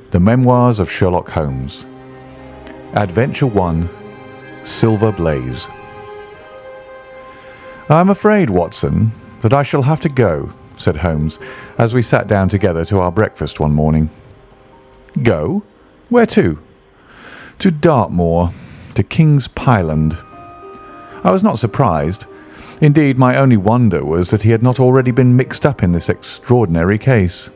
The Memoirs of Sherlock Holmes. Adventure 1, Silver Blaze. "I'm afraid, Watson, that I shall have to go," said Holmes, as we sat down together to our breakfast one morning. "Go? Where to?" "To Dartmoor, to King's Pyland." I was not surprised. Indeed, my only wonder was that he had not already been mixed up in this extraordinary case,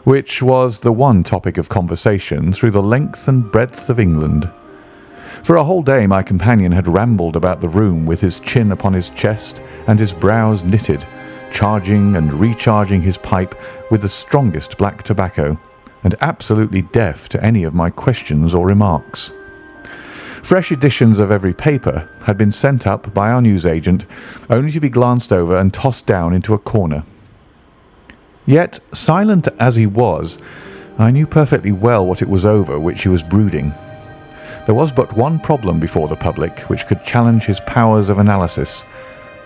which was the one topic of conversation through the length and breadth of England. For a whole day my companion had rambled about the room with his chin upon his chest and his brows knitted, charging and recharging his pipe with the strongest black tobacco, and absolutely deaf to any of my questions or remarks. Fresh editions of every paper had been sent up by our newsagent, only to be glanced over and tossed down into a corner. Yet, silent as he was, I knew perfectly well what it was over which he was brooding. There was but one problem before the public which could challenge his powers of analysis,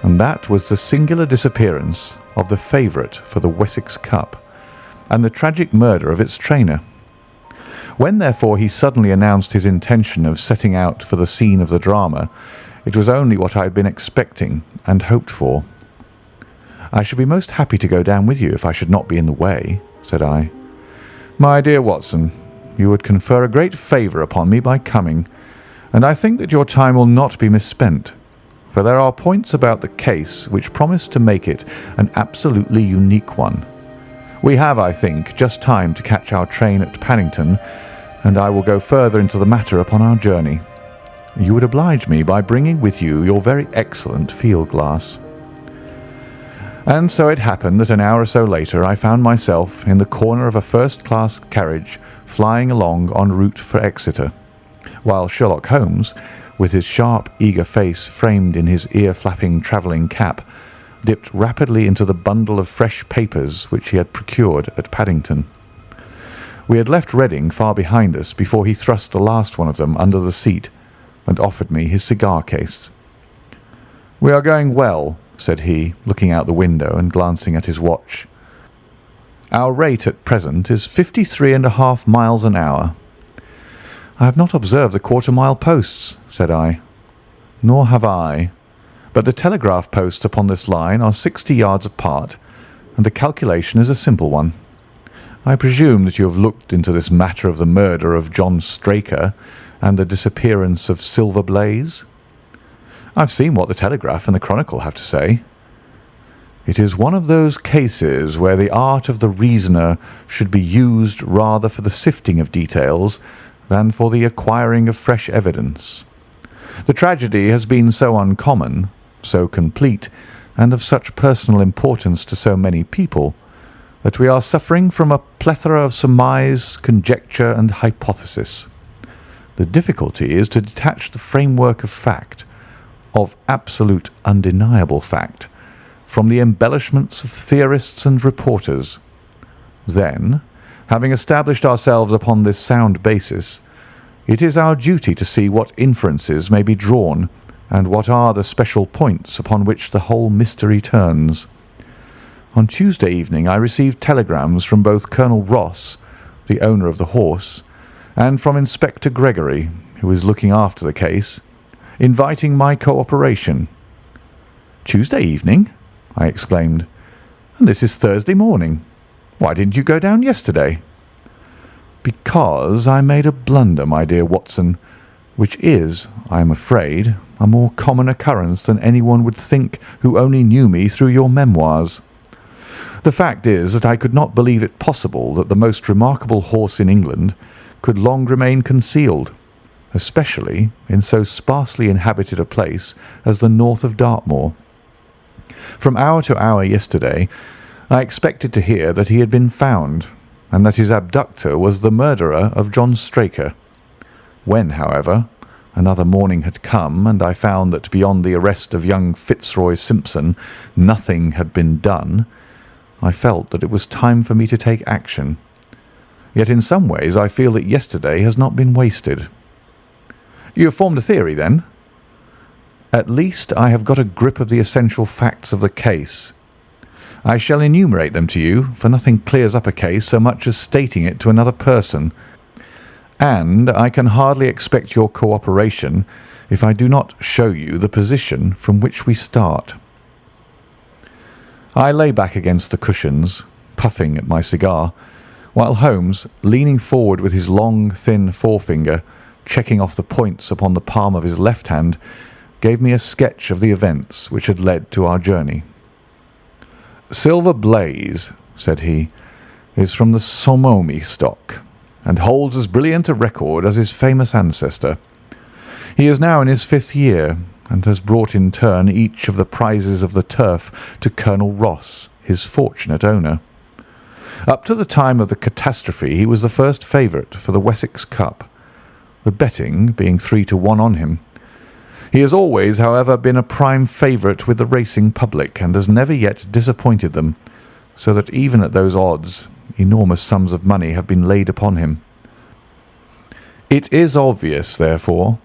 and that was the singular disappearance of the favourite for the Wessex Cup, and the tragic murder of its trainer. When, therefore, he suddenly announced his intention of setting out for the scene of the drama, it was only what I had been expecting and hoped for. "I should be most happy to go down with you if I should not be in the way," said I. "My dear Watson, you would confer a great favour upon me by coming, and I think that your time will not be misspent, for there are points about the case which promise to make it an absolutely unique one. We have, I think, just time to catch our train at Paddington, and I will go further into the matter upon our journey. You would oblige me by bringing with you your very excellent field-glass." And so it happened that an hour or so later I found myself in the corner of a first-class carriage flying along en route for Exeter, while Sherlock Holmes, with his sharp, eager face framed in his ear-flapping travelling cap, dipped rapidly into the bundle of fresh papers which he had procured at Paddington. We had left Reading far behind us before he thrust the last one of them under the seat and offered me his cigar case. "We are going well," said he, looking out the window and glancing at his watch. "Our rate at present is 53.5 miles an hour." "I have not observed the quarter-mile posts," said I. "Nor have I, but the telegraph posts upon this line are 60 yards apart, and the calculation is a simple one. I presume that you have looked into this matter of the murder of John Straker and the disappearance of Silver Blaze?" "I've seen what the Telegraph and the Chronicle have to say." "It is one of those cases where the art of the reasoner should be used rather for the sifting of details than for the acquiring of fresh evidence. The tragedy has been so uncommon, so complete, and of such personal importance to so many people, that we are suffering from a plethora of surmise, conjecture, and hypothesis. The difficulty is to detach the framework of fact, of absolute undeniable fact, from the embellishments of theorists and reporters. Then, having established ourselves upon this sound basis, it is our duty to see what inferences may be drawn and what are the special points upon which the whole mystery turns. On Tuesday evening I received telegrams from both Colonel Ross, the owner of the horse, and from Inspector Gregory, who is looking after the case, inviting my cooperation." "Tuesday evening!" I exclaimed. "And this is Thursday morning. Why didn't you go down yesterday?" "Because I made a blunder, my dear Watson, which is, I am afraid, a more common occurrence than anyone would think who only knew me through your memoirs. The fact is that I could not believe it possible that the most remarkable horse in England could long remain concealed, especially in so sparsely inhabited a place as the north of Dartmoor. From hour to hour yesterday I expected to hear that he had been found, and that his abductor was the murderer of John Straker. When, however, another morning had come, and I found that beyond the arrest of young Fitzroy Simpson nothing had been done, I felt that it was time for me to take action. Yet in some ways I feel that yesterday has not been wasted." "You have formed a theory, then?" "At least I have got a grip of the essential facts of the case. I shall enumerate them to you, for nothing clears up a case so much as stating it to another person, and I can hardly expect your cooperation if I do not show you the position from which we start." I lay back against the cushions, puffing at my cigar, while Holmes, leaning forward with his long, thin forefinger, checking off the points upon the palm of his left hand, gave me a sketch of the events which had led to our journey. "Silver Blaze," said he, "is from the Somomi stock, and holds as brilliant a record as his famous ancestor. He is now in his 5th year, and has brought in turn each of the prizes of the turf to Colonel Ross, his fortunate owner. Up to the time of the catastrophe he was the first favourite for the Wessex Cup, the betting being 3-1 on him. He has always, however, been a prime favourite with the racing public, and has never yet disappointed them, so that even at those odds enormous sums of money have been laid upon him. It is obvious, therefore,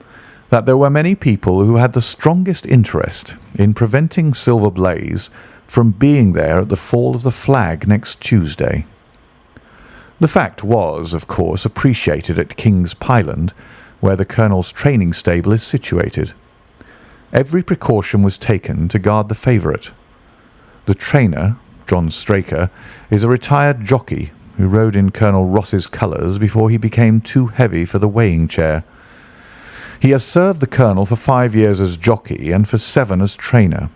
that there were many people who had the strongest interest in preventing Silver Blaze from being there at the fall of the flag next Tuesday. The fact was, of course, appreciated at King's Pyland, where the Colonel's training stable is situated. Every precaution was taken to guard the favourite. The trainer, John Straker, is a retired jockey who rode in Colonel Ross's colours before he became too heavy for the weighing chair. He has served the Colonel for 5 years as jockey and for 7 as trainer,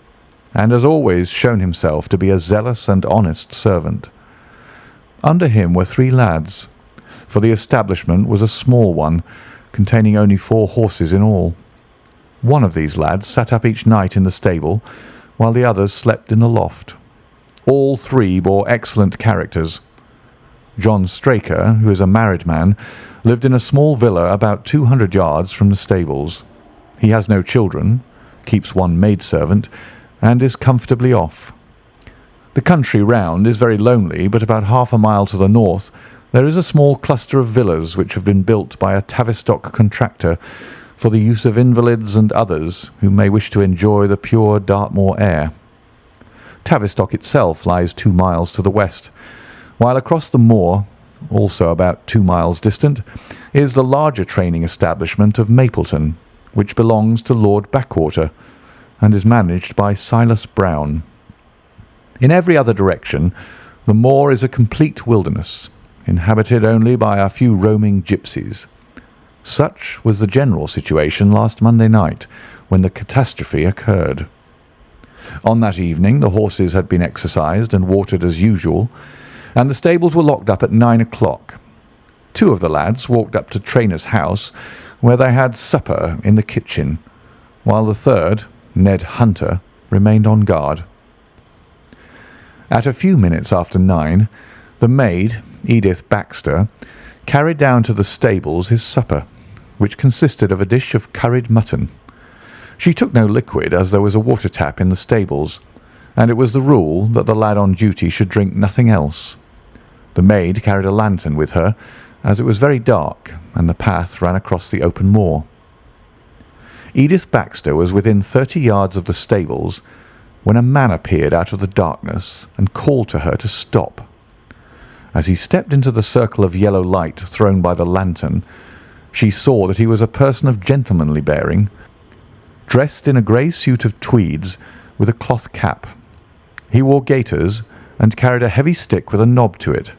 and has always shown himself to be a zealous and honest servant. Under him were 3 lads, for the establishment was a small one, containing only 4 horses in all. One of these lads sat up each night in the stable, while the others slept in the loft. All 3 bore excellent characters. John Straker, who is a married man, lived in a small villa about 200 yards from the stables. He has no children, keeps 1 maidservant, and is comfortably off. The country round is very lonely, but about half a mile to the north there is a small cluster of villas which have been built by a Tavistock contractor for the use of invalids and others who may wish to enjoy the pure Dartmoor air. Tavistock itself lies 2 miles to the west, while across the moor, also about 2 miles distant, is the larger training establishment of Mapleton, which belongs to Lord Backwater, and is managed by Silas Brown. In every other direction, the moor is a complete wilderness, inhabited only by a few roaming gipsies. Such was the general situation last Monday night, when the catastrophe occurred. On that evening the horses had been exercised and watered as usual, and the stables were locked up at 9 o'clock. 2 of the lads walked up to Trainer's house, where they had supper in the kitchen, while the third, Ned Hunter, remained on guard. At a few minutes after 9, the maid, Edith Baxter, carried down to the stables his supper, which consisted of a dish of curried mutton. She took no liquid, as there was a water tap in the stables, and it was the rule that the lad on duty should drink nothing else. The maid carried a lantern with her, as it was very dark and the path ran across the open moor. Edith Baxter was within 30 yards of the stables when a man appeared out of the darkness and called to her to stop. As he stepped into the circle of yellow light thrown by the lantern, she saw that he was a person of gentlemanly bearing, dressed in a grey suit of tweeds with a cloth cap. He wore gaiters and carried a heavy stick with a knob to it.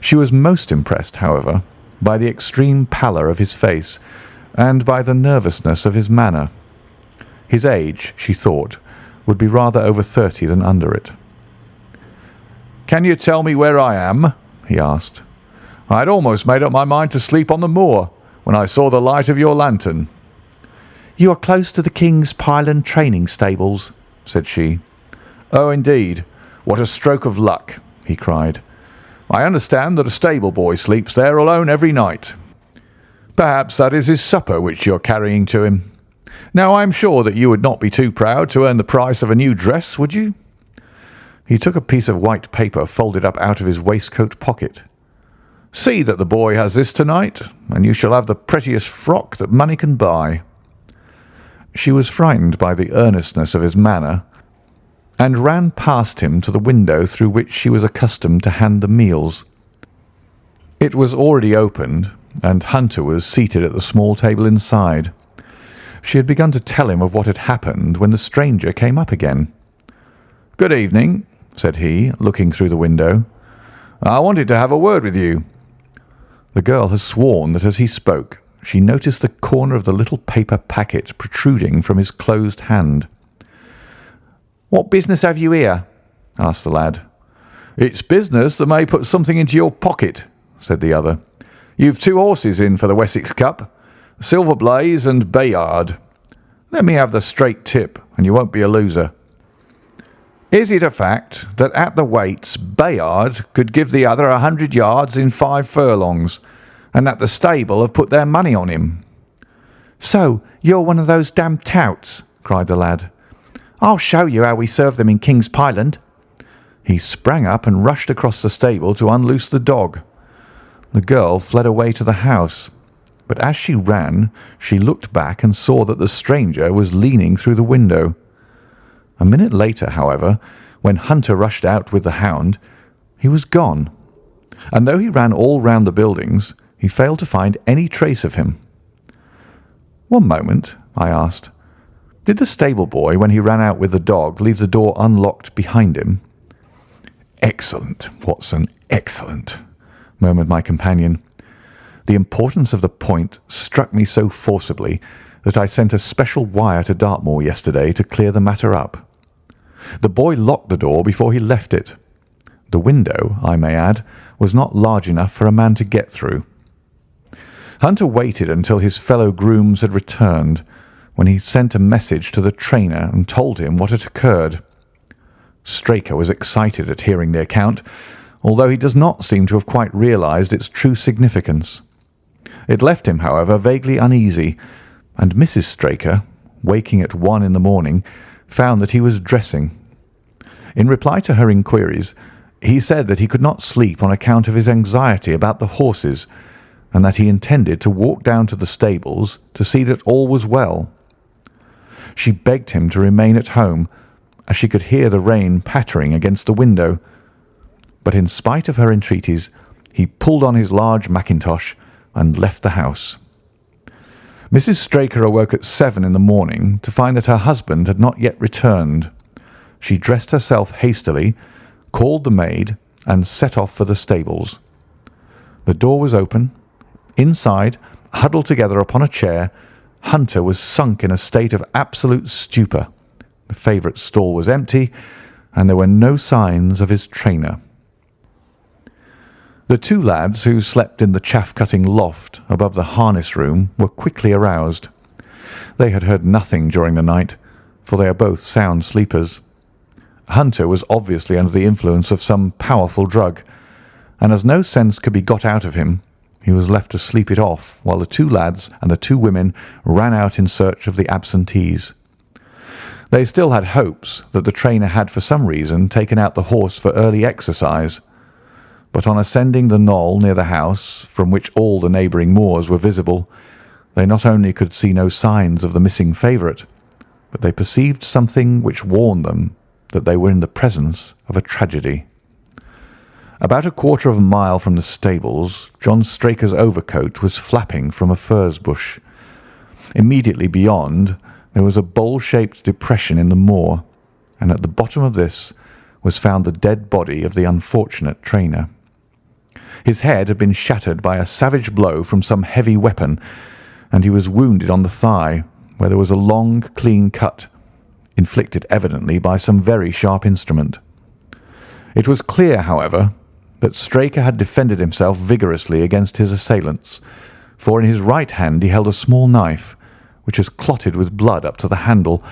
She was most impressed, however, by the extreme pallor of his face and by the nervousness of his manner. His age, she thought, would be rather over 30 than under it. "Can you tell me where I am?" he asked. "I had almost made up my mind to sleep on the moor when I saw the light of your lantern." "You are close to the King's Pyland training stables," said she. "Oh, indeed. What a stroke of luck!" he cried. "I understand that a stable boy sleeps there alone every night. Perhaps that is his supper which you are carrying to him. Now I am sure that you would not be too proud to earn the price of a new dress, would you?" He took a piece of white paper folded up out of his waistcoat pocket. "See that the boy has this tonight, and you shall have the prettiest frock that money can buy." She was frightened by the earnestness of his manner, and ran past him to the window through which she was accustomed to hand the meals. It was already opened, and Hunter was seated at the small table inside. She had begun to tell him of what had happened when the stranger came up again. "Good evening," said he, looking through the window. "I wanted to have a word with you." The girl has sworn that as he spoke, she noticed the corner of the little paper packet protruding from his closed hand. "What business have you here?" asked the lad. "It's business that may put something into your pocket," said the other. "You've 2 horses in for the Wessex Cup, Silver Blaze and Bayard. Let me have the straight tip, and you won't be a loser. Is it a fact that at the weights Bayard could give the other 100 yards in 5 furlongs, and that the stable have put their money on him?" "So you're one of those damned touts," cried the lad. "I'll show you how we serve them in King's Pyland." He sprang up and rushed across the stable to unloose the dog. The girl fled away to the house, but as she ran, she looked back and saw that the stranger was leaning through the window. A minute later, however, when Hunter rushed out with the hound, he was gone, and though he ran all round the buildings, he failed to find any trace of him. "One moment," I asked. "Did the stable boy, when he ran out with the dog, leave the door unlocked behind him?" "Excellent, Watson, excellent," murmured my companion. The importance of the point struck me so forcibly that I sent a special wire to Dartmoor yesterday to clear the matter up. The boy locked the door before he left it. The window, I may add, was not large enough for a man to get through. Hunter waited until his fellow grooms had returned, when he sent a message to the trainer and told him what had occurred. Straker was excited at hearing the account, although he does not seem to have quite realized its true significance. It left him, however, vaguely uneasy, and Mrs. Straker, waking at 1 in the morning, found that he was dressing. In reply to her inquiries, he said that he could not sleep on account of his anxiety about the horses, and that he intended to walk down to the stables to see that all was well. She begged him to remain at home, as she could hear the rain pattering against the window, but in spite of her entreaties, he pulled on his large mackintosh and left the house. Mrs. Straker awoke at 7 in the morning to find that her husband had not yet returned. She dressed herself hastily, called the maid, and set off for the stables. The door was open. Inside, huddled together upon a chair, Hunter was sunk in a state of absolute stupor. The favourite stall was empty, and there were no signs of his trainer. The 2 lads who slept in the chaff-cutting loft above the harness room were quickly aroused. They had heard nothing during the night, for they are both sound sleepers. Hunter was obviously under the influence of some powerful drug, and as no sense could be got out of him, he was left to sleep it off while the 2 lads and the 2 women ran out in search of the absentees. They still had hopes that the trainer had for some reason taken out the horse for early exercise, but on ascending the knoll near the house, from which all the neighbouring moors were visible, they not only could see no signs of the missing favourite, but they perceived something which warned them that they were in the presence of a tragedy. About a quarter of a mile from the stables, John Straker's overcoat was flapping from a furze bush. Immediately beyond, there was a bowl-shaped depression in the moor, and at the bottom of this was found the dead body of the unfortunate trainer. His head had been shattered by a savage blow from some heavy weapon, and he was wounded on the thigh, where there was a long, clean cut, inflicted evidently by some very sharp instrument. It was clear, however, that Straker had defended himself vigorously against his assailants, for in his right hand he held a small knife, which was clotted with blood up to the handle,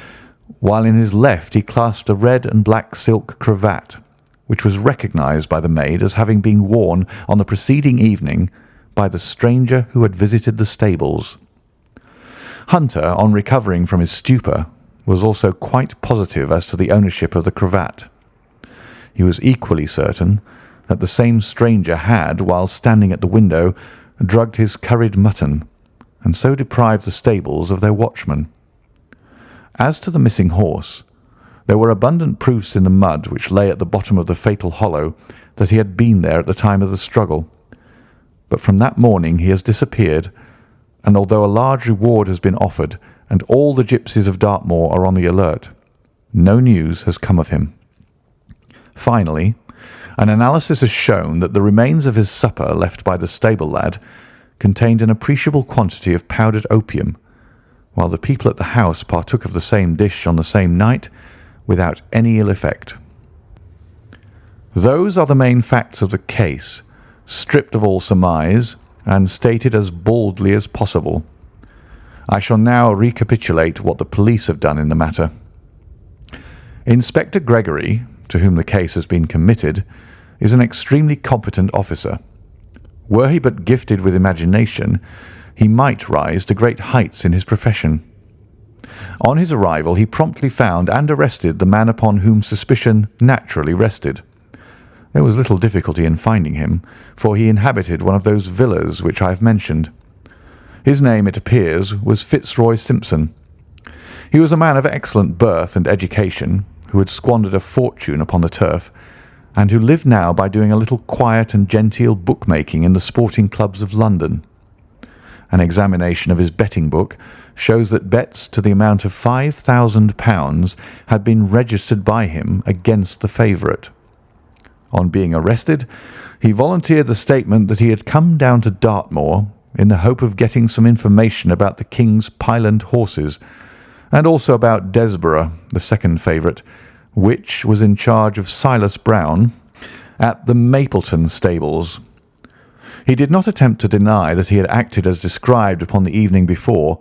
while in his left he clasped a red and black silk cravat, which was recognised by the maid as having been worn on the preceding evening by the stranger who had visited the stables. Hunter, on recovering from his stupor, was also quite positive as to the ownership of the cravat. He was equally certain that the same stranger had, while standing at the window, drugged his curried mutton, and so deprived the stables of their watchman. As to the missing horse, There were abundant proofs in the mud which lay at the bottom of the fatal hollow that he had been there at the time of the struggle. But from that morning he has disappeared, and although a large reward has been offered and all the gipsies of Dartmoor are on the alert, no news has come of him. Finally, an analysis has shown that the remains of his supper left by the stable lad contained an appreciable quantity of powdered opium, while the people at the house partook of the same dish on the same night without any ill effect. Those are the main facts of the case, stripped of all surmise and stated as baldly as possible. I shall now recapitulate what the police have done in the matter. Inspector Gregory, to whom the case has been committed, is an extremely competent officer. Were he but gifted with imagination, he might rise to great heights in his profession. On his arrival, he promptly found and arrested the man upon whom suspicion naturally rested. There was little difficulty in finding him, for he inhabited one of those villas which I have mentioned. His name, it appears, was Fitzroy Simpson. He was a man of excellent birth and education, who had squandered a fortune upon the turf, and who lived now by doing a little quiet and genteel bookmaking in the sporting clubs of London. An examination of his betting book shows that bets to the amount of £5,000 had been registered by him against the favourite. On being arrested, he volunteered the statement that he had come down to Dartmoor in the hope of getting some information about the King's Pyland horses, and also about Desborough, the second favourite, which was in charge of Silas Brown at the Mapleton stables. He did not attempt to deny that he had acted as described upon the evening before,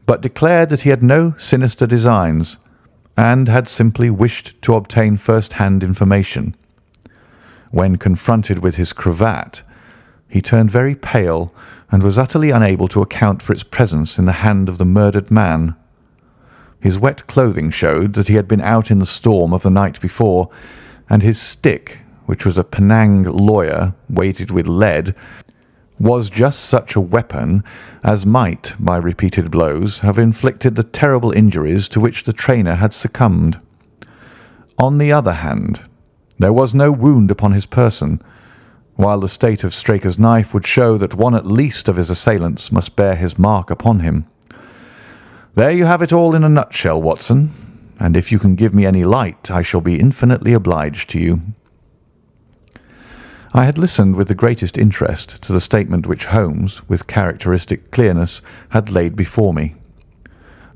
but declared that he had no sinister designs, and had simply wished to obtain first-hand information. When confronted with his cravat, he turned very pale and was utterly unable to account for its presence in the hand of the murdered man. His wet clothing showed that he had been out in the storm of the night before, and his stick, which was a Penang lawyer weighted with lead, was just such a weapon as might, by repeated blows, have inflicted the terrible injuries to which the trainer had succumbed. On the other hand, there was no wound upon his person, while the state of Straker's knife would show that one at least of his assailants must bear his mark upon him. There you have it all in a nutshell, Watson, and if you can give me any light, I shall be infinitely obliged to you. I had listened with the greatest interest to the statement which Holmes, with characteristic clearness, had laid before me.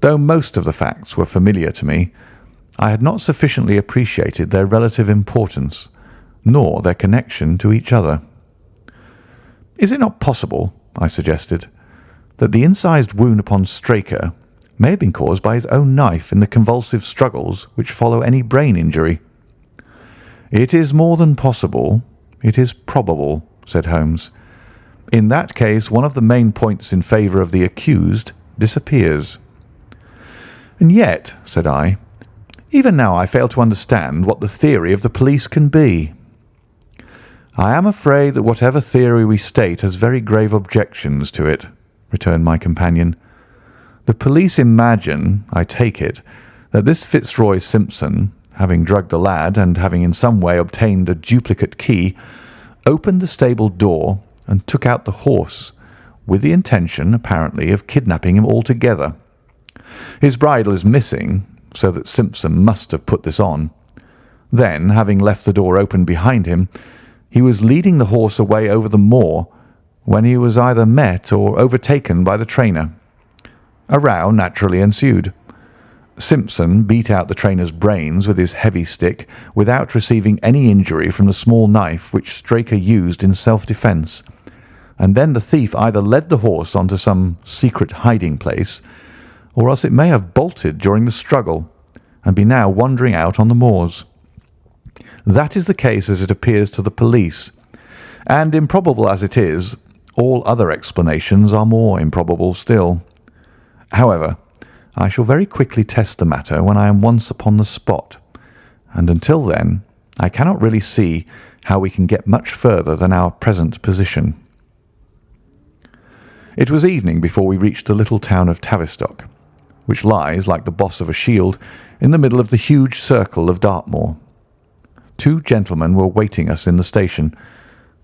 Though most of the facts were familiar to me, I had not sufficiently appreciated their relative importance, nor their connection to each other. "Is it not possible," I suggested, "that the incised wound upon Straker may have been caused by his own knife in the convulsive struggles which follow any brain injury?" "It is more than possible. It is probable," said Holmes. "In that case, one of the main points in favour of the accused disappears." "And yet," said I, "even now I fail to understand what the theory of the police can be." "I am afraid that whatever theory we state has very grave objections to it," returned my companion. "The police imagine, I take it, that this Fitzroy Simpson, having drugged the lad and having in some way obtained a duplicate key, opened the stable door and took out the horse, with the intention, apparently, of kidnapping him altogether. His bridle is missing, so that Simpson must have put this on. Then, having left the door open behind him, he was leading the horse away over the moor when he was either met or overtaken by the trainer. A row naturally ensued. Simpson beat out the trainer's brains with his heavy stick without receiving any injury from the small knife which Straker used in self-defence, and then the thief either led the horse onto some secret hiding place, or else it may have bolted during the struggle and be now wandering out on the moors. That is the case as it appears to the police, and improbable as it is, all other explanations are more improbable still. However, I shall very quickly test the matter when I am once upon the spot, and until then I cannot really see how we can get much further than our present position. It was evening before we reached the little town of Tavistock. which lies, like the boss of a shield, in the middle of the huge circle of Dartmoor. Two gentlemen were waiting us in the station.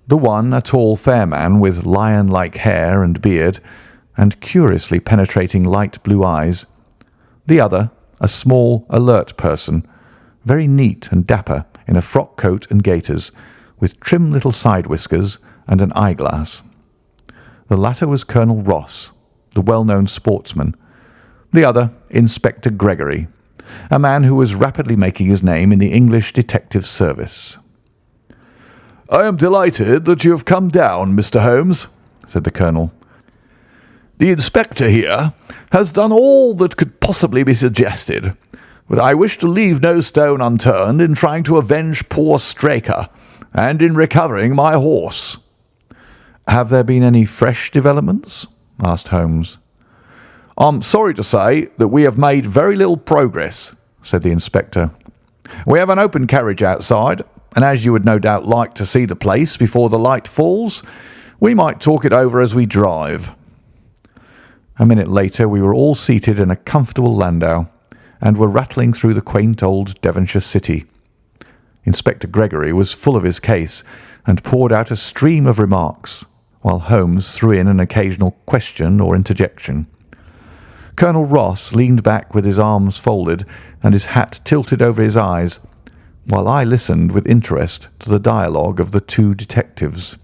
The one a tall, fair man with lion-like hair and beard, and curiously penetrating light blue eyes. The other a small, alert person, very neat and dapper in a frock coat and gaiters, with trim little side whiskers and an eyeglass. The latter was Colonel Ross, the well-known sportsman. The other, Inspector Gregory, a man who was rapidly making his name in the English detective service. "I am delighted that you have come down, Mr. Holmes," said the Colonel. "The Inspector here has done all that could possibly be suggested, but I wish to leave no stone unturned in trying to avenge poor Straker and in recovering my horse." "Have there been any fresh developments?" asked Holmes. "I'm sorry to say that we have made very little progress," said the Inspector. "We have an open carriage outside, and as you would no doubt like to see the place before the light falls, we might talk it over as we drive." A minute later we were all seated in a comfortable landau, and were rattling through the quaint old Devonshire city. Inspector Gregory was full of his case, and poured out a stream of remarks, while Holmes threw in an occasional question or interjection. Colonel Ross leaned back with his arms folded and his hat tilted over his eyes, while I listened with interest to the dialogue of the two detectives.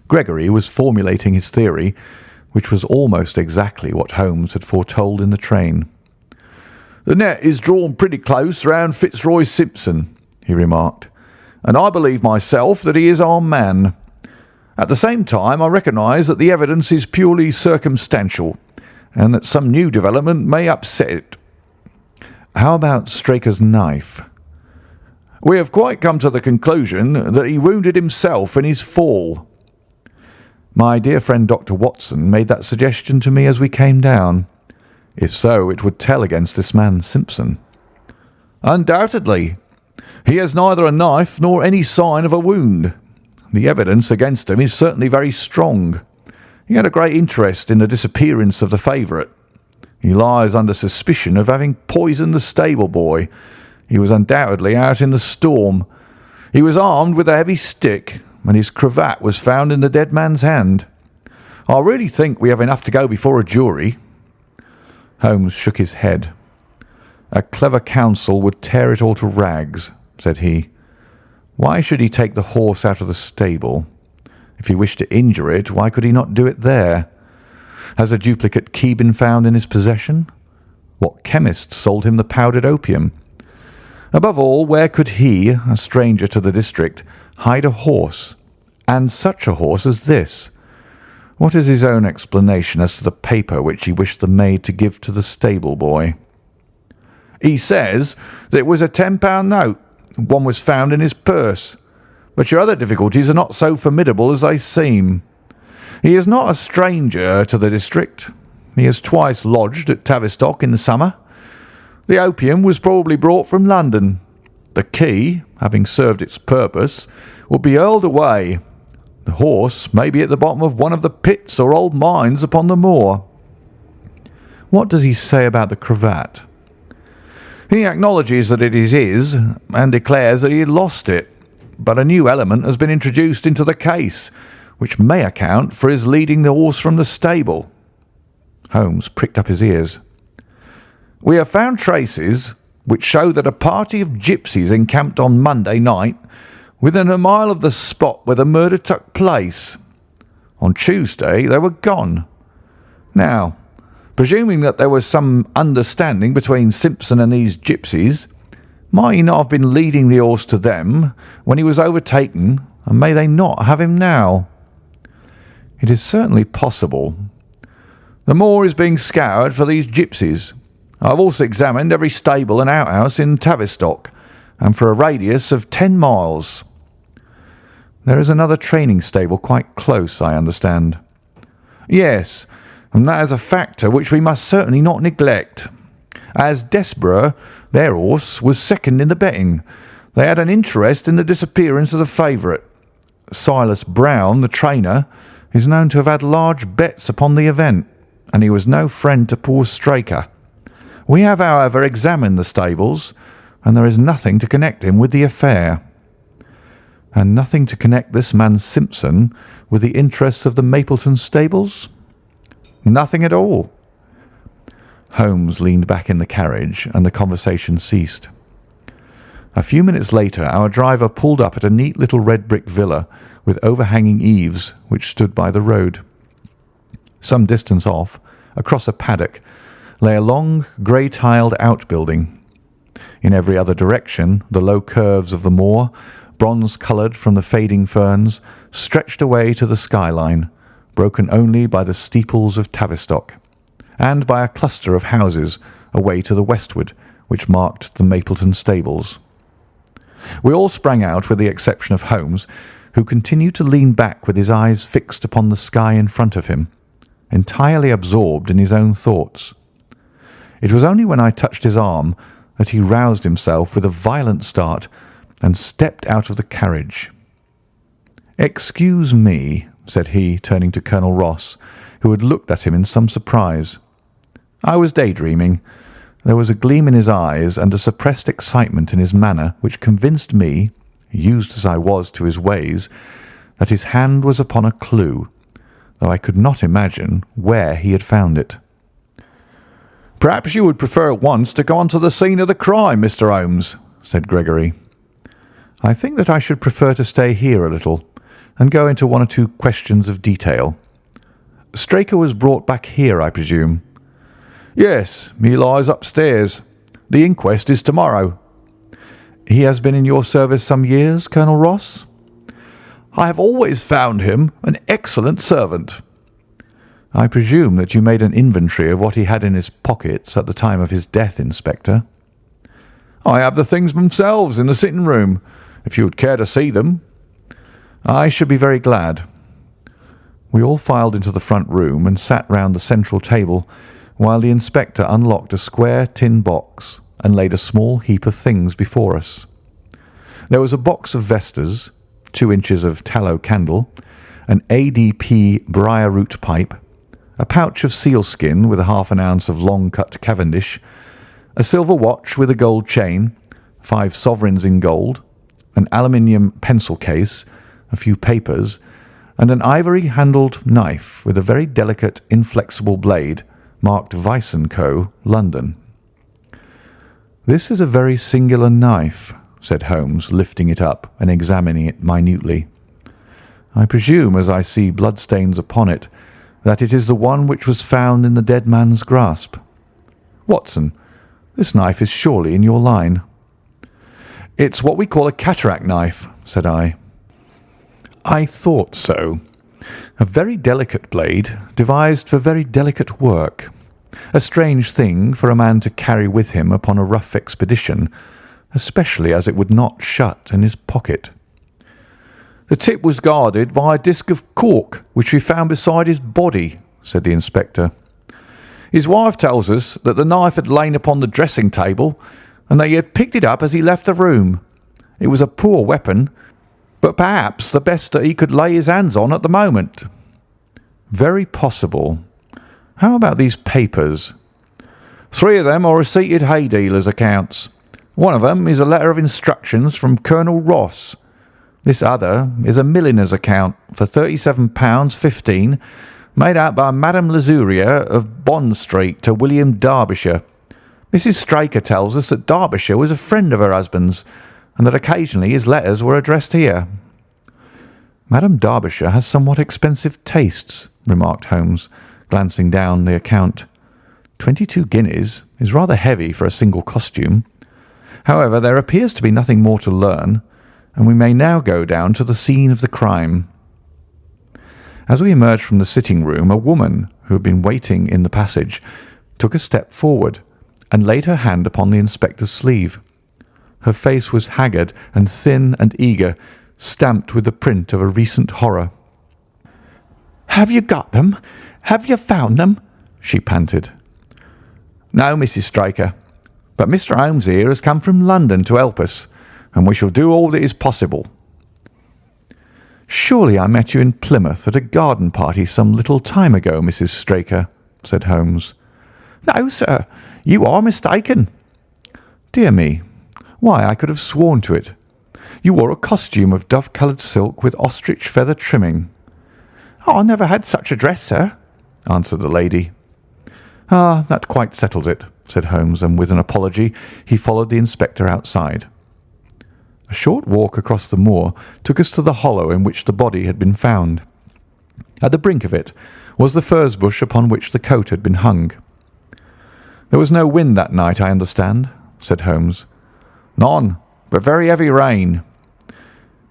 Gregory was formulating his theory, which was almost exactly what Holmes had foretold in the train. "The net is drawn pretty close round Fitzroy Simpson," he remarked, "and I believe myself that he is our man. At the same time, I recognise that the evidence is purely circumstantial, and that some new development may upset it." "How about Straker's knife?" "We have quite come to the conclusion that he wounded himself in his fall." "My dear friend Dr. Watson made that suggestion to me as we came down. If so, it would tell against this man Simpson." "Undoubtedly. He has neither a knife nor any sign of a wound. The evidence against him is certainly very strong. He had a great interest in the disappearance of the favourite. He lies under suspicion of having poisoned the stable boy. He was undoubtedly out in the storm. He was armed with a heavy stick, and his cravat was found in the dead man's hand. I really think we have enough to go before a jury." Holmes shook his head. "A clever counsel would tear it all to rags," said he. "Why should he take the horse out of the stable? If he wished to injure it, why could he not do it there? Has a duplicate key been found in his possession? What chemist sold him the powdered opium? Above all, where could he, a stranger to the district, hide a horse, and such a horse as this? What is his own explanation as to the paper which he wished the maid to give to the stable boy?" "He says that it was a £10 note. One was found in his purse. But your other difficulties are not so formidable as they seem. He is not a stranger to the district. He has twice lodged at Tavistock in the summer. The opium was probably brought from London. The key, having served its purpose, will be hurled away. The horse may be at the bottom of one of the pits or old mines upon the moor." "What does he say about the cravat?" "He acknowledges that it is his, and declares that he had lost it. But a new element has been introduced into the case, which may account for his leading the horse from the stable." Holmes pricked up his ears. "We have found traces which show that a party of gipsies encamped on Monday night within a mile of the spot where the murder took place. On Tuesday they were gone. Now, presuming that there was some understanding between Simpson and these gipsies, might he not have been leading the horse to them when he was overtaken, and may they not have him now?" "It is certainly possible." "The moor is being scoured for these gipsies. I have also examined every stable and outhouse in Tavistock, and for a radius of 10 miles. "There is another training stable quite close, I understand." "Yes, and that is a factor which we must certainly not neglect. As Desborough, their horse, was second in the betting, they had an interest in the disappearance of the favourite. Silas Brown, the trainer, is known to have had large bets upon the event, and he was no friend to poor Straker. We have, however, examined the stables, and there is nothing to connect him with the affair." "And nothing to connect this man Simpson with the interests of the Mapleton stables?" "Nothing at all." Holmes leaned back in the carriage, and the conversation ceased. A few minutes later our driver pulled up at a neat little red brick villa with overhanging eaves which stood by the road. Some distance off, across a paddock, lay a long grey-tiled outbuilding. In every other direction the low curves of the moor, bronze-coloured from the fading ferns, stretched away to the skyline, broken only by the steeples of Tavistock, and by a cluster of houses away to the westward which marked the Mapleton stables. We all sprang out with the exception of Holmes, who continued to lean back with his eyes fixed upon the sky in front of him, entirely absorbed in his own thoughts. It was only when I touched his arm that he roused himself with a violent start and stepped out of the carriage. "Excuse me," said he, turning to Colonel Ross, who had looked at him in some surprise. "I was daydreaming." There was a gleam in his eyes and a suppressed excitement in his manner which convinced me, used as I was to his ways, that his hand was upon a clue, though I could not imagine where he had found it. "Perhaps you would prefer at once to go on to the scene of the crime, Mr. Holmes," said Gregory. "I think that I should prefer to stay here a little and go into one or two questions of detail. Straker was brought back here, I presume?" "Yes, he lies upstairs. The inquest is tomorrow." "He has been in your service some years, Colonel Ross?" "I have always found him an excellent servant." "I presume that you made an inventory of what he had in his pockets at the time of his death, Inspector?" "I have the things themselves in the sitting room, if you would care to see them." "I should be very glad." We all filed into the front room and sat round the central table while the inspector unlocked a square tin box and laid a small heap of things before us. There was a box of vestas, 2 inches of tallow candle, an ADP briar root pipe, a pouch of sealskin with a half an ounce of long-cut Cavendish, a silver watch with a gold chain, 5 sovereigns in gold, an aluminium pencil case, a few papers, and an ivory-handled knife with a very delicate, inflexible blade marked Vice & Co., London. "This is a very singular knife," said Holmes, lifting it up and examining it minutely. "I presume, as I see bloodstains upon it, that it is the one which was found in the dead man's grasp. Watson, this knife is surely in your line." "It's what we call a cataract knife," said I. "I thought so. A very delicate blade, devised for very delicate work. A strange thing for a man to carry with him upon a rough expedition, especially as it would not shut in his pocket." "The tip was guarded by a disc of cork which we found beside his body," said the inspector. "His wife tells us that the knife had lain upon the dressing table and that he had picked it up as he left the room. It was a poor weapon, but perhaps the best that he could lay his hands on at the moment." "Very possible. How about these papers?" 3 of them are receipted hay dealers' accounts. One of them is a letter of instructions from Colonel Ross. This other is a milliner's account for £37.15, made out by Madame Lesuria of Bond Street to William Derbyshire. Mrs. Straker tells us that Derbyshire was a friend of her husband's, and that occasionally his letters were addressed here. "Madame Derbyshire has somewhat expensive tastes," remarked Holmes, glancing down the account. 22 guineas is rather heavy for a single costume. However, there appears to be nothing more to learn, and we may now go down to the scene of the crime. As we emerged from the sitting-room, a woman, who had been waiting in the passage, took a step forward and laid her hand upon the inspector's sleeve. Her face was haggard and thin and eager, stamped with the print of a recent horror. "Have you got them? Have you found them?" she panted. "No, Mrs. Straker, but Mr. Holmes here has come from London to help us, and we shall do all that is possible." "Surely I met you in Plymouth at a garden party some little time ago, Mrs. Straker," said Holmes. "No, sir, you are mistaken." "Dear me, why, I could have sworn to it. You wore a costume of dove-coloured silk with ostrich feather trimming." "I never had such a dress, sir," answered the lady. "Ah, that quite settles it," said Holmes, and with an apology he followed the inspector outside. A short walk across the moor took us to the hollow in which the body had been found. At the brink of it was the furze bush upon which the coat had been hung. "There was no wind that night, I understand," said Holmes. "None, but very heavy rain."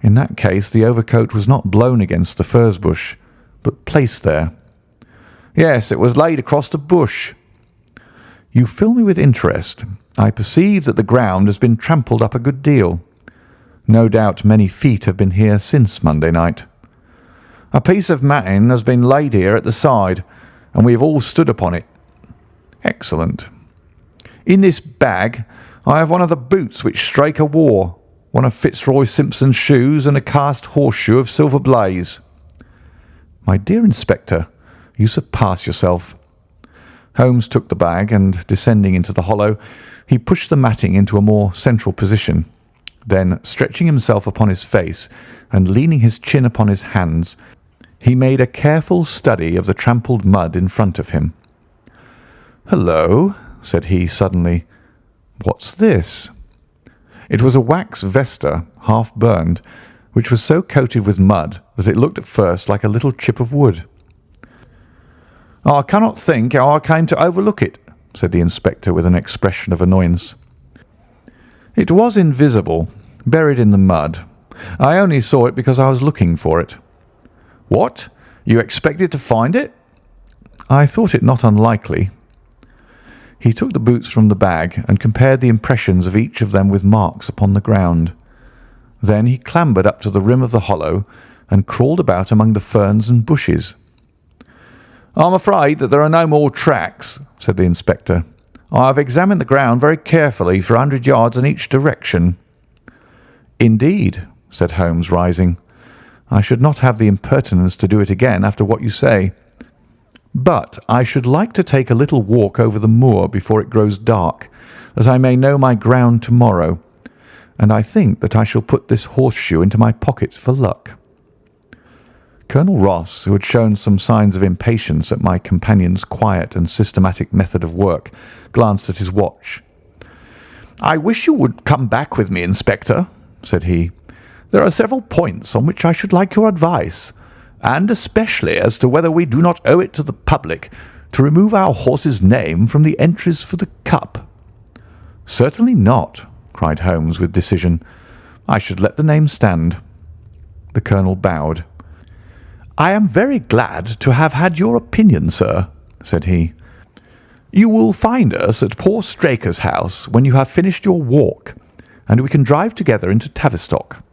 "In that case the overcoat was not blown against the furze bush, but placed there." "Yes, it was laid across the bush." "You fill me with interest. I perceive that the ground has been trampled up a good deal. No doubt many feet have been here since Monday night." "A piece of matting has been laid here at the side, and we have all stood upon it." "Excellent." "In this bag I have one of the boots which Straker wore, one of Fitzroy Simpson's shoes, and a cast horseshoe of silver blaze." "My dear Inspector, you surpass yourself." Holmes took the bag and, descending into the hollow, he pushed the matting into a more central position. Then, stretching himself upon his face and leaning his chin upon his hands, he made a careful study of the trampled mud in front of him. "Hullo," said he suddenly. "What's this?" It was a wax vesta, half burned, which was so coated with mud that it looked at first like a little chip of wood. "I cannot think how I came to overlook it," said the inspector with an expression of annoyance. "It was invisible, buried in the mud. I only saw it because I was looking for it." "What? You expected to find it?" "I thought it not unlikely." He took the boots from the bag and compared the impressions of each of them with marks upon the ground. Then he clambered up to the rim of the hollow and crawled about among the ferns and bushes. "I'm afraid that there are no more tracks," said the inspector. "I have examined the ground very carefully for 100 yards in each direction." "Indeed," said Holmes, rising. "I should not have the impertinence to do it again after what you say. But I should like to take a little walk over the moor before it grows dark, that I may know my ground tomorrow, and I think that I shall put this horseshoe into my pocket for luck." Colonel Ross, who had shown some signs of impatience at my companion's quiet and systematic method of work, glanced at his watch. "I wish you would come back with me, Inspector," said he. "There are several points on which I should like your advice, and especially as to whether we do not owe it to the public to remove our horse's name from the entries for the cup." "Certainly not," cried Holmes with decision. "I should let the name stand." The colonel bowed. "I am very glad to have had your opinion, sir," said he. "You will find us at poor Straker's house when you have finished your walk, and we can drive together into Tavistock."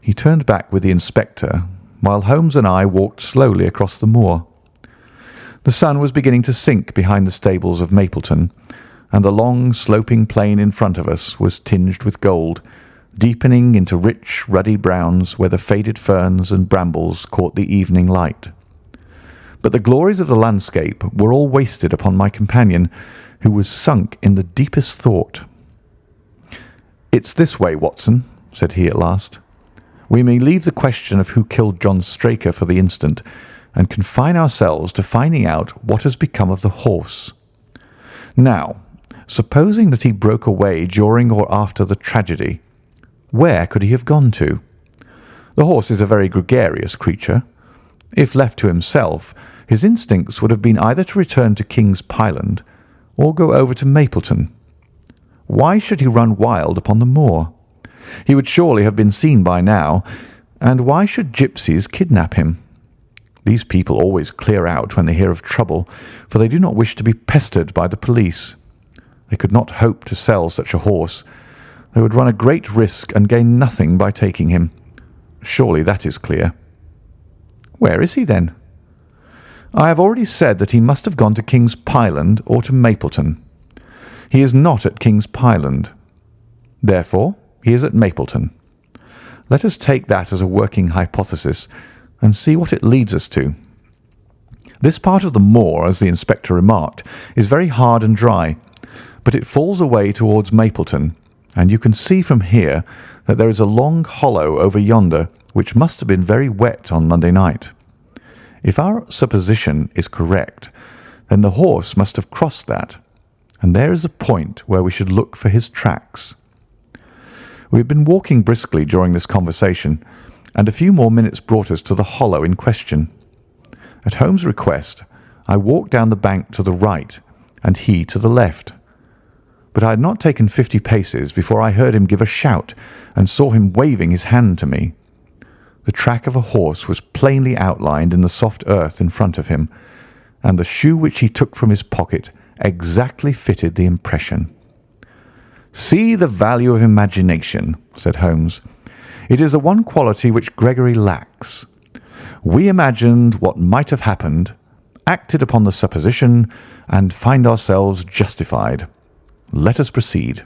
He turned back with the inspector, while Holmes and I walked slowly across the moor. The sun was beginning to sink behind the stables of Mapleton, and the long, sloping plain in front of us was tinged with gold, deepening into rich, ruddy browns where the faded ferns and brambles caught the evening light. But the glories of the landscape were all wasted upon my companion, who was sunk in the deepest thought. "It's this way, Watson," said he at last. "We may leave the question of who killed John Straker for the instant, and confine ourselves to finding out what has become of the horse. Now, supposing that he broke away during or after the tragedy, where could he have gone to? The horse is a very gregarious creature. If left to himself, his instincts would have been either to return to King's Pyland or go over to Mapleton. Why should he run wild upon the moor? He would surely have been seen by now, and why should gipsies kidnap him? These people always clear out when they hear of trouble, for they do not wish to be pestered by the police. They could not hope to sell such a horse. They would run a great risk and gain nothing by taking him. Surely that is clear." "Where is he, then?" "I have already said that he must have gone to King's Pyland or to Mapleton. He is not at King's Pyland. Therefore, he is at Mapleton. Let us take that as a working hypothesis and see what it leads us to. This part of the moor, as the inspector remarked, is very hard and dry, but it falls away towards Mapleton, and you can see from here that there is a long hollow over yonder which must have been very wet on Monday night. If our supposition is correct, then the horse must have crossed that, and there is the point where we should look for his tracks. We had been walking briskly during this conversation, and a few more minutes brought us to the hollow in question. At Holmes' request, I walked down the bank to the right, and he to the left. But I had not taken 50 paces before I heard him give a shout and saw him waving his hand to me. The track of a horse was plainly outlined in the soft earth in front of him, and the shoe which he took from his pocket exactly fitted the impression. "See the value of imagination," said Holmes. "It is the one quality which Gregory lacks. We imagined what might have happened, acted upon the supposition, and find ourselves justified. Let us proceed."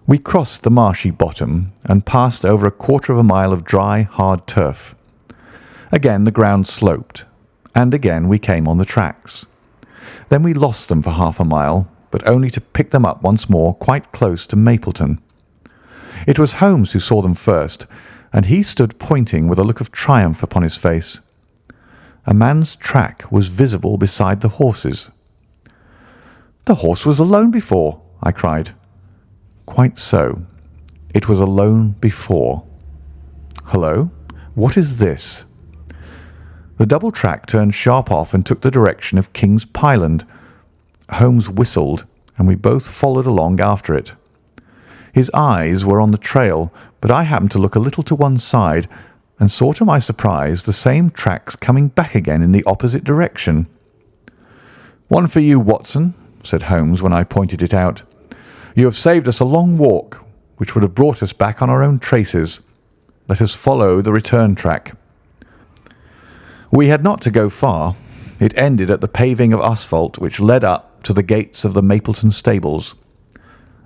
We crossed the marshy bottom and passed over a quarter of a mile of dry, hard turf. Again the ground sloped, and again we came on the tracks. Then we lost them for half a mile, but only to pick them up once more quite close to Mapleton. It was Holmes who saw them first, and he stood pointing with a look of triumph upon his face. A man's track was visible beside the horse's. "The horse was alone before," I cried. "Quite so. It was alone before. Hullo, what is this?" The double track turned sharp off and took the direction of King's Pyland. Holmes whistled, and we both followed along after it. His eyes were on the trail, but I happened to look a little to one side and saw to my surprise the same tracks coming back again in the opposite direction. "One for you, Watson," said Holmes when I pointed it out. "You have saved us a long walk, which would have brought us back on our own traces. Let us follow the return track." We had not to go far. It ended at the paving of asphalt which led up to the gates of the Mapleton stables.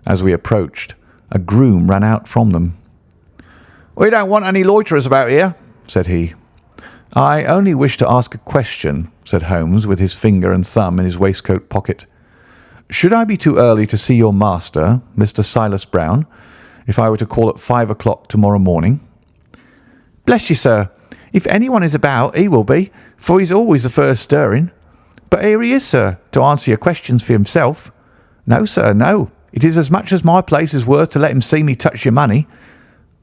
As we approached, a groom ran out from them. "We don't want any loiterers about here," said he. "I only wish to ask a question," said Holmes, with his finger and thumb in his waistcoat pocket. "Should I be too early to see your master, Mr. Silas Brown, if I were to call at 5 o'clock tomorrow morning?" "Bless you, sir, if anyone is about, he will be, for he's always the first stirring. But here he is, sir, to answer your questions for himself. No, sir, no. It is as much as my place is worth to let him see me touch your money.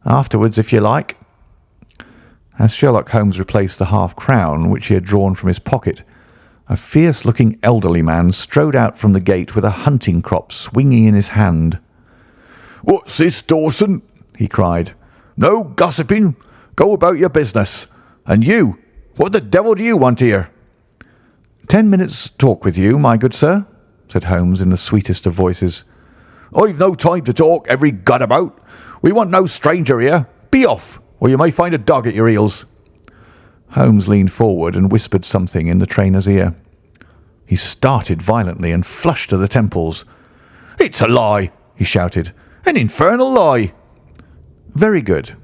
Afterwards, if you like." As Sherlock Holmes replaced the half-crown which he had drawn from his pocket, a fierce-looking elderly man strode out from the gate with a hunting crop swinging in his hand. "What's this, Dawson?" he cried. "No gossiping. Go about your business. And you, what the devil do you want here?" "10 minutes' talk with you, my good sir," said Holmes in the sweetest of voices. "I've no time to talk, every gadabout. We want no stranger here. Be off, or you may find a dog at your heels." Holmes leaned forward and whispered something in the trainer's ear. He started violently and flushed to the temples. "It's a lie," he shouted. "An infernal lie." "Very good.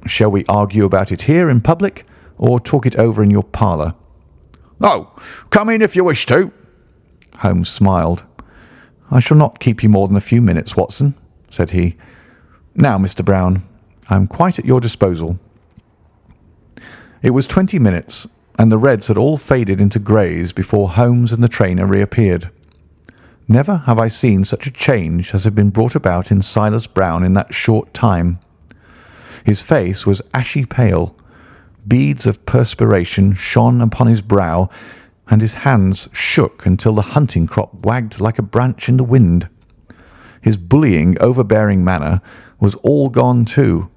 Shall we argue about it here in public, or talk it over in your parlour?" "Oh, come in if you wish to." Holmes smiled. "I shall not keep you more than a few minutes, Watson," said he. "Now, Mr. Brown, I am quite at your disposal." It was 20 minutes, and the reds had all faded into greys before Holmes and the trainer reappeared. Never have I seen such a change as had been brought about in Silas Brown in that short time. His face was ashy pale. Beads of perspiration shone upon his brow, and his hands shook until the hunting crop wagged like a branch in the wind. His bullying, overbearing manner was all gone too,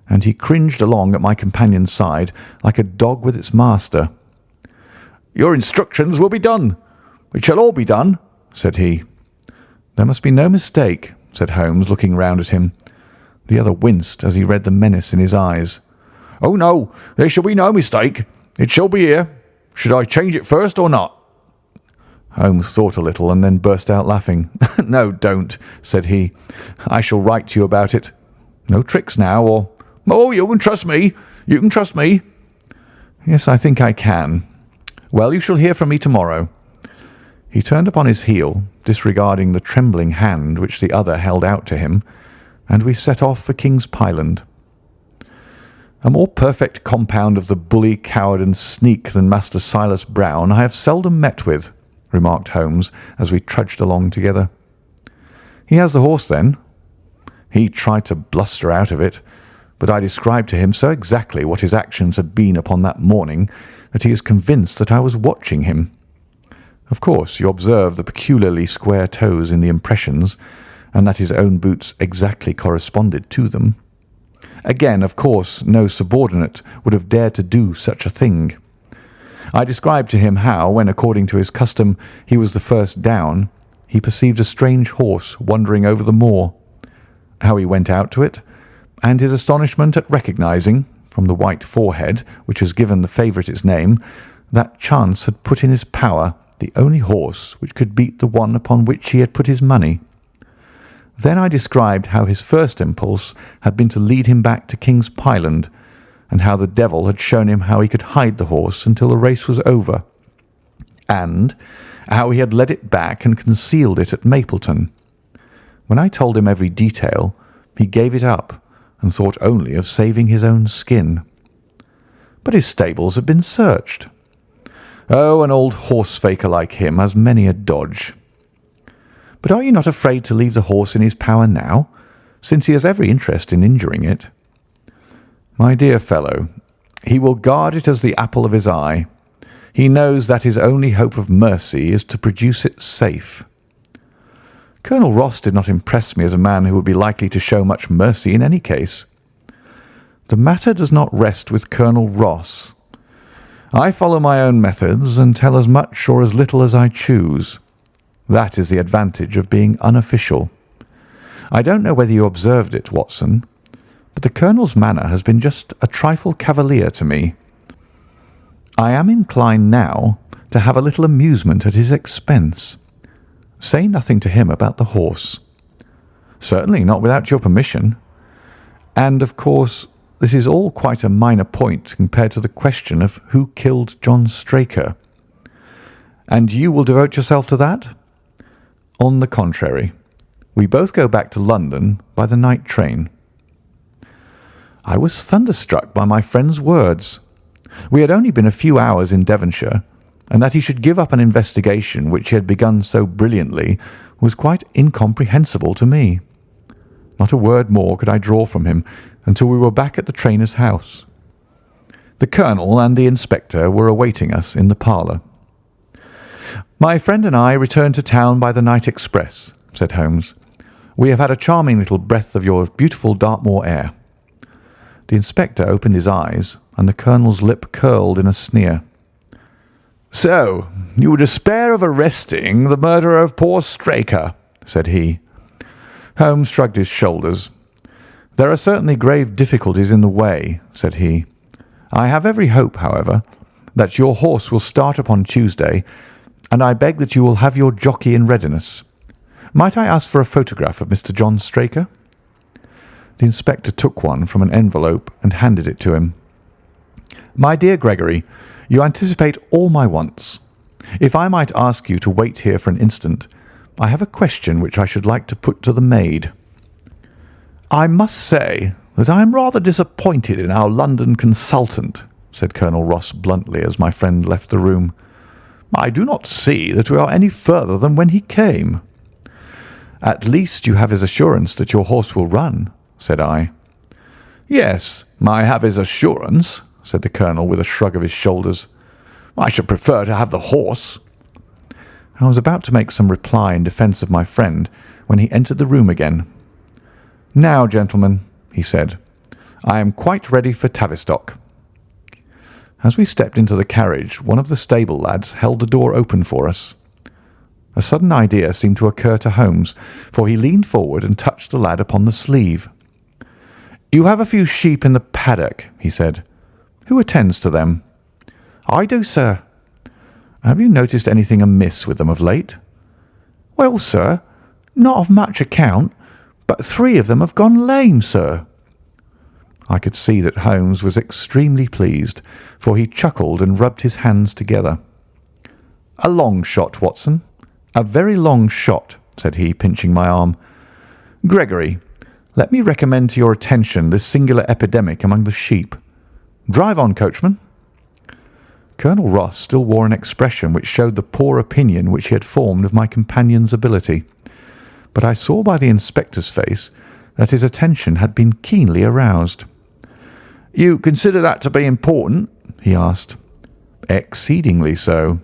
and he cringed along at my companion's side like a dog with its master. "Your instructions will be done. It shall all be done," said he. "There must be no mistake," said Holmes, looking round at him. The other winced as he read the menace in his eyes. "Oh, no, there shall be no mistake. It shall be here. Should I change it first or not?" Holmes thought a little and then burst out laughing. "No, don't," said he. "I shall write to you about it. No tricks now, or—" "Oh, you can trust me. You can trust me." "Yes, I think I can. Well, you shall hear from me tomorrow." He turned upon his heel, disregarding the trembling hand which the other held out to him, and we set off for King's Pyland. "A more perfect compound of the bully, coward, and sneak than Master Silas Brown I have seldom met with," remarked Holmes as we trudged along together. "He has the horse, then?" "He tried to bluster out of it, but I described to him so exactly what his actions had been upon that morning that he is convinced that I was watching him. Of course, you observe the peculiarly square toes in the impressions, and that his own boots exactly corresponded to them. Again, of course, no subordinate would have dared to do such a thing. I described to him how, when according to his custom he was the first down, he perceived a strange horse wandering over the moor, how he went out to it, and his astonishment at recognising, from the white forehead which has given the favourite its name, that chance had put in his power the only horse which could beat the one upon which he had put his money. Then I described how his first impulse had been to lead him back to King's Pyland, and how the devil had shown him how he could hide the horse until the race was over, and how he had led it back and concealed it at Mapleton. When I told him every detail, he gave it up and thought only of saving his own skin. But his stables had been searched. Oh, an old horse-faker like him has many a dodge. But are you not afraid to leave the horse in his power now, since he has every interest in injuring it?" "My dear fellow, he will guard it as the apple of his eye. He knows that his only hope of mercy is to produce it safe." "Colonel Ross did not impress me as a man who would be likely to show much mercy in any case." "The matter does not rest with Colonel Ross. I follow my own methods and tell as much or as little as I choose. That is the advantage of being unofficial. I don't know whether you observed it, Watson, but the Colonel's manner has been just a trifle cavalier to me. I am inclined now to have a little amusement at his expense. Say nothing to him about the horse." "Certainly not without your permission. And, of course, this is all quite a minor point compared to the question of who killed John Straker." "And you will devote yourself to that?" "On the contrary, we both go back to London by the night train." I was thunderstruck by my friend's words. We had only been a few hours in Devonshire, and that he should give up an investigation which he had begun so brilliantly was quite incomprehensible to me. Not a word more could I draw from him until we were back at the trainer's house. The Colonel and the Inspector were awaiting us in the parlour. "My friend and I returned to town by the night express," said Holmes. "We have had a charming little breath of your beautiful Dartmoor air." The Inspector opened his eyes, and the Colonel's lip curled in a sneer. "So you despair of arresting the murderer of poor Straker?" said he. Holmes shrugged his shoulders. "There are certainly grave difficulties in the way," said he. "I have every hope, however, that your horse will start upon Tuesday, and I beg that you will have your jockey in readiness. Might I ask for a photograph of Mr. John Straker?" The Inspector took one from an envelope and handed it to him. "My dear Gregory, you anticipate all my wants. If I might ask you to wait here for an instant, I have a question which I should like to put to the maid." "I must say that I am rather disappointed in our London consultant," said Colonel Ross bluntly as my friend left the room. "I do not see that we are any further than when he came." "At least you have his assurance that your horse will run," said I. "Yes, I have his assurance," said the Colonel with a shrug of his shoulders. "I should prefer to have the horse." I was about to make some reply in defence of my friend when he entered the room again. "Now, gentlemen," he said, "I am quite ready for Tavistock." As we stepped into the carriage, one of the stable lads held the door open for us. A sudden idea seemed to occur to Holmes, for he leaned forward and touched the lad upon the sleeve. "You have a few sheep in the paddock," he said. "Who attends to them?" "I do, sir." "Have you noticed anything amiss with them of late?" "Well, sir, not of much account, but 3 of them have gone lame, sir." I could see that Holmes was extremely pleased, for he chuckled and rubbed his hands together. A long shot, Watson. A very long shot," said he, pinching my arm. "Gregory, let me recommend to your attention this singular epidemic among the sheep. Drive on, coachman." Colonel Ross still wore an expression which showed the poor opinion which he had formed of my companion's ability, but I saw by the inspector's face that his attention had been keenly aroused. "You consider that to be important?" he asked. "Exceedingly so."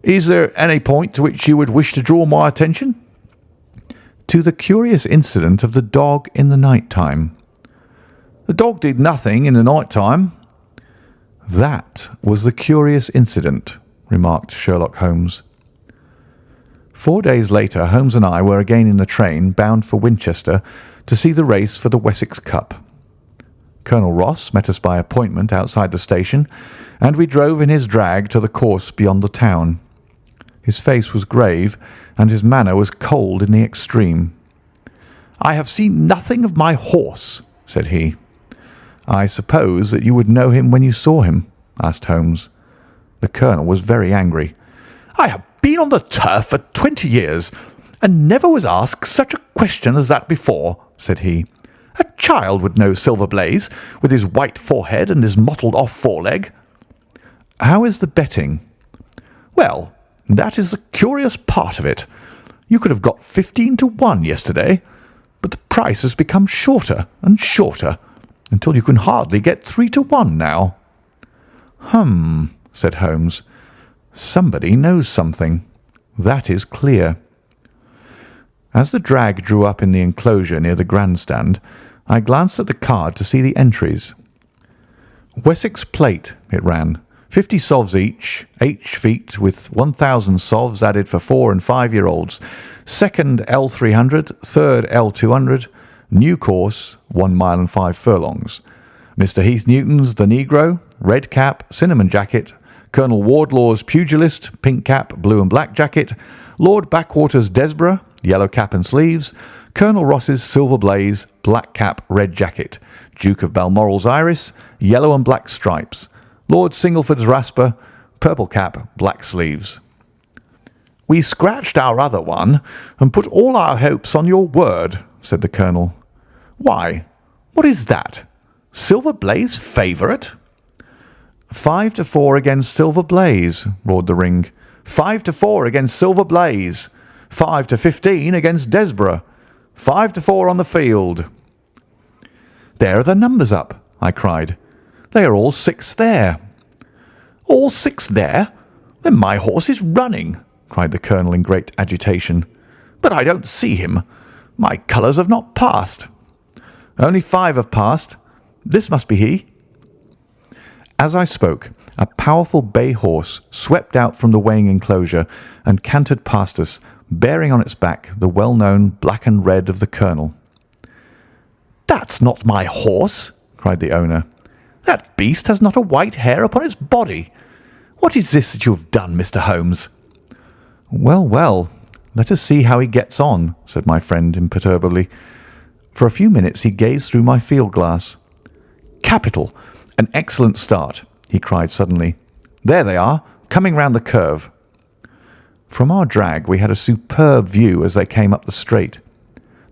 "Is there any point to which you would wish to draw my attention?" "To the curious incident of the dog in the night time." "The dog did nothing in the night time." "That was the curious incident," remarked Sherlock Holmes. 4 days later, Holmes and I were again in the train bound for Winchester to see the race for the Wessex Cup. Colonel Ross met us by appointment outside the station, and we drove in his drag to the course beyond the town. His face was grave, and his manner was cold in the extreme. "I have seen nothing of my horse," said he. "I suppose that you would know him when you saw him?" asked Holmes. The colonel was very angry. "I have been on the turf for 20 years, and never was asked such a question as that before," said he. "A child would know Silver Blaze, with his white forehead and his mottled-off foreleg." "How is the betting?" "Well, that is the curious part of it. You could have got 15 to 1 yesterday, but the price has become shorter and shorter, until you can hardly get 3 to 1 now." "Hum," said Holmes. "Somebody knows something. That is clear." As the drag drew up in the enclosure near the grandstand, I glanced at the card to see the entries. "Wessex Plate," it ran. 50 sovs each, H feet with 1,000 sovs added for 4 and 5-year-olds. Second L300, third L200. New course, 1 mile and 5 furlongs. Mr. Heath Newton's The Negro, red cap, cinnamon jacket. Colonel Wardlaw's Pugilist, pink cap, blue and black jacket. Lord Backwater's Desborough, yellow cap and sleeves. Colonel Ross's Silver Blaze, black cap, red jacket. Duke of Balmoral's Iris, yellow and black stripes. Lord Singleford's Rasper, purple cap, black sleeves. "We scratched our other one and put all our hopes on your word," said the colonel. "Why, what is that? Silver Blaze favourite?" 5 to 4 against Silver Blaze," roared the ring. 5 to 4 against Silver Blaze. 5 to 15 against Desborough. 5 to 4 on the field. "There are the numbers up," I cried. "They are all 6 there." "All 6 there? Then my horse is running," cried the colonel in great agitation. "But I don't see him. My colours have not passed." "Only 5 have passed. This must be he." As I spoke, a powerful bay horse swept out from the weighing enclosure and cantered past us, bearing on its back the well-known black and red of the colonel. "That's not my horse," cried the owner. "That beast has not a white hair upon its body. What is this that you have done, Mr. Holmes?" "Well, well, let us see how he gets on," said my friend imperturbably. For a few minutes he gazed through my field-glass. "Capital! An excellent start!" he cried suddenly. "There they are, coming round the curve." From our drag we had a superb view as they came up the straight.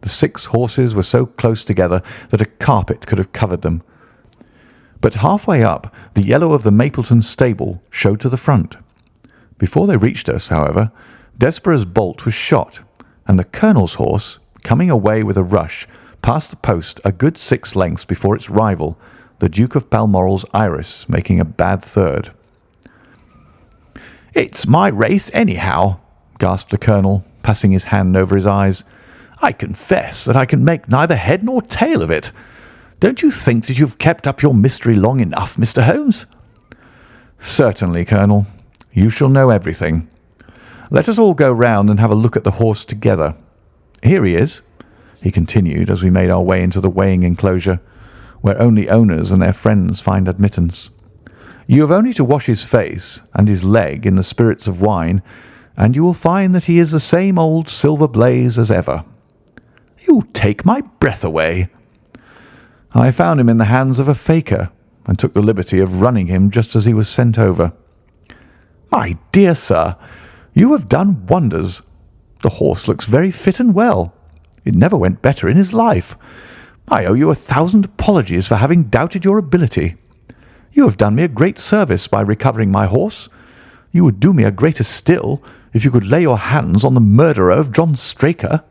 The 6 horses were so close together that a carpet could have covered them. But halfway up, the yellow of the Mapleton stable showed to the front. Before they reached us, however, Desborough's bolt was shot, and the colonel's horse, coming away with a rush, passed the post a good 6 lengths before its rival, the Duke of Balmoral's Iris, making a bad third. "It's my race anyhow," gasped the colonel, passing his hand over his eyes. "I confess that I can make neither head nor tail of it. Don't you think that you've kept up your mystery long enough, Mr. Holmes?" "Certainly, Colonel. You shall know everything. Let us all go round and have a look at the horse together. Here he is," he continued as we made our way into the weighing enclosure, where only owners and their friends find admittance. "You have only to wash his face and his leg in the spirits of wine, and you will find that he is the same old Silver Blaze as ever." "You take my breath away." "I found him in the hands of a faker, and took the liberty of running him just as he was sent over." "My dear sir, you have done wonders. The horse looks very fit and well. It never went better in his life. I owe you 1,000 apologies for having doubted your ability. You have done me a great service by recovering my horse. You would do me a greater still if you could lay your hands on the murderer of John Straker."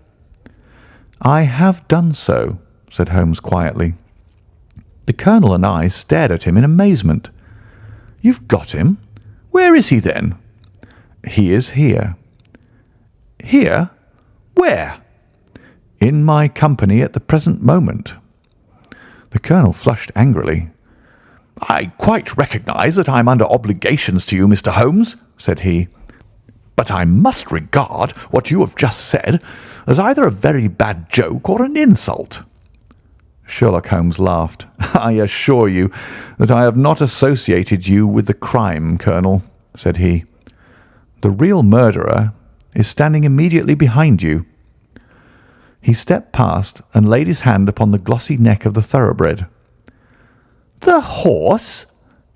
"I have done so," said Holmes quietly. The Colonel and I stared at him in amazement. "You've got him? Where is he, then?" "He is here." "Here? Where?" "In my company at the present moment." The Colonel flushed angrily. "I quite recognise that I am under obligations to you, Mr. Holmes," said he, "but I must regard what you have just said as either a very bad joke or an insult." Sherlock Holmes laughed. "I assure you that I have not associated you with the crime, Colonel," said he. "The real murderer is standing immediately behind you." He stepped past and laid his hand upon the glossy neck of the thoroughbred. "The horse!"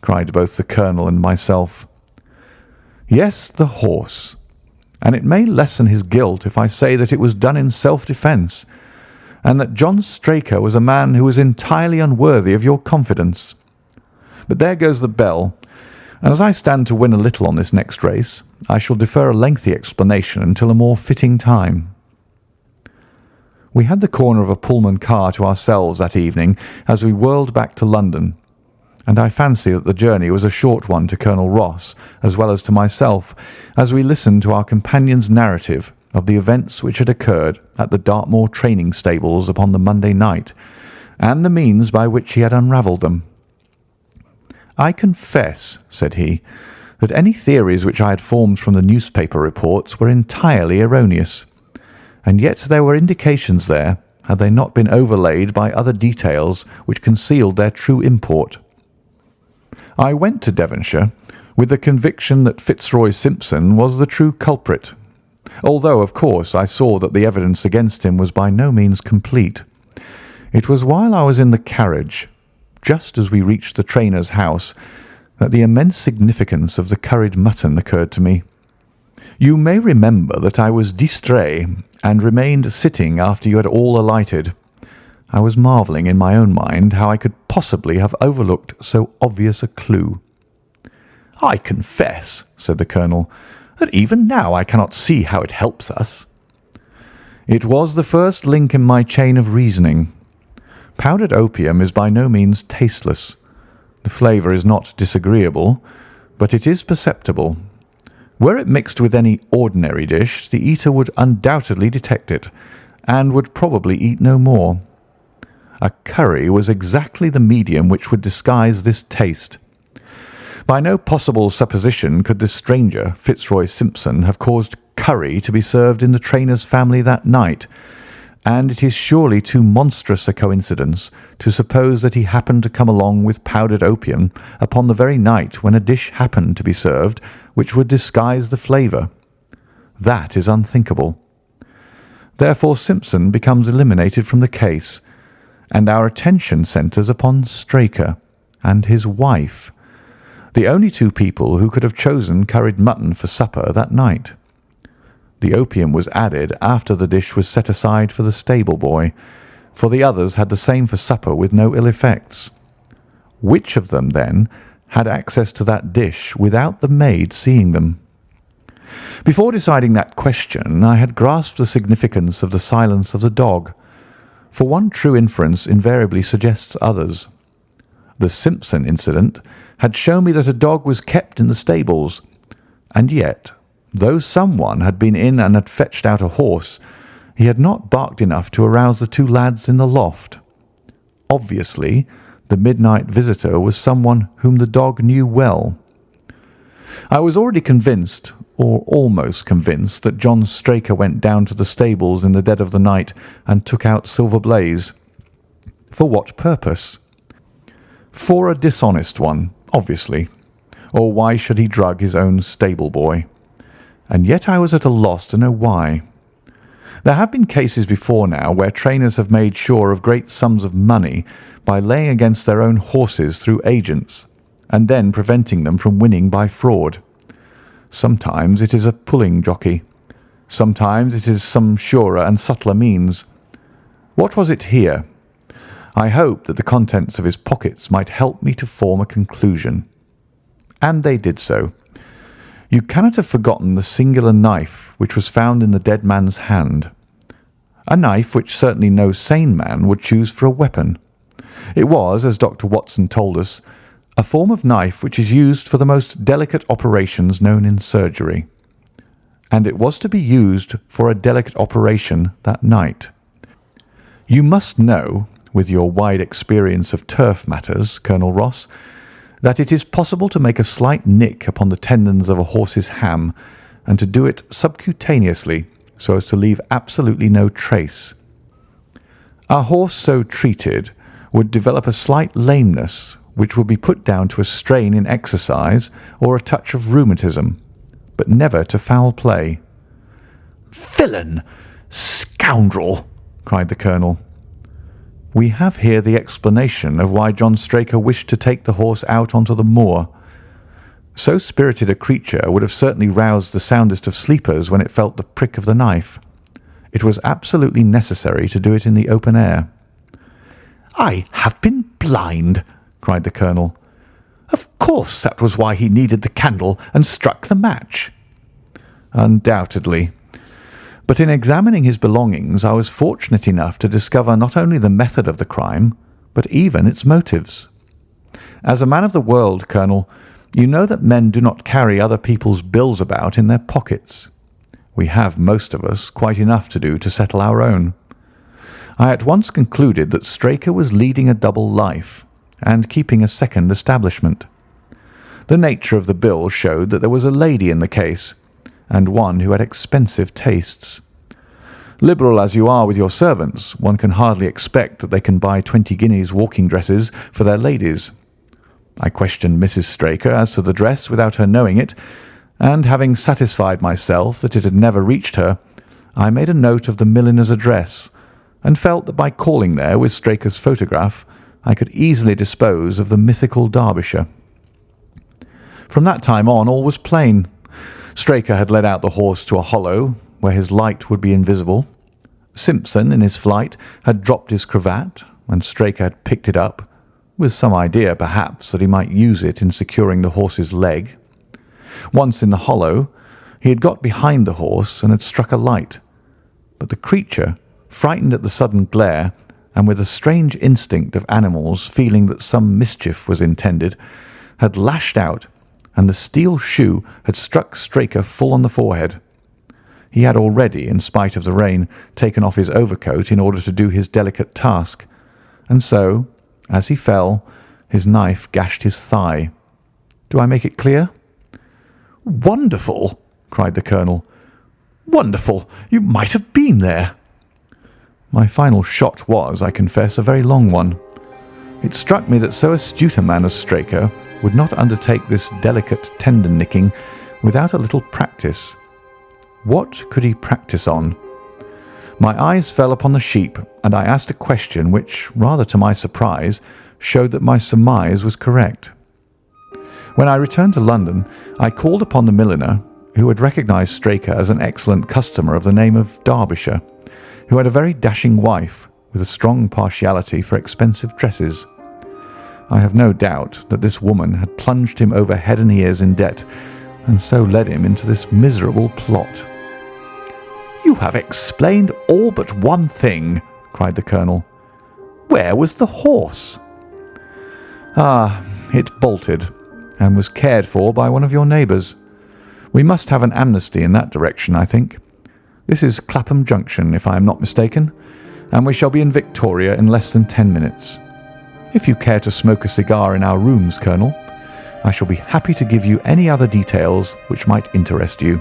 cried both the Colonel and myself. "Yes, the horse. And it may lessen his guilt if I say that it was done in self-defence, and that John Straker was a man who was entirely unworthy of your confidence. But there goes the bell, and as I stand to win a little on this next race, I shall defer a lengthy explanation until a more fitting time." We had the corner of a Pullman car to ourselves that evening as we whirled back to London, and I fancy that the journey was a short one to Colonel Ross as well as to myself, as we listened to our companion's narrative of the events which had occurred at the Dartmoor training stables upon the Monday night, and the means by which he had unravelled them. "I confess," said he, "that any theories which I had formed from the newspaper reports were entirely erroneous, and yet there were indications there, had they not been overlaid by other details which concealed their true import. I went to Devonshire with the conviction that Fitzroy Simpson was the true culprit, although, of course, I saw that the evidence against him was by no means complete. It was while I was in the carriage, just as we reached the trainer's house, that the immense significance of the curried mutton occurred to me. You may remember that I was distrait and remained sitting after you had all alighted. I was marvelling in my own mind how I could possibly have overlooked so obvious a clue. "I confess," said the Colonel, "that even now I cannot see how it helps us." "It was the first link in my chain of reasoning. Powdered opium is by no means tasteless. The flavour is not disagreeable, but it is perceptible. Were it mixed with any ordinary dish, the eater would undoubtedly detect it, and would probably eat no more. A curry was exactly the medium which would disguise this taste. By no possible supposition could this stranger, Fitzroy Simpson, have caused curry to be served in the trainer's family that night, and it is surely too monstrous a coincidence to suppose that he happened to come along with powdered opium upon the very night when a dish happened to be served which would disguise the flavour. That is unthinkable. Therefore Simpson becomes eliminated from the case, and our attention centres upon Straker and his wife, the only two people who could have chosen curried mutton for supper that night. The opium was added after the dish was set aside for the stable boy, for the others had the same for supper with no ill effects. Which of them, then, had access to that dish without the maid seeing them? Before deciding that question, I had grasped the significance of the silence of the dog, for one true inference invariably suggests others. The Simpson incident had shown me that a dog was kept in the stables, and yet, though someone had been in and had fetched out a horse, he had not barked enough to arouse the two lads in the loft. Obviously, the midnight visitor was someone whom the dog knew well. I was already convinced, or almost convinced, that John Straker went down to the stables in the dead of the night and took out Silver Blaze. For what purpose? For a dishonest one, obviously. Or why should he drug his own stable boy? And yet I was at a loss to know why. There have been cases before now where trainers have made sure of great sums of money by laying against their own horses through agents, and then preventing them from winning by fraud. Sometimes it is a pulling jockey. Sometimes it is some surer and subtler means. What was it here? I hoped that the contents of his pockets might help me to form a conclusion. And they did so. You cannot have forgotten the singular knife which was found in the dead man's hand. A knife which certainly no sane man would choose for a weapon. It was, as Dr. Watson told us, a form of knife which is used for the most delicate operations known in surgery. And it was to be used for a delicate operation that night. You must know, with your wide experience of turf matters, Colonel Ross, that it is possible to make a slight nick upon the tendons of a horse's ham and to do it subcutaneously so as to leave absolutely no trace. A horse so treated would develop a slight lameness which would be put down to a strain in exercise or a touch of rheumatism, but never to foul play. "Villain! Scoundrel!" cried the Colonel. We have here the explanation of why John Straker wished to take the horse out onto the moor. So spirited a creature would have certainly roused the soundest of sleepers when it felt the prick of the knife. It was absolutely necessary to do it in the open air. "I have been blind!" cried the Colonel. "Of course that was why he needed the candle and struck the match." "Undoubtedly. But in examining his belongings I was fortunate enough to discover not only the method of the crime, but even its motives. As a man of the world, Colonel, you know that men do not carry other people's bills about in their pockets. We have, most of us, quite enough to do to settle our own. I at once concluded that Straker was leading a double life and keeping a second establishment. The nature of the bill showed that there was a lady in the case, and one who had expensive tastes. Liberal as you are with your servants, one can hardly expect that they can buy 20 guineas walking dresses for their ladies. I questioned Mrs. Straker as to the dress without her knowing it, and having satisfied myself that it had never reached her, I made a note of the milliner's address, and felt that by calling there with Straker's photograph I could easily dispose of the mythical Derbyshire. From that time on all was plain. Straker had led out the horse to a hollow where his light would be invisible. Simpson, in his flight, had dropped his cravat, and Straker had picked it up, with some idea, perhaps, that he might use it in securing the horse's leg. Once in the hollow, he had got behind the horse and had struck a light. But the creature, frightened at the sudden glare, and with a strange instinct of animals feeling that some mischief was intended, had lashed out, and the steel shoe had struck Straker full on the forehead. He had already, in spite of the rain, taken off his overcoat in order to do his delicate task, and so, as he fell, his knife gashed his thigh. Do I make it clear? "Wonderful!" cried the Colonel. "Wonderful! You might have been there." My final shot was, I confess, a very long one. It struck me that so astute a man as Straker would not undertake this delicate tendon nicking without a little practice. What could he practice on? My eyes fell upon the sheep, and I asked a question which, rather to my surprise, showed that my surmise was correct. When I returned to London, I called upon the milliner, who had recognised Straker as an excellent customer of the name of Derbyshire, who had a very dashing wife with a strong partiality for expensive dresses. I have no doubt that this woman had plunged him over head and ears in debt, and so led him into this miserable plot. "You have explained all but one thing," cried the Colonel. "Where was the horse?" "Ah, it bolted, and was cared for by one of your neighbours. We must have an amnesty in that direction, I think. This is Clapham Junction, if I am not mistaken, and we shall be in Victoria in less than 10 minutes. If you care to smoke a cigar in our rooms, Colonel, I shall be happy to give you any other details which might interest you."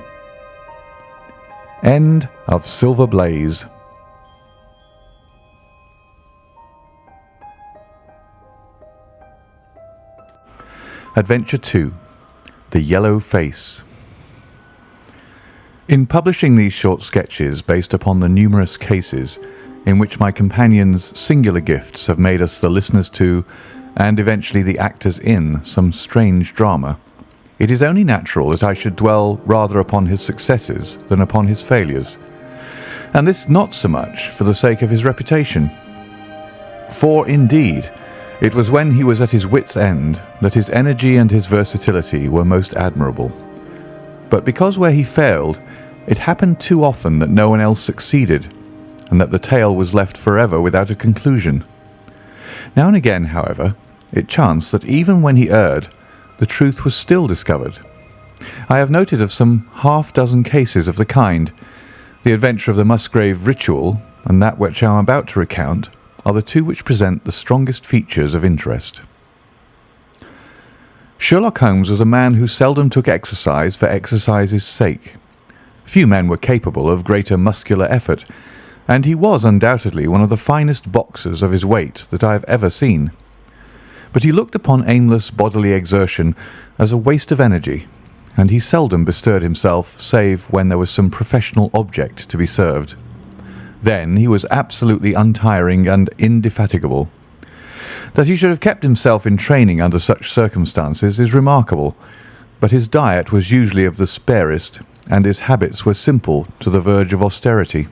End of Silver Blaze. Adventure 2. The Yellow Face. In publishing these short sketches based upon the numerous cases in which my companions' singular gifts have made us the listeners to, and eventually the actors in, some strange drama, it is only natural that I should dwell rather upon his successes than upon his failures, and this not so much for the sake of his reputation. For, indeed, it was when he was at his wit's end that his energy and his versatility were most admirable. But because where he failed, it happened too often that no one else succeeded, and that the tale was left forever without a conclusion. Now and again, however, it chanced that even when he erred, the truth was still discovered. I have noted of some half-dozen cases of the kind. The adventure of the Musgrave ritual and that which I am about to recount are the two which present the strongest features of interest. Sherlock Holmes was a man who seldom took exercise for exercise's sake. Few men were capable of greater muscular effort, and he was undoubtedly one of the finest boxers of his weight that I have ever seen. But he looked upon aimless bodily exertion as a waste of energy, and he seldom bestirred himself save when there was some professional object to be served. Then he was absolutely untiring and indefatigable. That he should have kept himself in training under such circumstances is remarkable, but his diet was usually of the sparest, and his habits were simple to the verge of austerity.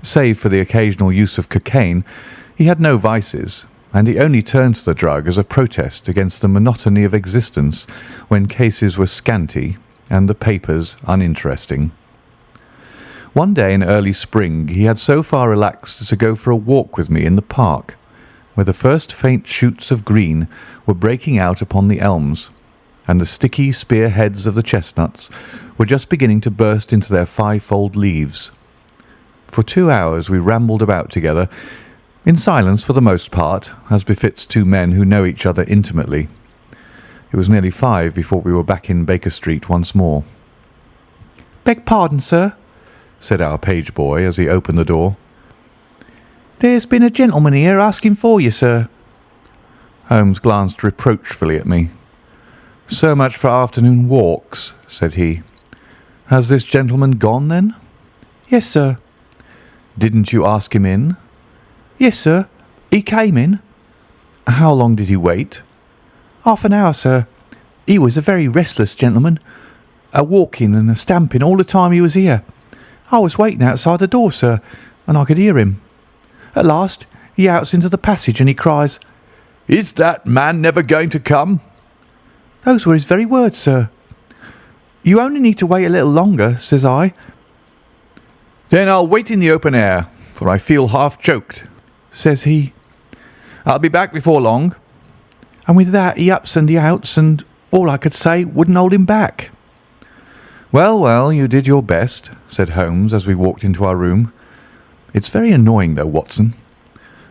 Save for the occasional use of cocaine, he had no vices, and he only turned to the drug as a protest against the monotony of existence when cases were scanty and the papers uninteresting. One day in early spring he had so far relaxed as to go for a walk with me in the park, where the first faint shoots of green were breaking out upon the elms, and the sticky spear heads of the chestnuts were just beginning to burst into their five-fold leaves. For 2 hours we rambled about together, in silence for the most part, as befits two men who know each other intimately. It was nearly 5 before we were back in Baker Street once more. "Beg pardon, sir," said our page boy as he opened the door. "There's been a gentleman here asking for you, sir." Holmes glanced reproachfully at me. "So much for afternoon walks," said he. "Has this gentleman gone, then?" "Yes, sir." "Didn't you ask him in?" "Yes, sir. He came in." "How long did he wait?" "Half an hour, sir. He was a very restless gentleman, a walking and a stamping all the time he was here. I was waiting outside the door, sir, and I could hear him. At last he outs into the passage and he cries, 'Is that man never going to come?' Those were his very words, sir. 'You only need to wait a little longer,' says I. 'Then I'll wait in the open air, for I feel half choked,' says he. 'I'll be back before long.' And with that he ups and he outs, and all I could say wouldn't hold him back." "Well, well, you did your best," said Holmes as we walked into our room. "It's very annoying, though, Watson.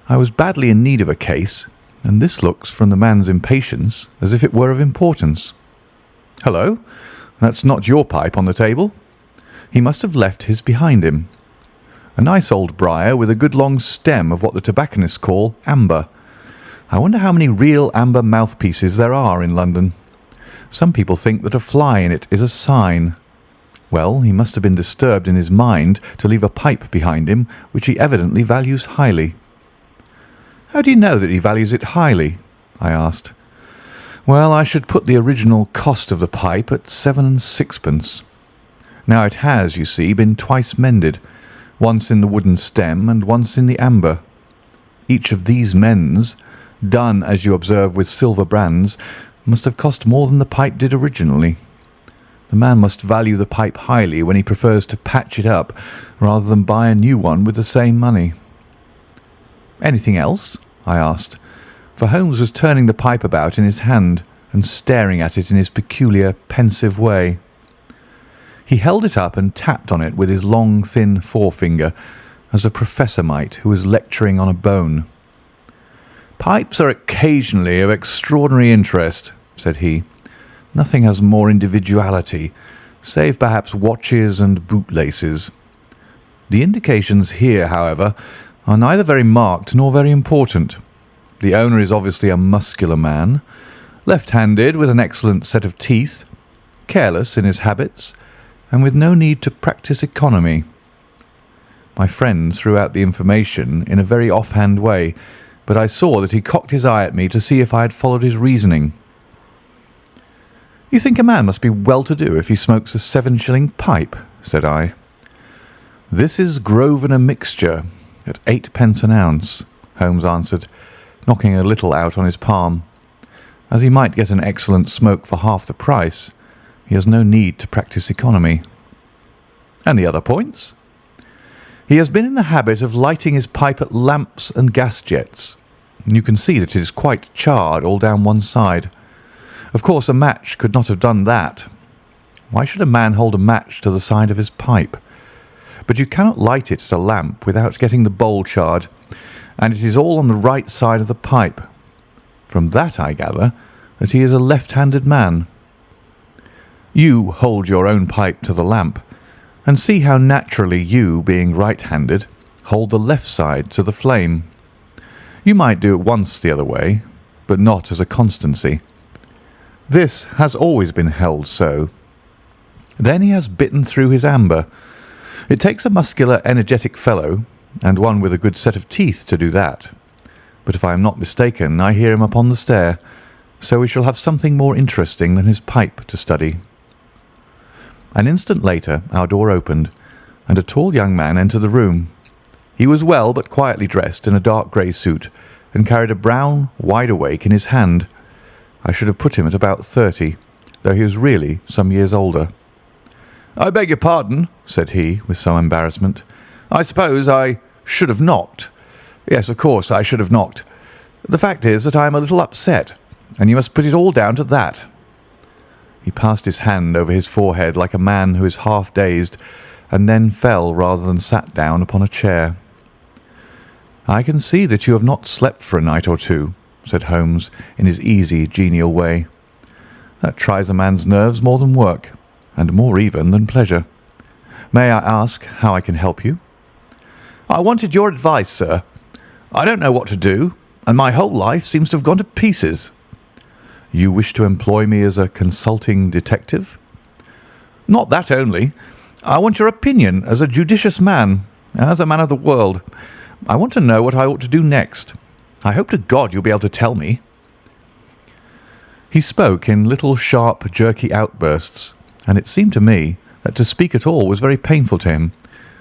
I was badly in need of a case, and this looks, from the man's impatience, as if it were of importance. Hello, that's not your pipe on the table. He must have left his behind him. A nice old briar with a good long stem of what the tobacconists call amber. I wonder how many real amber mouthpieces there are in London. Some people think that a fly in it is a sign. Well, he must have been disturbed in his mind to leave a pipe behind him, which he evidently values highly." "How do you know that he values it highly?" I asked. "Well, I should put the original cost of the pipe at 7 6d. Now it has, you see, been twice mended, once in the wooden stem and once in the amber. Each of these mends, done, as you observe, with silver brands, must have cost more than the pipe did originally. The man must value the pipe highly when he prefers to patch it up rather than buy a new one with the same money." "Anything else?" I asked, for Holmes was turning the pipe about in his hand and staring at it in his peculiar pensive way. He held it up and tapped on it with his long, thin forefinger, as a professor might who was lecturing on a bone. "Pipes are occasionally of extraordinary interest," said he. "Nothing has more individuality, save perhaps watches and bootlaces. The indications here, however, are neither very marked nor very important. The owner is obviously a muscular man, left-handed with an excellent set of teeth, careless in his habits, and with no need to practice economy." My friend threw out the information in a very off-hand way, but I saw that he cocked his eye at me to see if I had followed his reasoning. "You think a man must be well-to-do if he smokes a 7-shilling pipe," said I. "This is Grosvenor mixture at 8 pence an ounce," Holmes answered, knocking a little out on his palm. "As he might get an excellent smoke for half the price, he has no need to practise economy." "And the other points?" "He has been in the habit of lighting his pipe at lamps and gas jets. You can see that it is quite charred all down one side. Of course, a match could not have done that. Why should a man hold a match to the side of his pipe? But you cannot light it at a lamp without getting the bowl charred, and it is all on the right side of the pipe. From that I gather that he is a left-handed man. You hold your own pipe to the lamp, and see how naturally you, being right-handed, hold the left side to the flame. You might do it once the other way, but not as a constancy. This has always been held so. Then he has bitten through his amber. It takes a muscular, energetic fellow, and one with a good set of teeth to do that. But if I am not mistaken, I hear him upon the stair, so we shall have something more interesting than his pipe to study." An instant later our door opened, and a tall young man entered the room. He was well but quietly dressed in a dark grey suit, and carried a brown wide-awake in his hand. I should have put him at about 30, though he was really some years older. "I beg your pardon," said he, with some embarrassment. "I suppose I should have knocked. Yes, of course, I should have knocked. The fact is that I am a little upset, and you must put it all down to that." He passed his hand over his forehead like a man who is half dazed, and then fell rather than sat down upon a chair. "I can see that you have not slept for a night or two," said Holmes, in his easy, genial way. "That tries a man's nerves more than work, and more even than pleasure. May I ask how I can help you?" "I wanted your advice, sir. I don't know what to do, and my whole life seems to have gone to pieces." "You wish to employ me as a consulting detective?" "Not that only. I want your opinion as a judicious man, as a man of the world. I want to know what I ought to do next. I hope to God you'll be able to tell me." He spoke in little sharp, jerky outbursts, and it seemed to me that to speak at all was very painful to him,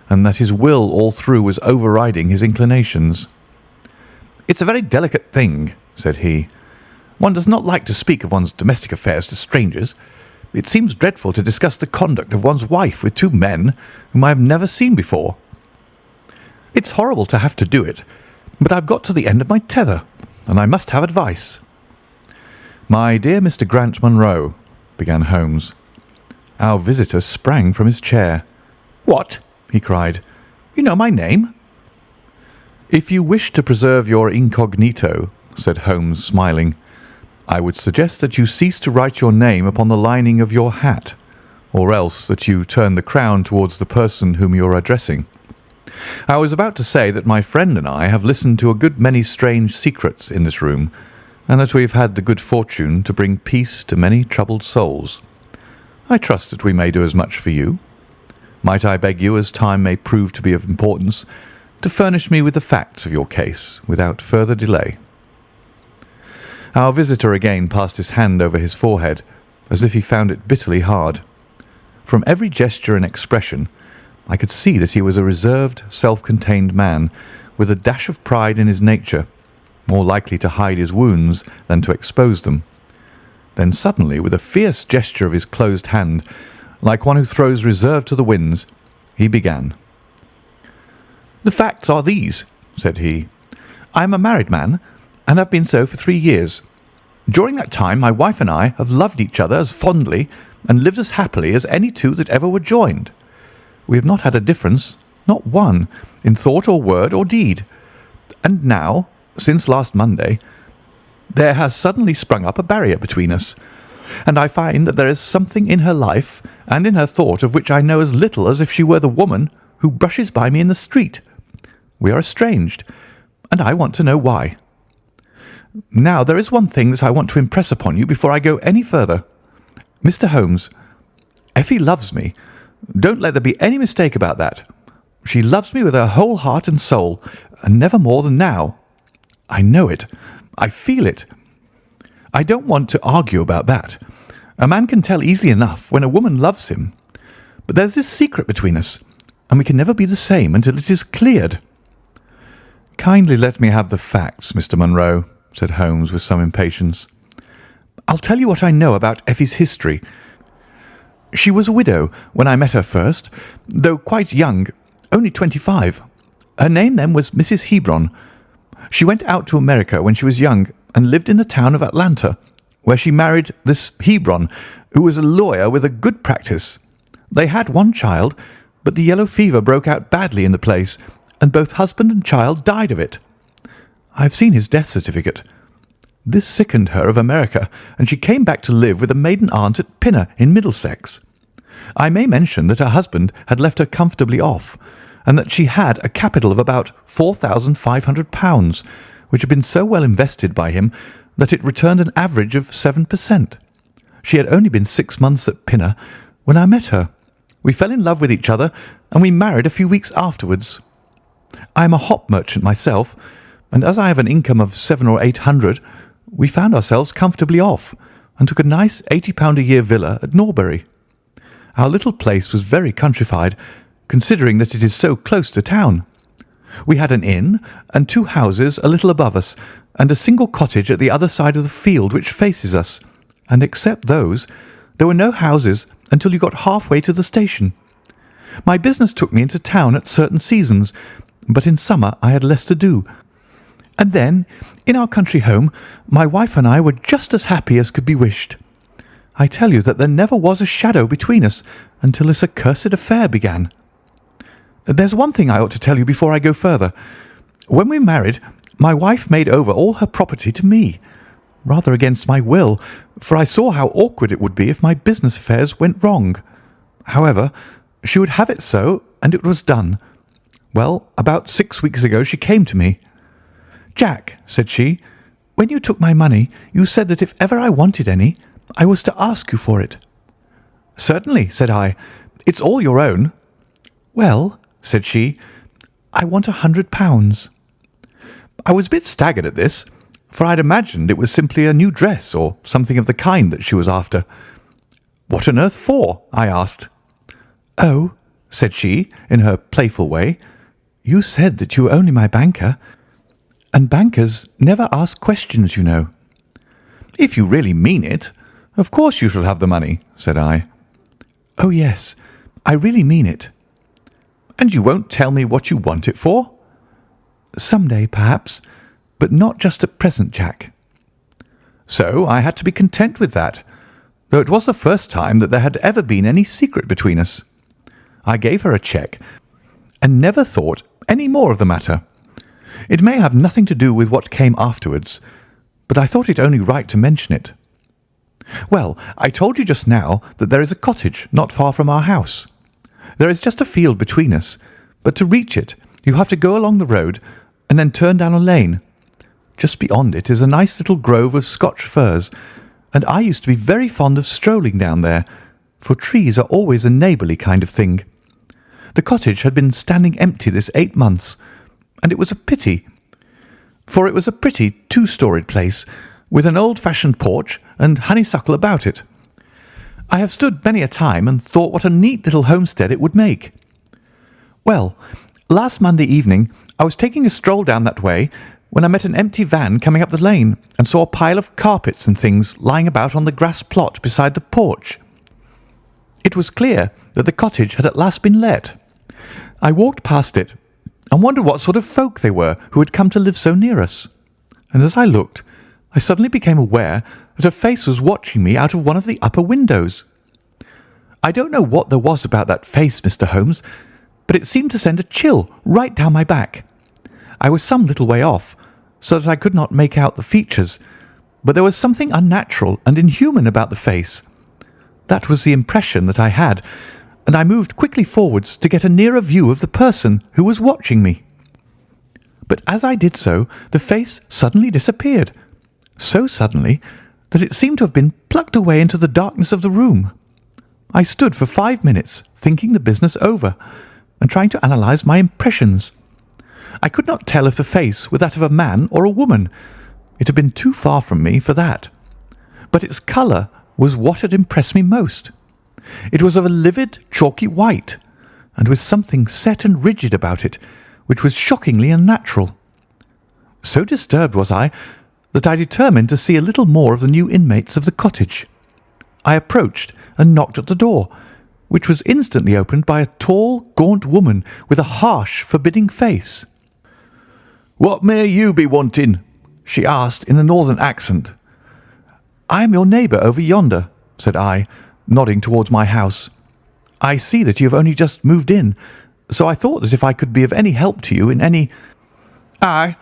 and that his will all through was overriding his inclinations. "It's a very delicate thing," said he. "One does not like to speak of one's domestic affairs to strangers. It seems dreadful to discuss the conduct of one's wife with two men whom I have never seen before. It's horrible to have to do it, but I've got to the end of my tether, and I must have advice." "My dear Mr. Grant Munro," began Holmes. Our visitor sprang from his chair. "What?" he cried. "You know my name?" "If you wish to preserve your incognito," said Holmes, smiling, "I would suggest that you cease to write your name upon the lining of your hat, or else that you turn the crown towards the person whom you are addressing. I was about to say that my friend and I have listened to a good many strange secrets in this room, and that we have had the good fortune to bring peace to many troubled souls. I trust that we may do as much for you. Might I beg you, as time may prove to be of importance, to furnish me with the facts of your case without further delay?" Our visitor again passed his hand over his forehead, as if he found it bitterly hard. From every gesture and expression, I could see that he was a reserved, self-contained man, with a dash of pride in his nature, more likely to hide his wounds than to expose them. Then suddenly, with a fierce gesture of his closed hand, like one who throws reserve to the winds, he began. "The facts are these," said he. "I am a married man, and have been so for 3 years. During that time my wife and I have loved each other as fondly and lived as happily as any two that ever were joined. We have not had a difference, not one, in thought or word or deed. And now, since last Monday, there has suddenly sprung up a barrier between us, and I find that there is something in her life and in her thought of which I know as little as if she were the woman who brushes by me in the street. We are estranged, and I want to know why. Now, there is one thing that I want to impress upon you before I go any further. Mr. Holmes, Effie loves me. Don't let there be any mistake about that. She loves me with her whole heart and soul, and never more than now. I know it. I feel it. I don't want to argue about that, A man can tell easily enough when a woman loves him. But there's this secret between us, and we can never be the same until it is cleared." "Kindly let me have the facts, Mr. Munro," said Holmes with some impatience. "I'll tell you what I know about Effie's history. She was a widow when I met her first, though quite young, only 25. Her name then was Mrs. Hebron. She went out to America when she was young and lived in the town of Atlanta, where she married this Hebron, who was a lawyer with a good practice. They had one child, but the yellow fever broke out badly in the place, and both husband and child died of it. I have seen his death certificate. This sickened her of America, and she came back to live with a maiden aunt at Pinner in Middlesex. I may mention that her husband had left her comfortably off, and that she had a capital of about £4,500, which had been so well invested by him that it returned an average of 7%. She had only been 6 months at Pinner when I met her. We fell in love with each other, and we married a few weeks afterwards. I am a hop merchant myself, and as I have an income of 700 or 800, we found ourselves comfortably off, and took a nice £80 a year villa at Norbury. Our little place was very countrified, considering that it is so close to town. We had an inn and 2 houses a little above us, and a single cottage at the other side of the field which faces us, and except those, there were no houses until you got halfway to the station. My business took me into town at certain seasons, but in summer I had less to do. And then, in our country home, my wife and I were just as happy as could be wished. I tell you that there never was a shadow between us until this accursed affair began. There's one thing I ought to tell you before I go further. When we married, my wife made over all her property to me, rather against my will, for I saw how awkward it would be if my business affairs went wrong. However, she would have it so, and it was done. Well, about 6 weeks ago she came to me. "Jack," said she, "when you took my money, you said that if ever I wanted any, I was to ask you for it." "Certainly," said I. "It's all your own." "Well," said she, "I want £100. I was a bit staggered at this, for I had imagined it was simply a new dress or something of the kind that she was after. "What on earth for?" I asked. "Oh," said she, in her playful way, "you said that you were only my banker, and bankers never ask questions, you know." "If you really mean it, of course you shall have the money," said I. "Oh, yes, I really mean it." "And you won't tell me what you want it for?" "Some day, perhaps, but not just at present, Jack." So I had to be content with that, though it was the first time that there had ever been any secret between us. I gave her a cheque, and never thought any more of the matter. It may have nothing to do with what came afterwards, but I thought it only right to mention it. Well, I told you just now that there is a cottage not far from our house. There is just a field between us, but to reach it you have to go along the road and then turn down a lane. Just beyond it is a nice little grove of Scotch firs, and I used to be very fond of strolling down there, for trees are always a neighbourly kind of thing. The cottage had been standing empty this 8 months, and it was a pity, for it was a pretty 2-storied place, with an old-fashioned porch and honeysuckle about it. I have stood many a time and thought what a neat little homestead it would make. Well, last Monday evening I was taking a stroll down that way when I met an empty van coming up the lane and saw a pile of carpets and things lying about on the grass plot beside the porch. It was clear that the cottage had at last been let. I walked past it and wondered what sort of folk they were who had come to live so near us. And as I looked, I suddenly became aware that a face was watching me out of one of the upper windows. I don't know what there was about that face, Mr. Holmes, but it seemed to send a chill right down my back. I was some little way off, so that I could not make out the features, but there was something unnatural and inhuman about the face. That was the impression that I had, and I moved quickly forwards to get a nearer view of the person who was watching me. But as I did so, the face suddenly disappeared, so suddenly that it seemed to have been plucked away into the darkness of the room. I stood for 5 minutes thinking the business over and trying to analyse my impressions. I could not tell if the face were that of a man or a woman. It had been too far from me for that. But its colour was what had impressed me most. It was of a livid, chalky white, and with something set and rigid about it, which was shockingly unnatural. So disturbed was I that I determined to see a little more of the new inmates of the cottage. I approached and knocked at the door, which was instantly opened by a tall, gaunt woman with a harsh, forbidding face. "What may you be wanting?" she asked in a northern accent. "I am your neighbour over yonder," said I, nodding towards my house. "I see that you have only just moved in, so I thought that if I could be of any help to you in any—" "Aye,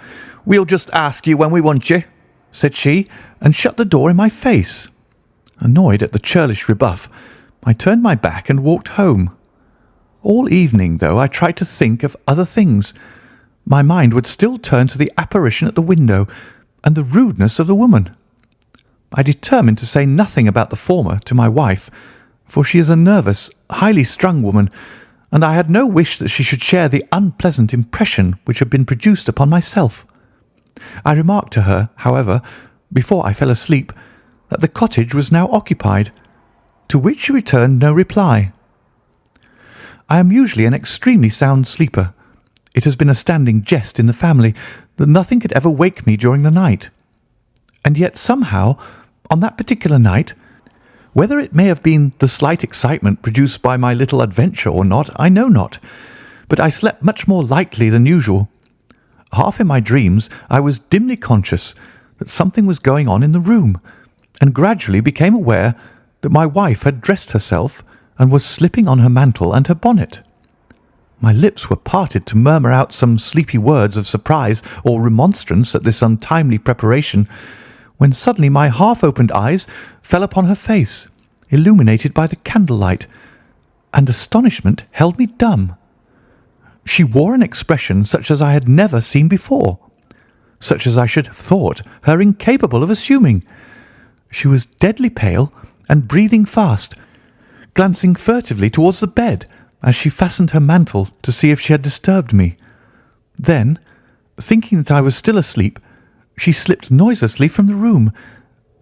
we'll just ask you when we want you," said she, and shut the door in my face. Annoyed at the churlish rebuff, I turned my back and walked home. All evening, though I tried to think of other things, my mind would still turn to the apparition at the window and the rudeness of the woman. I determined to say nothing about the former to my wife, for she is a nervous, highly strung woman, and I had no wish that she should share the unpleasant impression which had been produced upon myself. I remarked to her, however, before I fell asleep, that the cottage was now occupied, to which she returned no reply. I am usually an extremely sound sleeper. It has been a standing jest in the family that nothing could ever wake me during the night. And yet somehow, on that particular night, whether it may have been the slight excitement produced by my little adventure or not, I know not, but I slept much more lightly than usual. Half in my dreams I was dimly conscious that something was going on in the room, and gradually became aware that my wife had dressed herself and was slipping on her mantle and her bonnet. My lips were parted to murmur out some sleepy words of surprise or remonstrance at this untimely preparation, when suddenly my half-opened eyes fell upon her face, illuminated by the candlelight, and astonishment held me dumb. She wore an expression such as I had never seen before, such as I should have thought her incapable of assuming. She was deadly pale and breathing fast, glancing furtively towards the bed as she fastened her mantle to see if she had disturbed me. Then, thinking that I was still asleep, she slipped noiselessly from the room,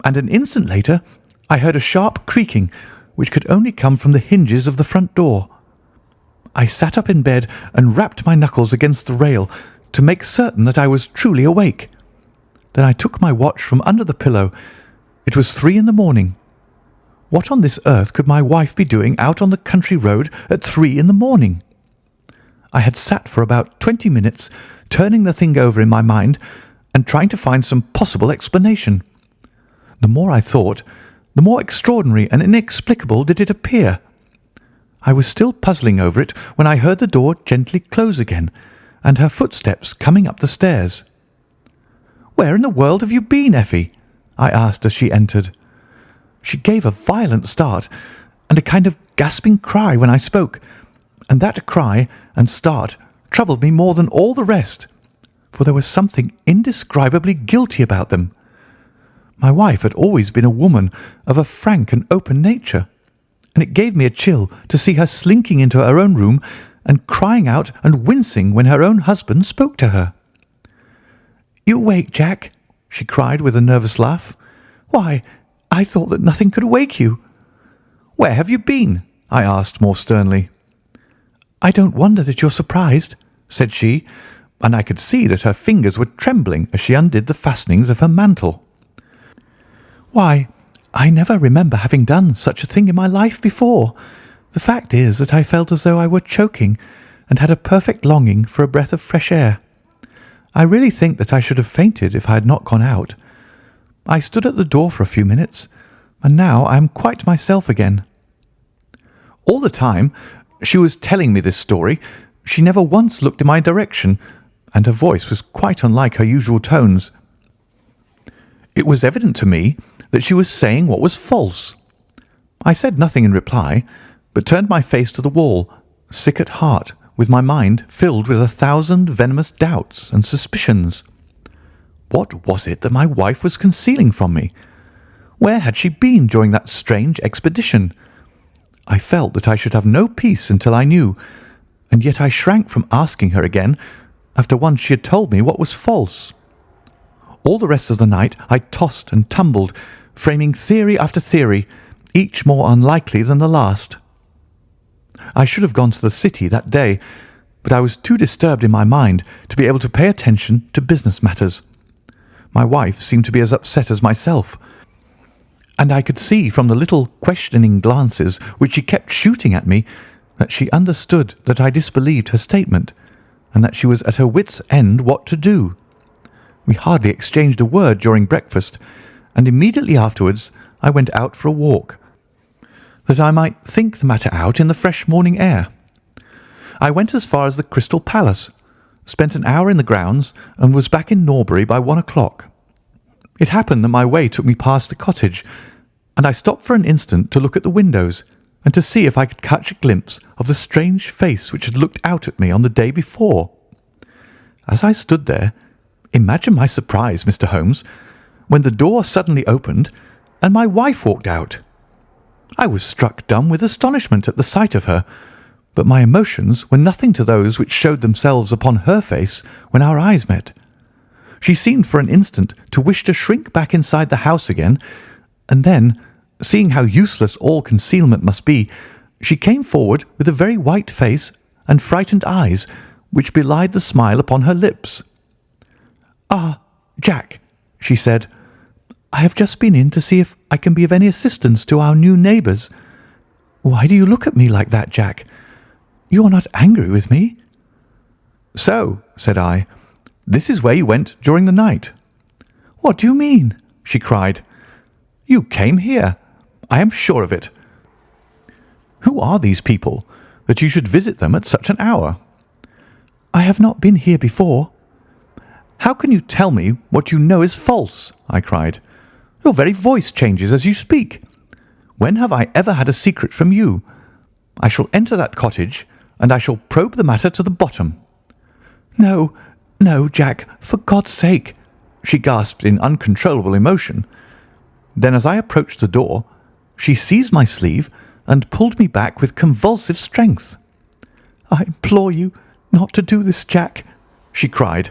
and an instant later I heard a sharp creaking which could only come from the hinges of the front door. I sat up in bed and rapped my knuckles against the rail to make certain that I was truly awake. Then I took my watch from under the pillow. It was 3 a.m. What on this earth could my wife be doing out on the country road at 3 a.m? I had sat for about 20 minutes, turning the thing over in my mind and trying to find some possible explanation. The more I thought, the more extraordinary and inexplicable did it appear. I was still puzzling over it when I heard the door gently close again, and her footsteps coming up the stairs. "Where in the world have you been, Effie?" I asked as she entered. She gave a violent start and a kind of gasping cry when I spoke, and that cry and start troubled me more than all the rest, for there was something indescribably guilty about them. My wife had always been a woman of a frank and open nature, and it gave me a chill to see her slinking into her own room and crying out and wincing when her own husband spoke to her. "You awake, Jack?" she cried with a nervous laugh. "Why, I thought that nothing could awake you." "Where have you been?" I asked more sternly. "I don't wonder that you're surprised," said she, and I could see that her fingers were trembling as she undid the fastenings of her mantle. "Why, I never remember having done such a thing in my life before. The fact is that I felt as though I were choking and had a perfect longing for a breath of fresh air. I really think that I should have fainted if I had not gone out. I stood at the door for a few minutes, and now I am quite myself again." All the time she was telling me this story, she never once looked in my direction, and her voice was quite unlike her usual tones. It was evident to me that she was saying what was false. I said nothing in reply, but turned my face to the wall, sick at heart, with my mind filled with 1,000 venomous doubts and suspicions. What was it that my wife was concealing from me? Where had she been during that strange expedition? I felt that I should have no peace until I knew, and yet I shrank from asking her again after once she had told me what was false. All the rest of the night I tossed and tumbled, framing theory after theory, each more unlikely than the last. I should have gone to the city that day, but I was too disturbed in my mind to be able to pay attention to business matters. My wife seemed to be as upset as myself, and I could see from the little questioning glances which she kept shooting at me that she understood that I disbelieved her statement, and that she was at her wits' end what to do. We hardly exchanged a word during breakfast, and immediately afterwards I went out for a walk, that I might think the matter out in the fresh morning air. I went as far as the Crystal Palace, spent an hour in the grounds, and was back in Norbury by 1 o'clock. It happened that my way took me past the cottage, and I stopped for an instant to look at the windows and to see if I could catch a glimpse of the strange face which had looked out at me on the day before. As I stood there, imagine my surprise, Mr. Holmes, when the door suddenly opened and my wife walked out. I was struck dumb with astonishment at the sight of her, but my emotions were nothing to those which showed themselves upon her face when our eyes met. She seemed for an instant to wish to shrink back inside the house again, and then, seeing how useless all concealment must be, she came forward with a very white face and frightened eyes which belied the smile upon her lips. "Ah, Jack," she said, "I have just been in to see if I can be of any assistance to our new neighbours. Why do you look at me like that, Jack? You are not angry with me?" "So," said I, "this is where you went during the night." "What do you mean?" she cried. "You came here. I am sure of it. Who are these people, that you should visit them at such an hour?" "I have not been here before." "How can you tell me what you know is false?" I cried. "Your very voice changes as you speak. When have I ever had a secret from you? I shall enter that cottage, and I shall probe the matter to the bottom." "No, no, Jack, for God's sake," she gasped in uncontrollable emotion. Then, as I approached the door, she seized my sleeve and pulled me back with convulsive strength. "I implore you not to do this, Jack," she cried.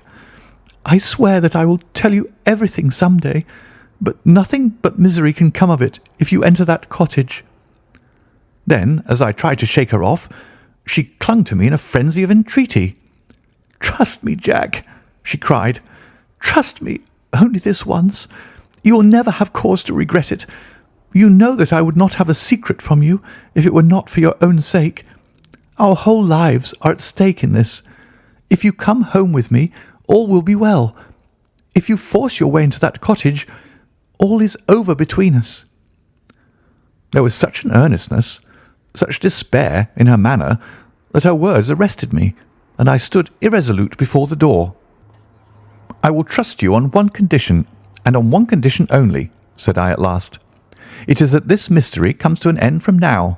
"I swear that I will tell you everything some day, but nothing but misery can come of it if you enter that cottage." Then, as I tried to shake her off, she clung to me in a frenzy of entreaty. "Trust me, Jack," she cried. "Trust me, only this once. You will never have cause to regret it. You know that I would not have a secret from you if it were not for your own sake. Our whole lives are at stake in this. If you come home with me, all will be well. If you force your way into that cottage, all is over between us." There was such an earnestness, such despair in her manner, that her words arrested me, and I stood irresolute before the door. "I will trust you on one condition, and on one condition only," said I at last. "It is that this mystery comes to an end from now.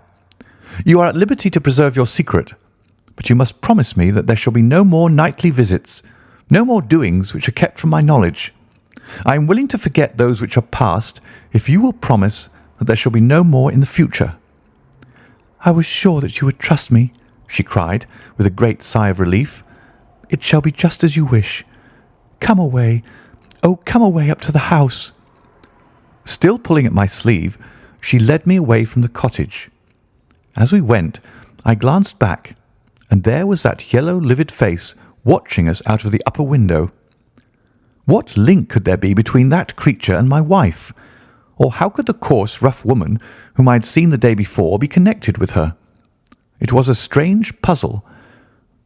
You are at liberty to preserve your secret, but you must promise me that there shall be no more nightly visits, no more doings which are kept from my knowledge. I am willing to forget those which are past if you will promise that there shall be no more in the future." "I was sure that you would trust me," she cried, with a great sigh of relief. "It shall be just as you wish. Come away. Oh, come away up to the house." Still pulling at my sleeve, she led me away from the cottage. As we went, I glanced back, and there was that yellow, livid face watching us out of the upper window. What link could there be between that creature and my wife? Or how could the coarse, rough woman whom I had seen the day before be connected with her? It was a strange puzzle,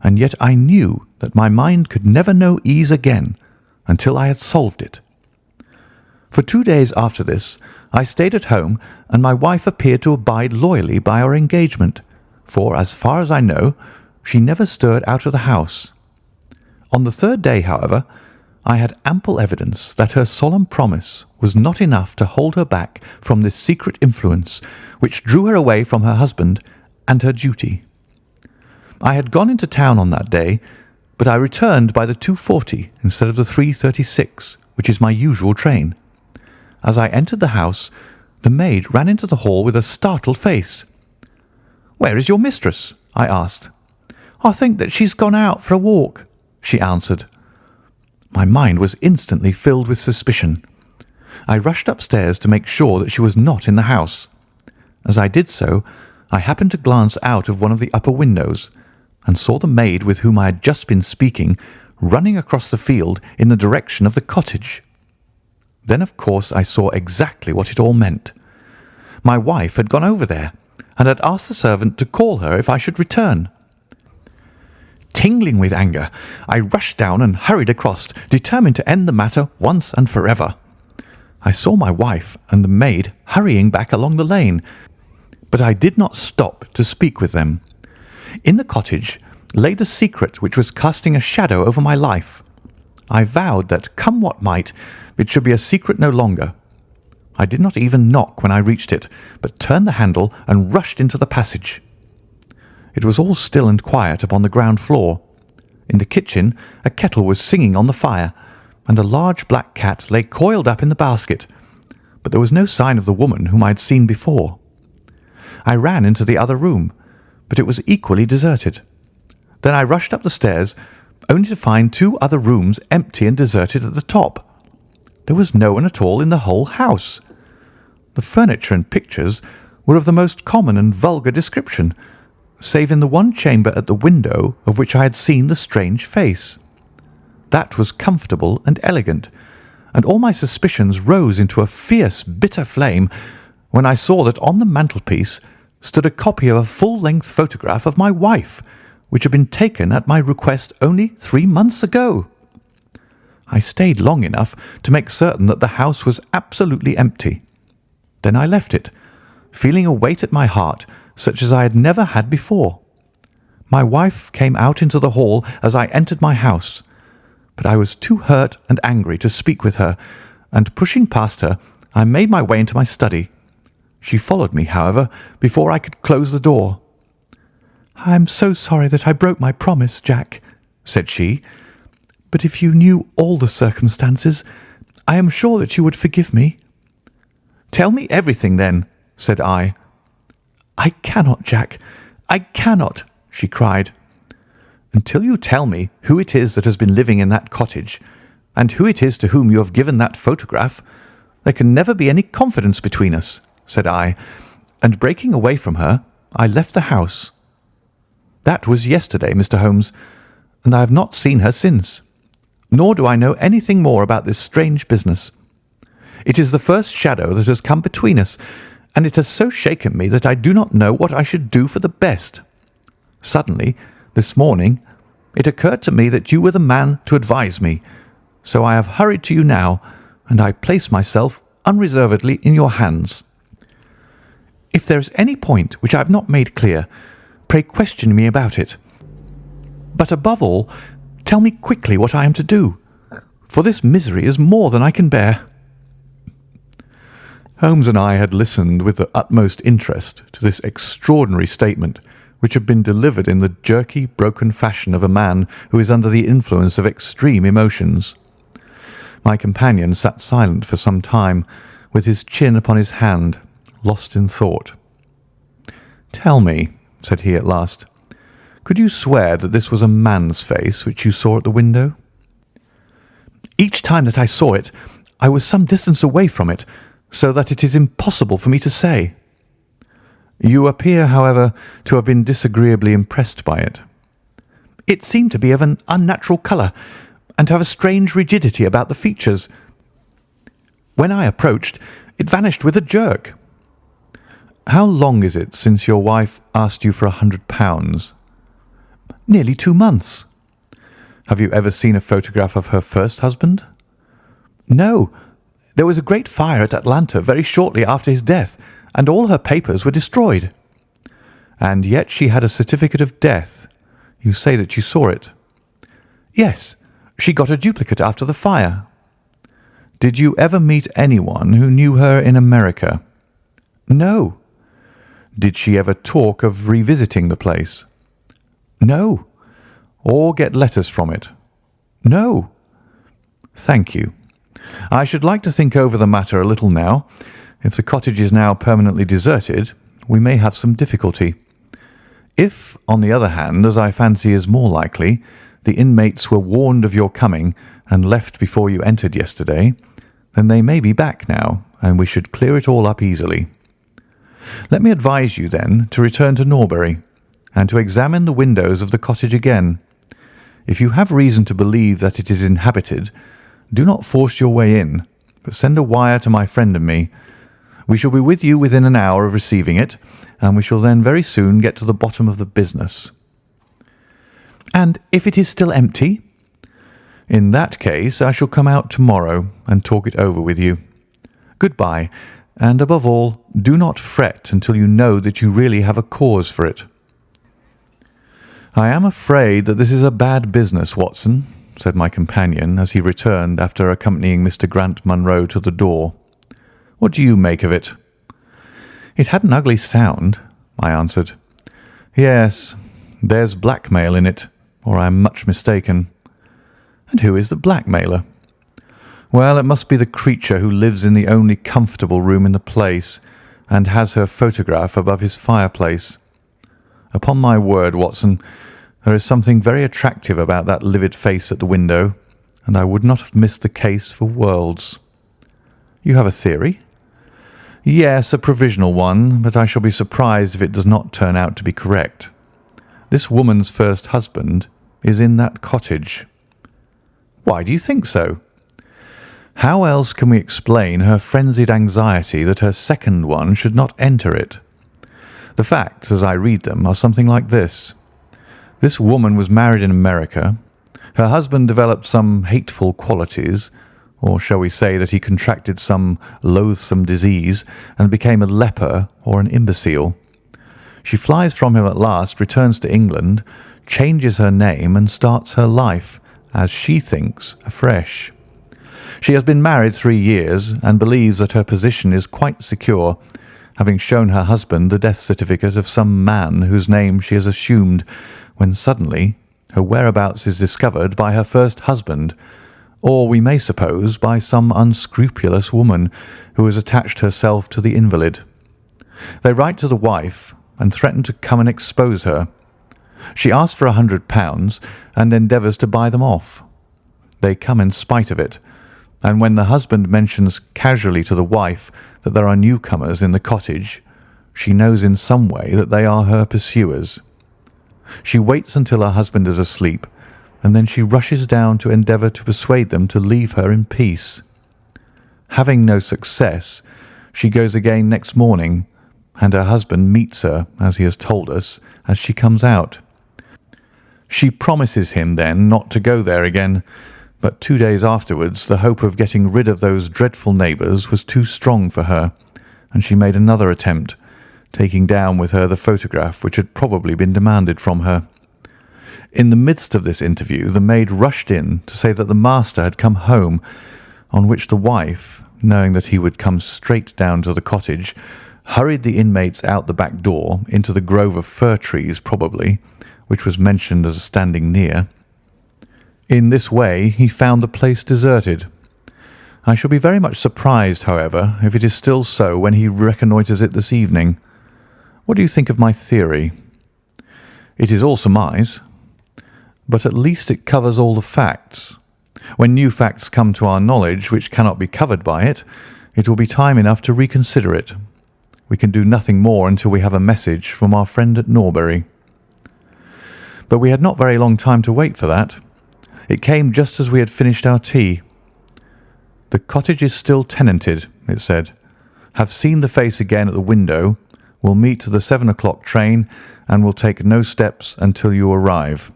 and yet I knew that my mind could never know ease again until I had solved it. For 2 days after this, I stayed at home, and my wife appeared to abide loyally by our engagement, for, as far as I know, she never stirred out of the house. On the 3rd day, however, I had ample evidence that her solemn promise was not enough to hold her back from this secret influence which drew her away from her husband and her duty. I had gone into town on that day, but I returned by the 2:40 instead of the 3:36, which is my usual train. As I entered the house, the maid ran into the hall with a startled face. "Where is your mistress?" I asked. "I think that she's gone out for a walk," she answered. My mind was instantly filled with suspicion. I rushed upstairs to make sure that she was not in the house. As I did so, I happened to glance out of one of the upper windows and saw the maid with whom I had just been speaking running across the field in the direction of the cottage. Then, of course, I saw exactly what it all meant. My wife had gone over there and had asked the servant to call her if I should return. Tingling with anger, I rushed down and hurried across, determined to end the matter once and forever. I saw my wife and the maid hurrying back along the lane, but I did not stop to speak with them. In the cottage lay the secret which was casting a shadow over my life. I vowed that, come what might, it should be a secret no longer. I did not even knock when I reached it, but turned the handle and rushed into the passage. It was all still and quiet upon the ground floor. In the kitchen a kettle was singing on the fire, and a large black cat lay coiled up in the basket, but there was no sign of the woman whom I had seen before. I ran into the other room, but it was equally deserted. Then I rushed up the stairs, only to find 2 other rooms empty and deserted at the top. There was no one at all in the whole house. The furniture and pictures were of the most common and vulgar description, save in the one chamber at the window of which I had seen the strange face. That was comfortable and elegant, and all my suspicions rose into a fierce, bitter flame when I saw that on the mantelpiece stood a copy of a full-length photograph of my wife, which had been taken at my request only 3 months ago. I stayed long enough to make certain that the house was absolutely empty. Then I left it, feeling a weight at my heart such as I had never had before. My wife came out into the hall as I entered my house, but I was too hurt and angry to speak with her, and pushing past her, I made my way into my study. She followed me, however, before I could close the door. "I am so sorry that I broke my promise, Jack," said she, "but if you knew all the circumstances, I am sure that you would forgive me." "Tell me everything, then," said I. "I cannot, Jack, I cannot," she cried. "Until you tell me who it is that has been living in that cottage, and who it is to whom you have given that photograph, there can never be any confidence between us," said I, and breaking away from her, I left the house. That was yesterday, Mr. Holmes, and I have not seen her since, nor do I know anything more about this strange business. It is the first shadow that has come between us, and it has so shaken me that I do not know what I should do for the best. Suddenly, this morning, it occurred to me that you were the man to advise me, so I have hurried to you now, and I place myself unreservedly in your hands. If there is any point which I have not made clear, pray question me about it. But above all, tell me quickly what I am to do, for this misery is more than I can bear." Holmes and I had listened with the utmost interest to this extraordinary statement, which had been delivered in the jerky, broken fashion of a man who is under the influence of extreme emotions. My companion sat silent for some time, with his chin upon his hand, lost in thought. "Tell me," said he at last, "could you swear that this was a man's face which you saw at the window?" "Each time that I saw it, I was some distance away from it, so that it is impossible for me to say." "You appear, however, to have been disagreeably impressed by it." "It seemed to be of an unnatural colour, and to have a strange rigidity about the features. When I approached, it vanished with a jerk." "How long is it since your wife asked you for £100? "Nearly 2 months." "Have you ever seen a photograph of her first husband?" "No. There was a great fire at Atlanta very shortly after his death, and all her papers were destroyed." "And yet she had a certificate of death. You say that you saw it?" "Yes. She got a duplicate after the fire." "Did you ever meet anyone who knew her in America?" "No." "Did she ever talk of revisiting the place?" "No." "Or get letters from it?" "No." "Thank you. I should like to think over the matter a little now. If the cottage is now permanently deserted, we may have some difficulty. If, on the other hand, as I fancy is more likely, the inmates were warned of your coming and left before you entered yesterday, then they may be back now, and we should clear it all up easily. Let me advise you, then, to return to Norbury, and to examine the windows of the cottage again. If you have reason to believe that it is inhabited, do not force your way in, but send a wire to my friend and me. We shall be with you within an hour of receiving it, and we shall then very soon get to the bottom of the business." "And if it is still empty?" "In that case, I shall come out tomorrow and talk it over with you. Good-bye, and above all, do not fret until you know that you really have a cause for it." "I am afraid that this is a bad business, Watson," said my companion as he returned after accompanying Mr. Grant Munro to the door. "What do you make of it?" "It had an ugly sound," I answered. "Yes, there's blackmail in it, or I am much mistaken." "And who is the blackmailer?" "Well, it must be the creature who lives in the only comfortable room in the place, and has her photograph above his fireplace. Upon my word, Watson, there is something very attractive about that livid face at the window, and I would not have missed the case for worlds." "You have a theory?" "Yes, a provisional one, but I shall be surprised if it does not turn out to be correct. This woman's first husband is in that cottage." "Why do you think so?" "How else can we explain her frenzied anxiety that her second one should not enter it? The facts, as I read them, are something like this. This woman was married in America. Her husband developed some hateful qualities, or shall we say that he contracted some loathsome disease and became a leper or an imbecile. She flies from him at last, returns to England, changes her name and starts her life, as she thinks, afresh. She has been married 3 years and believes that her position is quite secure, having shown her husband the death certificate of some man whose name she has assumed, when suddenly her whereabouts is discovered by her first husband, or we may suppose by some unscrupulous woman who has attached herself to the invalid. They write to the wife and threaten to come and expose her. She asks for £100 and endeavours to buy them off. They come in spite of it, and when the husband mentions casually to the wife that there are newcomers in the cottage, she knows in some way that they are her pursuers. She waits until her husband is asleep, and then she rushes down to endeavour to persuade them to leave her in peace. Having no success, she goes again next morning, and her husband meets her, as he has told us, as she comes out. She promises him then not to go there again, but 2 days afterwards the hope of getting rid of those dreadful neighbours was too strong for her, and she made another attempt, taking down with her the photograph which had probably been demanded from her. In the midst of this interview the maid rushed in to say that the master had come home, on which the wife, knowing that he would come straight down to the cottage, hurried the inmates out the back door into the grove of fir trees probably, which was mentioned as standing near. In this way he found the place deserted. I shall be very much surprised, however, if it is still so when he reconnoitres it this evening. What do you think of my theory?" "It is all surmise, but at least it covers all the facts. When new facts come to our knowledge which cannot be covered by it, it will be time enough to reconsider it. We can do nothing more until we have a message from our friend at Norbury." But we had not very long time to wait for that. It came just as we had finished our tea. "The cottage is still tenanted," it said. "Have seen the face again at the window. Will meet the 7 o'clock train, and will take no steps until you arrive."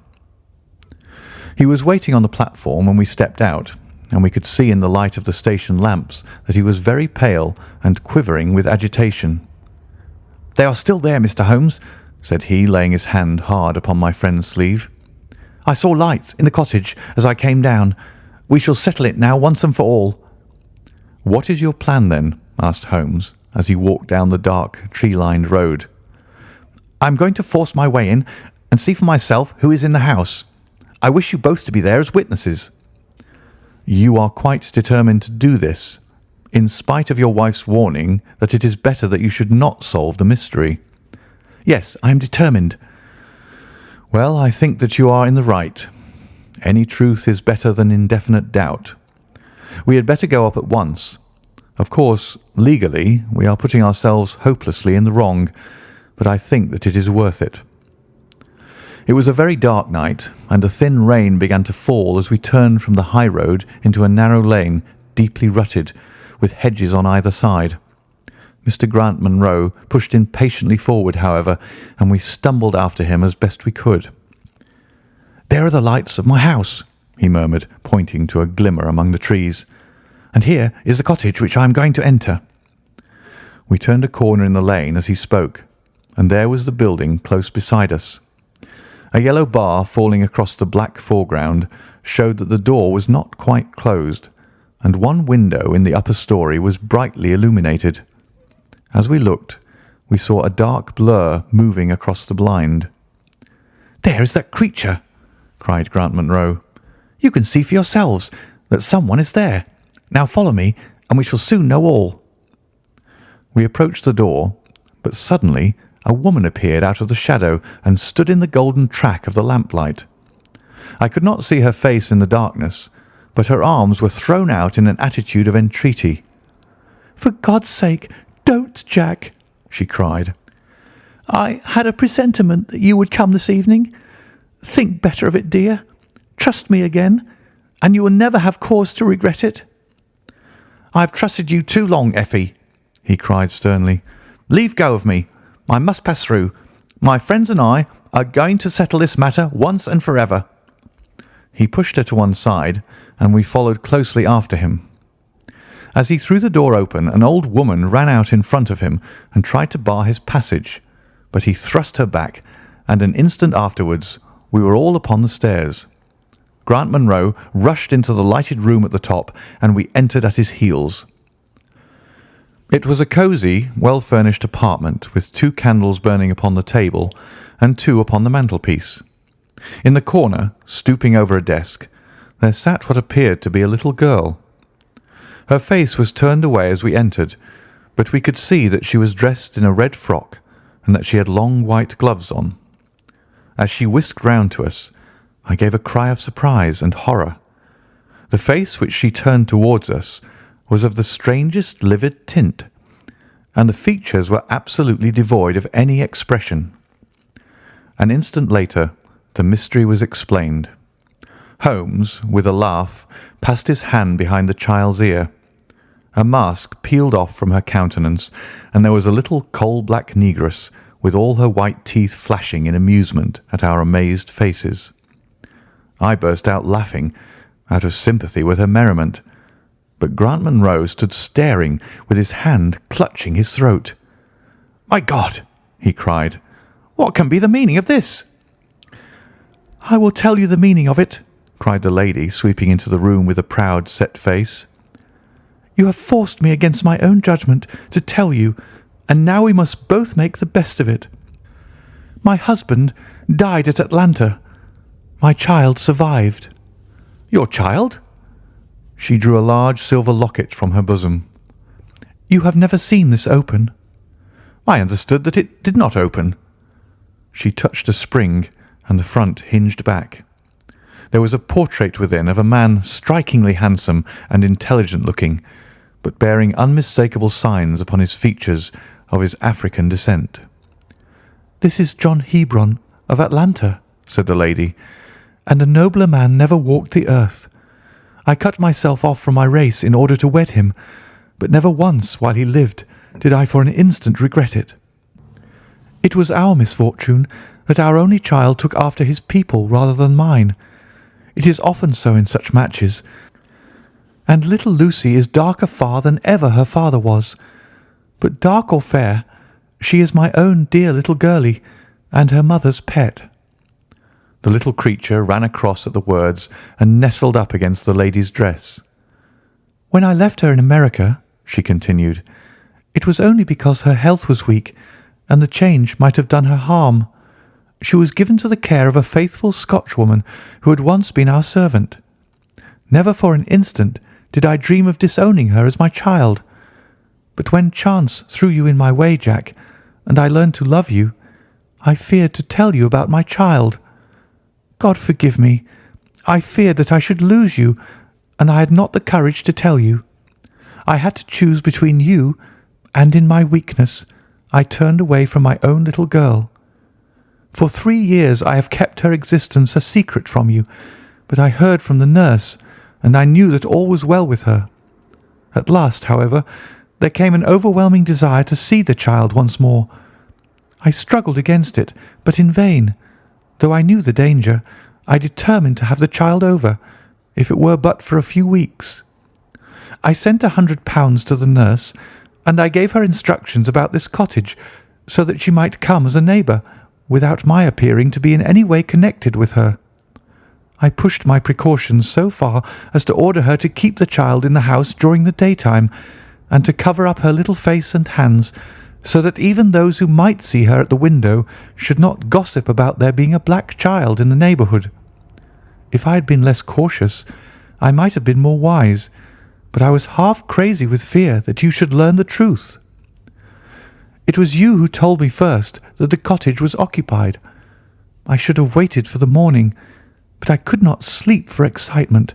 He was waiting on the platform when we stepped out, and we could see in the light of the station lamps that he was very pale and quivering with agitation. "They are still there, Mr. Holmes," said he, laying his hand hard upon my friend's sleeve. "I saw lights in the cottage as I came down. We shall settle it now once and for all." "What is your plan, then?" asked Holmes, as he walked down the dark, tree-lined road. "I am going to force my way in and see for myself who is in the house. I wish you both to be there as witnesses." "You are quite determined to do this, in spite of your wife's warning that it is better that you should not solve the mystery?" "Yes, I am determined." "Well, I think that you are in the right. Any truth is better than indefinite doubt. We had better go up at once. Of course, legally, we are putting ourselves hopelessly in the wrong, but I think that it is worth it. It was a very dark night, and a thin rain began to fall as we turned from the high road into a narrow lane, deeply rutted, with hedges on either side. Mr. Grant Munro pushed impatiently forward, however, and we stumbled after him as best we could. "There are the lights of my house," he murmured, pointing to a glimmer among the trees. "And here is the cottage which I am going to enter." We turned a corner in the lane as he spoke, and there was the building close beside us. A yellow bar falling across the black foreground showed that the door was not quite closed, and one window in the upper story was brightly illuminated. As we looked, we saw a dark blur moving across the blind. "There is that creature!" cried Grant Munro. "You can see for yourselves that someone is there. Now follow me, and we shall soon know all." We approached the door, but suddenly a woman appeared out of the shadow and stood in the golden track of the lamplight. I could not see her face in the darkness, but her arms were thrown out in an attitude of entreaty. "For God's sake, don't, Jack!" she cried. "I had a presentiment that you would come this evening. Think better of it, dear. Trust me again, and you will never have cause to regret it." "I have trusted you too long, Effie," he cried sternly. "Leave go of me. I must pass through. My friends and I are going to settle this matter once and forever." He pushed her to one side, and we followed closely after him. As he threw the door open, an old woman ran out in front of him and tried to bar his passage, but he thrust her back, and an instant afterwards we were all upon the stairs. Grant Munro rushed into the lighted room at the top, and we entered at his heels. It was a cosy, well-furnished apartment with 2 candles burning upon the table and 2 upon the mantelpiece. In the corner, stooping over a desk, there sat what appeared to be a little girl. Her face was turned away as we entered, but we could see that she was dressed in a red frock and that she had long white gloves on. As she whisked round to us, I gave a cry of surprise and horror. The face which she turned towards us was of the strangest livid tint, and the features were absolutely devoid of any expression. An instant later, the mystery was explained. Holmes, with a laugh, passed his hand behind the child's ear. A mask peeled off from her countenance, and there was a little coal-black negress with all her white teeth flashing in amusement at our amazed faces. I burst out laughing, out of sympathy with her merriment, but Grant Munro stood staring with his hand clutching his throat. "My God!" he cried. "What can be the meaning of this?" "I will tell you the meaning of it," cried the lady, sweeping into the room with a proud, set face. "You have forced me against my own judgment to tell you, and now we must both make the best of it. My husband died at Atlanta. My child survived." "Your child?" She drew a large silver locket from her bosom. "You have never seen this open." "I understood that it did not open." She touched a spring, and the front hinged back. There was a portrait within of a man strikingly handsome and intelligent-looking, but bearing unmistakable signs upon his features of his African descent. "This is John Hebron of Atlanta," said the lady, "and a nobler man never walked the earth. I cut myself off from my race in order to wed him, but never once while he lived did I for an instant regret it. It was our misfortune that our only child took after his people rather than mine. It is often so in such matches, and little Lucy is darker far than ever her father was. But dark or fair, she is my own dear little girlie, and her mother's pet." The little creature ran across at the words and nestled up against the lady's dress. "When I left her in America," she continued, "it was only because her health was weak, and the change might have done her harm. She was given to the care of a faithful Scotchwoman who had once been our servant. Never for an instant did I dream of disowning her as my child. But when chance threw you in my way, Jack, and I learned to love you, I feared to tell you about my child. God forgive me. I feared that I should lose you, and I had not the courage to tell you. I had to choose between you, and in my weakness, I turned away from my own little girl. For 3 years I have kept her existence a secret from you, but I heard from the nurse, and I knew that all was well with her. At last, however, there came an overwhelming desire to see the child once more. I struggled against it, but in vain. Though I knew the danger, I determined to have the child over, if it were but for a few weeks. I sent £100 to the nurse, and I gave her instructions about this cottage, so that she might come as a neighbour, without my appearing to be in any way connected with her. I pushed my precautions so far as to order her to keep the child in the house during the daytime, and to cover up her little face and hands, so that even those who might see her at the window should not gossip about there being a black child in the neighbourhood. If I had been less cautious, I might have been more wise, but I was half crazy with fear that you should learn the truth. It was you who told me first that the cottage was occupied. I should have waited for the morning, but I could not sleep for excitement,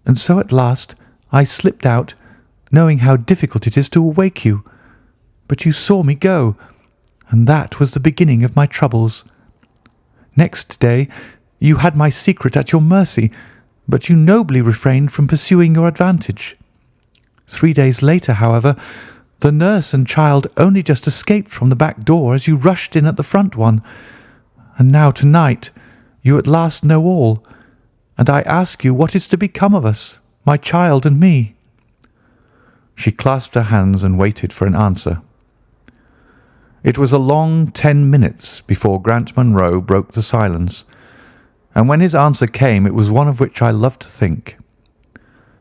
and so at last I slipped out, knowing how difficult it is to awake you. But you saw me go, and that was the beginning of my troubles. Next day you had my secret at your mercy, but you nobly refrained from pursuing your advantage. 3 days later, however, the nurse and child only just escaped from the back door as you rushed in at the front one, and now tonight you at last know all, and I ask you what is to become of us, my child and me." She clasped her hands and waited for an answer. It was a long 10 minutes before Grant Munro broke the silence, and when his answer came it was one of which I loved to think.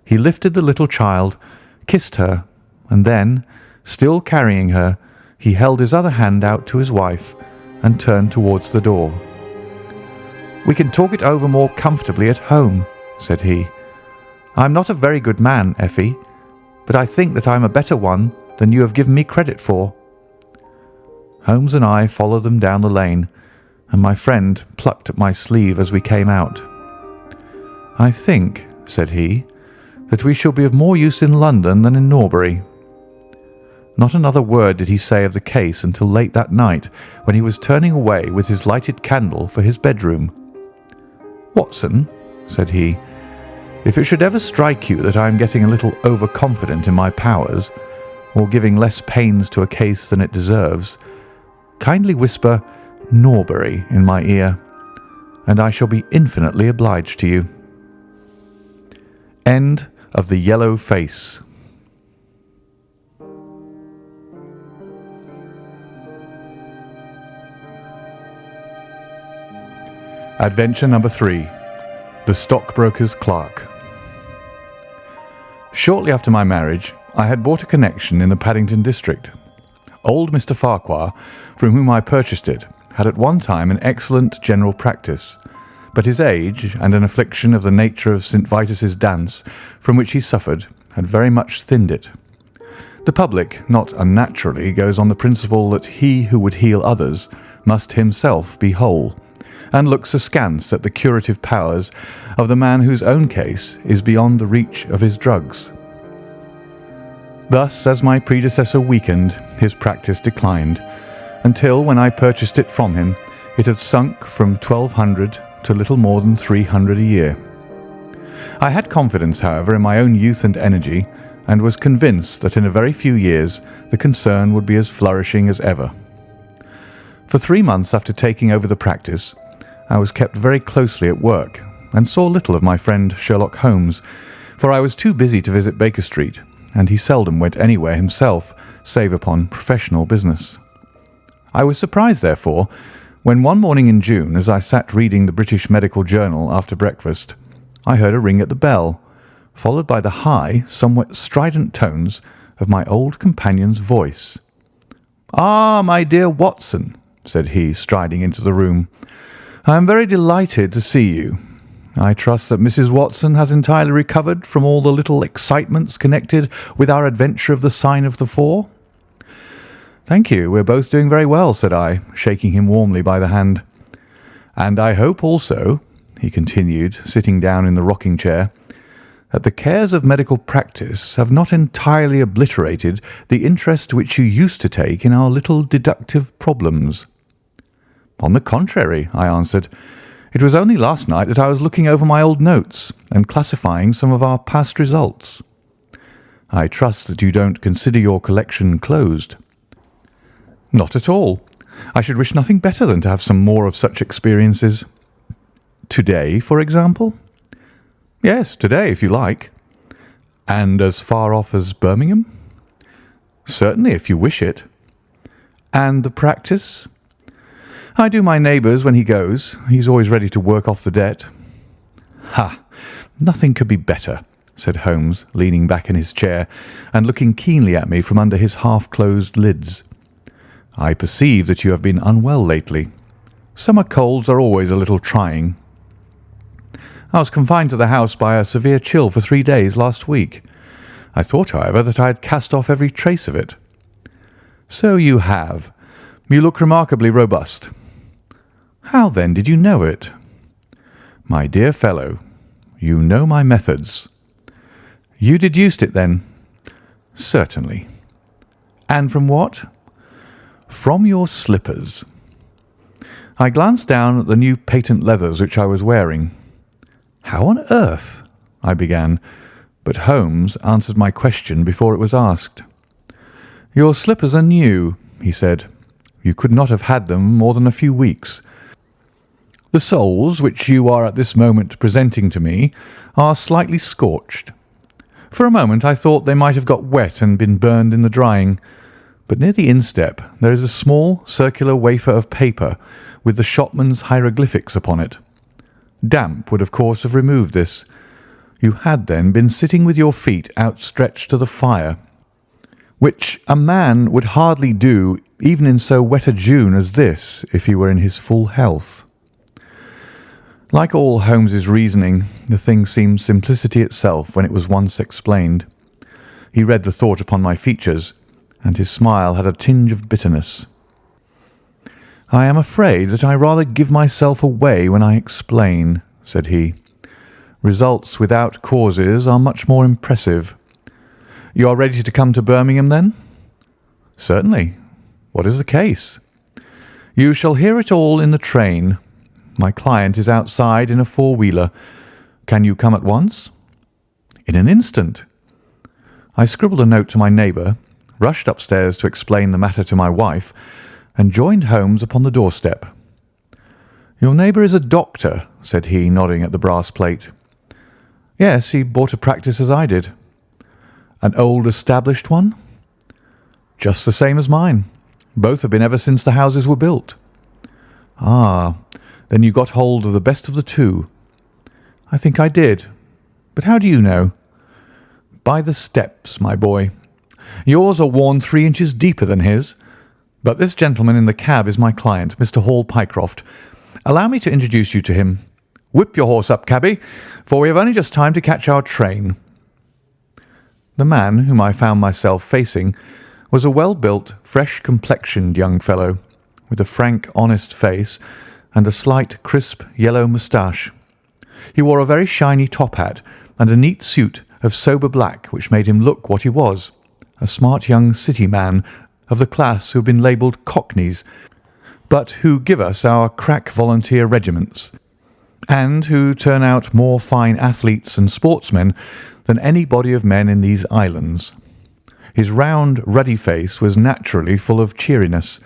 He lifted the little child, kissed her, and then, still carrying her, he held his other hand out to his wife and turned towards the door. "We can talk it over more comfortably at home," said he. "I am not a very good man, Effie, but I think that I am a better one than you have given me credit for." Holmes and I followed them down the lane, and my friend plucked at my sleeve as we came out. "I think," said he, "that we shall be of more use in London than in Norbury." Not another word did he say of the case until late that night, when he was turning away with his lighted candle for his bedroom. "Watson," said he, "if it should ever strike you that I am getting a little overconfident in my powers, or giving less pains to a case than it deserves, kindly whisper 'Norbury' in my ear, and I shall be infinitely obliged to you." End of The Yellow Face. Adventure number 3. The Stockbroker's Clarke. Shortly after my marriage, I had bought a connection in the Paddington district. Old Mr. Farquhar, from whom I purchased it, had at one time an excellent general practice, but his age and an affliction of the nature of St. Vitus's dance, from which he suffered, had very much thinned it. The public, not unnaturally, goes on the principle that he who would heal others must himself be whole, and looks askance at the curative powers of the man whose own case is beyond the reach of his drugs. Thus, as my predecessor weakened, his practice declined, until, when I purchased it from him, it had sunk from 1,200 to little more than 300 a year. I had confidence, however, in my own youth and energy, and was convinced that in a very few years the concern would be as flourishing as ever. For 3 months after taking over the practice, I was kept very closely at work, and saw little of my friend Sherlock Holmes, for I was too busy to visit Baker Street, and he seldom went anywhere himself, save upon professional business. I was surprised, therefore, when one morning in June, as I sat reading the British Medical Journal after breakfast, I heard a ring at the bell, followed by the high, somewhat strident tones of my old companion's voice. "Ah, my dear Watson," said he, striding into the room, "I am very delighted to see you. I trust that Mrs. Watson has entirely recovered from all the little excitements connected with our adventure of the Sign of the Four." "Thank you, we're both doing very well," said I, shaking him warmly by the hand. "And I hope also," he continued, sitting down in the rocking chair, that the cares of medical practice have not entirely obliterated the interest which you used to take in our little deductive problems." "On the contrary," I answered, "it was only last night that I was looking over my old notes and classifying some of our past results." "I trust that you don't consider your collection closed." "Not at all. I should wish nothing better than to have some more of such experiences." "Today, for example?" "Yes, today, if you like." "And as far off as Birmingham?" "Certainly, if you wish it." "And the practice?" "I do my neighbour's when he goes. He's always ready to work off the debt." "Ha! Nothing could be better," said Holmes, leaning back in his chair and looking keenly at me from under his half-closed lids. "I perceive that you have been unwell lately. Summer colds are always a little trying." "I was confined to the house by a severe chill for 3 days last week. I thought, however, that I had cast off every trace of it." "So you have. You look remarkably robust." "How, then, did you know it?" "My dear fellow, you know my methods." "You deduced it, then?" "Certainly." "And from what?" "From your slippers." I glanced down at the new patent leathers which I was wearing. "How on earth—" I began, but Holmes answered my question before it was asked. "Your slippers are new," he said. "You could not have had them more than a few weeks. The soles, which you are at this moment presenting to me, are slightly scorched. For a moment I thought they might have got wet and been burned in the drying, but near the instep there is a small circular wafer of paper with the shopman's hieroglyphics upon it. Damp would of course have removed this. You had then been sitting with your feet outstretched to the fire, which a man would hardly do even in so wet a June as this if he were in his full health." Like all Holmes's reasoning, the thing seemed simplicity itself when it was once explained. He read the thought upon my features, and his smile had a tinge of bitterness. "I am afraid that I rather give myself away when I explain," said he. "Results without causes are much more impressive. You are ready to come to Birmingham, then?" "Certainly. What is the case?" "You shall hear it all in the train. My client is outside in a four-wheeler. Can you come at once?" "In an instant." I scribbled a note to my neighbour, rushed upstairs to explain the matter to my wife, and joined Holmes upon the doorstep. "Your neighbour is a doctor," said he, nodding at the brass plate. "Yes, he bought a practice as I did." "An old established one?" "Just the same as mine. Both have been ever since the houses were built." "Ah, then you got hold of the best of the two." "I think I did. But how do you know?" "By the steps, my boy. Yours are worn 3 inches deeper than his. But this gentleman in the cab is my client, Mr. Hall Pycroft. Allow me to introduce you to him. Whip your horse up, cabby, for we have only just time to catch our train." The man whom I found myself facing was a well-built, fresh-complexioned young fellow, with a frank, honest face and a slight, crisp, yellow moustache. He wore a very shiny top hat and a neat suit of sober black which made him look what he was, a smart young city man of the class who have been labelled cockneys, but who give us our crack volunteer regiments, and who turn out more fine athletes and sportsmen than any body of men in these islands. His round, ruddy face was naturally full of cheeriness,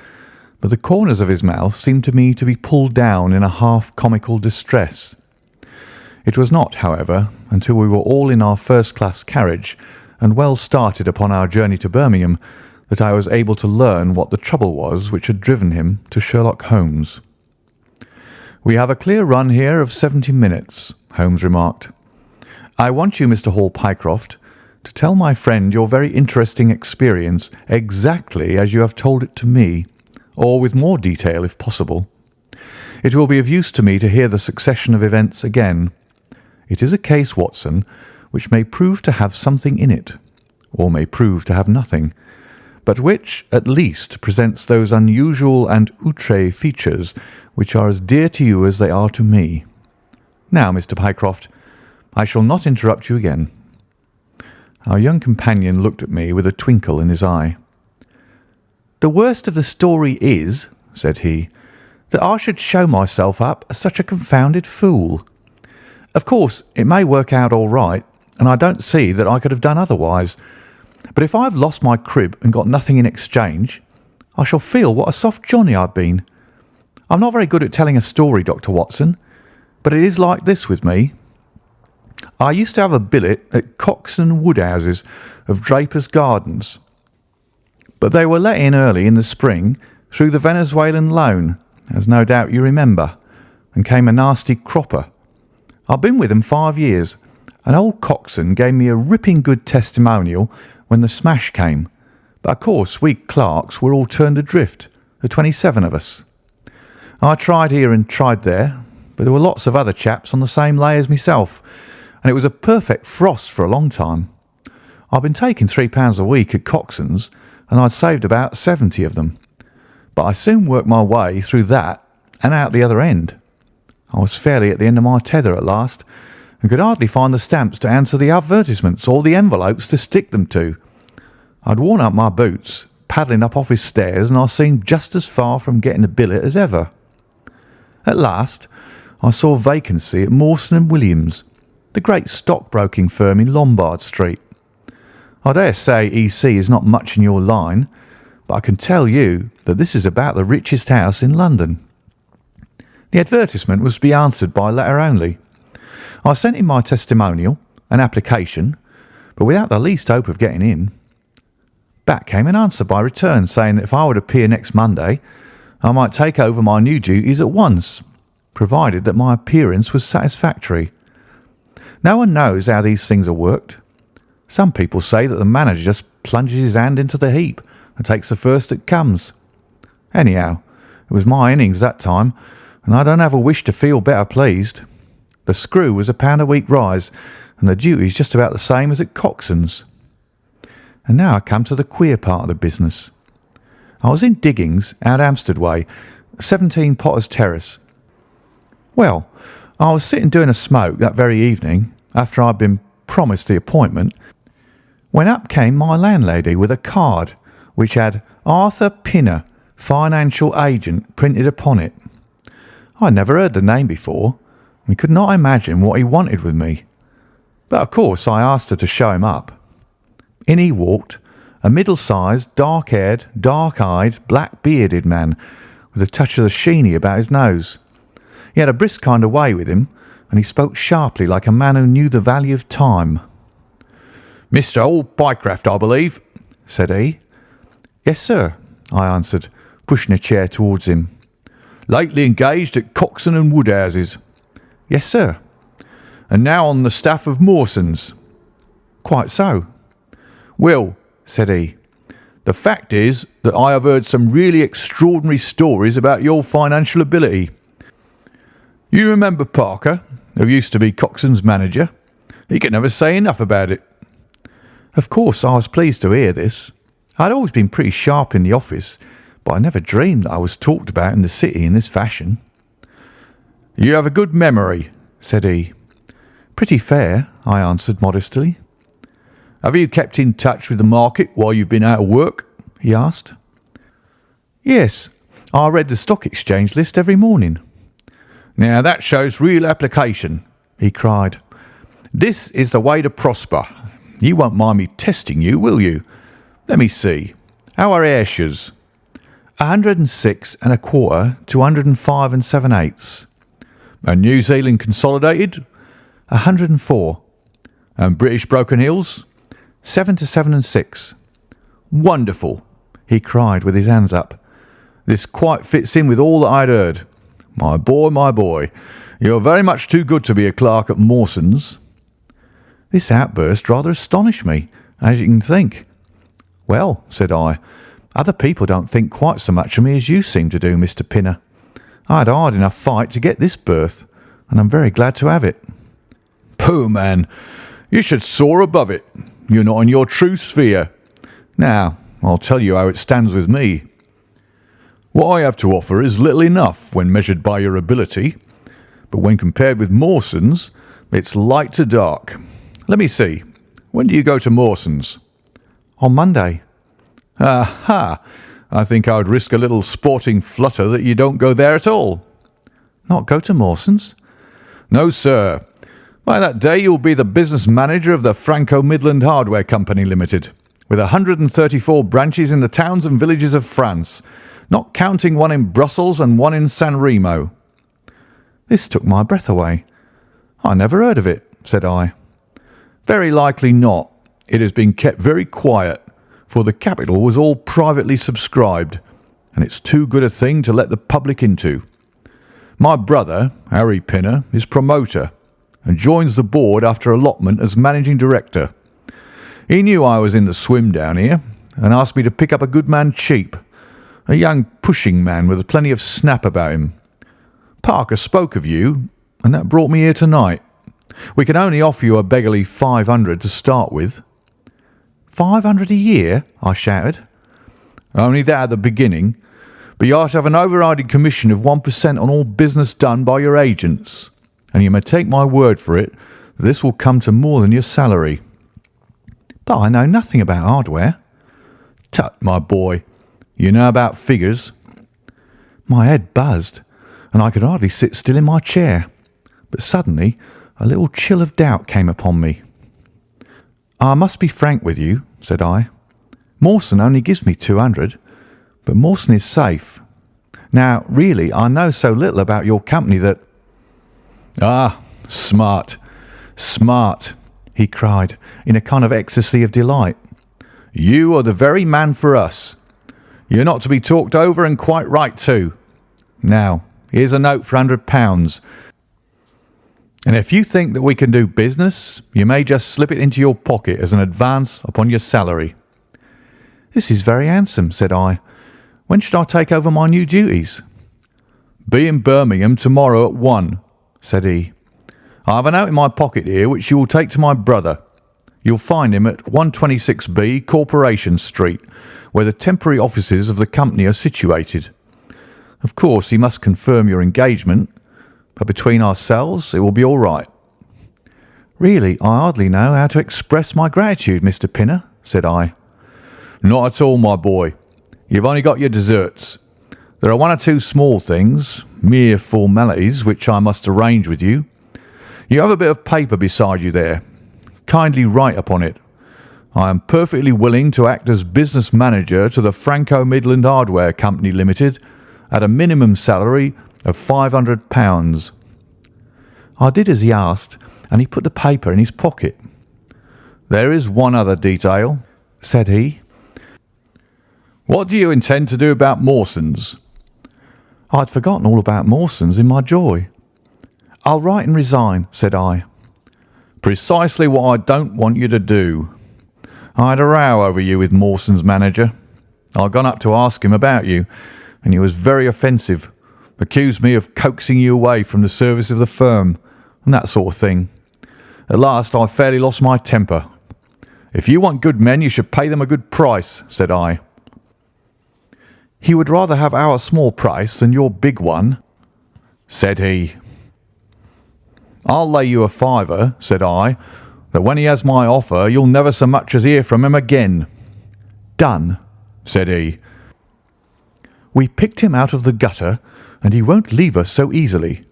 but the corners of his mouth seemed to me to be pulled down in a half-comical distress. It was not, however, until we were all in our first-class carriage and well started upon our journey to Birmingham that I was able to learn what the trouble was which had driven him to Sherlock Holmes. "We have a clear run here of 70 minutes, Holmes remarked. "I want you, Mr. Hall Pycroft, to tell my friend your very interesting experience exactly as you have told it to me, or with more detail if possible. It will be of use to me to hear the succession of events again. It is a case, Watson, which may prove to have something in it, or may prove to have nothing, but which, at least, presents those unusual and outre features which are as dear to you as they are to me. Now, Mr. Pycroft, I shall not interrupt you again." Our young companion looked at me with a twinkle in his eye. "The worst of the story is," said he, "that I should show myself up as such a confounded fool. Of course, it may work out all right, and I don't see that I could have done otherwise. But if I've lost my crib and got nothing in exchange, I shall feel what a soft Johnny I've been. I'm not very good at telling a story, Dr. Watson, but it is like this with me. I used to have a billet at Cox and Woodhouse's of Draper's Gardens, but they were let in early in the spring through the Venezuelan loan, as no doubt you remember, and came a nasty cropper. I've been with them 5 years, and old Coxon gave me a ripping good testimonial when the smash came, but of course we Clarkes were all turned adrift, the 27 of us. I tried here and tried there, but there were lots of other chaps on the same lay as myself, and it was a perfect frost for a long time. I'd been taking £3 a week at Coxon's, and I'd saved about 70 of them, but I soon worked my way through that and out the other end. I was fairly at the end of my tether at last, and could hardly find the stamps to answer the advertisements or the envelopes to stick them to. I'd worn out my boots, paddling up office stairs, and I seemed just as far from getting a billet as ever. At last, I saw a vacancy at Mawson and Williams, the great stockbroking firm in Lombard Street. I dare say EC is not much in your line, but I can tell you that this is about the richest house in London. The advertisement was to be answered by letter only. I sent in my testimonial, an application, but without the least hope of getting in. Back came an answer by return saying that if I would appear next Monday, I might take over my new duties at once, provided that my appearance was satisfactory. No one knows how these things are worked. Some people say that the manager just plunges his hand into the heap and takes the first that comes. Anyhow, it was my innings that time, and I don't have a wish to feel better pleased. The screw was £1 a week rise, and the duties just about the same as at Coxon's. And now I come to the queer part of the business. I was in diggings out Hampstead way, 17 Potter's Terrace. Well, I was sitting doing a smoke that very evening, after I'd been promised the appointment, when up came my landlady with a card which had Arthur Pinner, financial agent, printed upon it. I had never heard the name before, and could not imagine what he wanted with me. But of course I asked her to show him up. In he walked, a middle-sized, dark-haired, dark-eyed, black-bearded man with a touch of the sheeny about his nose. He had a brisk kind of way with him, and he spoke sharply like a man who knew the value of time. "Mr. Old Pycraft, I believe," said he. "Yes, sir," I answered, pushing a chair towards him. "Lately engaged at Coxon and Woodhouse's." "Yes, sir." "And now on the staff of Mawson's." "Quite so." "Well," said he, "the fact is that I have heard some really extraordinary stories about your financial ability. You remember Parker, who used to be Coxon's manager? He could never say enough about it." Of course I was pleased to hear this. I had always been pretty sharp in the office, but I never dreamed that I was talked about in the city in this fashion. "You have a good memory," said he. "Pretty fair," I answered modestly. "Have you kept in touch with the market while you've been out of work?" he asked. "Yes, I read the stock exchange list every morning." "Now that shows real application," he cried. "This is the way to prosper. You won't mind me testing you, will you? Let me see. How are Ayrshire's?" 106 1/4 to 105 7/8. "And New Zealand Consolidated?" 104. "And British Broken Hills?" 7 to 7 6. "Wonderful," he cried with his hands up. "This quite fits in with all that I'd heard. My boy, you're very much too good to be a clerk at Mawson's." This outburst rather astonished me, as you can think. "Well," said I, "other people don't think quite so much of me as you seem to do, Mr. Pinner. I had a hard enough fight to get this berth, and I'm very glad to have it." "Pooh, man, you should soar above it. You're not in your true sphere. Now, I'll tell you how it stands with me. What I have to offer is little enough when measured by your ability, but when compared with Mawson's, it's light to dark. Let me see. When do you go to Mawson's?" "On Monday." "Aha! I think I would risk a little sporting flutter that you don't go there at all." "Not go to Mawson's?" "No, sir. By that day you'll be the business manager of the Franco-Midland Hardware Company Limited, with 134 branches in the towns and villages of France, not counting one in Brussels and one in San Remo." This took my breath away. "I never heard of it," said I. "Very likely not. It has been kept very quiet, for the capital was all privately subscribed, and it's too good a thing to let the public into. My brother, Harry Pinner, is promoter, and joins the board after allotment as managing director. He knew I was in the swim down here, and asked me to pick up a good man cheap, a young pushing man with plenty of snap about him. Parker spoke of you, and that brought me here tonight. We can only offer you a beggarly 500 to start with." "500 a year?" I shouted. "Only that at the beginning, but you are to have an overriding commission of 1% on all business done by your agents, and you may take my word for it that this will come to more than your salary." "But I know nothing about hardware." "Tut, my boy, you know about figures." My head buzzed, and I could hardly sit still in my chair, but suddenly a little chill of doubt came upon me. "I must be frank with you," said I. "Mawson only gives me 200, but Mawson is safe. Now, really, I know so little about your company that—" "Ah, smart, smart," he cried in a kind of ecstasy of delight. "You are the very man for us. You're not to be talked over, and quite right too. Now, here's a note for £100, and if you think that we can do business, you may just slip it into your pocket as an advance upon your salary." "This is very handsome," said I. "When should I take over my new duties?" "Be in Birmingham tomorrow at 1, said he. "I have a note in my pocket here which you will take to my brother. You'll find him at 126B Corporation Street, where the temporary offices of the company are situated. Of course, he must confirm your engagement, but between ourselves it will be all right." "Really, I hardly know how to express my gratitude, Mr. Pinner," said I. "Not at all, my boy. You've only got your deserts. There are one or two small things, mere formalities, which I must arrange with you. You have a bit of paper beside you there. Kindly write upon it, 'I am perfectly willing to act as business manager to the Franco-Midland Hardware Company Limited at a minimum salary of £500. I did as he asked, and he put the paper in his pocket. "There is one other detail," said he. "What do you intend to do about Mawson's?" I'd forgotten all about Mawson's in my joy. "I'll write and resign," said I. "Precisely what I don't want you to do. I had a row over you with Mawson's manager. I'd gone up to ask him about you, and he was very offensive, accused me of coaxing you away from the service of the firm, and that sort of thing. At last I fairly lost my temper. 'If you want good men, you should pay them a good price,' said I. "He would rather have our small price than your big one," said he. "I'll lay you a fiver," said I, "that when he has my offer, you'll never so much as hear from him again." "Done," said he. "We picked him out of the gutter, and he won't leave us so easily."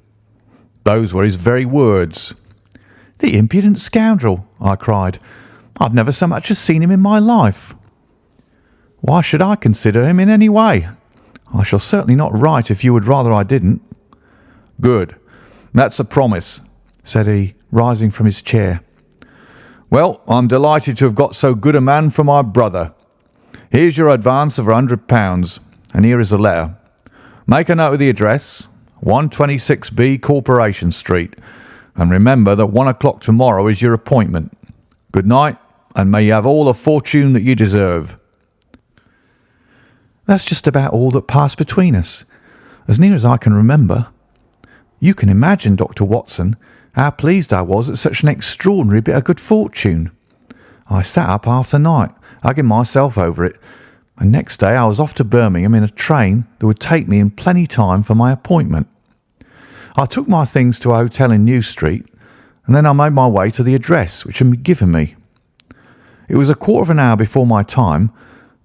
Those were his very words. "The impudent scoundrel!" I cried. "I've never so much as seen him in my life." "Why should I consider him in any way? I shall certainly not write if you would rather I didn't." "Good. That's a promise," said he, rising from his chair. "Well, I'm delighted to have got so good a man for my brother. Here's your advance of £100, and here is the letter. Make a note of the address, 126B Corporation Street, and remember that 1 o'clock tomorrow is your appointment. Good night, and may you have all the fortune that you deserve." That's just about all that passed between us, as near as I can remember. You can imagine, Dr. Watson, how pleased I was at such an extraordinary bit of good fortune. I sat up half the night, hugging myself over it, and next day I was off to Birmingham in a train that would take me in plenty time for my appointment. I took my things to a hotel in New Street, and then I made my way to the address which had been given me. It was a quarter of an hour before my time,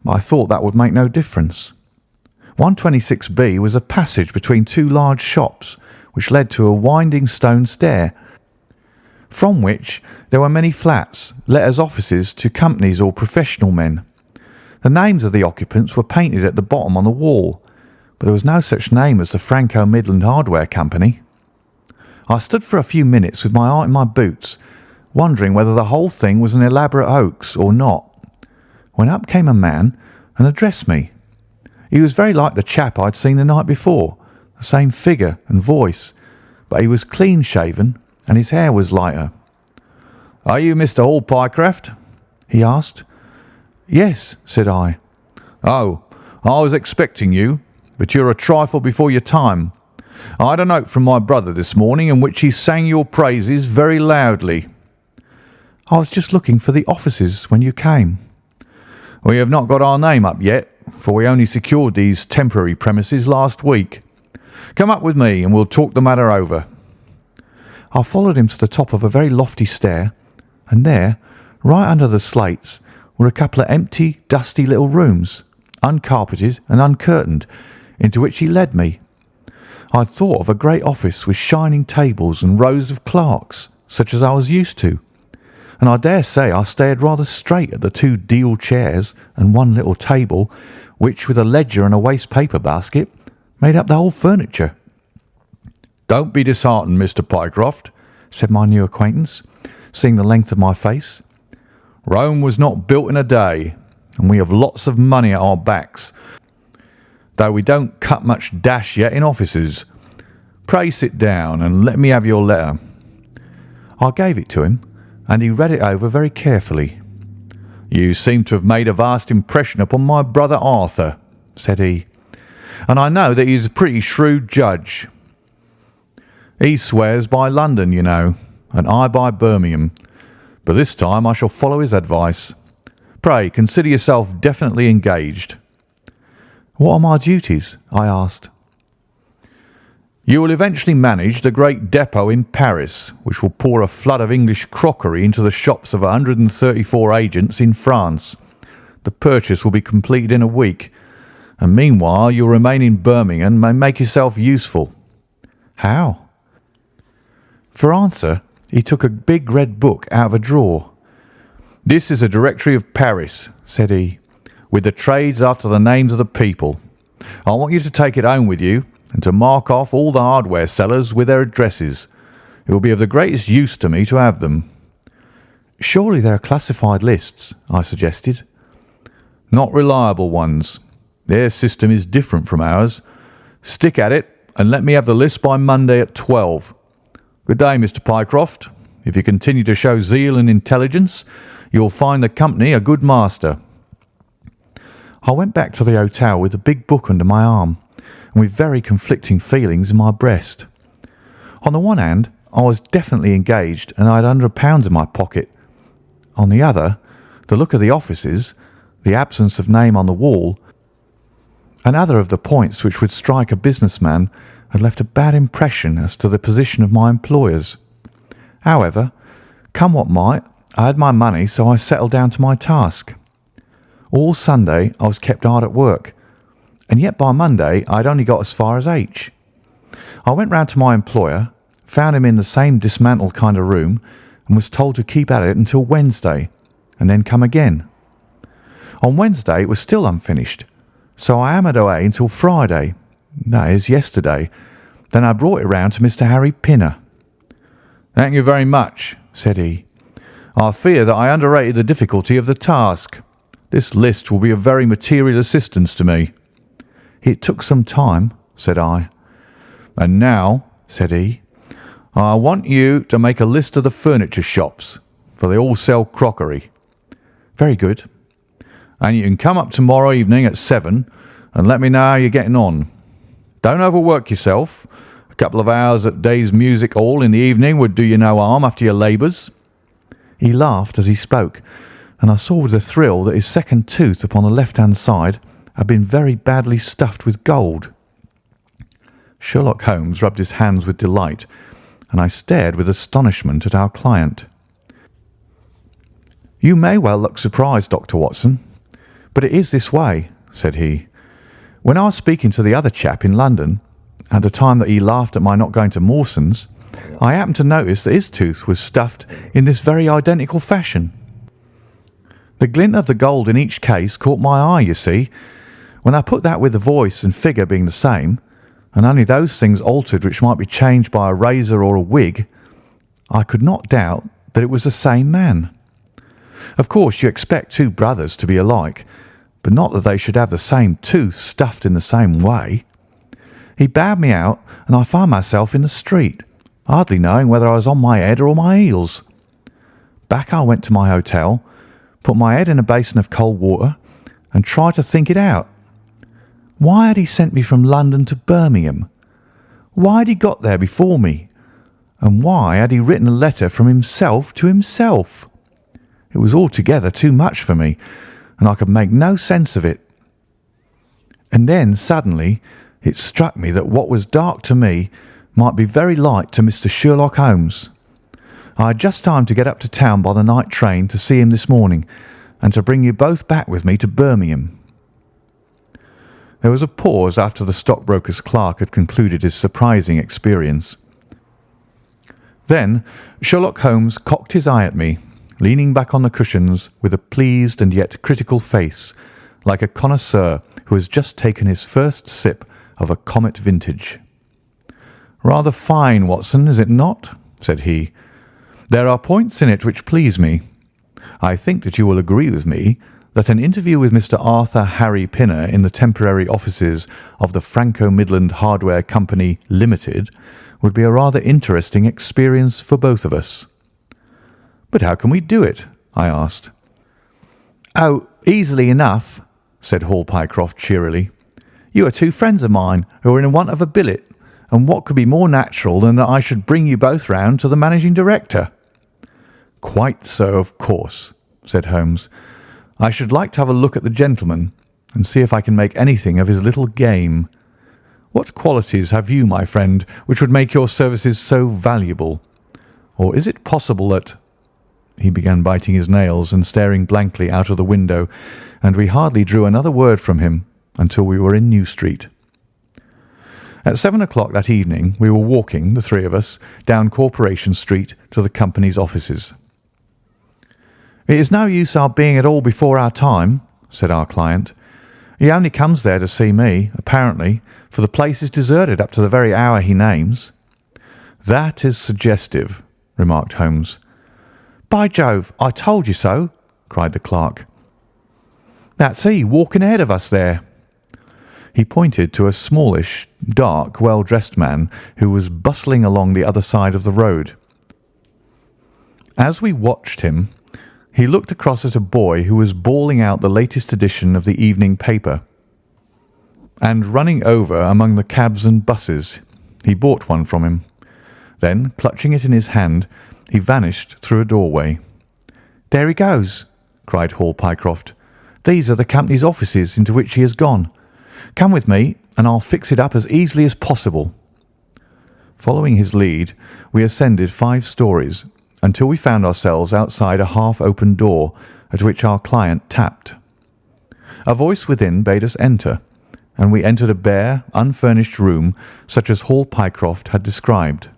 but I thought that would make no difference. 126B was a passage between two large shops which led to a winding stone stair, from which there were many flats let as offices to companies or professional men. The names of the occupants were painted at the bottom on the wall, but there was no such name as the Franco Midland Hardware Company. I stood for a few minutes with my heart in my boots, wondering whether the whole thing was an elaborate hoax or not, when up came a man and addressed me. He was very like the chap I'd seen the night before, the same figure and voice, but he was clean-shaven and his hair was lighter. "Are you Mr. Hall Pycraft?" he asked. "Yes," said I. "Oh, I was expecting you, but you're a trifle before your time. I had a note from my brother this morning in which he sang your praises very loudly." "I was just looking for the offices when you came." "We have not got our name up yet, for we only secured these temporary premises last week. Come up with me and we'll talk the matter over." I followed him to the top of a very lofty stair, and there, right under the slates, were a couple of empty, dusty little rooms, uncarpeted and uncurtained, into which he led me. I had thought of a great office with shining tables and rows of clerks, such as I was used to, and I dare say I stared rather straight at the two deal chairs and one little table, which, with a ledger and a waste paper basket, made up the whole furniture. "Don't be disheartened, Mr. Pycroft," said my new acquaintance, seeing the length of my face. "Rome was not built in a day, and we have lots of money at our backs, though we don't cut much dash yet in offices. Pray sit down and let me have your letter." I gave it to him, and he read it over very carefully. "You seem to have made a vast impression upon my brother Arthur," said he, "and I know that he is a pretty shrewd judge. He swears by London, you know, and I by Birmingham, but this time I shall follow his advice. Pray consider yourself definitely engaged." "What are my duties?" I asked. "You will eventually manage the great depot in Paris, which will pour a flood of English crockery into the shops of 134 agents in France. The purchase will be completed in a week, and meanwhile you'll remain in Birmingham and make yourself useful." "How?" For answer, he took a big red book out of a drawer. "This is a directory of Paris," said he, "with the trades after the names of the people. I want you to take it home with you and to mark off all the hardware sellers with their addresses. It will be of the greatest use to me to have them." "Surely they are classified lists," I suggested. "Not reliable ones. Their system is different from ours. Stick at it and let me have the list by Monday at 12. Good day, Mr. Pycroft. If you continue to show zeal and intelligence, you'll find the company a good master." I went back to the hotel with the big book under my arm, and with very conflicting feelings in my breast. On the one hand, I was definitely engaged, and I had £100 in my pocket. On the other, the look of the offices, the absence of name on the wall, and other of the points which would strike a businessman had left a bad impression as to the position of my employers. However, come what might, I had my money, so I settled down to my task. All Sunday I was kept hard at work, and yet by Monday I had only got as far as H. I went round to my employer, found him in the same dismantled kind of room, and was told to keep at it until Wednesday, and then come again. On Wednesday it was still unfinished, so I hammered away until Friday, that is, yesterday. Then I brought it round to Mr. Harry Pinner. "Thank you very much," said he. "I fear that I underrated the difficulty of the task. This list will be of very material assistance to me." "It took some time," said I. "And now," said he, "I want you to make a list of the furniture shops, for they all sell crockery." "Very good." "And you can come up tomorrow evening at 7 and let me know how you're getting on. Don't overwork yourself. A couple of hours at day's music hall in the evening would do you no harm after your labours." He laughed as he spoke, and I saw with a thrill that his second tooth upon the left-hand side had been very badly stuffed with gold. Sherlock Holmes rubbed his hands with delight, and I stared with astonishment at our client. "You may well look surprised, Dr. Watson, but it is this way," said he. "When I was speaking to the other chap in London, at the time that he laughed at my not going to Mawson's, I happened to notice that his tooth was stuffed in this very identical fashion. The glint of the gold in each case caught my eye, you see. When I put that with the voice and figure being the same, and only those things altered which might be changed by a razor or a wig, I could not doubt that it was the same man. Of course, you expect two brothers to be alike, but not that they should have the same tooth stuffed in the same way. He bowed me out, and I found myself in the street, hardly knowing whether I was on my head or my heels. Back I went to my hotel, put my head in a basin of cold water, and tried to think it out. Why had he sent me from London to Birmingham? Why had he got there before me? And why had he written a letter from himself to himself? It was altogether too much for me, and I could make no sense of it. And then suddenly it struck me that what was dark to me might be very light to Mr. Sherlock Holmes. I had just time to get up to town by the night train to see him this morning, and to bring you both back with me to Birmingham." There was a pause after the stockbroker's clerk had concluded his surprising experience. Then Sherlock Holmes cocked his eye at me, leaning back on the cushions with a pleased and yet critical face, like a connoisseur who has just taken his first sip of a Comet vintage. "Rather fine, Watson, is it not?" said he. "There are points in it which please me. I think that you will agree with me that an interview with Mr. Arthur Harry Pinner in the temporary offices of the Franco-Midland Hardware Company Limited would be a rather interesting experience for both of us." "But how can we do it?" I asked. "Oh, easily enough," said Hall Pycroft cheerily. "You are two friends of mine who are in want of a billet, and what could be more natural than that I should bring you both round to the managing director?" "Quite so, of course," said Holmes. "I should like to have a look at the gentleman and see if I can make anything of his little game. What qualities have you, my friend, which would make your services so valuable? Or is it possible that—" He began biting his nails and staring blankly out of the window, and we hardly drew another word from him until we were in New Street. At 7 o'clock that evening we were walking, the three of us, down Corporation Street to the company's offices. "It is no use our being at all before our time," said our client. "He only comes there to see me, apparently, for the place is deserted up to the very hour he names." "That is suggestive," remarked Holmes. "By Jove, I told you so," cried the clerk. "That's he walking ahead of us there." He pointed to a smallish, dark, well-dressed man who was bustling along the other side of the road. As we watched him, he looked across at a boy who was bawling out the latest edition of the evening paper, and running over among the cabs and buses. He bought one from him. Then, clutching it in his hand, he vanished through a doorway. "There he goes," cried Hall Pycroft. "These are the company's offices into which he has gone. Come with me, and I'll fix it up as easily as possible." Following his lead, we ascended 5 stories until we found ourselves outside a half-open door at which our client tapped. A voice within bade us enter, and we entered a bare, unfurnished room such as Hall Pycroft had described.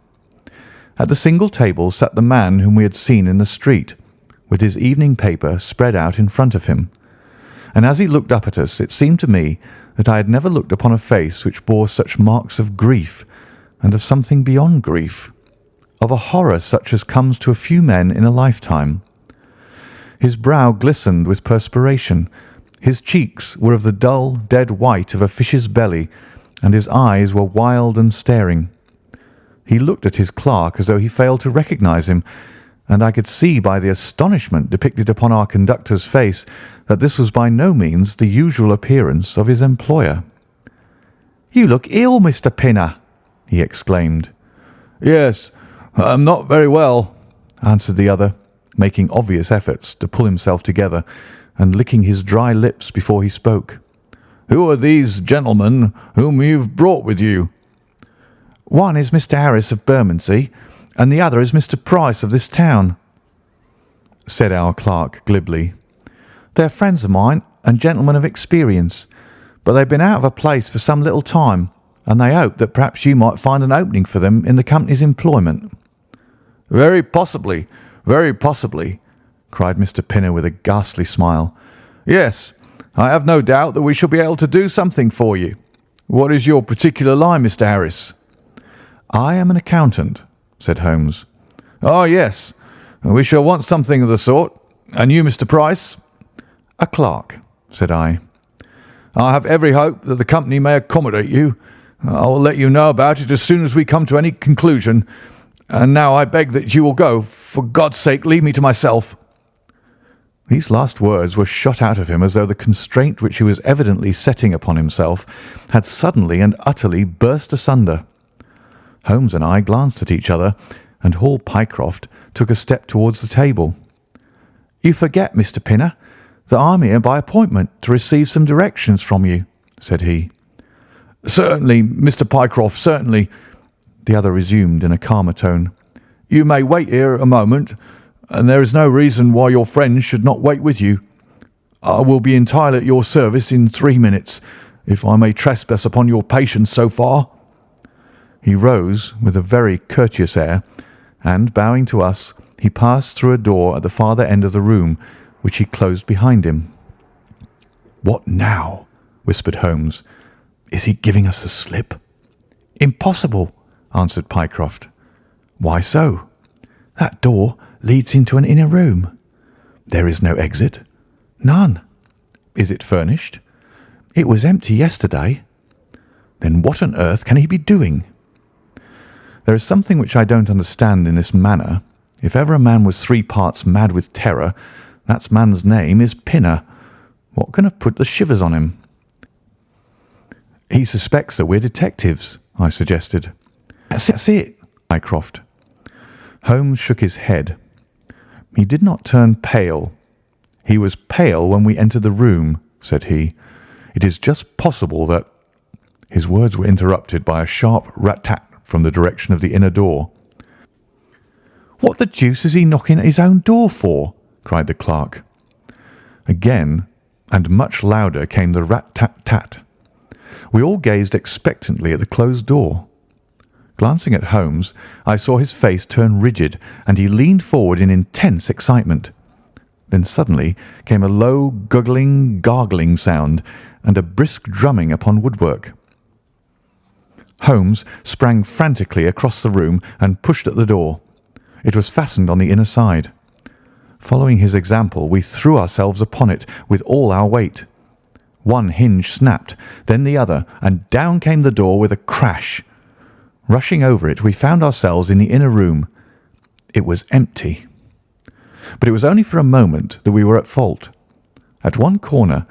At the single table sat the man whom we had seen in the street, with his evening paper spread out in front of him, and as he looked up at us it seemed to me that I had never looked upon a face which bore such marks of grief, and of something beyond grief, of a horror such as comes to a few men in a lifetime. His brow glistened with perspiration, his cheeks were of the dull, dead white of a fish's belly, and his eyes were wild and staring. He looked at his clerk as though he failed to recognise him, and I could see by the astonishment depicted upon our conductor's face that this was by no means the usual appearance of his employer. "You look ill, Mr. Pinner," he exclaimed. "Yes, I'm not very well," answered the other, making obvious efforts to pull himself together and licking his dry lips before he spoke. "Who are these gentlemen whom you've brought with you?" One is Mr. Harris of Bermondsey, and the other is Mr. Price of this town," said our clerk glibly. "They are friends of mine and gentlemen of experience, but they've been out of a place for some little time, and they hope that perhaps you might find an opening for them in the company's employment." Very possibly," cried Mr. Pinner with a ghastly smile. "Yes, I have no doubt that we shall be able to do something for you. What is your particular line, Mr. Harris?" "I am an accountant," said Holmes. "Ah, yes. We shall want something of the sort. And you, Mr. Price?" "A clerk," said I. "I have every hope that the company may accommodate you. I will let you know about it as soon as we come to any conclusion. And now I beg that you will go. For God's sake, leave me to myself." These last words were shot out of him as though the constraint which he was evidently setting upon himself had suddenly and utterly burst asunder. Holmes and I glanced at each other, and Hall Pycroft took a step towards the table. "You forget, Mr. Pinner, that I'm here by appointment to receive some directions from you," said he. "Certainly, Mr. Pycroft, certainly," the other resumed in a calmer tone. "You may wait here a moment, and there is no reason why your friends should not wait with you. I will be entirely at your service in 3 minutes, if I may trespass upon your patience so far." He rose with a very courteous air, and, bowing to us, he passed through a door at the farther end of the room, which he closed behind him. "What now?" whispered Holmes. "Is he giving us the slip?" "Impossible," answered Pycroft. "Why so?" "That door leads into an inner room." "There is no exit?" "None." "Is it furnished?" "It was empty yesterday." "Then what on earth can he be doing?" There is something which I don't understand in this manner. If ever a man was 3 parts mad with terror, that man's name is Pinner. What can have put the shivers on him? "He suspects that we're detectives," I suggested. "That's it," Mycroft. Holmes shook his head. He did not turn pale. "He was pale when we entered the room," said he. "It is just possible that—" His words were interrupted by a sharp rat-tat from the direction of the inner door. "What the deuce is he knocking at his own door for?" cried the clerk. Again, and much louder, came the rat-tat-tat. We all gazed expectantly at the closed door. Glancing at Holmes, I saw his face turn rigid, and he leaned forward in intense excitement. Then suddenly came a low, guggling, gargling sound, and a brisk drumming upon woodwork. Holmes sprang frantically across the room and pushed at the door. It was fastened on the inner side. Following his example, we threw ourselves upon it with all our weight. One hinge snapped, then the other, and down came the door with a crash. Rushing over it, we found ourselves in the inner room. It was empty. But it was only for a moment that we were at fault. At one corner,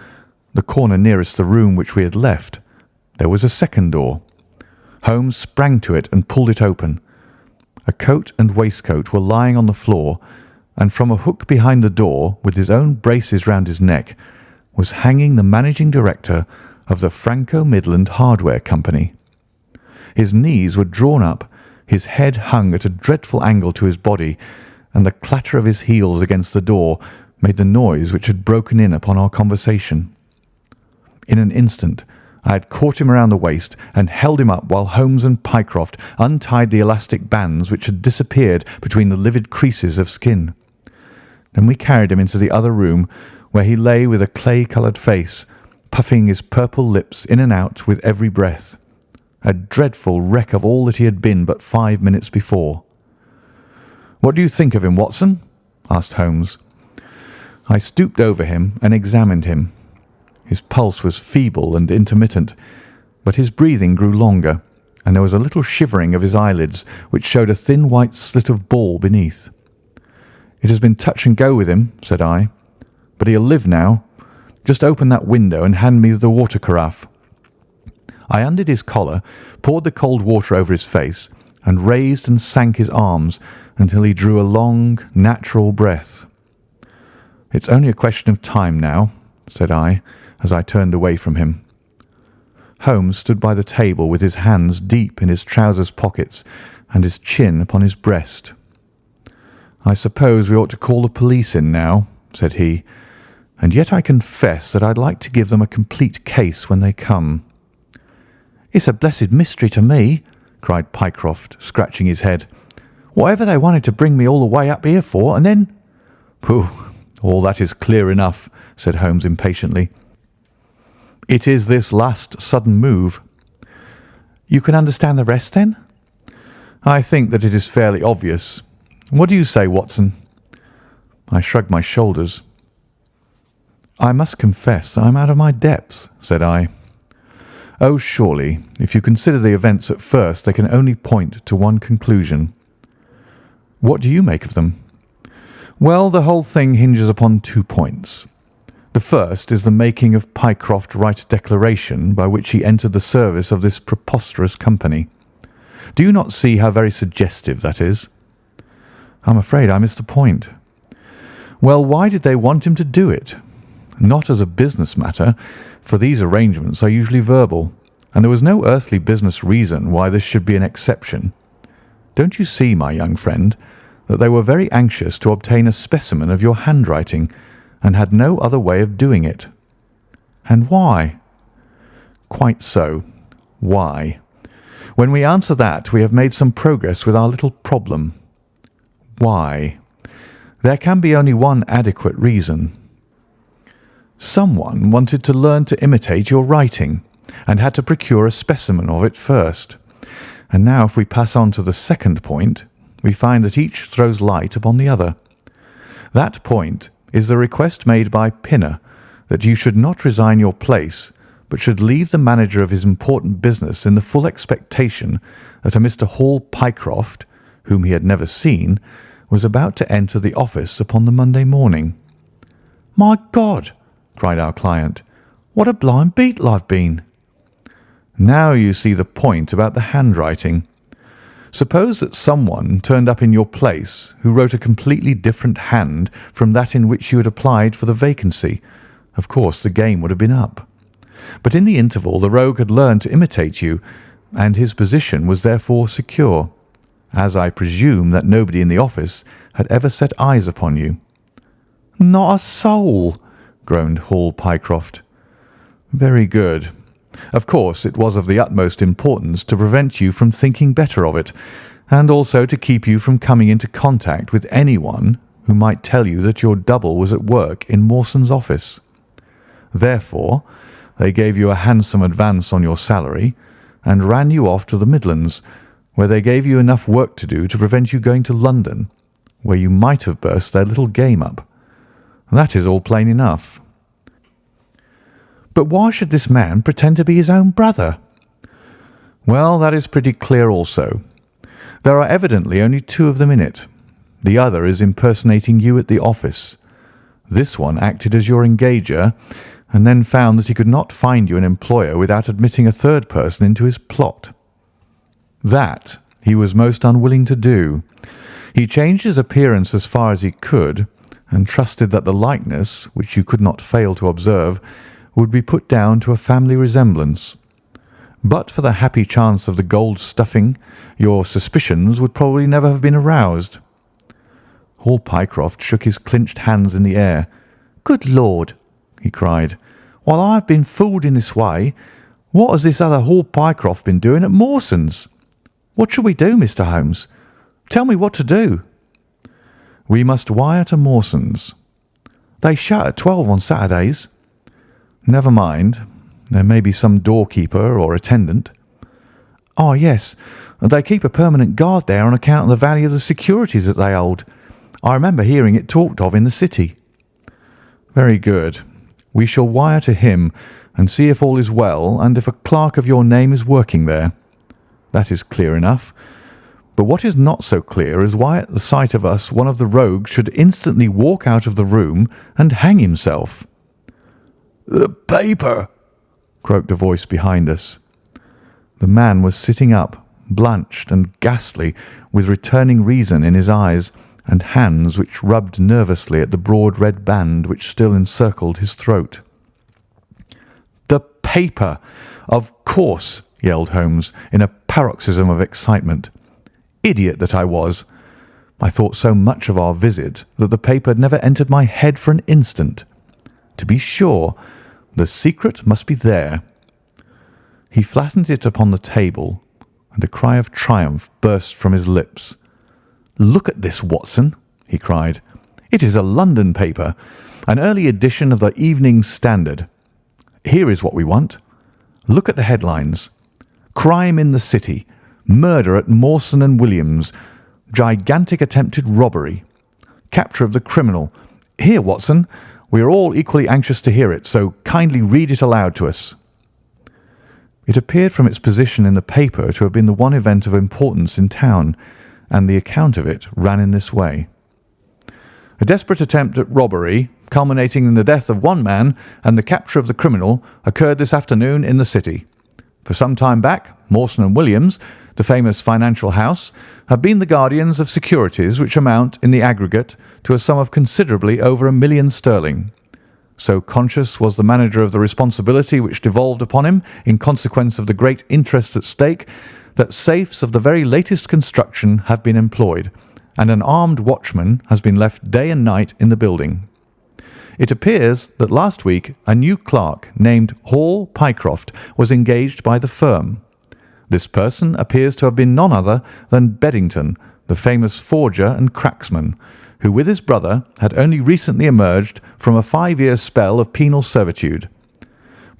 the corner nearest the room which we had left, there was a second door. Holmes sprang to it and pulled it open. A coat and waistcoat were lying on the floor, and from a hook behind the door, with his own braces round his neck, was hanging the managing director of the Franco-Midland Hardware Company. His knees were drawn up, his head hung at a dreadful angle to his body, and the clatter of his heels against the door made the noise which had broken in upon our conversation. In an instant I had caught him around the waist and held him up while Holmes and Pycroft untied the elastic bands which had disappeared between the livid creases of skin. Then we carried him into the other room, where he lay with a clay-coloured face, puffing his purple lips in and out with every breath, a dreadful wreck of all that he had been but 5 minutes before. "What do you think of him, Watson?" asked Holmes. I stooped over him and examined him. His pulse was feeble and intermittent, but his breathing grew longer, and there was a little shivering of his eyelids which showed a thin white slit of ball beneath. "It has been touch and go with him," said I, "but he'll live now. Just open that window and hand me the water carafe." I undid his collar, poured the cold water over his face, and raised and sank his arms until he drew a long, natural breath. "It's only a question of time now," said I, as I turned away from him. Holmes stood by the table with his hands deep in his trousers pockets and his chin upon his breast. "I suppose we ought to call the police in now," said he, "and yet I confess that I'd like to give them a complete case when they come." "It's a blessed mystery to me," cried Pycroft, scratching his head. "Whatever they wanted to bring me all the way up here for, and then—" "Pooh! All that is clear enough," said Holmes impatiently. "It is this last sudden move." "You can understand the rest, then?" "I think that it is fairly obvious. What do you say, Watson?" I shrugged my shoulders. "I must confess that I am out of my depths," said I. "Oh, surely, if you consider the events at first, they can only point to one conclusion." "What do you make of them?" "Well, the whole thing hinges upon 2 points. The first is the making of Pycroft write a declaration by which he entered the service of this preposterous company. Do you not see how very suggestive that is?" "I'm afraid I missed the point." "Well, why did they want him to do it? Not as a business matter, for these arrangements are usually verbal, and there was no earthly business reason why this should be an exception. Don't you see, my young friend, that they were very anxious to obtain a specimen of your handwriting, and had no other way of doing it?" "And why?" "Quite so. Why? When we answer that, we have made some progress with our little problem. Why? There can be only one adequate reason. Someone wanted to learn to imitate your writing, and had to procure a specimen of it first. And now if we pass on to the second point, we find that each throws light upon the other. That point is the request made by Pinner that you should not resign your place, but should leave the manager of his important business in the full expectation that a Mr. Hall Pycroft, whom he had never seen, was about to enter the office upon the Monday morning." "My God!" cried our client. "What a blind beetle I've been!" "Now you see the point about the handwriting. Suppose that someone turned up in your place who wrote a completely different hand from that in which you had applied for the vacancy. Of course, the game would have been up. But in the interval the rogue had learned to imitate you, and his position was therefore secure, as I presume that nobody in the office had ever set eyes upon you." "Not a soul," groaned Hall Pycroft. "Very good. Of course, it was of the utmost importance to prevent you from thinking better of it, and also to keep you from coming into contact with anyone who might tell you that your double was at work in Mawson's office. Therefore, they gave you a handsome advance on your salary, and ran you off to the Midlands, where they gave you enough work to do to prevent you going to London, where you might have burst their little game up. That is all plain enough." "But why should this man pretend to be his own brother?" "Well, that is pretty clear also. There are evidently only 2 of them in it. The other is impersonating you at the office. This one acted as your engager, and then found that he could not find you an employer without admitting a third person into his plot. That he was most unwilling to do. He changed his appearance as far as he could, and trusted that the likeness, which you could not fail to observe, would be put down to a family resemblance. But for the happy chance of the gold stuffing, your suspicions would probably never have been aroused." Hall Pycroft shook his clenched hands in the air. "Good Lord!" he cried. "While I have been fooled in this way, what has this other Hall Pycroft been doing at Mawson's? What shall we do, Mr. Holmes? Tell me what to do." "We must wire to Mawson's." "They shut at 12 on Saturdays." "Never mind. There may be some doorkeeper or attendant." "Oh, yes. They keep a permanent guard there on account of the value of the securities that they hold. I remember hearing it talked of in the city." "Very good. We shall wire to him and see if all is well and if a clerk of your name is working there. That is clear enough. But what is not so clear is why at the sight of us one of the rogues should instantly walk out of the room and hang himself." "The paper!" croaked a voice behind us. The man was sitting up, blanched and ghastly, with returning reason in his eyes, and hands which rubbed nervously at the broad red band which still encircled his throat. "The paper! Of course!" yelled Holmes, in a paroxysm of excitement. Idiot that I was! I thought so much of our visit that the paper never entered my head for an instant. To be sure, the secret must be there. He flattened it upon the table, and a cry of triumph burst from his lips. "Look at this, Watson!" he cried. "It is a London paper, an early edition of the Evening Standard. Here is what we want. Look at the headlines. Crime in the City. Murder at Mawson and Williams. Gigantic attempted robbery. Capture of the criminal. Here, Watson, we are all equally anxious to hear it, so kindly read it aloud to us." It appeared from its position in the paper to have been the one event of importance in town, and the account of it ran in this way. "A desperate attempt at robbery, culminating in the death of one man and the capture of the criminal, occurred this afternoon in the city. For some time back, Mawson and Williams, the famous financial house, have been the guardians of securities which amount in the aggregate to a sum of considerably over £1,000,000. So conscious was the manager of the responsibility which devolved upon him in consequence of the great interest at stake, that safes of the very latest construction have been employed, and an armed watchman has been left day and night in the building. It appears that last week a new clerk named Hall Pycroft was engaged by the firm. This person appears to have been none other than Beddington, the famous forger and cracksman, who with his brother had only recently emerged from a 5-year spell of penal servitude.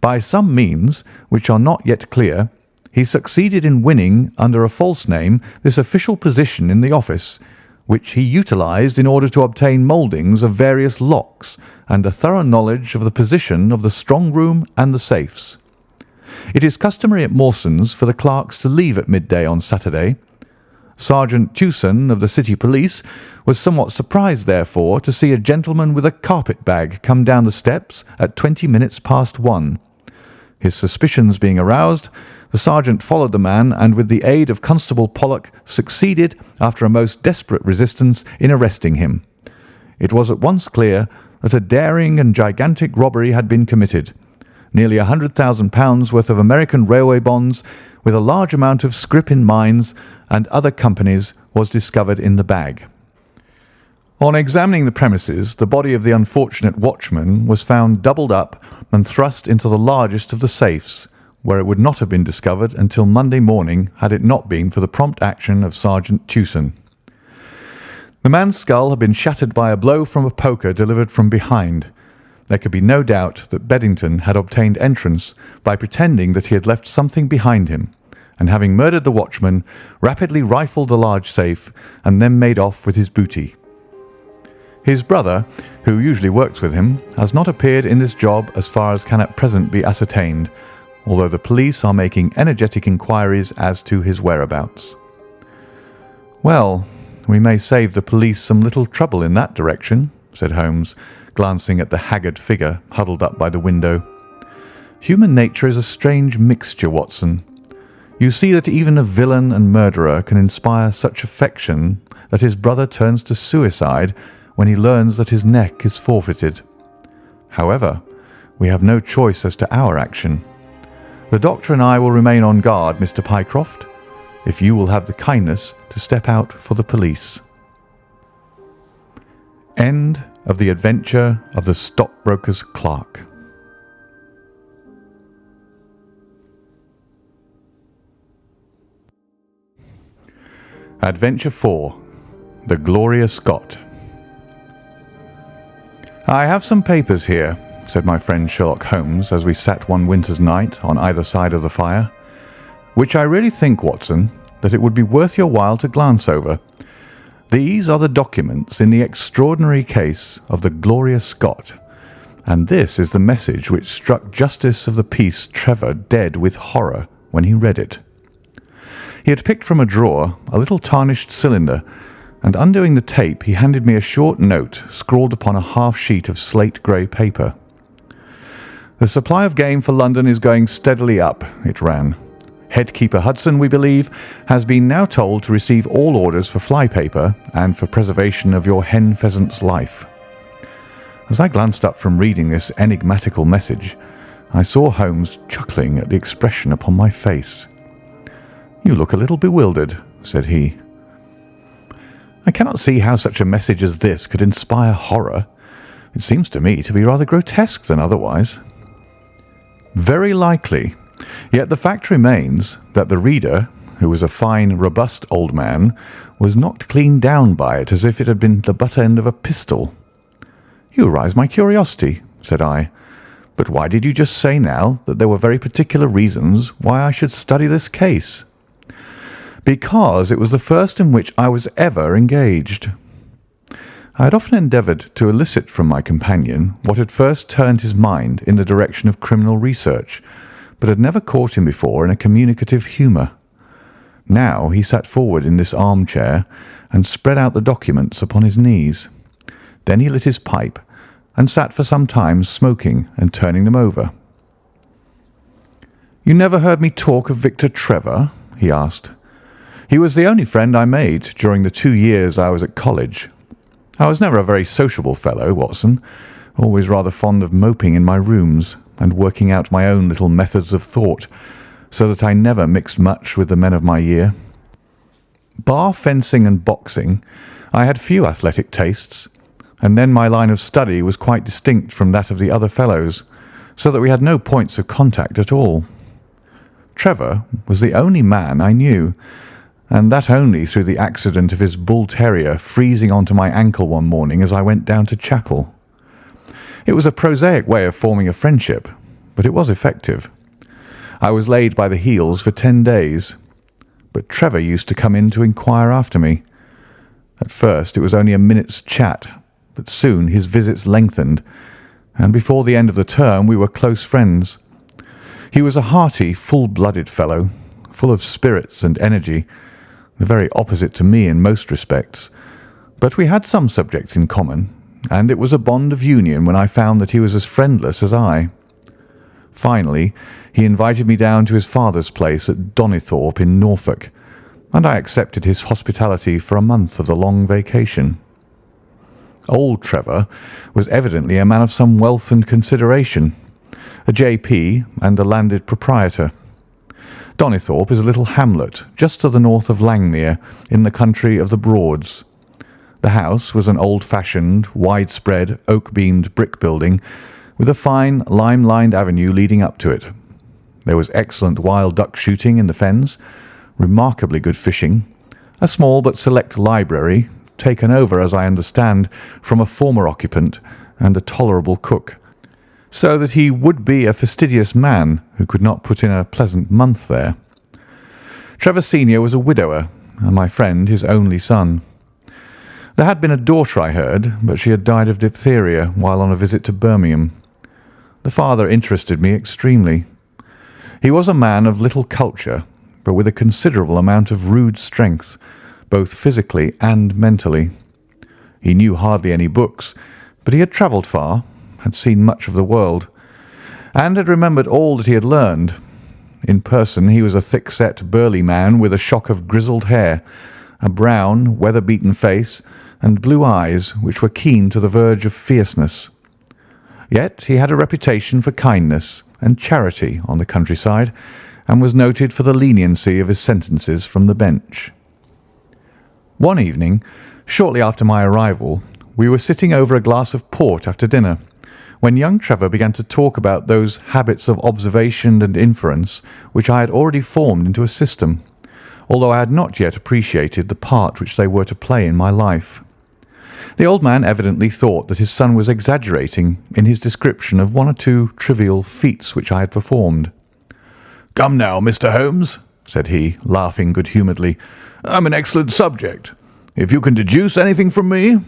By some means, which are not yet clear, he succeeded in winning, under a false name, this official position in the office, which he utilised in order to obtain mouldings of various locks and a thorough knowledge of the position of the strong room and the safes. It is customary at Mawson's for the clerks to leave at midday on Saturday. Sergeant Tewson of the City Police was somewhat surprised, therefore, to see a gentleman with a carpet-bag come down the steps at 20 minutes past 1. His suspicions being aroused, the sergeant followed the man and, with the aid of Constable Pollock, succeeded, after a most desperate resistance, in arresting him. It was at once clear that a daring and gigantic robbery had been committed. Nearly £100,000 worth of American railway bonds, with a large amount of scrip in mines and other companies, was discovered in the bag. On examining the premises, the body of the unfortunate watchman was found doubled up and thrust into the largest of the safes, where it would not have been discovered until Monday morning had it not been for the prompt action of Sergeant Tewson. The man's skull had been shattered by a blow from a poker delivered from behind. There could be no doubt that Beddington had obtained entrance by pretending that he had left something behind him, and having murdered the watchman, rapidly rifled the large safe and then made off with his booty. His brother, who usually works with him, has not appeared in this job as far as can at present be ascertained, although the police are making energetic inquiries as to his whereabouts. "Well, we may save the police some little trouble in that direction," said Holmes, glancing at the haggard figure huddled up by the window. "Human nature is a strange mixture, Watson. You see that even a villain and murderer can inspire such affection that his brother turns to suicide when he learns that his neck is forfeited. However, we have no choice as to our action. The doctor and I will remain on guard, Mr. Pycroft, if you will have the kindness to step out for the police." End of The Adventure of the Stockbroker's Clerk. Adventure 4. The Gloria Scott. "I have some papers here," said my friend Sherlock Holmes as we sat one winter's night on either side of the fire, "which I really think, Watson, that it would be worth your while to glance over. These are the documents in the extraordinary case of the Gloria Scott, and this is the message which struck Justice of the Peace Trevor dead with horror when he read it." He had picked from a drawer a little tarnished cylinder, and undoing the tape he handed me a short note scrawled upon a half-sheet of slate-grey paper. "The supply of game for London is going steadily up," it ran. "Headkeeper Hudson, we believe, has been now told to receive all orders for flypaper and for preservation of your hen pheasant's life." As I glanced up from reading this enigmatical message, I saw Holmes chuckling at the expression upon my face. "You look a little bewildered," said he. "I cannot see how such a message as this could inspire horror. It seems to me to be rather grotesque than otherwise." "Very likely. Yet the fact remains that the reader, who was a fine, robust old man, was knocked clean down by it as if it had been the butt end of a pistol." "You arouse my curiosity," said I. "But why did you just say now that there were very particular reasons why I should study this case?" "Because it was the first in which I was ever engaged." I had often endeavoured to elicit from my companion what had first turned his mind in the direction of criminal research, but had never caught him before in a communicative humour. Now he sat forward in this armchair and spread out the documents upon his knees. Then he lit his pipe and sat for some time smoking and turning them over. "You never heard me talk of Victor Trevor?" he asked. "He was the only friend I made during the 2 years I was at college. I was never a very sociable fellow, Watson, always rather fond of moping in my rooms and working out my own little methods of thought, so that I never mixed much with the men of my year. Bar fencing and boxing, I had few athletic tastes, and then my line of study was quite distinct from that of the other fellows, so that we had no points of contact at all. Trevor was the only man I knew, and that only through the accident of his bull terrier freezing onto my ankle one morning as I went down to chapel. It was a prosaic way of forming a friendship, but it was effective. I was laid by the heels for 10 days, but Trevor used to come in to inquire after me. At first it was only a minute's chat, but soon his visits lengthened, and before the end of the term we were close friends. He was a hearty, full-blooded fellow, full of spirits and energy, the very opposite to me in most respects, but we had some subjects in common, and it was a bond of union when I found that he was as friendless as I. Finally, he invited me down to his father's place at Donnithorpe in Norfolk, and I accepted his hospitality for a month of the long vacation. Old Trevor was evidently a man of some wealth and consideration, a J.P. and a landed proprietor. Donnithorpe is a little hamlet just to the north of Langmere in the country of the Broads. The house was an old-fashioned, widespread, oak-beamed brick building with a fine lime-lined avenue leading up to it. There was excellent wild duck shooting in the fens, remarkably good fishing, a small but select library, taken over, as I understand, from a former occupant, and a tolerable cook, so that he would be a fastidious man who could not put in a pleasant month there. Trevor Senior was a widower, and my friend his only son. There had been a daughter, I heard, but she had died of diphtheria while on a visit to Birmingham. The father interested me extremely. He was a man of little culture, but with a considerable amount of rude strength, both physically and mentally. He knew hardly any books, but he had travelled far, had seen much of the world, and had remembered all that he had learned. In person he was a thick-set, burly man with a shock of grizzled hair, a brown, weather-beaten face, and blue eyes which were keen to the verge of fierceness. Yet he had a reputation for kindness and charity on the countryside, and was noted for the leniency of his sentences from the bench. One evening, shortly after my arrival, we were sitting over a glass of port after dinner, when young Trevor began to talk about those habits of observation and inference which I had already formed into a system, although I had not yet appreciated the part which they were to play in my life. The old man evidently thought that his son was exaggerating in his description of one or two trivial feats which I had performed. "Come now, Mr. Holmes," said he, laughing good-humouredly, "I'm an excellent subject. If you can deduce anything from me—"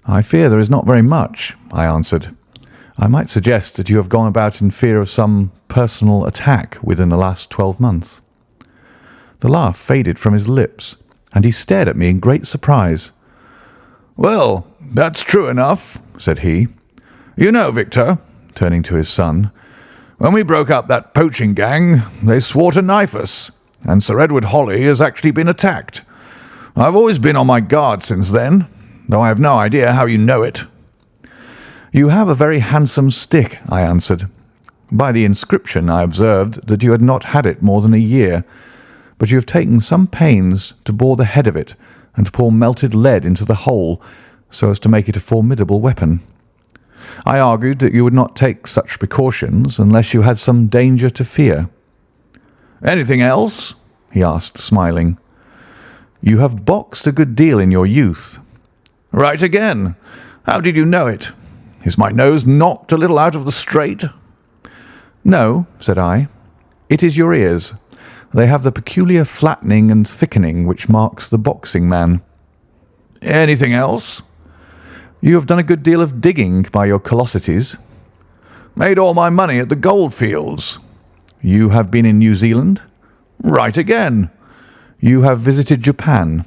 "I fear there is not very much," I answered. "I might suggest that you have gone about in fear of some personal attack within the last 12 months." The laugh faded from his lips, and he stared at me in great surprise. "Well, that's true enough," said he. "You know, Victor," turning to his son, "when we broke up that poaching gang, they swore to knife us, and Sir Edward Holly has actually been attacked. I've always been on my guard since then, though I have no idea how you know it." "You have a very handsome stick," I answered. By the inscription I observed that you had not had it more than a year, but you have taken some pains to bore the head of it and to pour melted lead into the hole so as to make it a formidable weapon. I argued that you would not take such precautions unless you had some danger to fear. Anything else? He asked, smiling. You have boxed a good deal in your youth. Right again. How did you know it? Is my nose knocked a little out of the straight? No, said I. It is your ears. They have the peculiar flattening and thickening which marks the boxing man. Anything else? You have done a good deal of digging by your callosities. Made all my money at the goldfields. You have been in New Zealand? Right again. You have visited Japan?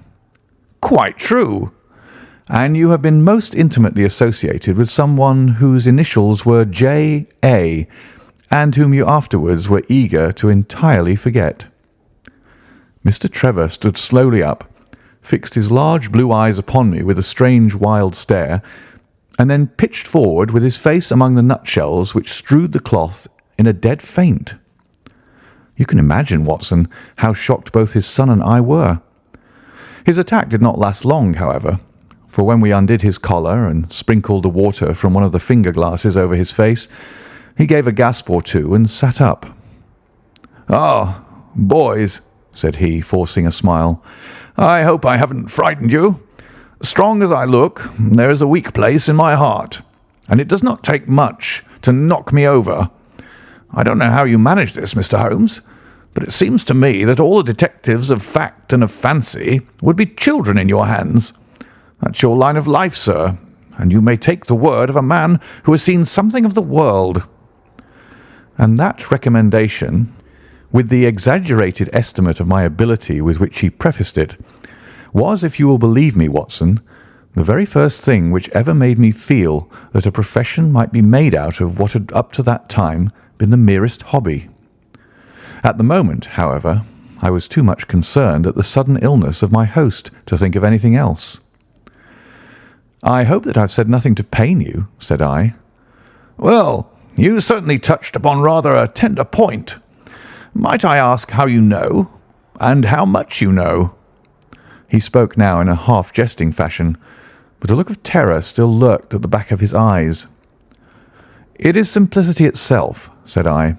Quite true. And you have been most intimately associated with someone whose initials were J.A., and whom you afterwards were eager to entirely forget. Mr. Trevor stood slowly up, fixed his large blue eyes upon me with a strange wild stare, and then pitched forward with his face among the nutshells which strewed the cloth in a dead faint. You can imagine, Watson, how shocked both his son and I were. His attack did not last long, however, for when we undid his collar and sprinkled the water from one of the finger glasses over his face, he gave a gasp or two and sat up. "Ah, boys," said he, forcing a smile, "I hope I haven't frightened you. Strong as I look, there is a weak place in my heart, and it does not take much to knock me over. I don't know how you manage this, Mr. Holmes, but it seems to me that all the detectives of fact and of fancy would be children in your hands. That's your line of life, sir, and you may take the word of a man who has seen something of the world." And that recommendation, with the exaggerated estimate of my ability with which he prefaced it, was, if you will believe me, Watson, the very first thing which ever made me feel that a profession might be made out of what had up to that time been the merest hobby. At the moment, however, I was too much concerned at the sudden illness of my host to think of anything else. "I hope that I've said nothing to pain you," said I. "Well, you certainly touched upon rather a tender point. Might I ask how you know, and how much you know?" He spoke now in a half-jesting fashion, but a look of terror still lurked at the back of his eyes. "It is simplicity itself," said I.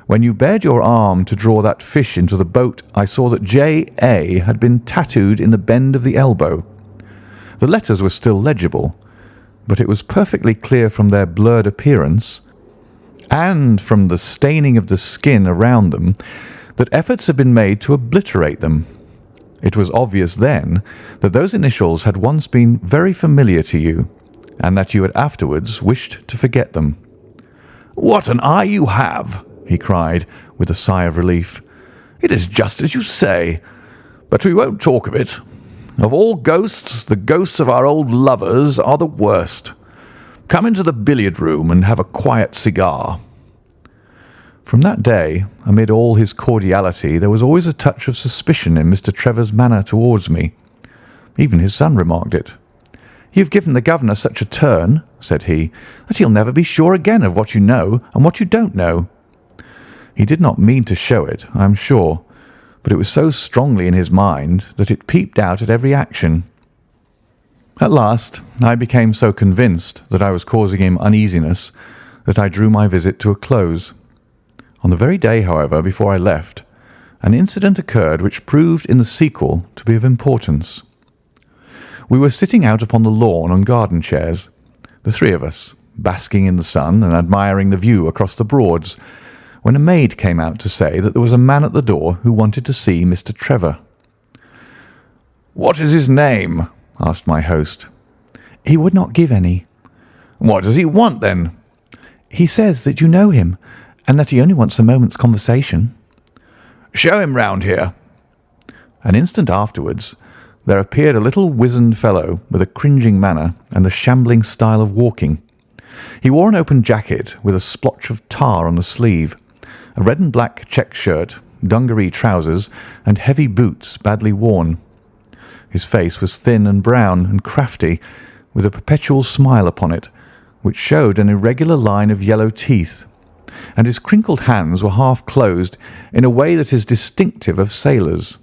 "When you bared your arm to draw that fish into the boat, I saw that J.A. had been tattooed in the bend of the elbow. The letters were still legible, but it was perfectly clear from their blurred appearance and from the staining of the skin around them that efforts had been made to obliterate them. It was obvious then that those initials had once been very familiar to you, and that you had afterwards wished to forget them." "What an eye you have!" he cried, with a sigh of relief. "It is just as you say. But we won't talk of it. Of all ghosts, the ghosts of our old lovers are the worst. Come into the billiard-room and have a quiet cigar." From that day, amid all his cordiality, there was always a touch of suspicion in Mr. Trevor's manner towards me. Even his son remarked it. "You've given the governor such a turn," said he, "that he'll never be sure again of what you know and what you don't know." He did not mean to show it, I am sure, but it was so strongly in his mind that it peeped out at every action. At last I became so convinced that I was causing him uneasiness that I drew my visit to a close. On the very day, however, before I left, an incident occurred which proved in the sequel to be of importance. We were sitting out upon the lawn on garden chairs, the three of us, basking in the sun and admiring the view across the Broads, when a maid came out to say that there was a man at the door who wanted to see Mr. Trevor. "What is his name?" asked my host. "He would not give any." "What does he want, then?" "He says that you know him, and that he only wants a moment's conversation." "Show him round here." An instant afterwards there appeared a little wizened fellow with a cringing manner and a shambling style of walking. He wore an open jacket with a splotch of tar on the sleeve, a red and black check shirt, dungaree trousers, and heavy boots badly worn. His face was thin and brown and crafty, with a perpetual smile upon it, which showed an irregular line of yellow teeth, and his crinkled hands were half closed in a way that is distinctive of sailors.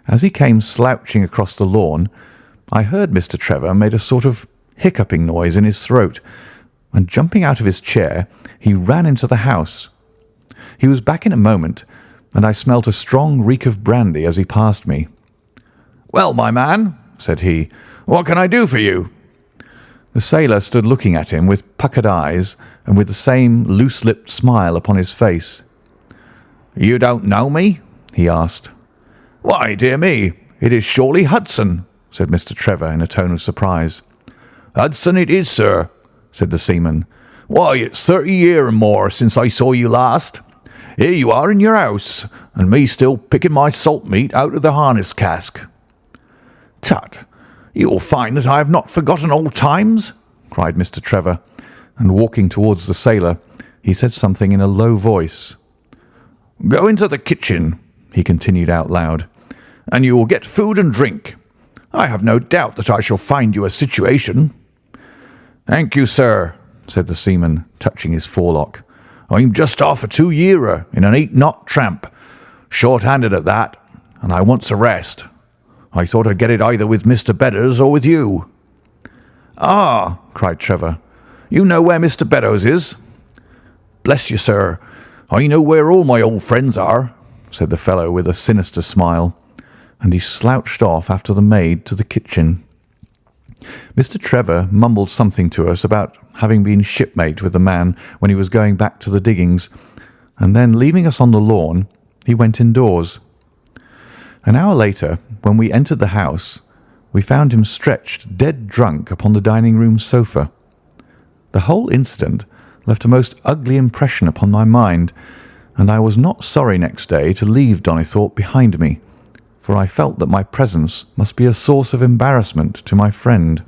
As he came slouching across the lawn, I heard Mr. Trevor made a sort of hiccuping noise in his throat, and jumping out of his chair, he ran into the house. He was back in a moment, and I smelt a strong reek of brandy as he passed me. "Well, my man," said he, "what can I do for you?" The sailor stood looking at him with puckered eyes and with the same loose-lipped smile upon his face. "You don't know me?" he asked. "Why, dear me, it is surely Hudson," said Mr. Trevor in a tone of surprise. "Hudson it is, sir," said the seaman. "Why, it's 30 year and more since I saw you last. Here you are in your house, and me still picking my salt meat out of the harness cask." "Tut, you will find that I have not forgotten old times," cried Mr. Trevor, and walking towards the sailor, he said something in a low voice. "Go into the kitchen," he continued out loud, "and you will get food and drink. I have no doubt that I shall find you a situation." "Thank you, sir," said the seaman, touching his forelock. "I'm just off a 2-yearer in an 8-knot tramp, short-handed at that, and I wants a rest. I thought I'd get it either with Mr. Beddoes or with you." "Ah," cried Trevor, "you know where Mr. Beddoes is?" "Bless you, sir, I know where all my old friends are," said the fellow with a sinister smile, and he slouched off after the maid to the kitchen. Mr. Trevor mumbled something to us about having been shipmate with the man when he was going back to the diggings, and then, leaving us on the lawn, he went indoors. An hour later, when we entered the house, we found him stretched dead drunk upon the dining-room sofa. The whole incident left a most ugly impression upon my mind, and I was not sorry next day to leave Donnithorpe behind me, for I felt that my presence must be a source of embarrassment to my friend.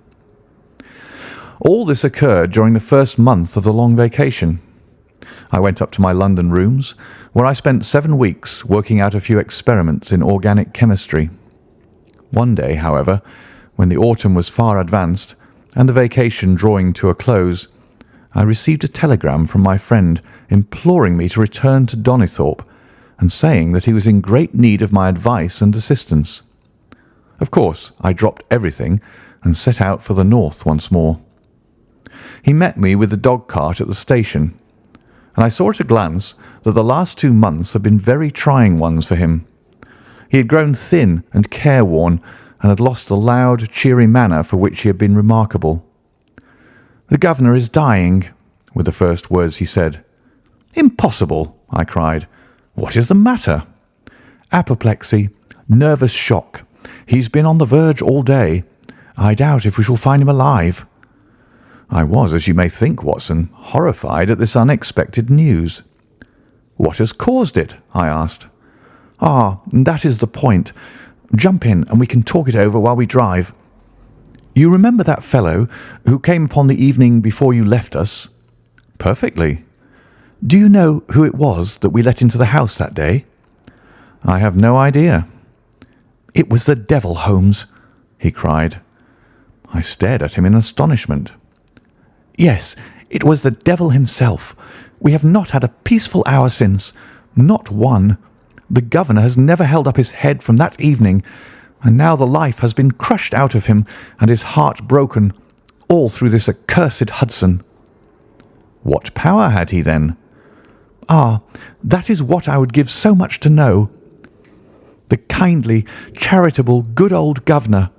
All this occurred during the first month of the long vacation. I went up to my London rooms, where I spent 7 weeks working out a few experiments in organic chemistry. One day, however, when the autumn was far advanced and the vacation drawing to a close, I received a telegram from my friend imploring me to return to Donnithorpe and saying that he was in great need of my advice and assistance. Of course, I dropped everything and set out for the north once more. He met me with the dog-cart at the station, and I saw at a glance that the last 2 months had been very trying ones for him. He had grown thin and careworn, and had lost the loud, cheery manner for which he had been remarkable. "The governor is dying," were the first words he said. "Impossible!" I cried. "What is the matter?" "Apoplexy, nervous shock. He's been on the verge all day. I doubt if we shall find him alive." I was, as you may think, Watson, horrified at this unexpected news. "What has caused it?" I asked. "Ah, that is the point. Jump in and we can talk it over while we drive. You remember that fellow who came upon the evening before you left us?" "Perfectly." "Do you know who it was that we let into the house that day?" "I have no idea." "It was the devil, Holmes," he cried. I stared at him in astonishment. "Yes, it was the devil himself. We have not had a peaceful hour since, not one. The governor has never held up his head from that evening, and now the life has been crushed out of him and his heart broken, all through this accursed Hudson." "What power had he, then?" "Ah, that is what I would give so much to know. The kindly, charitable, good old governor.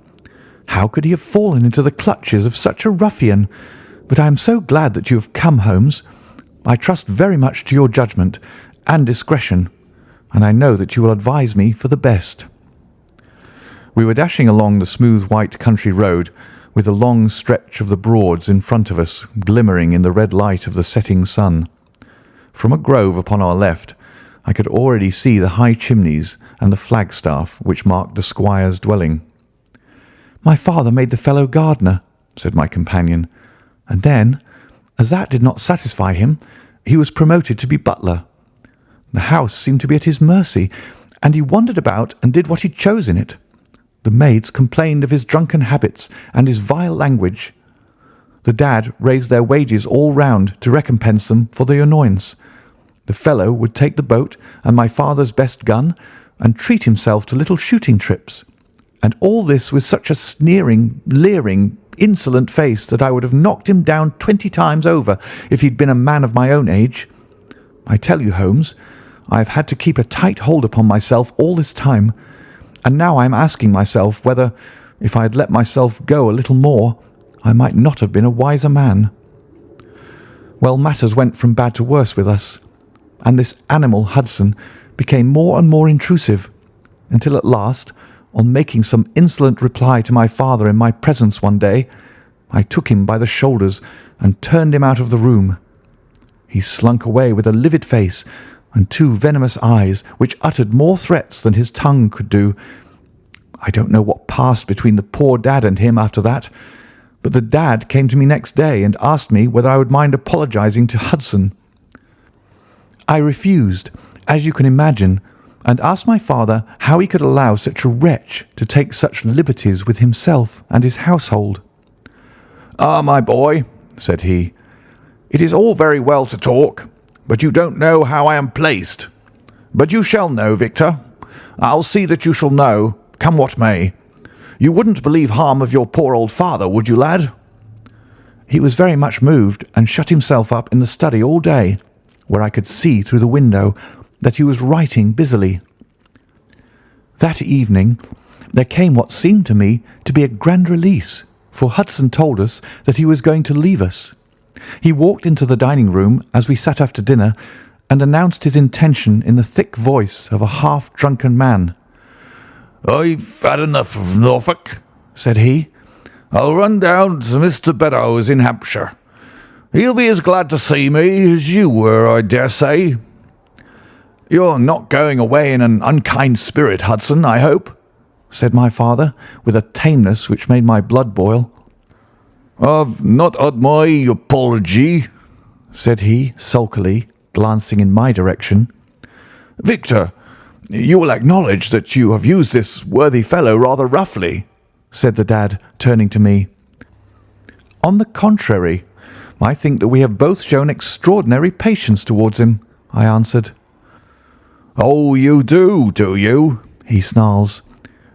How could he have fallen into the clutches of such a ruffian? But I am so glad that you have come, Holmes. I trust very much to your judgment and discretion, and I know that you will advise me for the best." We were dashing along the smooth white country road, with the long stretch of the Broads in front of us glimmering in the red light of the setting sun. From a grove upon our left, I could already see the high chimneys and the flagstaff which marked the squire's dwelling. "My father made the fellow gardener," said my companion, "and then, as that did not satisfy him, he was promoted to be butler. The house seemed to be at his mercy, and he wandered about and did what he chose in it. The maids complained of his drunken habits and his vile language. The dad raised their wages all round to recompense them for the annoyance. The fellow would take the boat and my father's best gun and treat himself to little shooting trips. And all this with such a sneering, leering, insolent face that I would have knocked him down 20 times over if he'd been a man of my own age. I tell you, Holmes, I have had to keep a tight hold upon myself all this time, and now I am asking myself whether, if I had let myself go a little more, I might not have been a wiser man. Well, matters went from bad to worse with us, and this animal Hudson became more and more intrusive, until at last, on making some insolent reply to my father in my presence one day, I took him by the shoulders and turned him out of the room. He slunk away with a livid face and 2 venomous eyes which uttered more threats than his tongue could do. I don't know what passed between the poor dad and him after that, but the dad came to me next day and asked me whether I would mind apologizing to Hudson. I refused, as you can imagine, and asked my father how he could allow such a wretch to take such liberties with himself and his household. "Ah, my boy," said he, "it is all very well to talk, but you don't know how I am placed. But you shall know, Victor. I'll see that you shall know, come what may. You wouldn't believe harm of your poor old father, would you, lad?" He was very much moved and shut himself up in the study all day, where I could see through the window that he was writing busily. That evening there came what seemed to me to be a grand release, for Hudson told us that he was going to leave us. He walked into the dining room as we sat after dinner and announced his intention in the thick voice of a half-drunken man. "I've had enough of Norfolk," said he. "I'll run down to Mr. Beddoes in Hampshire. He'll be as glad to see me as you were, I dare say." "You're not going away in an unkind spirit, Hudson, I hope?" said my father, with a tameness which made my blood boil. "I've not had my apology," said he, sulkily, glancing in my direction. "Victor, you will acknowledge that you have used this worthy fellow rather roughly," said the dad, turning to me. "On the contrary, I think that we have both shown extraordinary patience towards him," I answered. "Oh, you do you?" he snarls.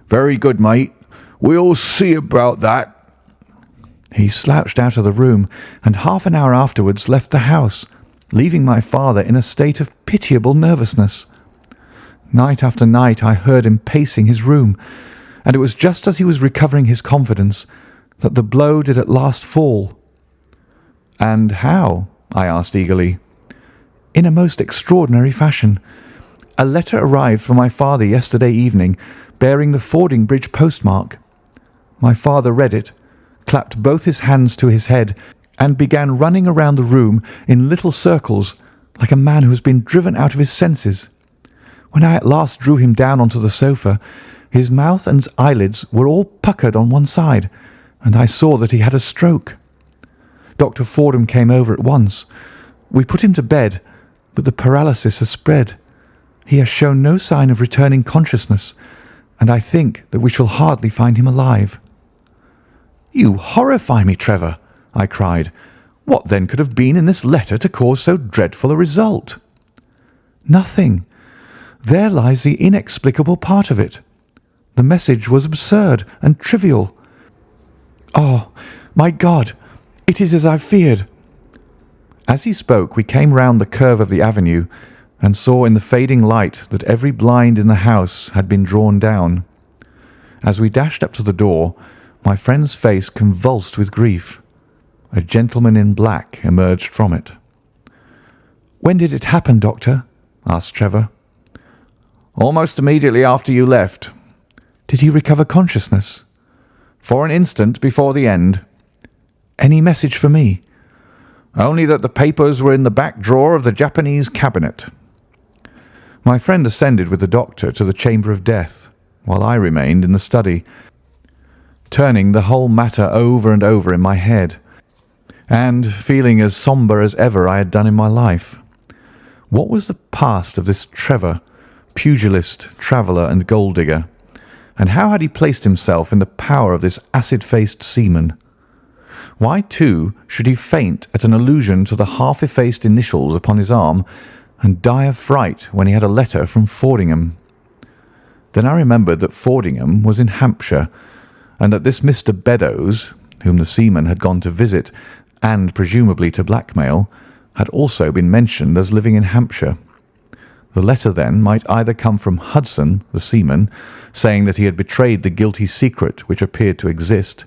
"Very good, mate. We'll see about that." He slouched out of the room and half an hour afterwards left the house, leaving my father in a state of pitiable nervousness. Night after night I heard him pacing his room, and it was just as he was recovering his confidence that the blow did at last fall. "And how?" I asked eagerly. "In a most extraordinary fashion. A letter arrived for my father yesterday evening, bearing the Fordingbridge postmark. My father read it, clapped both his hands to his head, and began running around the room in little circles, like a man who has been driven out of his senses. When I at last drew him down onto the sofa, his mouth and eyelids were all puckered on one side, and I saw that he had a stroke. Dr. Fordham came over at once. We put him to bed, but the paralysis has spread. He has shown no sign of returning consciousness, and I think that we shall hardly find him alive." "You horrify me, Trevor," I cried. "What then could have been in this letter to cause so dreadful a result?" "Nothing. There lies the inexplicable part of it. The message was absurd and trivial. Oh, my God, it is as I feared." As he spoke, we came round the curve of the avenue and saw in the fading light that every blind in the house had been drawn down. As we dashed up to the door, my friend's face convulsed with grief. A gentleman in black emerged from it. "When did it happen, Doctor?" asked Trevor. "Almost immediately after you left." "Did he recover consciousness?" "For an instant before the end." "Any message for me?" "Only that the papers were in the back drawer of the Japanese cabinet." My friend ascended with the doctor to the chamber of death, while I remained in the study, turning the whole matter over and over in my head, and feeling as sombre as ever I had done in my life. What was the past of this Trevor, pugilist, traveller, and gold digger, and how had he placed himself in the power of this acid-faced seaman? Why, too, should he faint at an allusion to the half-effaced initials upon his arm and die of fright when he had a letter from Fordingham? Then I remembered that Fordingham was in Hampshire, and that this Mr. Beddoes, whom the seaman had gone to visit and presumably to blackmail, had also been mentioned as living in Hampshire. The letter, then, might either come from Hudson, the seaman, saying that he had betrayed the guilty secret which appeared to exist,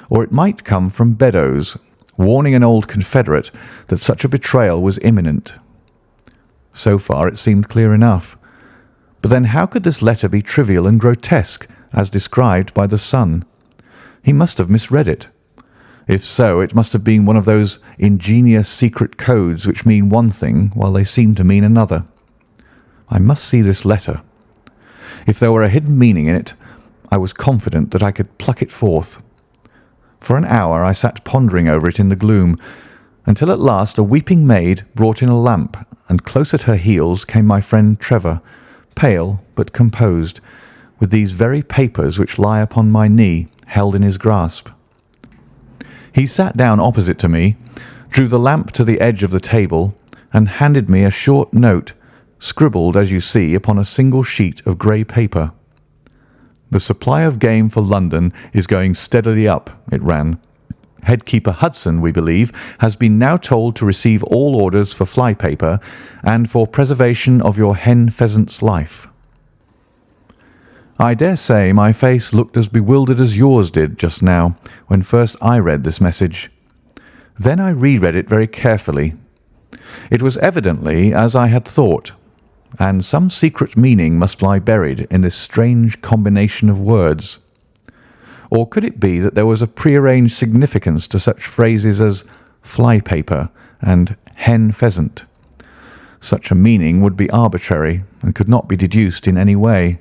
or it might come from Beddoes, warning an old confederate that such a betrayal was imminent. So far it seemed clear enough. But then how could this letter be trivial and grotesque, as described by the Sun? He must have misread it. If so, it must have been one of those ingenious secret codes which mean one thing while they seem to mean another. I must see this letter. If there were a hidden meaning in it, I was confident that I could pluck it forth. For an hour I sat pondering over it in the gloom, until at last a weeping maid brought in a lamp, and close at her heels came my friend Trevor, pale but composed, with these very papers which lie upon my knee held in his grasp. He sat down opposite to me, drew the lamp to the edge of the table, and handed me a short note, scribbled, as you see, upon a single sheet of grey paper. "The supply of game for London is going steadily up," it ran. "Headkeeper Hudson, we believe, has been now told to receive all orders for fly paper and for preservation of your hen pheasant's life." I dare say my face looked as bewildered as yours did just now when first I read this message. Then I reread it very carefully. It was evidently as I had thought, and some secret meaning must lie buried in this strange combination of words. Or could it be that there was a prearranged significance to such phrases as fly paper and hen pheasant? Such a meaning would be arbitrary and could not be deduced in any way.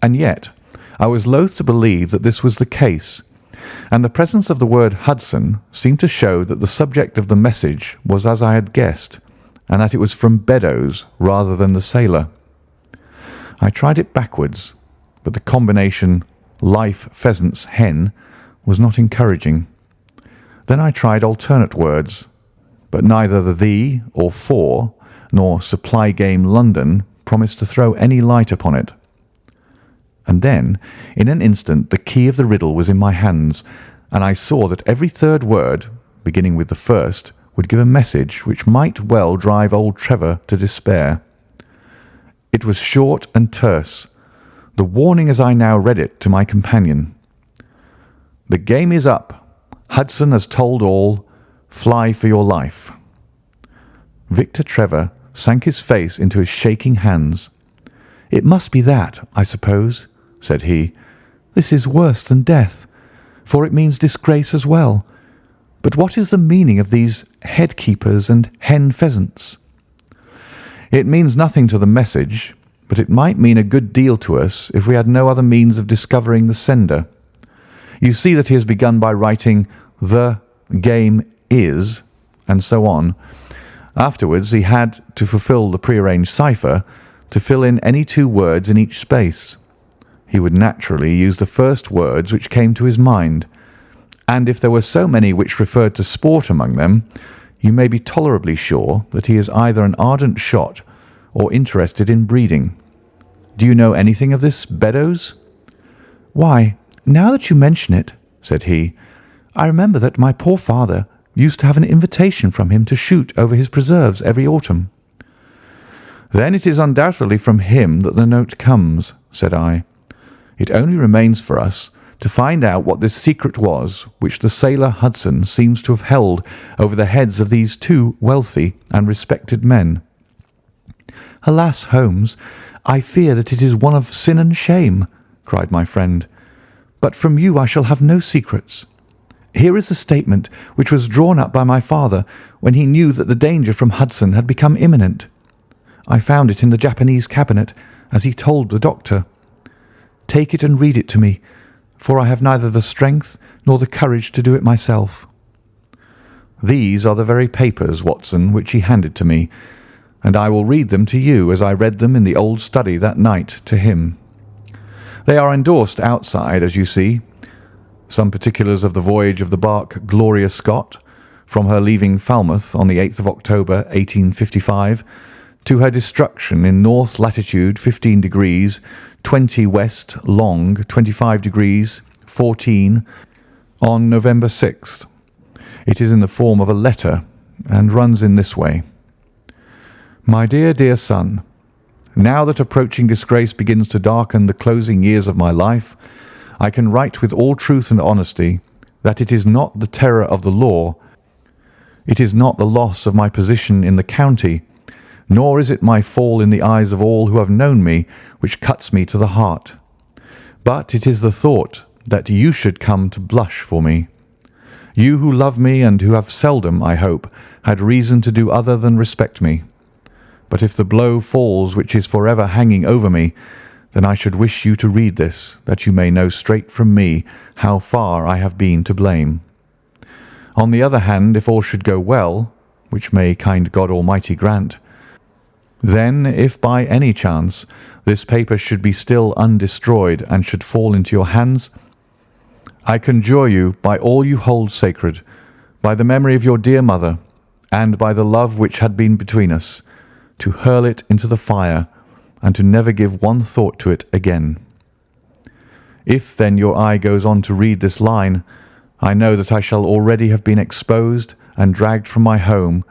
And yet I was loath to believe that this was the case, and the presence of the word Hudson seemed to show that the subject of the message was as I had guessed, and that it was from Beddoes rather than the sailor. I tried it backwards, but the combination life pheasant's hen was not encouraging. Then I tried alternate words, but neither the or for nor supply game London promised to throw any light upon it. And then, in an instant, the key of the riddle was in my hands, and I saw that every third word, beginning with the first, would give a message which might well drive old Trevor to despair. It was short and terse, the warning as I now read it to my companion. "The game is up. Hudson has told all. Fly for your life." Victor Trevor sank his face into his shaking hands. "It must be that, I suppose," said he. "This is worse than death, for it means disgrace as well. But what is the meaning of these headkeepers and hen pheasants?" "It means nothing to the message, but it might mean a good deal to us if we had no other means of discovering the sender. You see that he has begun by writing 'the game is,' and so on. Afterwards he had, to fulfil the prearranged cipher, to fill in any two words in each space. He would naturally use the first words which came to his mind, and if there were so many which referred to sport among them, you may be tolerably sure that he is either an ardent shot or interested in breeding. Do you know anything of this Beddoes?" "Why, now that you mention it," said he, "I remember that my poor father used to have an invitation from him to shoot over his preserves every autumn." "Then it is undoubtedly from him that the note comes," said I. "It only remains for us to find out what this secret was which the sailor Hudson seems to have held over the heads of these two wealthy and respected men." "Alas, Holmes, I fear that it is one of sin and shame," cried my friend. "But from you I shall have no secrets. Here is the statement which was drawn up by my father when he knew that the danger from Hudson had become imminent. I found it in the Japanese cabinet, as he told the doctor. Take it and read it to me, for I have neither the strength nor the courage to do it myself." These are the very papers, Watson, which he handed to me, and I will read them to you as I read them in the old study that night to him. They are endorsed outside, as you see. some particulars of the voyage of the barque Gloria Scott, from her leaving Falmouth on the 8th of October 1855 to her destruction in north latitude 15 degrees 20 west long 25 degrees 14 on November 6th. It is in the form of a letter and runs in this way. My dear, dear son, now that approaching disgrace begins to darken the closing years of my life, I can write with all truth and honesty that it is not the terror of the law, it is not the loss of my position in the county, nor is it my fall in the eyes of all who have known me which cuts me to the heart. But it is the thought that you should come to blush for me. You who love me and who have seldom, I hope, had reason to do other than respect me. But if the blow falls which is forever hanging over me, then I should wish you to read this, that you may know straight from me how far I have been to blame. On the other hand, if all should go well, which may kind God Almighty grant, then if by any chance this paper should be still undestroyed and should fall into your hands, I conjure you by all you hold sacred, by the memory of your dear mother, and by the love which had been between us, to hurl it into the fire, and to never give one thought to it again. If then your eye goes on to read this line, I know that I shall already have been exposed and dragged from my home,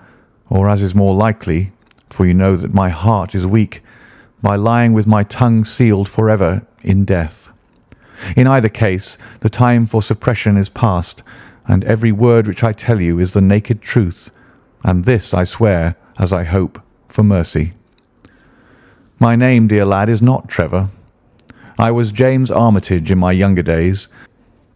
or as is more likely, for you know that my heart is weak, by lying with my tongue sealed forever in death. In either case, the time for suppression is past, and every word which I tell you is the naked truth, and this I swear, as I hope, for mercy. My name, dear lad, is not Trevor. I was James Armitage in my younger days,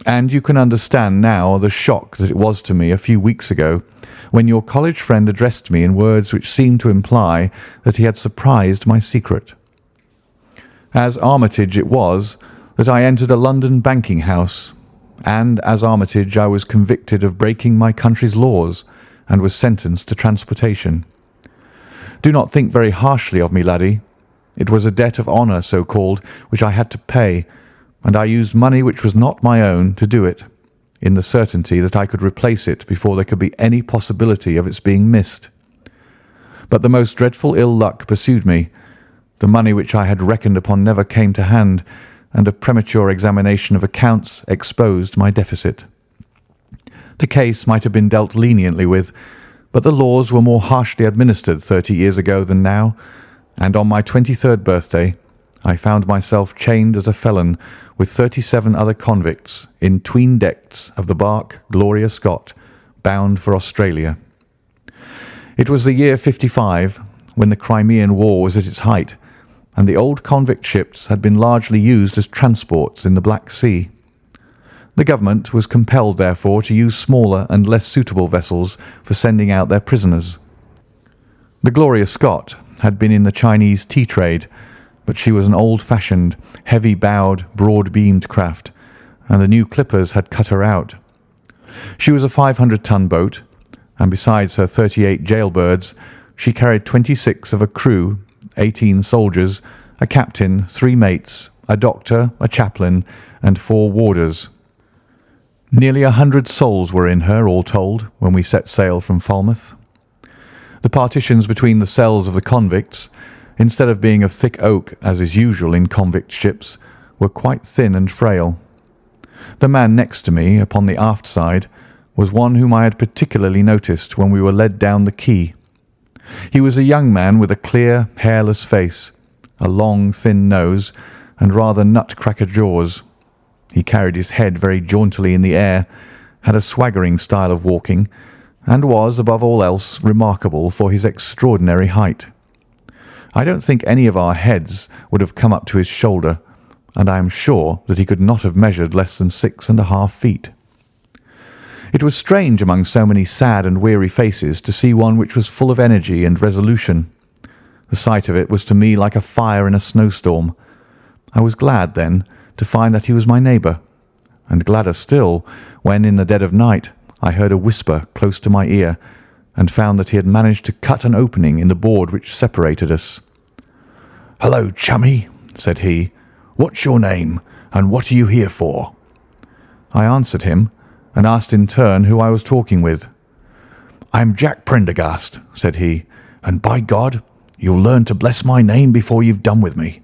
and you can understand now the shock that it was to me a few weeks ago when your college friend addressed me in words which seemed to imply that he had surprised my secret. As Armitage it was that I entered a London banking house, and as Armitage I was convicted of breaking my country's laws and was sentenced to transportation. Do not think very harshly of me, laddie. It was a debt of honour, so-called, which I had to pay, and I used money which was not my own to do it, in the certainty that I could replace it before there could be any possibility of its being missed. But the most dreadful ill luck pursued me. The money which I had reckoned upon never came to hand, and a premature examination of accounts exposed my deficit. The case might have been dealt leniently with, but the laws were more harshly administered 30 years ago than now, and on my 23rd birthday I found myself chained as a felon with 37 other convicts in 'tween decks of the barque Gloria Scott, bound for Australia. It was the year '55, when the Crimean War was at its height, and the old convict ships had been largely used as transports in the Black Sea. The government was compelled, therefore, to use smaller and less suitable vessels for sending out their prisoners. The Gloria Scott had been in the Chinese tea trade, but she was an old-fashioned, heavy-bowed, broad-beamed craft, and the new clippers had cut her out. She was a 500-ton boat, and besides her 38 jailbirds, she carried 26 of a crew, 18 soldiers, a captain, 3 mates, a doctor, a chaplain, and 4 warders. Nearly 100 souls were in her, all told, when we set sail from Falmouth. The partitions between the cells of the convicts, instead of being of thick oak, as is usual in convict ships, were quite thin and frail. The man next to me, upon the aft side, was one whom I had particularly noticed when we were led down the quay. He was a young man with a clear, hairless face, a long, thin nose, and rather nut-cracker jaws. He carried his head very jauntily in the air, had a swaggering style of walking, and was, above all else, remarkable for his extraordinary height. I don't think any of our heads would have come up to his shoulder, and I am sure that he could not have measured less than 6½ feet. It was strange among so many sad and weary faces to see one which was full of energy and resolution. The sight of it was to me like a fire in a snowstorm. I was glad, then, to find that he was my neighbour, and gladder still when, in the dead of night, I heard a whisper close to my ear, and found that he had managed to cut an opening in the board which separated us. "Hello, chummy," said he. "What's your name, and what are you here for?" I answered him and asked in turn who I was talking with. "I am Jack Prendergast," said he, "and by God, you'll learn to bless my name before you've done with me."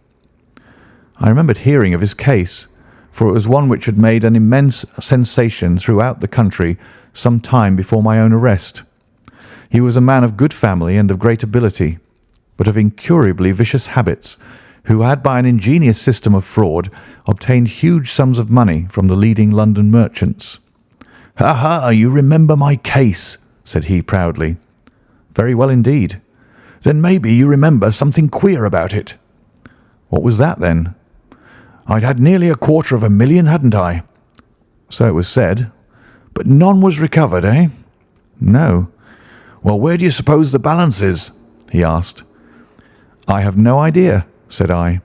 I remembered hearing of his case, for it was one which had made an immense sensation throughout the country some time before my own arrest. He was a man of good family and of great ability, but of incurably vicious habits, who had by an ingenious system of fraud obtained huge sums of money from the leading London merchants. "Ha ha, you remember my case," said he proudly. "Very well indeed." "Then maybe you remember something queer about it." "What was that then?" "I'd had nearly $250,000, hadn't I?" "So it was said." "But none was recovered, eh?" "No." "Well, where do you suppose the balance is?" he asked. "I have no idea," said I.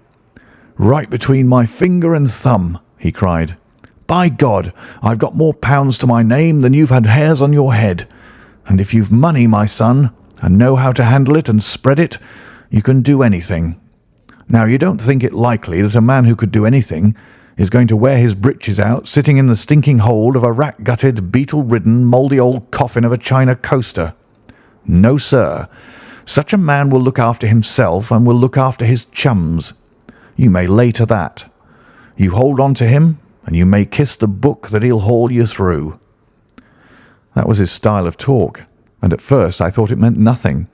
"Right between my finger and thumb," he cried. "By God, I've got more pounds to my name than you've had hairs on your head. And if you've money, my son, and know how to handle it and spread it, you can do anything. Now, you don't think it likely that a man who could do anything is going to wear his breeches out sitting in the stinking hold of a rat-gutted, beetle-ridden, mouldy old coffin of a China coaster? No, sir. Such a man will look after himself and will look after his chums. You may lay to that. You hold on to him, and you may kiss the book that he'll haul you through." That was his style of talk, and at first I thought it meant nothing.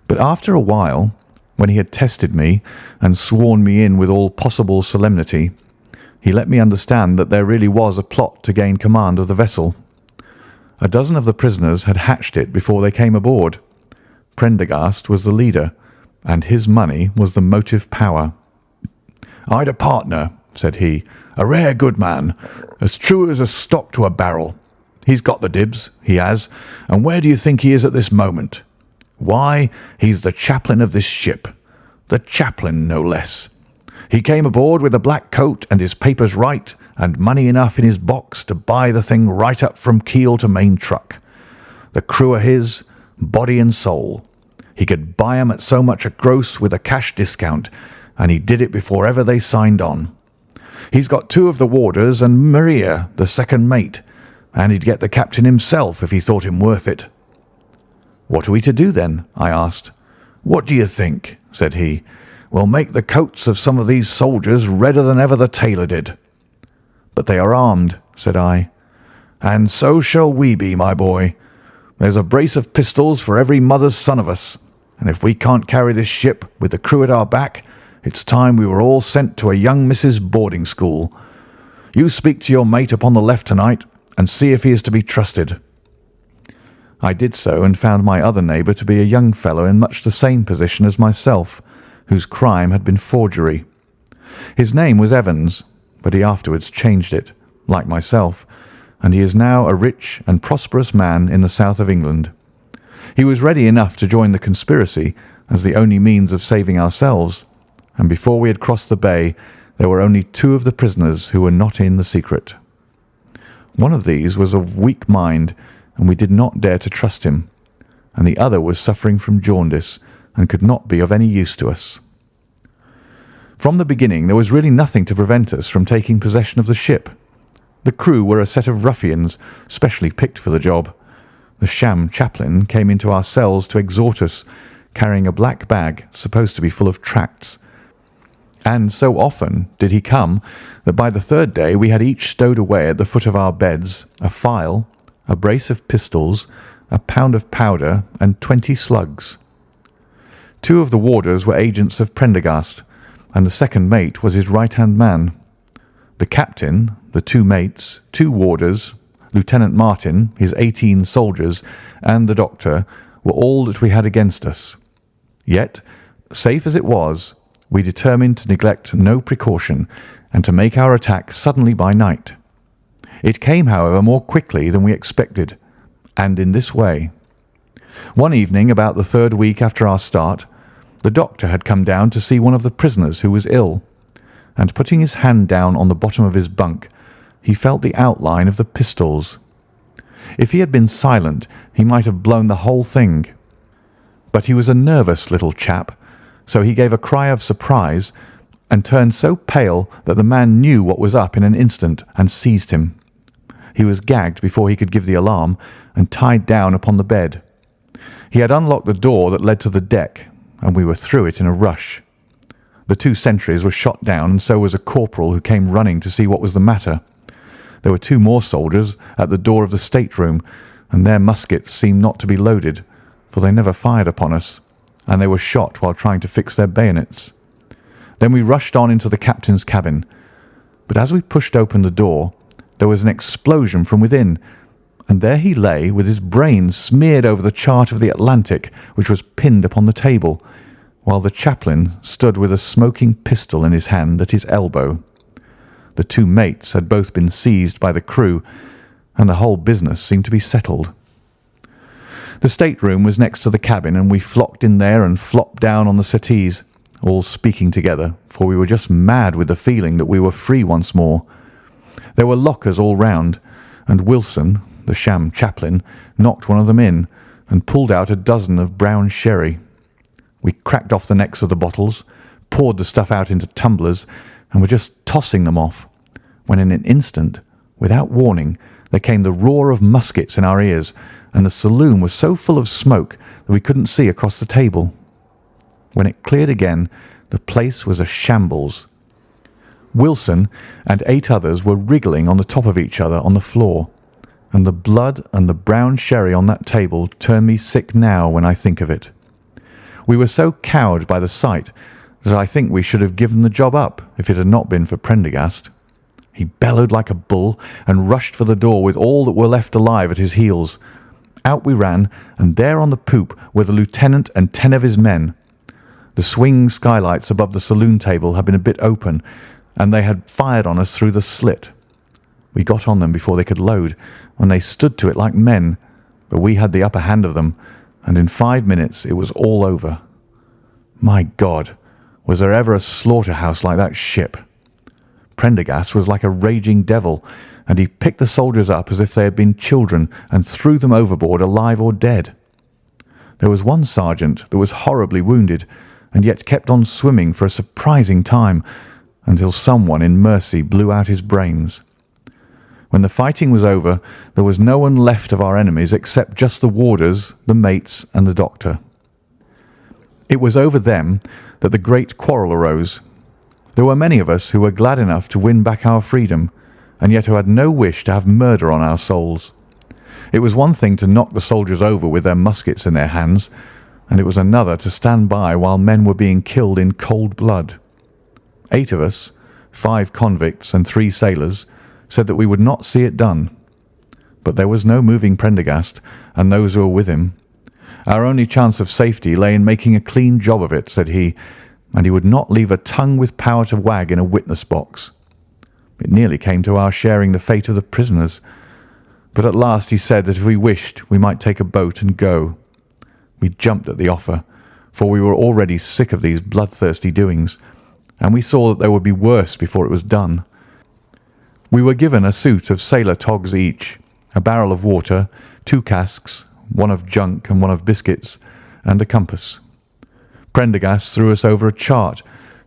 But after a while, when he had tested me and sworn me in with all possible solemnity, he let me understand that there really was a plot to gain command of the vessel. A dozen of the prisoners had hatched it before they came aboard. Prendergast was the leader, and his money was the motive power. "I'd a partner," said he, "a rare good man, as true as a stock to a barrel. He's got the dibs, he has, and where do you think he is at this moment? Why, he's the chaplain of this ship. The chaplain, no less. He came aboard with a black coat and his papers right, and money enough in his box to buy the thing right up from keel to main truck. The crew are his, body and soul. He could buy 'em at so much a gross with a cash discount, and he did it before ever they signed on. He's got 2 of the warders and Maria, the second mate, and he'd get the captain himself if he thought him worth it." "What are we to do then?" I asked. "What do you think?" said he. "We'll make the coats of some of these soldiers redder than ever the tailor did." "But they are armed," said I. "And so shall we be, my boy. There's a brace of pistols for every mother's son of us, and if we can't carry this ship with the crew at our back, it's time we were all sent to a young Mrs. boarding school. You speak to your mate upon the left tonight, and see if he is to be trusted." I did so, and found my other neighbour to be a young fellow in much the same position as myself, whose crime had been forgery. His name was Evans, but he afterwards changed it, like myself, and he is now a rich and prosperous man in the south of England. He was ready enough to join the conspiracy as the only means of saving ourselves, and before we had crossed the bay there were only 2 of the prisoners who were not in the secret. One of these was of weak mind, and we did not dare to trust him, and the other was suffering from jaundice and could not be of any use to us. From the beginning there was really nothing to prevent us from taking possession of the ship. The crew were a set of ruffians specially picked for the job. The sham chaplain came into our cells to exhort us, carrying a black bag supposed to be full of tracts. And so often did he come that by the 3rd day we had each stowed away at the foot of our beds a file, a brace of pistols, a pound of powder, and 20 slugs. 2 of the warders were agents of Prendergast, and the second mate was his right-hand man. The captain, the 2 mates, 2 warders, Lieutenant Martin, his 18 soldiers, and the doctor were all that we had against us. Yet, safe as it was, we determined to neglect no precaution and to make our attack suddenly by night. It came, however, more quickly than we expected, and in this way. One evening, about the 3rd week after our start, the doctor had come down to see one of the prisoners who was ill, and putting his hand down on the bottom of his bunk, he felt the outline of the pistols. If he had been silent, he might have blown the whole thing. But he was a nervous little chap, so he gave a cry of surprise and turned so pale that the man knew what was up in an instant and seized him. He was gagged before he could give the alarm and tied down upon the bed. He had unlocked the door that led to the deck, and we were through it in a rush. The 2 sentries were shot down, and so was a corporal who came running to see what was the matter. There were 2 more soldiers at the door of the stateroom, and their muskets seemed not to be loaded, for they never fired upon us, and they were shot while trying to fix their bayonets. Then we rushed on into the captain's cabin, but as we pushed open the door, there was an explosion from within, and there he lay with his brains smeared over the chart of the Atlantic, which was pinned upon the table, while the chaplain stood with a smoking pistol in his hand at his elbow. The 2 mates had both been seized by the crew, and the whole business seemed to be settled. The stateroom was next to the cabin, and we flocked in there and flopped down on the settees, all speaking together, for we were just mad with the feeling that we were free once more. There were lockers all round, and Wilson, the sham chaplain, knocked one of them in and pulled out a dozen of brown sherry. We cracked off the necks of the bottles, poured the stuff out into tumblers, and were just tossing them off, when in an instant, without warning, there came the roar of muskets in our ears, and the saloon was so full of smoke that we couldn't see across the table. When it cleared again, the place was a shambles. Wilson and 8 others were wriggling on the top of each other on the floor, and the blood and the brown sherry on that table turn me sick now when I think of it. We were so cowed by the sight that I think we should have given the job up if it had not been for Prendergast. He bellowed like a bull and rushed for the door with all that were left alive at his heels. Out we ran, and there on the poop were the lieutenant and 10 of his men. The swing skylights above the saloon table had been a bit open, and they had fired on us through the slit. We got on them before they could load, and they stood to it like men, but we had the upper hand of them, and in 5 minutes it was all over. My God, was there ever a slaughterhouse like that ship? Prendergast was like a raging devil, and he picked the soldiers up as if they had been children and threw them overboard alive or dead. There was one sergeant that was horribly wounded, and yet kept on swimming for a surprising time, until someone in mercy blew out his brains. When the fighting was over, there was no one left of our enemies except just the warders, the mates, and the doctor. It was over them that the great quarrel arose. There were many of us who were glad enough to win back our freedom, and yet who had no wish to have murder on our souls. It was one thing to knock the soldiers over with their muskets in their hands, and it was another to stand by while men were being killed in cold blood. 8 of us, 5 convicts and 3 sailors, said that we would not see it done. But there was no moving Prendergast and those who were with him. Our only chance of safety lay in making a clean job of it, said he, and he would not leave a tongue with power to wag in a witness box. It nearly came to our sharing the fate of the prisoners, but at last he said that if we wished we might take a boat and go. We jumped at the offer, for we were already sick of these bloodthirsty doings, and we saw that there would be worse before it was done. We were given a suit of sailor togs each, a barrel of water, 2 casks, one of junk and one of biscuits, and a compass. Prendergast threw us over a chart,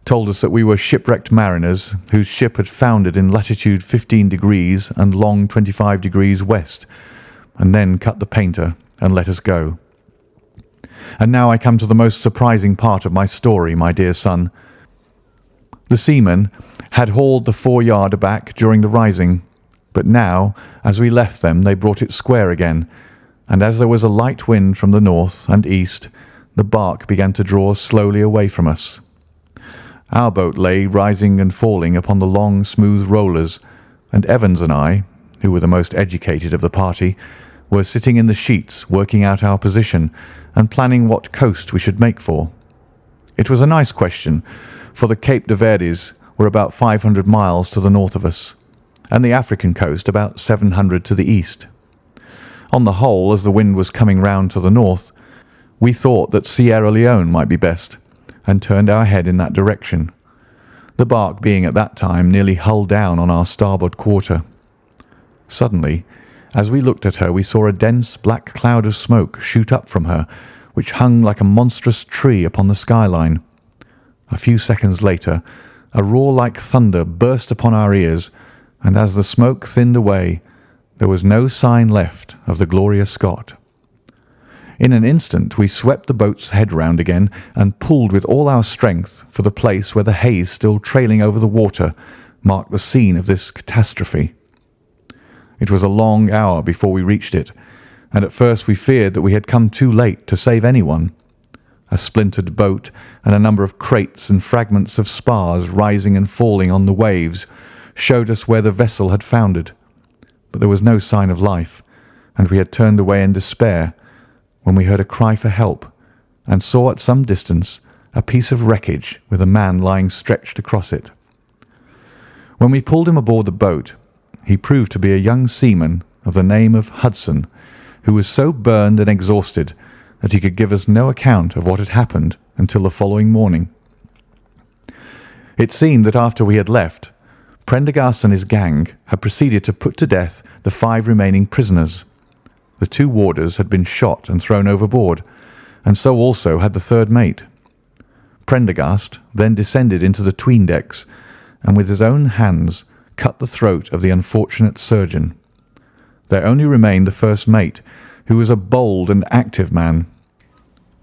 told us that we were shipwrecked mariners whose ship had foundered in latitude 15 degrees and long 25 degrees west, and then cut the painter and let us go. And now I come to the most surprising part of my story, my dear son. The seamen had hauled the foreyard aback during the rising, but now, as we left them, they brought it square again, and as there was a light wind from the north and east, the bark began to draw slowly away from us. Our boat lay rising and falling upon the long, smooth rollers, and Evans and I, who were the most educated of the party, were sitting in the sheets working out our position and planning what coast we should make for. It was a nice question, for the Cape de Verdes were about 500 miles to the north of us, and the African coast about 700 to the east. On the whole, as the wind was coming round to the north, we thought that Sierra Leone might be best, and turned our head in that direction, the bark being at that time nearly hull down on our starboard quarter. Suddenly, as we looked at her, we saw a dense black cloud of smoke shoot up from her, which hung like a monstrous tree upon the skyline. A few seconds later, a roar like thunder burst upon our ears, and as the smoke thinned away, there was no sign left of the Gloria Scott. In an instant we swept the boat's head round again and pulled with all our strength for the place where the haze still trailing over the water marked the scene of this catastrophe. It was a long hour before we reached it, and at first we feared that we had come too late to save anyone. A splintered boat and a number of crates and fragments of spars rising and falling on the waves showed us where the vessel had foundered, but there was no sign of life, and we had turned away in despair when we heard a cry for help and saw at some distance a piece of wreckage with a man lying stretched across it. When we pulled him aboard the boat, he proved to be a young seaman of the name of Hudson, who was so burned and exhausted that he could give us no account of what had happened until the following morning. It seemed that after we had left, Prendergast and his gang had proceeded to put to death the 5 remaining prisoners. The 2 warders had been shot and thrown overboard, and so also had the 3rd mate. Prendergast then descended into the 'tween decks, and with his own hands cut the throat of the unfortunate surgeon. There only remained the 1st mate, who was a bold and active man.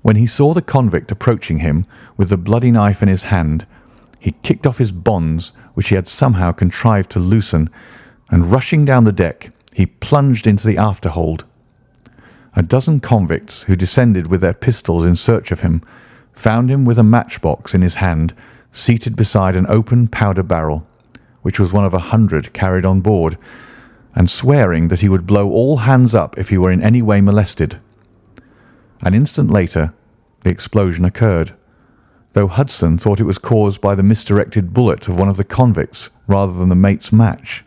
When he saw the convict approaching him with the bloody knife in his hand, he kicked off his bonds, which he had somehow contrived to loosen, and rushing down the deck, he plunged into the afterhold. A dozen convicts, who descended with their pistols in search of him, found him with a matchbox in his hand, seated beside an open powder barrel, which was one of 100 carried on board, and swearing that he would blow all hands up if he were in any way molested. An instant later, the explosion occurred, though Hudson thought it was caused by the misdirected bullet of one of the convicts rather than the mate's match.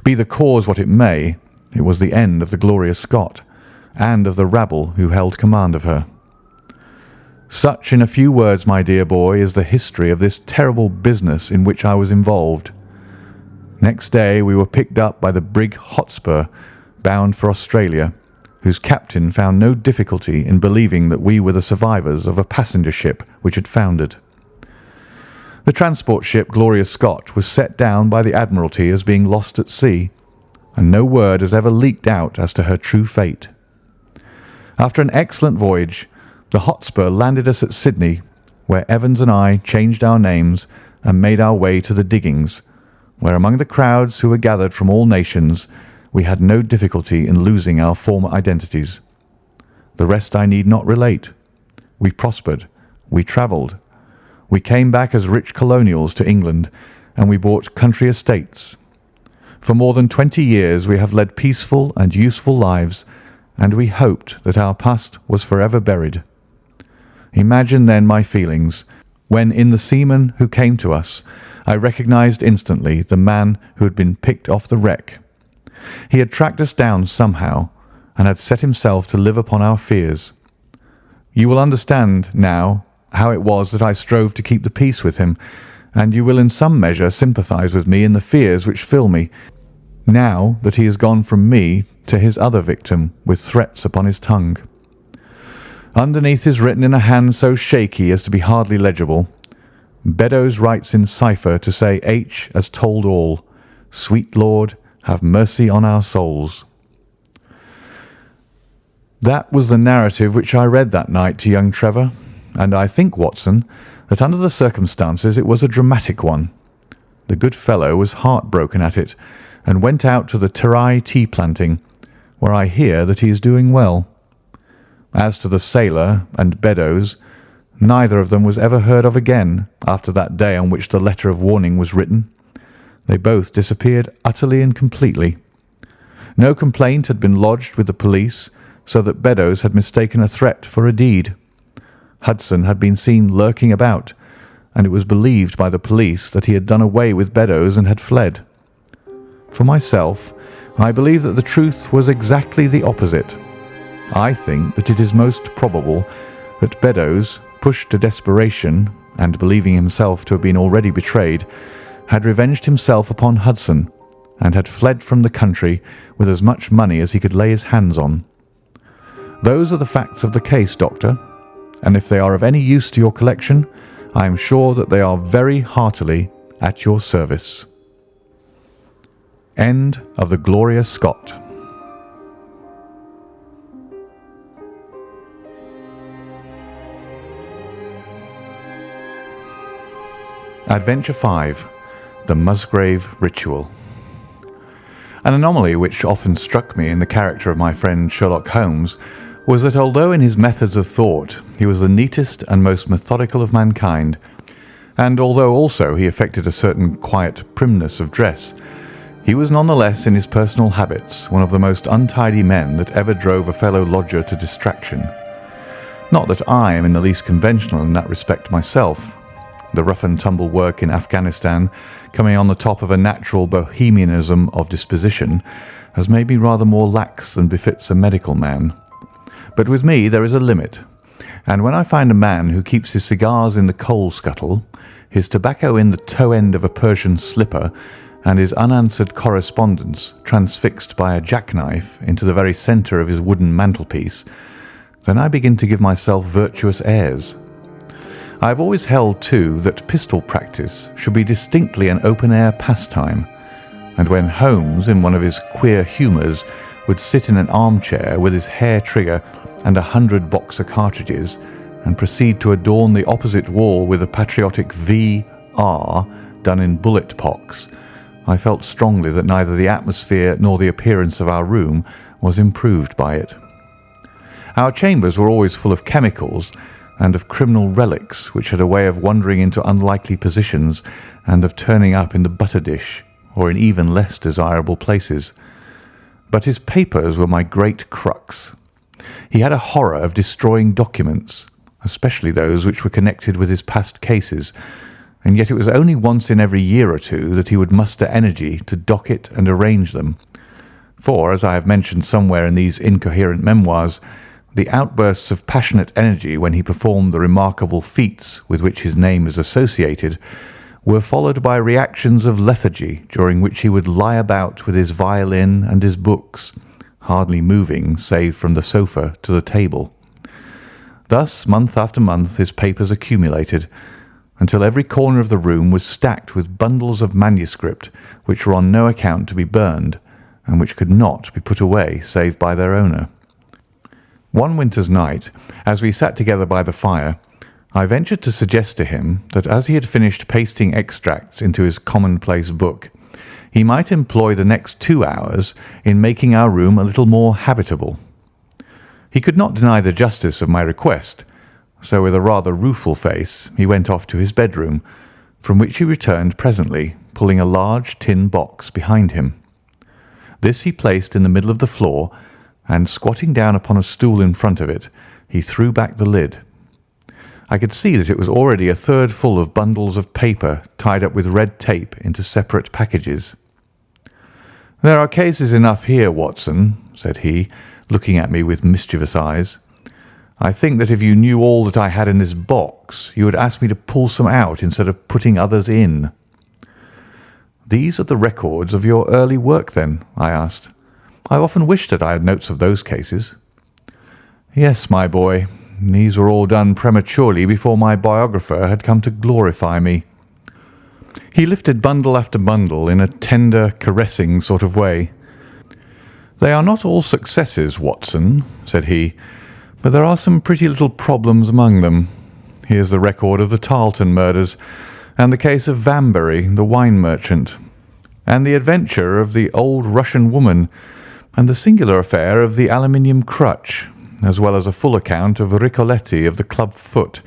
Be the cause what it may, it was the end of the Gloria Scott, and of the rabble who held command of her. Such, in a few words, my dear boy, is the history of this terrible business in which I was involved. Next day we were picked up by the brig Hotspur, bound for Australia, whose captain found no difficulty in believing that we were the survivors of a passenger ship which had foundered. The transport ship Gloria Scott was set down by the Admiralty as being lost at sea, and no word has ever leaked out as to her true fate. After an excellent voyage, the Hotspur landed us at Sydney, where Evans and I changed our names and made our way to the diggings, where among the crowds who were gathered from all nations, we had no difficulty in losing our former identities. The rest I need not relate. We prospered, we travelled, we came back as rich colonials to England, and we bought country estates. For more than 20 years we have led peaceful and useful lives, and we hoped that our past was forever buried. Imagine then my feelings when, in the seaman who came to us, I recognised instantly the man who had been picked off the wreck. He had tracked us down somehow, and had set himself to live upon our fears. You will understand now how it was that I strove to keep the peace with him, and you will in some measure sympathise with me in the fears which fill me, now that he has gone from me to his other victim with threats upon his tongue. Underneath is written in a hand so shaky as to be hardly legible. Beddoes writes in cipher to say H has told all. Sweet Lord, have mercy on our souls. That was the narrative which I read that night to young Trevor, and I think, Watson, that under the circumstances it was a dramatic one. The good fellow was heartbroken at it, and went out to the Terai tea planting, where I hear that he is doing well. As to the sailor and Beddoes, neither of them was ever heard of again after that day on which the letter of warning was written. They both disappeared utterly and completely. No complaint had been lodged with the police, so that Beddoes had mistaken a threat for a deed. Hudson had been seen lurking about, and it was believed by the police that he had done away with Beddoes and had fled. For myself, I believe that the truth was exactly the opposite. I think that it is most probable that Beddoes, pushed to desperation, and believing himself to have been already betrayed, had revenged himself upon Hudson, and had fled from the country with as much money as he could lay his hands on. Those are the facts of the case, Doctor, and if they are of any use to your collection, I am sure that they are very heartily at your service. End of the Gloria Scott. Adventure 5. The Musgrave Ritual. An anomaly which often struck me in the character of my friend Sherlock Holmes was that although in his methods of thought he was the neatest and most methodical of mankind, and although also he affected a certain quiet primness of dress, he was nonetheless in his personal habits one of the most untidy men that ever drove a fellow lodger to distraction. Not that I am in the least conventional in that respect myself. The rough-and-tumble work in Afghanistan, coming on the top of a natural bohemianism of disposition, has made me rather more lax than befits a medical man. But with me there is a limit, and when I find a man who keeps his cigars in the coal scuttle, his tobacco in the toe end of a Persian slipper, and his unanswered correspondence transfixed by a jackknife into the very centre of his wooden mantelpiece, then I begin to give myself virtuous airs. I have always held, too, that pistol practice should be distinctly an open-air pastime, and when Holmes, in one of his queer humours, would sit in an armchair with his hair trigger and 100 Boxer cartridges, and proceed to adorn the opposite wall with a patriotic V.R. done in bullet pocks, I felt strongly that neither the atmosphere nor the appearance of our room was improved by it. Our chambers were always full of chemicals, and of criminal relics which had a way of wandering into unlikely positions and of turning up in the butter dish or in even less desirable places. But his papers were my great crux. He had a horror of destroying documents, especially those which were connected with his past cases, and yet it was only once in every year or two that he would muster energy to docket and arrange them. For, as I have mentioned somewhere in these incoherent memoirs, the outbursts of passionate energy when he performed the remarkable feats with which his name is associated were followed by reactions of lethargy during which he would lie about with his violin and his books, hardly moving save from the sofa to the table. Thus, month after month, his papers accumulated, until every corner of the room was stacked with bundles of manuscript which were on no account to be burned, and which could not be put away save by their owner. One winter's night, as we sat together by the fire, I ventured to suggest to him that as he had finished pasting extracts into his commonplace book, he might employ the next 2 hours in making our room a little more habitable. He could not deny the justice of my request, so with a rather rueful face he went off to his bedroom, from which he returned presently, pulling a large tin box behind him. This he placed in the middle of the floor, and squatting down upon a stool in front of it, he threw back the lid. I could see that it was already a third full of bundles of paper tied up with red tape into separate packages. "There are cases enough here, Watson," said he, looking at me with mischievous eyes. "I think that if you knew all that I had in this box, you would ask me to pull some out instead of putting others in." "These are the records of your early work, then?" I asked. "I have often wished that I had notes of those cases." "Yes, my boy. These were all done prematurely before my biographer had come to glorify me." He lifted bundle after bundle in a tender, caressing sort of way. "They are not all successes, Watson," said he, "but there are some pretty little problems among them. Here's the record of the Tarleton murders, and the case of Vanbury, the wine merchant, and the adventure of the old Russian woman, and the singular affair of the aluminium crutch, as well as a full account of Ricoletti of the club foot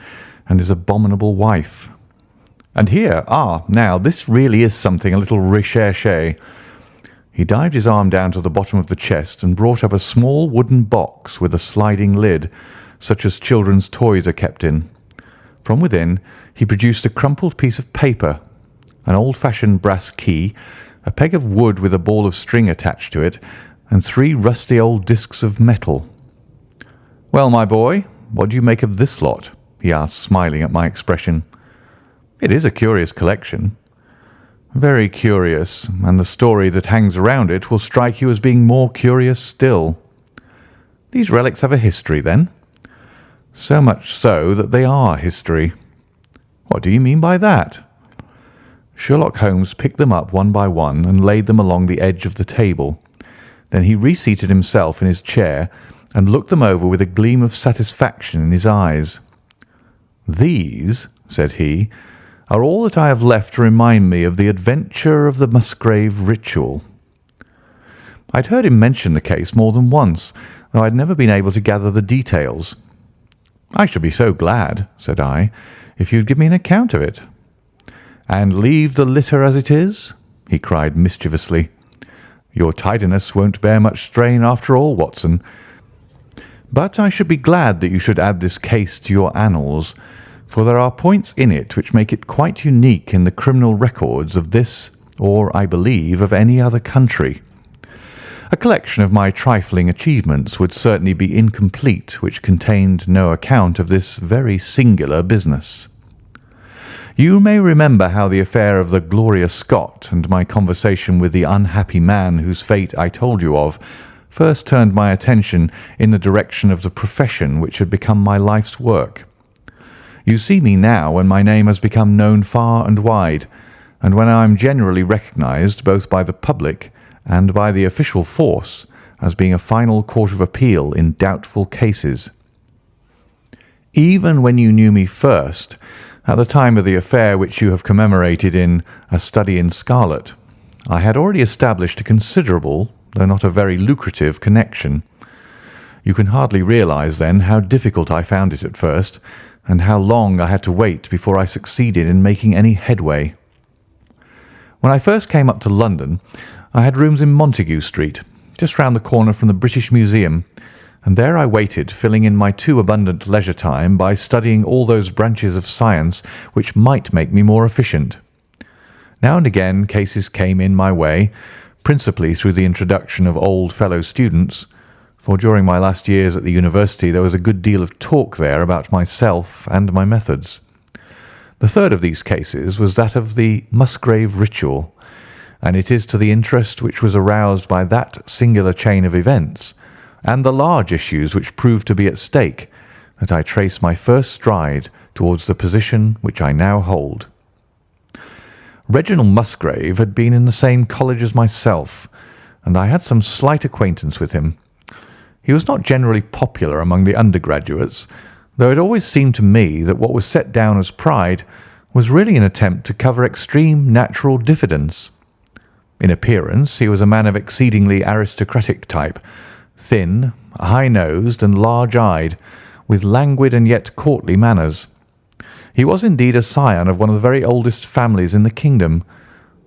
and his abominable wife. And here, now this really is something a little recherché." He dived his arm down to the bottom of the chest and brought up a small wooden box with a sliding lid, such as children's toys are kept in. From within he produced a crumpled piece of paper, an old-fashioned brass key, a peg of wood with a ball of string attached to it, and 3 rusty old discs of metal. "Well, my boy, what do you make of this lot?" he asked, smiling at my expression. "It is a curious collection." "Very curious, and the story that hangs around it will strike you as being more curious still." "These relics have a history, then?" "So much so that they are history." What do you mean by that?" Sherlock Holmes picked them up one by one and laid them along the edge of the table. Then he reseated himself in his chair and looked them over with a gleam of satisfaction in his eyes. "These," said he, "are all that I have left to remind me of the adventure of the Musgrave Ritual." I had heard him mention the case more than once, though I had never been able to gather the details. "I should be so glad," said I, "if you'd give me an account of it." "And leave the litter as it is?" he cried mischievously. "Your tidiness won't bear much strain after all, Watson. But I should be glad that you should add this case to your annals, for there are points in it which make it quite unique in the criminal records of this, or, I believe, of any other country. A collection of my trifling achievements would certainly be incomplete which contained no account of this very singular business. You may remember how the affair of the Gloria Scott and my conversation with the unhappy man whose fate I told you of first turned my attention in the direction of the profession which had become my life's work. You see me now when my name has become known far and wide, and when I am generally recognised both by the public and by the official force as being a final court of appeal in doubtful cases. Even when you knew me first, at the time of the affair which you have commemorated in A Study in Scarlet, I had already established a considerable, though not a very lucrative, connection. You can hardly realise, then, how difficult I found it at first, and how long I had to wait before I succeeded in making any headway. When I first came up to London, I had rooms in Montague Street, just round the corner from the British Museum, and there I waited, filling in my too abundant leisure time by studying all those branches of science which might make me more efficient. Now and again cases came in my way, principally through the introduction of old fellow students, for during my last years at the university there was a good deal of talk there about myself and my methods. The third of these cases was that of the Musgrave Ritual, and it is to the interest which was aroused by that singular chain of events and the large issues which proved to be at stake that I trace my first stride towards the position which I now hold. Reginald Musgrave had been in the same college as myself, and I had some slight acquaintance with him. He was not generally popular among the undergraduates, though it always seemed to me that what was set down as pride was really an attempt to cover extreme natural diffidence. In appearance he was a man of exceedingly aristocratic type, thin, high-nosed, and large-eyed, with languid and yet courtly manners. He was indeed a scion of one of the very oldest families in the kingdom,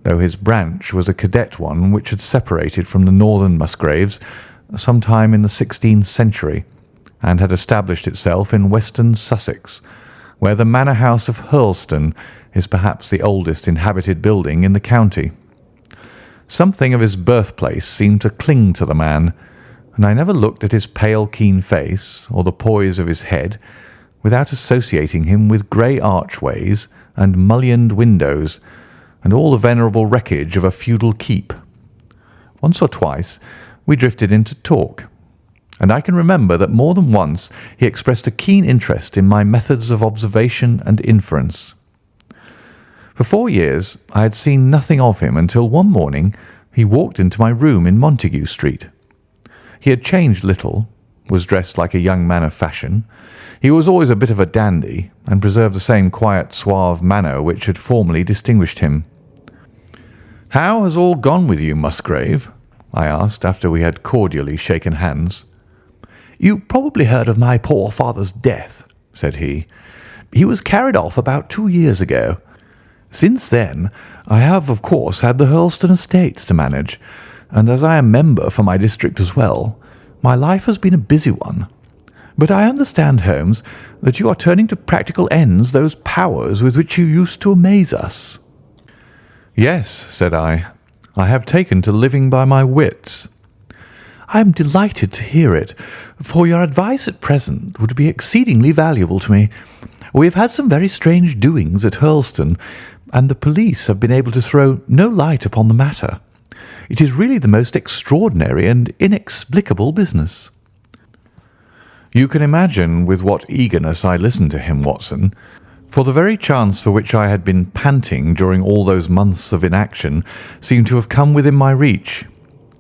though his branch was a cadet one which had separated from the northern Musgraves some time in the 16th century, and had established itself in western Sussex, where the manor house of Hurlstone is perhaps the oldest inhabited building in the county. Something of his birthplace seemed to cling to the man, and I never looked at his pale, keen face or the poise of his head without associating him with grey archways and mullioned windows and all the venerable wreckage of a feudal keep. Once or twice we drifted into talk, and I can remember that more than once he expressed a keen interest in my methods of observation and inference. For 4 years I had seen nothing of him until one morning he walked into my room in Montague Street. He had changed little, was dressed like a young man of fashion. He was always a bit of a dandy, and preserved the same quiet, suave manner which had formerly distinguished him. "How has all gone with you, Musgrave?" I asked, after we had cordially shaken hands. "You probably heard of my poor father's death," said he. "He was carried off about 2 years ago. Since then I have, of course, had the Hurlstone estates to manage, and as I am member for my district as well, my life has been a busy one. But I understand, Holmes, that you are turning to practical ends those powers with which you used to amaze us." "Yes," said I. "I have taken to living by my wits." "I am delighted to hear it, for your advice at present would be exceedingly valuable to me. We have had some very strange doings at Hurlstone, and the police have been able to throw no light upon the matter. It is really the most extraordinary and inexplicable business." You can imagine with what eagerness I listened to him, Watson, For the very chance for which I had been panting during all those months of inaction seemed to have come within my reach.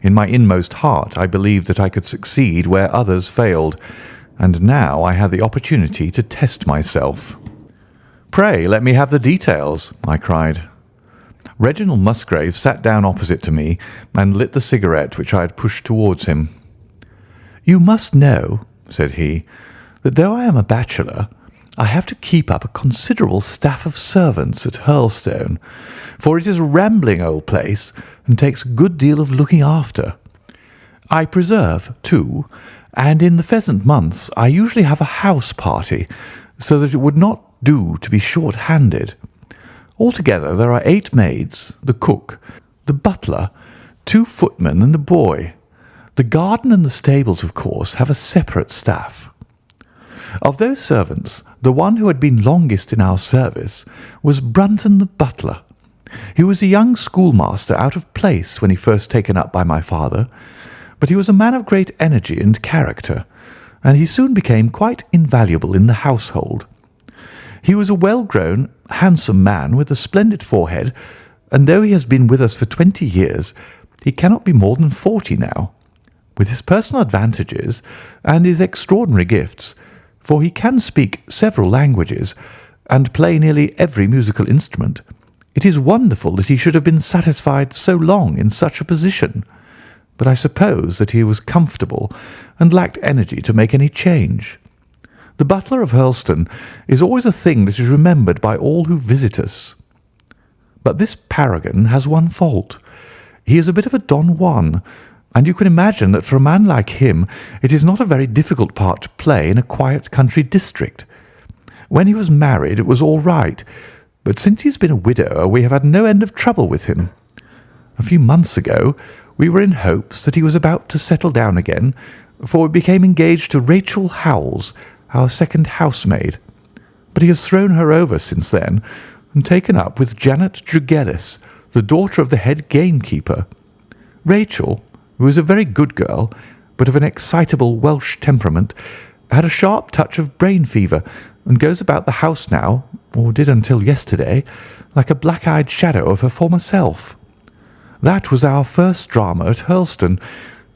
In my inmost heart I believed that I could succeed where others failed, and now I had the opportunity to test myself. "Pray let me have the details," I cried. Reginald Musgrave sat down opposite to me and lit the cigarette which I had pushed towards him. "You must know," said he, "that though I am a bachelor, I have to keep up a considerable staff of servants at Hurlstone, for it is a rambling old place and takes a good deal of looking after. I preserve, too, and in the pheasant months I usually have a house party, so that it would not do to be short-handed. Altogether there are 8 maids, the cook, the butler, 2 footmen and a boy. The garden and the stables, of course, have a separate staff. Of those servants, the one who had been longest in our service was Brunton the butler. He was a young schoolmaster out of place when he first taken up by my father, but he was a man of great energy and character, and he soon became quite invaluable in the household. He was a well-grown, handsome man with a splendid forehead, and though he has been with us for 20 years, he cannot be more than 40 now. With his personal advantages and his extraordinary gifts, for he can speak several languages and play nearly every musical instrument, it is wonderful that he should have been satisfied so long in such a position. But I suppose that he was comfortable and lacked energy to make any change. The butler of Hurlstone is always a thing that is remembered by all who visit us. But this paragon has one fault. He is a bit of a Don Juan, and you can imagine that for a man like him it is not a very difficult part to play in a quiet country district. When he was married it was all right, but since he has been a widower we have had no end of trouble with him. A few months ago we were in hopes that he was about to settle down again, for we became engaged to Rachel Howells, our second housemaid, but he has thrown her over since then and taken up with Janet Drugellis, the daughter of the head gamekeeper. Rachel, who is a very good girl, but of an excitable Welsh temperament, had a sharp touch of brain fever and goes about the house now, or did until yesterday, like a black-eyed shadow of her former self. That was our first drama at Hurlstone,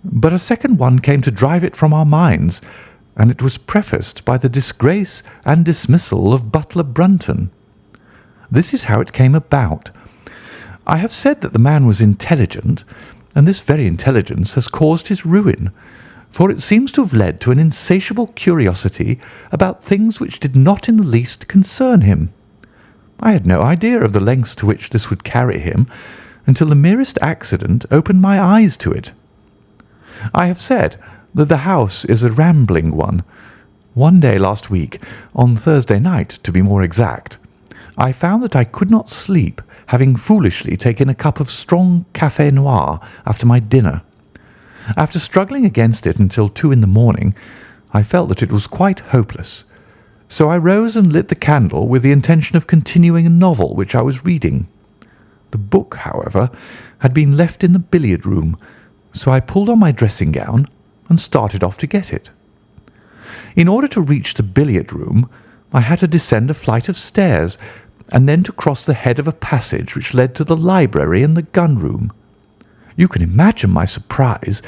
but a second one came to drive it from our minds, and it was prefaced by the disgrace and dismissal of Butler Brunton. This is how it came about. I have said that the man was intelligent, and this very intelligence has caused his ruin, for it seems to have led to an insatiable curiosity about things which did not in the least concern him. I had no idea of the lengths to which this would carry him until the merest accident opened my eyes to it. I have said that the house is a rambling one. One day last week, on Thursday night to be more exact, I found that I could not sleep, having foolishly taken a cup of strong café noir after my dinner. After struggling against it until 2 in the morning, I felt that it was quite hopeless. So I rose and lit the candle with the intention of continuing a novel which I was reading. The book, however, had been left in the billiard room, so I pulled on my dressing gown and started off to get it. In order to reach the billiard room, I had to descend a flight of stairs and then to cross the head of a passage which led to the library and the gun room. You can imagine my surprise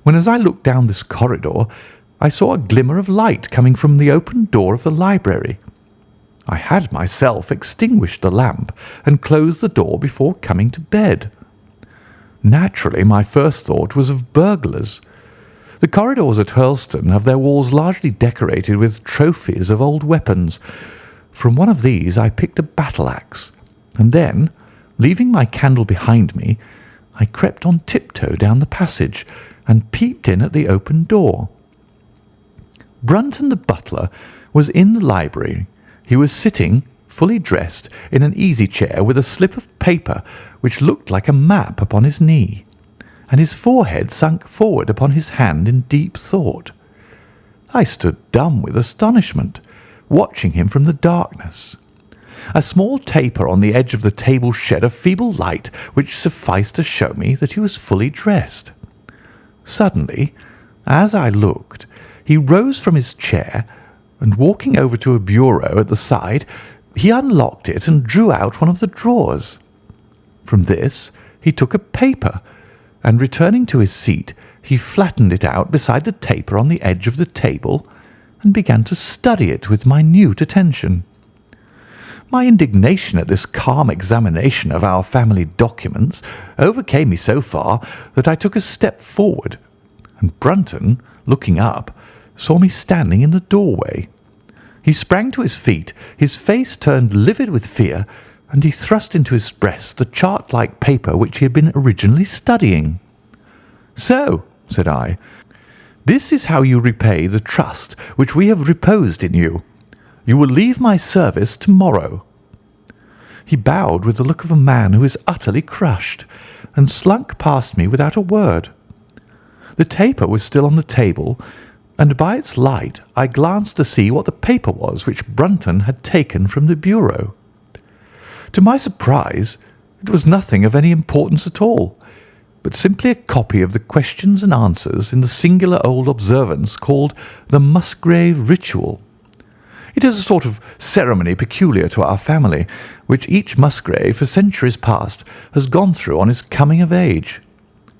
when, as I looked down this corridor, I saw a glimmer of light coming from the open door of the library. I had myself extinguished the lamp and closed the door before coming to bed. Naturally, my first thought was of burglars. The corridors at Hurlstone have their walls largely decorated with trophies of old weapons. From one of these I picked a battle-axe, and then, leaving my candle behind me, I crept on tiptoe down the passage and peeped in at the open door. Brunton the butler was in the library. He was sitting, fully dressed, in an easy-chair with a slip of paper which looked like a map upon his knee, and his forehead sunk forward upon his hand in deep thought. I stood dumb with astonishment, watching him from the darkness. A small taper on the edge of the table shed a feeble light which sufficed to show me that he was fully dressed. Suddenly, as I looked, he rose from his chair, and walking over to a bureau at the side, He unlocked it and drew out one of the drawers. From this he took a paper, and returning to his seat, he flattened it out beside the taper on the edge of the table and began to study it with minute attention. My indignation at this calm examination of our family documents overcame me so far that I took a step forward, and Brunton, looking up, saw me standing in the doorway. He sprang to his feet, his face turned livid with fear, and he thrust into his breast the chart-like paper which he had been originally studying. "So," said I, "this is how you repay the trust which we have reposed in you. You will leave my service tomorrow." He bowed with the look of a man who is utterly crushed, and slunk past me without a word. The taper was still on the table, and by its light I glanced to see what the paper was which Brunton had taken from the bureau. To my surprise, it was nothing of any importance at all, but simply a copy of the questions and answers in the singular old observance called the Musgrave Ritual. It is a sort of ceremony peculiar to our family, which each Musgrave for centuries past has gone through on his coming of age.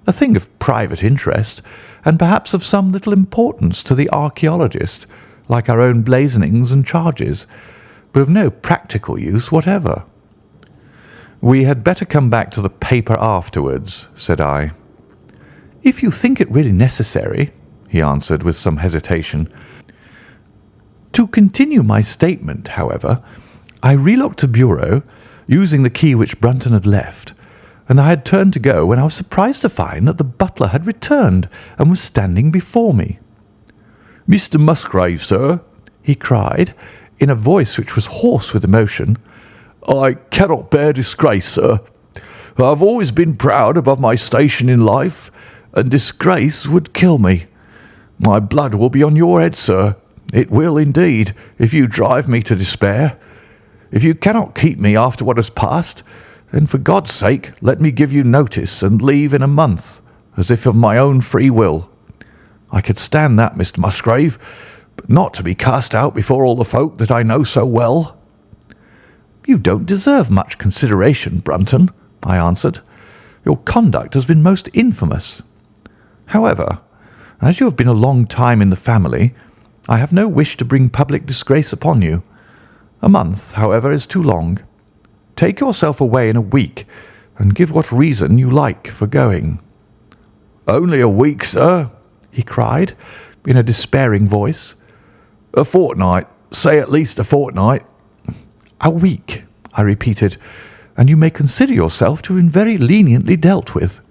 A thing of private interest, and perhaps of some little importance to the archaeologist, like our own blazonings and charges, but of no practical use whatever. "We had better come back to the paper afterwards," said I. "If you think it really necessary," he answered with some hesitation. To continue my statement, however, I relocked the bureau, using the key which Brunton had left, and I had turned to go when I was surprised to find that the butler had returned and was standing before me. "Mr. Musgrave, sir," he cried, in a voice which was hoarse with emotion, "I cannot bear disgrace, sir. I have always been proud above my station in life, and disgrace would kill me. My blood will be on your head, sir. It will indeed, if you drive me to despair. If you cannot keep me after what has passed, then for God's sake let me give you notice and leave in a month, as if of my own free will. I could stand that, Mr. Musgrave, but not to be cast out before all the folk that I know so well." "You don't deserve much consideration, Brunton," I answered. "Your conduct has been most infamous. However, as you have been a long time in the family, I have no wish to bring public disgrace upon you. A month, however, is too long. Take yourself away in a week, and give what reason you like for going." "Only a week, sir," he cried, in a despairing voice. "A fortnight, say at least a fortnight." "A week," I repeated, "and you may consider yourself to have been very leniently dealt with."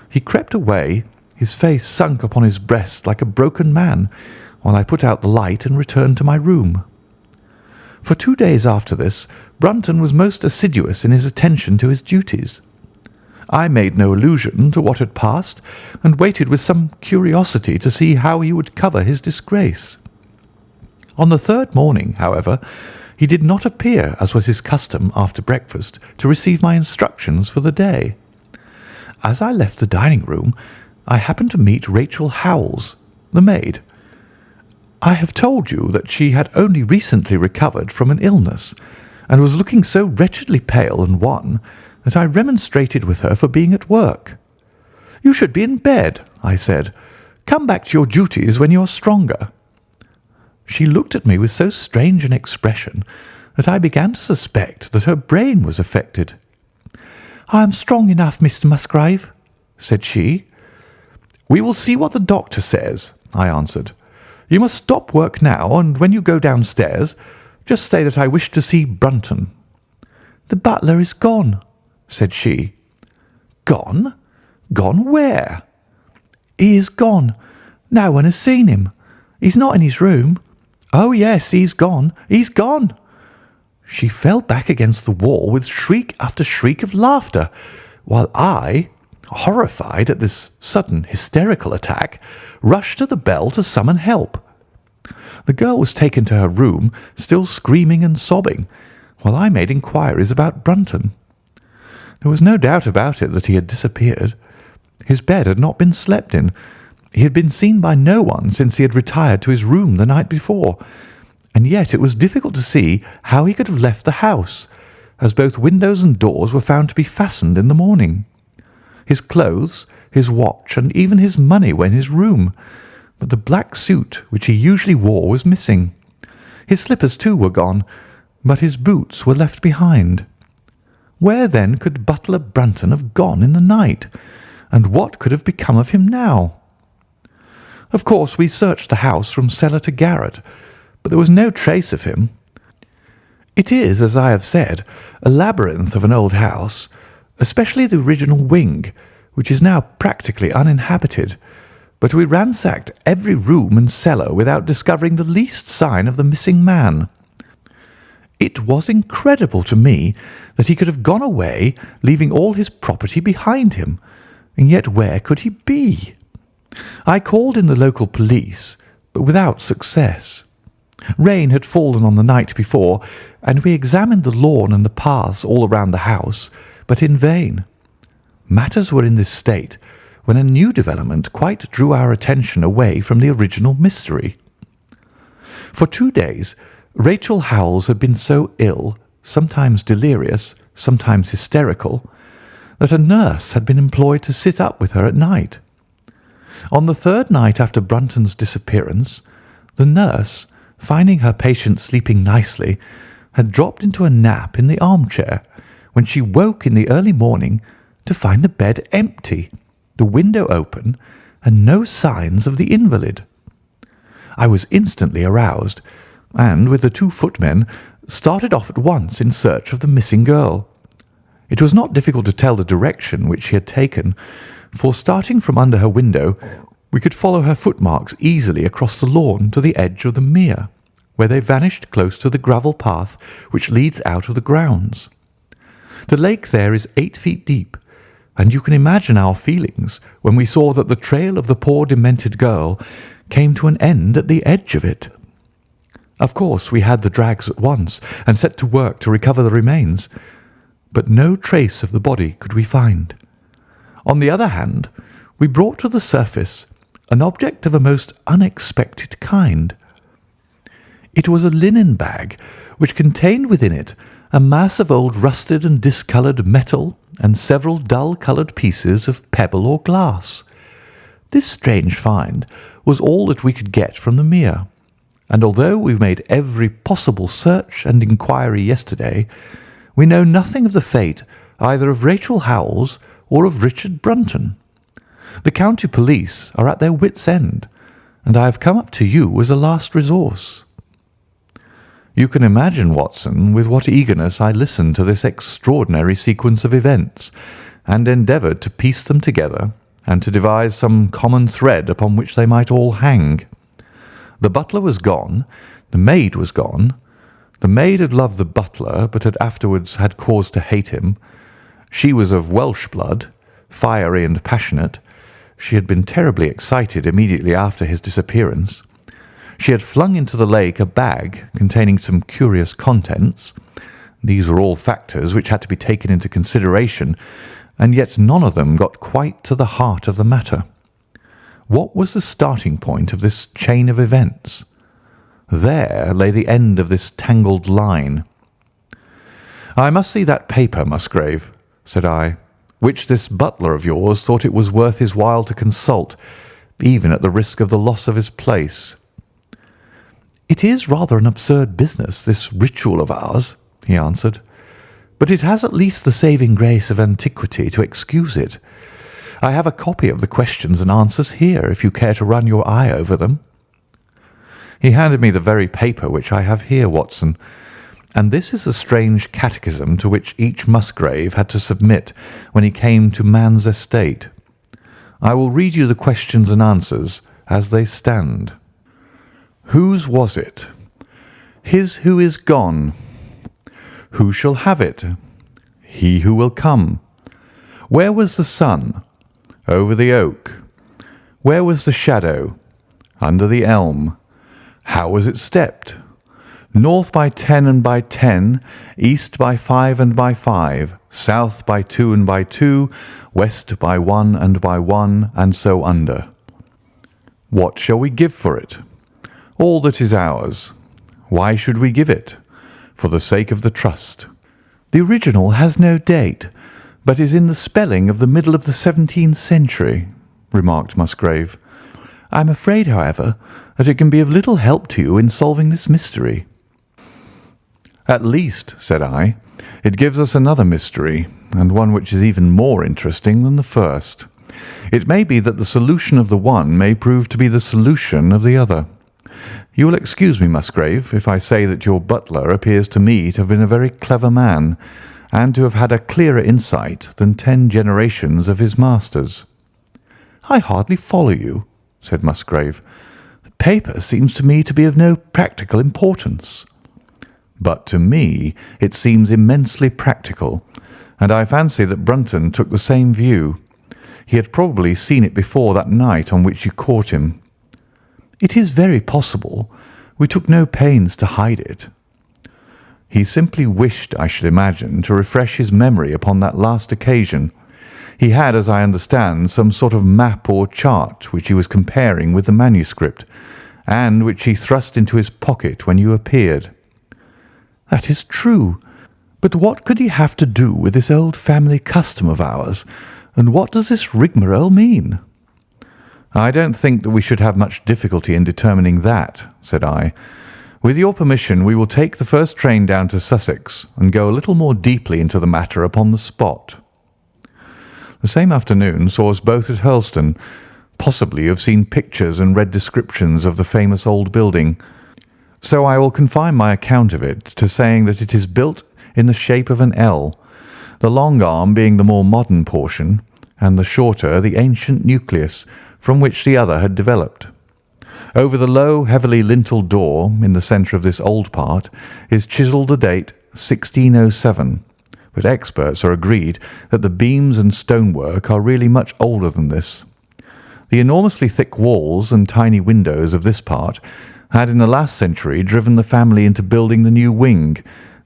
He crept away, his face sunk upon his breast like a broken man, while I put out the light and returned to my room. For 2 days after this, Brunton was most assiduous in his attention to his duties. I made no allusion to what had passed, and waited with some curiosity to see how he would cover his disgrace. On the third morning, however, he did not appear, as was his custom after breakfast, to receive my instructions for the day. As I left the dining-room, I happened to meet Rachel Howells, the maid. I have told you that she had only recently recovered from an illness, and was looking so wretchedly pale and wan that I remonstrated with her for being at work. "You should be in bed," I said. "Come back to your duties when you are stronger." She looked at me with so strange an expression that I began to suspect that her brain was affected. "I am strong enough, Mr. Musgrave," said she. "We will see what the doctor says," I answered. "You must stop work now, and when you go downstairs, just say that I wish to see Brunton." "The butler is gone," said she. "Gone? Gone where?" "He is gone. No one has seen him. He's not in his room. Oh, yes, he's gone. He's gone." She fell back against the wall with shriek after shriek of laughter, while I, horrified at this sudden hysterical attack, rushed to the bell to summon help. The girl was taken to her room, still screaming and sobbing, while I made inquiries about Brunton. There was no doubt about it that he had disappeared. His bed had not been slept in. He had been seen by no one since he had retired to his room the night before, and yet it was difficult to see how he could have left the house, as both windows and doors were found to be fastened in the morning. His clothes, his watch, and even his money were in his room, but the black suit which he usually wore was missing. His slippers, too, were gone, but his boots were left behind. Where, then, could butler Brunton have gone in the night, and what could have become of him now? Of course, we searched the house from cellar to garret, but there was no trace of him. It is, as I have said, a labyrinth of an old house, especially the original wing, which is now practically uninhabited, but we ransacked every room and cellar without discovering the least sign of the missing man. It was incredible to me that he could have gone away, leaving all his property behind him, and yet where could he be? I called in the local police, but without success. Rain had fallen on the night before, and we examined the lawn and the paths all around the house, but in vain. Matters were in this state when a new development quite drew our attention away from the original mystery. For 2 days, Rachel Howells had been so ill, sometimes delirious, sometimes hysterical, that a nurse had been employed to sit up with her at night. On the third night after Brunton's disappearance, the nurse, finding her patient sleeping nicely, had dropped into a nap in the armchair, when she woke in the early morning to find the bed empty, the window open, and no signs of the invalid. I was instantly aroused, and, with the 2 footmen, started off at once in search of the missing girl. It was not difficult to tell the direction which she had taken, for starting from under her window, we could follow her footmarks easily across the lawn to the edge of the mere, where they vanished close to the gravel path which leads out of the grounds. The lake there is 8 feet deep, and you can imagine our feelings when we saw that the trail of the poor demented girl came to an end at the edge of it. Of course, we had the drags at once and set to work to recover the remains, but no trace of the body could we find. On the other hand, we brought to the surface an object of a most unexpected kind. It was a linen bag which contained within it a mass of old rusted and discoloured metal and several dull-coloured pieces of pebble or glass. This strange find was all that we could get from the mere, and although we made every possible search and inquiry yesterday, we know nothing of the fate either of Rachel Howells or of Richard Brunton. The county police are at their wits' end, and I have come up to you as a last resource." You can imagine, Watson, with what eagerness I listened to this extraordinary sequence of events, and endeavoured to piece them together and to devise some common thread upon which they might all hang. The butler was gone, the maid was gone. The maid had loved the butler, but had afterwards had cause to hate him. She was of Welsh blood, fiery and passionate. She had been terribly excited immediately after his disappearance. She had flung into the lake a bag containing some curious contents. These were all factors which had to be taken into consideration, and yet none of them got quite to the heart of the matter. What was the starting point of this chain of events? There lay the end of this tangled line. "I must see that paper, Musgrave," said I, "which this butler of yours thought it was worth his while to consult, even at the risk of the loss of his place." "It is rather an absurd business, this ritual of ours," he answered, "but it has at least the saving grace of antiquity to excuse it. I have a copy of the questions and answers here, if you care to run your eye over them." He handed me the very paper which I have here, Watson, and this is the strange catechism to which each Musgrave had to submit when he came to man's estate. I will read you the questions and answers as they stand. Whose was it? His who is gone. Who shall have it? He who will come. Where was the sun? Over the oak. Where was the shadow? Under the elm. How was it stepped? North by 10 and by 10, east by 5 and by 5, south by 2 and by 2, west by 1 and by 1, and so under. What shall we give for it? All that is ours. Why should we give it? For the sake of the trust. The original has no date, but is in the spelling of the middle of the 17th century, remarked Musgrave. I am afraid, however, that it can be of little help to you in solving this mystery. At least, said I, it gives us another mystery, and one which is even more interesting than the first. It may be that the solution of the one may prove to be the solution of the other. You will excuse me, Musgrave, if I say that your butler appears to me to have been a very clever man, and to have had a clearer insight than 10 generations of his masters. I hardly follow you, said Musgrave. The paper seems to me to be of no practical importance. But to me it seems immensely practical, and I fancy that Brunton took the same view. He had probably seen it before that night on which you caught him. It is very possible. We took no pains to hide it. He simply wished, I should imagine, to refresh his memory upon that last occasion. He had, as I understand, some sort of map or chart which he was comparing with the manuscript, and which he thrust into his pocket when you appeared. That is true. But what could he have to do with this old family custom of ours, and what does this rigmarole mean? I don't think that we should have much difficulty in determining that, said I. With your permission, we will take the first train down to Sussex and go a little more deeply into the matter upon the spot. The same afternoon saw us both at Hurlstone. Possibly you have seen pictures and read descriptions of the famous old building, so I will confine my account of it to saying that it is built in the shape of an L, the long arm being the more modern portion, and the shorter the ancient nucleus from which the other had developed. Over the low, heavily linteled door in the centre of this old part is chiselled the date 1607, but experts are agreed that the beams and stonework are really much older than this. The enormously thick walls and tiny windows of this part had in the last century driven the family into building the new wing,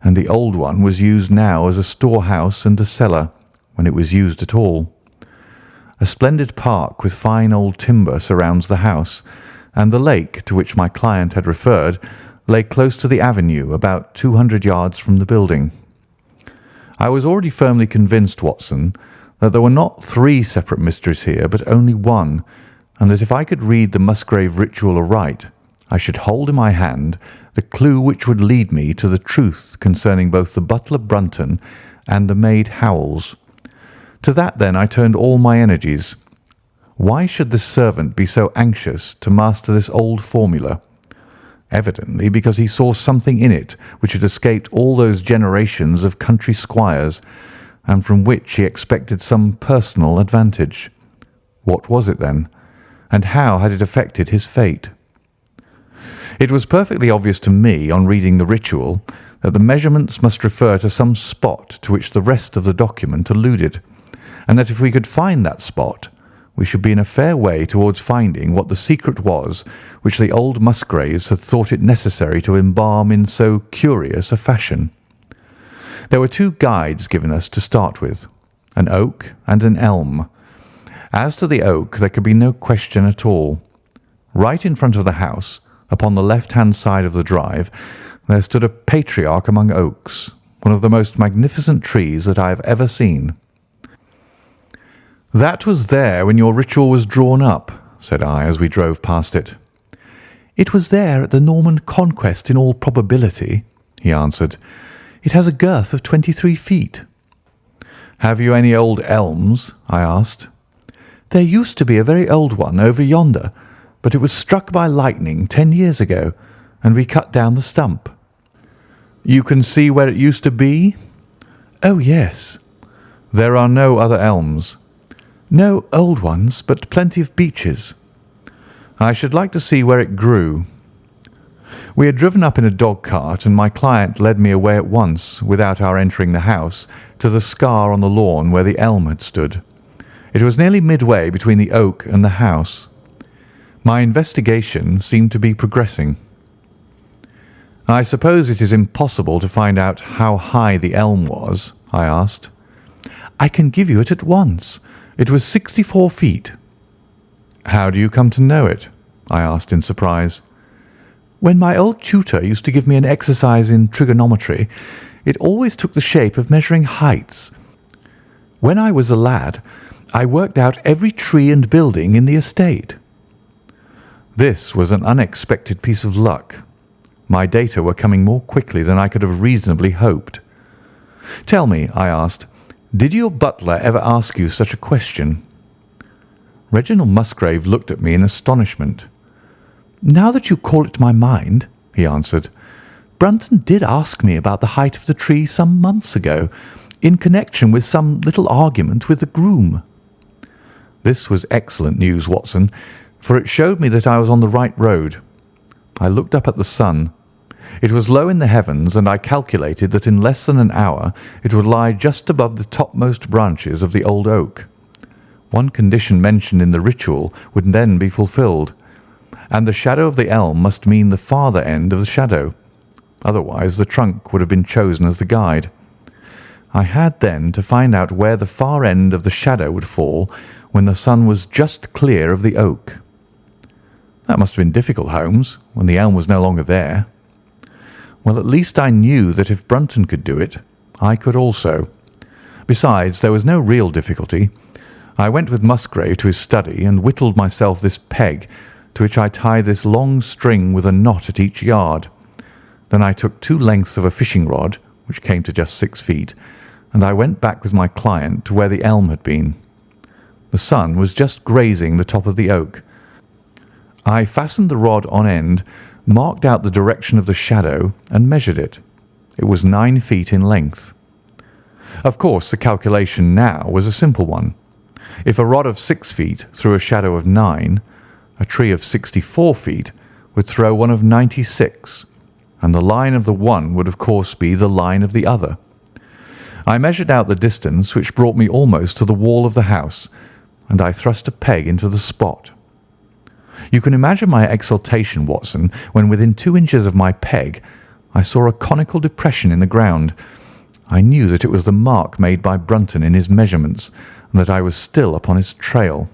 and the old one was used now as a storehouse and a cellar, when it was used at all. A splendid park with fine old timber surrounds the house, and the lake to which my client had referred lay close to the avenue about 200 yards from the building. I was already firmly convinced, Watson, that there were not 3 separate mysteries here, but only one, and that if I could read the Musgrave ritual aright, I should hold in my hand the clue which would lead me to the truth concerning both the butler Brunton and the maid Howells. To that, then, I turned all my energies. Why should this servant be so anxious to master this old formula? Evidently because he saw something in it which had escaped all those generations of country squires, and from which he expected some personal advantage. What was it, then? And how had it affected his fate? It was perfectly obvious to me, on reading the ritual, that the measurements must refer to some spot to which the rest of the document alluded, and that if we could find that spot, we should be in a fair way towards finding what the secret was which the old Musgraves had thought it necessary to embalm in so curious a fashion. There were 2 guides given us to start with, an oak and an elm. As to the oak, there could be no question at all. Right in front of the house, upon the left-hand side of the drive, there stood a patriarch among oaks, one of the most magnificent trees that I have ever seen. "That was there when your ritual was drawn up," said I, as we drove past it. "It was there at the Norman Conquest in all probability," he answered. "It has a girth of 23 feet. "Have you any old elms?" I asked. "There used to be a very old one over yonder, but it was struck by lightning 10 years ago, and we cut down the stump." "You can see where it used to be?" "Oh, yes." "There are no other elms?" "No old ones, but plenty of beeches." "I should like to see where it grew." We had driven up in a dog-cart, and my client led me away at once, without our entering the house, to the scar on the lawn where the elm had stood. It was nearly midway between the oak and the house. My investigation seemed to be progressing. "I suppose it is impossible to find out how high the elm was?" I asked. "I can give you it at once. It was 64 feet. "How do you come to know it?" I asked in surprise. When my old tutor used to give me an exercise in trigonometry, it always took the shape of measuring heights. When I was a lad, I worked out every tree and building in the estate." This was an unexpected piece of luck. My data were coming more quickly than I could have reasonably hoped. "Tell me," I asked, "did your butler ever ask you such a question?" Reginald Musgrave looked at me in astonishment. "Now that you call it to my mind," he answered, "Brunton did ask me about the height of the tree some months ago, in connection with some little argument with the groom." This was excellent news, Watson, for it showed me that I was on the right road. I looked up at the sun. It was low in the heavens, and I calculated that in less than an hour it would lie just above the topmost branches of the old oak. One condition mentioned in the ritual would then be fulfilled, and the shadow of the elm must mean the farther end of the shadow. Otherwise the trunk would have been chosen as the guide. I had then to find out where the far end of the shadow would fall when the sun was just clear of the oak. That must have been difficult, Holmes, when the elm was no longer there. Well, at least I knew that if Brunton could do it, I could also. Besides, there was no real difficulty. I went with Musgrave to his study and whittled myself this peg, to which I tied this long string with a knot at each yard. Then I took 2 lengths of a fishing rod, which came to just 6 feet, and I went back with my client to where the elm had been. The sun was just grazing the top of the oak. I fastened the rod on end, marked out the direction of the shadow, and measured it. It was 9 feet in length. Of course, the calculation now was a simple one. If a rod of 6 feet threw a shadow of 9, a tree of 64 feet would throw one of 96, and the line of the one would of course be the line of the other. I measured out the distance, which brought me almost to the wall of the house, and I thrust a peg into the spot. You can imagine my exultation, Watson, when within 2 inches of my peg I saw a conical depression in the ground. I knew that it was the mark made by Brunton in his measurements, and that I was still upon his trail.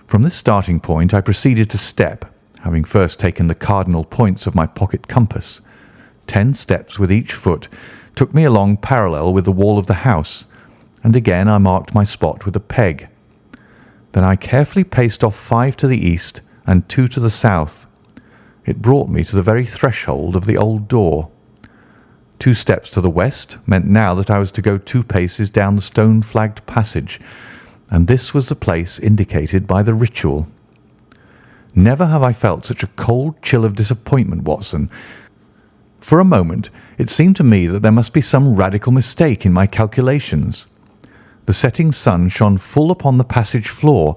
From this starting point I proceeded to step, having first taken the cardinal points of my pocket compass. 10 steps with each foot took me along parallel with the wall of the house, and again I marked my spot with a peg. Then I carefully paced off 5 to the east and 2 to the south. It brought me to the very threshold of the old door. 2 steps to the west meant now that I was to go 2 paces down the stone-flagged passage, and this was the place indicated by the ritual. Never have I felt such a cold chill of disappointment, Watson. For a moment it seemed to me that there must be some radical mistake in my calculations. The setting sun shone full upon the passage floor,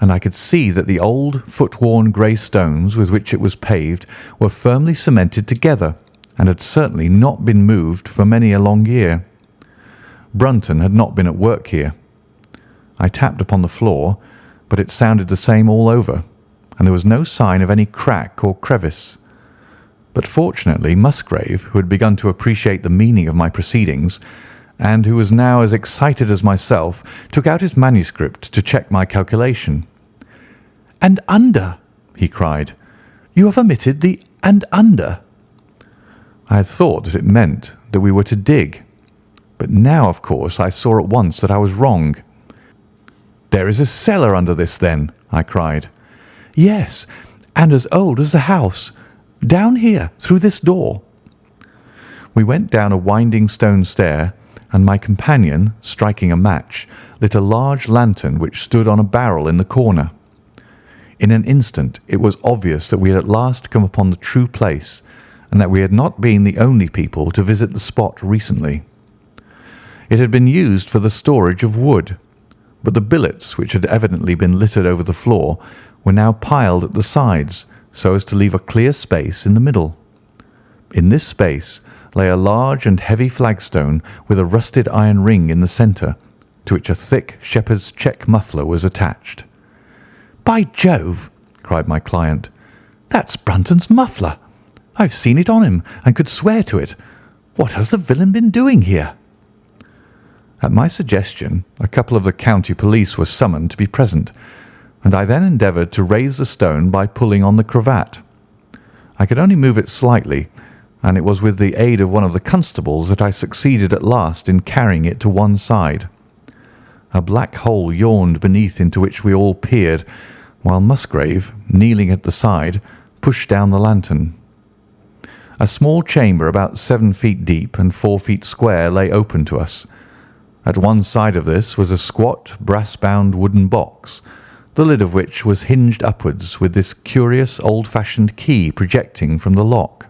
and I could see that the old, foot-worn grey stones with which it was paved were firmly cemented together, and had certainly not been moved for many a long year. Brunton had not been at work here. I tapped upon the floor, but it sounded the same all over, and there was no sign of any crack or crevice. But fortunately Musgrave, who had begun to appreciate the meaning of my proceedings, and who was now as excited as myself, took out his manuscript to check my calculation. "And under," he cried. "You have omitted the 'and under.'" I had thought that it meant that we were to dig, but now, of course, I saw at once that I was wrong. "There is a cellar under this, then?" I cried. "Yes, and as old as the house. Down here, through this door." We went down a winding stone stair, and my companion, striking a match, lit a large lantern which stood on a barrel in the corner. In an instant it was obvious that we had at last come upon the true place, and that we had not been the only people to visit the spot recently. It had been used for the storage of wood, but the billets, which had evidently been littered over the floor, were now piled at the sides, so as to leave a clear space in the middle. In this space lay a large and heavy flagstone with a rusted iron ring in the centre, to which a thick shepherd's check muffler was attached. "By Jove!" cried my client. "That's Brunton's muffler. I've seen it on him and could swear to it. What has the villain been doing here?" At my suggestion, a couple of the county police were summoned to be present, and I then endeavoured to raise the stone by pulling on the cravat. I could only move it slightly, and it was with the aid of one of the constables that I succeeded at last in carrying it to one side. A black hole yawned beneath into which we all peered, while Musgrave, kneeling at the side, pushed down the lantern. A small chamber about 7 feet deep and 4 feet square lay open to us. At one side of this was a squat, brass-bound wooden box, the lid of which was hinged upwards with this curious old-fashioned key projecting from the lock.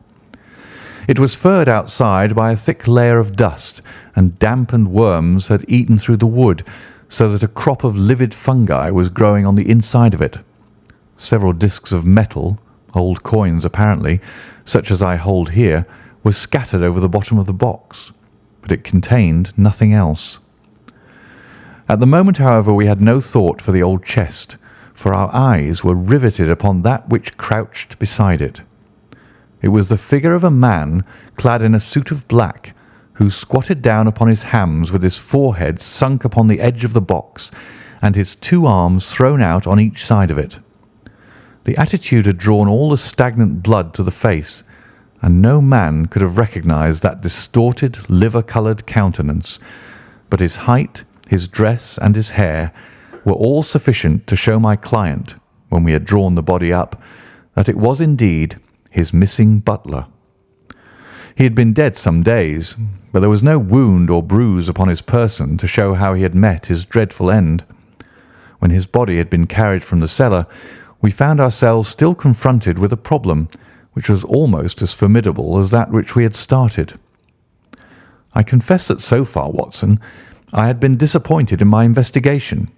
It was furred outside by a thick layer of dust, and damp and worms had eaten through the wood, so that a crop of livid fungi was growing on the inside of it. Several discs of metal, old coins apparently, such as I hold here, were scattered over the bottom of the box, but it contained nothing else. At the moment, however, we had no thought for the old chest, for our eyes were riveted upon that which crouched beside it. It was the figure of a man clad in a suit of black, who squatted down upon his hams with his forehead sunk upon the edge of the box and his 2 arms thrown out on each side of it. The attitude had drawn all the stagnant blood to the face, and no man could have recognized that distorted, liver-coloured countenance, but his height, his dress, and his hair were all sufficient to show my client, when we had drawn the body up, that it was indeed his missing butler. He had been dead some days, but there was no wound or bruise upon his person to show how he had met his dreadful end. When his body had been carried from the cellar, we found ourselves still confronted with a problem which was almost as formidable as that which we had started. I confess that so far, Watson, I had been disappointed in my investigation.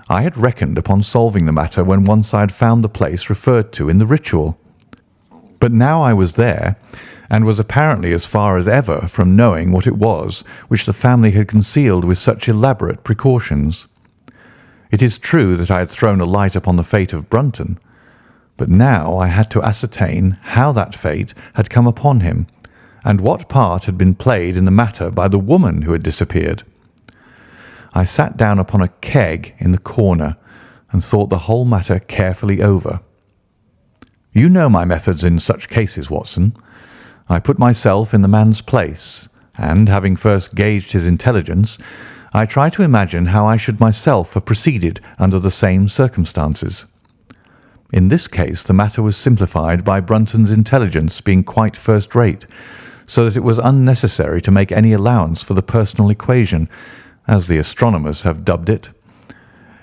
I had reckoned upon solving the matter when once I had found the place referred to in the ritual. But now I was there, and was apparently as far as ever from knowing what it was which the family had concealed with such elaborate precautions. It is true that I had thrown a light upon the fate of Brunton, but now I had to ascertain how that fate had come upon him, and what part had been played in the matter by the woman who had disappeared. I sat down upon a keg in the corner and thought the whole matter carefully over. You know my methods in such cases, Watson. I put myself in the man's place, and having first gauged his intelligence, I try to imagine how I should myself have proceeded under the same circumstances. In this case the matter was simplified by Brunton's intelligence being quite first-rate, so that it was unnecessary to make any allowance for the personal equation, as the astronomers have dubbed it.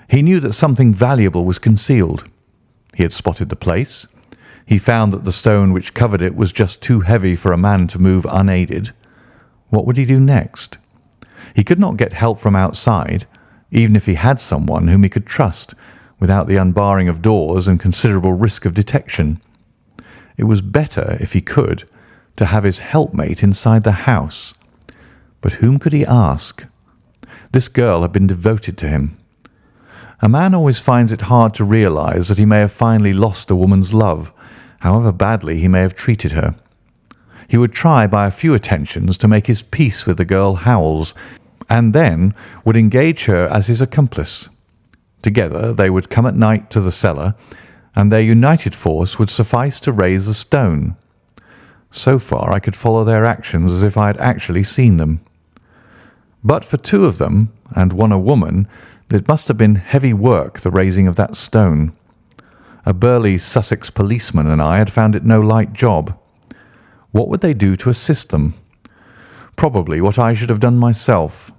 He knew that something valuable was concealed. He had spotted the place. He found that the stone which covered it was just too heavy for a man to move unaided. What would he do next? He could not get help from outside, even if he had someone whom he could trust, without the unbarring of doors and considerable risk of detection. It was better, if he could, to have his helpmate inside the house. But whom could he ask? This girl had been devoted to him. A man always finds it hard to realize that he may have finally lost a woman's love, however badly he may have treated her. He would try by a few attentions to make his peace with the girl Howells, and then would engage her as his accomplice. Together they would come at night to the cellar, and their united force would suffice to raise the stone. So far I could follow their actions as if I had actually seen them. But for 2 of them, and one a woman, it must have been heavy work, the raising of that stone. A burly Sussex policeman and I had found it no light job. What would they do to assist them? Probably what I should have done myself.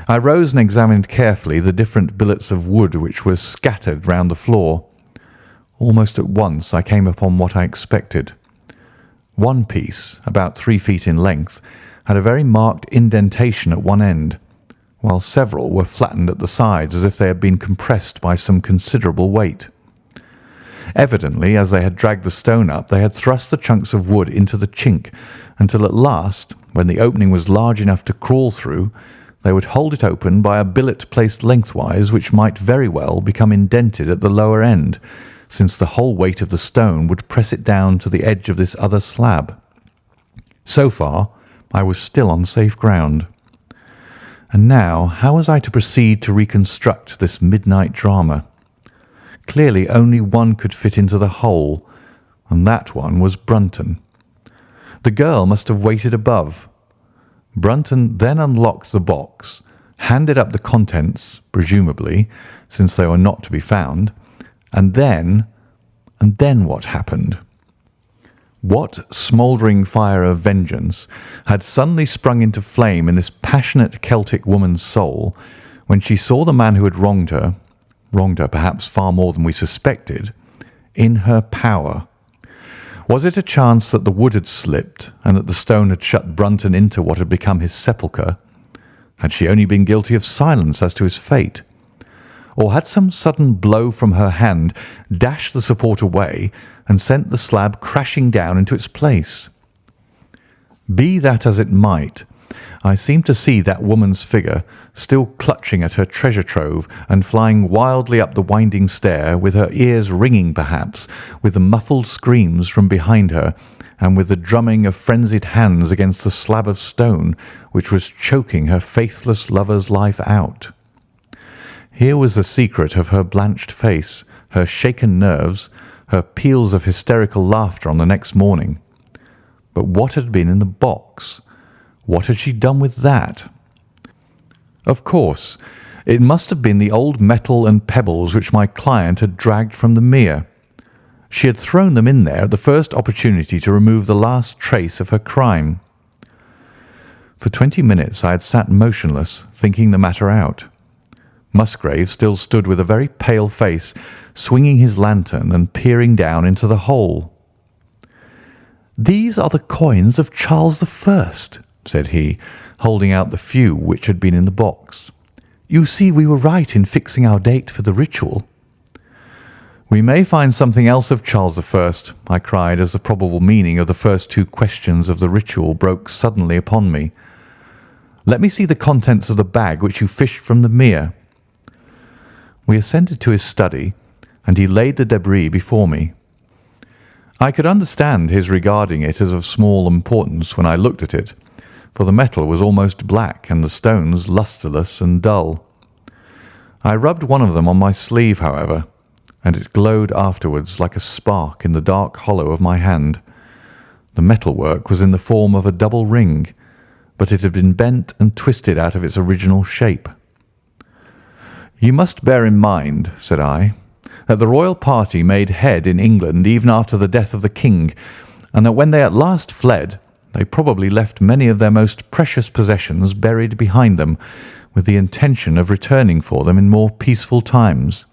I rose and examined carefully the different billets of wood which were scattered round the floor. Almost at once I came upon what I expected. One piece, about 3 feet in length, had a very marked indentation at one end, while several were flattened at the sides as if they had been compressed by some considerable weight. Evidently, as they had dragged the stone up, they had thrust the chunks of wood into the chink, until at last, when the opening was large enough to crawl through, they would hold it open by a billet placed lengthwise, which might very well become indented at the lower end, since the whole weight of the stone would press it down to the edge of this other slab. So far, I was still on safe ground. And now, how was I to proceed to reconstruct this midnight drama? Clearly only one could fit into the hole, and that one was Brunton. The girl must have waited above. Brunton then unlocked the box, handed up the contents, presumably, since they were not to be found, and then what happened? What smouldering fire of vengeance had suddenly sprung into flame in this passionate Celtic woman's soul when she saw the man who had wronged her perhaps far more than we suspected, in her power? Was it a chance that the wood had slipped and that the stone had shut Brunton into what had become his sepulchre? Had she only been guilty of silence as to his fate? Or had some sudden blow from her hand dashed the support away and sent the slab crashing down into its place? Be that as it might, I seemed to see that woman's figure still clutching at her treasure trove and flying wildly up the winding stair, with her ears ringing perhaps with the muffled screams from behind her and with the drumming of frenzied hands against the slab of stone which was choking her faithless lover's life out. Here was the secret of her blanched face, her shaken nerves, her peals of hysterical laughter on the next morning. But what had been in the box? What had she done with that? Of course, it must have been the old metal and pebbles which my client had dragged from the mere. She had thrown them in there at the first opportunity to remove the last trace of her crime. For 20 minutes I had sat motionless, thinking the matter out. Musgrave still stood with a very pale face, swinging his lantern and peering down into the hole. "These are the coins of Charles I," said he, holding out the few which had been in the box. "You see we were right in fixing our date for the ritual." "We may find something else of Charles I," I cried, as the probable meaning of the first two questions of the ritual broke suddenly upon me. "Let me see the contents of the bag which you fished from the mere." We ascended to his study, and he laid the debris before me. I could understand his regarding it as of small importance when I looked at it, for the metal was almost black and the stones lustreless and dull. I rubbed one of them on my sleeve, however, and it glowed afterwards like a spark in the dark hollow of my hand. The metalwork was in the form of a double ring, but it had been bent and twisted out of its original shape. "You must bear in mind," said I, "that the royal party made head in England even after the death of the king, and that when they at last fled, they probably left many of their most precious possessions buried behind them, with the intention of returning for them in more peaceful times."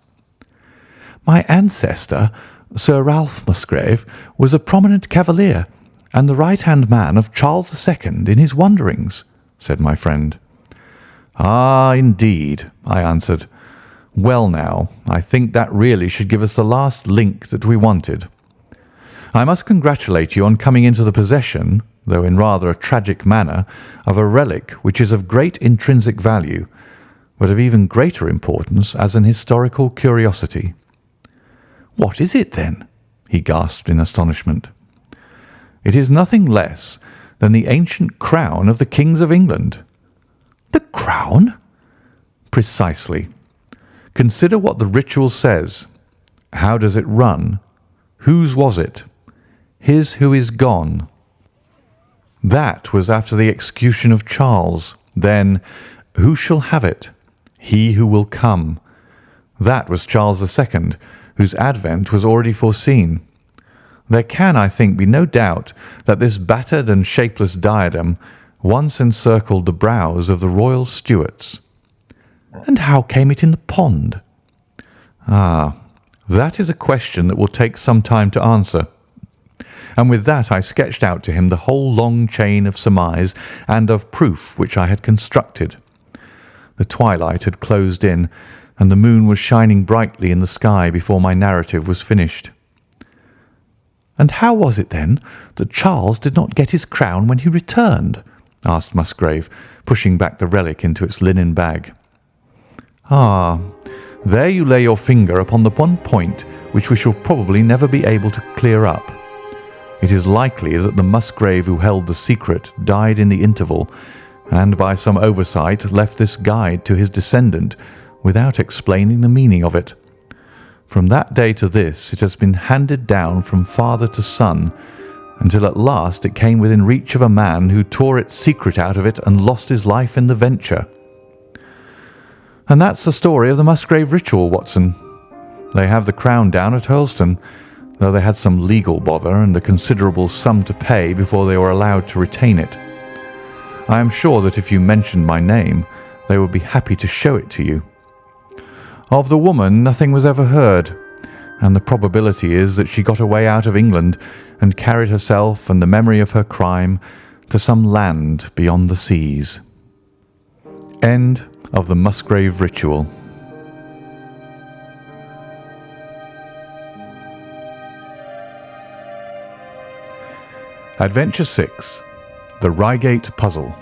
"My ancestor, Sir Ralph Musgrave, was a prominent cavalier and the right-hand man of Charles II in his wanderings," said my friend. "Ah, indeed," I answered. "Well now, I think that really should give us the last link that we wanted. I must congratulate you on coming into the possession, though in rather a tragic manner, of a relic which is of great intrinsic value, but of even greater importance as an historical curiosity." "What is it, then?" he gasped in astonishment. "It is nothing less than the ancient crown of the kings of England." "The crown?" "Precisely. Consider what the ritual says. How does it run? Whose was it? His who is gone. That was after the execution of Charles. Then, who shall have it? He who will come. That was Charles II, whose advent was already foreseen. There can, I think, be no doubt that this battered and shapeless diadem once encircled the brows of the royal Stuarts." "And how came it in the pond?" "Ah, that is a question that will take some time to answer." And with that I sketched out to him the whole long chain of surmise and of proof which I had constructed. The twilight had closed in, and the moon was shining brightly in the sky before my narrative was finished. "And how was it, then, that Charles did not get his crown when he returned?" asked Musgrave, pushing back the relic into its linen bag. "Ah, there you lay your finger upon the one point which we shall probably never be able to clear up. It is likely that the Musgrave who held the secret died in the interval, and by some oversight left this guide to his descendant without explaining the meaning of it. From that day to this, it has been handed down from father to son, until at last it came within reach of a man who tore its secret out of it and lost his life in the venture. And that's the story of the Musgrave Ritual, Watson. They have the crown down at Hurlstone, though they had some legal bother and a considerable sum to pay before they were allowed to retain it. I am sure that if you mentioned my name, they would be happy to show it to you. Of the woman nothing was ever heard, and the probability is that she got away out of England and carried herself and the memory of her crime to some land beyond the seas. End of the Musgrave Ritual. Adventure 6. The Reigate Puzzle.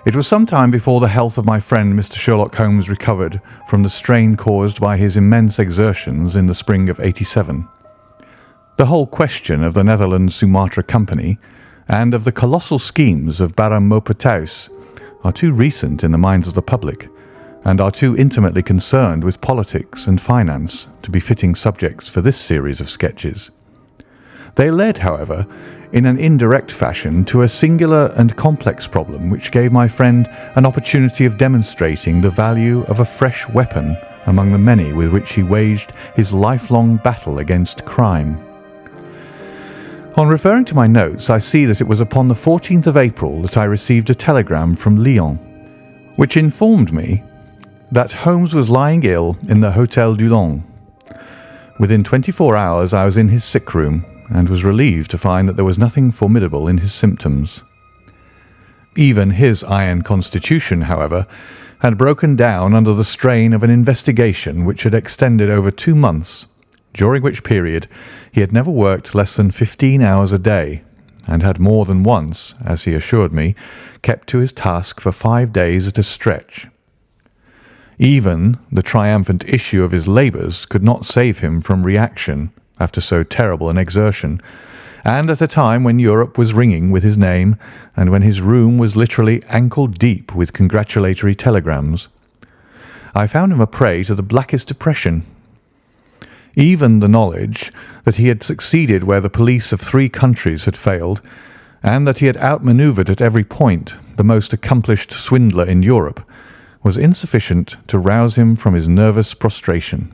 It was some time before the health of my friend Mr. Sherlock Holmes recovered from the strain caused by his immense exertions in the spring of '87. The whole question of the Netherlands Sumatra Company and of the colossal schemes of Baron Maupertuis are too recent in the minds of the public, and are too intimately concerned with politics and finance to be fitting subjects for this series of sketches. They led, however, in an indirect fashion to a singular and complex problem which gave my friend an opportunity of demonstrating the value of a fresh weapon among the many with which he waged his lifelong battle against crime. On referring to my notes, I see that it was upon the 14th of April that I received a telegram from Lyon, which informed me that Holmes was lying ill in the Hôtel du Long. Within 24 hours I was in his sick room, and was relieved to find that there was nothing formidable in his symptoms. Even his iron constitution, however, had broken down under the strain of an investigation which had extended over 2 months, during which period he had never worked less than 15 hours a day, and had more than once, as he assured me, kept to his task for 5 days at a stretch. Even the triumphant issue of his labours could not save him from reaction after so terrible an exertion, and at a time when Europe was ringing with his name, and when his room was literally ankle-deep with congratulatory telegrams. I found him a prey to the blackest depression. Even the knowledge that he had succeeded where the police of 3 countries had failed, and that he had outmanoeuvred at every point the most accomplished swindler in Europe, was insufficient to rouse him from his nervous prostration.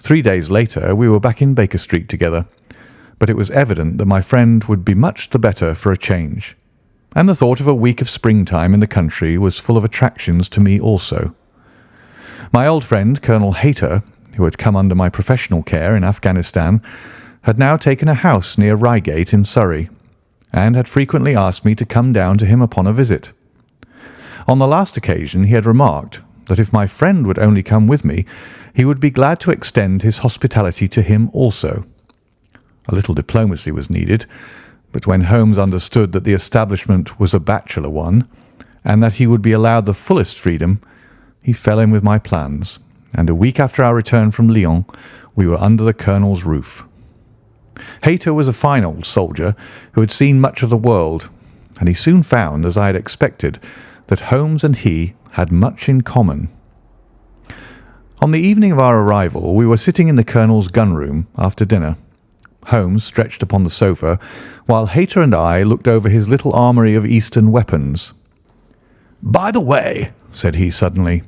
3 days later we were back in Baker Street together, but it was evident that my friend would be much the better for a change, and the thought of a week of springtime in the country was full of attractions to me also. My old friend Colonel Hayter, who had come under my professional care in Afghanistan, had now taken a house near Reigate in Surrey, and had frequently asked me to come down to him upon a visit. On the last occasion he had remarked that if my friend would only come with me, he would be glad to extend his hospitality to him also. A little diplomacy was needed, but when Holmes understood that the establishment was a bachelor one, and that he would be allowed the fullest freedom, he fell in with my plans, and a week after our return from Lyon, we were under the colonel's roof. Hayter was a fine old soldier who had seen much of the world, and he soon found, as I had expected, that Holmes and he had much in common. On the evening of our arrival, we were sitting in the colonel's gun-room after dinner, Holmes stretched upon the sofa, while Hayter and I looked over his little armoury of Eastern weapons. "By the way," said he suddenly,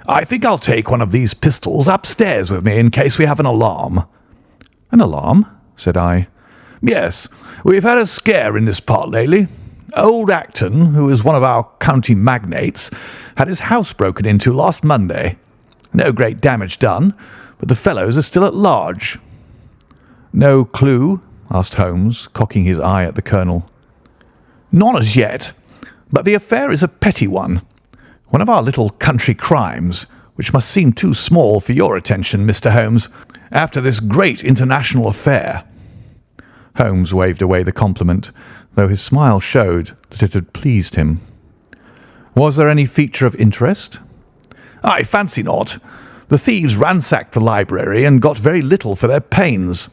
"I think I'll take one of these pistols upstairs with me in case we have an alarm." "An alarm?" said I. "Yes, we've had a scare in this part lately. Old Acton, who is one of our county magnates, had his house broken into last Monday. No great damage done, but the fellows are still at large." "No clue?" asked Holmes, cocking his eye at the colonel. "None as yet, but the affair is a petty one. One of our little country crimes, which must seem too small for your attention, Mr. Holmes, after this great international affair." Holmes waved away the compliment, though his smile showed that it had pleased him. "Was there any feature of interest?" "I fancy not. The thieves ransacked the library and got very little for their pains.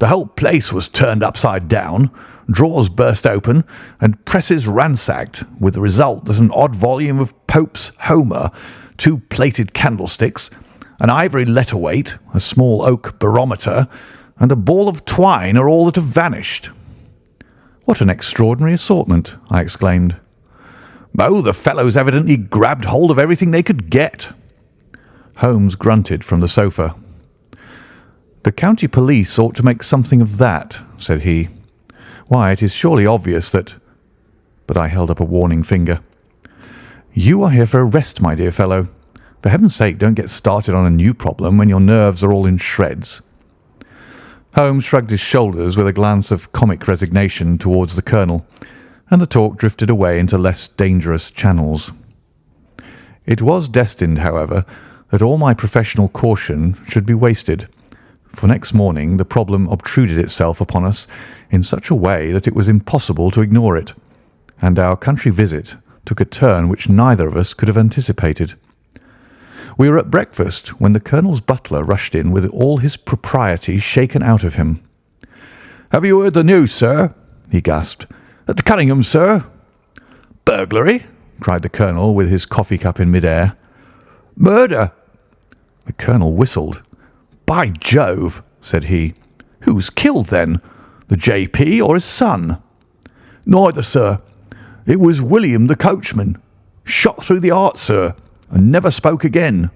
The whole place was turned upside down, drawers burst open, and presses ransacked, with the result that an odd volume of Pope's Homer, 2 plated candlesticks, an ivory letter weight, a small oak barometer, and a ball of twine are all that have vanished." "What an extraordinary assortment!" I exclaimed. "Oh, the fellows evidently grabbed hold of everything they could get." Holmes grunted from the sofa. "The county police ought to make something of that," said he. "Why, it is surely obvious that—" But I held up a warning finger. "You are here for a rest, my dear fellow. For heaven's sake, don't get started on a new problem when your nerves are all in shreds." Holmes shrugged his shoulders with a glance of comic resignation towards the Colonel, and the talk drifted away into less dangerous channels. It was destined, however, that all my professional caution should be wasted, for next morning the problem obtruded itself upon us in such a way that it was impossible to ignore it, and our country visit took a turn which neither of us could have anticipated. We were at breakfast when the Colonel's butler rushed in with all his propriety shaken out of him. "Have you heard the news, sir?" he gasped. "At the Cunninghams, sir." "Burglary?" cried the Colonel with his coffee cup in mid-air. "Murder." The Colonel whistled. "By Jove," said he. "Who's killed, then? The J.P. or his son?" "Neither, sir. It was William, the coachman. Shot through the heart, sir, and never spoke again."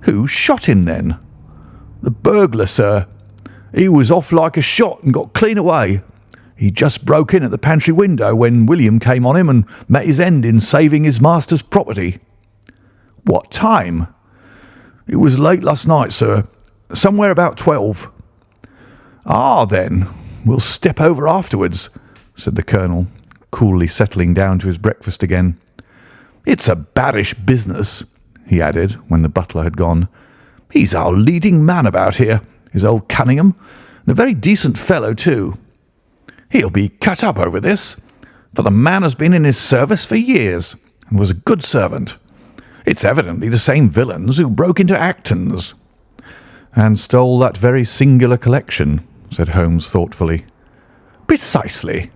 "Who shot him, then?" "The burglar, sir. He was off like a shot and got clean away. He just broke in at the pantry window when William came on him and met his end in saving his master's property." "What time?" "It was late last night, sir. Somewhere about 12. "Ah, then, we'll step over afterwards," said the Colonel, coolly settling down to his breakfast again. "It's a baddish business," he added when the butler had gone. "He's our leading man about here, is old Cunningham, and a very decent fellow, too. He'll be cut up over this, for the man has been in his service for years and was a good servant. It's evidently the same villains who broke into Acton's." "And stole that very singular collection," said Holmes thoughtfully. "Precisely."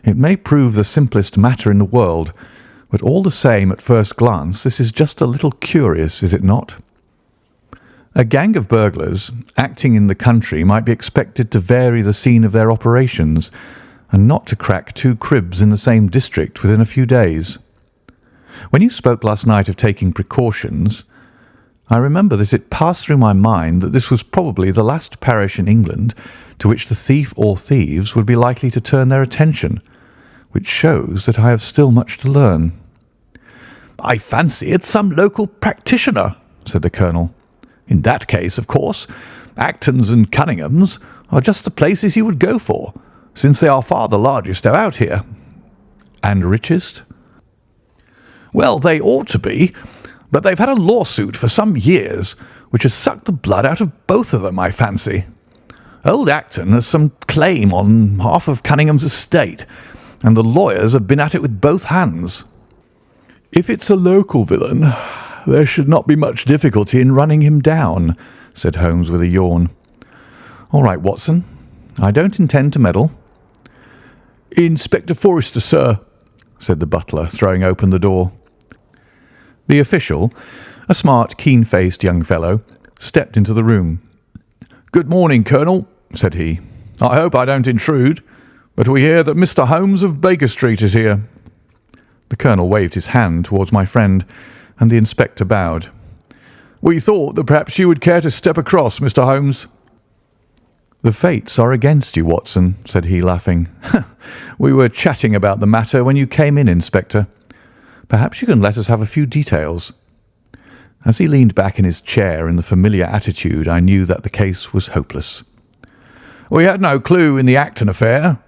It may prove the simplest matter in the world, but all the same, at first glance, this is just a little curious, is it not? A gang of burglars acting in the country might be expected to vary the scene of their operations and not to crack 2 cribs in the same district within a few days. When you spoke last night of taking precautions, I remember that it passed through my mind that this was probably the last parish in England to which the thief or thieves would be likely to turn their attention, which shows that I have still much to learn. "I fancy it's some local practitioner," said the Colonel. "In that case, of course, Acton's and Cunningham's are just the places he would go for, since they are far the largest about here." "And richest?" "Well, they ought to be, but they've had a lawsuit for some years which has sucked the blood out of both of them, I fancy. Old Acton has some claim on half of Cunningham's estate, and the lawyers have been at it with both hands." "If it's a local villain, there should not be much difficulty in running him down," said Holmes with a yawn. "All right, Watson. I don't intend to meddle." "Inspector Forrester, sir," said the butler, throwing open the door. The official, a smart, keen-faced young fellow, stepped into the room. "Good morning, Colonel," said he. "I hope I don't intrude, but we hear that Mr. Holmes of Baker Street is here." The Colonel waved his hand towards my friend, and the inspector bowed. "We thought that perhaps you would care to step across, Mr. Holmes." "The fates are against you, Watson," said he, laughing. "We were chatting about the matter when you came in, Inspector. Perhaps you can let us have a few details." As he leaned back in his chair in the familiar attitude, I knew that the case was hopeless. "We had no clue in the Acton affair,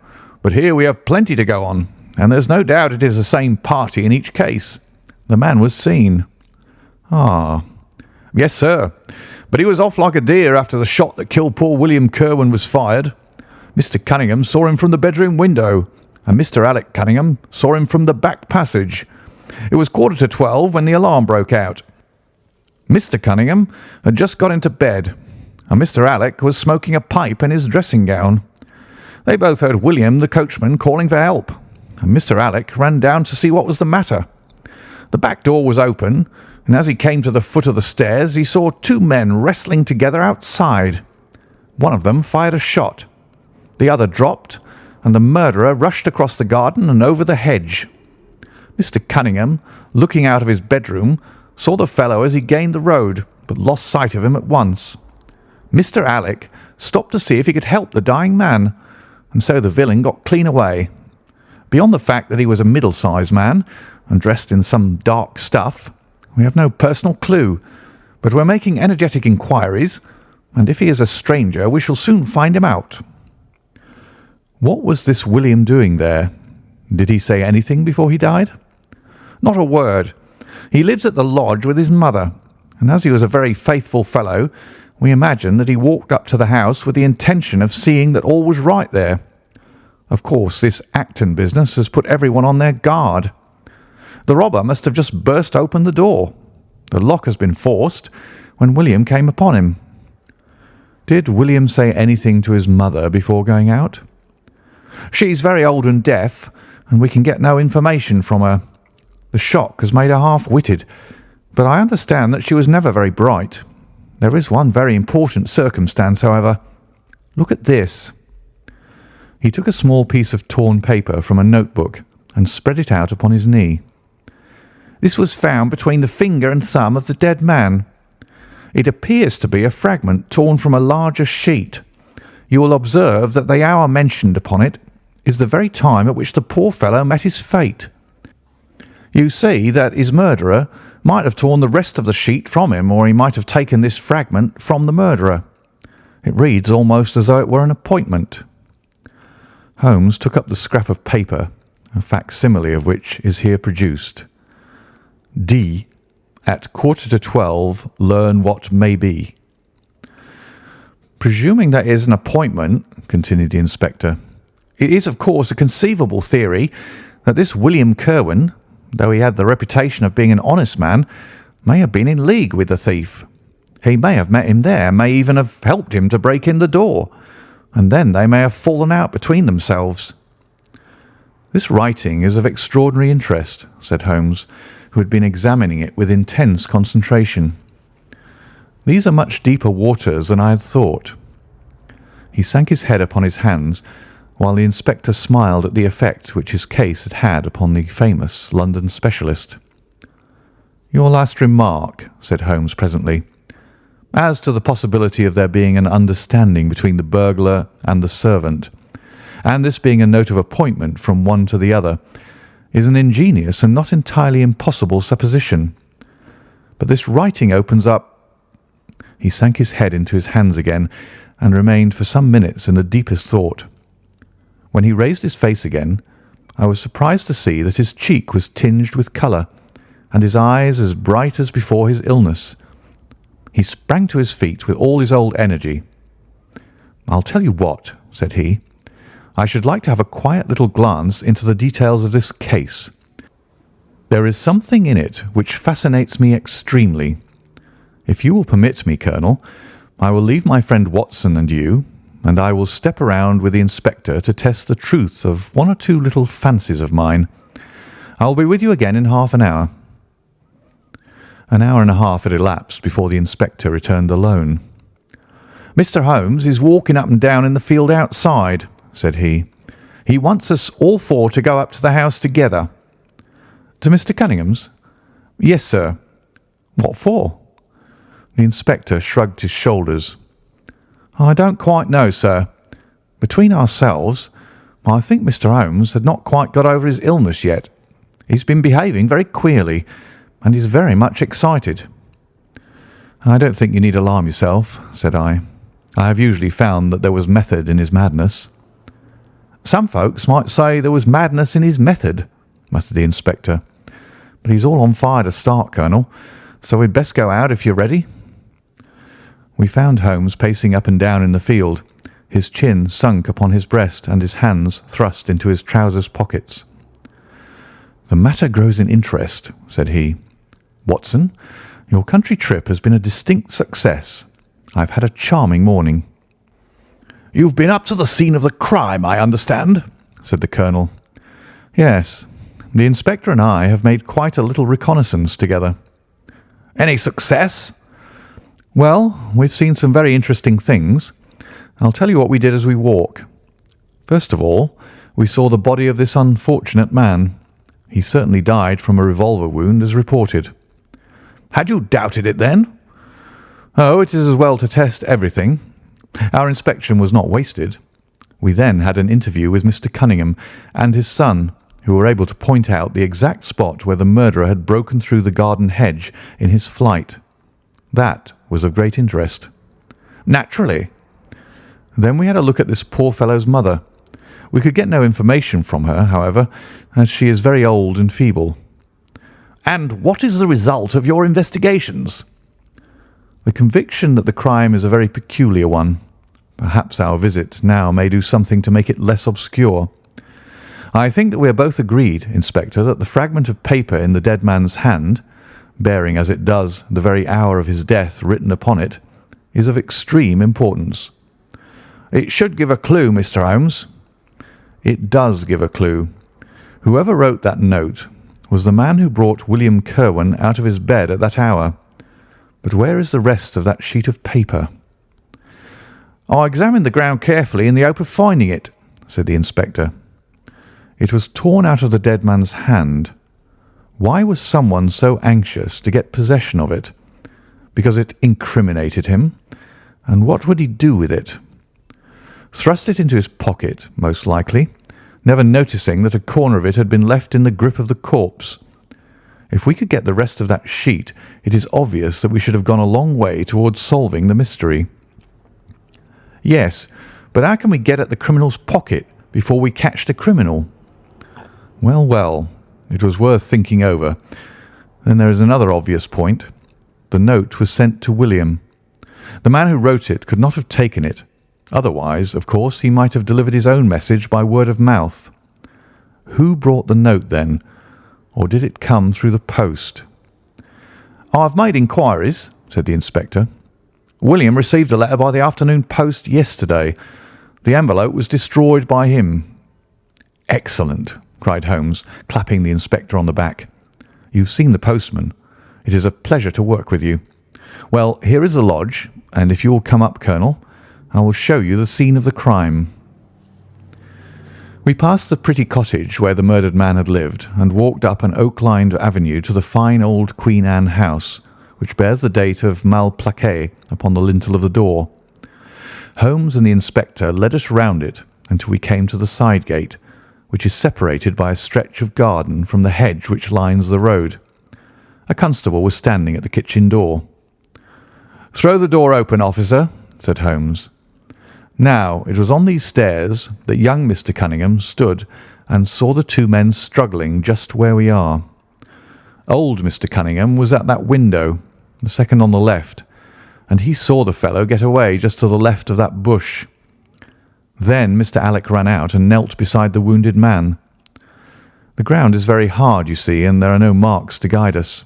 but here we have plenty to go on, and there's no doubt it is the same party in each case. The man was seen." "Ah." "Yes, sir, but he was off like a deer after the shot that killed poor William Kirwan was fired. Mr. Cunningham saw him from the bedroom window, and Mr. Alec Cunningham saw him from the back passage. It was 11:45 when the alarm broke out. Mr. Cunningham had just got into bed, and Mr. Alec was smoking a pipe in his dressing gown. They both heard William, the coachman, calling for help, and Mr. Alec ran down to see what was the matter. The back door was open, and as he came to the foot of the stairs he saw two men wrestling together outside. One of them fired a shot. The other dropped, and the murderer rushed across the garden and over the hedge. Mr. Cunningham, looking out of his bedroom, saw the fellow as he gained the road, but lost sight of him at once. Mr. Alec stopped to see if he could help the dying man, and so the villain got clean away. Beyond the fact that he was a middle-sized man and dressed in some dark stuff, we have no personal clue, but we're making energetic inquiries, and if he is a stranger, we shall soon find him out." "What was this William doing there? Did he say anything before he died?" "Not a word. He lives at the lodge with his mother, and as he was a very faithful fellow, we imagine that he walked up to the house with the intention of seeing that all was right there. Of course, this Acton business has put everyone on their guard. The robber must have just burst open the door. The lock has been forced when William came upon him." "Did William say anything to his mother before going out?" "She's very old and deaf, and we can get no information from her. The shock has made her half-witted, but I understand that she was never very bright. There is one very important circumstance, however. Look at this." He took a small piece of torn paper from a notebook and spread it out upon his knee. "This was found between the finger and thumb of the dead man. It appears to be a fragment torn from a larger sheet. You will observe that the hour mentioned upon it is the very time at which the poor fellow met his fate. You see that his murderer might have torn the rest of the sheet from him, or he might have taken this fragment from the murderer. It reads almost as though it were an appointment." Holmes took up the scrap of paper, a facsimile of which is here produced. "D. At 11:45, learn what may be." "Presuming that is an appointment," continued the inspector, "it is of course a conceivable theory that this William Kirwan, though he had the reputation of being an honest man, may have been in league with the thief. He may have met him there, may even have helped him to break in the door, and then they may have fallen out between themselves." "This writing is of extraordinary interest," said Holmes, who had been examining it with intense concentration. "These are much deeper waters than I had thought." He sank his head upon his hands, while the inspector smiled at the effect which his case had had upon the famous London specialist. "Your last remark," said Holmes presently, "as to the possibility of there being an understanding between the burglar and the servant, and this being a note of appointment from one to the other, is an ingenious and not entirely impossible supposition. But this writing opens up—" He sank his head into his hands again and remained for some minutes in the deepest thought. When he raised his face again, I was surprised to see that his cheek was tinged with colour, and his eyes as bright as before his illness. He sprang to his feet with all his old energy. "I'll tell you what," said he. "I should like to have a quiet little glance into the details of this case. There is something in it which fascinates me extremely. If you will permit me, Colonel, I will leave my friend Watson and you, and I will step around with the inspector to test the truth of one or two little fancies of mine. I will be with you again in half an hour." An hour and a half had elapsed before the inspector returned alone. "Mr. Holmes is walking up and down in the field outside," said he. "He wants us all four to go up to the house together." "To Mr. Cunningham's?" "Yes, sir." "What for?" The inspector shrugged his shoulders. "I don't quite know, sir. Between ourselves, I think Mr. Holmes had not quite got over his illness yet. He's been behaving very queerly, and is very much excited." "I don't think you need alarm yourself," said I. "I have usually found that there was method in his madness." "Some folks might say there was madness in his method," muttered the inspector. "But he's all on fire to start, Colonel, so we'd best go out if you're ready." We found Holmes pacing up and down in the field, his chin sunk upon his breast and his hands thrust into his trousers pockets. "The matter grows in interest," said he. "Watson, your country trip has been a distinct success. I've had a charming morning." "You've been up to the scene of the crime, I understand," said the Colonel. "Yes. The inspector and I have made quite a little reconnaissance together." Any success?" "Well, we've seen some very interesting things. I'll tell you what we did as we walk. First of all, we saw the body of this unfortunate man. He certainly died from a revolver wound, as reported." "Had you doubted it then?" "Oh, it is as well to test everything. Our inspection was not wasted. We then had an interview with Mr. Cunningham and his son, who were able to point out the exact spot where the murderer had broken through the garden hedge in his flight. That was of great interest." "Naturally." Then we had a look at this poor fellow's mother. We could get no information from her, however, as she is very old and feeble. "And what is the result of your investigations?" "The conviction that the crime is a very peculiar one. Perhaps our visit now may do something to make it less obscure. I think that we are both agreed, Inspector, that the fragment of paper in the dead man's hand, bearing as it does the very hour of his death written upon it, is of extreme importance." "It should give a clue, Mr. Holmes." "It does give a clue. Whoever wrote that note was the man who brought William Kirwan out of his bed at that hour. But where is the rest of that sheet of paper?" "I examined the ground carefully in the hope of finding it," said the inspector. "It was torn out of the dead man's hand. Why was someone so anxious to get possession of it? Because it incriminated him? And what would he do with it? Thrust it into his pocket, most likely, never noticing that a corner of it had been left in the grip of the corpse. If we could get the rest of that sheet, it is obvious that we should have gone a long way towards solving the mystery." "Yes, but how can we get at the criminal's pocket before we catch the criminal?" Well, well, it was worth thinking over. Then there is another obvious point. The note was sent to William. The man who wrote it could not have taken it. Otherwise, of course, he might have delivered his own message by word of mouth. Who brought the note then? Or did it come through the post? "I've made inquiries," said the inspector. "William received a letter by the afternoon post yesterday. The envelope was destroyed by him." "Excellent," cried Holmes, clapping the inspector on the back. "You've seen the postman. It is a pleasure to work with you. Well, here is the lodge, and if you will come up, Colonel, I will show you the scene of the crime." We passed the pretty cottage where the murdered man had lived and walked up an oak-lined avenue to the fine old Queen Anne house, which bears the date of Malplaquet upon the lintel of the door. Holmes and the inspector led us round it until we came to the side gate, which is separated by a stretch of garden from the hedge which lines the road. A constable was standing at the kitchen door. "Throw the door open, officer," said Holmes. Now, it was on these stairs that young Mr. Cunningham stood and saw the two men struggling just where we are. Old Mr. Cunningham was at that window, the second on the left, and he saw the fellow get away just to the left of that bush. Then Mr. Alec ran out and knelt beside the wounded man. The ground is very hard, you see, and there are no marks to guide us.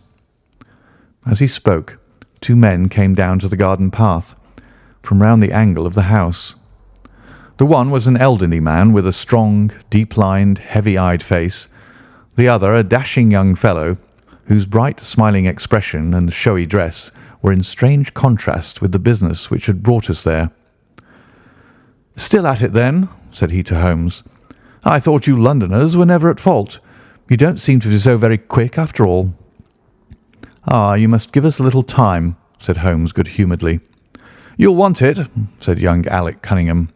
As he spoke, two men came down to the garden path, from round the angle of the house. The one was an elderly man with a strong, deep-lined, heavy-eyed face. The other a dashing young fellow, whose bright, smiling expression and showy dress were in strange contrast with the business which had brought us there. "Still at it, then?" said he to Holmes. "I thought you Londoners were never at fault. You don't seem to be so very quick, after all." "Ah, you must give us a little time," said Holmes good-humouredly. "You'll want it," said young Alec Cunningham.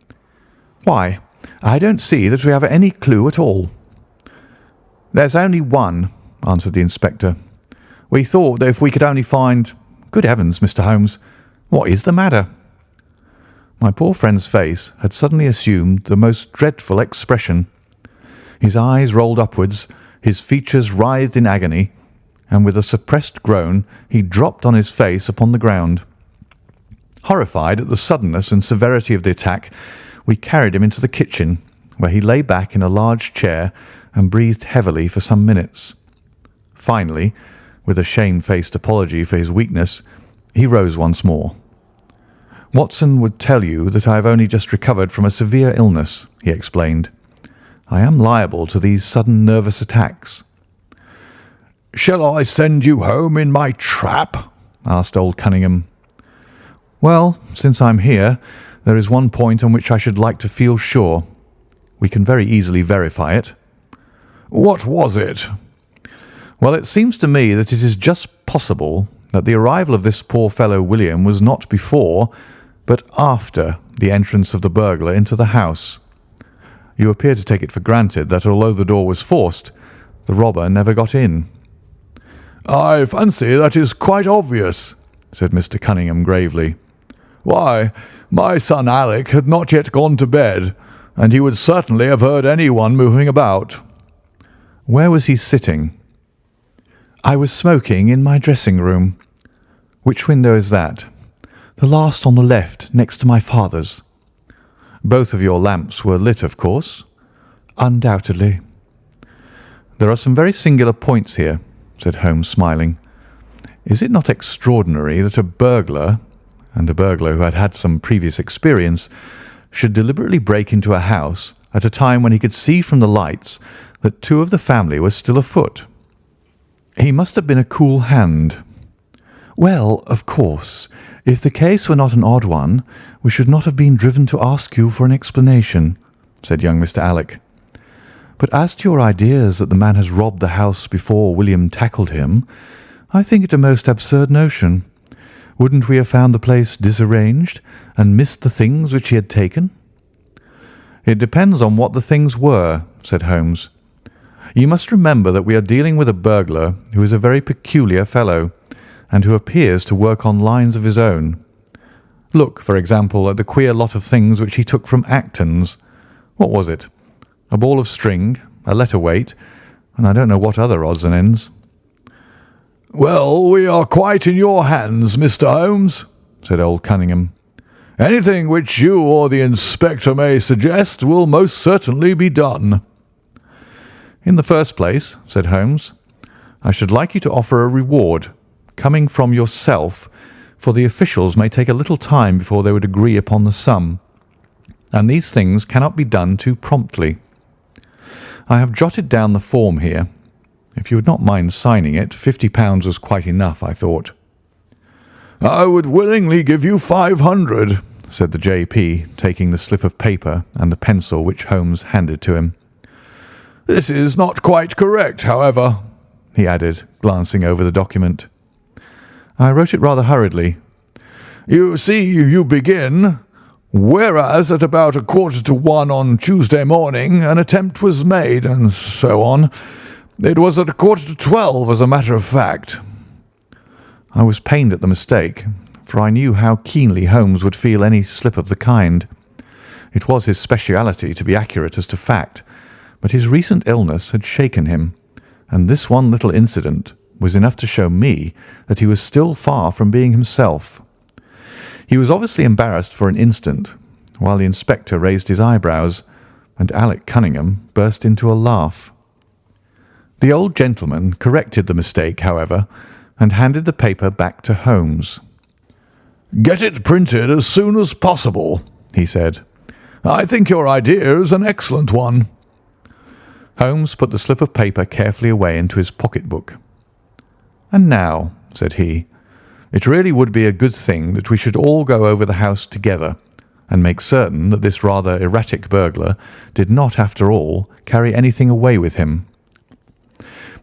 "Why, I don't see that we have any clue at all." "There's only one," answered the inspector. "We thought that if we could only find— Good heavens, Mr. Holmes, what is the matter?" My poor friend's face had suddenly assumed the most dreadful expression. His eyes rolled upwards, his features writhed in agony, and with a suppressed groan he dropped on his face upon the ground. Horrified at the suddenness and severity of the attack, we carried him into the kitchen, where he lay back in a large chair and breathed heavily for some minutes. Finally, with a shamefaced apology for his weakness, he rose once more. "Watson would tell you that I have only just recovered from a severe illness," he explained. "I am liable to these sudden nervous attacks." "Shall I send you home in my trap?" asked old Cunningham. Well, since I'm here, there is one point on which I should like to feel sure. We can very easily verify it. What was it? Well, it seems to me that it is just possible that the arrival of this poor fellow William was not before, but after the entrance of the burglar into the house. You appear to take it for granted that although the door was forced, the robber never got in. I fancy that is quite obvious, said Mr. Cunningham gravely. Why, my son Alec had not yet gone to bed, and he would certainly have heard anyone moving about. Where was he sitting? I was smoking in my dressing room. Which window is that? The last on the left, next to my father's. Both of your lamps were lit, of course? Undoubtedly. There are some very singular points here, said Holmes, smiling. Is it not extraordinary that a burglar, and a burglar who had had some previous experience, should deliberately break into a house at a time when he could see from the lights that two of the family were still afoot? He must have been a cool hand. Well, of course, if the case were not an odd one, we should not have been driven to ask you for an explanation, said young Mr. Alec. But as to your ideas that the man has robbed the house before William tackled him, I think it a most absurd notion. Wouldn't we have found the place disarranged and missed the things which he had taken? It depends on what the things were, said Holmes. You must remember that we are dealing with a burglar who is a very peculiar fellow, and who appears to work on lines of his own. Look, for example, at the queer lot of things which he took from Acton's. What was it? A ball of string, a letter weight, and I don't know what other odds and ends. Well, we are quite in your hands, Mr. Holmes, said old Cunningham. Anything which you or the inspector may suggest will most certainly be done. In the first place, said Holmes, I should like you to offer a reward, coming from yourself, for the officials may take a little time before they would agree upon the sum, and these things cannot be done too promptly. I have jotted down the form here. If you would not mind signing it, £50 was quite enough, I thought. I would willingly give you 500, said the J.P., taking the slip of paper and the pencil which Holmes handed to him. This is not quite correct, however, he added, glancing over the document. I wrote it rather hurriedly. You see, you begin, whereas at about 1:45 on Tuesday morning an attempt was made, and so on. It was at 11:45, as a matter of fact. I was pained at the mistake, for I knew how keenly Holmes would feel any slip of the kind. It was his speciality to be accurate as to fact, but his recent illness had shaken him, and this one little incident was enough to show me that he was still far from being himself. He was obviously embarrassed for an instant, while the inspector raised his eyebrows, and Alec Cunningham burst into a laugh. The old gentleman corrected the mistake, however, and handed the paper back to Holmes. Get it printed as soon as possible, he said. I think your idea is an excellent one. Holmes put the slip of paper carefully away into his pocket-book. And now, said he, it really would be a good thing that we should all go over the house together and make certain that this rather erratic burglar did not, after all, carry anything away with him.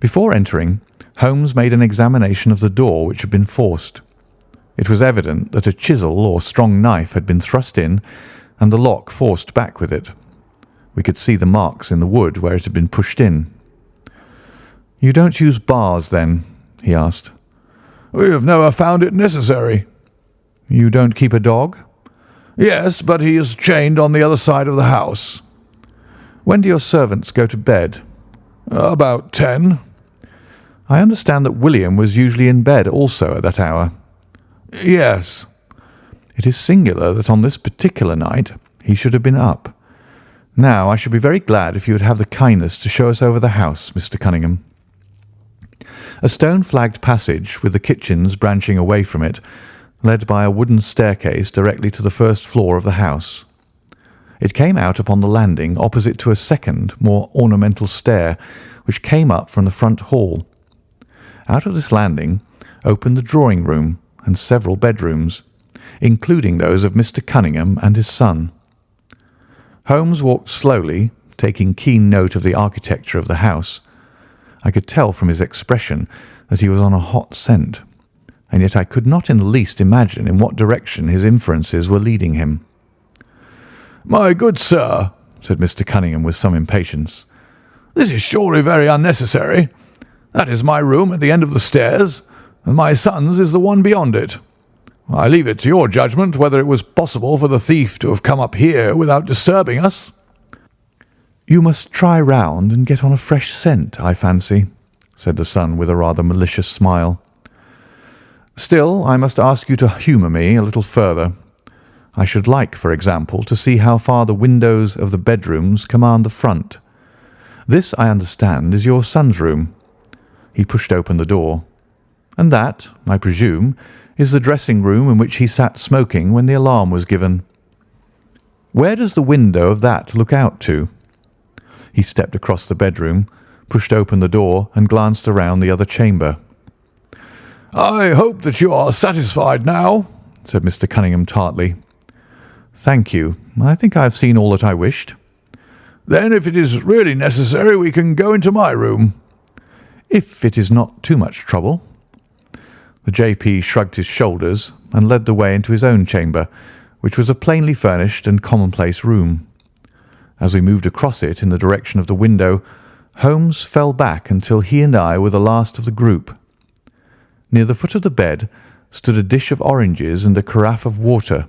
Before entering, Holmes made an examination of the door which had been forced. It was evident that a chisel or strong knife had been thrust in and the lock forced back with it. We could see the marks in the wood where it had been pushed in. You don't use bars, then? He asked. We have never found it necessary. You don't keep a dog? Yes, but he is chained on the other side of the house. When do your servants go to bed? About 10. I understand that William was usually in bed also at that hour. Yes. It is singular that on this particular night he should have been up. Now, I should be very glad if you would have the kindness to show us over the house, Mr. Cunningham. A stone-flagged passage, with the kitchens branching away from it, led by a wooden staircase directly to the first floor of the house. It came out upon the landing opposite to a second, more ornamental stair, which came up from the front hall. Out of this landing opened the drawing-room, and several bedrooms, including those of Mr. Cunningham and his son. Holmes walked slowly, taking keen note of the architecture of the house. I could tell from his expression that he was on a hot scent, and yet I could not in the least imagine in what direction his inferences were leading him. "My good sir," said Mr. Cunningham with some impatience, "this is surely very unnecessary. That is my room at the end of the stairs, and my son's is the one beyond it. I leave it to your judgment whether it was possible for the thief to have come up here without disturbing us." "You must try round and get on a fresh scent, I fancy," said the son with a rather malicious smile. "Still, I must ask you to humour me a little further. I should like, for example, to see how far the windows of the bedrooms command the front. This, I understand, is your son's room." He pushed open the door. "And that, I presume, is the dressing room in which he sat smoking when the alarm was given. Where does the window of that look out to?" He stepped across the bedroom, pushed open the door, and glanced around the other chamber. "I hope that you are satisfied now," said Mr. Cunningham tartly. "Thank you. I think I have seen all that I wished." "Then if it is really necessary, we can go into my room." "If it is not too much trouble." The J.P. shrugged his shoulders and led the way into his own chamber, which was a plainly furnished and commonplace room. As we moved across it in the direction of the window, Holmes fell back until he and I were the last of the group. Near the foot of the bed stood a dish of oranges and a carafe of water.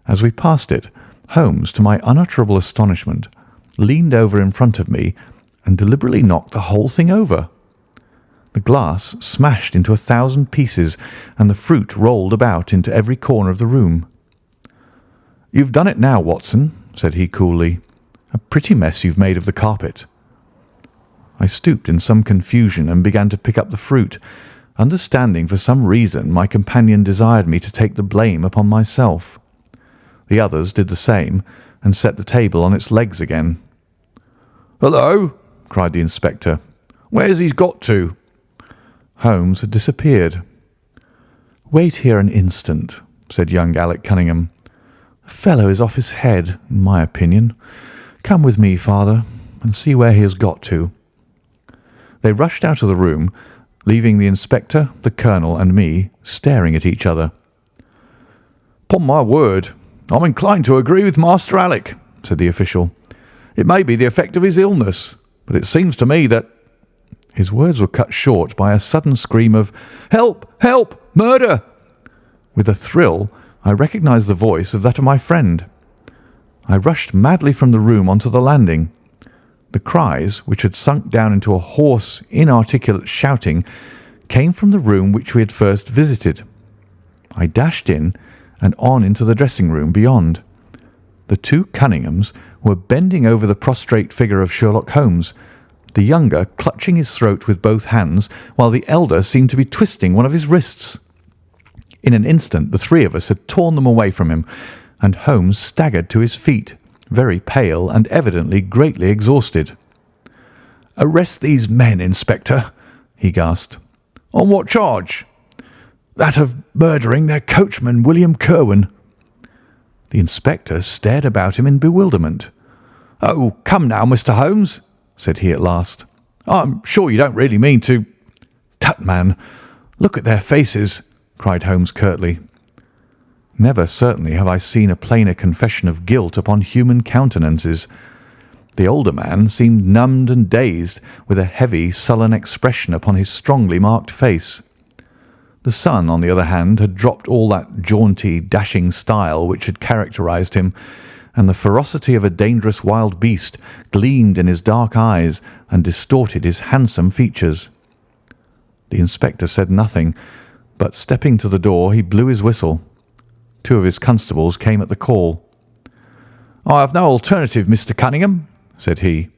As we passed it, Holmes, to my unutterable astonishment, leaned over in front of me and deliberately knocked the whole thing over. The glass smashed into 1,000 pieces, and the fruit rolled about into every corner of the room. "You've done it now, Watson," said he coolly. "A pretty mess you've made of the carpet." I stooped in some confusion and began to pick up the fruit, understanding for some reason my companion desired me to take the blame upon myself. The others did the same and set the table on its legs again. "Hullo!" cried the inspector. "Where's he got to?" Holmes had disappeared. "Wait here an instant," said young Alec Cunningham. "The fellow is off his head, in my opinion. Come with me, father, and see where he has got to." They rushed out of the room, leaving the inspector, the colonel, and me staring at each other. "'Pon my word, I'm inclined to agree with Master Alec," said the official. "It may be the effect of his illness, but it seems to me that—" His words were cut short by a sudden scream of "Help! Help! Murder!" With a thrill, I recognised the voice of that of my friend. I rushed madly from the room onto the landing. The cries, which had sunk down into a hoarse, inarticulate shouting, came from the room which we had first visited. I dashed in and on into the dressing room beyond. The two Cunninghams were bending over the prostrate figure of Sherlock Holmes, the younger clutching his throat with both hands, while the elder seemed to be twisting one of his wrists. In an instant the three of us had torn them away from him, and Holmes staggered to his feet, very pale and evidently greatly exhausted. "Arrest these men, Inspector," he gasped. "On what charge?" "That of murdering their coachman, William Kirwan." The inspector stared about him in bewilderment. "Oh, come now, Mr. Holmes," said he at last. "I'm sure you don't really mean to—" "Tut, man, look at their faces," cried Holmes curtly. Never certainly have I seen a plainer confession of guilt upon human countenances. The older man seemed numbed and dazed, with a heavy, sullen expression upon his strongly marked face. The son, on the other hand, had dropped all that jaunty, dashing style which had characterized him, and the ferocity of a dangerous wild beast gleamed in his dark eyes and distorted his handsome features. The inspector said nothing, but stepping to the door, he blew his whistle. Two of his constables came at the call. "I have no alternative, Mr. Cunningham," said he.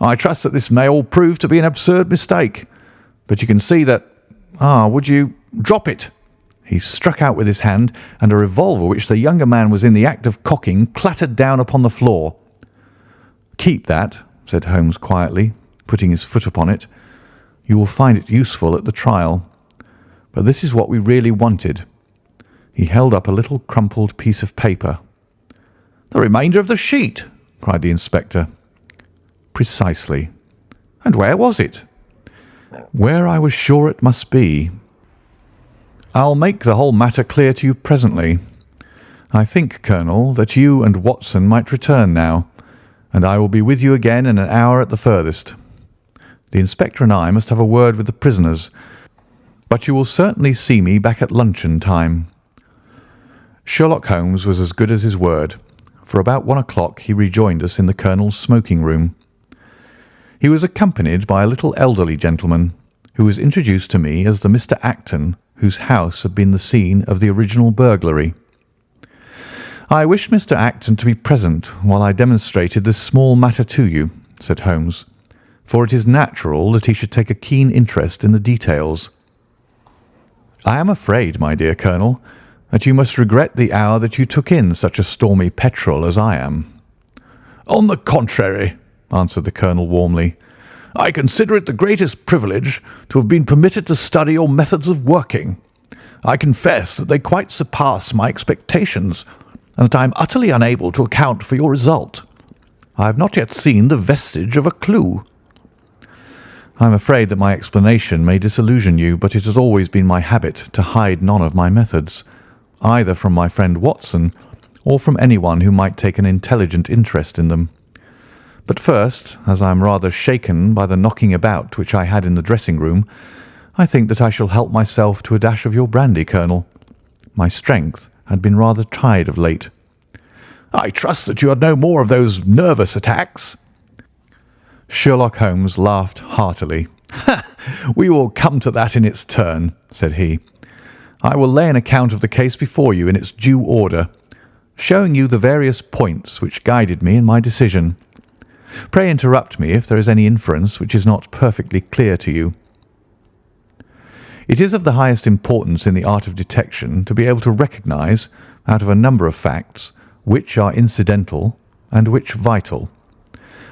"I trust that this may all prove to be an absurd mistake, but you can see that— would you— Drop it!" He struck out with his hand, and a revolver which the younger man was in the act of cocking clattered down upon the floor. "Keep that," said Holmes quietly, putting his foot upon it. "You will find it useful at the trial. but this is what we really wanted." He held up a little crumpled piece of paper. "The remainder of the sheet!" cried the inspector. "Precisely." "And where was it?" "Where I was sure it must be. I'll make the whole matter clear to you presently. I think, Colonel, that you and Watson might return now, and I will be with you again in an hour at the furthest. The inspector and I must have a word with the prisoners, but you will certainly see me back at luncheon time." Sherlock Holmes was as good as his word, for about 1 o'clock he rejoined us in the Colonel's smoking room. He was accompanied by a little elderly gentleman, who was introduced to me as the Mr. Acton whose house had been the scene of the original burglary. "I wish Mr. Acton to be present while I demonstrated this small matter to you," said Holmes, "for it is natural that he should take a keen interest in the details. I am afraid, my dear Colonel, that you must regret the hour that you took in such a stormy petrel as I am." "On the contrary," answered the Colonel warmly, "I consider it the greatest privilege to have been permitted to study your methods of working. I confess that they quite surpass my expectations, and that I am utterly unable to account for your result. I have not yet seen the vestige of a clue." "I am afraid that my explanation may disillusion you, but it has always been my habit to hide none of my methods, either from my friend Watson or from anyone who might take an intelligent interest in them. But first, as I am rather shaken by the knocking about which I had in the dressing-room, I think that I shall help myself to a dash of your brandy, Colonel. My strength had been rather tried of late." "I trust that you had no more of those nervous attacks." Sherlock Holmes laughed heartily. "We will come to that in its turn," said he. "I will lay an account of the case before you in its due order, showing you the various points which guided me in my decision. Pray interrupt me if there is any inference which is not perfectly clear to you. It is of the highest importance in the art of detection to be able to recognize, out of a number of facts, which are incidental and which vital.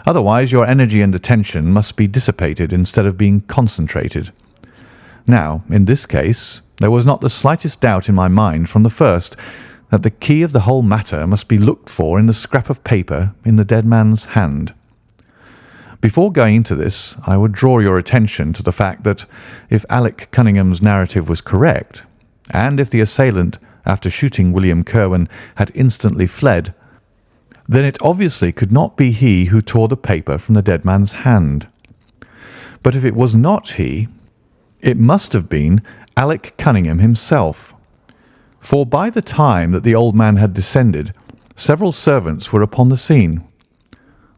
Otherwise your energy and attention must be dissipated instead of being concentrated. Now, in this case, there was not the slightest doubt in my mind from the first that the key of the whole matter must be looked for in the scrap of paper in the dead man's hand. Before going into this, I would draw your attention to the fact that if Alec Cunningham's narrative was correct, and if the assailant, after shooting William Kirwan, had instantly fled, then it obviously could not be he who tore the paper from the dead man's hand. But if it was not he, it must have been Alec Cunningham himself, for by the time that the old man had descended, several servants were upon the scene.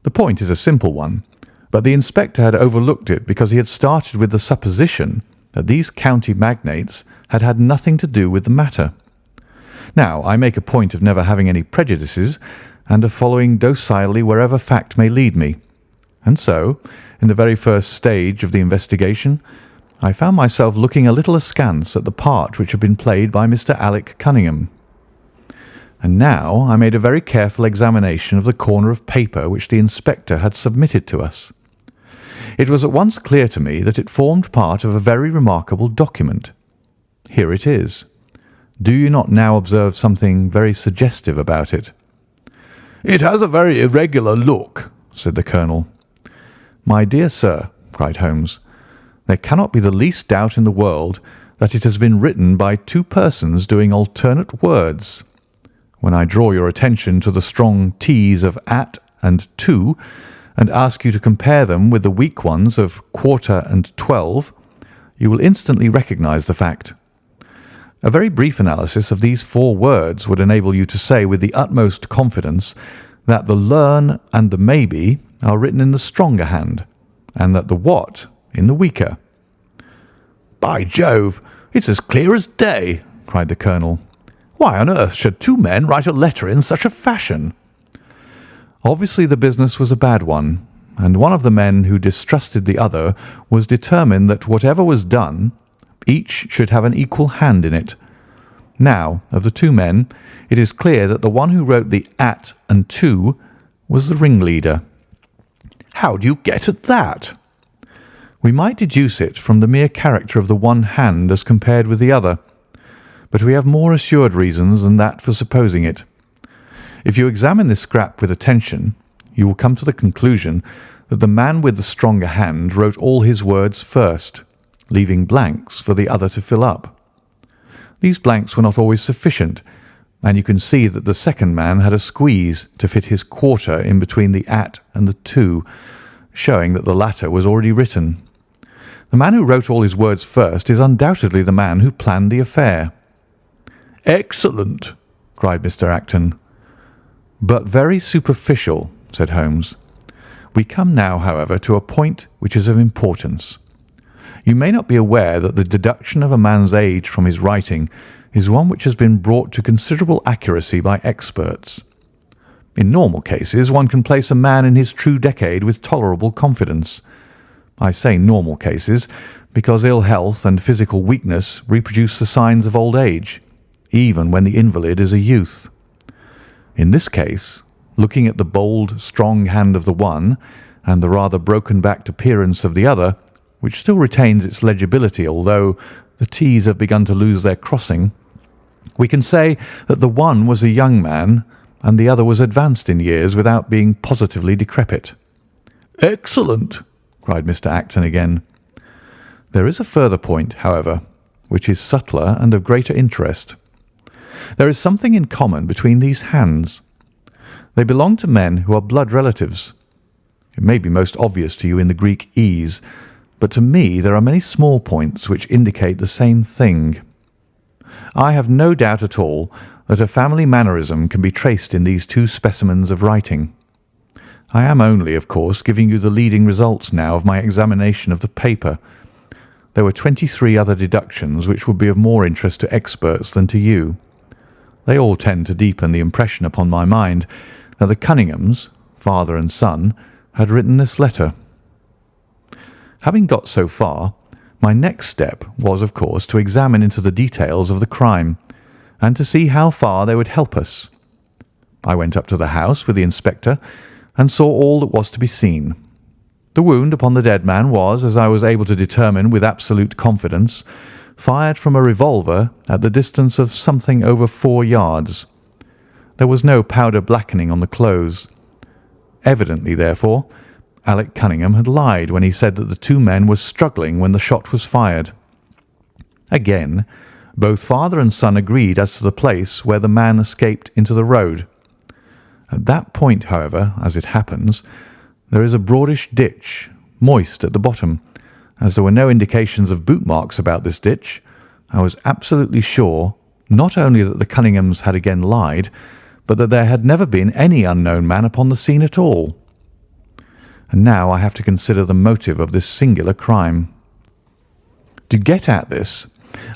The point is a simple one, but the inspector had overlooked it because he had started with the supposition that these county magnates had had nothing to do with the matter. Now, I make a point of never having any prejudices and of following docilely wherever fact may lead me. And so, in the very first stage of the investigation, I found myself looking a little askance at the part which had been played by Mr. Alec Cunningham. And now I made a very careful examination of the corner of paper which the inspector had submitted to us. It was at once clear to me that it formed part of a very remarkable document. Here it is. Do you not now observe something very suggestive about it? "It has a very irregular look," said the Colonel. "My dear sir," cried Holmes, "there cannot be the least doubt in the world that it has been written by two persons doing alternate words. When I draw your attention to the strong T's of at and to, and ask you to compare them with the weak ones of quarter and 12, you will instantly recognize the fact. A very brief analysis of these four words would enable you to say with the utmost confidence that the learn and the maybe are written in the stronger hand, and that the what in the weaker." "By Jove, it's as clear as day," cried the Colonel. "Why on earth should two men write a letter in such a fashion?" Obviously the business was a bad one, and one of the men who distrusted the other was determined that whatever was done, each should have an equal hand in it. Now, of the two men, it is clear that the one who wrote the at and to was the ringleader. "How do you get at that?" We might deduce it from the mere character of the one hand as compared with the other, but we have more assured reasons than that for supposing it. If you examine this scrap with attention, you will come to the conclusion that the man with the stronger hand wrote all his words first, leaving blanks for the other to fill up. These blanks were not always sufficient, and you can see that the second man had a squeeze to fit his quarter in between the at and the to, showing that the latter was already written. The man who wrote all his words first is undoubtedly the man who planned the affair." "Excellent!" cried Mr. Acton. "But very superficial," said Holmes. "We come now, however, to a point which is of importance. You may not be aware that the deduction of a man's age from his writing is one which has been brought to considerable accuracy by experts. In normal cases one can place a man in his true decade with tolerable confidence. I say normal cases because ill health and physical weakness reproduce the signs of old age, even when the invalid is a youth. In this case, looking at the bold, strong hand of the one and the rather broken-backed appearance of the other, which still retains its legibility although the T's have begun to lose their crossing, we can say that the one was a young man and the other was advanced in years without being positively decrepit." "Excellent!" cried Mr. Acton again. "There is a further point, however, which is subtler and of greater interest. There is something in common between these hands. They belong to men who are blood relatives. It may be most obvious to you in the Greek E's, but to me there are many small points which indicate the same thing. I have no doubt at all that a family mannerism can be traced in these two specimens of writing. I am only, of course, giving you the leading results now of my examination of the paper. There were 23 other deductions which would be of more interest to experts than to you. They all tend to deepen the impression upon my mind that the Cunninghams, father and son, had written this letter. Having got so far, my next step was, of course, to examine into the details of the crime, and to see how far they would help us. I went up to the house with the inspector and saw all that was to be seen. The wound upon the dead man was, as I was able to determine with absolute confidence, fired from a revolver at the distance of something over 4 yards. There was no powder blackening on the clothes. Evidently, therefore, Alec Cunningham had lied when he said that the two men were struggling when the shot was fired. Again, both father and son agreed as to the place where the man escaped into the road. At that point, however, as it happens, there is a broadish ditch, moist at the bottom. As there were no indications of boot marks about this ditch, I was absolutely sure not only that the Cunninghams had again lied, but that there had never been any unknown man upon the scene at all. And now I have to consider the motive of this singular crime. To get at this,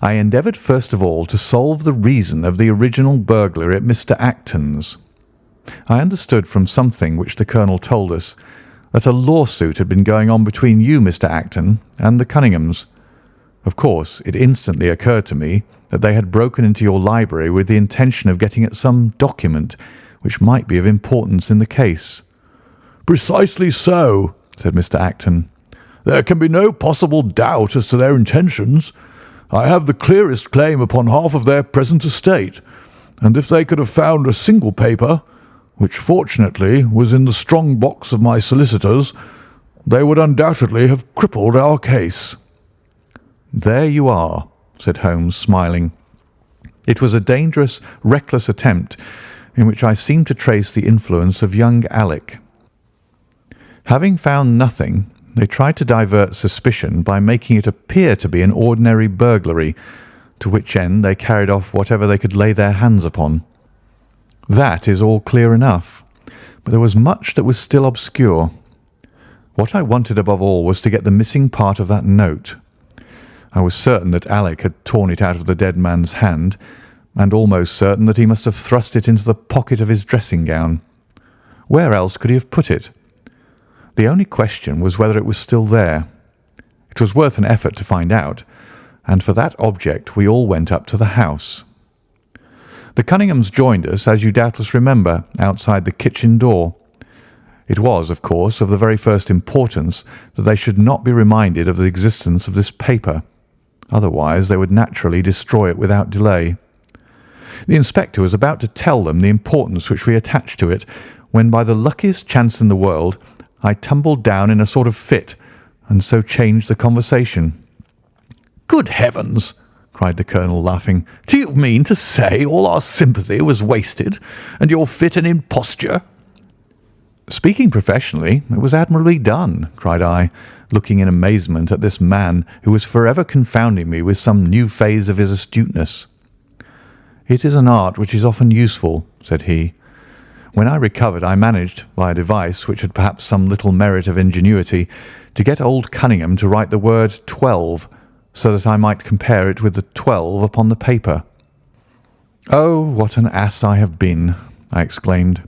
I endeavoured first of all to solve the reason of the original burglary at Mr. Acton's. I understood from something which the Colonel told us that a lawsuit had been going on between you, Mr. Acton, and the Cunninghams. Of course, it instantly occurred to me that they had broken into your library with the intention of getting at some document which might be of importance in the case. "Precisely so," said Mr. Acton. "There can be no possible doubt as to their intentions. I have the clearest claim upon half of their present estate, and if they could have found a single paper, which fortunately was in the strong box of my solicitors, they would undoubtedly have crippled our case." "There you are," said Holmes, smiling. "It was a dangerous, reckless attempt in which I seemed to trace the influence of young Alec. Having found nothing, they tried to divert suspicion by making it appear to be an ordinary burglary, to which end they carried off whatever they could lay their hands upon. That is all clear enough, but there was much that was still obscure. What I wanted above all was to get the missing part of that note. I was certain that Alec had torn it out of the dead man's hand, and almost certain that he must have thrust it into the pocket of his dressing gown. Where else could he have put it? The only question was whether it was still there. It was worth an effort to find out, and for that object we all went up to the house. The Cunninghams joined us, as you doubtless remember, outside the kitchen door. It was, of course, of the very first importance that they should not be reminded of the existence of this paper. Otherwise, they would naturally destroy it without delay. The inspector was about to tell them the importance which we attached to it, when by the luckiest chance in the world I tumbled down in a sort of fit, and so changed the conversation. "Good heavens!" cried the Colonel, laughing. "Do you mean to say all our sympathy was wasted, and your fit an imposture?" "Speaking professionally, it was admirably done," cried I, looking in amazement at this man who was forever confounding me with some new phase of his astuteness. "It is an art which is often useful," said he. "When I recovered, I managed, by a device which had perhaps some little merit of ingenuity, to get old Cunningham to write the word 12, so that I might compare it with the 12 upon the paper." "Oh, what an ass I have been!" I exclaimed.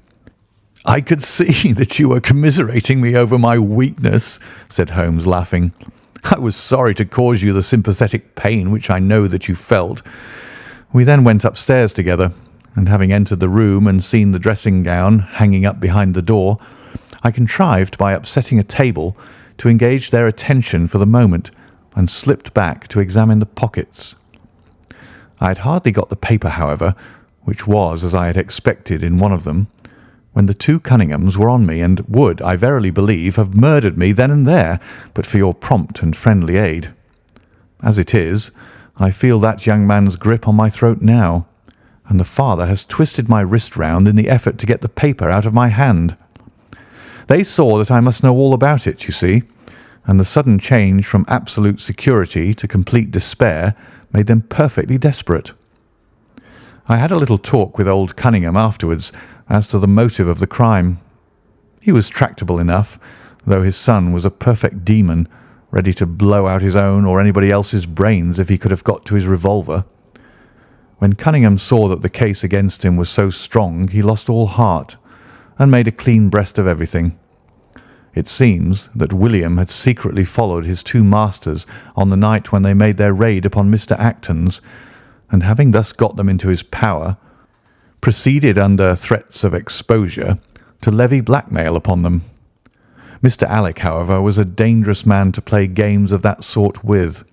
"I could see that you were commiserating me over my weakness," said Holmes, laughing. "I was sorry to cause you the sympathetic pain which I know that you felt." We then went upstairs together, and having entered the room and seen the dressing gown hanging up behind the door, I contrived by upsetting a table to engage their attention for the moment, and slipped back to examine the pockets. I had hardly got the paper, however, which was, as I had expected, in one of them, when the two Cunninghams were on me, and would, I verily believe, have murdered me then and there, but for your prompt and friendly aid. As it is, I feel that young man's grip on my throat now, and the father has twisted my wrist round in the effort to get the paper out of my hand. They saw that I must know all about it, you see, and the sudden change from absolute security to complete despair made them perfectly desperate. I had a little talk with old Cunningham afterwards as to the motive of the crime. He was tractable enough, though his son was a perfect demon, ready to blow out his own or anybody else's brains if he could have got to his revolver. When Cunningham saw that the case against him was so strong, he lost all heart, and made a clean breast of everything. It seems that William had secretly followed his two masters on the night when they made their raid upon Mr. Acton's, and having thus got them into his power, proceeded under threats of exposure to levy blackmail upon them. Mr. Alec, however, was a dangerous man to play games of that sort with.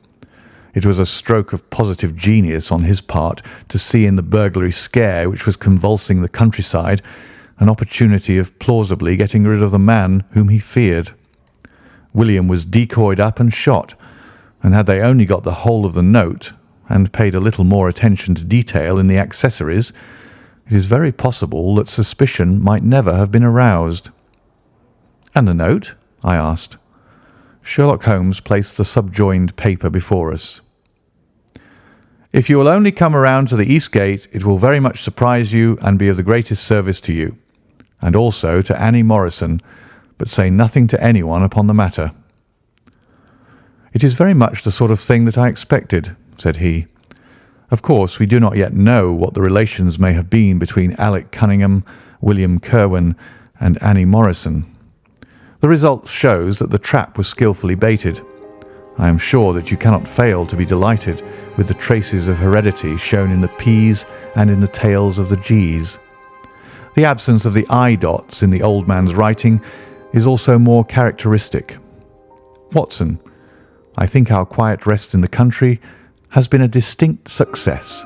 It was a stroke of positive genius on his part to see in the burglary scare which was convulsing the countryside an opportunity of plausibly getting rid of the man whom he feared. William was decoyed up and shot, and had they only got the whole of the note and paid a little more attention to detail in the accessories, it is very possible that suspicion might never have been aroused. "And the note?" I asked. Sherlock Holmes placed the subjoined paper before us. "If you will only come around to the east gate, it will very much surprise you and be of the greatest service to you, and also to Annie Morrison, but say nothing to anyone upon the matter." "It is very much the sort of thing that I expected," said he. "Of course, we do not yet know what the relations may have been between Alec Cunningham, William Kirwan, and Annie Morrison. The result shows that the trap was skilfully baited. I am sure that you cannot fail to be delighted with the traces of heredity shown in the P's and in the tails of the G's. The absence of the I dots in the old man's writing is also more characteristic. Watson, I think our quiet rest in the country has been a distinct success,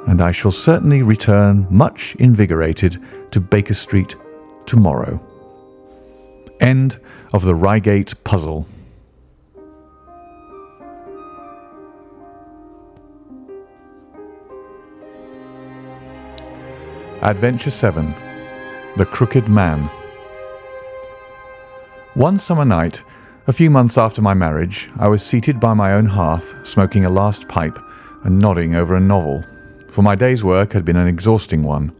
and I shall certainly return much invigorated to Baker Street tomorrow." End of the Reigate Puzzle. Adventure 7. The Crooked Man. One summer night, a few months after my marriage, I was seated by my own hearth, smoking a last pipe and nodding over a novel, for my day's work had been an exhausting one.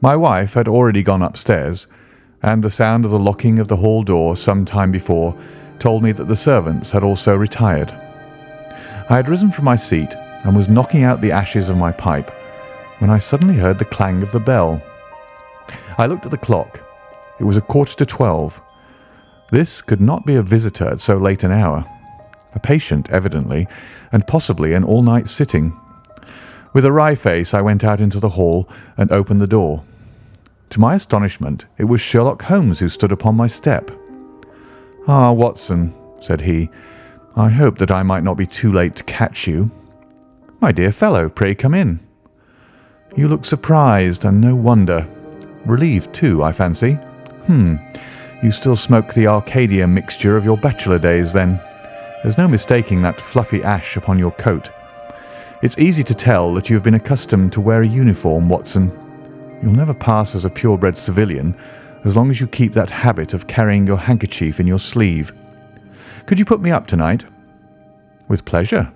My wife had already gone upstairs, and the sound of the locking of the hall door some time before told me that the servants had also retired. I had risen from my seat and was knocking out the ashes of my pipe when I suddenly heard the clang of the bell. I looked at the clock. It was 11:45. This could not be a visitor at so late an hour. A patient, evidently, and possibly an all-night sitting. With a wry face, I went out into the hall and opened the door. To my astonishment, it was Sherlock Holmes who stood upon my step. "Ah, Watson," said he, "I hope that I might not be too late to catch you." "My dear fellow, pray come in." "You look surprised, and no wonder. Relieved, too, I fancy. You still smoke the Arcadia mixture of your bachelor days, then. There's no mistaking that fluffy ash upon your coat. It's easy to tell that you have been accustomed to wear a uniform, Watson. You'll never pass as a purebred civilian as long as you keep that habit of carrying your handkerchief in your sleeve. Could you put me up tonight?" "With pleasure."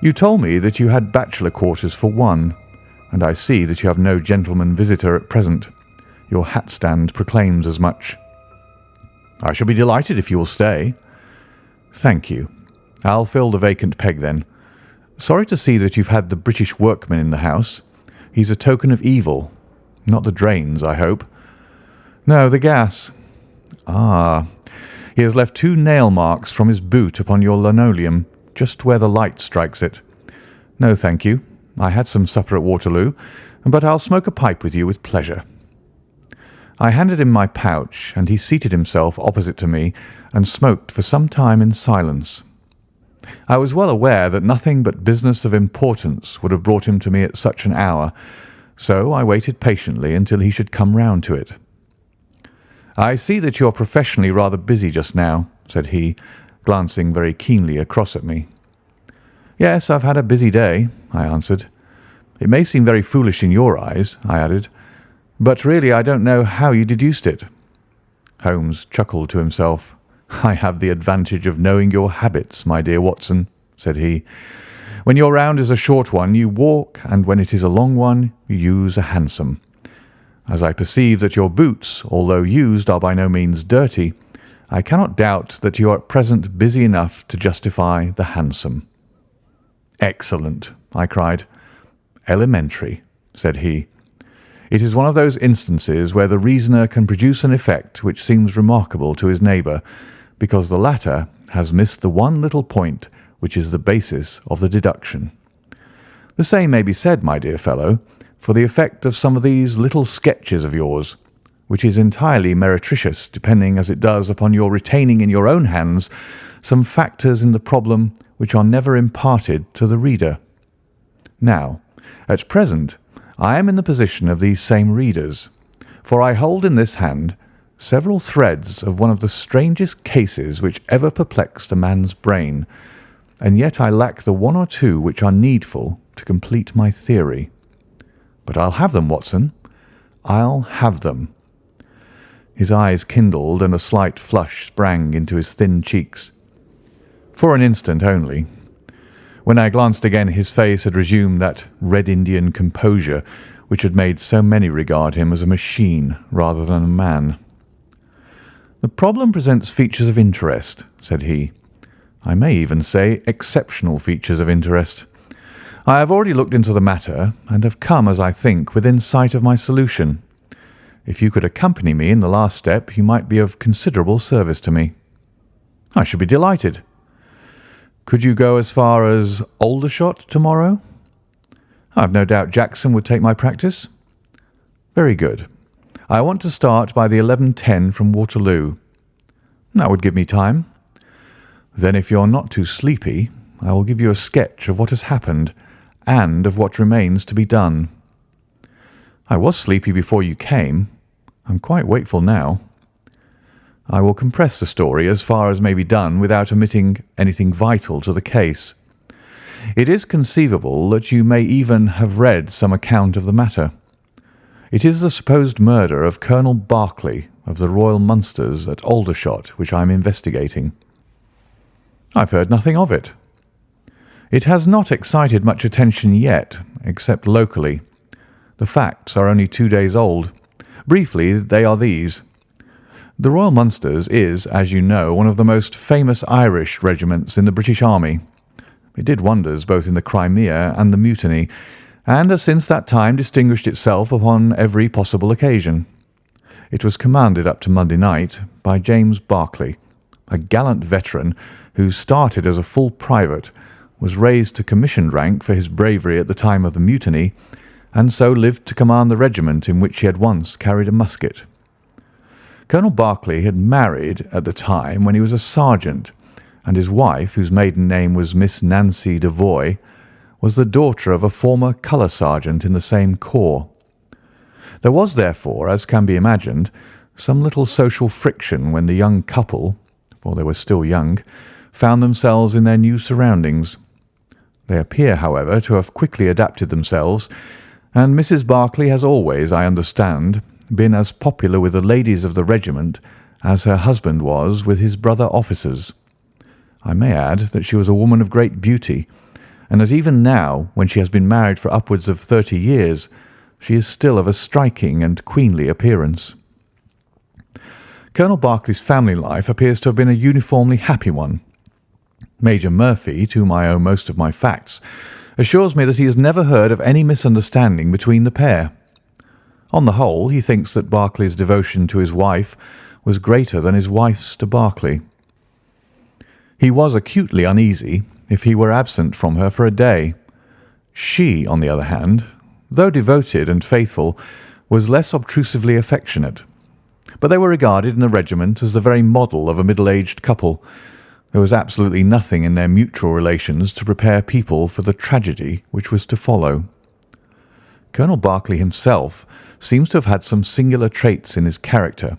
"You told me that you had bachelor quarters for one, and I see that you have no gentleman visitor at present. Your hat stand proclaims as much." "I shall be delighted if you will stay." "Thank you. I'll fill the vacant peg then. Sorry to see that you've had the British workman in the house. He's a token of evil. Not the drains, I hope." "No, the gas." "Ah, he has left 2 nail marks from his boot upon your linoleum, just where the light strikes it. No, thank you. I had some supper at Waterloo, but I'll smoke a pipe with you with pleasure." I handed him my pouch, and he seated himself opposite to me and smoked for some time in silence. I was well aware that nothing but business of importance would have brought him to me at such an hour, so I waited patiently until he should come round to it. "I see that you are professionally rather busy just now," said he, glancing very keenly across at me. "Yes, I've had a busy day," I answered. "It may seem very foolish in your eyes," I added, "but really I don't know how you deduced it." Holmes chuckled to himself. "I have the advantage of knowing your habits, my dear Watson," said he. "When your round is a short one, you walk, and when it is a long one, you use a hansom. As I perceive that your boots, although used, are by no means dirty, I cannot doubt that you are at present busy enough to justify the hansom." "Excellent!" I cried. "Elementary," said he. "It is one of those instances where the reasoner can produce an effect which seems remarkable to his neighbour, because the latter has missed the one little point which is the basis of the deduction. The same may be said, my dear fellow, for the effect of some of these little sketches of yours, which is entirely meretricious, depending as it does upon your retaining in your own hands some factors in the problem which are never imparted to the reader. Now, at present, I am in the position of these same readers, for I hold in this hand several threads of one of the strangest cases which ever perplexed a man's brain, and yet I lack the one or two which are needful to complete my theory. But I'll have them, Watson. I'll have them." His eyes kindled and a slight flush sprang into his thin cheeks. For an instant only. When I glanced again, his face had resumed that Red Indian composure which had made so many regard him as a machine rather than a man. "The problem presents features of interest," said he. "I may even say exceptional features of interest. I have already looked into the matter and have come, as I think, within sight of my solution. If you could accompany me in the last step, you might be of considerable service to me." "I should be delighted." "Could you go as far as Aldershot tomorrow?" "I have no doubt Jackson would take my practice." "Very good. I want to start by the 11:10 from Waterloo." "That would give me time." "Then if you're not too sleepy, I will give you a sketch of what has happened and of what remains to be done." "I was sleepy before you came. I'm quite wakeful now." "I will compress the story as far as may be done without omitting anything vital to the case. It is conceivable that you may even have read some account of the matter. It is the supposed murder of Colonel Berkeley of the Royal Munsters at Aldershot which I am investigating." "I've heard nothing of it." "It has not excited much attention yet, except locally. The facts are only 2 days old. Briefly, they are these. The Royal Munsters is, as you know, one of the most famous Irish regiments in the British Army. It did wonders both in the Crimea and the Mutiny, and has since that time distinguished itself upon every possible occasion. It was commanded up to Monday night by James Berkeley, a gallant veteran who started as a full private, was raised to commissioned rank for his bravery at the time of the Mutiny, and so lived to command the regiment in which he had once carried a musket. Colonel Berkeley had married at the time when he was a sergeant, and his wife, whose maiden name was Miss Nancy Devoy, was the daughter of a former colour sergeant in the same corps. There was, therefore, as can be imagined, some little social friction when the young couple, for they were still young, found themselves in their new surroundings. They appear, however, to have quickly adapted themselves, and Mrs. Berkeley has always, I understand, been as popular with the ladies of the regiment as her husband was with his brother officers. I may add that she was a woman of great beauty, and that even now, when she has been married for upwards of 30 years, she is still of a striking and queenly appearance. Colonel Berkeley's family life appears to have been a uniformly happy one. Major Murphy, to whom I owe most of my facts, assures me that he has never heard of any misunderstanding between the pair. On the whole, he thinks that Berkeley's devotion to his wife was greater than his wife's to Berkeley. He was acutely uneasy if he were absent from her for a day. She, on the other hand, though devoted and faithful, was less obtrusively affectionate. But they were regarded in the regiment as the very model of a middle-aged couple. There was absolutely nothing in their mutual relations to prepare people for the tragedy which was to follow. Colonel Berkeley himself seems to have had some singular traits in his character.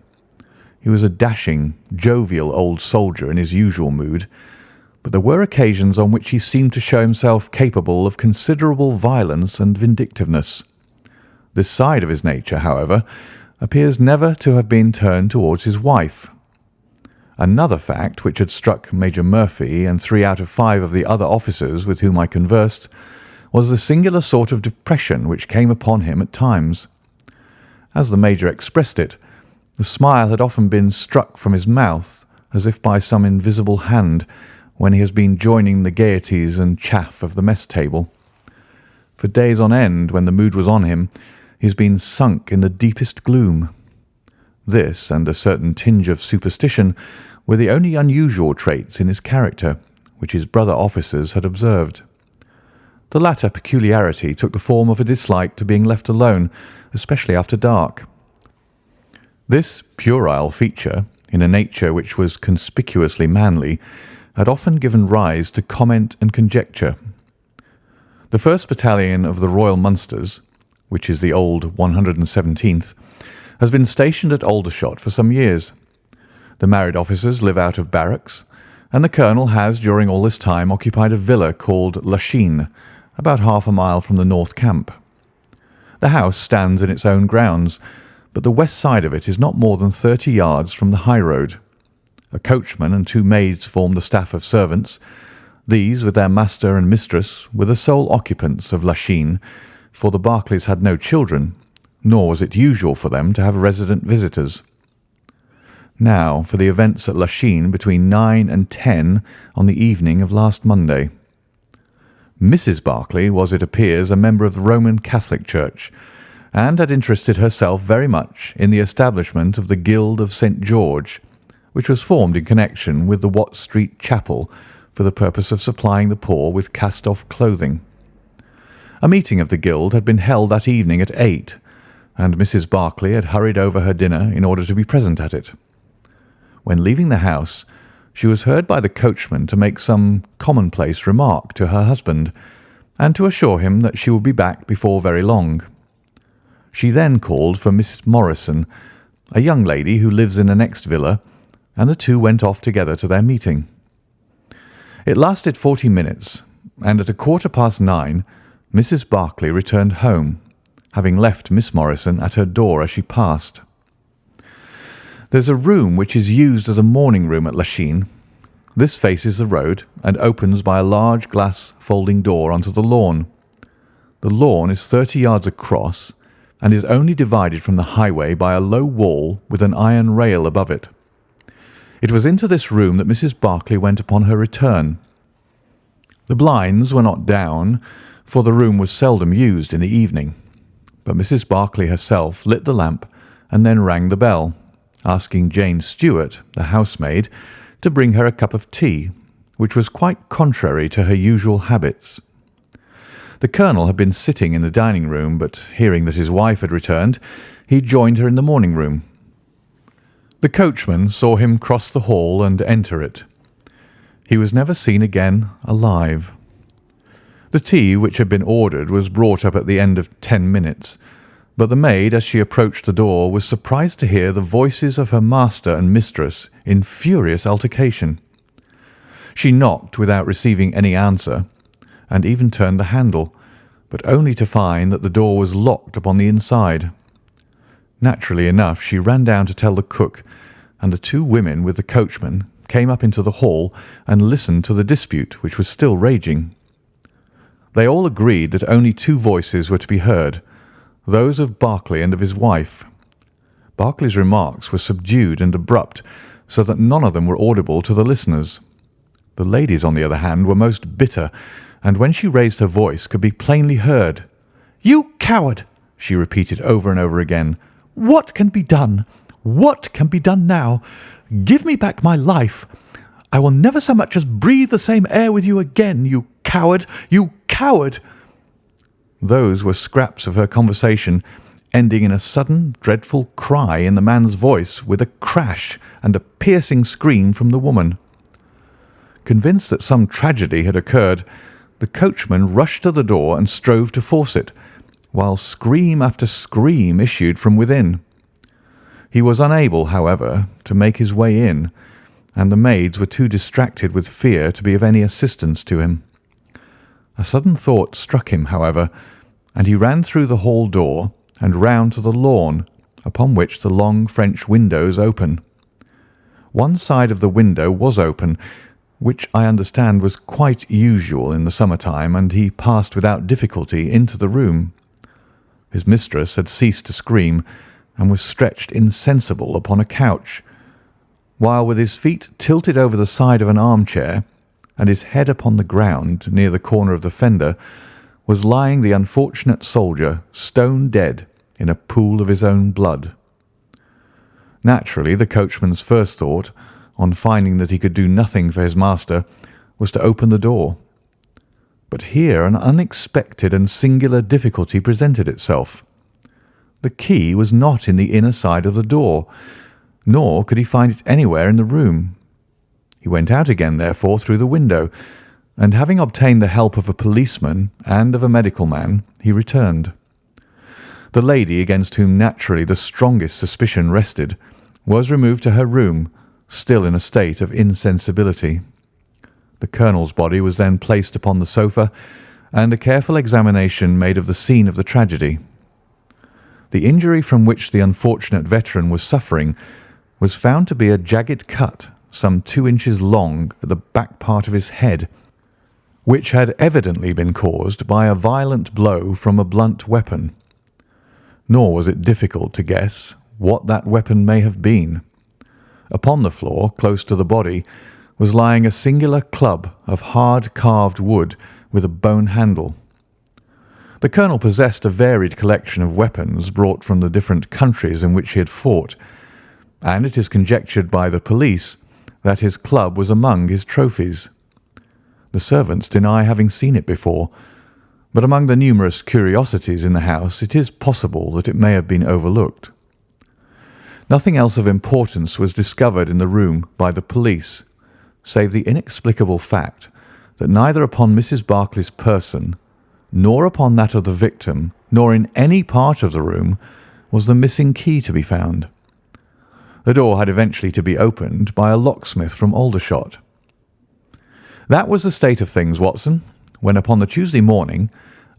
He was a dashing, jovial old soldier in his usual mood, but there were occasions on which he seemed to show himself capable of considerable violence and vindictiveness. This side of his nature, however, appears never to have been turned towards his wife. Another fact which had struck Major Murphy and 3 out of 5 of the other officers with whom I conversed was the singular sort of depression which came upon him at times. As the Major expressed it, the smile had often been struck from his mouth, as if by some invisible hand, when he has been joining the gaieties and chaff of the mess table. For days on end, when the mood was on him, he has been sunk in the deepest gloom. This, and a certain tinge of superstition, were the only unusual traits in his character which his brother officers had observed. The latter peculiarity took the form of a dislike to being left alone, especially after dark. This puerile feature, in a nature which was conspicuously manly, had often given rise to comment and conjecture. The 1st Battalion of the Royal Munsters, which is the old 117th, has been stationed at Aldershot for some years. The married officers live out of barracks, and the colonel has during all this time occupied a villa called Lachine, about half a mile from the North Camp. The house stands in its own grounds, but the west side of it is not more than 30 yards from the high road. A coachman and 2 maids form the staff of servants. These, with their master and mistress, were the sole occupants of Lachine, for the Berkeleys had no children, nor was it usual for them to have resident visitors. Now for the events at Lachine between 9 and 10 on the evening of last Monday. Mrs. Berkeley was, it appears, a member of the Roman Catholic Church, and had interested herself very much in the establishment of the Guild of St. George, which was formed in connection with the Watt Street Chapel for the purpose of supplying the poor with cast-off clothing. A meeting of the Guild had been held that evening at 8, and Mrs. Berkeley had hurried over her dinner in order to be present at it. When leaving the house, she was heard by the coachman to make some commonplace remark to her husband, and to assure him that she would be back before very long. She then called for Mrs. Morrison, a young lady who lives in the next villa, and the two went off together to their meeting. It lasted 40 minutes, and at 9:15, Mrs. Berkeley returned home, having left Miss Morrison at her door as she passed. There's a room which is used as a morning room at Lachine. This faces the road and opens by a large glass folding door onto the lawn. The lawn is 30 yards across and is only divided from the highway by a low wall with an iron rail above it. It was into this room that Mrs. Berkeley went upon her return. The blinds were not down, for the room was seldom used in the evening, but Mrs. Berkeley herself lit the lamp and then rang the bell, asking Jane Stewart, the housemaid, to bring her a cup of tea, which was quite contrary to her usual habits. The colonel had been sitting in the dining room, but hearing that his wife had returned, he joined her in the morning room. The coachman saw him cross the hall and enter it. He was never seen again alive. The tea which had been ordered was brought up at the end of 10 minutes, but the maid, as she approached the door, was surprised to hear the voices of her master and mistress in furious altercation. She knocked without receiving any answer, and even turned the handle, but only to find that the door was locked upon the inside. Naturally enough, she ran down to tell the cook, and the two women with the coachman came up into the hall and listened to the dispute which was still raging. They all agreed that only two voices were to be heard, those of Berkeley and of his wife. Berkeley's remarks were subdued and abrupt, so that none of them were audible to the listeners. The ladies, on the other hand, were most bitter, and when she raised her voice could be plainly heard. "You coward!" she repeated over and over again. "What can be done? What can be done now? Give me back my life. I will never so much as breathe the same air with you again, you coward, you coward!" Those were scraps of her conversation, ending in a sudden, dreadful cry in the man's voice, with a crash and a piercing scream from the woman. Convinced that some tragedy had occurred, the coachman rushed to the door and strove to force it, while scream after scream issued from within. He was unable, however, to make his way in, and the maids were too distracted with fear to be of any assistance to him. A sudden thought struck him, however, and he ran through the hall door and round to the lawn, upon which the long French windows open. One side of the window was open, which I understand was quite usual in the summer-time, and he passed without difficulty into the room. His mistress had ceased to scream, and was stretched insensible upon a couch, while with his feet tilted over the side of an armchair, and his head upon the ground near the corner of the fender, was lying the unfortunate soldier, stone dead, in a pool of his own blood. Naturally, the coachman's first thought, on finding that he could do nothing for his master, was to open the door. But here an unexpected and singular difficulty presented itself. The key was not in the inner side of the door, nor could he find it anywhere in the room. He went out again, therefore, through the window, and having obtained the help of a policeman and of a medical man, he returned. The lady, against whom naturally the strongest suspicion rested, was removed to her room, still in a state of insensibility. The colonel's body was then placed upon the sofa, and a careful examination made of the scene of the tragedy. The injury from which the unfortunate veteran was suffering was found to be a jagged cut some 2 inches long at the back part of his head, which had evidently been caused by a violent blow from a blunt weapon. Nor was it difficult to guess what that weapon may have been. Upon the floor, close to the body, was lying a singular club of hard carved wood with a bone handle. The colonel possessed a varied collection of weapons brought from the different countries in which he had fought, and it is conjectured by the police that his club was among his trophies. The servants deny having seen it before, but among the numerous curiosities in the house it is possible that it may have been overlooked. Nothing else of importance was discovered in the room by the police, save the inexplicable fact that neither upon Mrs. Berkeley's person, nor upon that of the victim, nor in any part of the room, was the missing key to be found. The door had eventually to be opened by a locksmith from Aldershot. That was the state of things, Watson, when upon the Tuesday morning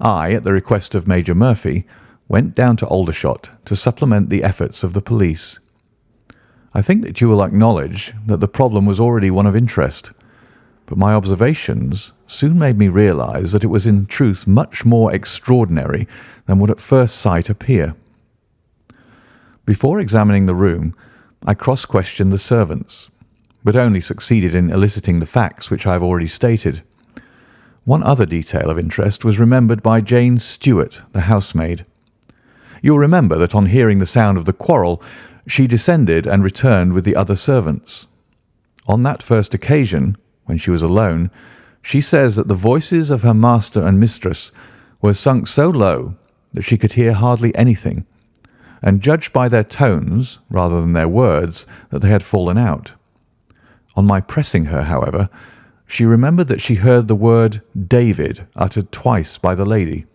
I, at the request of Major Murphy, went down to Aldershot to supplement the efforts of the police. I think that you will acknowledge that the problem was already one of interest, but my observations soon made me realize that it was in truth much more extraordinary than would at first sight appear. Before examining the room, I cross-questioned the servants, but only succeeded in eliciting the facts which I have already stated. One other detail of interest was remembered by Jane Stewart, the housemaid. You'll remember that on hearing the sound of the quarrel, she descended and returned with the other servants. On that first occasion, when she was alone, she says that the voices of her master and mistress were sunk so low that she could hear hardly anything, and judged by their tones rather than their words that they had fallen out. On my pressing her, however, she remembered that she heard the word David uttered twice by the lady.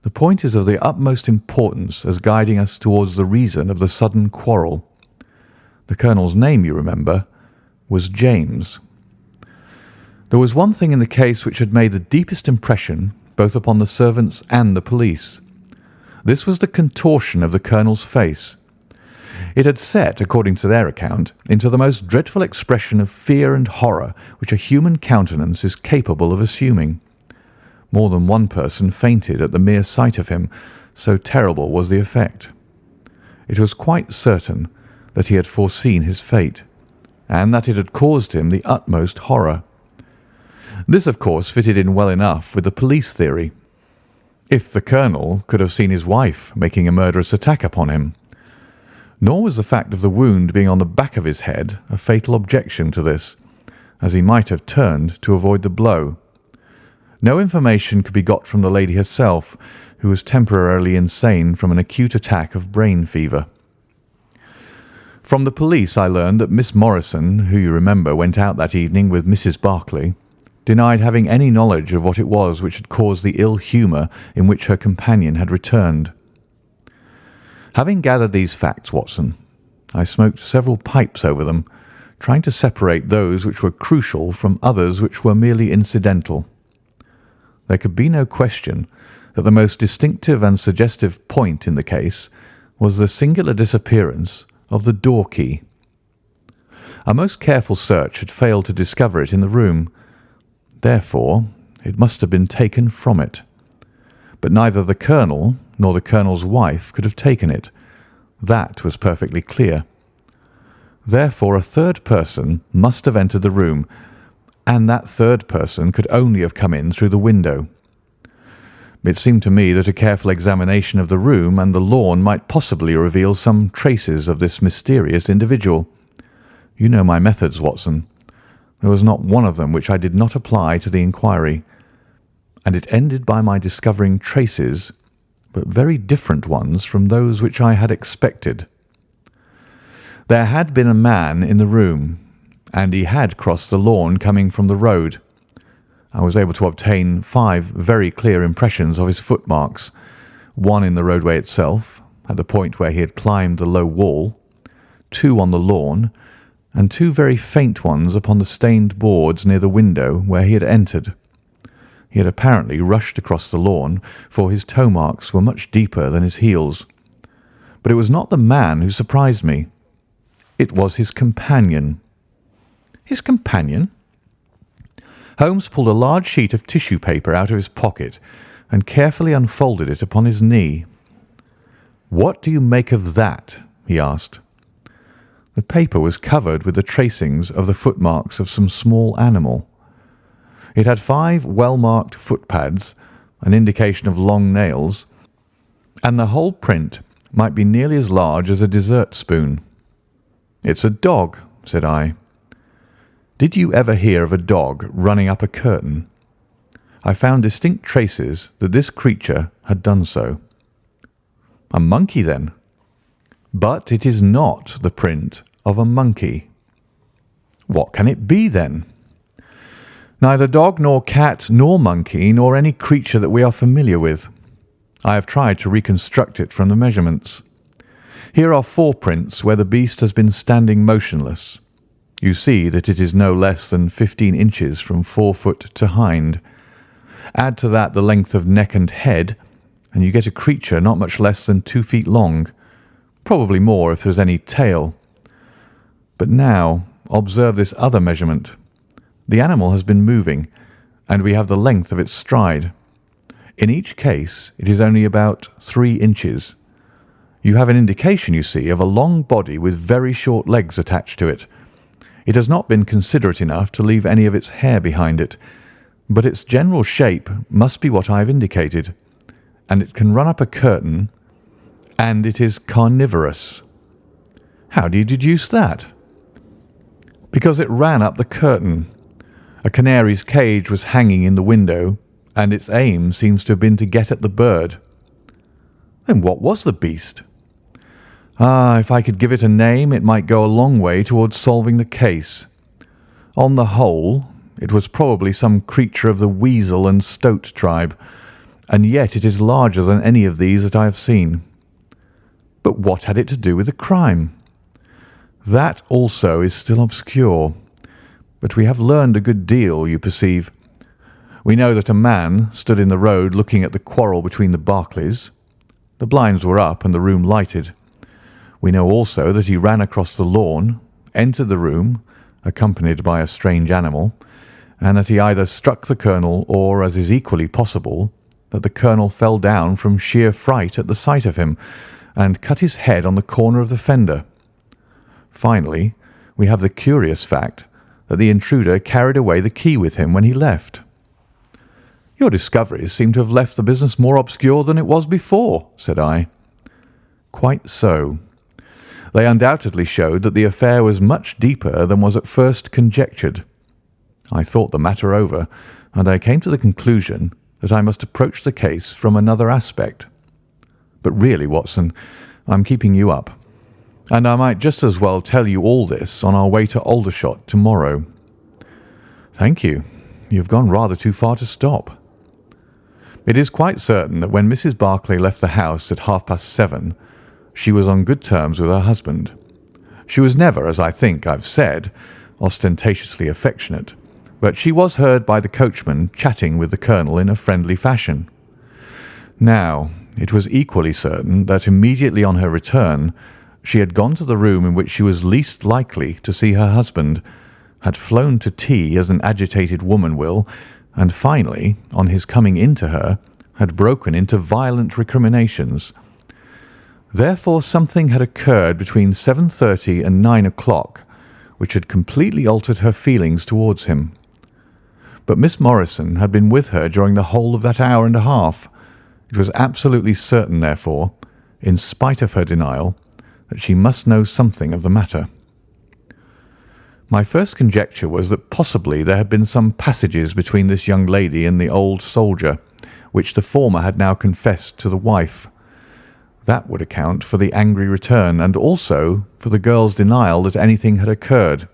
The point is of the utmost importance as guiding us towards the reason of the sudden quarrel. The Colonel's name, you remember, was James. There was one thing in the case which had made the deepest impression both upon the servants and the police. This was the contortion of the Colonel's face. It had set, according to their account, into the most dreadful expression of fear and horror which a human countenance is capable of assuming. More than one person fainted at the mere sight of him, so terrible was the effect. It was quite certain that he had foreseen his fate, and that it had caused him the utmost horror. This, of course, fitted in well enough with the police theory. If the Colonel could have seen his wife making a murderous attack upon him. Nor was the fact of the wound being on the back of his head a fatal objection to this, as he might have turned to avoid the blow. No information could be got from the lady herself, who was temporarily insane from an acute attack of brain fever. From the police I learned that Miss Morrison, who you remember went out that evening with Mrs. Barclay, denied having any knowledge of what it was which had caused the ill humour in which her companion had returned. Having gathered these facts, Watson, I smoked several pipes over them, trying to separate those which were crucial from others which were merely incidental. There could be no question that the most distinctive and suggestive point in the case was the singular disappearance of the door key. A most careful search had failed to discover it in the room. Therefore, it must have been taken from it. But neither the Colonel nor the Colonel's wife could have taken it. That was perfectly clear. Therefore, a third person must have entered the room, and that third person could only have come in through the window. It seemed to me that a careful examination of the room and the lawn might possibly reveal some traces of this mysterious individual. You know my methods, Watson. There was not one of them which I did not apply to the inquiry, and it ended by my discovering traces, but very different ones from those which I had expected. There had been a man in the room, and he had crossed the lawn coming from the road. I was able to obtain 5 very clear impressions of his footmarks, one in the roadway itself, at the point where he had climbed the low wall, 2 on the lawn, and 2 very faint ones upon the stained boards near the window where he had entered. He had apparently rushed across the lawn, for his toe marks were much deeper than his heels. But it was not the man who surprised me. It was his companion. His companion? Holmes pulled a large sheet of tissue paper out of his pocket and carefully unfolded it upon his knee. "What do you make of that?" he asked. The paper was covered with the tracings of the footmarks of some small animal. It had 5 well-marked footpads, an indication of long nails, and the whole print might be nearly as large as a dessert spoon. "It's a dog," said I. "Did you ever hear of a dog running up a curtain?" I found distinct traces that this creature had done so. "A monkey, then?" "But it is not the print of a monkey." "What can it be, then?" "Neither dog nor cat nor monkey nor any creature that we are familiar with. I have tried to reconstruct it from the measurements. Here are 4 prints where the beast has been standing motionless. You see that it is no less than 15 inches from forefoot to hind. Add to that the length of neck and head, and you get a creature not much less than 2 feet long, probably more if there's any tail. But now observe this other measurement. The animal has been moving, and we have the length of its stride. In each case it is only about 3 inches. You have an indication, you see, of a long body with very short legs attached to it. It has not been considerate enough to leave any of its hair behind it, but its general shape must be what I have indicated, and it can run up a curtain, and it is carnivorous." "How do you deduce that?" "Because it ran up the curtain. A canary's cage was hanging in the window, and its aim seems to have been to get at the bird." "Then what was the beast?" "Ah, if I could give it a name, it might go a long way towards solving the case. On the whole, it was probably some creature of the weasel and stoat tribe, and yet it is larger than any of these that I have seen." "But what had it to do with the crime?" "That also is still obscure, but we have learned a good deal, you perceive. We know that a man stood in the road looking at the quarrel between the Barclays. The blinds were up and the room lighted. We know also that he ran across the lawn, entered the room, accompanied by a strange animal, and that he either struck the colonel or, as is equally possible, that the colonel fell down from sheer fright at the sight of him and cut his head on the corner of the fender. Finally, we have the curious fact that the intruder carried away the key with him when he left." "Your discoveries seem to have left the business more obscure than it was before," said I. "Quite so. They undoubtedly showed that the affair was much deeper than was at first conjectured. I thought the matter over, and I came to the conclusion that I must approach the case from another aspect. But really, Watson, I'm keeping you up, and I might just as well tell you all this on our way to Aldershot tomorrow." "Thank you. You've gone rather too far to stop." It is quite certain that when Mrs. Barclay left the house at 7:30, she was on good terms with her husband. She was never, as I think I've said, ostentatiously affectionate, but she was heard by the coachman chatting with the colonel in a friendly fashion. Now, it was equally certain that immediately on her return she had gone to the room in which she was least likely to see her husband, had flown to tea as an agitated woman will, and finally, on his coming in to her, had broken into violent recriminations. Therefore something had occurred between 7:30 and 9 o'clock which had completely altered her feelings towards him. But Miss Morrison had been with her during the whole of that hour and a half. It was absolutely certain, therefore, in spite of her denial, that she must know something of the matter. My first conjecture was that possibly there had been some passages between this young lady and the old soldier, which the former had now confessed to the wife. That would account for the angry return, and also for the girl's denial that anything had occurred.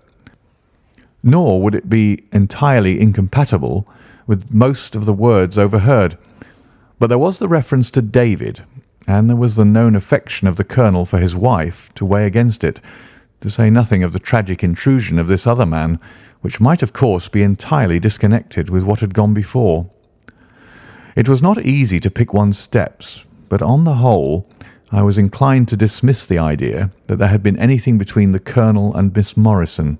Nor would it be entirely incompatible with most of the words overheard. But there was the reference to David, and there was the known affection of the colonel for his wife to weigh against it, to say nothing of the tragic intrusion of this other man, which might of course be entirely disconnected with what had gone before. It was not easy to pick one's steps, but on the whole I was inclined to dismiss the idea that there had been anything between the colonel and Miss Morrison,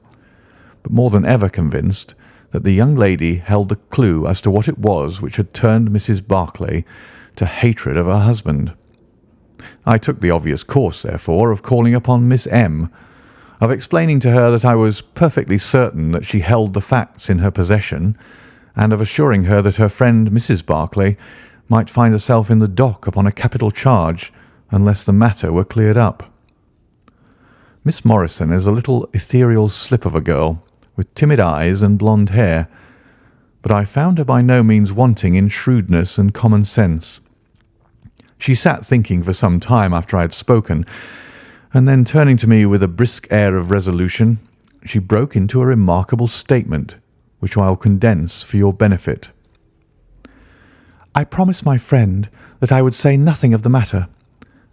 but more than ever convinced that the young lady held the clue as to what it was which had turned Mrs. Barclay to hatred of her husband. I took the obvious course, therefore, of calling upon Miss M., of explaining to her that I was perfectly certain that she held the facts in her possession, and of assuring her that her friend Mrs. Barclay might find herself in the dock upon a capital charge unless the matter were cleared up. Miss Morrison is a little ethereal slip of a girl, with timid eyes and blonde hair, but I found her by no means wanting in shrewdness and common sense. She sat thinking for some time after I had spoken, and then turning to me with a brisk air of resolution, she broke into a remarkable statement, which I will condense for your benefit. "I promised my friend that I would say nothing of the matter,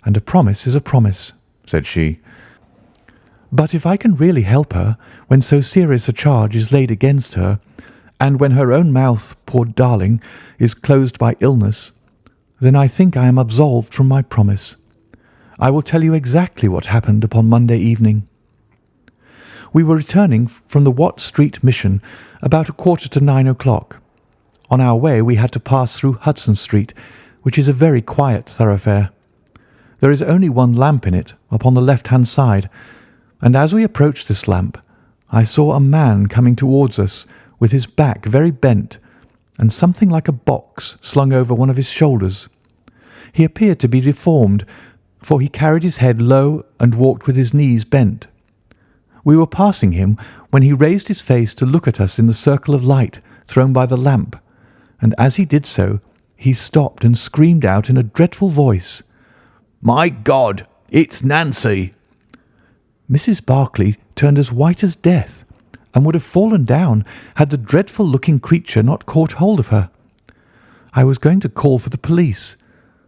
and a promise is a promise," said she. "But if I can really help her when so serious a charge is laid against her, and when her own mouth, poor darling, is closed by illness, then I think I am absolved from my promise. I will tell you exactly what happened upon Monday evening. We were returning from the Watt Street Mission about 9:15 o'clock. On our way we had to pass through Hudson Street, which is a very quiet thoroughfare. There is only one lamp in it upon the left-hand side, and as we approached this lamp, I saw a man coming towards us with his back very bent and something like a box slung over one of his shoulders. He appeared to be deformed, for he carried his head low and walked with his knees bent. We were passing him when he raised his face to look at us in the circle of light thrown by the lamp, and as he did so, he stopped and screamed out in a dreadful voice, "My God, it's Nancy!" Mrs. Barclay turned as white as death, and would have fallen down had the dreadful-looking creature not caught hold of her. I was going to call for the police,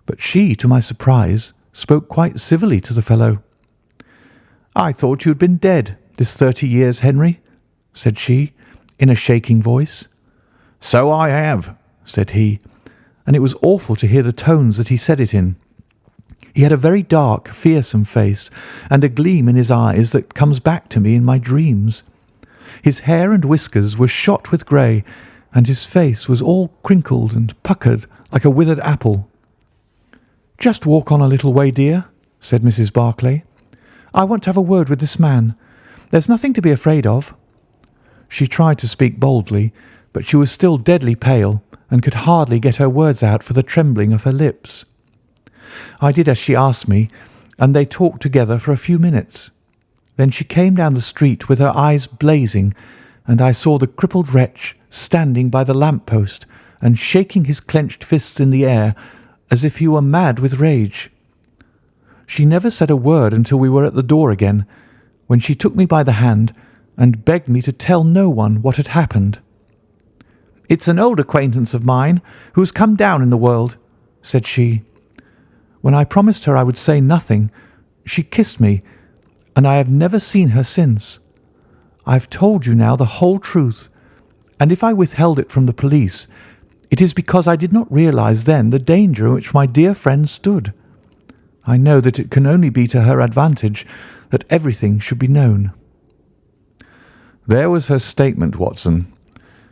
but she, to my surprise, spoke quite civilly to the fellow. "I thought you had been dead this 30 years, Henry," said she, in a shaking voice. "So I have," said he, and it was awful to hear the tones that he said it in. He had a very dark, fearsome face, and a gleam in his eyes that comes back to me in my dreams. His hair and whiskers were shot with grey, and his face was all crinkled and puckered like a withered apple. "Just walk on a little way, dear," said Mrs. Barclay. "I want to have a word with this man. There's nothing to be afraid of." She tried to speak boldly, but she was still deadly pale, and could hardly get her words out for the trembling of her lips. I did as she asked me, and they talked together for a few minutes. Then she came down the street with her eyes blazing, and I saw the crippled wretch standing by the lamp-post and shaking his clenched fists in the air as if he were mad with rage. She never said a word until we were at the door again, when she took me by the hand and begged me to tell no one what had happened. "It's an old acquaintance of mine who has come down in the world," said she. When I promised her I would say nothing, she kissed me, and I have never seen her since. I have told you now the whole truth, and if I withheld it from the police, it is because I did not realize then the danger in which my dear friend stood. I know that it can only be to her advantage that everything should be known." There was her statement, Watson,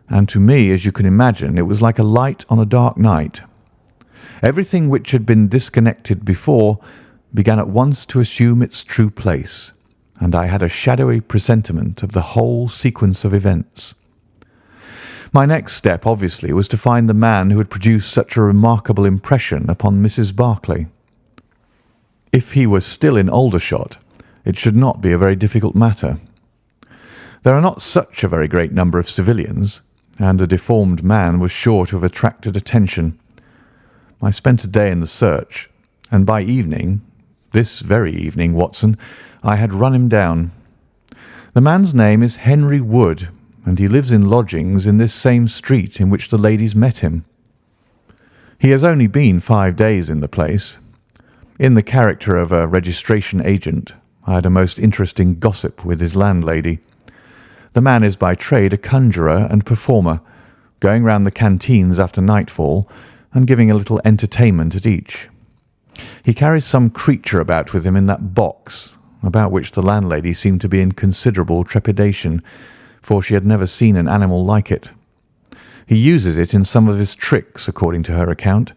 and to me, as you can imagine, it was like a light on a dark night. Everything which had been disconnected before began at once to assume its true place, and I had a shadowy presentiment of the whole sequence of events. My next step, obviously, was to find the man who had produced such a remarkable impression upon Mrs. Barclay. If he was still in Aldershot, it should not be a very difficult matter. There are not such a very great number of civilians, and a deformed man was sure to have attracted attention. I spent a day in the search, and by evening, this very evening, Watson, I had run him down. The man's name is Henry Wood, and he lives in lodgings in this same street in which the ladies met him. He has only been 5 days in the place. In the character of a registration agent, I had a most interesting gossip with his landlady. The man is by trade a conjurer and performer, going round the canteens after nightfall and giving a little entertainment at each. He carries some creature about with him in that box, about which the landlady seemed to be in considerable trepidation, for she had never seen an animal like it. He uses it in some of his tricks, according to her account.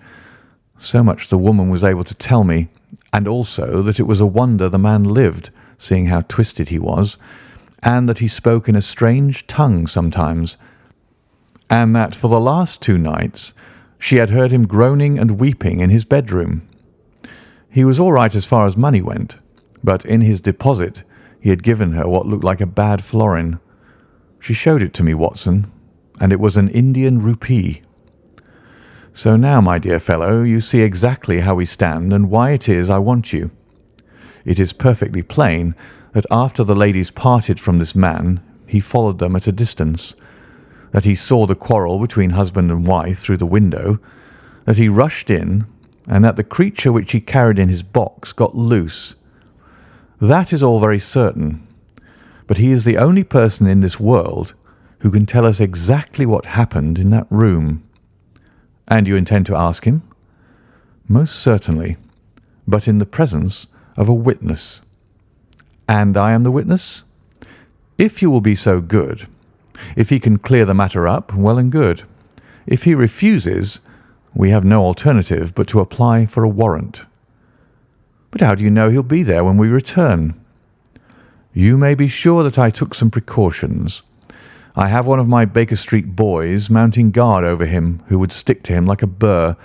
So much the woman was able to tell me, and also that it was a wonder the man lived, seeing how twisted he was, and that he spoke in a strange tongue sometimes, and that for the last 2 nights she had heard him groaning and weeping in his bedroom. He was all right as far as money went, but in his deposit he had given her what looked like a bad florin. She showed it to me, Watson, and it was an Indian rupee. So now, my dear fellow, you see exactly how we stand and why it is I want you. It is perfectly plain that after the ladies parted from this man, he followed them at a distance, that he saw the quarrel between husband and wife through the window, that he rushed in, and that the creature which he carried in his box got loose. That is all very certain, but he is the only person in this world who can tell us exactly what happened in that room. And you intend to ask him? Most certainly, but in the presence of a witness. And I am the witness? If you will be so good. If he can clear the matter up, well and good. If he refuses, we have no alternative but to apply for a warrant. But how do you know he'll be there when we return? You may be sure that I took some precautions. I have one of my Baker Street boys mounting guard over him who would stick to him like a burr,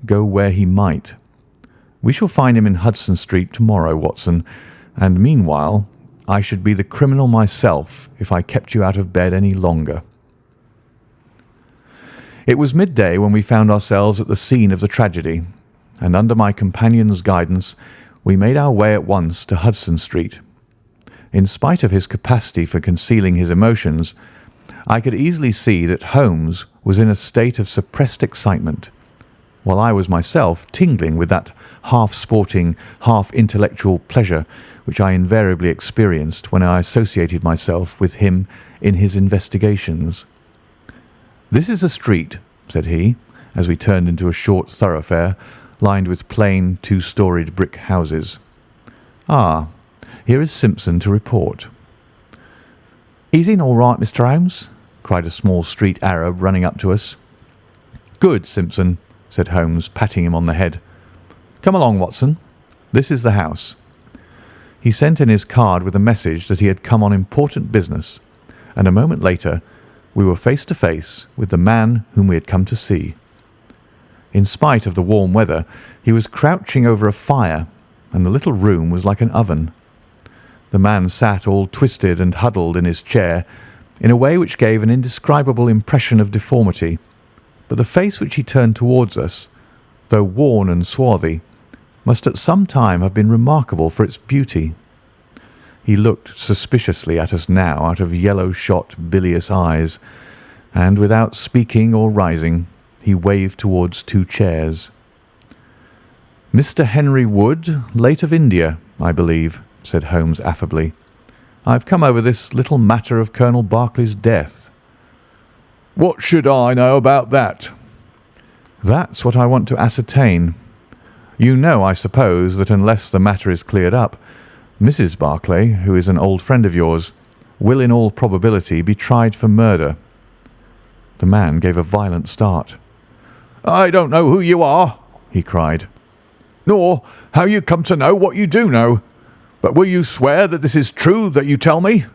go where he might. We shall find him in Hudson Street tomorrow, Watson, and meanwhile I should be the criminal myself if I kept you out of bed any longer. It was midday when we found ourselves at the scene of the tragedy, and under my companion's guidance we made our way at once to Hudson Street. In spite of his capacity for concealing his emotions, I could easily see that Holmes was in a state of suppressed excitement, while I was myself tingling with that half-sporting, half-intellectual pleasure which I invariably experienced when I associated myself with him in his investigations. "This is the street," said he, as we turned into a short thoroughfare lined with plain two-storied brick houses. "Ah, here is Simpson to report." "He's in all right, Mr. Holmes," cried a small street Arab running up to us. "Good, Simpson," said Holmes, patting him on the head. "Come along, Watson. This is the house." He sent in his card with a message that he had come on important business, and a moment later we were face to face with the man whom we had come to see. In spite of the warm weather, he was crouching over a fire, and the little room was like an oven. The man sat all twisted and huddled in his chair, in a way which gave an indescribable impression of deformity, but the face which he turned towards us, though worn and swarthy, must at some time have been remarkable for its beauty. He looked suspiciously at us now out of yellow-shot, bilious eyes, and without speaking or rising, he waved towards two chairs. "Mr. Henry Wood, late of India, I believe," said Holmes affably. "I've come over this little matter of Colonel Berkeley's death." "What should I know about that?" "That's what I want to ascertain. You know, I suppose, that unless the matter is cleared up, Mrs. Berkeley, who is an old friend of yours, will in all probability be tried for murder." The man gave a violent start. "I don't know who you are," he cried, "nor how you come to know what you do know. But will you swear that this is true that you tell me?"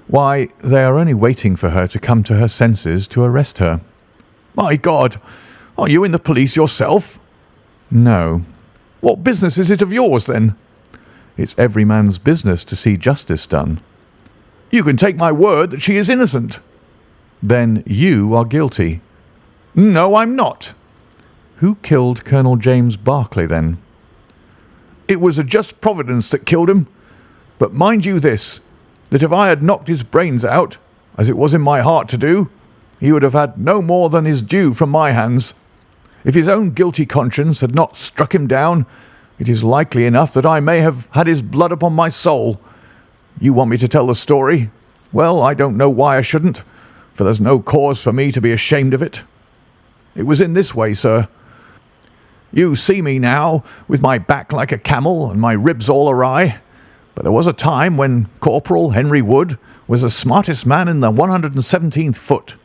"Why, they are only waiting for her to come to her senses to arrest her." "My God! Are you in the police yourself?" "No." "What business is it of yours, then?" "It's every man's business to see justice done." "You can take my word that she is innocent." "Then you are guilty." "No, I'm not." "Who killed Colonel James Berkeley, then?" "It was a just providence that killed him. But mind you this, that if I had knocked his brains out, as it was in my heart to do, he would have had no more than his due from my hands. If his own guilty conscience had not struck him down, it is likely enough that I may have had his blood upon my soul. You want me to tell the story? Well, I don't know why I shouldn't, for there's no cause for me to be ashamed of it. It was in this way, sir. You see me now, with my back like a camel and my ribs all awry, but there was a time when Corporal Henry Wood was the smartest man in the 117th foot.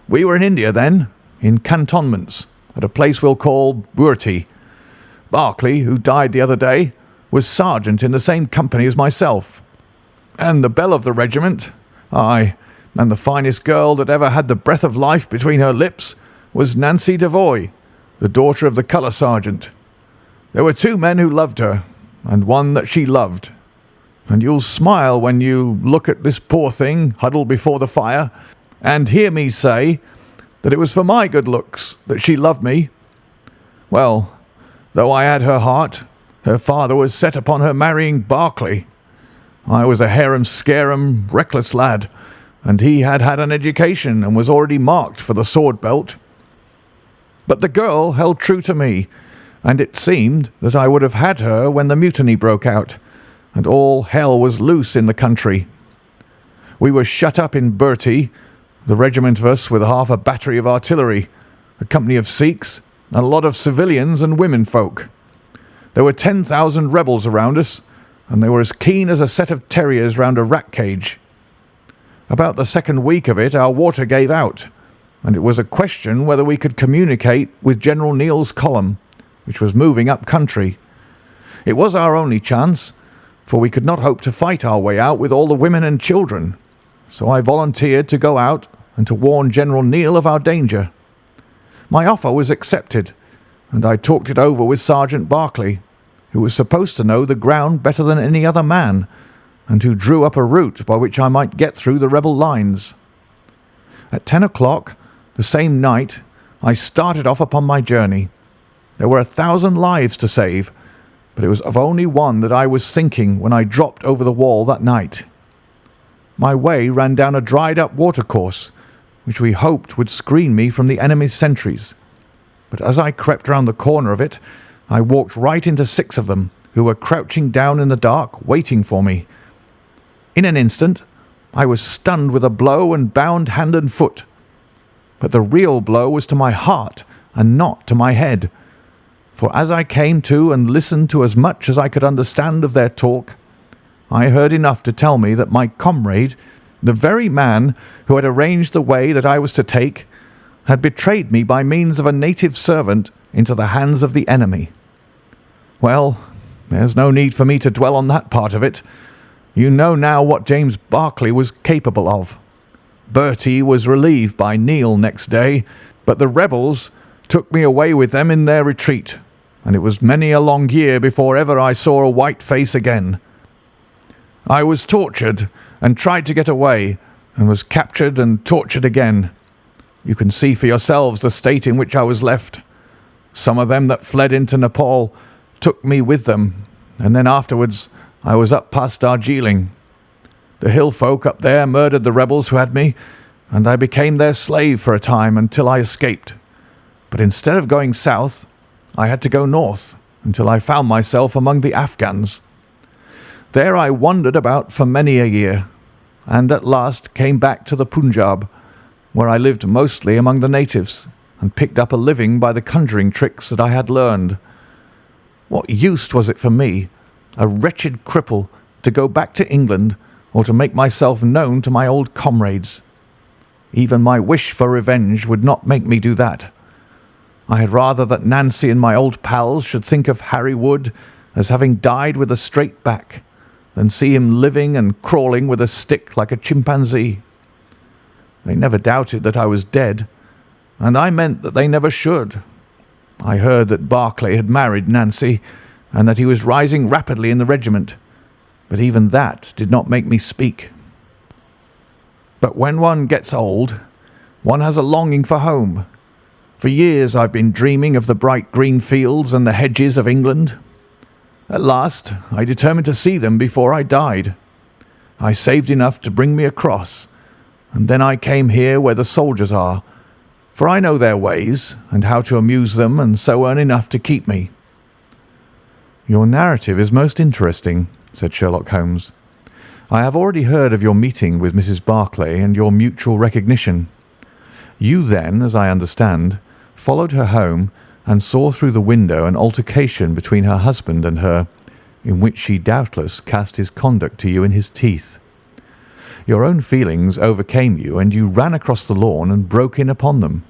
We were in India then, in cantonments, at a place we'll call Burti. Berkeley, who died the other day, was sergeant in the same company as myself. And the belle of the regiment, aye, and the finest girl that ever had the breath of life between her lips, was Nancy Devoy, the daughter of the colour sergeant. There were two men who loved her, and one that she loved. And you'll smile when you look at this poor thing huddled before the fire, and hear me say that it was for my good looks that she loved me. Well, though I had her heart, her father was set upon her marrying Berkeley. I was a harum-scarum, reckless lad, and he had had an education and was already marked for the sword belt. But the girl held true to me, and it seemed that I would have had her when the mutiny broke out, and all hell was loose in the country. We were shut up in Burti, the regiment of us with half a battery of artillery, a company of Sikhs, and a lot of civilians and women folk. There were 10,000 rebels around us, and they were as keen as a set of terriers round a rat cage. About the second week of it our water gave out, and it was a question whether we could communicate with General Neill's column, which was moving up country. It was our only chance, for we could not hope to fight our way out with all the women and children, so I volunteered to go out and to warn General Neill of our danger. My offer was accepted, and I talked it over with Sergeant Berkeley, who was supposed to know the ground better than any other man, and who drew up a route by which I might get through the rebel lines. At 10 o'clock the same night, I started off upon my journey. There were 1,000 lives to save, but it was of only one that I was thinking when I dropped over the wall that night. My way ran down a dried-up watercourse, which we hoped would screen me from the enemy's sentries. But as I crept round the corner of it, I walked right into 6 of them, who were crouching down in the dark, waiting for me. In an instant, I was stunned with a blow and bound hand and foot. But the real blow was to my heart and not to my head. For as I came to and listened to as much as I could understand of their talk, I heard enough to tell me that my comrade, the very man who had arranged the way that I was to take, had betrayed me by means of a native servant into the hands of the enemy. Well, there's no need for me to dwell on that part of it. You know now what James Barclay was capable of. Bertie was relieved by Neil next day, but the rebels took me away with them in their retreat, and it was many a long year before ever I saw a white face again. I was tortured and tried to get away, and was captured and tortured again. You can see for yourselves the state in which I was left. Some of them that fled into Nepal took me with them, and then afterwards I was up past Darjeeling. The hill folk up there murdered the rebels who had me, and I became their slave for a time until I escaped. But instead of going south, I had to go north until I found myself among the Afghans. There I wandered about for many a year, and at last came back to the Punjab, where I lived mostly among the natives, and picked up a living by the conjuring tricks that I had learned. What use was it for me, a wretched cripple, to go back to England or to make myself known to my old comrades? Even my wish for revenge would not make me do that. I had rather that Nancy and my old pals should think of Harry Wood as having died with a straight back than see him living and crawling with a stick like a chimpanzee. They never doubted that I was dead, and I meant that they never should. I heard that Barclay had married Nancy, and that he was rising rapidly in the regiment, but even that did not make me speak. But when one gets old, one has a longing for home. For years I've been dreaming of the bright green fields and the hedges of England. At last I determined to see them before I died. I saved enough to bring me across, and then I came here where the soldiers are, for I know their ways and how to amuse them and so earn enough to keep me. Your narrative is most interesting, said Sherlock Holmes. I have already heard of your meeting with Mrs. Barclay and your mutual recognition. You then, as I understand, followed her home and saw through the window an altercation between her husband and her, in which she doubtless cast his conduct to you in his teeth. Your own feelings overcame you, and you ran across the lawn and broke in upon them.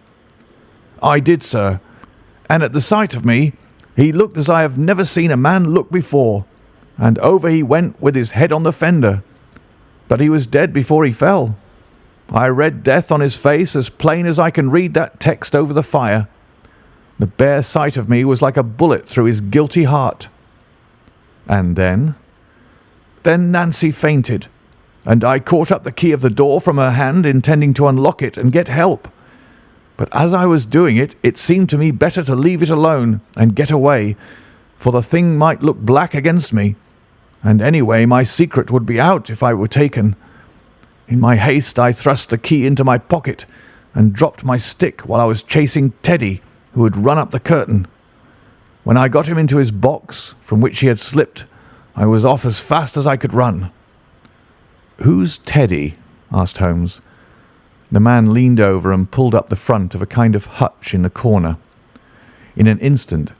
I did, sir, and at the sight of me, he looked as I have never seen a man look before, and over he went with his head on the fender. But he was dead before he fell. I read death on his face as plain as I can read that text over the fire. The bare sight of me was like a bullet through his guilty heart. And then? Then Nancy fainted, and I caught up the key of the door from her hand, intending to unlock it and get help. But as I was doing it, it seemed to me better to leave it alone and get away, for the thing might look black against me, and anyway my secret would be out if I were taken. In my haste I thrust the key into my pocket and dropped my stick while I was chasing Teddy, who had run up the curtain. When I got him into his box, from which he had slipped, I was off as fast as I could run. Who's Teddy? Asked Holmes. The man leaned over and pulled up the front of a kind of hutch in the corner. In an instant,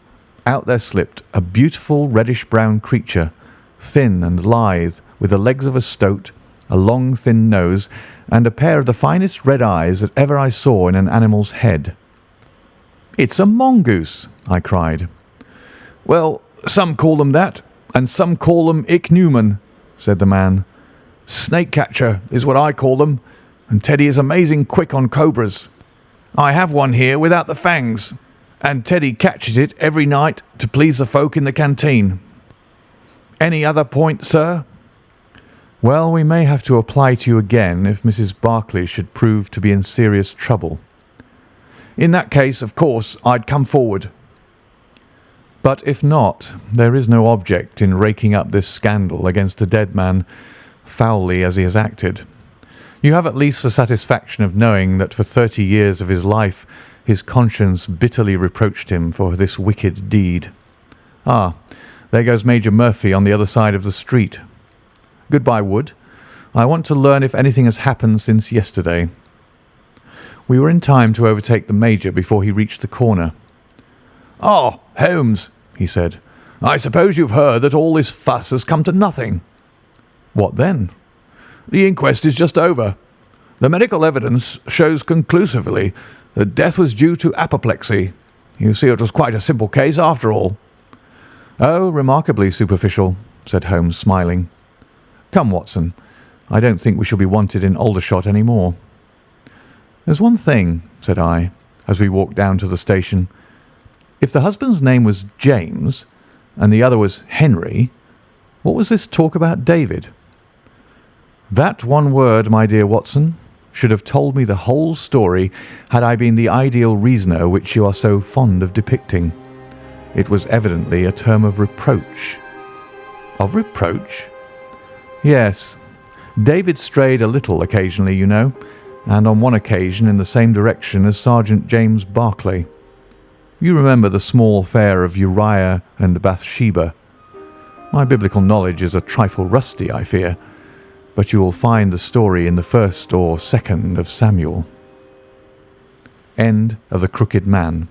out there slipped a beautiful reddish-brown creature, thin and lithe, with the legs of a stoat, a long thin nose, and a pair of the finest red eyes that ever I saw in an animal's head. "It's a mongoose," I cried. "Well, some call them that, and some call them ichneumon," said the man. "Snake catcher is what I call them, and Teddy is amazing quick on cobras. I have one here without the fangs, and Teddy catches it every night to please the folk in the canteen. Any other point, sir?" "Well, we may have to apply to you again if Mrs. Barclay should prove to be in serious trouble. In that case, of course, I'd come forward." "But if not, there is no object in raking up this scandal against a dead man, foully as he has acted. You have at least the satisfaction of knowing that for 30 years of his life his conscience bitterly reproached him for this wicked deed. Ah, there goes Major Murphy on the other side of the street. Goodbye, Wood. I want to learn if anything has happened since yesterday." We were in time to overtake the Major before he reached the corner. "Oh, Holmes," he said, "I suppose you've heard that all this fuss has come to nothing." "What then?" "The inquest is just over. The medical evidence shows conclusively that death was due to apoplexy. You see, it was quite a simple case after all." "Oh, remarkably superficial," said Holmes, smiling. "Come, Watson, I don't think we shall be wanted in Aldershot any more." "There's one thing," said I, as we walked down to the station. "If the husband's name was James and the other was Henry, what was this talk about David?" "That one word, my dear Watson, should have told me the whole story had I been the ideal reasoner which you are so fond of depicting. It was evidently a term of reproach." "Of reproach?" "Yes. David strayed a little occasionally, you know, and on one occasion in the same direction as Sergeant James Barclay. You remember the small affair of Uriah and Bathsheba. My biblical knowledge is a trifle rusty, I fear, but you will find the story in the 1st or 2nd of Samuel." End of The Crooked Man.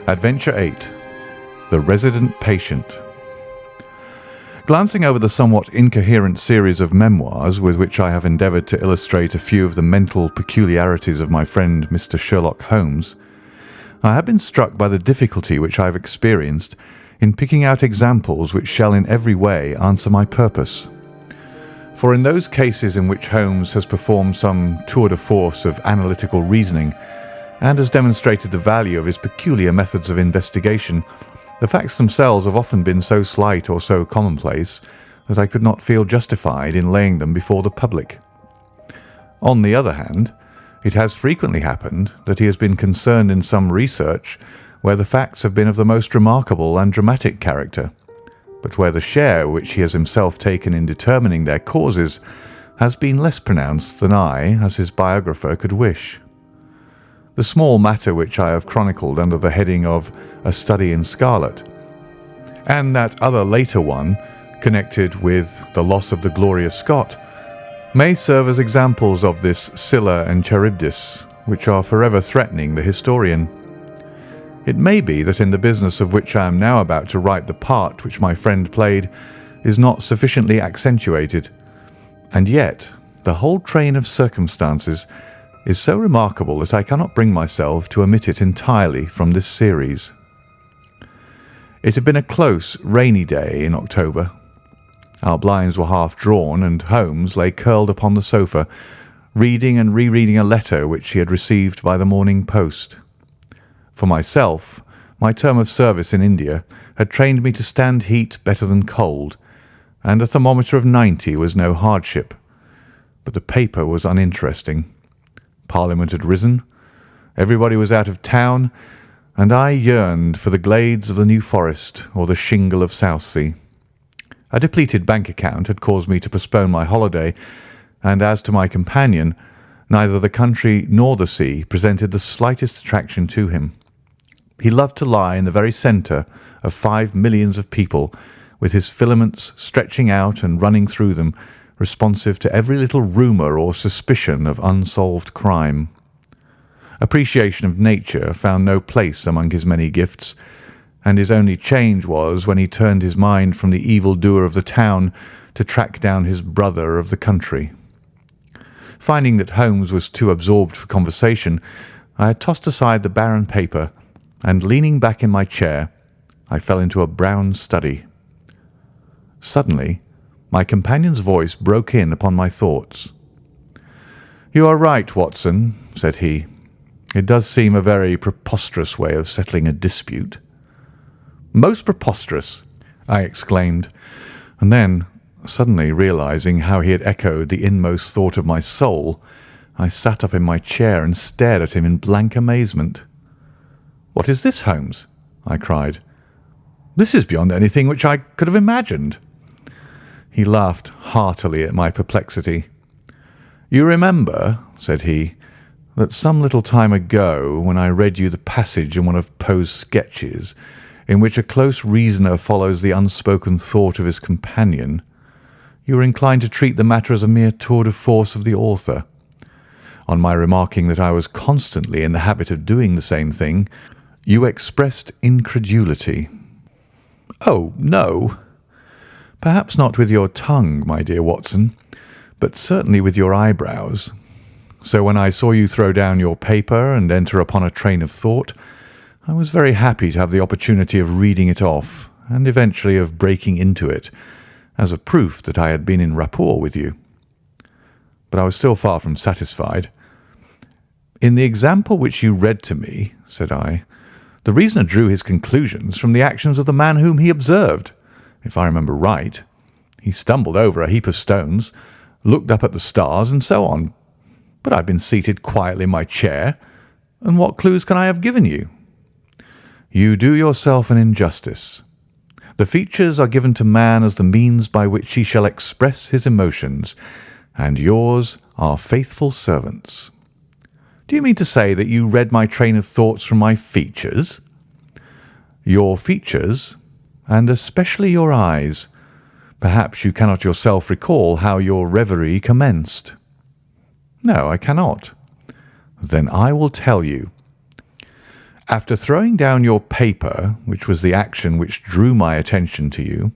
Adventure 8. The Resident Patient. Glancing over the somewhat incoherent series of memoirs with which I have endeavoured to illustrate a few of the mental peculiarities of my friend Mr. Sherlock Holmes, I have been struck by the difficulty which I have experienced in picking out examples which shall in every way answer my purpose. For in those cases in which Holmes has performed some tour de force of analytical reasoning and has demonstrated the value of his peculiar methods of investigation, the facts themselves have often been so slight or so commonplace that I could not feel justified in laying them before the public. On the other hand, it has frequently happened that he has been concerned in some research where the facts have been of the most remarkable and dramatic character, but where the share which he has himself taken in determining their causes has been less pronounced than I, as his biographer, could wish. The small matter which I have chronicled under the heading of A Study in Scarlet, and that other later one connected with the loss of the Gloria Scott, may serve as examples of this Scylla and Charybdis, which are forever threatening the historian. It may be that in the business of which I am now about to write the part which my friend played is not sufficiently accentuated, and yet the whole train of circumstances is so remarkable that I cannot bring myself to omit it entirely from this series. It had been a close, rainy day in October. Our blinds were half drawn, and Holmes lay curled upon the sofa, reading and rereading a letter which he had received by the morning post. For myself, my term of service in India had trained me to stand heat better than cold, and a thermometer of 90 was no hardship. But the paper was uninteresting. Parliament had risen, everybody was out of town, and I yearned for the glades of the New Forest or the shingle of Southsea. A depleted bank account had caused me to postpone my holiday, and as to my companion, neither the country nor the sea presented the slightest attraction to him. He loved to lie in the very centre of 5 millions of people, with his filaments stretching out and running through them, responsive to every little rumour or suspicion of unsolved crime. Appreciation of nature found no place among his many gifts, and his only change was when he turned his mind from the evil-doer of the town to track down his brother of the country. Finding that Holmes was too absorbed for conversation, I had tossed aside the barren paper, and leaning back in my chair, I fell into a brown study. Suddenly, my companion's voice broke in upon my thoughts. "You are right, Watson," said he. "It does seem a very preposterous way of settling a dispute." "Most preposterous!" I exclaimed, and then, Suddenly realizing how he had echoed the inmost thought of my soul, I sat up in my chair and stared at him in blank amazement. "What is this, Holmes?" I cried. "This is beyond anything which I could have imagined." He laughed heartily at my perplexity. "You remember," said he, "that some little time ago, when I read you the passage in one of Poe's sketches, in which a close reasoner follows the unspoken thought of his companion, you were inclined to treat the matter as a mere tour de force of the author. On my remarking that I was constantly in the habit of doing the same thing, you expressed incredulity." "Oh, no." "Perhaps not with your tongue, my dear Watson, but certainly with your eyebrows. So when I saw you throw down your paper and enter upon a train of thought, I was very happy to have the opportunity of reading it off, and eventually of breaking into it, as a proof that I had been in rapport with you. But I was still far from satisfied. In the example which you read to me," said I, "the reasoner drew his conclusions from the actions of the man whom he observed. If I remember right, he stumbled over a heap of stones, looked up at the stars, and so on. But I've been seated quietly in my chair, and what clues can I have given you?" "You do yourself an injustice. The features are given to man as the means by which he shall express his emotions, and yours are faithful servants." "Do you mean to say that you read my train of thoughts from my features?" "Your features, and especially your eyes. Perhaps you cannot yourself recall how your reverie commenced?" "No, I cannot." "Then I will tell you. After throwing down your paper, which was the action which drew my attention to you,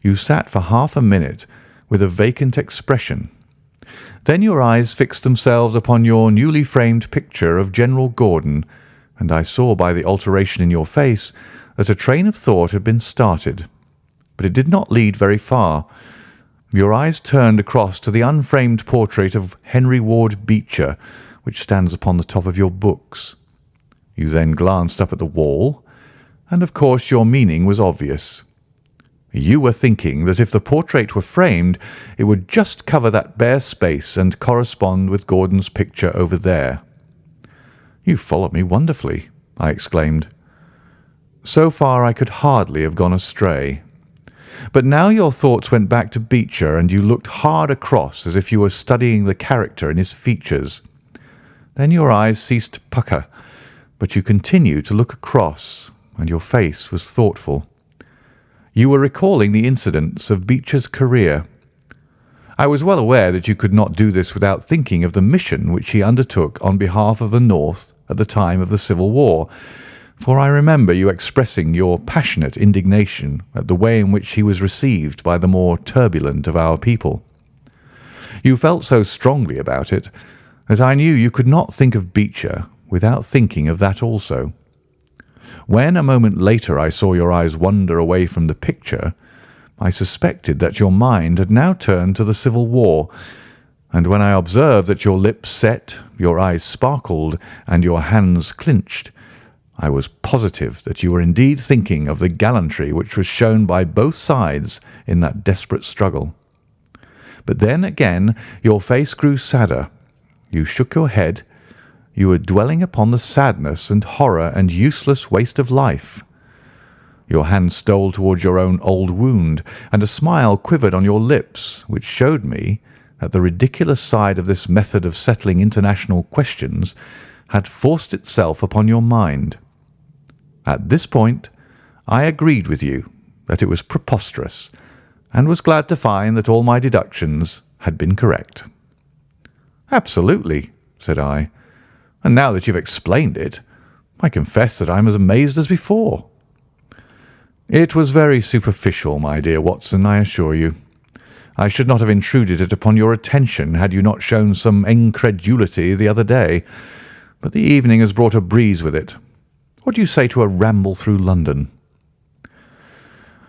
you sat for half a minute with a vacant expression. Then your eyes fixed themselves upon your newly framed picture of General Gordon, and I saw by the alteration in your face that a train of thought had been started. But it did not lead very far. Your eyes turned across to the unframed portrait of Henry Ward Beecher, which stands upon the top of your books. You then glanced up at the wall, and of course your meaning was obvious. You were thinking that if the portrait were framed, it would just cover that bare space and correspond with Gordon's picture over there." "You followed me wonderfully," I exclaimed. "So far I could hardly have gone astray. But now your thoughts went back to Beecher, and you looked hard across as if you were studying the character in his features. Then your eyes ceased to pucker, but you continued to look across, and your face was thoughtful. You were recalling the incidents of Beecher's career. I was well aware that you could not do this without thinking of the mission which he undertook on behalf of the North at the time of the Civil War, for I remember you expressing your passionate indignation at the way in which he was received by the more turbulent of our people. You felt so strongly about it that I knew you could not think of Beecher without thinking of that also. When a moment later I saw your eyes wander away from the picture, I suspected that your mind had now turned to the Civil War, and when I observed that your lips set, your eyes sparkled, and your hands clinched, I was positive that you were indeed thinking of the gallantry which was shown by both sides in that desperate struggle. But then again your face grew sadder. You shook your head. You were dwelling upon the sadness and horror and useless waste of life. Your hand stole towards your own old wound, and a smile quivered on your lips, which showed me that the ridiculous side of this method of settling international questions had forced itself upon your mind. At this point, I agreed with you that it was preposterous, and was glad to find that all my deductions had been correct." "Absolutely," said I. "And now that you've explained it, I confess that I am as amazed as before." "It was very superficial, my dear Watson, I assure you. I should not have intruded it upon your attention had you not shown some incredulity the other day, but the evening has brought a breeze with it. What do you say to a ramble through London?"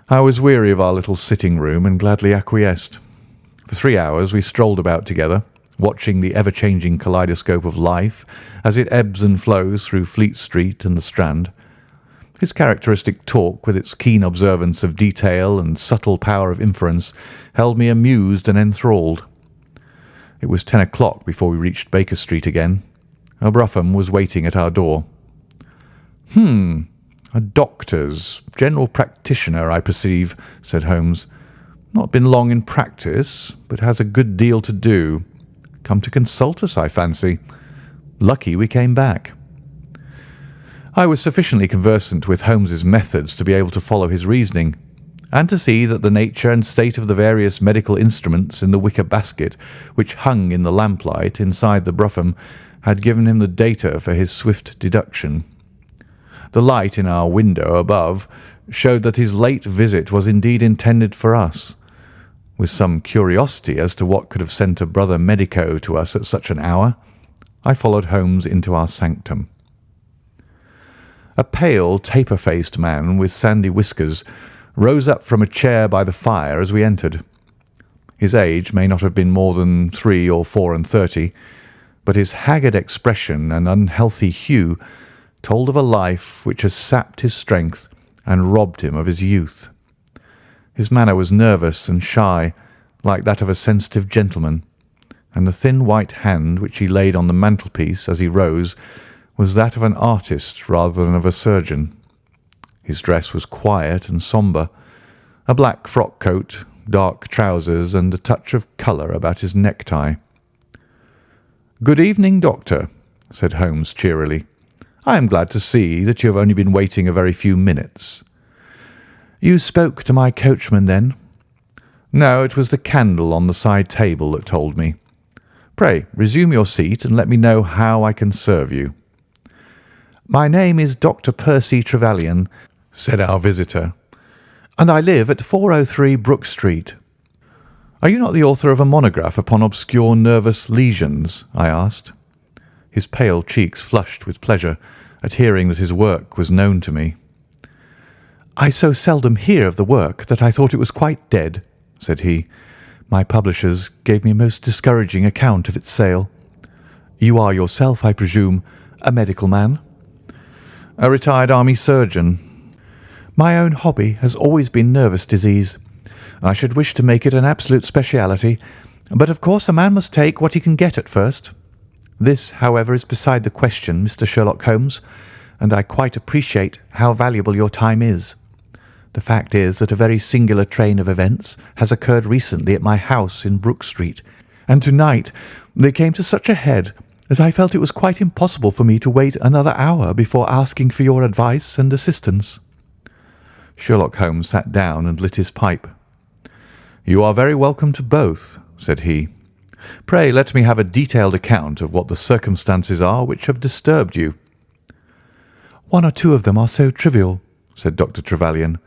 I was weary of our little sitting room and gladly acquiesced. For 3 hours we strolled about together, watching the ever-changing kaleidoscope of life as it ebbs and flows through Fleet Street and the Strand. His characteristic talk, with its keen observance of detail and subtle power of inference, held me amused and enthralled. It was 10 o'clock before we reached Baker Street again. A brougham was waiting at our door. A doctor's, general practitioner, I perceive," said Holmes. "Not been long in practice, but has a good deal to do. Come to consult us, I fancy. Lucky we came back." I was sufficiently conversant with Holmes's methods to be able to follow his reasoning, and to see that the nature and state of the various medical instruments in the wicker basket which hung in the lamplight inside the brougham had given him the data for his swift deduction. The light in our window above showed that his late visit was indeed intended for us. With some curiosity as to what could have sent a brother medico to us at such an hour, I followed Holmes into our sanctum. A pale, taper-faced man with sandy whiskers rose up from a chair by the fire as we entered. His age may not have been more than 3 or 34, but his haggard expression and unhealthy hue told of a life which has sapped his strength and robbed him of his youth. His manner was nervous and shy, like that of a sensitive gentleman, and the thin white hand which he laid on the mantelpiece as he rose was that of an artist rather than of a surgeon. His dress was quiet and sombre, a black frock coat, dark trousers, and a touch of colour about his necktie. "Good evening, Doctor," said Holmes cheerily. "I am glad to see that you have only been waiting a very few minutes." "You spoke to my coachman, then?" "No, it was the candle on the side table that told me. Pray resume your seat and let me know how I can serve you." "My name is Dr. Percy Trevelyan," said our visitor, "and I live at 403 Brook Street." "Are you not the author of a monograph upon obscure nervous lesions?" I asked. His pale cheeks flushed with pleasure at hearing that his work was known to me. "I so seldom hear of the work that I thought it was quite dead," said he. "My publishers gave me a most discouraging account of its sale. You are yourself, I presume, a medical man?" "A retired army surgeon." "My own hobby has always been nervous disease. I should wish to make it an absolute speciality, but of course a man must take what he can get at first. This, however, is beside the question, Mr. Sherlock Holmes, and I quite appreciate how valuable your time is. The fact is that a very singular train of events has occurred recently at my house in Brook Street, and tonight they came to such a head that I felt it was quite impossible for me to wait another hour before asking for your advice and assistance." Sherlock Holmes sat down and lit his pipe. "You are very welcome to both," said he. "Pray let me have a detailed account of what the circumstances are which have disturbed you." "One or two of them are so trivial," said Dr. Trevelyan,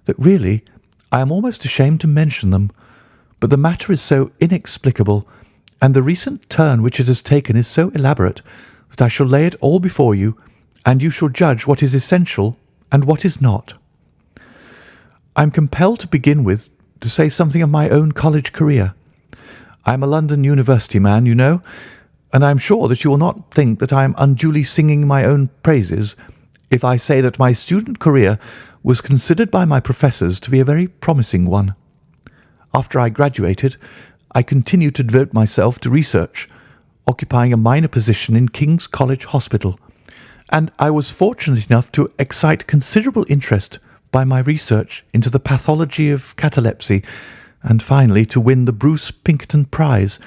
"that really I am almost ashamed to mention them. But the matter is so inexplicable, and the recent turn which it has taken is so elaborate, that I shall lay it all before you, and you shall judge what is essential and what is not. I am compelled to begin with to say something of my own college career. I am a London University man, you know, and I am sure that you will not think that I am unduly singing my own praises if I say that my student career was considered by my professors to be a very promising one. After I graduated, I continued to devote myself to research, occupying a minor position in King's College Hospital, and I was fortunate enough to excite considerable interest by my research into the pathology of catalepsy, and finally to win the Bruce Pinkerton Prize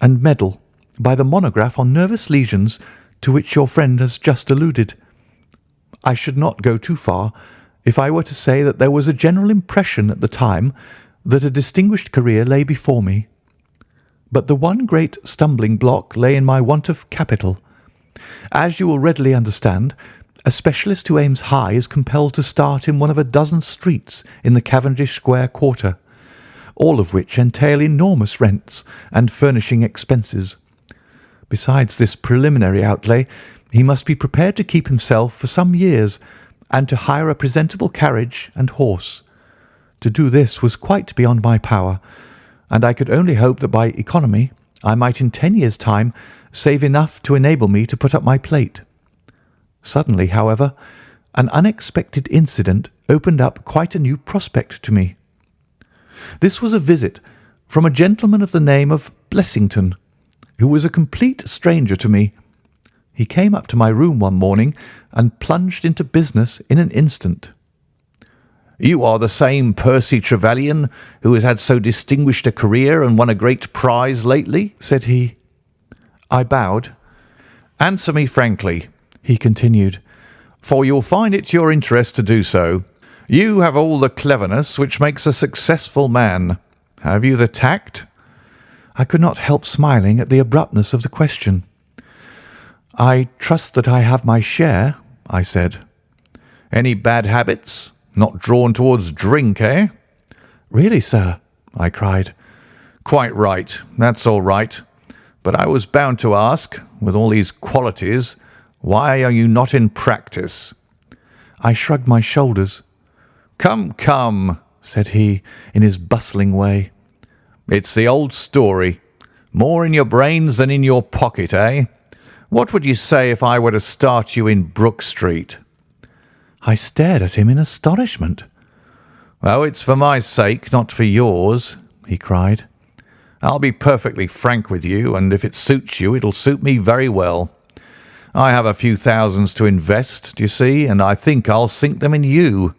and Medal by the monograph on nervous lesions to which your friend has just alluded. I should not go too far if I were to say that there was a general impression at the time that a distinguished career lay before me. But the one great stumbling block lay in my want of capital. As you will readily understand, a specialist who aims high is compelled to start in one of a dozen streets in the Cavendish Square quarter, all of which entail enormous rents and furnishing expenses. Besides this preliminary outlay, he must be prepared to keep himself for some years and to hire a presentable carriage and horse. To do this was quite beyond my power, and I could only hope that by economy I might in 10 years' time save enough to enable me to put up my plate. Suddenly, however, an unexpected incident opened up quite a new prospect to me. This was a visit from a gentleman of the name of Blessington, who was a complete stranger to me. He came up to my room one morning and plunged into business in an instant. "You are the same Percy Trevelyan who has had so distinguished a career and won a great prize lately?" said he. I bowed. "Answer me frankly," he continued, "for you'll find it to your interest to do so. You have all the cleverness which makes a successful man. Have you the tact?" I could not help smiling at the abruptness of the question. "I trust that I have my share," I said. "Any bad habits? Not drawn towards drink, eh?" "Really, sir?" I cried. "Quite right. That's all right. But I was bound to ask, with all these qualities, why are you not in practice?" I shrugged my shoulders. "Come, come," said he, in his bustling way. "It's the old story. More in your brains than in your pocket, eh? What would you say if I were to start you in Brook Street?" I stared at him in astonishment. "Oh, it's for my sake, not for yours," he cried. "I'll be perfectly frank with you, and if it suits you, it'll suit me very well. I have a few thousands to invest, do you see, and I think I'll sink them in you."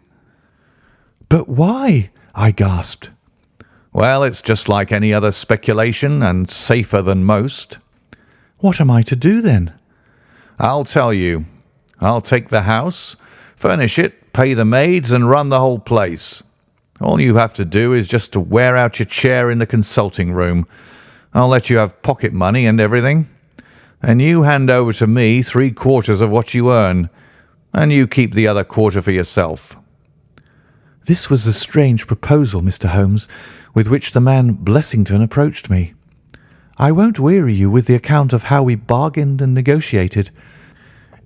"But why?" I gasped. "Well, it's just like any other speculation, and safer than most." "What am I to do then?" "I'll tell you. I'll take the house, furnish it, pay the maids, and run the whole place. All you have to do is just to wear out your chair in the consulting room. I'll let you have pocket money and everything. And you hand over to me 3/4 of what you earn, and you keep the other quarter for yourself." This was the strange proposal, Mr. Holmes, with which the man Blessington approached me. I won't weary you with the account of how we bargained and negotiated.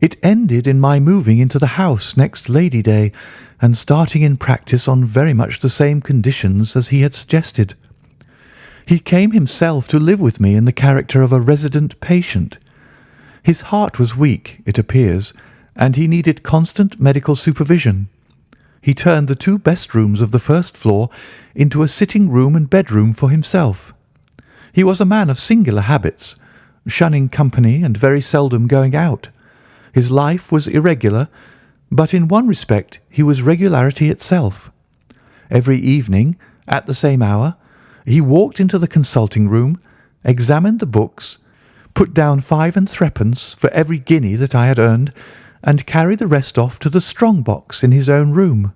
It ended in my moving into the house next Lady Day and starting in practice on very much the same conditions as he had suggested. He came himself to live with me in the character of a resident patient. His heart was weak, it appears, and he needed constant medical supervision. He turned the 2 best rooms of the first floor into a sitting room and bedroom for himself. He was a man of singular habits, shunning company and very seldom going out. His life was irregular, but in one respect he was regularity itself. Every evening, at the same hour, he walked into the consulting room, examined the books, put down 5 and 3 for every guinea that I had earned, and carried the rest off to the strong box in his own room.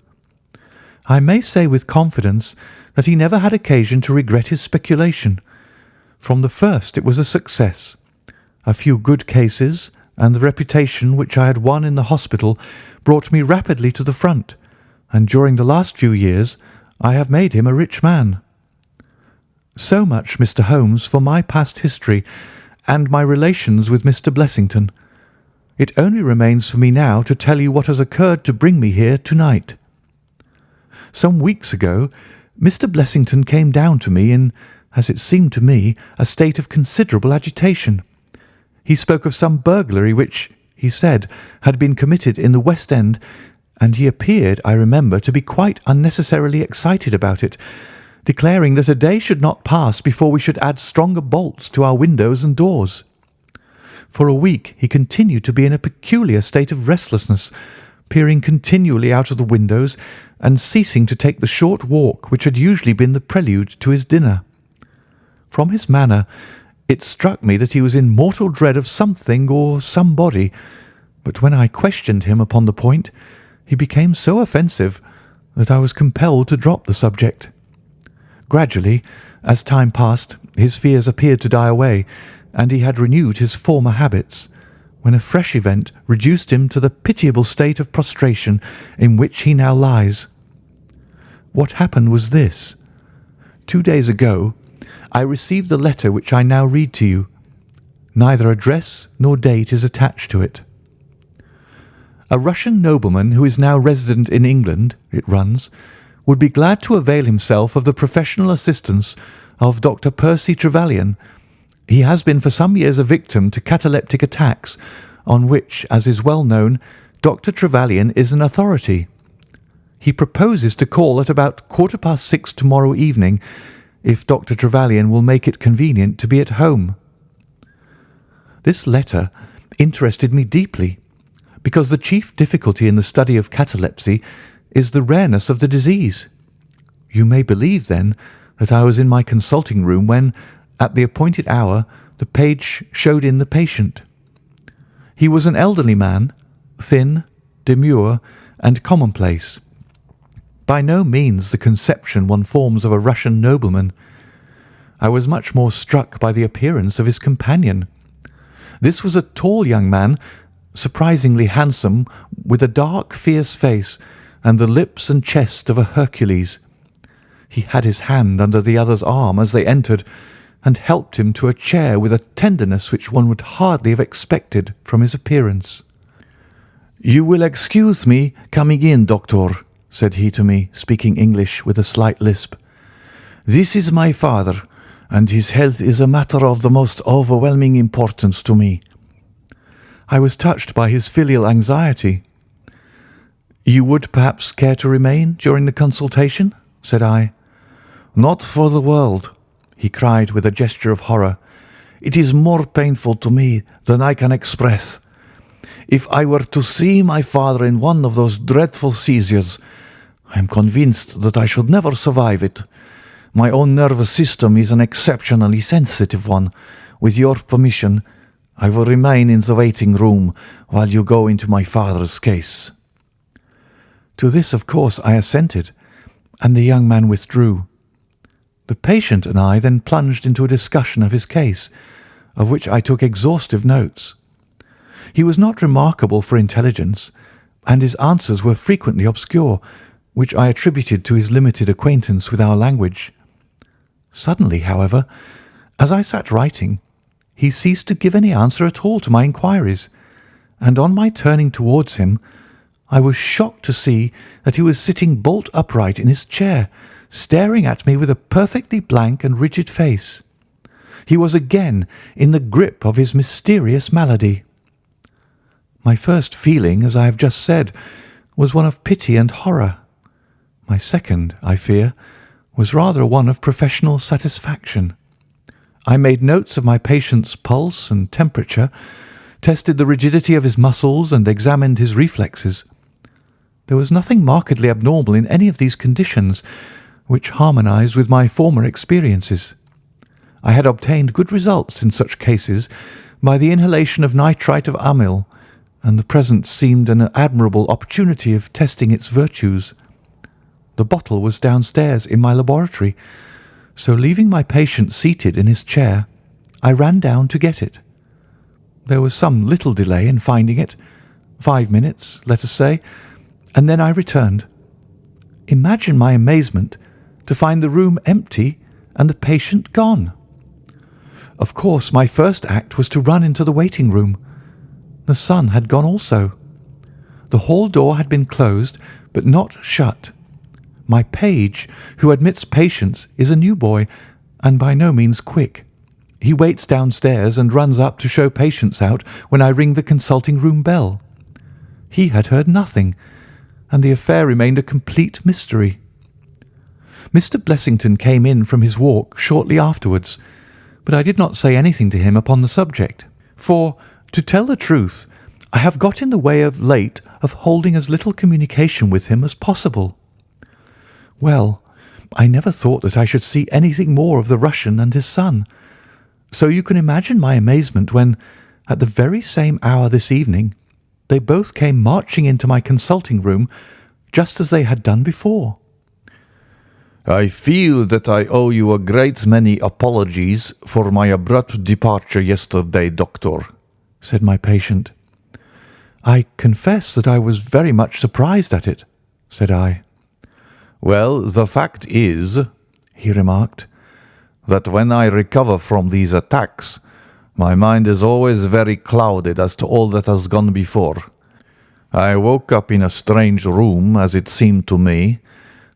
I may say with confidence that he never had occasion to regret his speculation. From the first it was a success. A few good cases, and the reputation which I had won in the hospital brought me rapidly to the front, and during the last few years I have made him a rich man. So much, Mr. Holmes, for my past history and my relations with Mr. Blessington. It only remains for me now to tell you what has occurred to bring me here tonight. Some weeks ago, Mr. Blessington came down to me in, as it seemed to me, a state of considerable agitation. He spoke of some burglary which, he said, had been committed in the West End, and he appeared, I remember, to be quite unnecessarily excited about it, declaring that a day should not pass before we should add stronger bolts to our windows and doors. For a week he continued to be in a peculiar state of restlessness, peering continually out of the windows and ceasing to take the short walk which had usually been the prelude to his dinner. From his manner, it struck me that he was in mortal dread of something or somebody, but when I questioned him upon the point, he became so offensive that I was compelled to drop the subject. Gradually, as time passed, his fears appeared to die away, and he had renewed his former habits, when a fresh event reduced him to the pitiable state of prostration in which he now lies. What happened was this. 2 days ago, I received the letter which I now read to you. Neither address nor date is attached to it. A Russian nobleman who is now resident in England, it runs, would be glad to avail himself of the professional assistance of Dr. Percy Trevelyan. He has been for some years a victim to cataleptic attacks, on which, as is well known, Dr. Trevelyan is an authority. He proposes to call at about 6:15 tomorrow evening, if Dr. Trevelyan will make it convenient to be at home." This letter interested me deeply, because the chief difficulty in the study of catalepsy is the rareness of the disease. You may believe, then, that I was in my consulting room when, at the appointed hour, the page showed in the patient. He was an elderly man, thin, demure, and commonplace. By no means the conception one forms of a Russian nobleman. I was much more struck by the appearance of his companion. This was a tall young man, surprisingly handsome, with a dark, fierce face and the lips and chest of a Hercules. He had his hand under the other's arm as they entered, and helped him to a chair with a tenderness which one would hardly have expected from his appearance. "You will excuse me coming in, doctor," said he to me, speaking English with a slight lisp. "This is my father, and his health is a matter of the most overwhelming importance to me." I was touched by his filial anxiety. "You would perhaps care to remain during the consultation?" said I. "Not for the world," he cried with a gesture of horror. "It is more painful to me than I can express. If I were to see my father in one of those dreadful seizures, I am convinced that I should never survive it. My own nervous system is an exceptionally sensitive one. With your permission, I will remain in the waiting room while you go into my father's case." To this, of course, I assented, and the young man withdrew. The patient and I then plunged into a discussion of his case, of which I took exhaustive notes. He was not remarkable for intelligence, and his answers were frequently obscure, which I attributed to his limited acquaintance with our language. Suddenly, however, as I sat writing, he ceased to give any answer at all to my inquiries, and on my turning towards him, I was shocked to see that he was sitting bolt upright in his chair, staring at me with a perfectly blank and rigid face. He was again in the grip of his mysterious malady. My first feeling, as I have just said, was one of pity and horror. My second, I fear, was rather one of professional satisfaction. I made notes of my patient's pulse and temperature, tested the rigidity of his muscles, and examined his reflexes. There was nothing markedly abnormal in any of these conditions, which harmonized with my former experiences. I had obtained good results in such cases by the inhalation of nitrite of amyl, and the present seemed an admirable opportunity of testing its virtues. The bottle was downstairs in my laboratory, so leaving my patient seated in his chair, I ran down to get it. There was some little delay in finding it, 5 minutes, let us say, and then I returned. Imagine my amazement to find the room empty and the patient gone. Of course, my first act was to run into the waiting room. The son had gone also. The hall door had been closed, but not shut. My page, who admits patients, is a new boy, and by no means quick. He waits downstairs and runs up to show patients out when I ring the consulting room bell. He had heard nothing, and the affair remained a complete mystery. Mr. Blessington came in from his walk shortly afterwards, but I did not say anything to him upon the subject, for, to tell the truth, I have got in the way of late of holding as little communication with him as possible. Well, I never thought that I should see anything more of the Russian and his son, so you can imagine my amazement when, at the very same hour this evening, they both came marching into my consulting room just as they had done before. "I feel that I owe you a great many apologies for my abrupt departure yesterday, doctor," said my patient. "I confess that I was very much surprised at it," said I. "Well, the fact is," he remarked, "that when I recover from these attacks, my mind is always very clouded as to all that has gone before. I woke up in a strange room, as it seemed to me,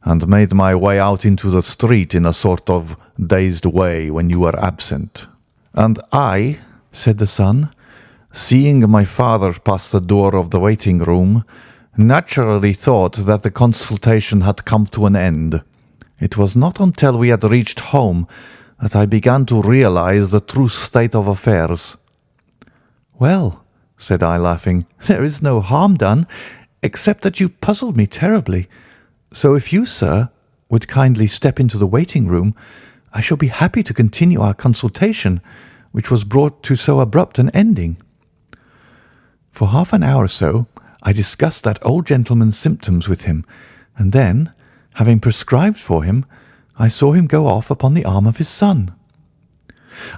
and made my way out into the street in a sort of dazed way when you were absent. And I," said the son, seeing my father pass the door of the waiting room, naturally thought that the consultation had come to an end. It was not until we had reached home that I began to realize the true state of affairs." "Well," said I, laughing, "there is no harm done, except that you puzzled me terribly. So if you, sir, would kindly step into the waiting room, I shall be happy to continue our consultation, which was brought to so abrupt an ending." For half an hour or so I discussed that old gentleman's symptoms with him, and then, having prescribed for him, I saw him go off upon the arm of his son.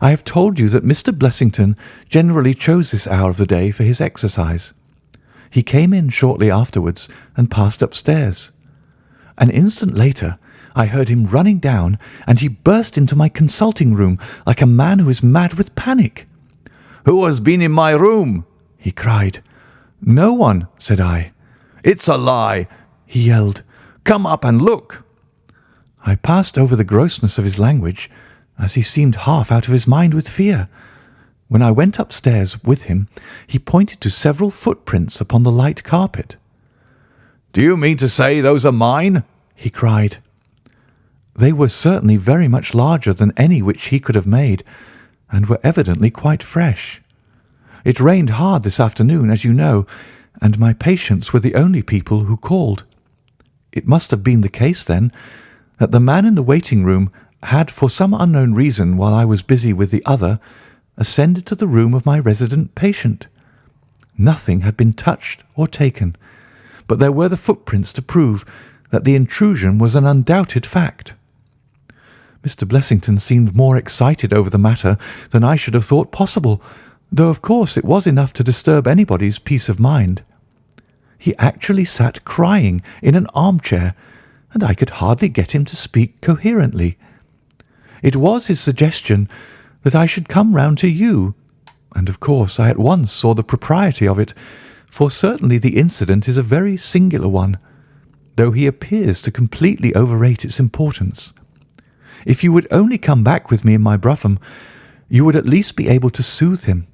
I have told you that Mr. Blessington generally chose this hour of the day for his exercise. He came in shortly afterwards and passed upstairs. An instant later I heard him running down, and he burst into my consulting room like a man who is mad with panic. "Who has been in my room?" he cried. "No one," said I. "It's a lie!" he yelled. "Come up and look." I passed over the grossness of his language, as he seemed half out of his mind with fear. When I went upstairs with him, he pointed to several footprints upon the light carpet. "Do you mean to say those are mine?" he cried. They were certainly very much larger than any which he could have made, and were evidently quite fresh. It rained hard this afternoon, as you know, and my patients were the only people who called. It must have been the case, then, that the man in the waiting room had, for some unknown reason, while I was busy with the other, ascended to the room of my resident patient. Nothing had been touched or taken, but there were the footprints to prove that the intrusion was an undoubted fact. Mr. Blessington seemed more excited over the matter than I should have thought possible, though of course it was enough to disturb anybody's peace of mind. He actually sat crying in an armchair, and I could hardly get him to speak coherently. It was his suggestion that I should come round to you, and of course I at once saw the propriety of it, for certainly the incident is a very singular one, though he appears to completely overrate its importance. If you would only come back with me in my brougham, you would at least be able to soothe him,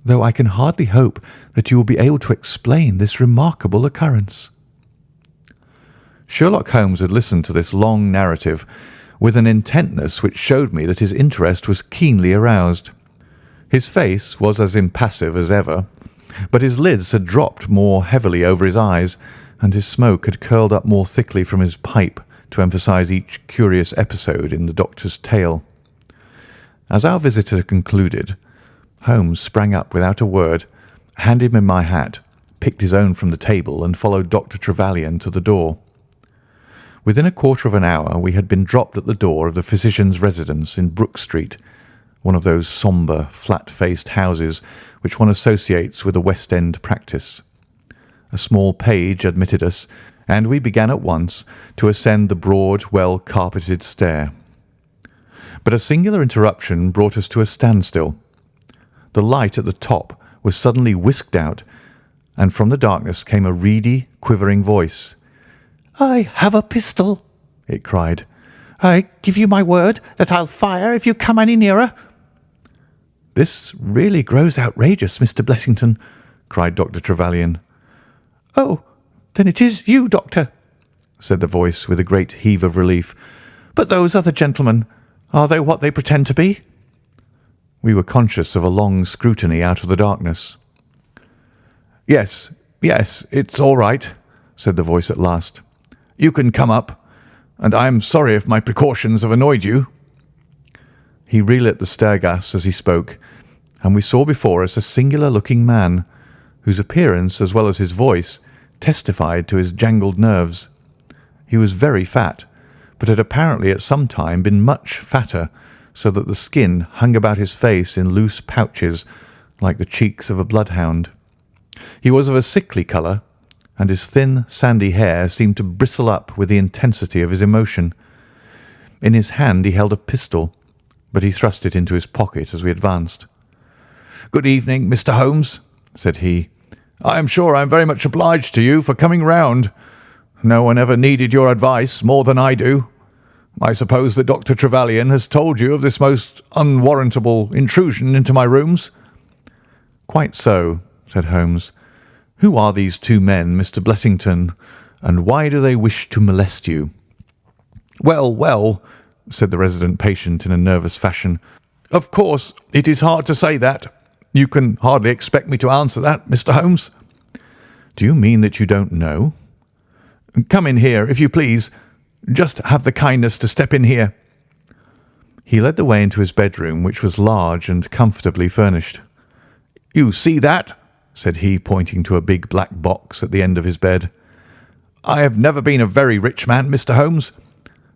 though I can hardly hope that you will be able to explain this remarkable occurrence." Sherlock Holmes had listened to this long narrative with an intentness which showed me that his interest was keenly aroused. His face was as impassive as ever, but his lids had dropped more heavily over his eyes, and his smoke had curled up more thickly from his pipe to emphasize each curious episode in the doctor's tale. As our visitor concluded, Holmes sprang up without a word, handed me my hat, picked his own from the table, and followed Dr. Trevelyan to the door. Within a quarter of an hour we had been dropped at the door of the physician's residence in Brook Street, one of those sombre, flat-faced houses which one associates with a West End practice. A small page admitted us, and we began at once to ascend the broad, well-carpeted stair. But a singular interruption brought us to a standstill. The light at the top was suddenly whisked out, and from the darkness came a reedy, quivering voice. "I have a pistol," it cried. "I give you my word that I'll fire if you come any nearer." "This really grows outrageous, Mr. Blessington," cried Dr. Trevelyan. "Oh, then it is you, Doctor," said the voice with a great heave of relief. "But those other gentlemen, are they what they pretend to be?" We were conscious of a long scrutiny out of the darkness. Yes, it's all right," said the voice at last. "You can come up, and I am sorry if my precautions have annoyed you." He relit the stair gas as he spoke, and we saw before us a singular-looking man, whose appearance as well as his voice testified to his jangled nerves. He was very fat, but had apparently at some time been much fatter, so that the skin hung about his face in loose pouches, like the cheeks of a bloodhound. He was of a sickly colour, and his thin, sandy hair seemed to bristle up with the intensity of his emotion. In his hand he held a pistol, but he thrust it into his pocket as we advanced. "Good evening, Mr. Holmes," said he. "I am sure I am very much obliged to you for coming round. No one ever needed your advice more than I do. I suppose that Dr. Trevelyan has told you of this most unwarrantable intrusion into my rooms?" "Quite so," said Holmes. "Who are these two men, Mr. Blessington, and why do they wish to molest you?" "Well, well," said the resident patient in a nervous fashion. "Of course, it is hard to say that. You can hardly expect me to answer that, Mr. Holmes." "Do you mean that you don't know?" "Come in here, if you please. Just have the kindness to step in here." He led the way into his bedroom, which was large and comfortably furnished. "You see that?" said he, pointing to a big black box at the end of his bed. "I have never been a very rich man, Mr. Holmes.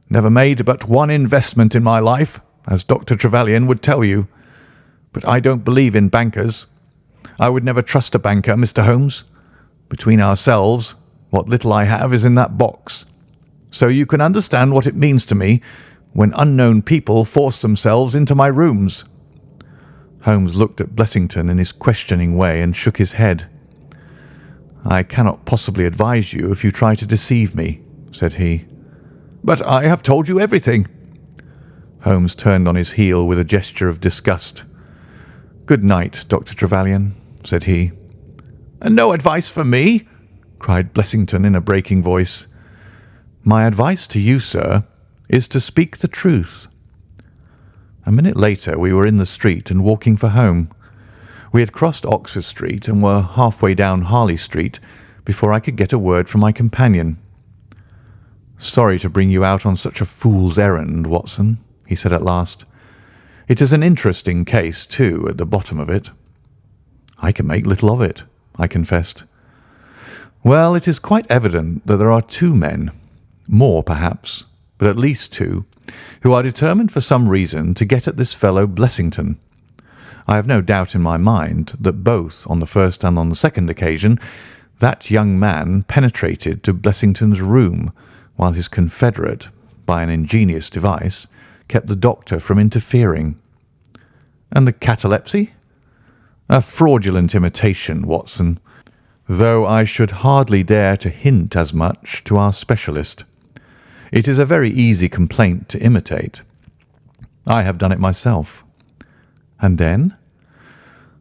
Never made but one investment in my life, as Dr. Trevelyan would tell you. But I don't believe in bankers. I would never trust a banker, Mr. Holmes. Between ourselves, what little I have is in that box. So you can understand what it means to me when unknown people force themselves into my rooms." Holmes looked at Blessington in his questioning way and shook his head. "I cannot possibly advise you if you try to deceive me," said he. "But I have told you everything." Holmes turned on his heel with a gesture of disgust. "Good night, Dr. Trevelyan," said he. "And no advice for me?" cried Blessington in a breaking voice. "My advice to you, sir, is to speak the truth." A minute later we were in the street and walking for home. We had crossed Oxford Street and were halfway down Harley Street before I could get a word from my companion. "Sorry to bring you out on such a fool's errand, Watson," he said at last. "It is an interesting case, too, at the bottom of it." "I can make little of it," I confessed. "Well, it is quite evident that there are two men, more perhaps, but at least two, who are determined for some reason to get at this fellow Blessington. I have no doubt in my mind that both on the first and on the second occasion that young man penetrated to Blessington's room while his confederate, by an ingenious device, kept the doctor from interfering." "And the catalepsy?" "A fraudulent imitation, Watson, though I should hardly dare to hint as much to our specialist. It is a very easy complaint to imitate. I have done it myself." "And then?"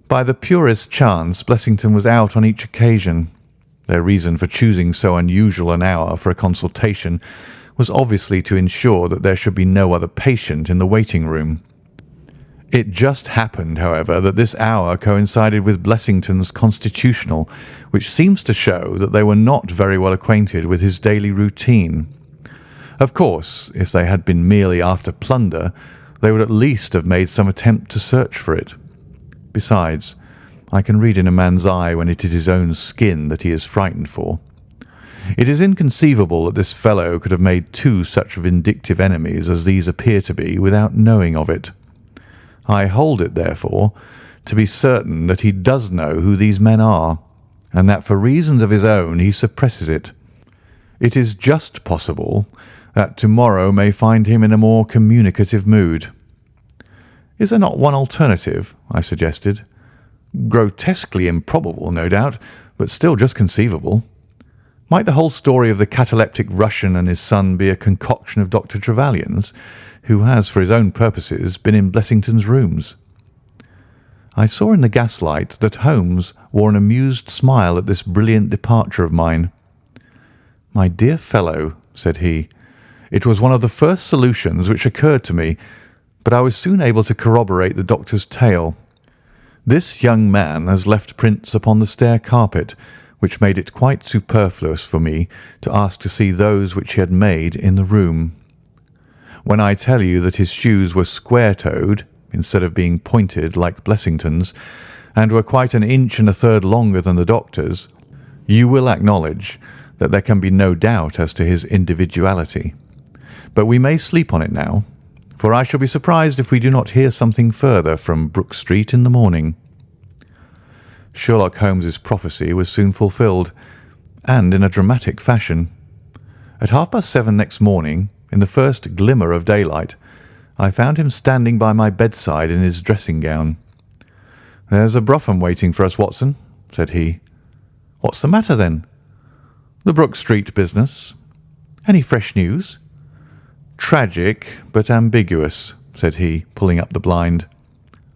"By the purest chance, Blessington was out on each occasion. Their reason for choosing so unusual an hour for a consultation was obviously to ensure that there should be no other patient in the waiting room. It just happened, however, that this hour coincided with Blessington's constitutional, which seems to show that they were not very well acquainted with his daily routine. Of course, if they had been merely after plunder, they would at least have made some attempt to search for it. Besides, I can read in a man's eye when it is his own skin that he is frightened for. It is inconceivable that this fellow could have made two such vindictive enemies as these appear to be without knowing of it. I hold it, therefore, to be certain that he does know who these men are, and that for reasons of his own he suppresses it. It is just possible that tomorrow may find him in a more communicative mood." "Is there not one alternative?" I suggested. "Grotesquely improbable, no doubt, but still just conceivable. Might the whole story of the cataleptic Russian and his son be a concoction of Dr. Trevelyan's, who has, for his own purposes, been in Blessington's rooms?" I saw in the gaslight that Holmes wore an amused smile at this brilliant departure of mine. "My dear fellow," said he, "it was one of the first solutions which occurred to me, but I was soon able to corroborate the doctor's tale. This young man has left prints upon the stair carpet, which made it quite superfluous for me to ask to see those which he had made in the room. When I tell you that his shoes were square-toed, instead of being pointed like Blessington's, and were quite an inch and a third longer than the doctor's, you will acknowledge that there can be no doubt as to his individuality. But we may sleep on it now, for I shall be surprised if we do not hear something further from Brook Street in the morning." Sherlock Holmes's prophecy was soon fulfilled, and in a dramatic fashion. At 7:30 next morning, in the first glimmer of daylight, I found him standing by my bedside in his dressing gown. "There's a brougham waiting for us, Watson," said he. "What's the matter, then?" "The Brook Street business." "Any fresh news?" "Tragic, but ambiguous," said he, pulling up the blind.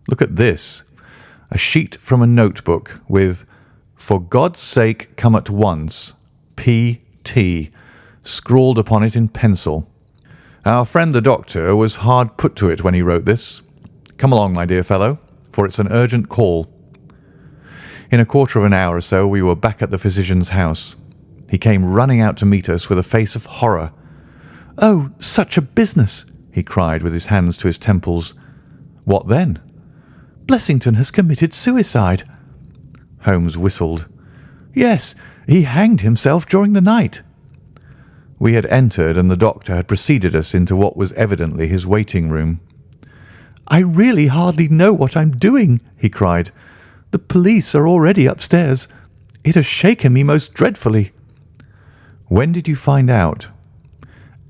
"Look at this." a sheet from a notebook with "For God's sake, come at once, P.T." scrawled upon it in pencil. Our friend the doctor was hard put to it when he wrote this. Come along, my dear fellow, for it's an urgent call. In a quarter of an hour or so we were back at the physician's house. He came running out to meet us with a face of horror. "Oh, such a business!" he cried with his hands to his temples. "What then?" "Blessington has committed suicide." Holmes whistled. "Yes, he hanged himself during the night." We had entered, and the doctor had preceded us into what was evidently his waiting room. "I really hardly know what I'm doing," he cried. "The police are already upstairs. It has shaken me most dreadfully." "When did you find out?"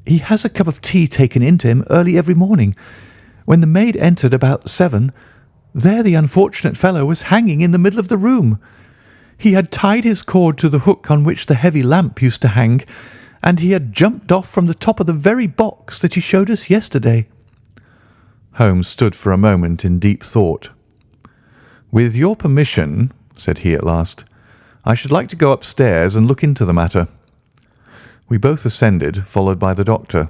"He has a cup of tea taken in to him early every morning. When the maid entered about 7, there the unfortunate fellow was hanging in the middle of the room. He had tied his cord to the hook on which the heavy lamp used to hang, and he had jumped off from the top of the very box that he showed us yesterday." Holmes stood for a moment in deep thought. "With your permission," said he at last, "I should like to go upstairs and look into the matter." We both ascended, followed by the doctor.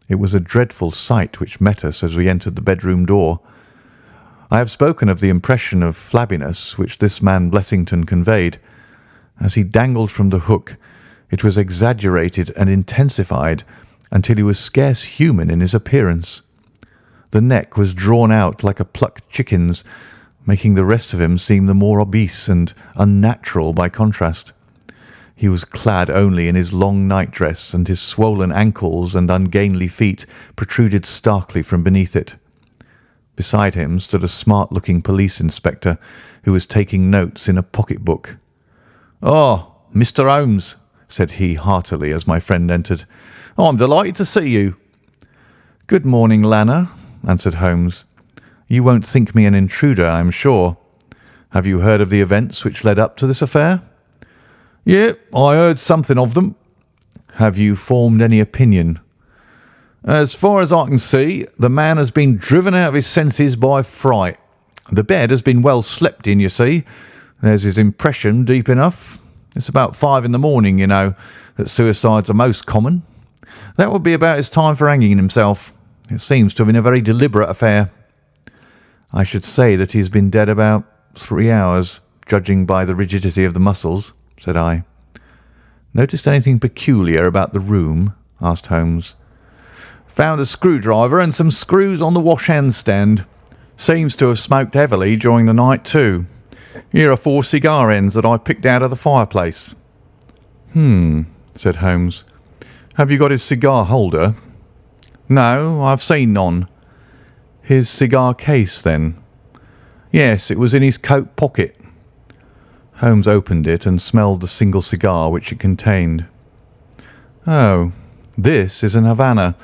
It was a dreadful sight which met us as we entered the bedroom door. I have spoken of the impression of flabbiness which this man Blessington conveyed. As he dangled from the hook, it was exaggerated and intensified until he was scarce human in his appearance. The neck was drawn out like a plucked chicken's, making the rest of him seem the more obese and unnatural by contrast. He was clad only in his long nightdress, and his swollen ankles and ungainly feet protruded starkly from beneath it. Beside him stood a smart-looking police inspector who was taking notes in a pocket-book. "Oh, Mr. Holmes," said he heartily as my friend entered. "I'm delighted to see you." "Good morning, Lanner," answered Holmes. "You won't think me an intruder, I am sure. Have you heard of the events which led up to this affair?" "Yeah, I heard something of them." "Have you formed any opinion?" "As far as I can see, the man has been driven out of his senses by fright. The bed has been well slept in, you see. There's his impression deep enough. It's about 5 in the morning, you know, that suicides are most common. That would be about his time for hanging himself. It seems to have been a very deliberate affair." "I should say that he has been dead about 3 hours, judging by the rigidity of the muscles," said I. "Noticed anything peculiar about the room?" asked Holmes. "Found a screwdriver and some screws on the wash-hand stand. Seems to have smoked heavily during the night, too. Here are 4 cigar ends that I picked out of the fireplace." Said Holmes. "Have you got his cigar holder?" "No, I've seen none." "His cigar case, then?" "Yes, it was in his coat pocket." Holmes opened it and smelled the single cigar which it contained. "Oh, this is an Havana,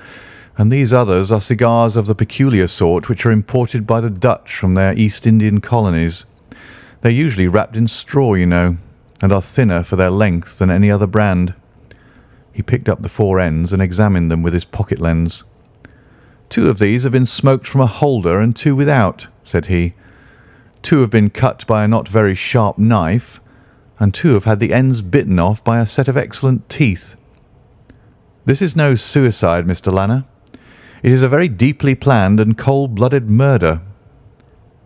and these others are cigars of the peculiar sort which are imported by the Dutch from their East Indian colonies. They're usually wrapped in straw, you know, and are thinner for their length than any other brand." He picked up the 4 ends and examined them with his pocket lens. "2 of these have been smoked from a holder and 2 without," said he. "2 have been cut by a not very sharp knife, and 2 have had the ends bitten off by a set of excellent teeth. This is no suicide, Mr. Lanner. It is a very deeply planned and cold-blooded murder."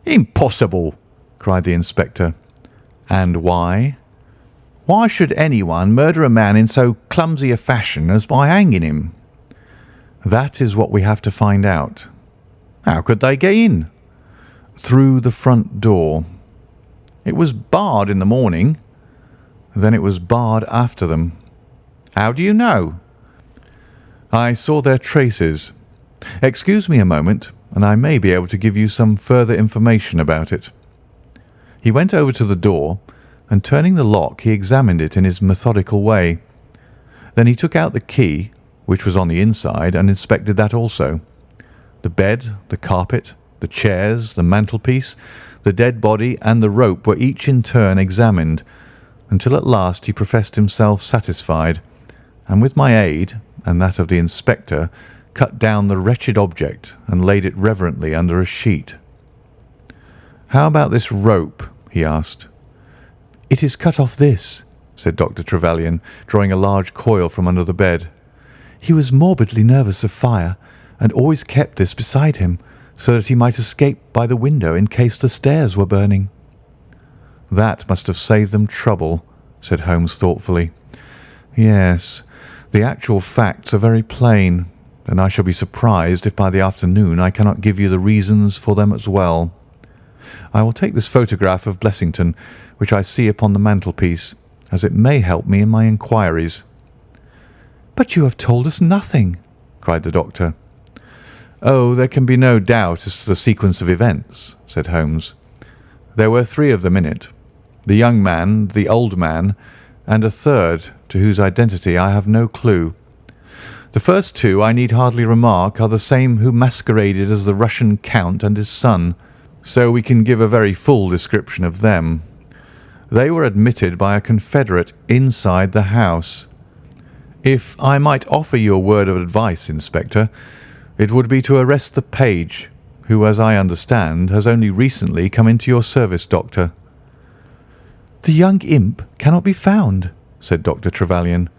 "Impossible!" cried the inspector. "And why?" "Why should anyone murder a man in so clumsy a fashion as by hanging him?" "That is what we have to find out." "How could they get in?" "Through the front door." "It was barred in the morning." "Then it was barred after them." "How do you know?" "I saw their traces. Excuse me a moment, and I may be able to give you some further information about it." He went over to the door, and turning the lock, he examined it in his methodical way. Then he took out the key, which was on the inside, and inspected that also. The bed, the carpet, the chairs, the mantelpiece, the dead body, and the rope were each in turn examined, until at last he professed himself satisfied, and with my aid, and that of the inspector, cut down the wretched object and laid it reverently under a sheet. "How about this rope?" he asked. "It is cut off this," said Dr. Trevelyan, drawing a large coil from under the bed. "He was morbidly nervous of fire, and always kept this beside him, so that he might escape by the window in case the stairs were burning." "That must have saved them trouble," said Holmes thoughtfully. "Yes, the actual facts are very plain, and I shall be surprised if by the afternoon I cannot give you the reasons for them as well. I will take this photograph of Blessington, which I see upon the mantelpiece, as it may help me in my inquiries." "But you have told us nothing," cried the doctor. "Oh, there can be no doubt as to the sequence of events," said Holmes. "There were 3 of them in it, the young man, the old man, and a third to whose identity I have no clue. The first 2, I need hardly remark, are the same who masqueraded as the Russian count and his son, so we can give a very full description of them. They were admitted by a confederate inside the house. If I might offer you a word of advice, Inspector, it would be to arrest the page, who, as I understand, has only recently come into your service, Doctor." "The young imp cannot be found," said Dr. Trevelyan.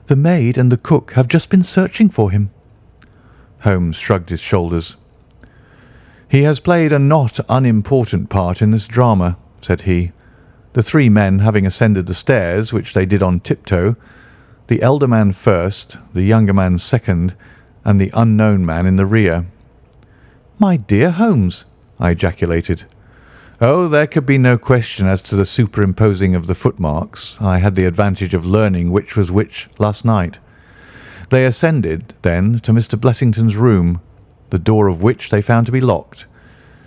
"The maid and the cook have just been searching for him." Holmes shrugged his shoulders. "He has played a not unimportant part in this drama," said he. "The 3 men having ascended the stairs, which they did on tiptoe, the elder man first, the younger man second, and the unknown man in the rear." "My dear Holmes!" I ejaculated. "Oh, there could be no question as to the superimposing of the footmarks. I had the advantage of learning which was which last night. They ascended, then, to Mr. Blessington's room, the door of which they found to be locked.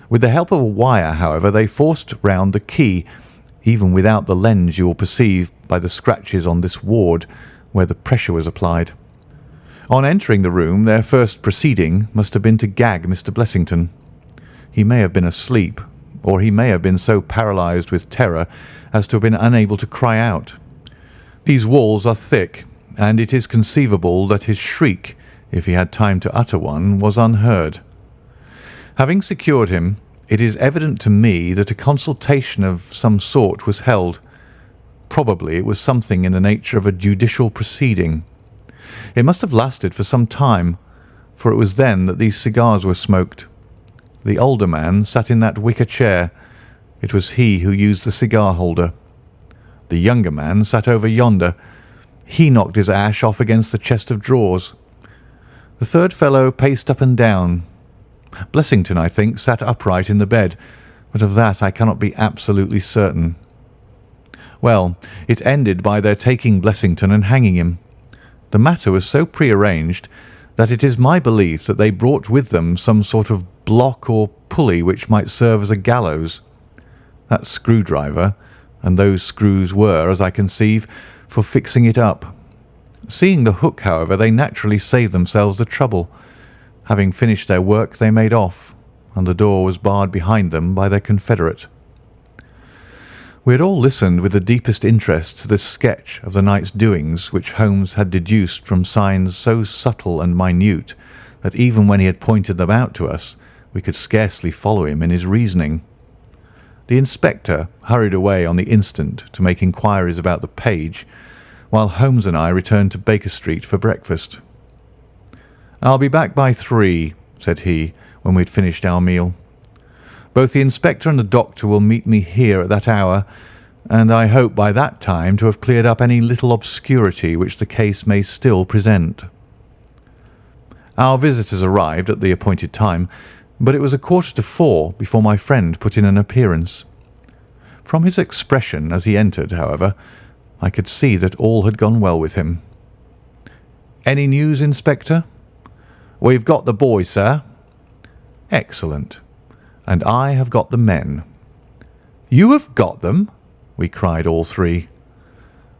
With the help of a wire, however, they forced round the key, even without the lens you will perceive by the scratches on this ward where the pressure was applied. On entering the room, their first proceeding must have been to gag Mr. Blessington. He may have been asleep, or he may have been so paralysed with terror as to have been unable to cry out. These walls are thick, and it is conceivable that his shriek, if he had time to utter one, was unheard. Having secured him, it is evident to me that a consultation of some sort was held. Probably it was something in the nature of a judicial proceeding. It must have lasted for some time, for it was then that these cigars were smoked. The older man sat in that wicker chair. It was he who used the cigar holder. The younger man sat over yonder. He knocked his ash off against the chest of drawers. The third fellow paced up and down. Blessington, I think, sat upright in the bed, but of that I cannot be absolutely certain. Well, it ended by their taking Blessington and hanging him. The matter was so prearranged that it is my belief that they brought with them some sort of block or pulley which might serve as a gallows. That screwdriver, and those screws were, as I conceive, for fixing it up. Seeing the hook, however, they naturally saved themselves the trouble. Having finished their work, they made off, and the door was barred behind them by their confederate. We had all listened with the deepest interest to this sketch of the night's doings, which Holmes had deduced from signs so subtle and minute that even when he had pointed them out to us, we could scarcely follow him in his reasoning. The inspector hurried away on the instant to make inquiries about the page, while Holmes and I returned to Baker Street for breakfast. "I'll be back by 3, said he, when we had finished our meal. "Both the inspector and the doctor will meet me here at that hour, and I hope by that time to have cleared up any little obscurity which the case may still present." Our visitors arrived at the appointed time, but it was 3:15 before my friend put in an appearance. From his expression as he entered, however, I could see that all had gone well with him. "Any news, Inspector?" "We've got the boy, sir." "Excellent. And I have got the men." "You have got them?" we cried all 3.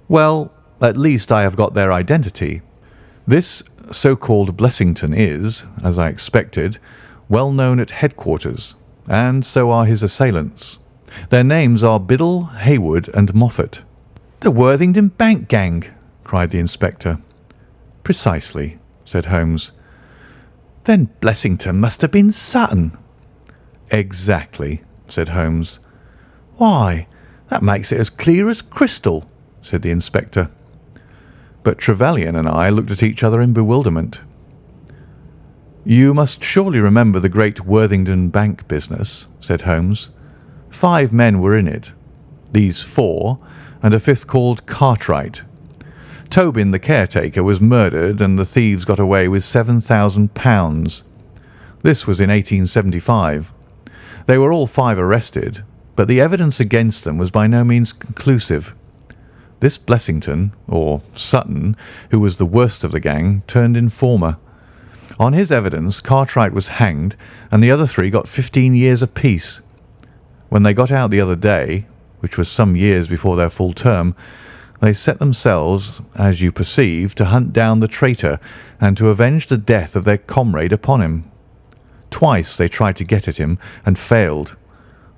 "Well, at least I have got their identity. This so-called Blessington is, as I expected, well known at headquarters, and so are his assailants. Their names are Biddle, Hayward, and Moffat." "The Worthington Bank gang!" cried the inspector. "Precisely," said Holmes. "Then Blessington must have been Sutton." "Exactly," said Holmes. "Why, that makes it as clear as crystal," said the inspector. But Trevelyan and I looked at each other in bewilderment. "You must surely remember the great Worthington Bank business," said Holmes. "5 men were in it. These 4, and a 5th called Cartwright. Tobin, the caretaker, was murdered, and the thieves got away with £7,000. This was in 1875. They were all 5 arrested, but the evidence against them was by no means conclusive. This Blessington, or Sutton, who was the worst of the gang, turned informer. On his evidence, Cartwright was hanged, and the other 3 got 15 years apiece. When they got out the other day, which was some years before their full term, they set themselves, as you perceive, to hunt down the traitor and to avenge the death of their comrade upon him. Twice they tried to get at him and failed.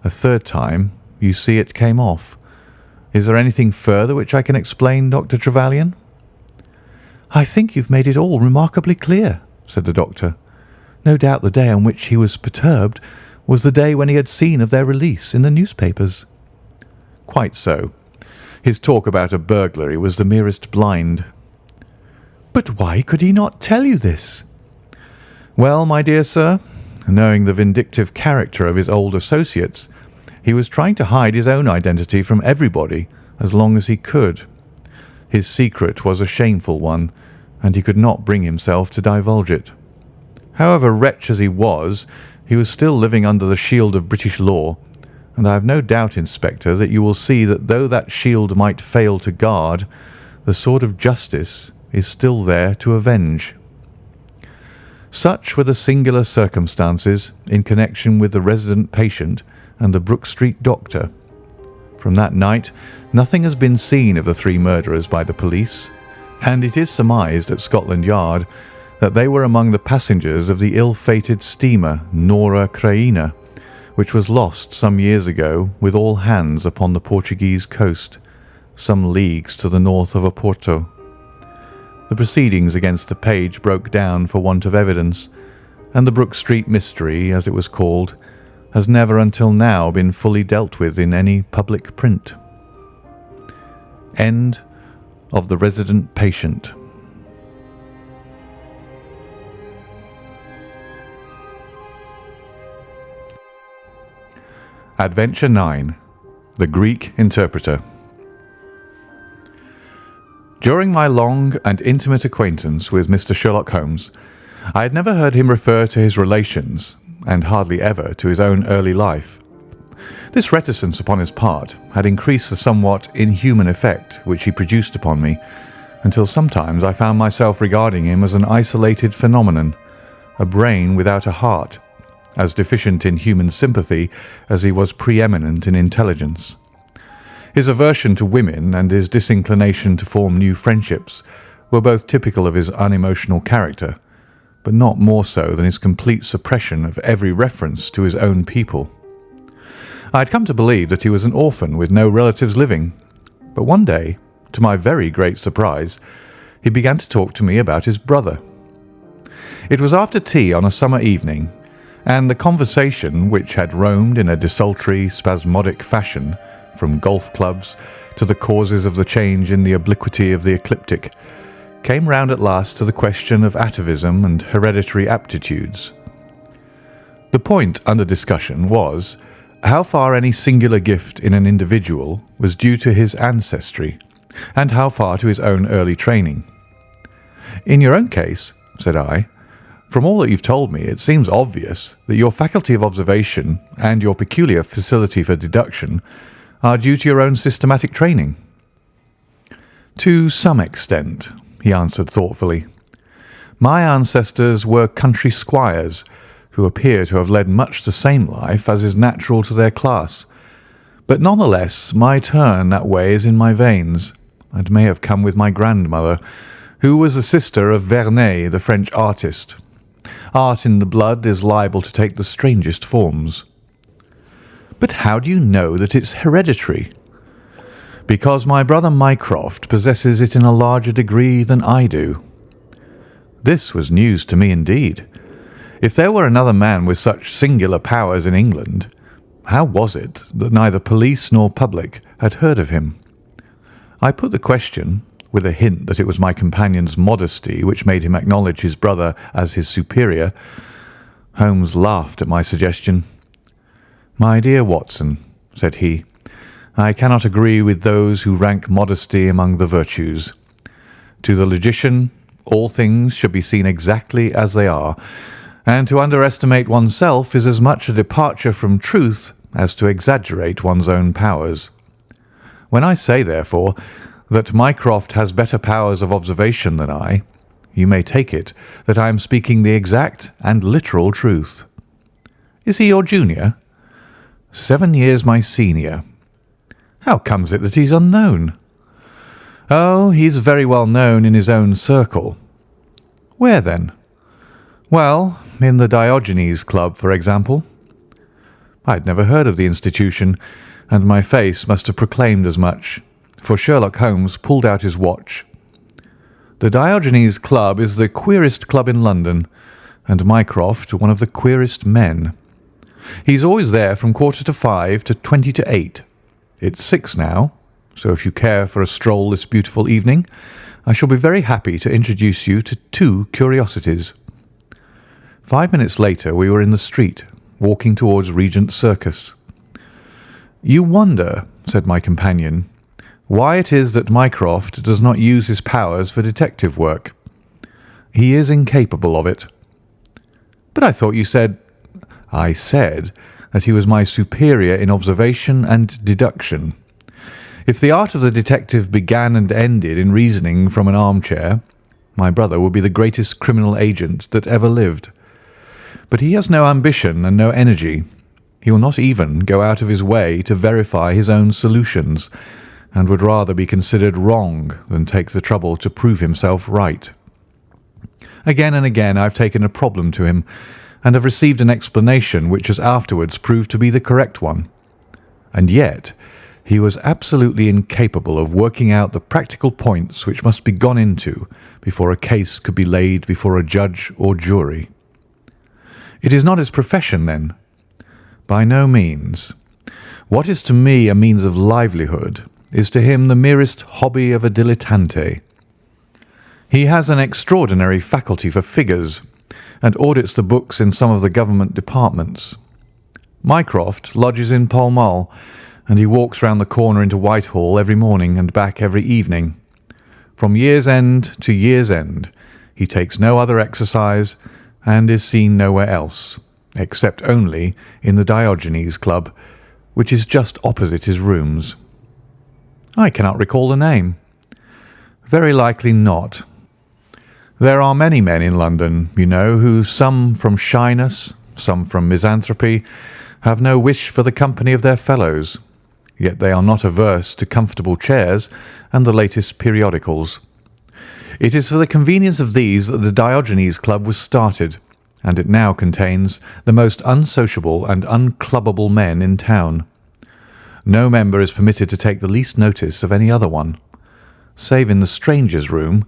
A 3rd time, you see, it came off. Is there anything further which I can explain, Dr. Trevelyan?" "I think you've made it all remarkably clear," said the doctor. "No doubt the day on which he was perturbed was the day when he had seen of their release in the newspapers." "Quite so. His talk about a burglary was the merest blind." "But why could he not tell you this?" "Well, my dear sir, knowing the vindictive character of his old associates, he was trying to hide his own identity from everybody as long as he could. His secret was a shameful one, and he could not bring himself to divulge it. However, wretch as he was still living under the shield of British law, and I have no doubt, Inspector, that you will see that though that shield might fail to guard, the sword of justice is still there to avenge. Such were the singular circumstances in connection with the resident patient and the Brook Street doctor. From that night, nothing has been seen of the 3 murderers by the police, and it is surmised at Scotland Yard that they were among the passengers of the ill-fated steamer Nora Creina, which was lost some years ago with all hands upon the Portuguese coast, some leagues to the north of Oporto. The proceedings against the page broke down for want of evidence, and the Brook Street mystery, as it was called, has never until now been fully dealt with in any public print. End of The Resident Patient. Adventure 9. The Greek Interpreter. During my long and intimate acquaintance with Mr. Sherlock Holmes, I had never heard him refer to his relations, and hardly ever to his own early life. This reticence upon his part had increased the somewhat inhuman effect which he produced upon me, until sometimes I found myself regarding him as an isolated phenomenon, a brain without a heart, as deficient in human sympathy as he was preeminent in intelligence. His aversion to women and his disinclination to form new friendships were both typical of his unemotional character, but not more so than his complete suppression of every reference to his own people. I had come to believe that he was an orphan with no relatives living, but one day, to my very great surprise, he began to talk to me about his brother. It was after tea on a summer evening, and the conversation, which had roamed in a desultory, spasmodic fashion from golf clubs to the causes of the change in the obliquity of the ecliptic, came round at last to the question of atavism and hereditary aptitudes. The point under discussion was how far any singular gift in an individual was due to his ancestry, and how far to his own early training. "In your own case," said I, "from all that you've told me, it seems obvious that your faculty of observation and your peculiar facility for deduction are due to your own systematic training." "To some extent," he answered thoughtfully. "My ancestors were country squires, who appear to have led much the same life as is natural to their class. But nonetheless, my turn that way is in my veins, and may have come with my grandmother, who was the sister of Vernet, the French artist. Art in the blood is liable to take the strangest forms." "But how do you know that it's hereditary?" "Because my brother Mycroft possesses it in a larger degree than I do." This was news to me indeed. If there were another man with such singular powers in England, How was it that neither police nor public had heard of him? I put the question, with a hint that it was my companion's modesty which made him acknowledge his brother as his superior. Holmes laughed at my suggestion. "My dear Watson," said he, "I cannot agree with those who rank modesty among the virtues. To the logician, all things should be seen exactly as they are, and to underestimate oneself is as much a departure from truth as to exaggerate one's own powers. When I say, therefore, that Mycroft has better powers of observation than I, you may take it that I am speaking the exact and literal truth. Is he your junior?" "7 years my senior." "How comes it that he's unknown?" "Oh, he's very well known in his own circle." "Where then?" "Well, in the Diogenes Club, for example." I had never heard of the institution, and my face must have proclaimed as much, for Sherlock Holmes pulled out his watch. "The Diogenes Club is the queerest club in London, and Mycroft one of the queerest men. He's always there from 5:15 to 8:20. It's 6 now, so if you care for a stroll this beautiful evening, I shall be very happy to introduce you to 2 curiosities." 5 minutes later we were in the street, walking towards Regent Circus. "You wonder," said my companion, "why it is that Mycroft does not use his powers for detective work. He is incapable of it." "But I thought you said—" "I said that he was my superior in observation and deduction. If the art of the detective began and ended in reasoning from an armchair, my brother would be the greatest criminal agent that ever lived. But he has no ambition and no energy. He will not even go out of his way to verify his own solutions, and would rather be considered wrong than take the trouble to prove himself right. Again and again I have taken a problem to him, and have received an explanation which has afterwards proved to be the correct one. And yet he was absolutely incapable of working out the practical points which must be gone into before a case could be laid before a judge or jury." "It is not his profession, then?" "By no means. What is to me a means of livelihood is to him the merest hobby of a dilettante. He has an extraordinary faculty for figures, and audits the books in some of the government departments. Mycroft lodges in Pall Mall, and he walks round the corner into Whitehall every morning and back every evening. From year's end to year's end he takes no other exercise, and is seen nowhere else, except only in the Diogenes Club, which is just opposite his rooms." "I cannot recall the name." "Very likely not. There are many men in London, you know, who, some from shyness, some from misanthropy, have no wish for the company of their fellows, yet they are not averse to comfortable chairs and the latest periodicals. It is for the convenience of these that the Diogenes Club was started, and it now contains the most unsociable and unclubbable men in town. No member is permitted to take the least notice of any other one. Save in the strangers' room,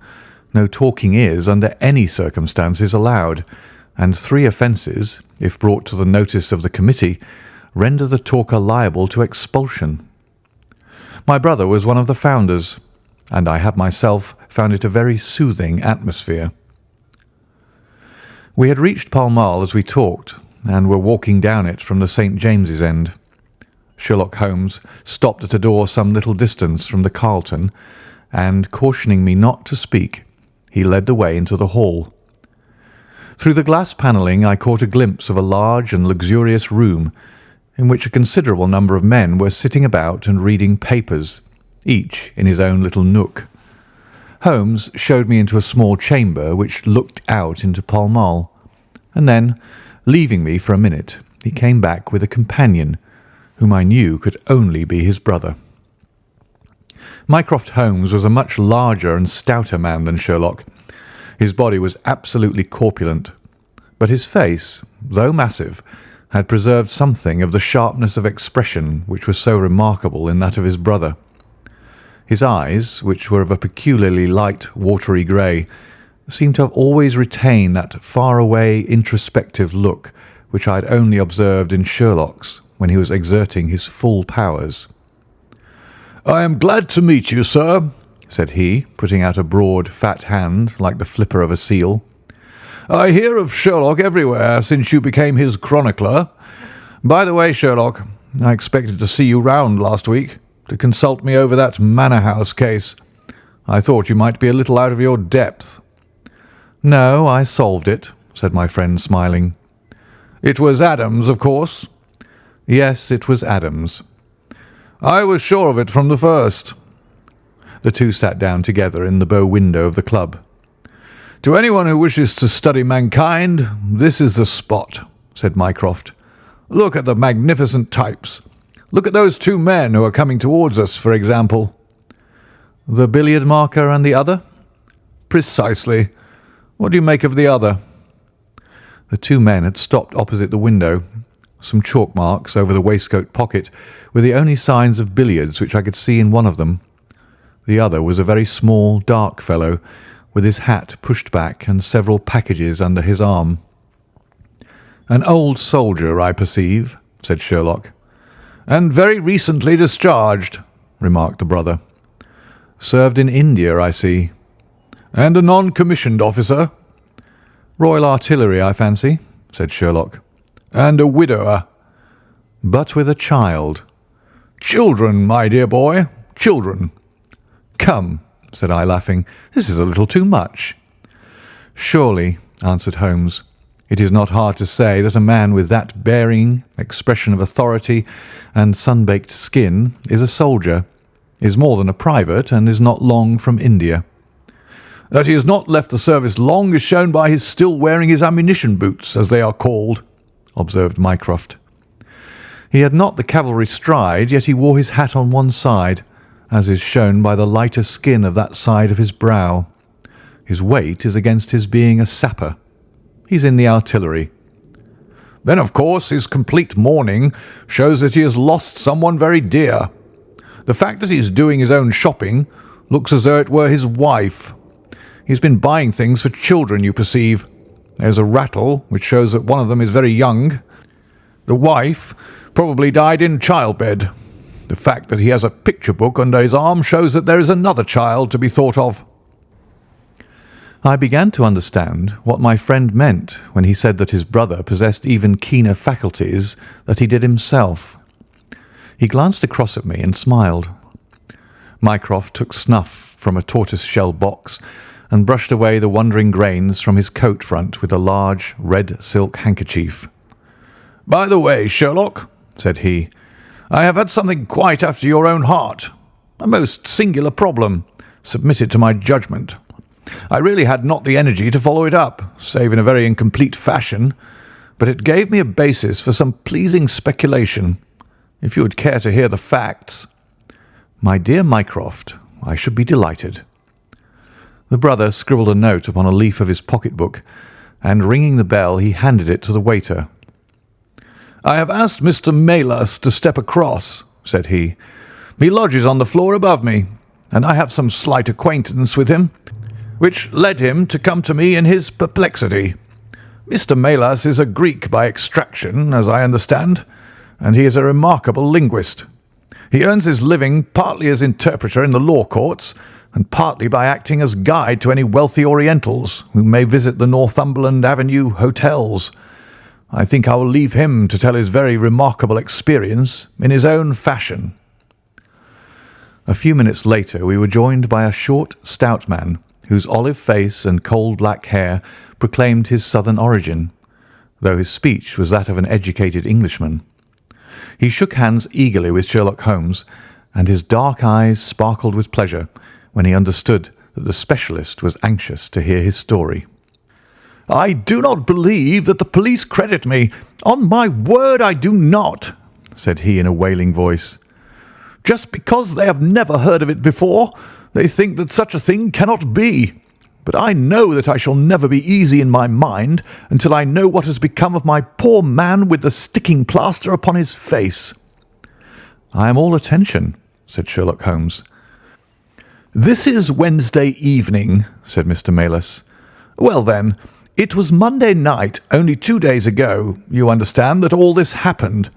no talking is, under any circumstances, allowed, and 3 offences, if brought to the notice of the committee, render the talker liable to expulsion. My brother was one of the founders, and I have myself found it a very soothing atmosphere." We had reached Pall Mall as we talked, and were walking down it from the St. James's end. Sherlock Holmes stopped at a door some little distance from the Carlton, and, cautioning me not to speak, he led the way into the hall. Through the glass panelling I caught a glimpse of a large and luxurious room, in which a considerable number of men were sitting about and reading papers, each in his own little nook. Holmes showed me into a small chamber which looked out into Pall Mall, and then, leaving me for a minute, he came back with a companion, whom I knew could only be his brother. Mycroft Holmes was a much larger and stouter man than Sherlock. His body was absolutely corpulent, but his face, though massive, had preserved something of the sharpness of expression which was so remarkable in that of his brother. His eyes, which were of a peculiarly light watery grey, seemed to have always retained that far-away introspective look which I had only observed in Sherlock's when he was exerting his full powers. "I am glad to meet you, sir," said he, putting out a broad, fat hand like the flipper of a seal. "I hear of Sherlock everywhere since you became his chronicler. By the way, Sherlock, I expected to see you round last week to consult me over that Manor House case. I thought you might be a little out of your depth." "No, I solved it," said my friend, smiling. "It was Adams, of course?" "Yes, it was Adams." "I was sure of it from the first." The two sat down together in the bow window of the club. "To anyone who wishes to study mankind, this is the spot," said Mycroft. "Look at the magnificent types. Look at those two men who are coming towards us, for example." "The billiard marker and the other?" "Precisely. What do you make of the other?" The two men had stopped opposite the window. Some chalk marks over the waistcoat pocket were the only signs of billiards which I could see in one of them. The other was a very small, dark fellow, with his hat pushed back and several packages under his arm. "An old soldier, I perceive," said Sherlock. "And very recently discharged," remarked the brother. "Served in India, I see." "And a non-commissioned officer." "Royal Artillery, I fancy," said Sherlock. "And a widower." "But with a child." "Children, my dear boy, children." "Come," said I, laughing, "this is a little too much." "Surely," answered Holmes, "it is not hard to say that a man with that bearing, expression of authority, and sun-baked skin is a soldier, is more than a private, and is not long from India." "That he has not left the service long is shown by his still wearing his ammunition boots, as they are called," observed Mycroft. "He had not the cavalry stride, yet he wore his hat on one side, as is shown by the lighter skin of that side of his brow. His weight is against his being a sapper. He's in the artillery." "Then, of course, his complete mourning shows that he has lost someone very dear. The fact that he's doing his own shopping looks as though it were his wife. He's been buying things for children, you perceive. There's a rattle, which shows that one of them is very young. The wife probably died in childbed. The fact that he has a picture book under his arm shows that there is another child to be thought of." I began to understand what my friend meant when he said that his brother possessed even keener faculties than he did himself. He glanced across at me and smiled. Mycroft took snuff from a tortoise-shell box and brushed away the wandering grains from his coat front with a large red silk handkerchief. "By the way, Sherlock," said he, "I have had something quite after your own heart. A most singular problem, submitted to my judgment. I really had not the energy to follow it up, save in a very incomplete fashion, but it gave me a basis for some pleasing speculation. If you would care to hear the facts." "My dear Mycroft, I should be delighted." The brother scribbled a note upon a leaf of his pocket-book, and ringing the bell, he handed it to the waiter. "I have asked Mr. Melas to step across," said he. "He lodges on the floor above me, and I have some slight acquaintance with him, which led him to come to me in his perplexity. Mr. Melas is a Greek by extraction, as I understand, and he is a remarkable linguist. He earns his living partly as interpreter in the law courts, and partly by acting as guide to any wealthy Orientals who may visit the Northumberland Avenue hotels. I think I will leave him to tell his very remarkable experience in his own fashion." A few minutes later we were joined by a short, stout man, whose olive face and coal black hair proclaimed his southern origin, though his speech was that of an educated Englishman. He shook hands eagerly with Sherlock Holmes, and his dark eyes sparkled with pleasure when he understood that the specialist was anxious to hear his story. "I do not believe that the police credit me. On my word, I do not," said he in a wailing voice. "Just because they have never heard of it before, they think that such a thing cannot be. But I know that I shall never be easy in my mind until I know what has become of my poor man with the sticking plaster upon his face." "I am all attention," said Sherlock Holmes. "This is Wednesday evening," said Mr. Melas. "Well, then, it was Monday night, only 2 days ago, you understand, that all this happened.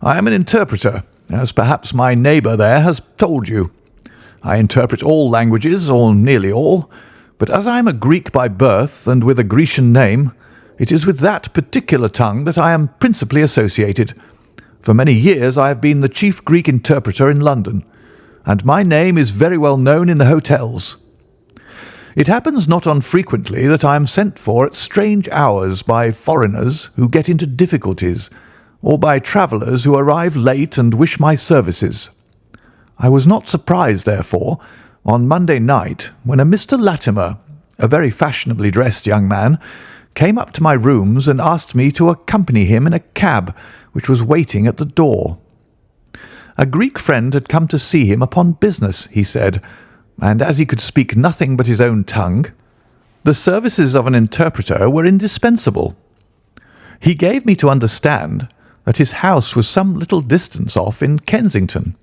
I am an interpreter, as perhaps my neighbour there has told you. I interpret all languages, or nearly all, but as I am a Greek by birth and with a Grecian name, it is with that particular tongue that I am principally associated. For many years I have been the chief Greek interpreter in London, and my name is very well known in the hotels. It happens not unfrequently that I am sent for at strange hours by foreigners who get into difficulties, or by travellers who arrive late and wish my services. I was not surprised, therefore, on Monday night when a Mr. Latimer, a very fashionably dressed young man, came up to my rooms and asked me to accompany him in a cab which was waiting at the door. A Greek friend had come to see him upon business, he said, and as he could speak nothing but his own tongue, the services of an interpreter were indispensable. He gave me to understand that his house was some little distance off in Kensington,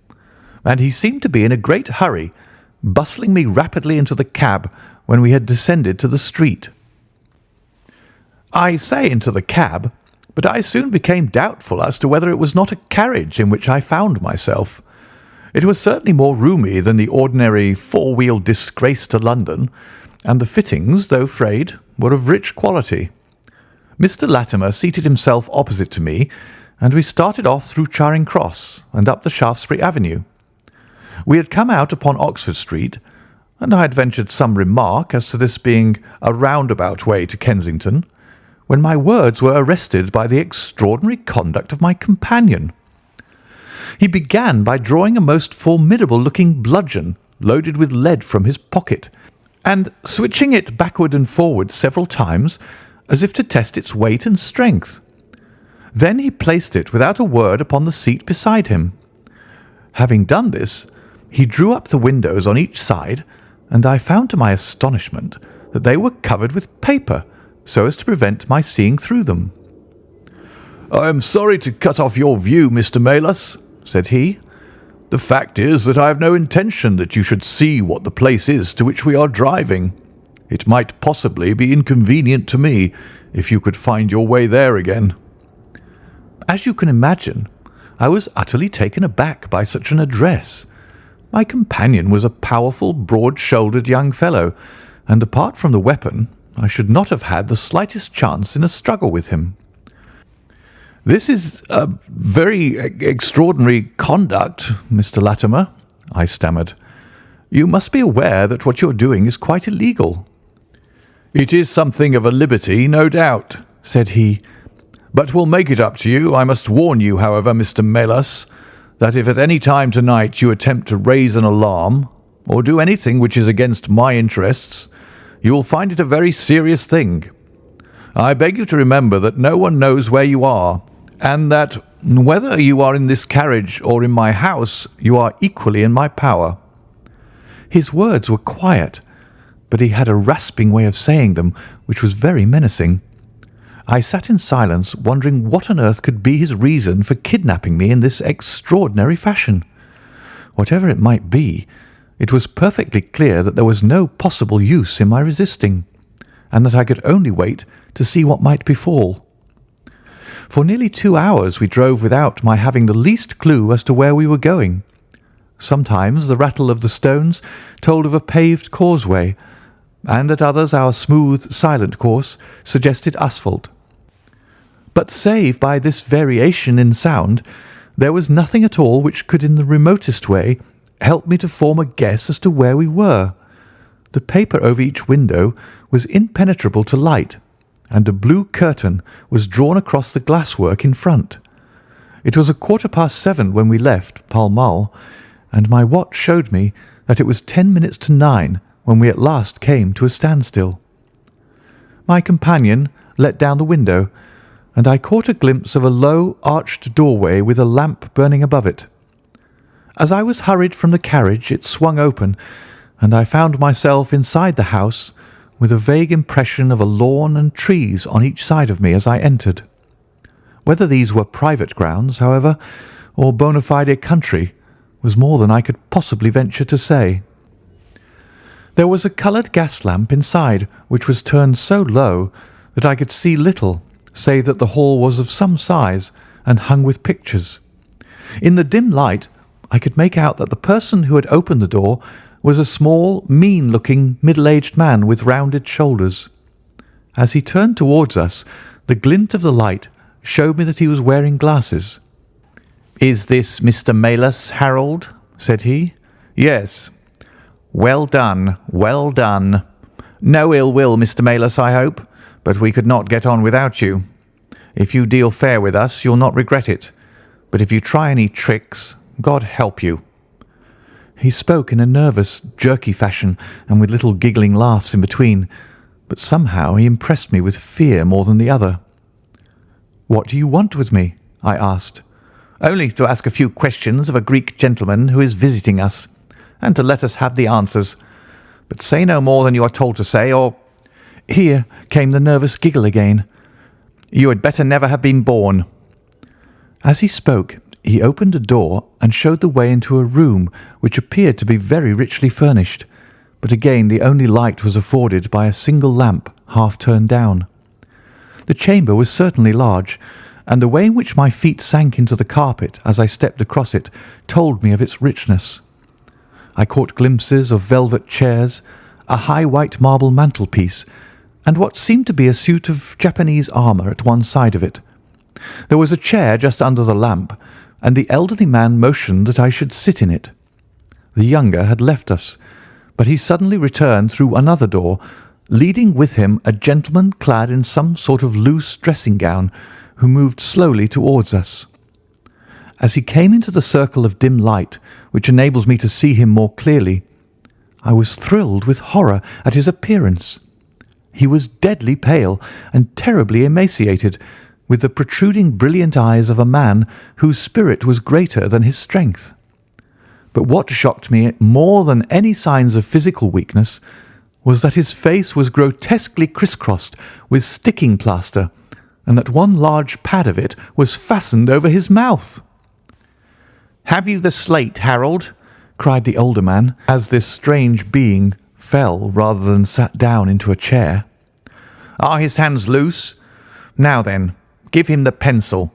and he seemed to be in a great hurry, bustling me rapidly into the cab when we had descended to the street. I say into the cab, but I soon became doubtful as to whether it was not a carriage in which I found myself. It was certainly more roomy than the ordinary four-wheeled disgrace to London, and the fittings, though frayed, were of rich quality. Mr. Latimer seated himself opposite to me, and we started off through Charing Cross and up the Shaftesbury Avenue. We had come out upon Oxford Street, and I had ventured some remark as to this being a roundabout way to Kensington, when my words were arrested by the extraordinary conduct of my companion. He began by drawing a most formidable-looking bludgeon loaded with lead from his pocket, and switching it backward and forward several times as if to test its weight and strength. Then he placed it without a word upon the seat beside him. Having done this, he drew up the windows on each side, and I found to my astonishment that they were covered with paper, so as to prevent my seeing through them. "I am sorry to cut off your view, Mr. Melas," said he. "The fact is that I have no intention that you should see what the place is to which we are driving. It might possibly be inconvenient to me if you could find your way there again." As you can imagine, I was utterly taken aback by such an address. My companion was a powerful, broad-shouldered young fellow, and apart from the weapon, I should not have had the slightest chance in a struggle with him. "This is a very extraordinary conduct, Mr. Latimer," I stammered. "You must be aware that what you are doing is quite illegal." "It is something of a liberty, no doubt," said he, "but we'll make it up to you. I must warn you, however, Mr. Melas, that if at any time tonight you attempt to raise an alarm, or do anything which is against my interests, you will find it a very serious thing. I beg you to remember that no one knows where you are, and that whether you are in this carriage or in my house, you are equally in my power." His words were quiet, but he had a rasping way of saying them which was very menacing. I sat in silence, wondering what on earth could be his reason for kidnapping me in this extraordinary fashion. Whatever it might be, it was perfectly clear that there was no possible use in my resisting, and that I could only wait to see what might befall. For nearly 2 hours we drove without my having the least clue as to where we were going. Sometimes the rattle of the stones told of a paved causeway, and at others our smooth, silent course suggested asphalt. But save by this variation in sound, there was nothing at all which could in the remotest way help me to form a guess as to where we were. The paper over each window was impenetrable to light, and a blue curtain was drawn across the glasswork in front. It was 7:15 when we left Pall Mall, and my watch showed me that it was 10 minutes to 9 when we at last came to a standstill. My companion let down the window, and I caught a glimpse of a low, arched doorway with a lamp burning above it. As I was hurried from the carriage, it swung open, and I found myself inside the house with a vague impression of a lawn and trees on each side of me as I entered. Whether these were private grounds, however, or bona fide country, was more than I could possibly venture to say. There was a coloured gas lamp inside, which was turned so low that I could see little, save that the hall was of some size and hung with pictures. In the dim light, I could make out that the person who had opened the door was a small, mean-looking, middle-aged man with rounded shoulders. As he turned towards us, the glint of the light showed me that he was wearing glasses. "Is this Mr. Malus, Harold?" said he. "Yes." "Well done, well done. No ill will, Mr. Malus, I hope, but we could not get on without you. If you deal fair with us, you'll not regret it. But if you try any tricks, God help you." He spoke in a nervous, jerky fashion, and with little giggling laughs in between, but somehow he impressed me with fear more than the other. "What do you want with me?" I asked. "Only to ask a few questions of a Greek gentleman who is visiting us, and to let us have the answers. But say no more than you are told to say, or—" Here came the nervous giggle again. "You had better never have been born." As he spoke, he opened a door and showed the way into a room which appeared to be very richly furnished, but again the only light was afforded by a single lamp half turned down. The chamber was certainly large, and the way in which my feet sank into the carpet as I stepped across it told me of its richness. I caught glimpses of velvet chairs, a high white marble mantelpiece, and what seemed to be a suit of Japanese armour at one side of it. There was a chair just under the lamp, and the elderly man motioned that I should sit in it. The younger had left us, but he suddenly returned through another door, leading with him a gentleman clad in some sort of loose dressing gown, who moved slowly towards us. As he came into the circle of dim light, which enables me to see him more clearly, I was thrilled with horror at his appearance. He was deadly pale and terribly emaciated, with the protruding brilliant eyes of a man whose spirit was greater than his strength. But what shocked me more than any signs of physical weakness was that his face was grotesquely crisscrossed with sticking plaster, and that one large pad of it was fastened over his mouth. "Have you the slate, Harold?" cried the older man, as this strange being fell rather than sat down into a chair. "Are his hands loose? Now then, give him the pencil.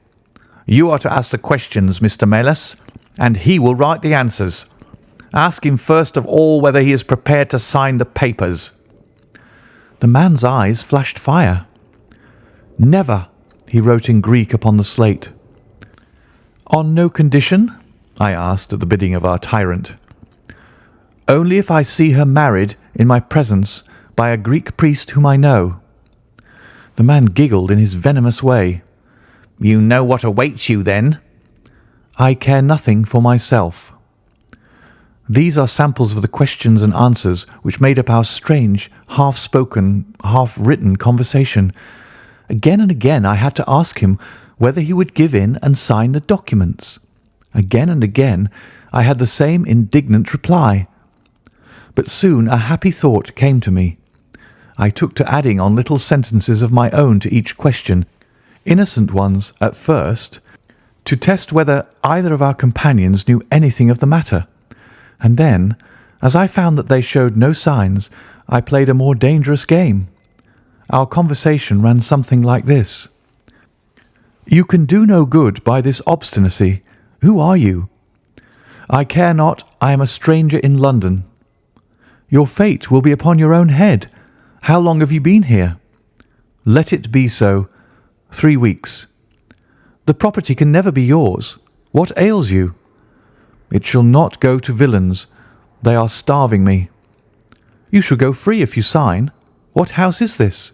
You are to ask the questions, Mr. Malus, and he will write the answers. Ask him first of all whether he is prepared to sign the papers." The man's eyes flashed fire. "Never," he wrote in Greek upon the slate. "On no condition?" I asked at the bidding of our tyrant. "Only if I see her married in my presence by a Greek priest whom I know." The man giggled in his venomous way. "You know what awaits you, then?" "I care nothing for myself." These are samples of the questions and answers which made up our strange, half-spoken, half-written conversation. Again and again I had to ask him whether he would give in and sign the documents. Again and again I had the same indignant reply. But soon a happy thought came to me. I took to adding on little sentences of my own to each question, innocent ones at first, to test whether either of our companions knew anything of the matter. And then, as I found that they showed no signs, I played a more dangerous game. Our conversation ran something like this. "You can do no good by this obstinacy. Who are you?" "I care not. I am a stranger in London." "Your fate will be upon your own head. How long have you been here?" "Let it be so. 3 weeks." "The property can never be yours. What ails you?" "It shall not go to villains. They are starving me." "You shall go free if you sign. What house is this?"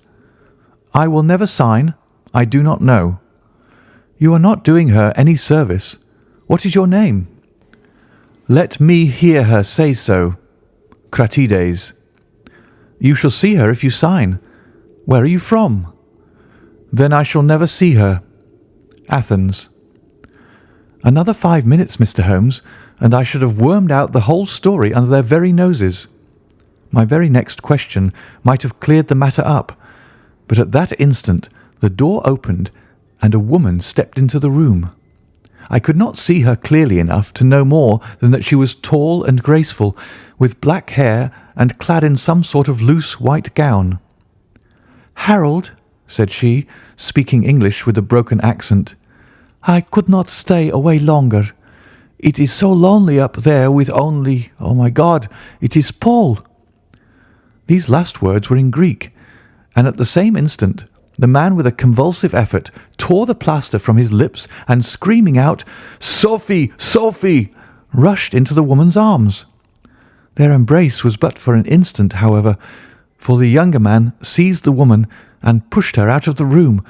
"I will never sign. I do not know." "You are not doing her any service. What is your name?" "Let me hear her say so." "Cratides." "You shall see her if you sign. Where are you from?" "Then I shall never see her." "Athens." Another 5 minutes, Mr. Holmes, and I should have wormed out the whole story under their very noses. My very next question might have cleared the matter up, but at that instant the door opened and a woman stepped into the room. I could not see her clearly enough to know more than that she was tall and graceful, with black hair and clad in some sort of loose white gown. "Harold," said she, speaking English with a broken accent, "I could not stay away longer. It is so lonely up there with only, oh my God, it is Paul." These last words were in Greek, and at the same instant the man with a convulsive effort tore the plaster from his lips and screaming out, "Sophie, Sophie!" rushed into the woman's arms. Their embrace was but for an instant, however, for the younger man seized the woman and pushed her out of the room,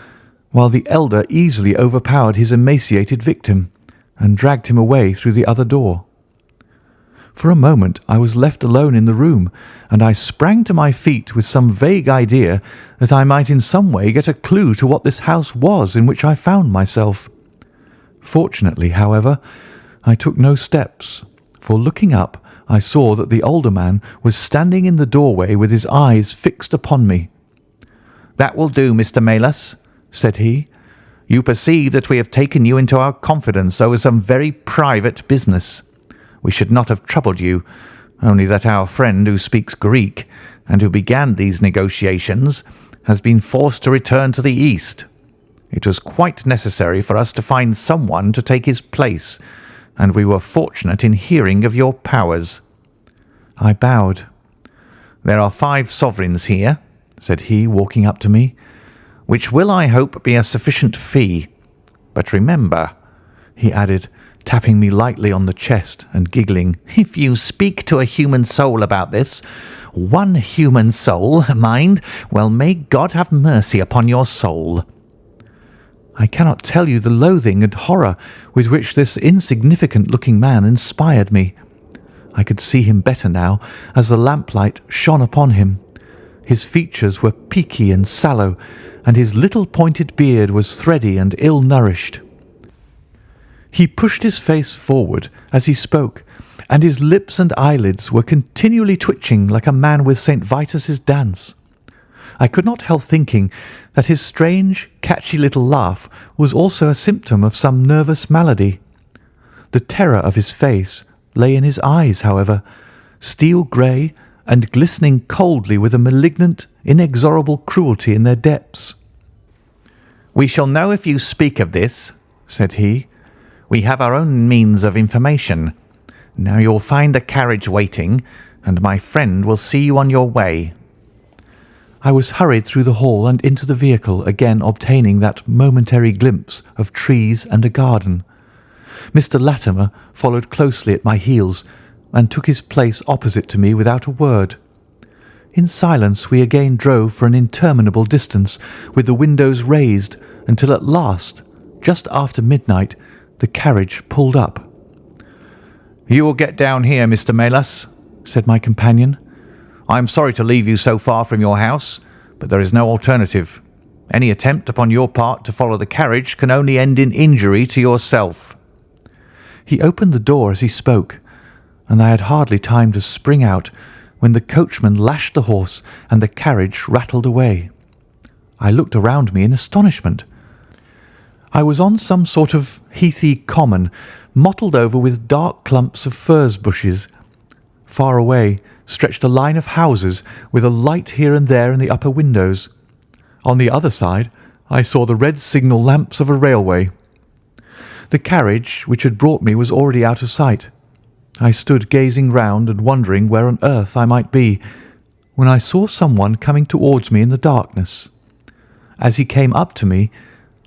while the elder easily overpowered his emaciated victim and dragged him away through the other door. For a moment I was left alone in the room, and I sprang to my feet with some vague idea that I might in some way get a clue to what this house was in which I found myself. Fortunately, however, I took no steps, for looking up I saw that the older man was standing in the doorway with his eyes fixed upon me. "That will do, Mr. Melas," said he. "You perceive that we have taken you into our confidence over some very private business. We should not have troubled you, only that our friend who speaks Greek and who began these negotiations has been forced to return to the East. It was quite necessary for us to find someone to take his place, and we were fortunate in hearing of your powers." I bowed. "There are 5 sovereigns here," said he, walking up to me, "which will, I hope, be a sufficient fee. But remember," he added, tapping me lightly on the chest and giggling, "if you speak to a human soul about this, one human soul, mind, well, may God have mercy upon your soul." I cannot tell you the loathing and horror with which this insignificant-looking man inspired me. I could see him better now as the lamplight shone upon him. His features were peaky and sallow, and his little pointed beard was thready and ill-nourished. He pushed his face forward as he spoke, and his lips and eyelids were continually twitching like a man with St. Vitus's dance. I could not help thinking that his strange, catchy little laugh was also a symptom of some nervous malady. The terror of his face lay in his eyes, however, steel grey and glistening coldly with a malignant, inexorable cruelty in their depths. "We shall know if you speak of this," said he. "We have our own means of information. Now you'll find the carriage waiting, and my friend will see you on your way." I was hurried through the hall and into the vehicle, again obtaining that momentary glimpse of trees and a garden. Mr. Latimer followed closely at my heels and took his place opposite to me without a word. In silence we again drove for an interminable distance, with the windows raised, until at last, just after midnight, the carriage pulled up. "You will get down here, Mr. Melas," said my companion. "I am sorry to leave you so far from your house, but there is no alternative. Any attempt upon your part to follow the carriage can only end in injury to yourself." He opened the door as he spoke, and I had hardly time to spring out when the coachman lashed the horse and the carriage rattled away. I looked around me in astonishment. I was on some sort of heathy common, mottled over with dark clumps of furze bushes. Far away stretched a line of houses with a light here and there in the upper windows. On the other side I saw the red signal lamps of a railway. The carriage which had brought me was already out of sight. I stood gazing round and wondering where on earth I might be, when I saw someone coming towards me in the darkness. As he came up to me,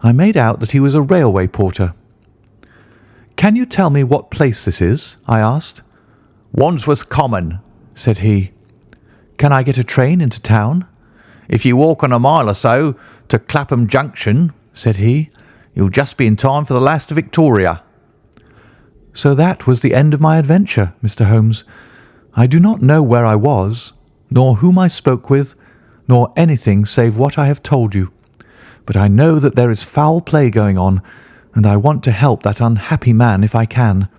I made out that he was a railway porter. "Can you tell me what place this is?" I asked. "Wandsworth Common," said he. "Can I get a train into town?" "If you walk on a mile or so to Clapham Junction," said he, "you'll just be in time for the last Victoria." So that was the end of my adventure, Mr. Holmes. I do not know where I was, nor whom I spoke with, nor anything save what I have told you. But I know that there is foul play going on, and I want to help that unhappy man if I can.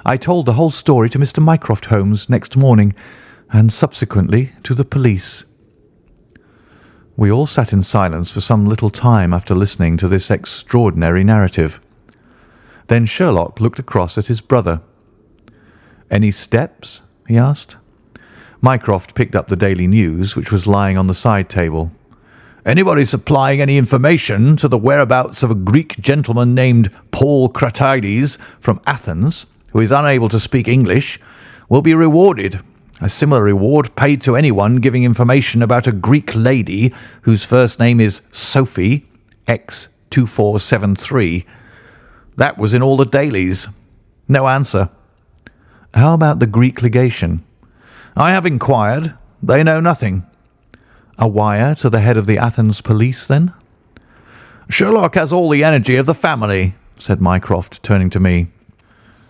I told the whole story to Mr. Mycroft Holmes next morning, and subsequently to the police. We all sat in silence for some little time after listening to this extraordinary narrative. Then Sherlock looked across at his brother. "Any steps?" he asked. Mycroft picked up the Daily News, which was lying on the side table. Anybody supplying any information to the whereabouts of a Greek gentleman named Paul Cratides from Athens, who is unable to speak English, will be rewarded. A similar reward paid to anyone giving information about a Greek lady whose first name is Sophie, X2473. That was in all the dailies. No answer. How about the Greek legation? I have inquired. They know nothing. A wire to the head of the Athens police, then? Sherlock has all the energy of the family, said Mycroft, turning to me.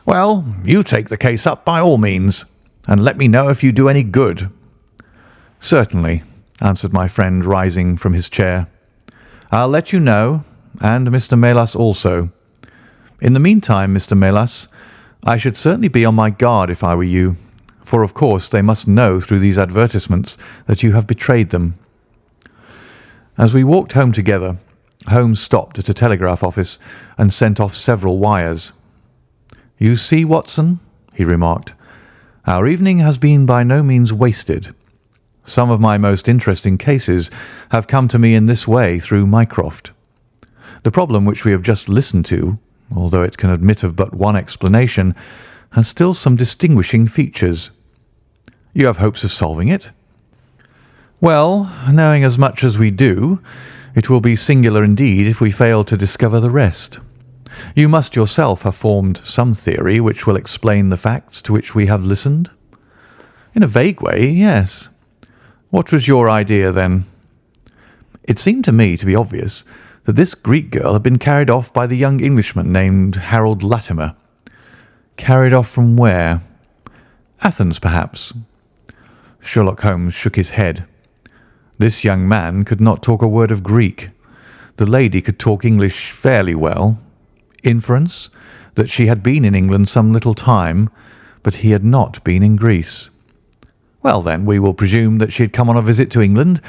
Well, you take the case up by all means, and let me know if you do any good. Certainly, answered my friend, rising from his chair. I'll let you know, and Mr. Melas also. In the meantime, Mr. Melas, I should certainly be on my guard if I were you, for of course they must know through these advertisements that you have betrayed them. As we walked home together, Holmes stopped at a telegraph office and sent off several wires. You see, Watson, he remarked, our evening has been by no means wasted. Some of my most interesting cases have come to me in this way through Mycroft. The problem which we have just listened to, although it can admit of but one explanation, has still some distinguishing features. You have hopes of solving it? Well, knowing as much as we do, it will be singular indeed if we fail to discover the rest. You must yourself have formed some theory which will explain the facts to which we have listened. In a vague way, yes. What was your idea, then? It seemed to me to be obvious that this Greek girl had been carried off by the young Englishman named Harold Latimer. Carried off from where? Athens, perhaps. Sherlock Holmes shook his head. This young man could not talk a word of Greek. The lady could talk English fairly well. Inference that she had been in England some little time, but he had not been in Greece. Well, then, we will presume that she had come on a visit to England,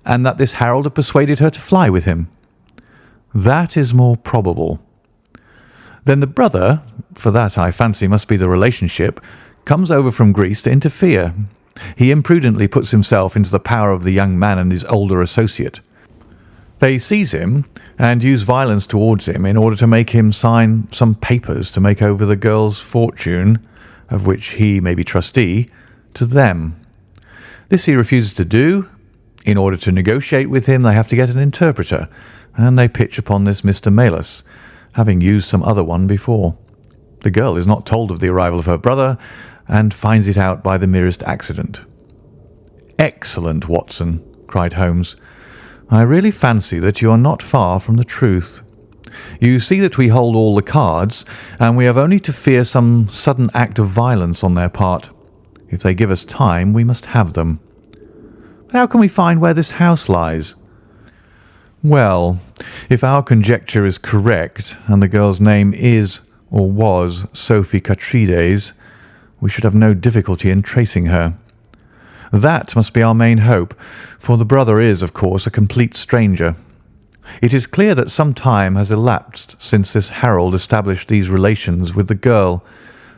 and that this Harold had persuaded her to fly with him. That is more probable. Then the brother, for that I fancy must be the relationship, comes over from Greece to interfere. He imprudently puts himself into the power of the young man and his older associate. They seize him and use violence towards him in order to make him sign some papers to make over the girl's fortune, of which he may be trustee, to them. This he refuses to do. In order to negotiate with him, they have to get an interpreter, and they pitch upon this Mr. Melas, having used some other one before. The girl is not told of the arrival of her brother, and finds it out by the merest accident. Excellent, Watson, cried Holmes. I really fancy that you are not far from the truth. You see that we hold all the cards, and we have only to fear some sudden act of violence on their part. If they give us time, we must have them. But how can we find where this house lies? Well, if our conjecture is correct, and the girl's name is or was Sophie Catrides, we should have no difficulty in tracing her. That must be our main hope, for the brother is, of course, a complete stranger. It is clear that some time has elapsed since this Harold established these relations with the girl,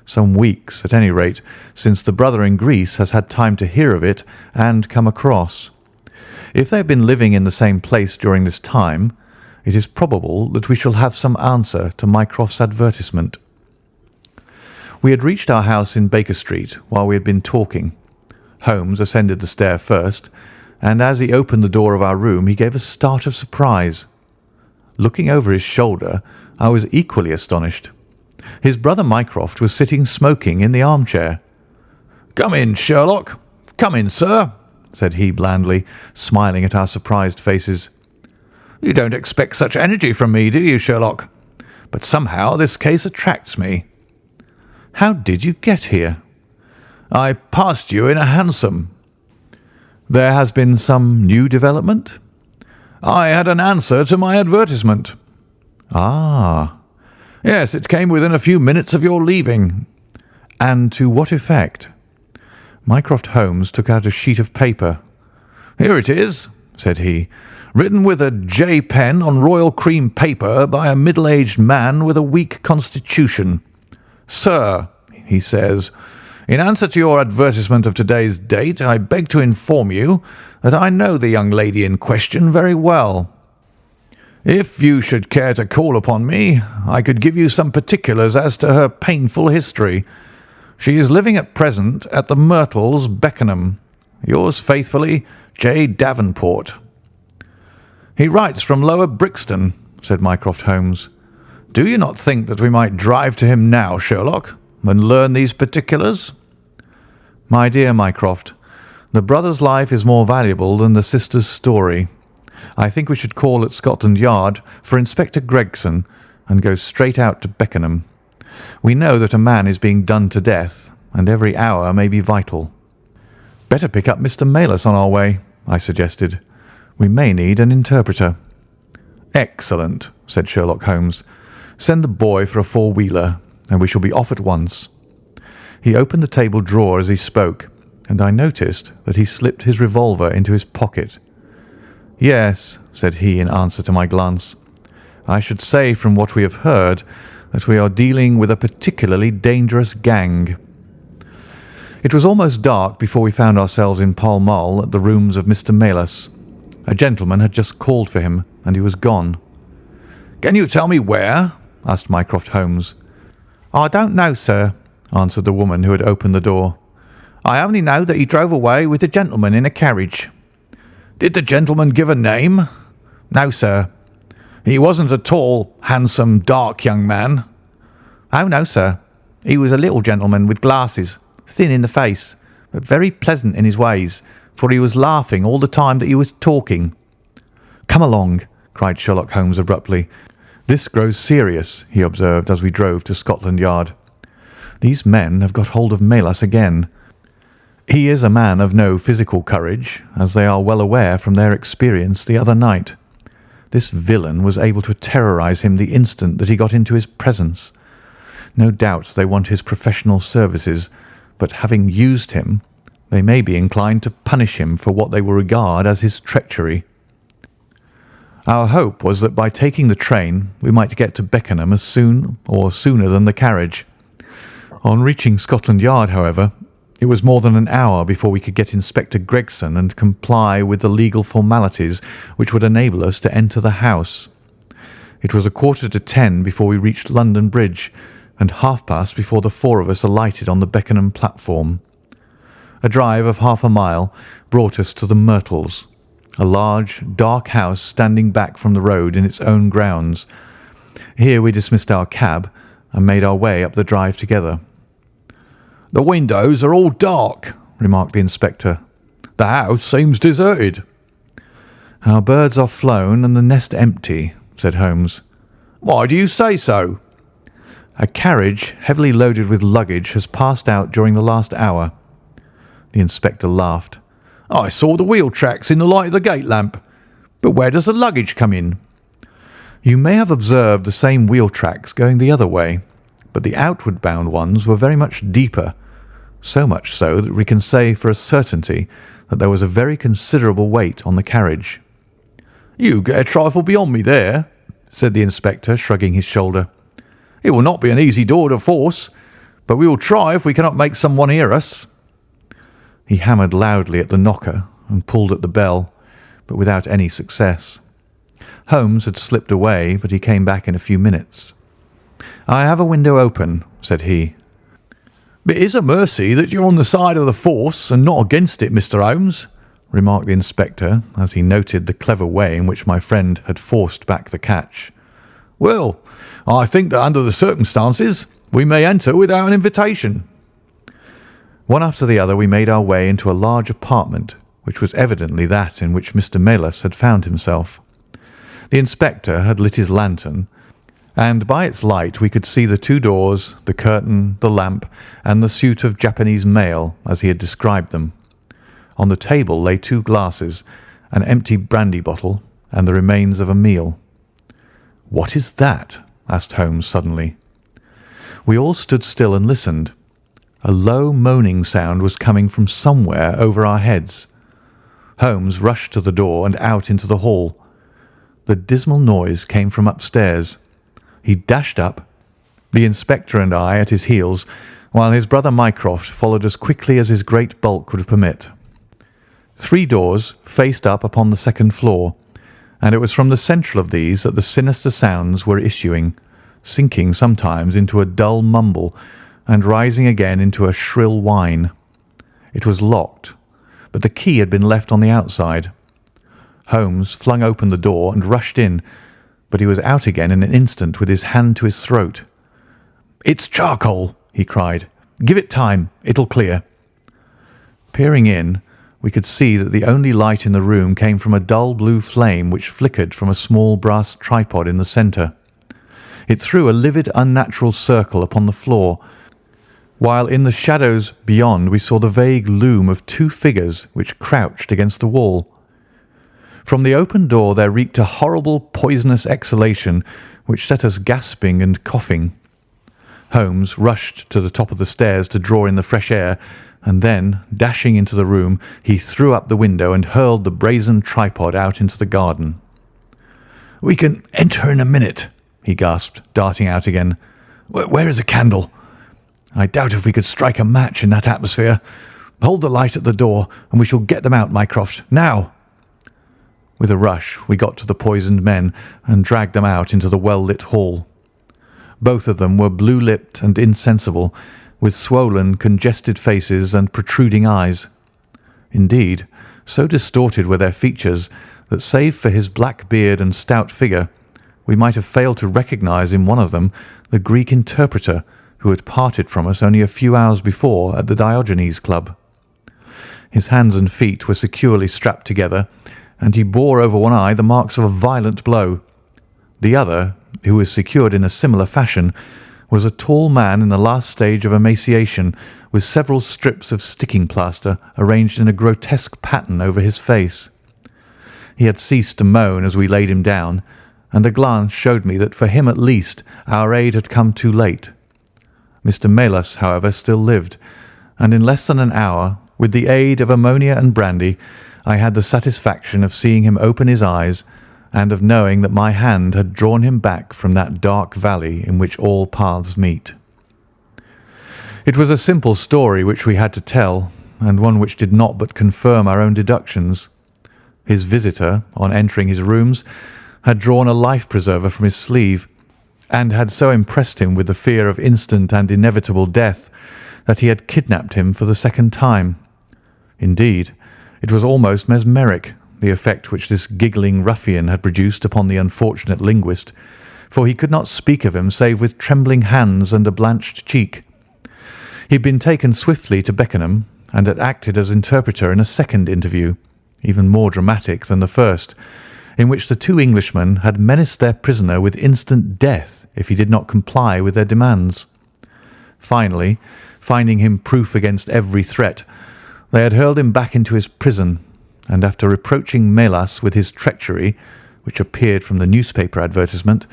some weeks, at any rate, since the brother in Greece has had time to hear of it and come across. If they have been living in the same place during this time, it is probable that we shall have some answer to Mycroft's advertisement. We had reached our house in Baker Street while we had been talking. Holmes ascended the stair first, and as he opened the door of our room he gave a start of surprise. Looking over his shoulder, I was equally astonished. His brother Mycroft was sitting smoking in the armchair. "Come in, Sherlock. Come in, sir," said he blandly, smiling at our surprised faces. "You don't expect such energy from me, do you, Sherlock? But somehow this case attracts me." "How did you get here?" "I passed you in a hansom." "There has been some new development?" "I had an answer to my advertisement." "Ah." "Yes, it came within a few minutes of your leaving." "And to what effect?" Mycroft Holmes took out a sheet of paper. "Here it is," said he, "written with a J pen on royal cream paper by a middle-aged man with a weak constitution. 'Sir,' he says, In answer to your advertisement of today's date, I beg to inform you that I know the young lady in question very well. If you should care to call upon me, I could give you some particulars as to her painful history. She is living at present at the Myrtles, Beckenham. Yours faithfully, J. Davenport. He writes from Lower Brixton, said Mycroft Holmes. Do you not think that we might drive to him now, Sherlock, and learn these particulars? My dear Mycroft, the brother's life is more valuable than the sister's story. I think we should call at Scotland Yard for Inspector Gregson and go straight out to Beckenham. We know that a man is being done to death, and every hour may be vital. Better pick up Mr. Maylis on our way, I suggested. We may need an interpreter. Excellent, said Sherlock Holmes. Send the boy for a four-wheeler, and we shall be off at once. He opened the table drawer as he spoke, and I noticed that he slipped his revolver into his pocket. Yes, said he in answer to my glance. I should say from what we have heard that we are dealing with a particularly dangerous gang. It was almost dark before we found ourselves in Pall Mall at the rooms of Mr. Maylis. A gentleman had just called for him, and he was gone. Can you tell me where? Asked Mycroft Holmes. I don't know, sir, answered the woman who had opened the door. I only know that he drove away with a gentleman in a carriage. Did the gentleman give a name? No, sir. He wasn't a tall, handsome, dark young man? Oh, no, sir. He was a little gentleman with glasses, thin in the face, but very pleasant in his ways, for he was laughing all the time that he was talking. Come along, cried Sherlock Holmes abruptly. This grows serious, he observed as we drove to Scotland Yard. These men have got hold of Maylis again. He is a man of no physical courage, as they are well aware from their experience the other night. This villain was able to terrorise him the instant that he got into his presence. No doubt they want his professional services, but having used him, they may be inclined to punish him for what they will regard as his treachery. Our hope was that by taking the train we might get to Beckenham as soon or sooner than the carriage. On reaching Scotland Yard, however, it was more than an hour before we could get Inspector Gregson and comply with the legal formalities which would enable us to enter the house. It was 9:45 before we reached London Bridge, and 9:30 before the four of us alighted on the Beckenham platform. A drive of half a mile brought us to the Myrtles, a large, dark house standing back from the road in its own grounds. Here we dismissed our cab and made our way up the drive together. The windows are all dark, remarked the inspector. The house seems deserted. Our birds are flown and the nest empty, said Holmes. Why do you say so? A carriage heavily loaded with luggage has passed out during the last hour. The inspector laughed. I saw the wheel tracks in the light of the gate lamp. But where does the luggage come in? You may have observed the same wheel tracks going the other way, but the outward bound ones were very much deeper, so much so that we can say for a certainty that there was a very considerable weight on the carriage. You get a trifle beyond me there, said the inspector, shrugging his shoulder. It will not be an easy door to force, but we will try if we cannot make someone hear us. He hammered loudly at the knocker and pulled at the bell, but without any success. Holmes had slipped away, but he came back in a few minutes. I have a window open, said he. It is a mercy that you're on the side of the force and not against it, Mr. Holmes, remarked the inspector as he noted the clever way in which my friend had forced back the catch. Well, I think that under the circumstances we may enter without an invitation. One after the other we made our way into a large apartment, which was evidently that in which Mr. Maylis had found himself. The inspector had lit his lantern, and by its light we could see the two doors, the curtain, the lamp, and the suit of Japanese mail as he had described them. On the table lay 2 glasses, an empty brandy bottle, and the remains of a meal. "What is that?" asked Holmes suddenly. We all stood still and listened. A low moaning sound was coming from somewhere over our heads. Holmes rushed to the door and out into the hall. The dismal noise came from upstairs. He dashed up, the inspector and I at his heels, while his brother Mycroft followed as quickly as his great bulk would permit. 3 doors faced up upon the second floor, and it was from the central of these that the sinister sounds were issuing, sinking sometimes into a dull mumble and rising again into a shrill whine. It was locked, but the key had been left on the outside. Holmes flung open the door and rushed in, but he was out again in an instant with his hand to his throat. "It's charcoal," he cried. "Give it time. It'll clear." Peering in, we could see that the only light in the room came from a dull blue flame which flickered from a small brass tripod in the centre. It threw a livid, unnatural circle upon the floor, while in the shadows beyond we saw the vague loom of 2 figures which crouched against the wall. From the open door there reeked a horrible poisonous exhalation which set us gasping and coughing. Holmes rushed to the top of the stairs to draw in the fresh air, and then, dashing into the room, he threw up the window and hurled the brazen tripod out into the garden. "We can enter in a minute," he gasped, darting out again. "Where is a candle? I doubt if we could strike a match in that atmosphere. Hold the light at the door, and we shall get them out, Mycroft. Now!" With a rush, we got to the poisoned men and dragged them out into the well-lit hall. Both of them were blue-lipped and insensible, with swollen, congested faces and protruding eyes. Indeed, so distorted were their features that, save for his black beard and stout figure, we might have failed to recognize in one of them the Greek interpreter who had parted from us only a few hours before at the Diogenes Club. His hands and feet were securely strapped together, and he bore over one eye the marks of a violent blow. The other, who was secured in a similar fashion, was a tall man in the last stage of emaciation, with several strips of sticking plaster arranged in a grotesque pattern over his face. He had ceased to moan as we laid him down, and a glance showed me that for him at least our aid had come too late. Mr. Melas, however, still lived, and in less than an hour, with the aid of ammonia and brandy, I had the satisfaction of seeing him open his eyes and of knowing that my hand had drawn him back from that dark valley in which all paths meet. It was a simple story which we had to tell, and one which did not but confirm our own deductions. His visitor, on entering his rooms, had drawn a life-preserver from his sleeve, and had so impressed him with the fear of instant and inevitable death that he had kidnapped him for the second time. Indeed, it was almost mesmeric, the effect which this giggling ruffian had produced upon the unfortunate linguist, for he could not speak of him save with trembling hands and a blanched cheek. He had been taken swiftly to Beckenham, and had acted as interpreter in a second interview, even more dramatic than the first, in which the 2 Englishmen had menaced their prisoner with instant death if he did not comply with their demands. Finally, finding him proof against every threat, they had hurled him back into his prison, and after reproaching Melas with his treachery, which appeared from the newspaper advertisement,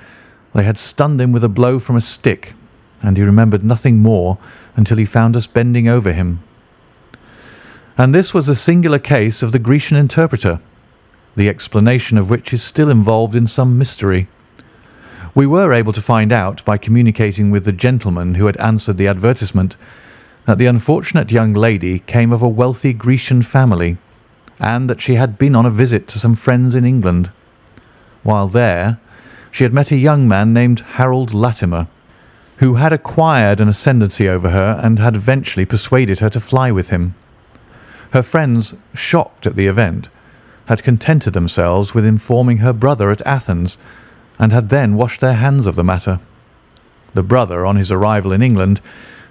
they had stunned him with a blow from a stick, and he remembered nothing more until he found us bending over him. And this was the singular case of the Grecian interpreter, the explanation of which is still involved in some mystery. We were able to find out, by communicating with the gentleman who had answered the advertisement, that the unfortunate young lady came of a wealthy Grecian family, and that she had been on a visit to some friends in England. While there, she had met a young man named Harold Latimer, who had acquired an ascendancy over her and had eventually persuaded her to fly with him. Her friends, shocked at the event, had contented themselves with informing her brother at Athens, and had then washed their hands of the matter. The brother, on his arrival in England,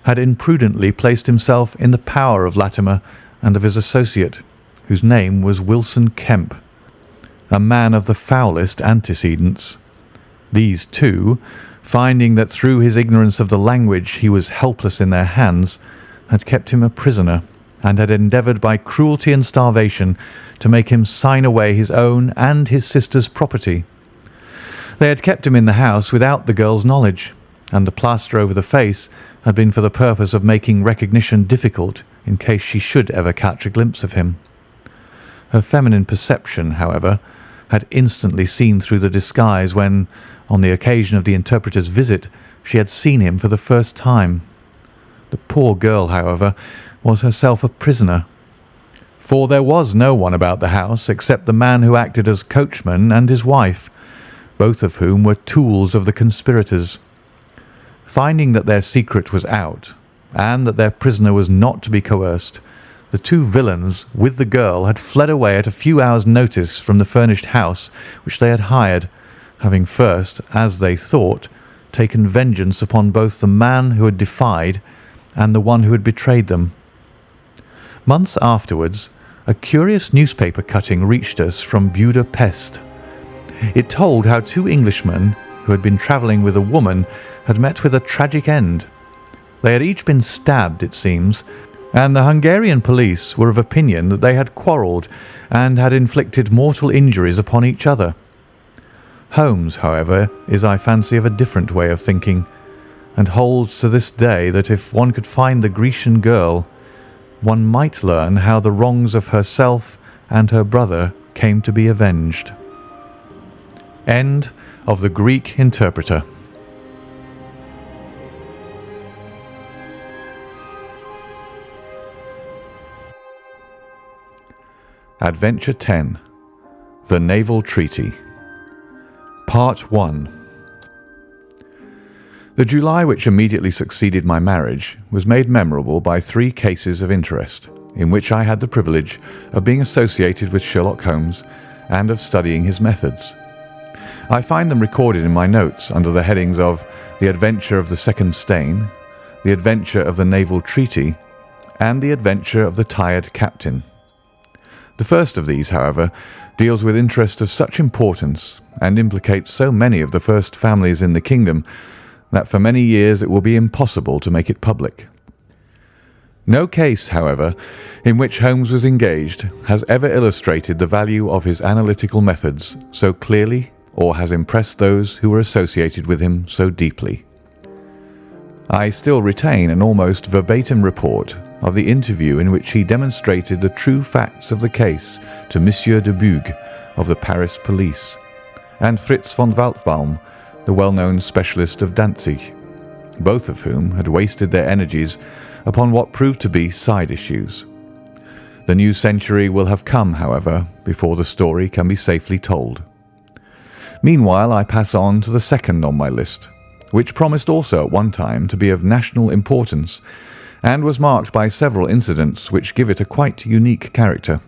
had imprudently placed himself in the power of Latimer and of his associate, whose name was Wilson Kemp, a man of the foulest antecedents. These 2, finding that through his ignorance of the language he was helpless in their hands, had kept him a prisoner, and had endeavoured by cruelty and starvation to make him sign away his own and his sister's property. They had kept him in the house without the girl's knowledge, and the plaster over the face had been for the purpose of making recognition difficult in case she should ever catch a glimpse of him. Her feminine perception, however, had instantly seen through the disguise when, on the occasion of the interpreter's visit, she had seen him for the first time. The poor girl, however, was herself a prisoner, for there was no one about the house except the man who acted as coachman and his wife, both of whom were tools of the conspirators. Finding that their secret was out, and that their prisoner was not to be coerced, the two villains with the girl had fled away at a few hours' notice from the furnished house which they had hired, having first, as they thought, taken vengeance upon both the man who had defied and the one who had betrayed them. Months afterwards, a curious newspaper cutting reached us from Budapest. It told how two Englishmen who had been travelling with a woman had met with a tragic end. They had each been stabbed, it seems, and the Hungarian police were of opinion that they had quarrelled and had inflicted mortal injuries upon each other. Holmes, however, is, I fancy, of a different way of thinking, and holds to this day that if one could find the Grecian girl, one might learn how the wrongs of herself and her brother came to be avenged. End of The Greek Interpreter. Adventure 10. The Naval Treaty. Part 1. The July which immediately succeeded my marriage was made memorable by 3 cases of interest, in which I had the privilege of being associated with Sherlock Holmes and of studying his methods. I find them recorded in my notes under the headings of The Adventure of the Second Stain, The Adventure of the Naval Treaty, and The Adventure of the Tired Captain. The first of these, however, deals with interest of such importance and implicates so many of the first families in the kingdom that for many years it will be impossible to make it public. No case, however, in which Holmes was engaged has ever illustrated the value of his analytical methods so clearly or has impressed those who were associated with him so deeply. I still retain an almost verbatim report of the interview in which he demonstrated the true facts of the case to Monsieur de Bugue of the Paris police, and Fritz von Waldbaum, the well-known specialist of Danzig, both of whom had wasted their energies upon what proved to be side issues. The new century will have come, however, before the story can be safely told. Meanwhile, I pass on to the second on my list, which promised also at one time to be of national importance, and was marked by several incidents which give it a quite unique character.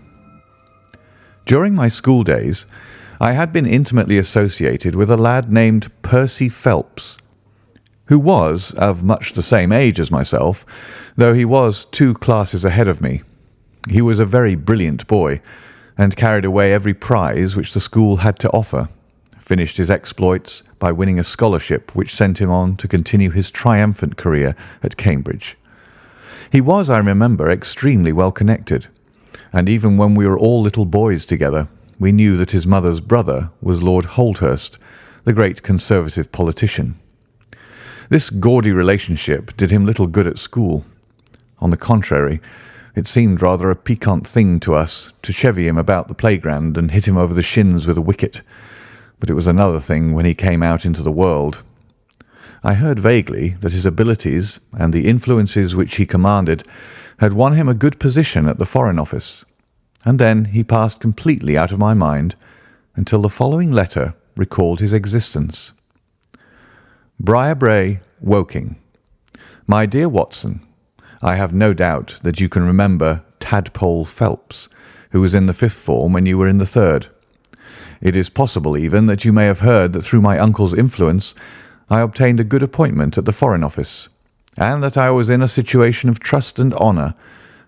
During my school days, I had been intimately associated with a lad named Percy Phelps, who was of much the same age as myself, though he was 2 classes ahead of me. He was a very brilliant boy, and carried away every prize which the school had to offer, finished his exploits by winning a scholarship which sent him on to continue his triumphant career at Cambridge. He was, I remember, extremely well connected, and even when we were all little boys together, we knew that his mother's brother was Lord Holdhurst, the great Conservative politician. This gaudy relationship did him little good at school. On the contrary, it seemed rather a piquant thing to us to chevy him about the playground and hit him over the shins with a wicket, but it was another thing when he came out into the world. I heard vaguely that his abilities and the influences which he commanded had won him a good position at the Foreign Office, and then he passed completely out of my mind until the following letter recalled his existence. Briarbrae, Woking. My dear Watson, I have no doubt that you can remember Tadpole Phelps, who was in the 5th form when you were in the 3rd. It is possible even that you may have heard that through my uncle's influence I obtained a good appointment at the Foreign Office, and that I was in a situation of trust and honour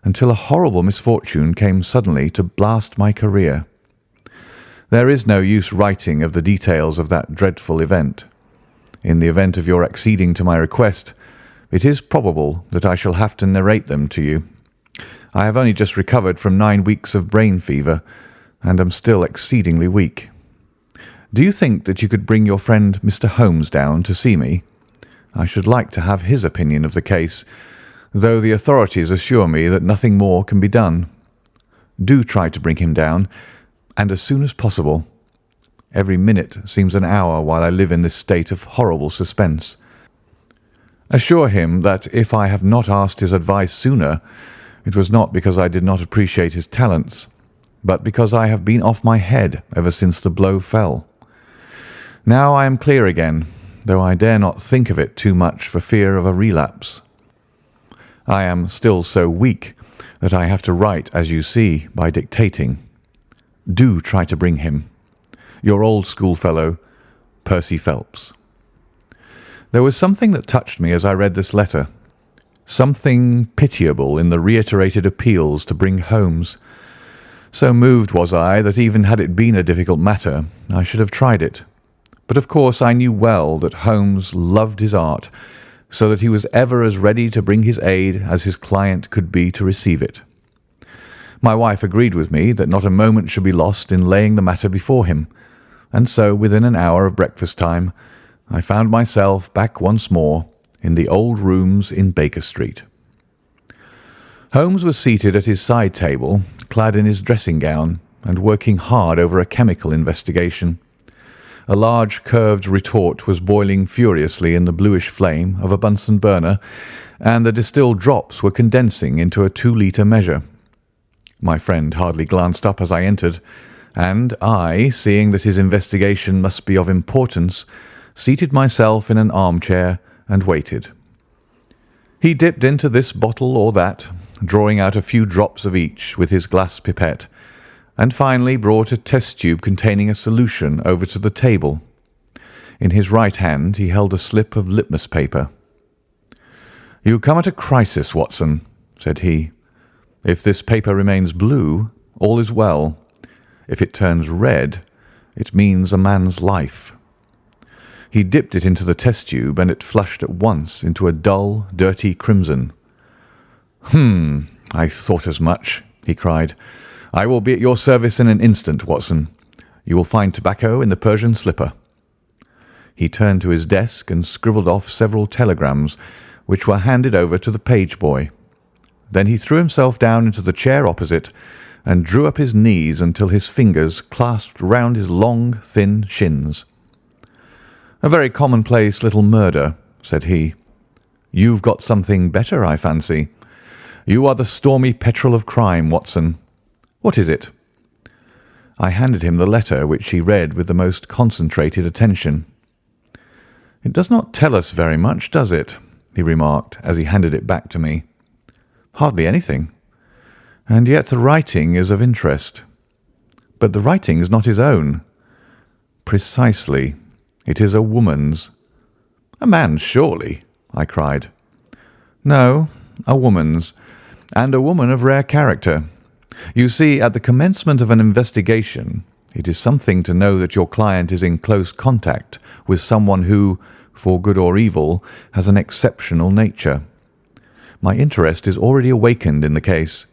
until a horrible misfortune came suddenly to blast my career. There is no use writing of the details of that dreadful event. In the event of your acceding to my request, it is probable that I shall have to narrate them to you. I have only just recovered from 9 weeks of brain fever, and am still exceedingly weak. Do you think that you could bring your friend Mr. Holmes down to see me? I should like to have his opinion of the case, though the authorities assure me that nothing more can be done. Do try to bring him down, and as soon as possible. Every minute seems an hour while I live in this state of horrible suspense. Assure him that if I have not asked his advice sooner, it was not because I did not appreciate his talents, but because I have been off my head ever since the blow fell. Now I am clear again, though I dare not think of it too much for fear of a relapse. I am still so weak that I have to write, as you see, by dictating. Do try to bring him. Your old schoolfellow, Percy Phelps. There was something that touched me as I read this letter, something pitiable in the reiterated appeals to bring Holmes. So moved was I that even had it been a difficult matter, I should have tried it. But of course I knew well that Holmes loved his art, so that he was ever as ready to bring his aid as his client could be to receive it. My wife agreed with me that not a moment should be lost in laying the matter before him, and so within an hour of breakfast time I found myself back once more in the old rooms in Baker Street. Holmes was seated at his side table, clad in his dressing gown, and working hard over a chemical investigation. A large curved retort was boiling furiously in the bluish flame of a Bunsen burner, and the distilled drops were condensing into a 2-litre measure. My friend hardly glanced up as I entered, and I, seeing that his investigation must be of importance, seated myself in an armchair and waited. He dipped into this bottle or that, drawing out a few drops of each with his glass pipette, and finally brought a test tube containing a solution over to the table. In his right hand he held a slip of litmus paper. "You come at a crisis, Watson," said he. "If this paper remains blue, all is well. If it turns red, it means a man's life." He dipped it into the test tube, and it flushed at once into a dull, dirty crimson. I thought as much," he cried. "I will be at your service in an instant, Watson. You will find tobacco in the Persian slipper." He turned to his desk and scribbled off several telegrams, which were handed over to the page boy. Then he threw himself down into the chair opposite and drew up his knees until his fingers clasped round his long, thin shins. "A very commonplace little murder," said he. "You've got something better, I fancy. You are the stormy petrel of crime, Watson. What is it?" I handed him the letter, which he read with the most concentrated attention. "It does not tell us very much, does it?" he remarked as he handed it back to me. "Hardly anything. And yet the writing is of interest. But the writing is not his own." "Precisely. It is a woman's." "A man's, surely," I cried. "No, a woman's, and a woman of rare character. You see, at the commencement of an investigation, it is something to know that your client is in close contact with someone who, for good or evil, has an exceptional nature. My interest is already awakened in the case.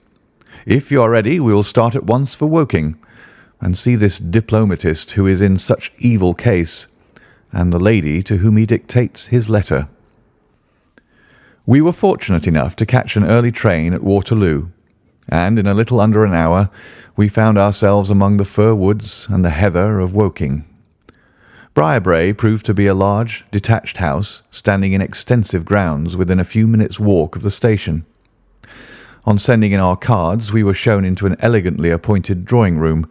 If you are ready, we will start at once for Woking, and see this diplomatist who is in such evil case, and the lady to whom he dictates his letter." We were fortunate enough to catch an early train at Waterloo, and in a little under an hour we found ourselves among the fir woods and the heather of Woking. Briarbrae proved to be a large, detached house standing in extensive grounds within a few minutes' walk of the station. On sending in our cards, we were shown into an elegantly appointed drawing-room,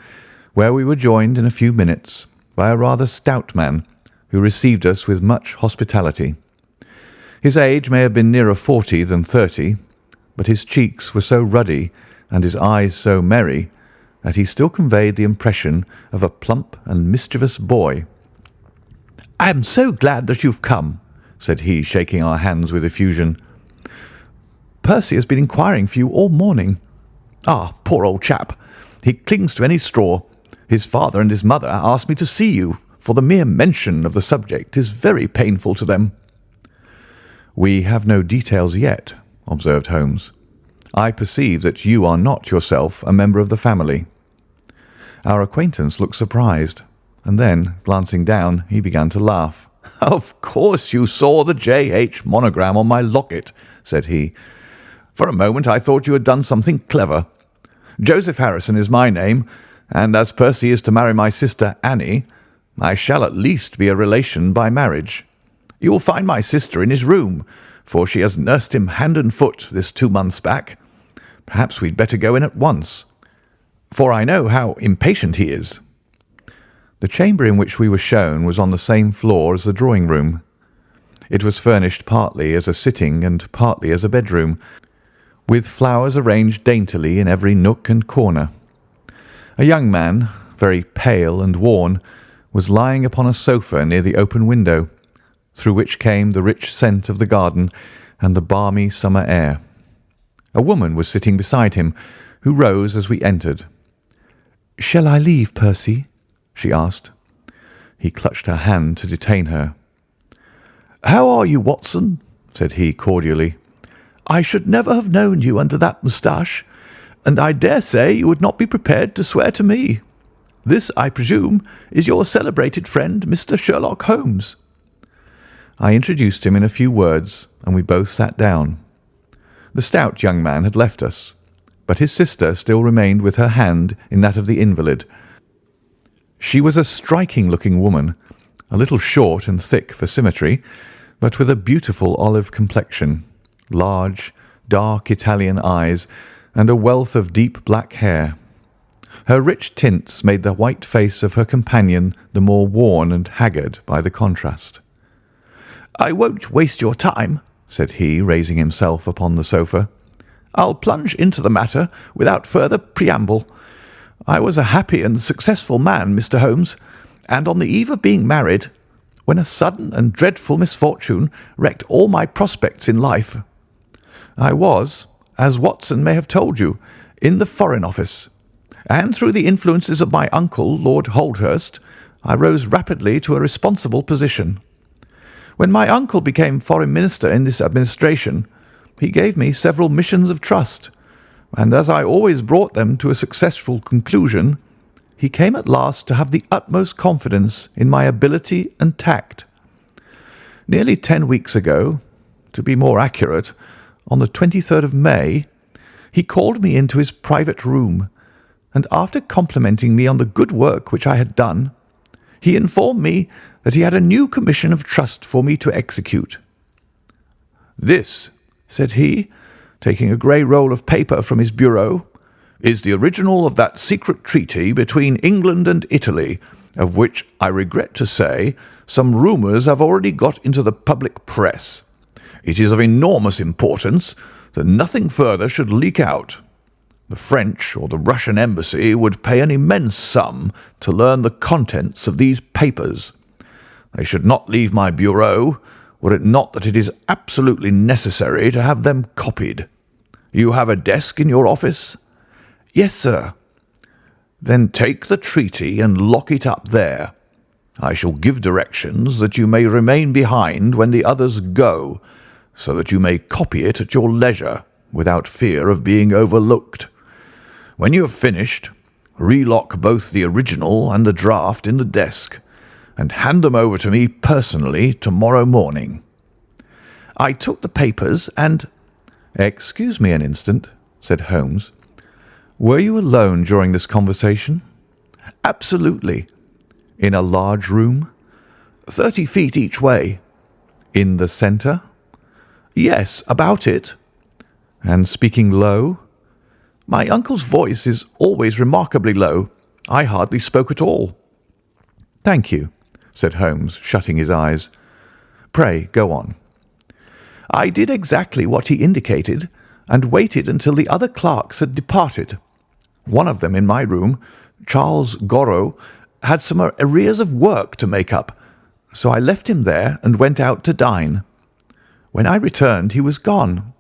where we were joined in a few minutes by a rather stout man who received us with much hospitality. His age may have been nearer 40 than 30, but his cheeks were so ruddy and his eyes so merry that he still conveyed the impression of a plump and mischievous boy. "I am so glad that you've come," said he, shaking our hands with effusion. "Percy has been inquiring for you all morning. Ah, poor old chap! He clings to any straw. His father and his mother asked me to see you, for the mere mention of the subject is very painful to them." "We have no details yet," observed Holmes. "I perceive that you are not yourself a member of the family." Our acquaintance looked surprised, and then, glancing down, he began to laugh. "Of course you saw the J.H. monogram on my locket," said he. "For a moment I thought you had done something clever. Joseph Harrison is my name, and as Percy is to marry my sister Annie, I shall at least be a relation by marriage. You will find my sister in his room, for she has nursed him hand and foot this 2 months back. Perhaps we'd better go in at once, for I know how impatient he is." The chamber in which we were shown was on the same floor as the drawing-room. It was furnished partly as a sitting and partly as a bedroom, with flowers arranged daintily in every nook and corner. A young man, very pale and worn, was lying upon a sofa near the open window, through which came the rich scent of the garden and the balmy summer air. A woman was sitting beside him, who rose as we entered. "Shall I leave, Percy?" she asked. He clutched her hand to detain her. "How are you, Watson?" said he cordially. "I should never have known you under that moustache, and I dare say you would not be prepared to swear to me. This, I presume, is your celebrated friend, Mr. Sherlock Holmes." I introduced him in a few words, and we both sat down. The stout young man had left us, but his sister still remained with her hand in that of the invalid. She was a striking-looking woman, a little short and thick for symmetry, but with a beautiful olive complexion, large, dark Italian eyes, and a wealth of deep black hair. Her rich tints made the white face of her companion the more worn and haggard by the contrast. "I won't waste your time," said he, raising himself upon the sofa. "I'll plunge into the matter without further preamble. I was a happy and successful man, Mr. Holmes, and on the eve of being married, when a sudden and dreadful misfortune wrecked all my prospects in life. I was, as Watson may have told you, in the Foreign Office, and through the influences of my uncle, Lord Holdhurst, I rose rapidly to a responsible position. When my uncle became Foreign Minister in this administration, he gave me several missions of trust, and as I always brought them to a successful conclusion, he came at last to have the utmost confidence in my ability and tact. Nearly 10 weeks ago, to be more accurate, on the 23rd of May, he called me into his private room, and after complimenting me on the good work which I had done, he informed me that he had a new commission of trust for me to execute. "This," said he, taking a grey roll of paper from his bureau, "is the original of that secret treaty between England and Italy, of which, I regret to say, some rumours have already got into the public press. It is of enormous importance that nothing further should leak out. The French or the Russian embassy would pay an immense sum to learn the contents of these papers. They should not leave my bureau, were it not that it is absolutely necessary to have them copied. You have a desk in your office?" "Yes, sir." "Then take the treaty and lock it up there. I shall give directions that you may remain behind when the others go, so that you may copy it at your leisure without fear of being overlooked. When you have finished, relock both the original and the draft in the desk, and hand them over to me personally tomorrow morning." I took the papers and— "Excuse me an instant," said Holmes. "Were you alone during this conversation?" "Absolutely." "In a large room?" 30 feet each way." "In the centre?" "Yes, about it." "And speaking low?" "My uncle's voice is always remarkably low. I hardly spoke at all." "Thank you," said Holmes, shutting his eyes. "Pray go on." "I did exactly what he indicated, and waited until the other clerks had departed. One of them in my room, Charles Gorrow, had some arrears of work to make up, so I left him there and went out to dine. When I returned he was gone.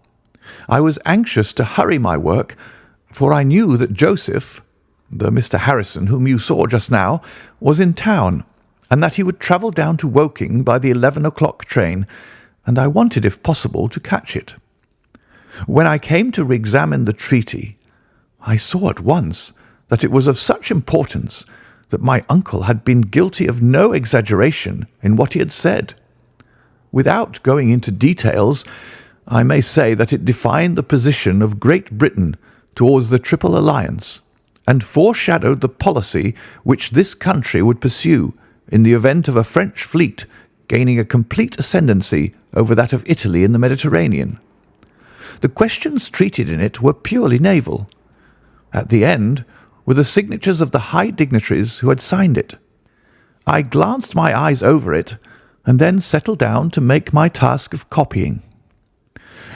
I was anxious to hurry my work, for I knew that Joseph, the Mr. Harrison whom you saw just now, was in town, and that he would travel down to Woking by the 11 o'clock train, and I wanted, if possible, to catch it. When I came to re-examine the treaty, I saw at once that it was of such importance that my uncle had been guilty of no exaggeration in what he had said. Without going into details, I may say that it defined the position of Great Britain towards the Triple Alliance, and foreshadowed the policy which this country would pursue in the event of a French fleet gaining a complete ascendancy over that of Italy in the Mediterranean. The questions treated in it were purely naval. At the end were the signatures of the high dignitaries who had signed it. I glanced my eyes over it and then settled down to make my task of copying.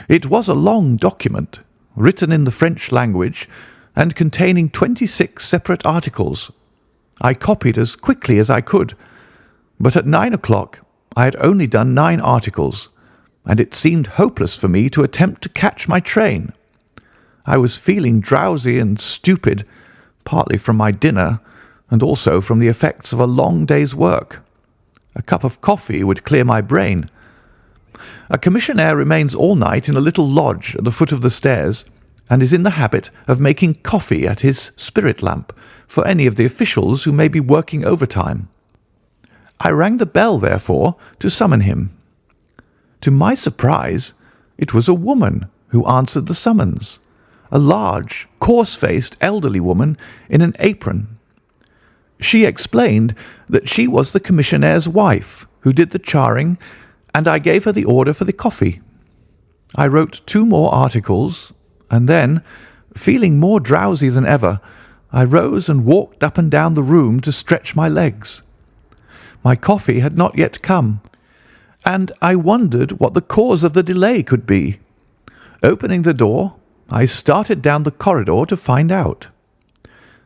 It was a long document, written in the French language and containing 26 separate articles. I copied as quickly as I could, but at 9 o'clock I had only done 9 articles, and it seemed hopeless for me to attempt to catch my train. I was feeling drowsy and stupid, partly from my dinner and also from the effects of a long day's work. A cup of coffee would clear my brain. A commissionaire remains all night in a little lodge at the foot of the stairs and is in the habit of making coffee at his spirit lamp for any of the officials who may be working overtime. I rang the bell, therefore, to summon him. To my surprise, it was a woman who answered the summons, a large, coarse-faced, elderly woman in an apron. She explained that she was the commissionnaire's wife who did the charring, and I gave her the order for the coffee. I wrote 2 more articles, and then, feeling more drowsy than ever, I rose and walked up and down the room to stretch my legs. My coffee had not yet come, and I wondered what the cause of the delay could be. Opening the door, I started down the corridor to find out.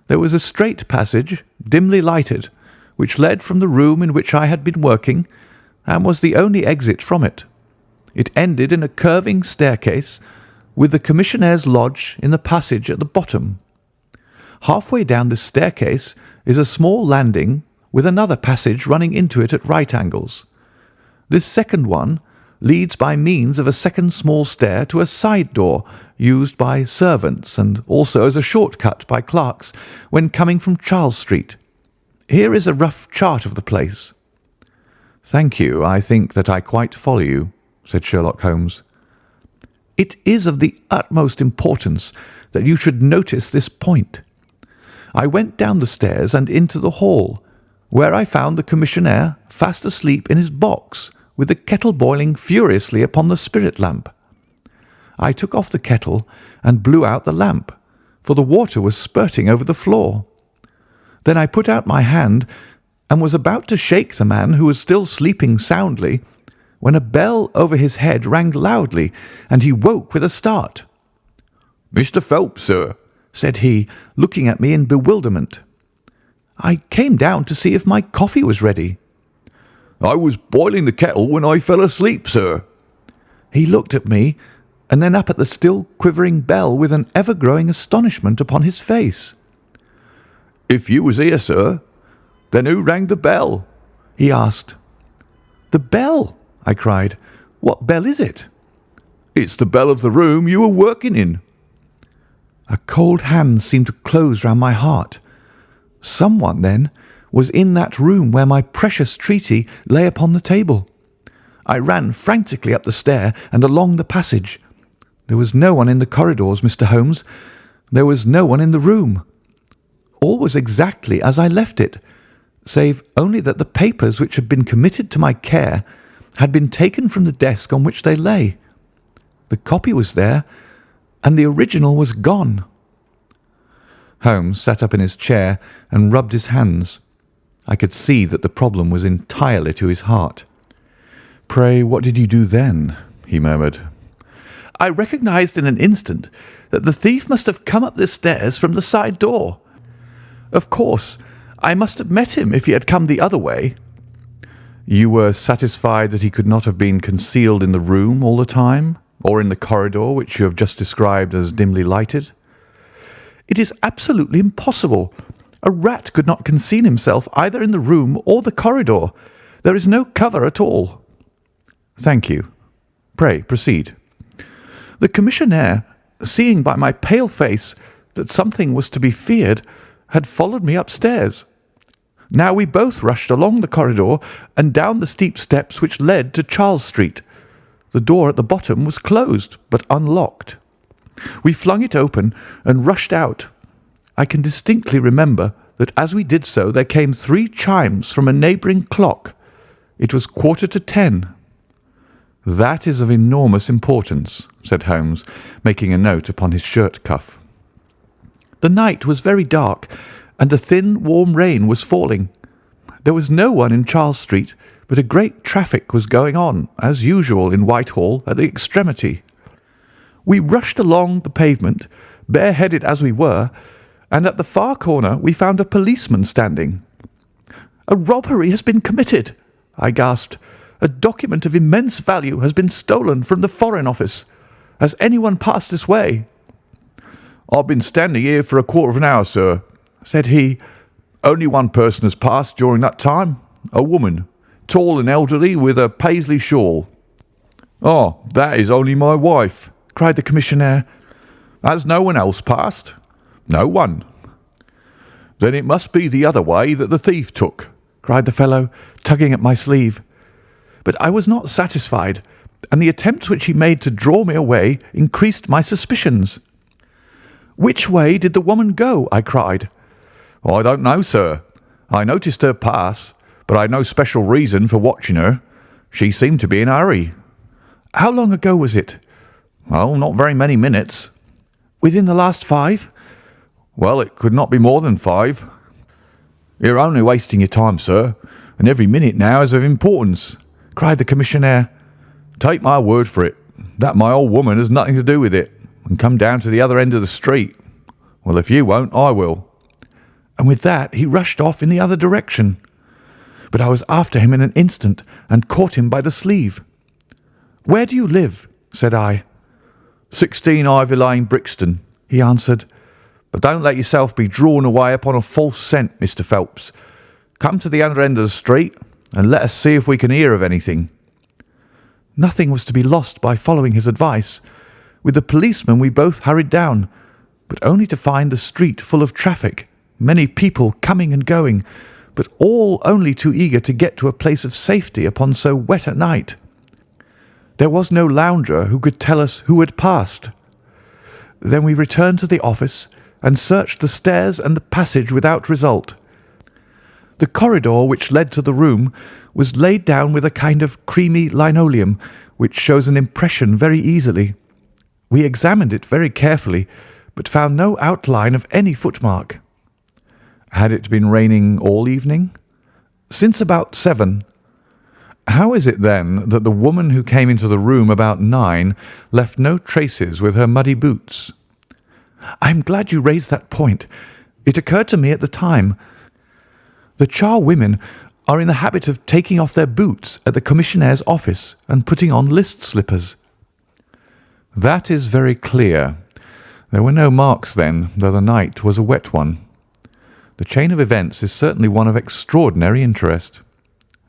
There was a straight passage, dimly lighted, which led from the room in which I had been working, and was the only exit from it. It ended in a curving staircase, with the commissionnaire's lodge in the passage at the bottom. Halfway down this staircase is a small landing, with another passage running into it at right angles. This second one leads by means of a second small stair to a side door used by servants and also as a shortcut by clerks when coming from Charles Street. Here is a rough chart of the place. "Thank you. I think that I quite follow you," said Sherlock Holmes. "It is of the utmost importance that you should notice this point. I went down the stairs and into the hall, where I found the commissionaire fast asleep in his box, with the kettle boiling furiously upon the spirit lamp. I took off the kettle and blew out the lamp, for the water was spurting over the floor. Then I put out my hand and was about to shake the man, who was still sleeping soundly, when a bell over his head rang loudly, and he woke with a start. "Mr. Phelps, sir," said he, looking at me in bewilderment. I came down to see if my coffee was ready. "I was boiling the kettle when I fell asleep, sir." He looked at me, and then up at the still quivering bell with an ever-growing astonishment upon his face. "If you was here, sir, then who rang the bell?" he asked. "The bell!" I cried. "What bell is it?" "It's the bell of the room you were working in." A cold hand seemed to close round my heart. Someone, then, was in that room where my precious treaty lay upon the table. I ran frantically up the stair and along the passage. There was no one in the corridors, Mr. Holmes. There was no one in the room. All was exactly as I left it, save only that the papers which had been committed to my care had been taken from the desk on which they lay. The copy was there, and the original was gone. Holmes sat up in his chair and rubbed his hands. I could see that the problem was entirely to his heart. "Pray, what did you do then?" he murmured. I recognized in an instant that the thief must have come up the stairs from the side door. Of course, I must have met him if he had come the other way. "You were satisfied that he could not have been concealed in the room all the time, or in the corridor which you have just described as dimly lighted?" "It is absolutely impossible. A rat could not conceal himself either in the room or the corridor. There is no cover at all." "Thank you. Pray proceed." "The commissionaire, seeing by my pale face that something was to be feared, had followed me upstairs. Now we both rushed along the corridor and down the steep steps which led to Charles Street. The door at the bottom was closed, but unlocked. We flung it open and rushed out. I can distinctly remember that as we did so there came 3 chimes from a neighbouring clock. It was 10:15. "That is of enormous importance," said Holmes, making a note upon his shirt cuff. "The night was very dark, and a thin, warm rain was falling. There was no one in Charles Street, but a great traffic was going on, as usual in Whitehall, at the extremity. We rushed along the pavement, bareheaded as we were, and at the far corner we found a policeman standing. 'A robbery has been committed,' I gasped. 'A document of immense value has been stolen from the Foreign Office. Has anyone passed this way?' 'I've been standing here for a quarter of an hour, sir,' said he. 'Only one person has passed during that time, a woman, tall and elderly, with a Paisley shawl.' 'Oh, that is only my wife,' cried the commissionaire. 'Has no one else passed?' 'No one.' 'Then it must be the other way that the thief took,' cried the fellow, tugging at my sleeve. But I was not satisfied, and the attempts which he made to draw me away increased my suspicions. 'Which way did the woman go?' I cried. 'I don't know, sir. I noticed her pass, but I had no special reason for watching her. She seemed to be in a hurry.' 'How long ago was it?' 'Oh, not very many minutes.' 'Within the last 5? Well, it could not be more than 5. You're only wasting your time, sir, and every minute now is of importance,' cried the commissionaire. 'Take my word for it, that my old woman has nothing to do with it, and come down to the other end of the street. Well, if you won't, I will.' And with that he rushed off in the other direction. But I was after him in an instant and caught him by the sleeve. 'Where do you live?' said I. 16 Ivy Lane, Brixton,' he answered. 'But don't let yourself be drawn away upon a false scent, Mr. Phelps. Come to the other end of the street and let us see if we can hear of anything.' Nothing was to be lost by following his advice. With the policeman we both hurried down, but only to find the street full of traffic, many people coming and going, but all only too eager to get to a place of safety upon so wet a night. There was no lounger who could tell us who had passed. Then we returned to the office and searched the stairs and the passage without result. The corridor which led to the room was laid down with a kind of creamy linoleum, which shows an impression very easily. We examined it very carefully, but found no outline of any footmark. Had it been raining all evening? Since about 7. How is it, then, that the woman who came into the room about 9 left no traces with her muddy boots? I am glad you raised that point. It occurred to me at the time. The charwomen are in the habit of taking off their boots at the commissionnaire's office and putting on list slippers. That is very clear. There were no marks then, though the night was a wet one. The chain of events is certainly one of extraordinary interest.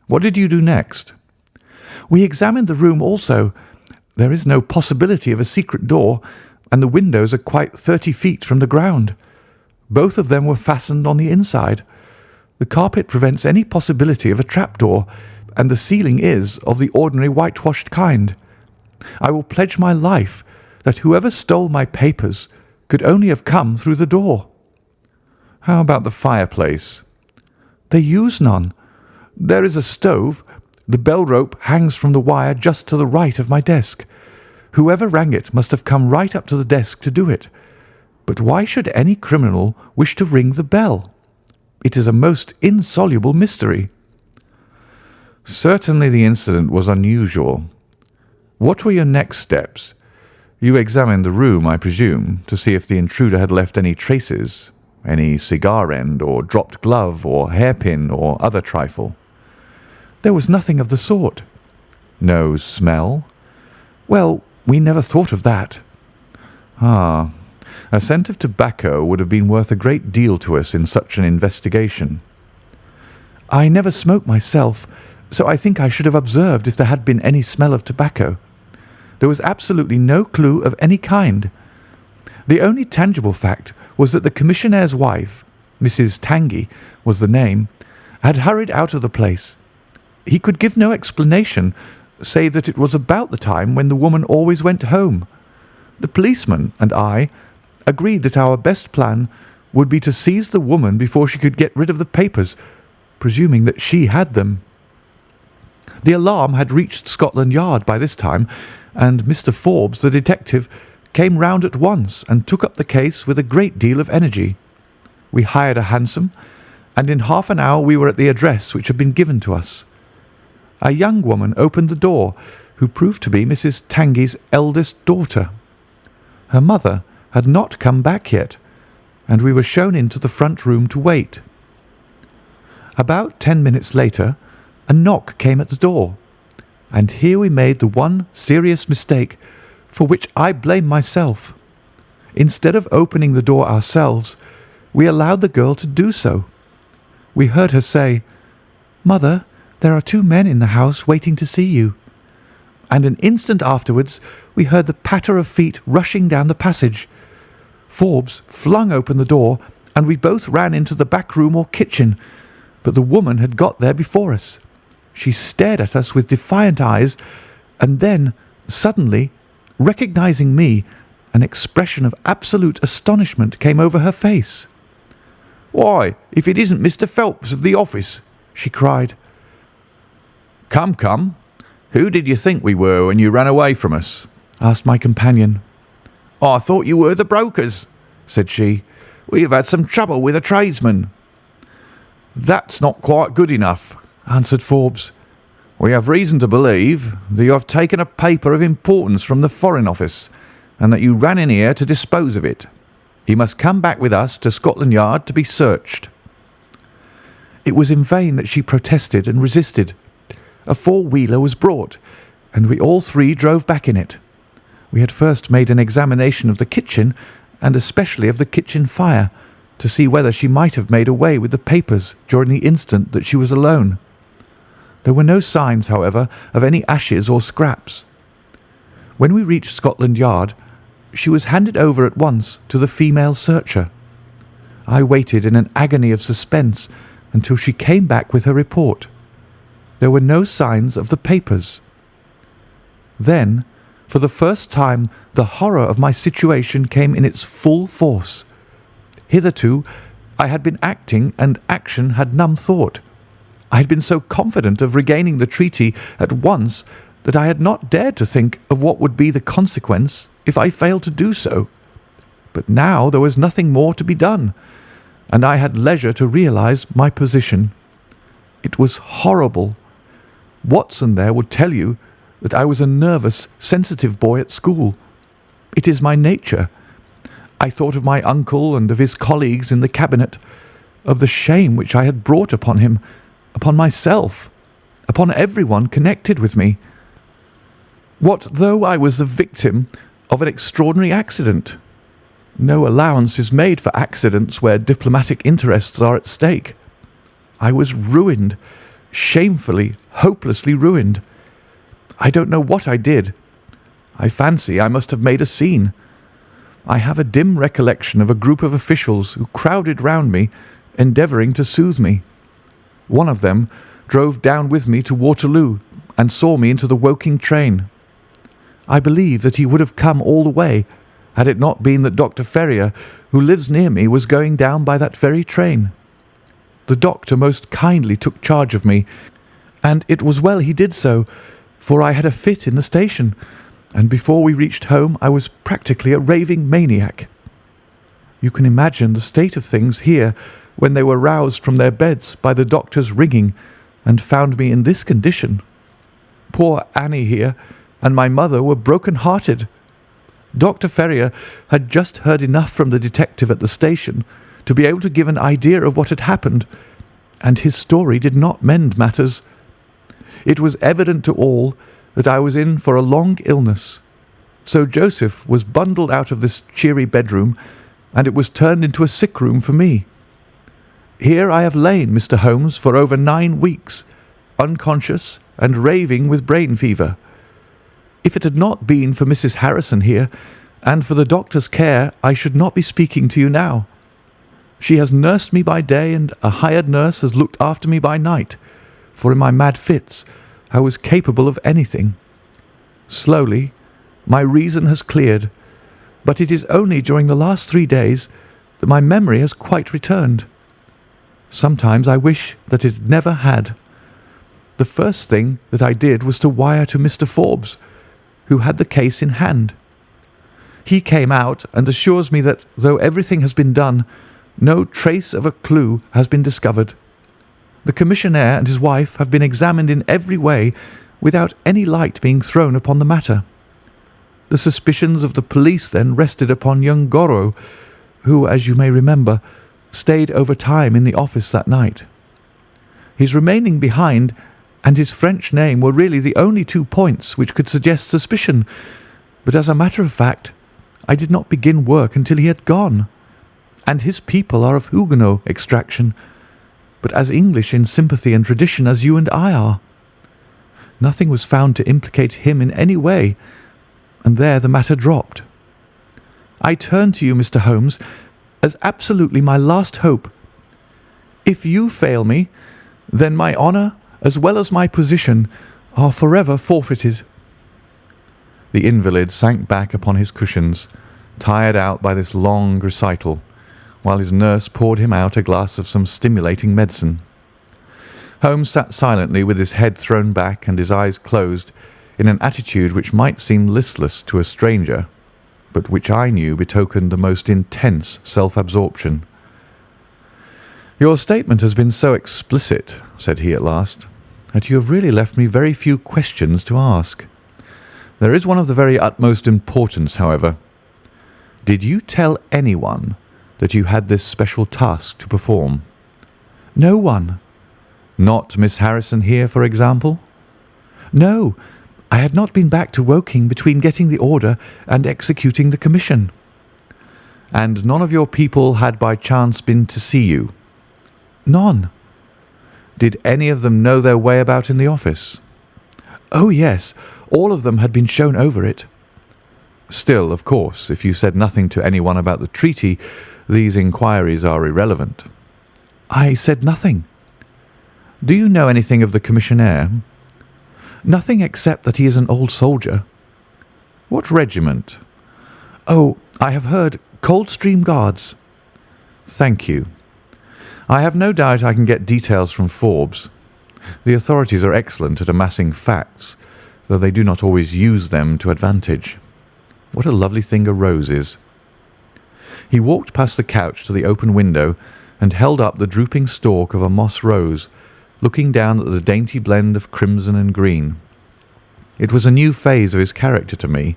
What did you do next? We examined the room also. There is no possibility of a secret door, and the windows are quite 30 feet from the ground. Both of them were fastened on the inside. The carpet prevents any possibility of a trapdoor, and the ceiling is of the ordinary whitewashed kind. I will pledge my life that whoever stole my papers could only have come through the door. How about the fireplace? They use none. There is a stove. The bell rope hangs from the wire just to the right of my desk. Whoever rang it must have come right up to the desk to do it. But why should any criminal wish to ring the bell? It is a most insoluble mystery. Certainly the incident was unusual. What were your next steps? You examined the room, I presume, to see if the intruder had left any traces, any cigar end or dropped glove or hairpin or other trifle. There was nothing of the sort. No smell? Well, we never thought of that. Ah, a scent of tobacco would have been worth a great deal to us in such an investigation. I never smoke myself, so I think I should have observed if there had been any smell of tobacco. There was absolutely no clue of any kind. The only tangible fact was that the commissionnaire's wife, Mrs. Tangey was the name, had hurried out of the place. He could give no explanation, save that it was about the time when the woman always went home. The policeman and I agreed that our best plan would be to seize the woman before she could get rid of the papers, presuming that she had them. The alarm had reached Scotland Yard by this time, and Mr. Forbes, the detective, came round at once and took up the case with a great deal of energy. We hired a hansom, and in half an hour we were at the address which had been given to us. A young woman opened the door, who proved to be Mrs. Tangey's eldest daughter. Her mother had not come back yet, and we were shown into the front room to wait. About 10 minutes later, a knock came at the door, and here we made the one serious mistake for which I blame myself. Instead of opening the door ourselves, we allowed the girl to do so. We heard her say, "Mother, there are 2 men in the house waiting to see you." And an instant afterwards we heard the patter of feet rushing down the passage. Forbes flung open the door, and we both ran into the back room or kitchen, but the woman had got there before us. She stared at us with defiant eyes, and then, suddenly, recognizing me, an expression of absolute astonishment came over her face. "Why, if it isn't Mr. Phelps of the office!" she cried. "Come, come, who did you think we were when you ran away from us?" asked my companion. "I thought you were the brokers," said she. "We have had some trouble with a tradesman." "That's not quite good enough," answered Forbes. "We have reason to believe that you have taken a paper of importance from the Foreign Office, and that you ran in here to dispose of it. You must come back with us to Scotland Yard to be searched." It was in vain that she protested and resisted. A four-wheeler was brought, and we all three drove back in it. We had first made an examination of the kitchen, and especially of the kitchen fire, to see whether she might have made away with the papers during the instant that she was alone. There were no signs, however, of any ashes or scraps. When we reached Scotland Yard, she was handed over at once to the female searcher. I waited in an agony of suspense until she came back with her report. There were no signs of the papers. Then, for the first time, the horror of my situation came in its full force. Hitherto, I had been acting, and action had numb thought. I had been so confident of regaining the treaty at once that I had not dared to think of what would be the consequence if I failed to do so. But now there was nothing more to be done, and I had leisure to realize my position. It was horrible. Watson there would tell you that I was a nervous, sensitive boy at school. It is my nature. I thought of my uncle and of his colleagues in the cabinet, of the shame which I had brought upon him, upon myself, upon everyone connected with me. What though I was the victim of an extraordinary accident? No allowance is made for accidents where diplomatic interests are at stake. I was ruined, shamefully, hopelessly ruined. I don't know what I did. I fancy I must have made a scene. I have a dim recollection of a group of officials who crowded round me, endeavouring to soothe me. One of them drove down with me to Waterloo and saw me into the Woking train. I believe that he would have come all the way, had it not been that Dr. Ferrier, who lives near me, was going down by that very train. The doctor most kindly took charge of me, and it was well he did so, for I had a fit in the station, and before we reached home I was practically a raving maniac. You can imagine the state of things here when they were roused from their beds by the doctor's ringing and found me in this condition. Poor Annie here and my mother were broken-hearted. Dr. Ferrier had just heard enough from the detective at the station to be able to give an idea of what had happened, and his story did not mend matters. It was evident to all that I was in for a long illness. So Joseph was bundled out of this cheery bedroom, and it was turned into a sick room for me. Here I have lain, Mr. Holmes, for over 9 weeks, unconscious and raving with brain fever. If it had not been for Mrs. Harrison here, and for the doctor's care, I should not be speaking to you now. She has nursed me by day, and a hired nurse has looked after me by night, for in my mad fits I was capable of anything. Slowly, my reason has cleared, but it is only during the last 3 days that my memory has quite returned. Sometimes I wish that it never had. the first thing that I did was to wire to Mr. Forbes, who had the case in hand. He came out and assures me that, though everything has been done, no trace of a clue has been discovered. The commissionaire and his wife have been examined in every way without any light being thrown upon the matter. The suspicions of the police then rested upon young Goro, who, as you may remember, stayed over time in the office that night. His remaining behind and his French name were really the only 2 points which could suggest suspicion, but as a matter of fact, I did not begin work until he had gone. And his people are of Huguenot extraction, but as English in sympathy and tradition as you and I are. Nothing was found to implicate him in any way, and there the matter dropped. I turn to you, Mr. Holmes, as absolutely my last hope. If you fail me, then my honour, as well as my position, are forever forfeited." The invalid sank back upon his cushions, tired out by this long recital, while his nurse poured him out a glass of some stimulating medicine. Holmes sat silently with his head thrown back and his eyes closed, in an attitude which might seem listless to a stranger, but which I knew betokened the most intense self-absorption. "Your statement has been so explicit," said he at last, "that you have really left me very few questions to ask. There is one of the very utmost importance, however. Did you tell anyone that you had this special task to perform?" "No one." "Not Miss Harrison here, for example?" "No. I had not been back to Woking between getting the order and executing the commission." "And none of your people had by chance been to see you?" "None." "Did any of them know their way about in the office?" "Oh, yes. All of them had been shown over it." "Still, of course, if you said nothing to anyone about the treaty, these inquiries are irrelevant." "I said nothing." "Do you know anything of the commissionaire?" "Nothing except that he is an old soldier." "What regiment?" "Oh, I have heard Coldstream Guards." "Thank you. I have no doubt I can get details from Forbes. The authorities are excellent at amassing facts, though they do not always use them to advantage. What a lovely thing a rose is." He walked past the couch to the open window and held up the drooping stalk of a moss rose, looking down at the dainty blend of crimson and green. It was a new phase of his character to me,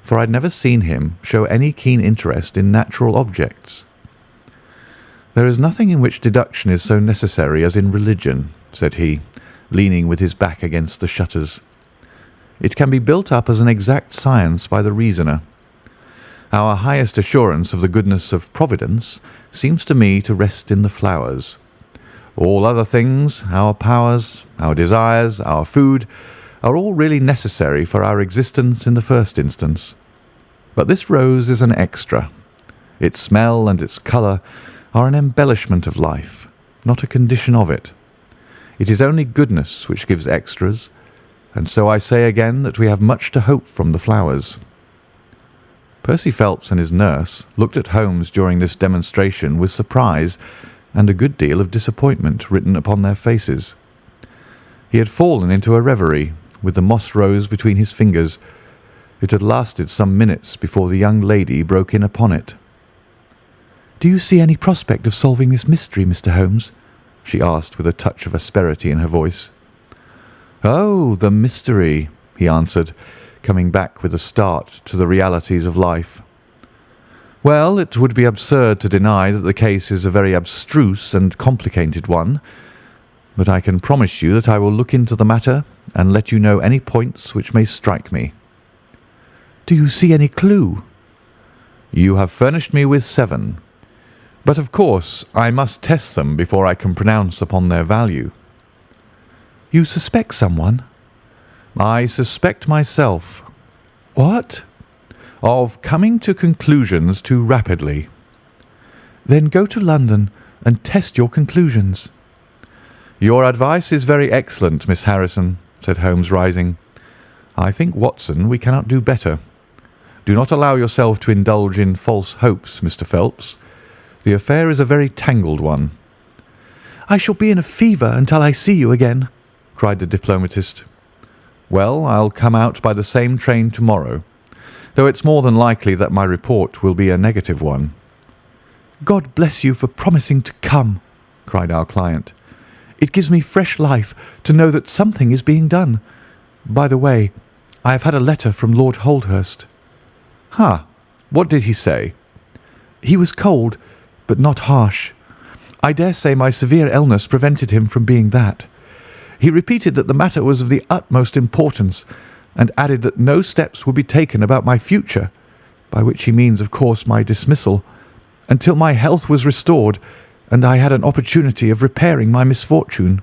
for I had never seen him show any keen interest in natural objects. "There is nothing in which deduction is so necessary as in religion," said he, leaning with his back against the shutters. "It can be built up as an exact science by the reasoner. Our highest assurance of the goodness of Providence seems to me to rest in the flowers. All other things, our powers, our desires, our food, are all really necessary for our existence in the first instance. But this rose is an extra. Its smell and its colour are an embellishment of life, not a condition of it. It is only goodness which gives extras, and so I say again that we have much to hope from the flowers." Percy Phelps and his nurse looked at Holmes during this demonstration with surprise and a good deal of disappointment written upon their faces. He had fallen into a reverie, with the moss rose between his fingers. It had lasted some minutes before the young lady broke in upon it. "Do you see any prospect of solving this mystery, Mr. Holmes?" she asked with a touch of asperity in her voice. "Oh, the mystery," he answered, coming back with a start to the realities of life. "Well, it would be absurd to deny that the case is a very abstruse and complicated one, but I can promise you that I will look into the matter and let you know any points which may strike me." "Do you see any clue?" "You have furnished me with 7. But of course I must test them before I can pronounce upon their value." "You suspect someone?" "I suspect myself." "What?" "Of coming to conclusions too rapidly." "Then go to London and test your conclusions." "Your advice is very excellent, Miss Harrison," said Holmes, rising. "I think, Watson, we cannot do better. Do not allow yourself to indulge in false hopes, Mr. Phelps. The affair is a very tangled one." "I shall be in a fever until I see you again." cried the diplomatist. "Well, I'll come out by the same train tomorrow, though it's more than likely that my report will be a negative one." "God bless you for promising to come," cried our client. "It gives me fresh life to know that something is being done. By the way, I have had a letter from Lord Holdhurst." "Ha! What did he say?" "He was cold, but not harsh. I dare say my severe illness prevented him from being that. He repeated that the matter was of the utmost importance, and added that no steps would be taken about my future, by which he means, of course, my dismissal, until my health was restored and I had an opportunity of repairing my misfortune."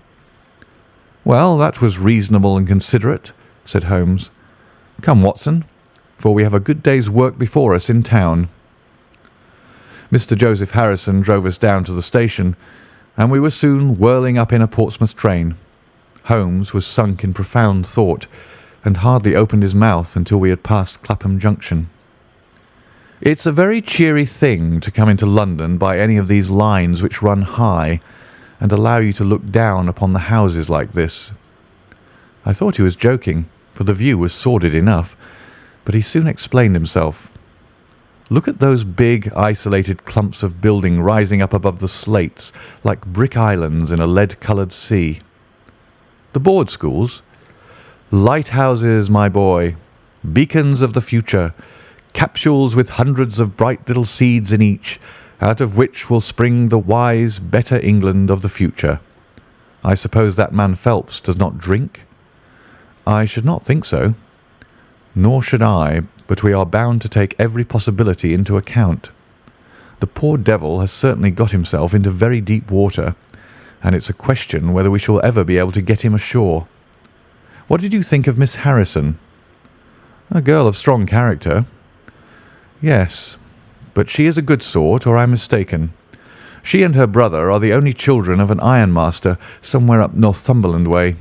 "Well, that was reasonable and considerate," said Holmes. "Come, Watson, for we have a good day's work before us in town." Mr. Joseph Harrison drove us down to the station, and we were soon whirling up in a Portsmouth train. Holmes was sunk in profound thought, and hardly opened his mouth until we had passed Clapham Junction. "It's a very cheery thing to come into London by any of these lines which run high and allow you to look down upon the houses like this." I thought he was joking, for the view was sordid enough, but he soon explained himself. "Look at those big, isolated clumps of building rising up above the slates like brick islands in a lead-coloured sea. The board schools? Lighthouses, my boy, beacons of the future, capsules with hundreds of bright little seeds in each, out of which will spring the wise, better England of the future. I suppose that man Phelps does not drink?" "I should not think so." "Nor should I, but we are bound to take every possibility into account. The poor devil has certainly got himself into very deep water, and it's a question whether we shall ever be able to get him ashore. What did you think of Miss Harrison?" "A girl of strong character." "Yes, but she is a good sort, or I'm mistaken. She and her brother are the only children of an ironmaster somewhere up Northumberland way.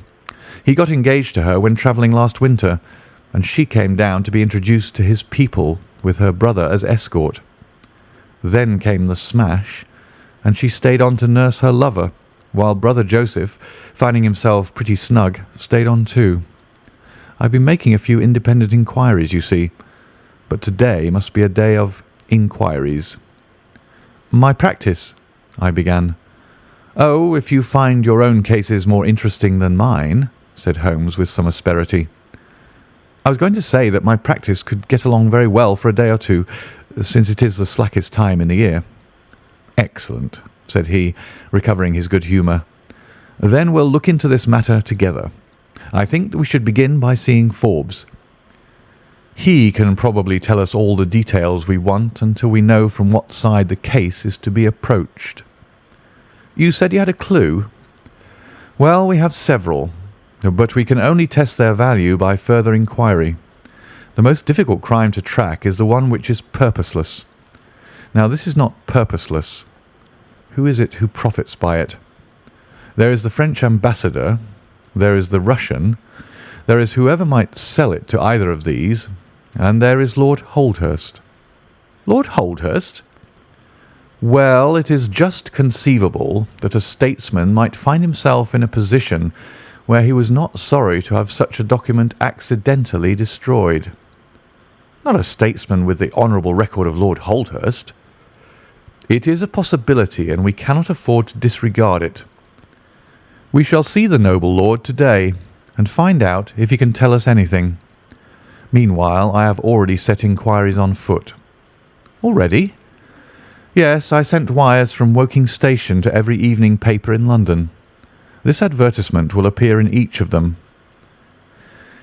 He got engaged to her when travelling last winter, and she came down to be introduced to his people with her brother as escort. Then came the smash, and she stayed on to nurse her lover, while brother Joseph, finding himself pretty snug, stayed on too. I've been making a few independent inquiries, you see, but today must be a day of inquiries." "My practice," I began. "Oh, if you find your own cases more interesting than mine," said Holmes with some asperity. "I was going to say that my practice could get along very well for a day or two, since it is the slackest time in the year." "Excellent," said he, recovering his good humour. "Then we'll look into this matter together. I think that we should begin by seeing Forbes. He can probably tell us all the details we want until we know from what side the case is to be approached." "You said you had a clue?" "Well, we have several, but we can only test their value by further inquiry. The most difficult crime to track is the one which is purposeless. Now, this is not purposeless. Who is it who profits by it? There is the French ambassador, there is the Russian, there is whoever might sell it to either of these, and there is Lord Holdhurst." "Lord Holdhurst?" "Well, it is just conceivable that a statesman might find himself in a position where he was not sorry to have such a document accidentally destroyed." "Not a statesman with the honourable record of Lord Holdhurst." "It is a possibility, and we cannot afford to disregard it. We shall see the noble lord to-day, and find out if he can tell us anything. Meanwhile, I have already set inquiries on foot." "Already?" "Yes, I sent wires from Woking Station to every evening paper in London. This advertisement will appear in each of them."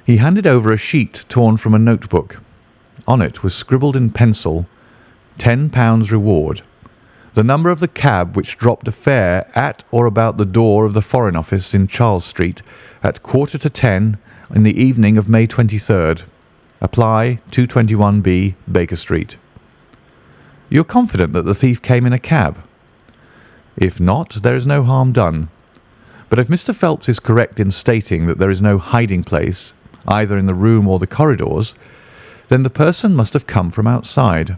He handed over a sheet torn from a notebook. On it was scribbled in pencil, £10 reward, the number of the cab which dropped a fare at or about the door of the Foreign Office in Charles Street at 9:45 in the evening of May 23rd. Apply 221B, Baker Street. "You're confident that the thief came in a cab?" "If not, there is no harm done. But if Mr. Phelps is correct in stating that there is no hiding place, either in the room or the corridors, then the person must have come from outside.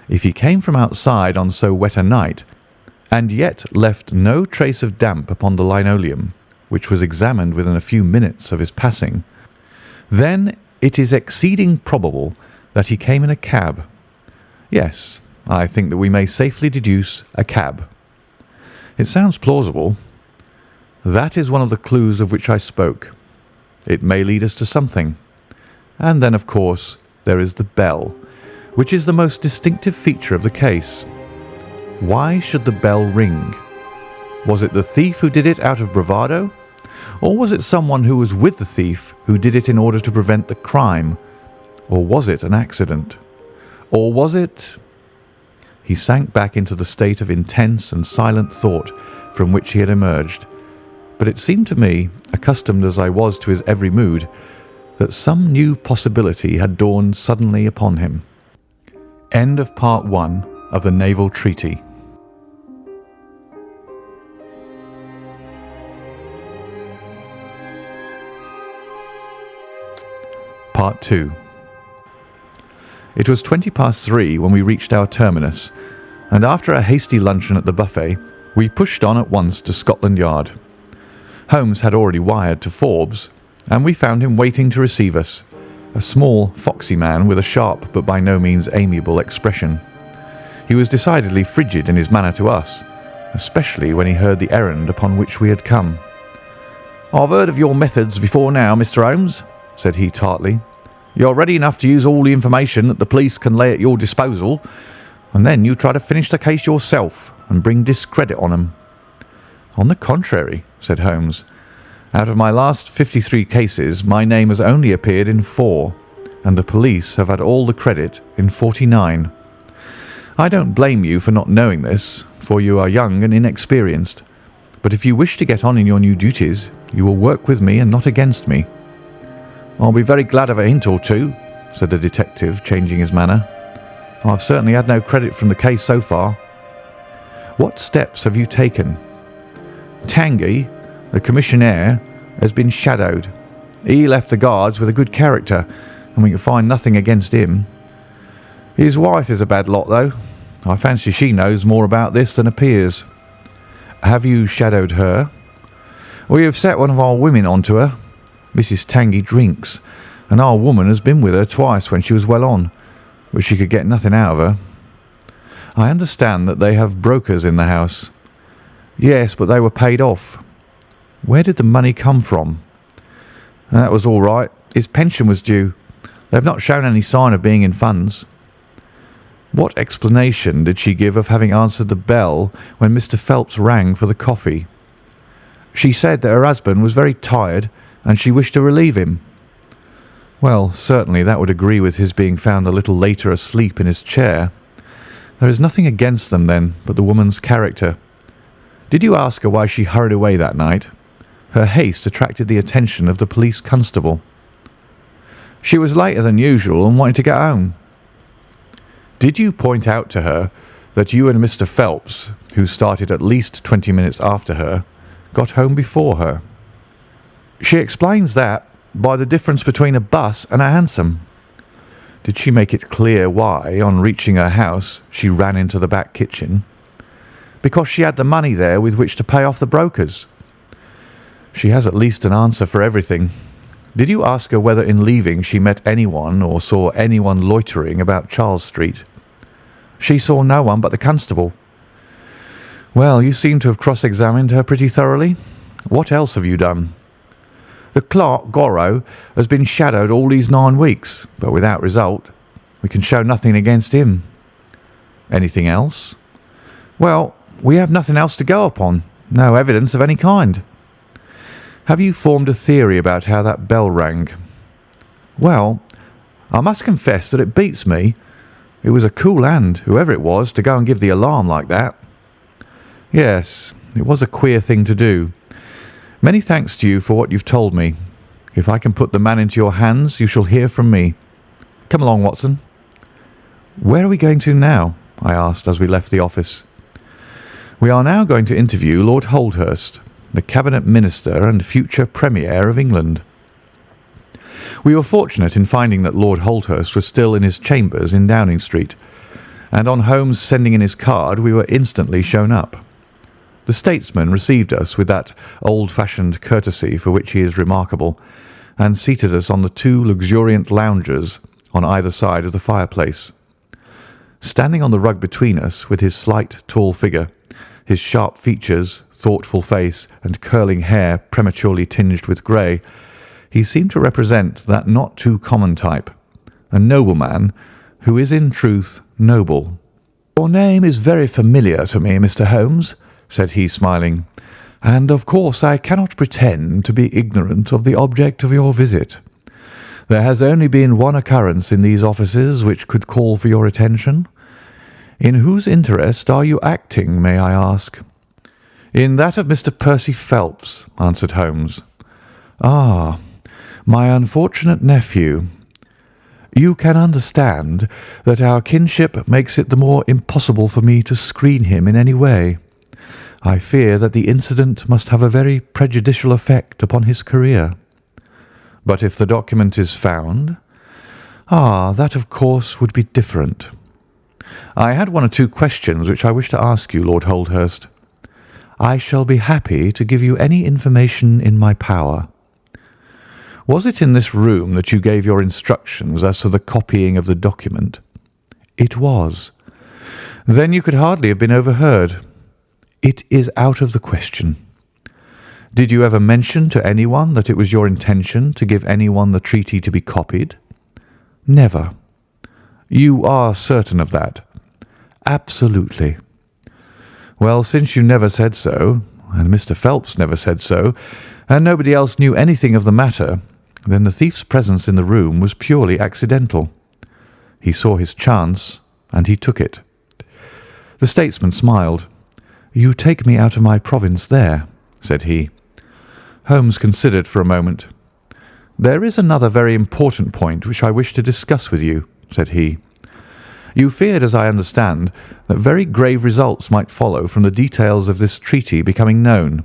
If he came from outside on so wet a night, and yet left no trace of damp upon the linoleum, which was examined within a few minutes of his passing, then it is exceeding probable that he came in a cab. Yes, I think that we may safely deduce a cab. It sounds plausible. That is one of the clues of which I spoke. It may lead us to something. And then, of course, there is the bell, which is the most distinctive feature of the case. Why should the bell ring? Was it the thief who did it out of bravado? Or was it someone who was with the thief who did it in order to prevent the crime? Or was it an accident? Or was it... He sank back into the state of intense and silent thought from which he had emerged, but it seemed to me, accustomed as I was to his every mood, that some new possibility had dawned suddenly upon him. End of Part 1 of the Naval Treaty. Part 2. It was 3:20 when we reached our terminus, and after a hasty luncheon at the buffet, we pushed on at once to Scotland Yard. Holmes had already wired to Forbes, and we found him waiting to receive us, a small, foxy man with a sharp but by no means amiable expression. He was decidedly frigid in his manner to us, especially when he heard the errand upon which we had come. "I've heard of your methods before now, Mr. Holmes," said he tartly. "You're ready enough to use all the information that the police can lay at your disposal, and then you try to finish the case yourself and bring discredit on them." "On the contrary," said Holmes, "out of my last 53 cases my name has only appeared in 4, and the police have had all the credit in 49. I don't blame you for not knowing this, for you are young and inexperienced, but if you wish to get on in your new duties, you will work with me and not against me." "I'll be very glad of a hint or two," said the detective, changing his manner. "I've certainly had no credit from the case so far." "What steps have you taken?" "Tanguy, the commissionaire, has been shadowed. He left the guards with a good character, and we can find nothing against him. His wife is a bad lot, though. I fancy she knows more about this than appears." "Have you shadowed her?" "We have set one of our women on to her. Mrs. Tanguy drinks, and our woman has been with her twice when she was well on, but she could get nothing out of her." "I understand that they have brokers in the house." "Yes, but they were paid off." "Where did the money come from?" "That was all right. His pension was due. They have not shown any sign of being in funds." "What explanation did she give of having answered the bell when Mr. Phelps rang for the coffee?" "She said that her husband was very tired and she wished to relieve him." "Well, certainly that would agree with his being found a little later asleep in his chair. There is nothing against them, then, but the woman's character. Did you ask her why she hurried away that night? Her haste attracted the attention of the police constable." "She was later than usual and wanted to get home." "Did you point out to her that you and Mr. Phelps, who started at least 20 minutes after her, got home before her?" "She explains that by the difference between a bus and a hansom." "Did she make it clear why, on reaching her house, she ran into the back kitchen?" "Because she had the money there with which to pay off the brokers." "She has at least an answer for everything. Did you ask her whether in leaving she met anyone or saw anyone loitering about Charles Street?" "She saw no one but the constable." "Well, you seem to have cross-examined her pretty thoroughly. What else have you done?" "The clerk, Gorrow, has been shadowed all these 9 weeks, but without result. We can show nothing against him." "Anything else?" "Well, we have nothing else to go upon. No evidence of any kind." "Have you formed a theory about how that bell rang?" "Well, I must confess that it beats me. It was a cool hand, whoever it was, to go and give the alarm like that." "Yes, it was a queer thing to do. Many thanks to you for what you've told me. If I can put the man into your hands, you shall hear from me. Come along, Watson." "Where are we going to now?" I asked as we left the office. "We are now going to interview Lord Holdhurst, the Cabinet Minister and future Premier of England." We were fortunate in finding that Lord Holdhurst was still in his chambers in Downing Street, and on Holmes sending in his card we were instantly shown up. The statesman received us with that old-fashioned courtesy for which he is remarkable, and seated us on the two luxuriant loungers on either side of the fireplace. Standing on the rug between us, with his slight, tall figure, his sharp features, thoughtful face, and curling hair prematurely tinged with grey, he seemed to represent that not too common type, a nobleman who is in truth noble. "Your name is very familiar to me, Mr. Holmes," said he, smiling, "and of course I cannot pretend to be ignorant of the object of your visit. There has only been one occurrence in these offices which could call for your attention. In whose interest are you acting, may I ask?" "In that of Mr. Percy Phelps," answered Holmes. "Ah, my unfortunate nephew. You can understand that our kinship makes it the more impossible for me to screen him in any way. I fear that the incident must have a very prejudicial effect upon his career." "But if the document is found?" "Ah, that of course would be different. I had one or two questions which I wish to ask you, Lord Holdhurst." "I shall be happy to give you any information in my power." "Was it in this room that you gave your instructions as to the copying of the document?" "It was." "Then you could hardly have been overheard." "It is out of the question." "Did you ever mention to anyone that it was your intention to give anyone the treaty to be copied?" "Never." "You are certain of that?" "Absolutely." "Well, since you never said so, and Mr. Phelps never said so, and nobody else knew anything of the matter, then the thief's presence in the room was purely accidental. He saw his chance, and he took it." The statesman smiled. "You take me out of my province there," said he. Holmes considered for a moment. "There is another very important point which I wish to discuss with you," said he. "You feared, as I understand, that very grave results might follow from the details of this treaty becoming known."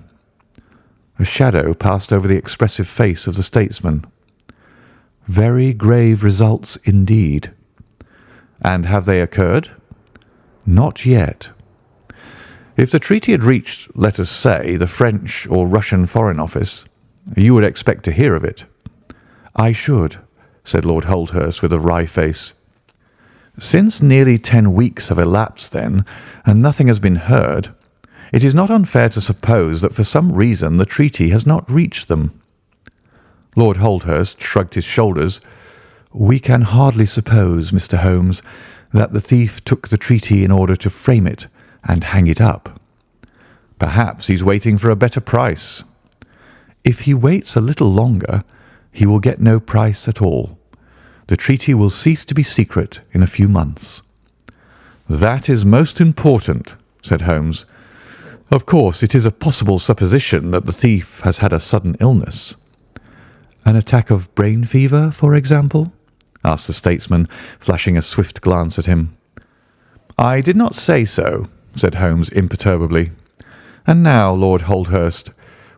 A shadow passed over the expressive face of the statesman. "Very grave results indeed." "And have they occurred?" "Not yet." "If the treaty had reached, let us say, the French or Russian Foreign Office, you would expect to hear of it." "I should," said Lord Holdhurst with a wry face. "Since nearly 10 weeks have elapsed, then, and nothing has been heard, it is not unfair to suppose that for some reason the treaty has not reached them." Lord Holdhurst shrugged his shoulders. "We can hardly suppose, Mr. Holmes, that the thief took the treaty in order to frame it and hang it up." "Perhaps he's waiting for a better price." "If he waits a little longer, he will get no price at all. The treaty will cease to be secret in a few months." "That is most important," said Holmes. "Of course, it is a possible supposition that the thief has had a sudden illness." "An attack of brain fever, for example?" asked the statesman, flashing a swift glance at him. "I did not say so," said Holmes imperturbably. "And now, Lord Holdhurst,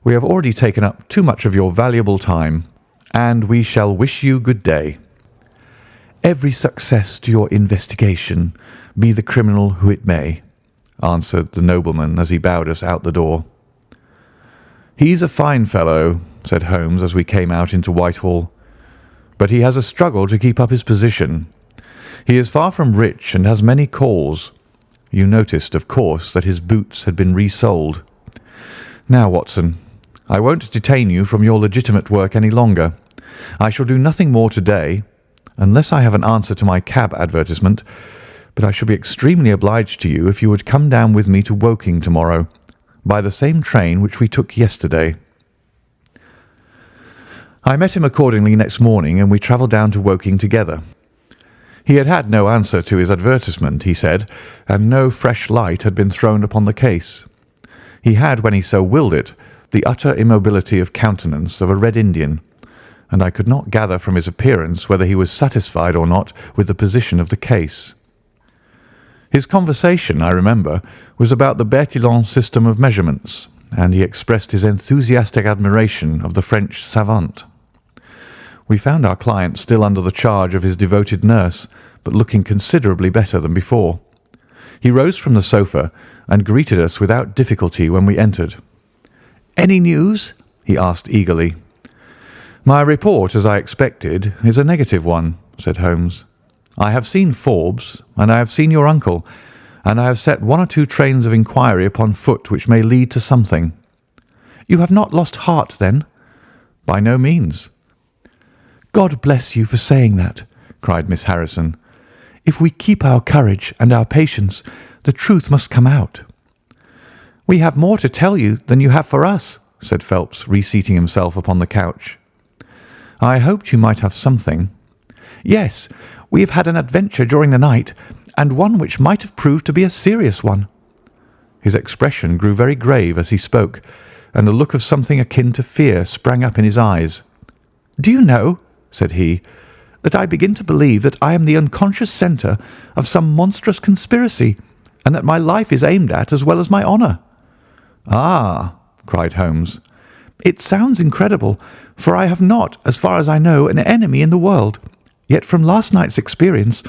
we have already taken up too much of your valuable time, and we shall wish you good day." "Every success to your investigation, be the criminal who it may," answered the nobleman as he bowed us out the door. "He's a fine fellow," said Holmes as we came out into Whitehall, "but he has a struggle to keep up his position. He is far from rich and has many calls. You noticed, of course, that his boots had been resold. Now, Watson, I won't detain you from your legitimate work any longer. I shall do nothing more to-day, unless I have an answer to my cab advertisement, but I shall be extremely obliged to you if you would come down with me to Woking tomorrow, by the same train which we took yesterday." I met him accordingly next morning, and we travelled down to Woking together. He had had no answer to his advertisement, he said, and no fresh light had been thrown upon the case. He had, when he so willed it, the utter immobility of countenance of a Red Indian, and I could not gather from his appearance whether he was satisfied or not with the position of the case. His conversation, I remember, was about the Bertillon system of measurements, and he expressed his enthusiastic admiration of the French savant. We found our client still under the charge of his devoted nurse, but looking considerably better than before. He rose from the sofa and greeted us without difficulty when we entered. "Any news?" he asked eagerly. "My report, as I expected, is a negative one," said Holmes. "I have seen Forbes, and I have seen your uncle, and I have set one or two trains of inquiry upon foot which may lead to something." "You have not lost heart, then?" "By no means." "God bless you for saying that," cried Miss Harrison. "If we keep our courage and our patience, the truth must come out." "We have more to tell you than you have for us," said Phelps, reseating himself upon the couch. "I hoped you might have something." "Yes, we have had an adventure during the night, and one which might have proved to be a serious one." His expression grew very grave as he spoke, and a look of something akin to fear sprang up in his eyes. "Do you know," said he, "that I begin to believe that I am the unconscious centre of some monstrous conspiracy, and that my life is aimed at as well as my honour." "Ah!" cried Holmes. "It sounds incredible, for I have not, as far as I know, an enemy in the world. Yet from last night's experience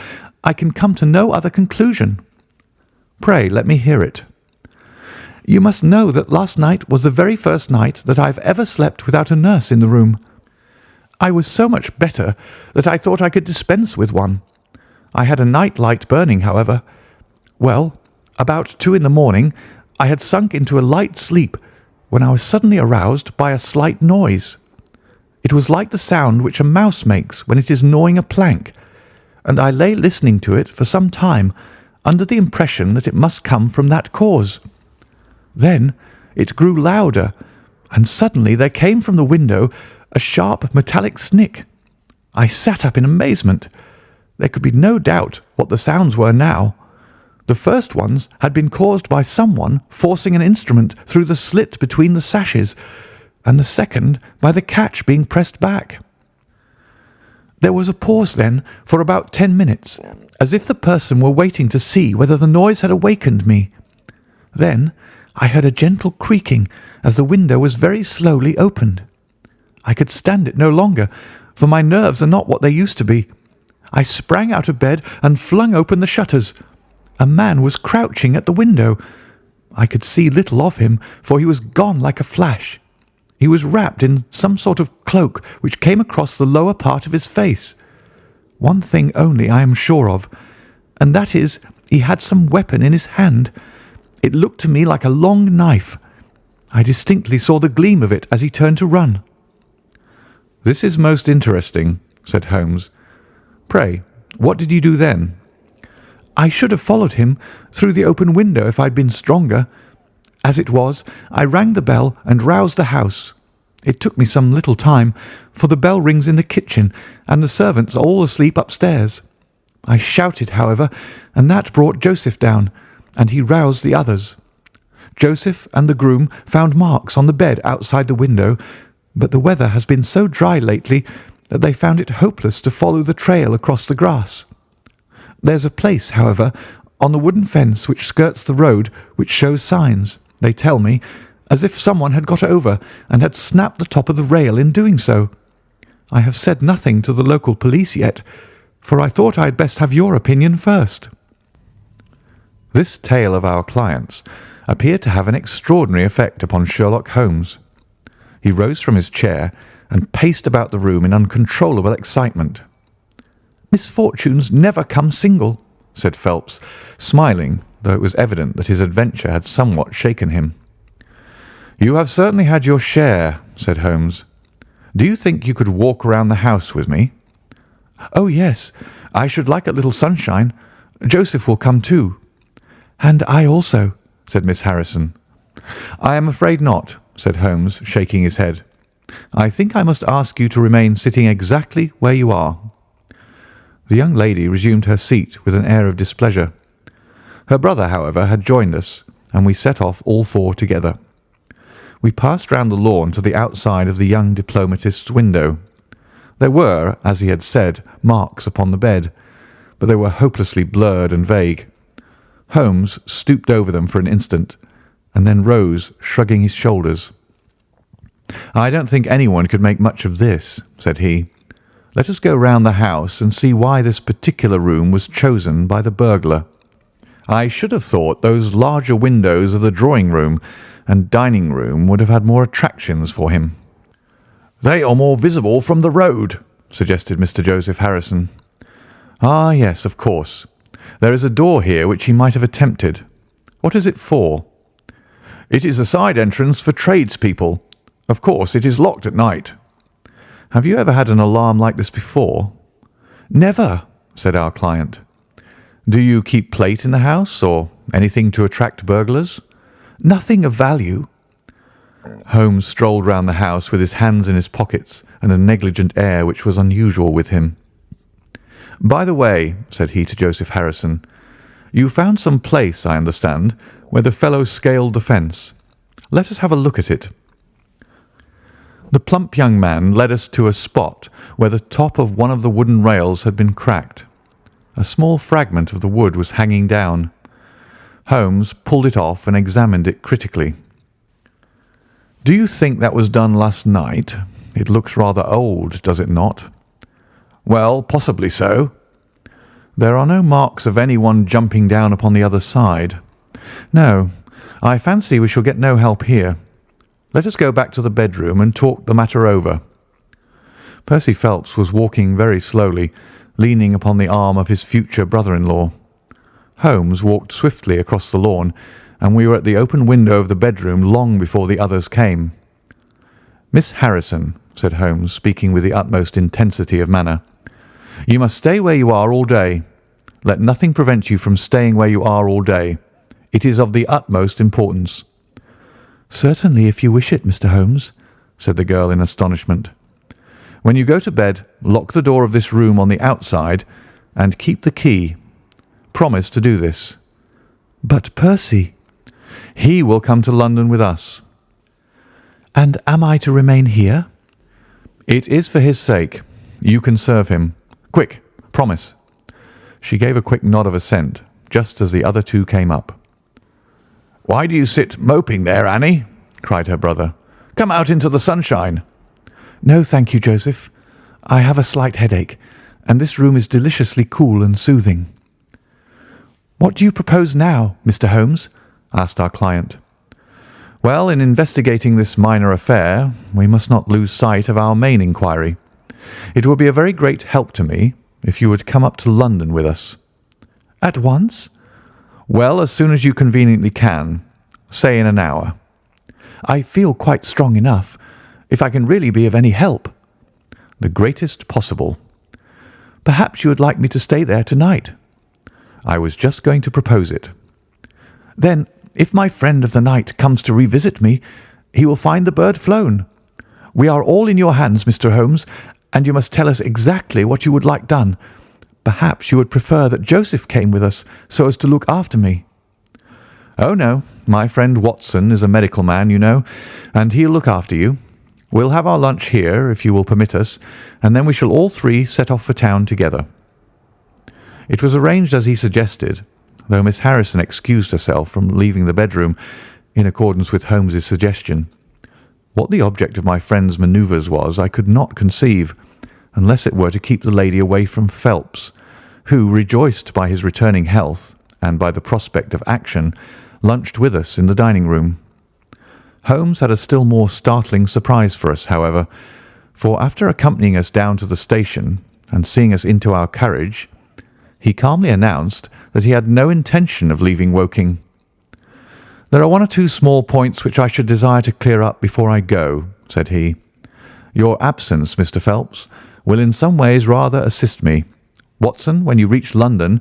I can come to no other conclusion." "Pray let me hear it." "You must know that last night was the very first night that I have ever slept without a nurse in the room. I was so much better that I thought I could dispense with one. I had a night light burning, however. Well, about 2 in the morning I had sunk into a light sleep when I was suddenly aroused by a slight noise. It was like the sound which a mouse makes when it is gnawing a plank, and I lay listening to it for some time under the impression that it must come from that cause. Then it grew louder, and suddenly there came from the window a sharp metallic snick. I sat up in amazement. There could be no doubt what the sounds were now. The first ones had been caused by someone forcing an instrument through the slit between the sashes, and the second by the catch being pressed back. There was a pause then for about 10 minutes, as if the person were waiting to see whether the noise had awakened me. Then I heard a gentle creaking as the window was very slowly opened. I could stand it no longer, for my nerves are not what they used to be. I sprang out of bed and flung open the shutters. A man was crouching at the window. I could see little of him, for he was gone like a flash. He was wrapped in some sort of cloak which came across the lower part of his face. One thing only I am sure of, and that is he had some weapon in his hand. It looked to me like a long knife. I distinctly saw the gleam of it as he turned to run." "This is most interesting," said Holmes. "Pray, what did you do then?" "I should have followed him through the open window if I'd been stronger. As it was, I rang the bell and roused the house. It took me some little time, for the bell rings in the kitchen and the servants are all asleep upstairs. I shouted, however, and that brought Joseph down, and he roused the others. Joseph and the groom found marks on the bed outside the window, but the weather has been so dry lately that they found it hopeless to follow the trail across the grass. There's a place, however, on the wooden fence which skirts the road which shows signs, they tell me, as if someone had got over and had snapped the top of the rail in doing so. I have said nothing to the local police yet, for I thought I had best have your opinion first." This tale of our client's appeared to have an extraordinary effect upon Sherlock Holmes. He rose from his chair and paced about the room in uncontrollable excitement. "Misfortunes never come single," said Phelps, smiling, though it was evident that his adventure had somewhat shaken him. "You have certainly had your share," said Holmes. "Do you think you could walk round the house with me?" "Oh, yes. I should like a little sunshine. Joseph will come too." "And I also," said Miss Harrison. "I am afraid not," said Holmes, shaking his head. "I think I must ask you to remain sitting exactly where you are." The young lady resumed her seat with an air of displeasure. Her brother, however, had joined us, and we set off all four together. We passed round the lawn to the outside of the young diplomatist's window. There were, as he had said, marks upon the bed, but they were hopelessly blurred and vague. Holmes stooped over them for an instant, and then rose, shrugging his shoulders. "I don't think anyone could make much of this," said he. "Let us go round the house and see why this particular room was chosen by the burglar. I should have thought those larger windows of the drawing-room and dining-room would have had more attractions for him." "They are more visible from the road," suggested Mr. Joseph Harrison. "Ah, yes, of course. There is a door here which he might have attempted. What is it for?" "It is a side entrance for tradespeople. Of course, it is locked at night." "Have you ever had an alarm like this before?" "Never," said our client. "Do you keep plate in the house, or anything to attract burglars?" "Nothing of value." Holmes strolled round the house with his hands in his pockets and a negligent air which was unusual with him. "By the way," said he to Joseph Harrison, "you found some place, I understand, where the fellow scaled the fence. Let us have a look at it." The plump young man led us to a spot where the top of one of the wooden rails had been cracked. A small fragment of the wood was hanging down. Holmes pulled it off and examined it critically. "Do you think that was done last night? It looks rather old, does it not?" "Well, possibly so." "There are no marks of anyone jumping down upon the other side." "No, I fancy we shall get no help here. Let us go back to the bedroom and talk the matter over." Percy Phelps was walking very slowly, leaning upon the arm of his future brother-in-law. Holmes walked swiftly across the lawn, and we were at the open window of the bedroom long before the others came. "Miss Harrison," said Holmes, speaking with the utmost intensity of manner, "you must stay where you are all day. Let nothing prevent you from staying where you are all day. It is of the utmost importance." "Certainly, if you wish it, Mr. Holmes," said the girl in astonishment. "When you go to bed, lock the door of this room on the outside and keep the key. Promise to do this." "But Percy—" "He will come to London with us." "And am I to remain here?" "It is for his sake. You can serve him. Quick, promise." She gave a quick nod of assent, just as the other two came up. "Why do you sit moping there, Annie?" cried her brother. "Come out into the sunshine." "No, thank you, Joseph. I have a slight headache, and this room is deliciously cool and soothing." "What do you propose now, Mr. Holmes?" asked our client. "Well, in investigating this minor affair, we must not lose sight of our main inquiry. It would be a very great help to me if you would come up to London with us." "At once?" "Well, as soon as you conveniently can. Say in an hour." "I feel quite strong enough. If I can really be of any help." "The greatest possible." "Perhaps you would like me to stay there tonight?" "I was just going to propose it." "Then, if my friend of the night comes to revisit me, he will find the bird flown. We are all in your hands, Mr. Holmes, and you must tell us exactly what you would like done. Perhaps you would prefer that Joseph came with us so as to look after me." "Oh, no. My friend Watson is a medical man, you know, and he'll look after you. We'll have our lunch here, if you will permit us, and then we shall all three set off for town together." It was arranged as he suggested, though Miss Harrison excused herself from leaving the bedroom in accordance with Holmes's suggestion. What the object of my friend's manoeuvres was I could not conceive, unless it were to keep the lady away from Phelps, who, rejoiced by his returning health and by the prospect of action, lunched with us in the dining-room. Holmes had a still more startling surprise for us, however, for after accompanying us down to the station and seeing us into our carriage, he calmly announced that he had no intention of leaving Woking. "There are one or two small points which I should desire to clear up before I go," said he. "Your absence, Mr. Phelps, will in some ways rather assist me. Watson, when you reach London,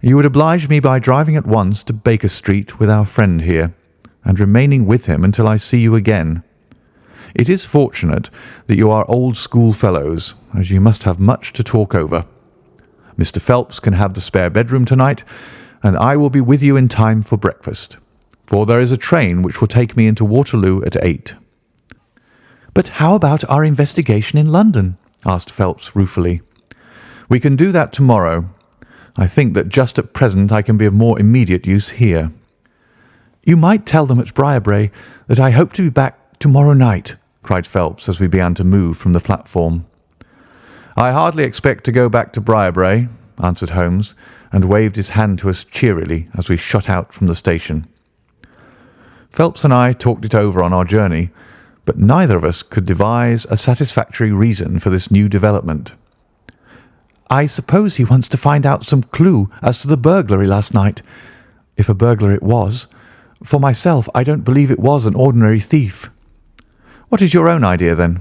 you would oblige me by driving at once to Baker Street with our friend here, and remaining with him until I see you again. It is fortunate that you are old schoolfellows, as you must have much to talk over. Mr. Phelps can have the spare bedroom tonight, and I will be with you in time for breakfast, for there is a train which will take me into Waterloo at 8. "But how about our investigation in London?" asked Phelps ruefully. "We can do that tomorrow. I think that just at present I can be of more immediate use here." "You might tell them at Briarbrae that I hope to be back tomorrow night," cried Phelps as we began to move from the platform. "I hardly expect to go back to Briarbrae. answered Holmes, and waved his hand to us cheerily as we shot out from the station. Phelps and I talked it over on our journey, but neither of us could devise a satisfactory reason for this new development. "I suppose he wants to find out some clue as to the burglary last night, if a burglar it was. For myself, I don't believe it was an ordinary thief." "What is your own idea, then?"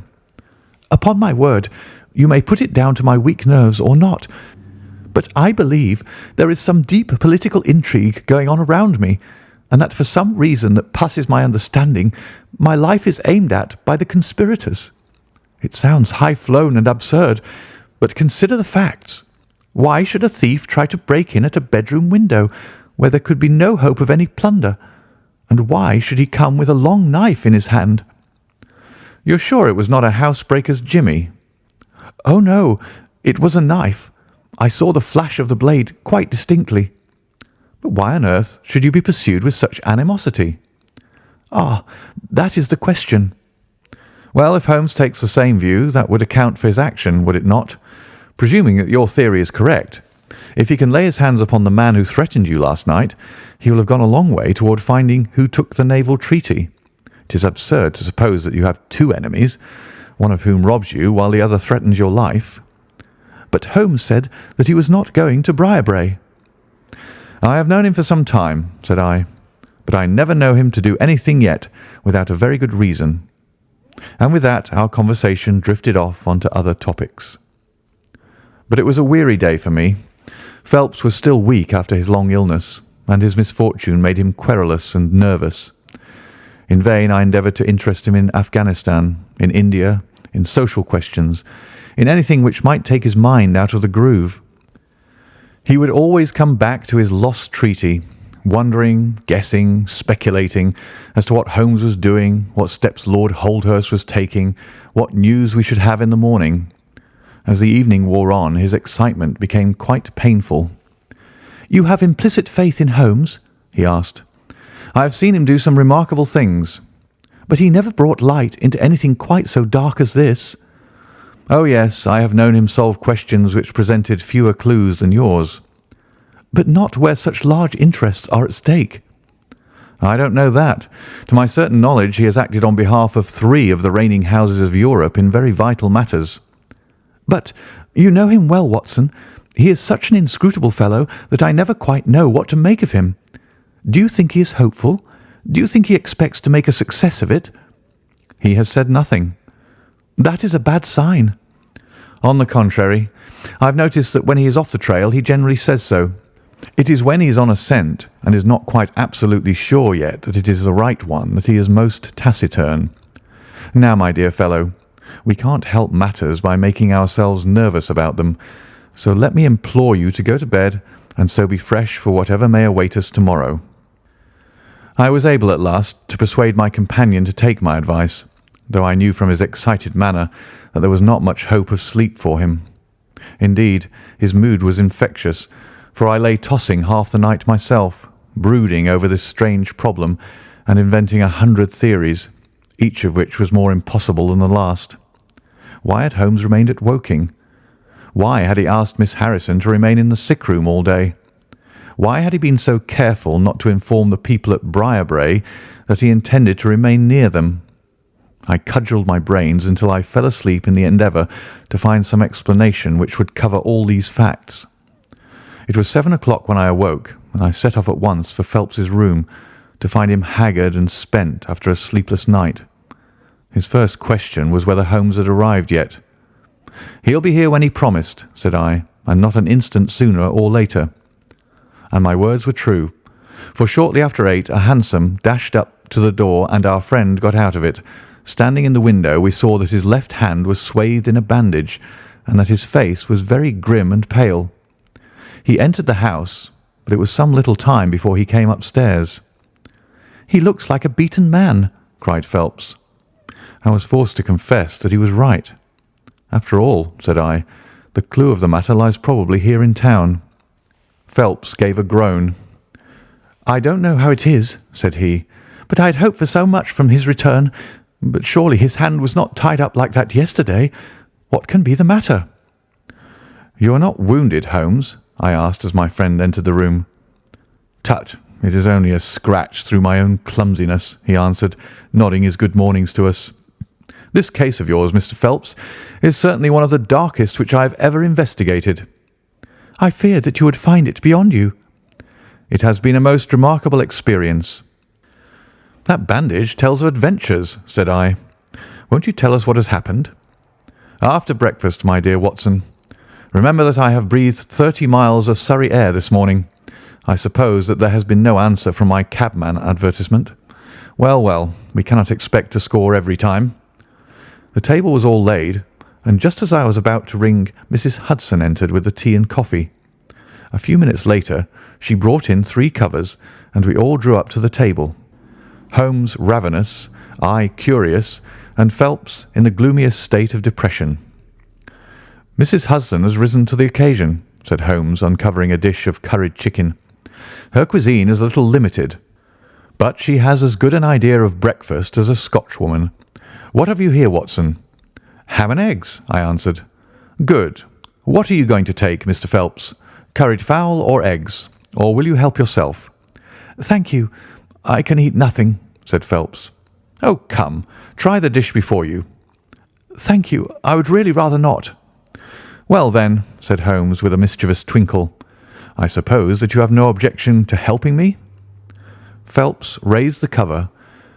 "Upon my word, you may put it down to my weak nerves or not, but I believe there is some deep political intrigue going on around me, and that for some reason that passes my understanding, my life is aimed at by the conspirators. It sounds high-flown and absurd, but consider the facts. Why should a thief try to break in at a bedroom window where there could be no hope of any plunder? And why should he come with a long knife in his hand?" "You're sure it was not a housebreaker's jimmy?" "Oh, no, it was a knife. I saw the flash of the blade quite distinctly." "But why on earth should you be pursued with such animosity?" "Ah, that is the question." "Well, if Holmes takes the same view, that would account for his action, would it not? Presuming that your theory is correct, if he can lay his hands upon the man who threatened you last night, he will have gone a long way toward finding who took the naval treaty. It is absurd to suppose that you have two enemies, one of whom robs you while the other threatens your life." "But Holmes said that he was not going to Briarbrae." "I have known him for some time," said I, "but I never know him to do anything yet without a very good reason." And with that our conversation drifted off onto other topics. But it was a weary day for me. Phelps was still weak after his long illness, and his misfortune made him querulous and nervous. In vain I endeavoured to interest him in Afghanistan, in India, in social questions, in anything which might take his mind out of the groove. He would always come back to his lost treaty, wondering, guessing, speculating as to what Holmes was doing, what steps Lord Holdhurst was taking, what news we should have in the morning. As the evening wore on, his excitement became quite painful. "You have implicit faith in Holmes?" he asked. "I have seen him do some remarkable things." "But he never brought light into anything quite so dark as this." "Oh yes, I have known him solve questions which presented fewer clues than yours." "But not where such large interests are at stake." "I don't know that. To my certain knowledge he has acted on behalf of 3 of the reigning houses of Europe in very vital matters." "But you know him well, Watson. He is such an inscrutable fellow that I never quite know what to make of him. Do you think he is hopeful? Do you think he expects to make a success of it?" "He has said nothing." "That is a bad sign." "On the contrary, I've noticed that when he is off the trail he generally says so. It is when he is on a scent and is not quite absolutely sure yet that it is the right one that he is most taciturn. Now, my dear fellow, we can't help matters by making ourselves nervous about them, so let me implore you to go to bed and so be fresh for whatever may await us tomorrow." I was able at last to persuade my companion to take my advice, though I knew from his excited manner that there was not much hope of sleep for him. Indeed, his mood was infectious, for I lay tossing half the night myself, brooding over this strange problem and inventing 100 theories, each of which was more impossible than the last. Why had Holmes remained at Woking? Why had he asked Miss Harrison to remain in the sick room all day? Why had he been so careful not to inform the people at Briarbrae that he intended to remain near them? I cudgelled my brains until I fell asleep in the endeavour to find some explanation which would cover all these facts. It was 7 o'clock when I awoke, and I set off at once for Phelps's room to find him haggard and spent after a sleepless night. His first question was whether Holmes had arrived yet. "He'll be here when he promised," said I, "and not an instant sooner or later." And my words were true, for shortly after 8 a hansom dashed up to the door and our friend got out of it. Standing in the window, we saw that his left hand was swathed in a bandage and that his face was very grim and pale. He entered the house, but it was some little time before he came upstairs. "He looks like a beaten man," cried Phelps. I was forced to confess that he was right. "After all," said I, "the clue of the matter lies probably here in town." Phelps gave a groan. "I don't know how it is," said he, "but I had hoped for so much from his return. But surely his hand was not tied up like that yesterday. What can be the matter?" "You are not wounded, Holmes?" I asked as my friend entered the room. "Tut, it is only a scratch through my own clumsiness," he answered, nodding his good mornings to us. "This case of yours, Mr. Phelps, is certainly one of the darkest which I have ever investigated." "I feared that you would find it beyond you." "It has been a most remarkable experience." "That bandage tells of adventures," said I. "Won't you tell us what has happened?" "After breakfast, my dear Watson. Remember that I have breathed 30 miles of Surrey air this morning. I suppose that there has been no answer from my cabman advertisement. Well, well, we cannot expect to score every time." The table was all laid, and just as I was about to ring, Mrs. Hudson entered with the tea and coffee. A few minutes later she brought in 3 covers, and we all drew up to the table. Holmes ravenous, I curious, and Phelps in the gloomiest state of depression. "Mrs. Hudson has risen to the occasion," said Holmes, uncovering a dish of curried chicken. "Her cuisine is a little limited, but she has as good an idea of breakfast as a Scotchwoman. What have you here, Watson?" "Ham and eggs," I answered. "Good. What are you going to take, Mr. Phelps? Curried fowl or eggs? Or will you help yourself?" "Thank you. I can eat nothing," said Phelps. "Oh, come, try the dish before you." "Thank you. I would really rather not." "Well, then," said Holmes with a mischievous twinkle, "I suppose that you have no objection to helping me?" Phelps raised the cover,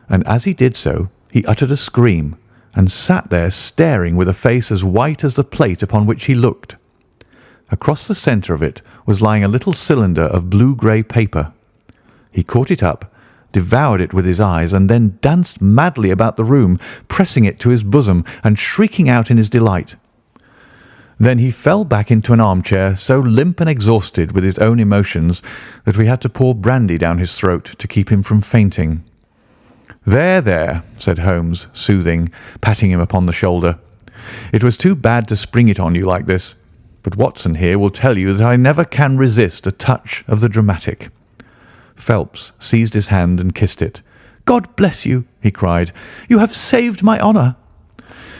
and as he did so he uttered a scream and sat there staring with a face as white as the plate upon which he looked. Across the centre of it was lying a little cylinder of blue-grey paper. He caught it up, devoured it with his eyes, and then danced madly about the room, pressing it to his bosom and shrieking out in his delight. Then he fell back into an armchair, so limp and exhausted with his own emotions that we had to pour brandy down his throat to keep him from fainting. "There, there," said Holmes, soothing, patting him upon the shoulder. "It was too bad to spring it on you like this, but Watson here will tell you that I never can resist a touch of the dramatic." Phelps seized his hand and kissed it. "God bless you," he cried. "You have saved my honour."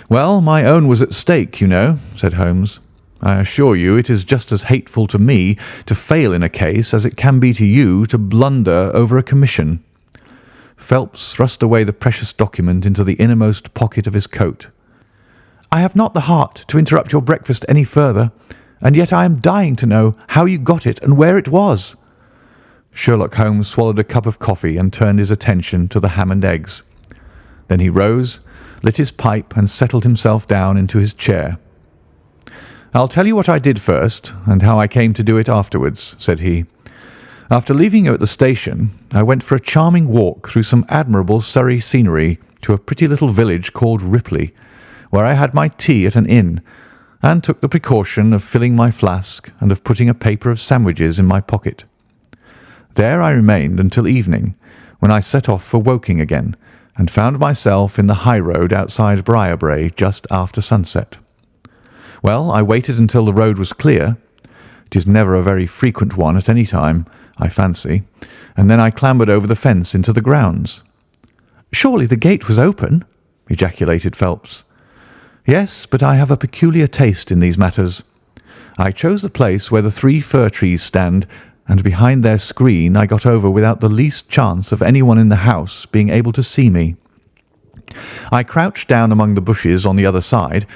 "Well, my own was at stake, you know," said Holmes. "I assure you it is just as hateful to me to fail in a case as it can be to you to blunder over a commission." Phelps thrust away the precious document into the innermost pocket of his coat. "I have not the heart to interrupt your breakfast any further, and yet I am dying to know how you got it and where it was." Sherlock Holmes swallowed a cup of coffee and turned his attention to the ham and eggs. Then he rose, lit his pipe, and settled himself down into his chair. "I'll tell you what I did first, and how I came to do it afterwards," said he. "After leaving you at the station, I went for a charming walk through some admirable Surrey scenery to a pretty little village called Ripley, where I had my tea at an inn, and took the precaution of filling my flask and of putting a paper of sandwiches in my pocket. There I remained until evening, when I set off for Woking again, and found myself in the high road outside Briarbrae just after sunset. Well, I waited until the road was clear. It is never a very frequent one at any time, I fancy, and then I clambered over the fence into the grounds." "Surely the gate was open?" ejaculated Phelps. "Yes, but I have a peculiar taste in these matters. I chose the place where the 3 fir trees stand, and behind their screen I got over without the least chance of anyone in the house being able to see me. I crouched down among the bushes on the other side,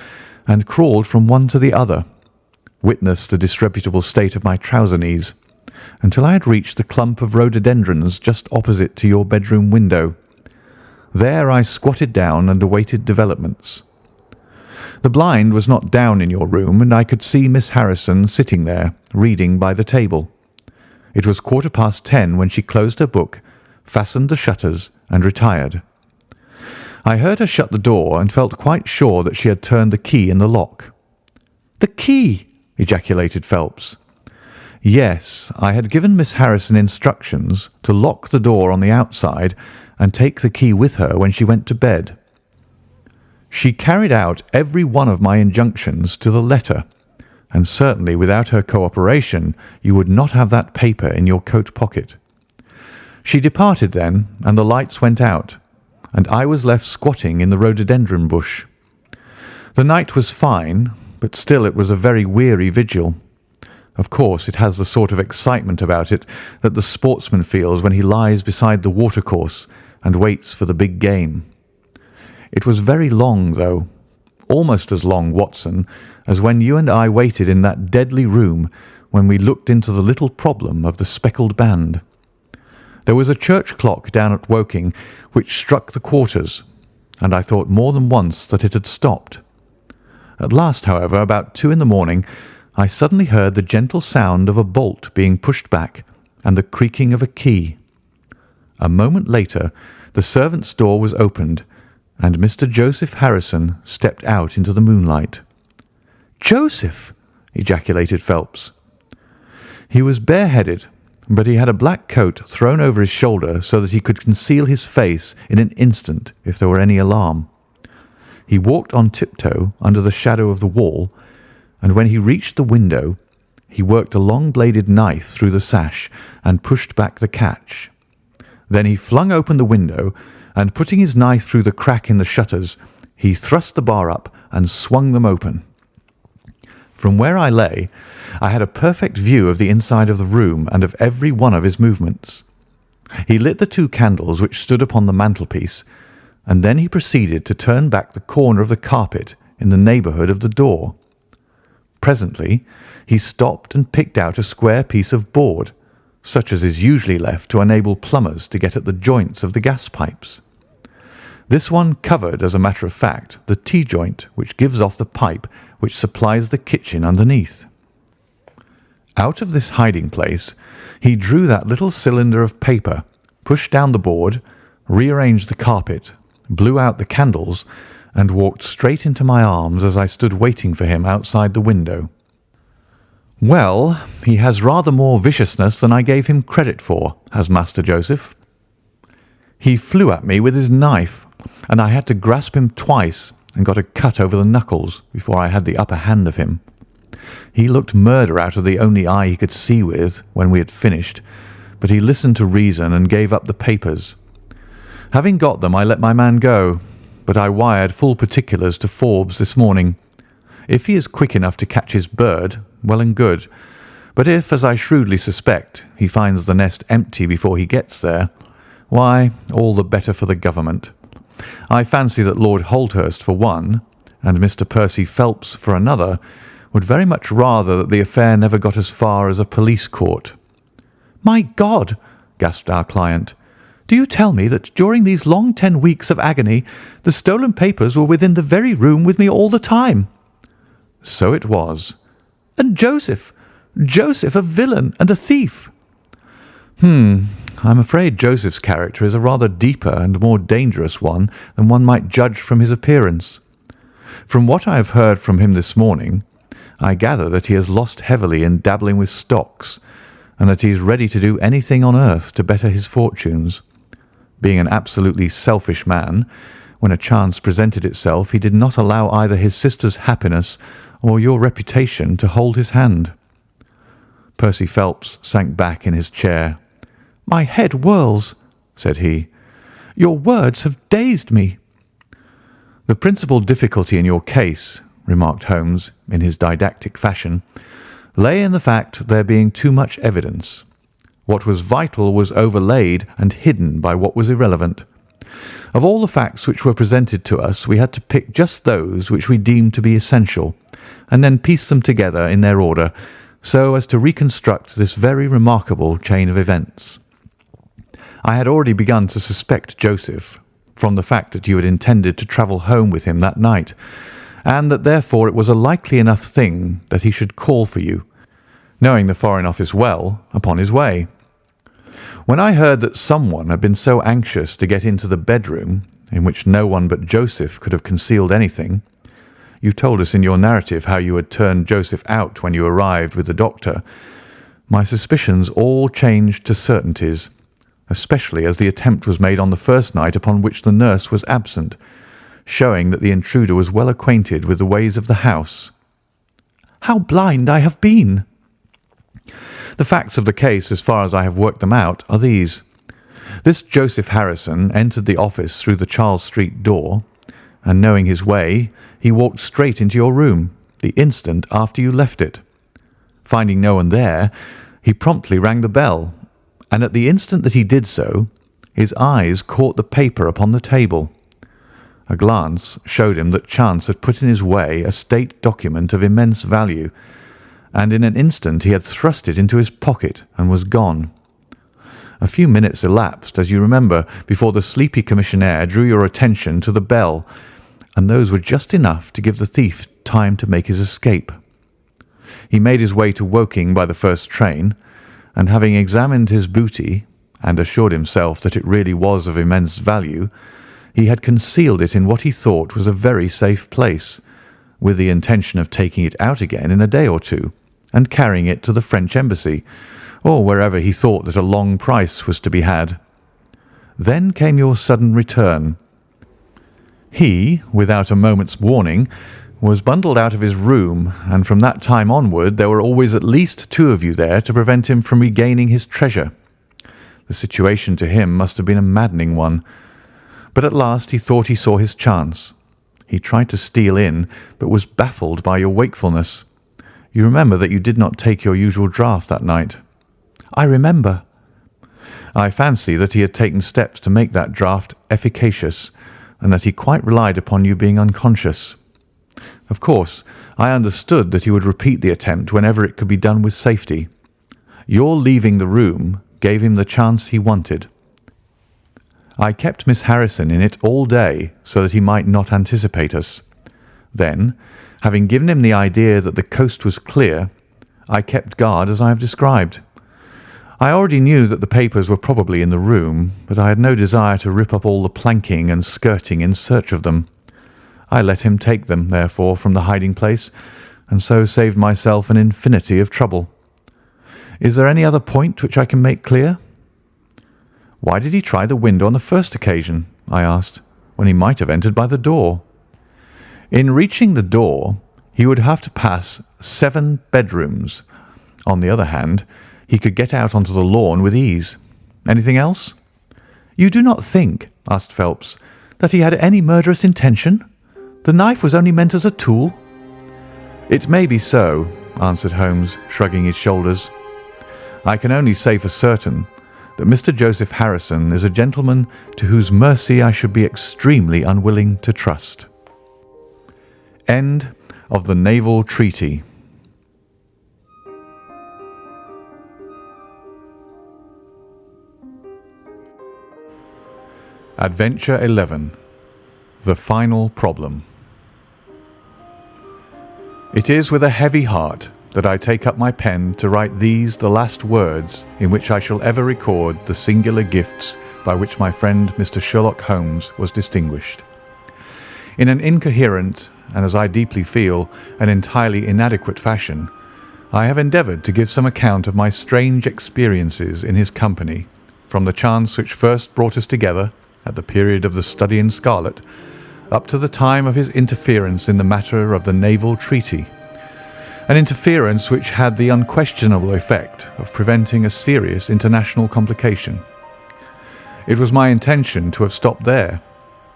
and crawled from one to the other, witness the disreputable state of my trouser knees, until I had reached the clump of rhododendrons just opposite to your bedroom window. There I squatted down and awaited developments. The blind was not down in your room, and I could see Miss Harrison sitting there, reading by the table. It was 10:15 when she closed her book, fastened the shutters, and retired. I heard her shut the door, and felt quite sure that she had turned the key in the lock." "The key!" ejaculated Phelps. "Yes, I had given Miss Harrison instructions to lock the door on the outside and take the key with her when she went to bed. She carried out every one of my injunctions to the letter, and certainly without her cooperation you would not have that paper in your coat pocket. She departed then, and the lights went out, and I was left squatting in the rhododendron bush. The night was fine, but still it was a very weary vigil. Of course, it has the sort of excitement about it that the sportsman feels when he lies beside the watercourse and waits for the big game. It was very long, though, almost as long, Watson, as when you and I waited in that deadly room when we looked into the little problem of the speckled band. There was a church clock down at Woking which struck the quarters, and I thought more than once that it had stopped. At last, however, about 2 in the morning, I suddenly heard the gentle sound of a bolt being pushed back and the creaking of a key. A moment later, the servants' door was opened, and Mr. Joseph Harrison stepped out into the moonlight. "Joseph!" ejaculated Phelps. He was bareheaded, but he had a black coat thrown over his shoulder so that he could conceal his face in an instant if there were any alarm. He walked on tiptoe under the shadow of the wall, and when he reached the window, he worked a long-bladed knife through the sash and pushed back the catch. Then he flung open the window, and putting his knife through the crack in the shutters, he thrust the bar up and swung them open. From where I lay, I had a perfect view of the inside of the room and of every one of his movements. He lit the 2 candles which stood upon the mantelpiece, and then he proceeded to turn back the corner of the carpet in the neighbourhood of the door. Presently he stopped and picked out a square piece of board, such as is usually left to enable plumbers to get at the joints of the gas pipes. This one covered, as a matter of fact, the T-joint which gives off the pipe which supplies the kitchen underneath. Out of this hiding place he drew that little cylinder of paper, pushed down the board, rearranged the carpet, blew out the candles, and walked straight into my arms as I stood waiting for him outside the window. Well, he has rather more viciousness than I gave him credit for, has Master Joseph. He flew at me with his knife, and I had to grasp him twice and got a cut over the knuckles before I had the upper hand of him. He looked murder out of the only eye he could see with when we had finished, but he listened to reason and gave up the papers. Having got them, I let my man go, but I wired full particulars to Forbes this morning. If he is quick enough to catch his bird, well and good, but if, as I shrewdly suspect, he finds the nest empty before he gets there, why, all the better for the government. I fancy that Lord Holdhurst, for one, and Mr. Percy Phelps, for another, would very much rather that the affair never got as far as a police court. "My God!" gasped our client. "Do you tell me that during these long 10 weeks of agony the stolen papers were within the very room with me all the time?" So it was. "And Joseph a villain and a thief!" I'm afraid Joseph's character is a rather deeper and more dangerous one than one might judge from his appearance. From what I have heard from him this morning, I gather that he has lost heavily in dabbling with stocks, and that he is ready to do anything on earth to better his fortunes. Being an absolutely selfish man, when a chance presented itself, he did not allow either his sister's happiness or your reputation to hold his hand. Percy Phelps sank back in his chair. "My head whirls," said he. "Your words have dazed me." "The principal difficulty in your case," remarked Holmes in his didactic fashion, "lay in the fact there being too much evidence. What was vital was overlaid and hidden by what was irrelevant. Of all the facts which were presented to us, we had to pick just those which we deemed to be essential, and then piece them together in their order, so as to reconstruct this very remarkable chain of events. I had already begun to suspect Joseph, from the fact that you had intended to travel home with him that night, and that therefore it was a likely enough thing that he should call for you, knowing the Foreign Office well, upon his way. When I heard that someone had been so anxious to get into the bedroom, in which no one but Joseph could have concealed anything, you told us in your narrative how you had turned Joseph out when you arrived with the doctor, my suspicions all changed to certainties, especially as the attempt was made on the first night upon which the nurse was absent, showing that the intruder was well acquainted with the ways of the house. How blind I have been! The facts of the case, as far as I have worked them out, are these. This Joseph Harrison entered the office through the Charles Street door, and knowing his way, he walked straight into your room the instant after you left it. Finding no one there, he promptly rang the bell, and at the instant that he did so, his eyes caught the paper upon the table. A glance showed him that chance had put in his way a state document of immense value, and in an instant he had thrust it into his pocket and was gone. A few minutes elapsed, as you remember, before the sleepy commissionaire drew your attention to the bell, and those were just enough to give the thief time to make his escape. He made his way to Woking by the first train, and having examined his booty and assured himself that it really was of immense value, he had concealed it in what he thought was a very safe place, with the intention of taking it out again in a day or two and carrying it to the French embassy, or wherever he thought that a long price was to be had. Then came your sudden return. He, without a moment's warning, was bundled out of his room, and from that time onward there were always at least two of you there to prevent him from regaining his treasure. The situation to him must have been a maddening one, but at last he thought he saw his chance. He tried to steal in, but was baffled by your wakefulness. You remember that you did not take your usual draught that night. I remember. I fancy that he had taken steps to make that draught efficacious, and that he quite relied upon you being unconscious. Of course, I understood that he would repeat the attempt whenever it could be done with safety. Your leaving the room gave him the chance he wanted. I kept Miss Harrison in it all day so that he might not anticipate us. Then, having given him the idea that the coast was clear, I kept guard as I have described. I already knew that the papers were probably in the room, but I had no desire to rip up all the planking and skirting in search of them. I let him take them, therefore, from the hiding place, and so saved myself an infinity of trouble. Is there any other point which I can make clear? Why did he try the window on the first occasion, I asked, when he might have entered by the door? In reaching the door, he would have to pass 7 bedrooms. On the other hand, he could get out onto the lawn with ease. Anything else? You do not think, asked Phelps, that he had any murderous intention? The knife was only meant as a tool. It may be so, answered Holmes, shrugging his shoulders. I can only say for certain that Mr. Joseph Harrison is a gentleman to whose mercy I should be extremely unwilling to trust. End of the Naval Treaty. Adventure 11. The Final Problem. It is with a heavy heart that I take up my pen to write these the last words in which I shall ever record the singular gifts by which my friend Mr. Sherlock Holmes was distinguished. In an incoherent, and as I deeply feel, an entirely inadequate fashion, I have endeavoured to give some account of my strange experiences in his company, from the chance which first brought us together, at the period of the study in scarlet, up to the time of his interference in the matter of the naval treaty, an interference which had the unquestionable effect of preventing a serious international complication. It was my intention to have stopped there,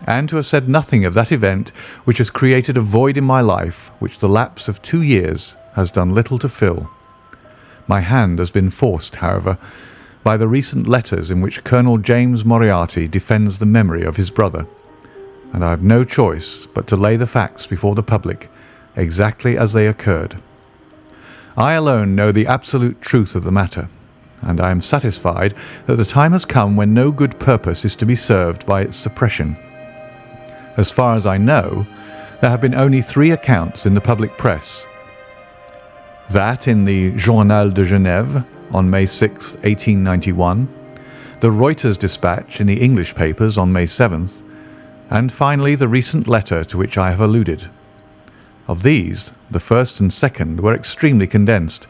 and to have said nothing of that event which has created a void in my life which the lapse of 2 years has done little to fill. My hand has been forced, however, by the recent letters in which Colonel James Moriarty defends the memory of his brother, and I have no choice but to lay the facts before the public exactly as they occurred. I alone know the absolute truth of the matter, and I am satisfied that the time has come when no good purpose is to be served by its suppression. As far as I know, there have been only 3 accounts in the public press. That in the Journal de Genève on May 6, 1891, the Reuters dispatch in the English papers on May 7th, and finally the recent letter to which I have alluded. Of these, the first and second were extremely condensed,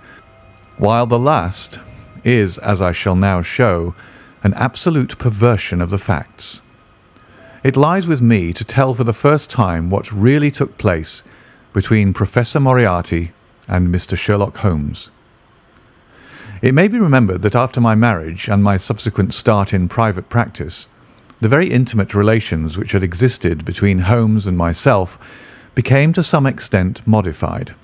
while the last is, as I shall now show, an absolute perversion of the facts. It lies with me to tell for the first time what really took place between Professor Moriarty and Mr. Sherlock Holmes. It may be remembered that after my marriage and my subsequent start in private practice, the very intimate relations which had existed between Holmes and myself became to some extent modified.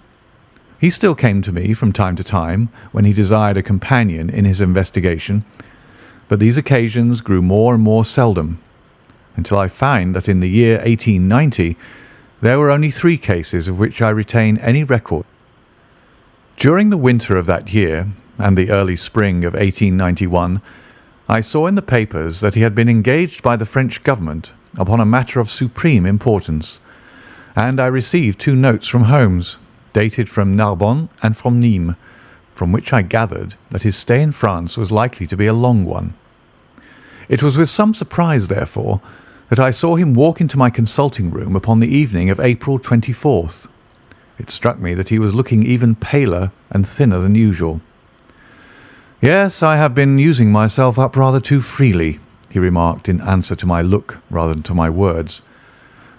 He still came to me from time to time when he desired a companion in his investigation, but these occasions grew more and more seldom, until I find that in the year 1890 there were only 3 cases of which I retain any record. During the winter of that year and the early spring of 1891, I saw in the papers that he had been engaged by the French government upon a matter of supreme importance, and I received 2 notes from Holmes, dated from Narbonne and from Nîmes, from which I gathered that his stay in France was likely to be a long one. It was with some surprise, therefore, that I saw him walk into my consulting room upon the evening of April 24th. It struck me that he was looking even paler and thinner than usual. "Yes, I have been using myself up rather too freely," he remarked in answer to my look rather than to my words.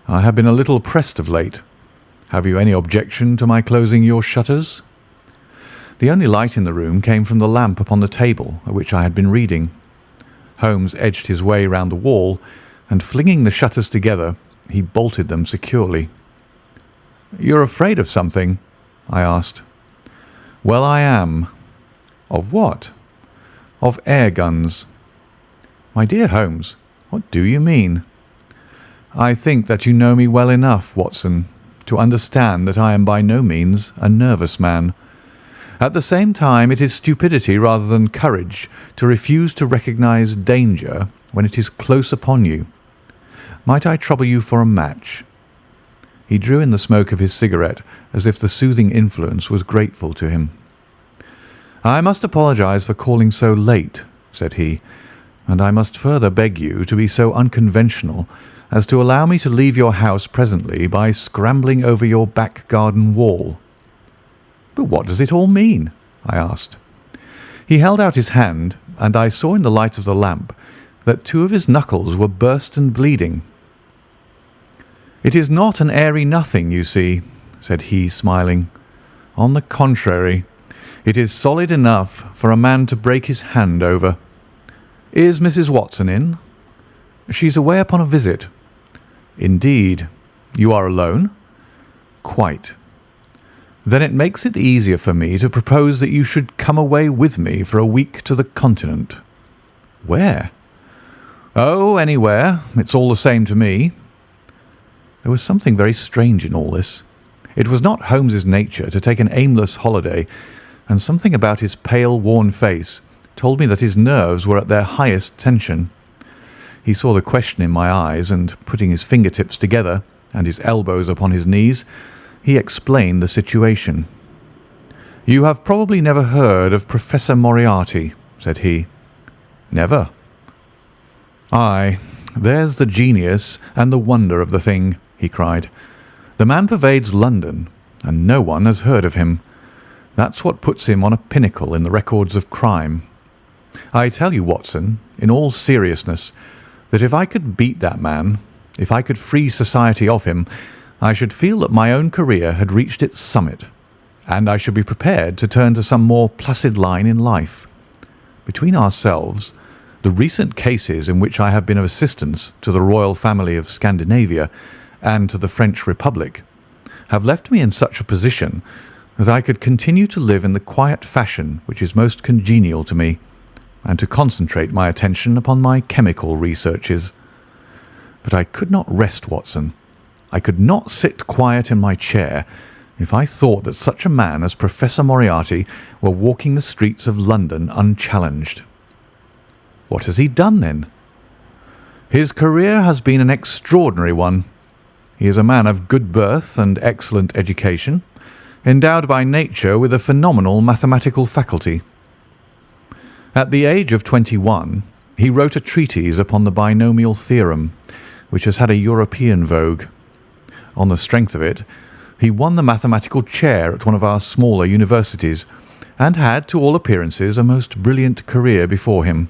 "I have been a little pressed of late. Have you any objection to my closing your shutters?" The only light in the room came from the lamp upon the table at which I had been reading. Holmes edged his way round the wall, and flinging the shutters together, he bolted them securely. "You're afraid of something?" I asked. "Well, I am." "Of what?" "Of air guns." "My dear Holmes, what do you mean?" "I think that you know me well enough, Watson, to understand that I am by no means a nervous man. At the same time, it is stupidity rather than courage to refuse to recognize danger when it is close upon you. Might I trouble you for a match?" He drew in the smoke of his cigarette as if the soothing influence was grateful to him. "I must apologize for calling so late," said he, "and I must further beg you to be so unconventional as to allow me to leave your house presently by scrambling over your back garden wall." "But what does it all mean?" I asked. He held out his hand, and I saw in the light of the lamp that 2 of his knuckles were burst and bleeding. "It is not an airy nothing, you see," said he, smiling. "On the contrary, it is solid enough for a man to break his hand over. Is Mrs. Watson in?" "She's away upon a visit." "Indeed. You are alone?" "Quite." "Then it makes it easier for me to propose that you should come away with me for a week to the Continent." "Where?" "Oh, anywhere. It's all the same to me." There was something very strange in all this. It was not Holmes's nature to take an aimless holiday, and something about his pale, worn face told me that his nerves were at their highest tension. He saw the question in my eyes, and putting his fingertips together and his elbows upon his knees, he explained the situation. "You have probably never heard of Professor Moriarty," said he. "Never." "Aye, there's the genius and the wonder of the thing," he cried. "The man pervades London, and no one has heard of him. That's what puts him on a pinnacle in the records of crime. I tell you, Watson, in all seriousness, that if I could beat that man, if I could free society of him, I should feel that my own career had reached its summit, and I should be prepared to turn to some more placid line in life. Between ourselves, the recent cases in which I have been of assistance to the royal family of Scandinavia and to the French Republic have left me in such a position that I could continue to live in the quiet fashion which is most congenial to me, and to concentrate my attention upon my chemical researches. But I could not rest, Watson. I could not sit quiet in my chair if I thought that such a man as Professor Moriarty were walking the streets of London unchallenged." "What has he done, then?" "His career has been an extraordinary one. He is a man of good birth and excellent education, endowed by nature with a phenomenal mathematical faculty. At the age of 21, he wrote a treatise upon the binomial theorem, which has had a European vogue. On the strength of it, he won the mathematical chair at one of our smaller universities, and had, to all appearances, a most brilliant career before him.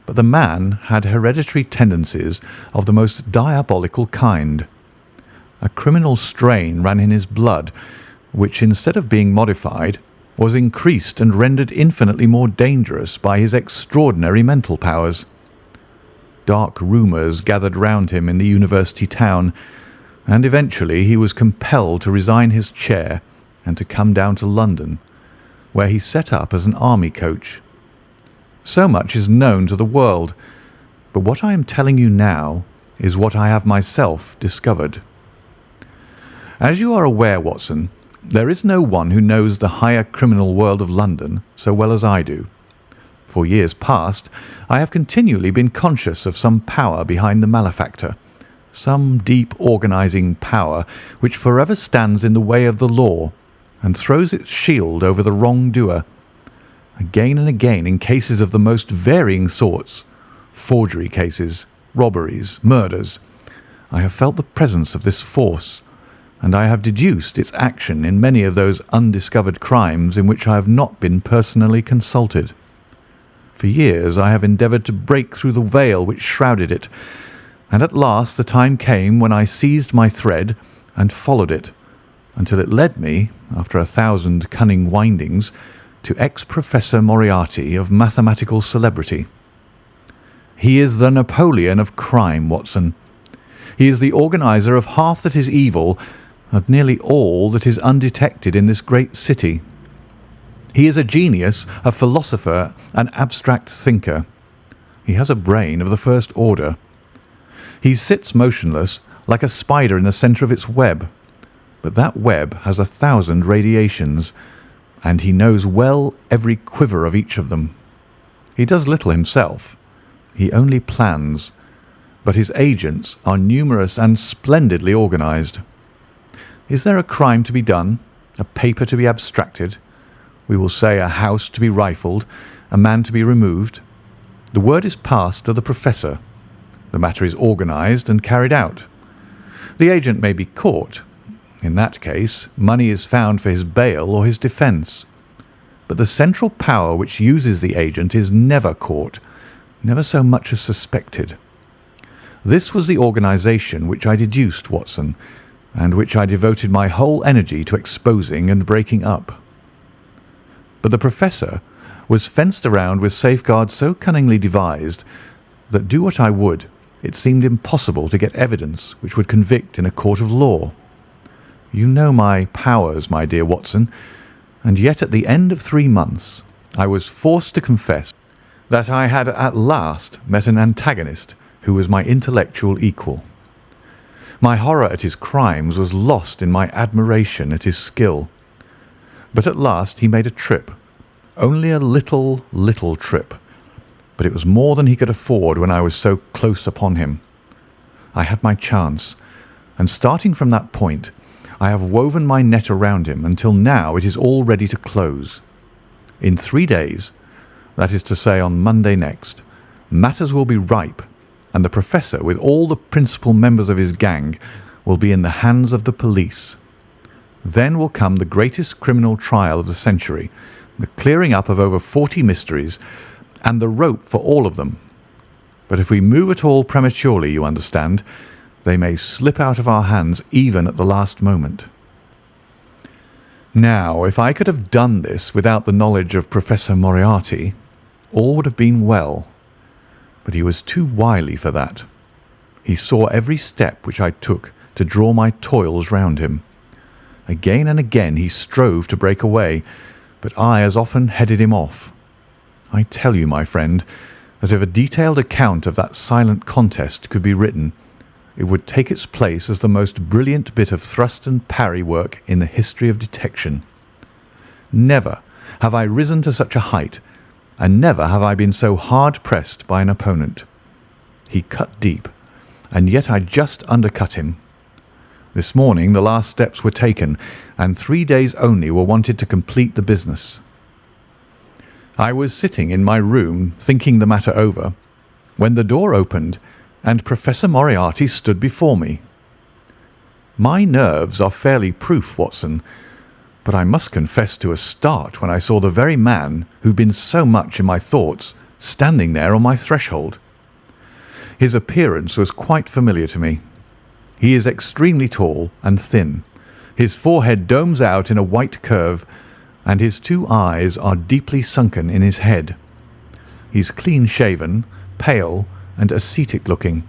But the man had hereditary tendencies of the most diabolical kind. A criminal strain ran in his blood, which, instead of being modified, was increased and rendered infinitely more dangerous by his extraordinary mental powers. Dark rumours gathered round him in the university town, and eventually he was compelled to resign his chair and to come down to London, where he set up as an army coach. So much is known to the world, but what I am telling you now is what I have myself discovered. As you are aware, Watson, there is no one who knows the higher criminal world of London so well as I do. For years past, I have continually been conscious of some power behind the malefactor, some deep organising power which forever stands in the way of the law and throws its shield over the wrongdoer. Again and again, in cases of the most varying sorts, forgery cases, robberies, murders, I have felt the presence of this force, and I have deduced its action in many of those undiscovered crimes in which I have not been personally consulted. For years I have endeavoured to break through the veil which shrouded it, and at last the time came when I seized my thread and followed it, until it led me, after 1,000 cunning windings, to ex-Professor Moriarty of mathematical celebrity. He is the Napoleon of crime, Watson. He is the organiser of half that is evil, of nearly all that is undetected in this great city. He is a genius, a philosopher, an abstract thinker. He has a brain of the first order. He sits motionless, like a spider in the centre of its web, but that web has 1,000 radiations, and he knows well every quiver of each of them. He does little himself. He only plans, but his agents are numerous and splendidly organised. Is there a crime to be done, a paper to be abstracted, we will say a house to be rifled, a man to be removed? The word is passed to the professor. The matter is organised and carried out. The agent may be caught. In that case, money is found for his bail or his defence. But the central power which uses the agent is never caught, never so much as suspected. This was the organisation which I deduced, Watson, and which I devoted my whole energy to exposing and breaking up. But the professor was fenced around with safeguards so cunningly devised that, do what I would, it seemed impossible to get evidence which would convict in a court of law. You know my powers, my dear Watson, and yet at the end of 3 months I was forced to confess that I had at last met an antagonist who was my intellectual equal. My horror at his crimes was lost in my admiration at his skill. But at last he made a trip, only a little trip, but it was more than he could afford when I was so close upon him. I had my chance, and starting from that point, I have woven my net around him until now it is all ready to close. In 3 days, that is to say on Monday next, matters will be ripe, and the professor, with all the principal members of his gang, will be in the hands of the police. Then will come the greatest criminal trial of the century, the clearing up of over 40 mysteries, and the rope for all of them. But if we move at all prematurely, you understand, they may slip out of our hands even at the last moment. Now, if I could have done this without the knowledge of Professor Moriarty, all would have been well. But he was too wily for that. He saw every step which I took to draw my toils round him. Again and again he strove to break away, but I as often headed him off. I tell you, my friend, that if a detailed account of that silent contest could be written, it would take its place as the most brilliant bit of thrust and parry work in the history of detection. Never have I risen to such a height, and never have I been so hard pressed by an opponent. He cut deep, and yet I just undercut him. This morning the last steps were taken, and 3 days only were wanted to complete the business. I was sitting in my room thinking the matter over, when the door opened and Professor Moriarty stood before me. My nerves are fairly proof, Watson, but I must confess to a start when I saw the very man who'd been so much in my thoughts standing there on my threshold. His appearance was quite familiar to me. He is extremely tall and thin. His forehead domes out in a white curve, and his 2 eyes are deeply sunken in his head. He's clean-shaven, pale, and ascetic-looking,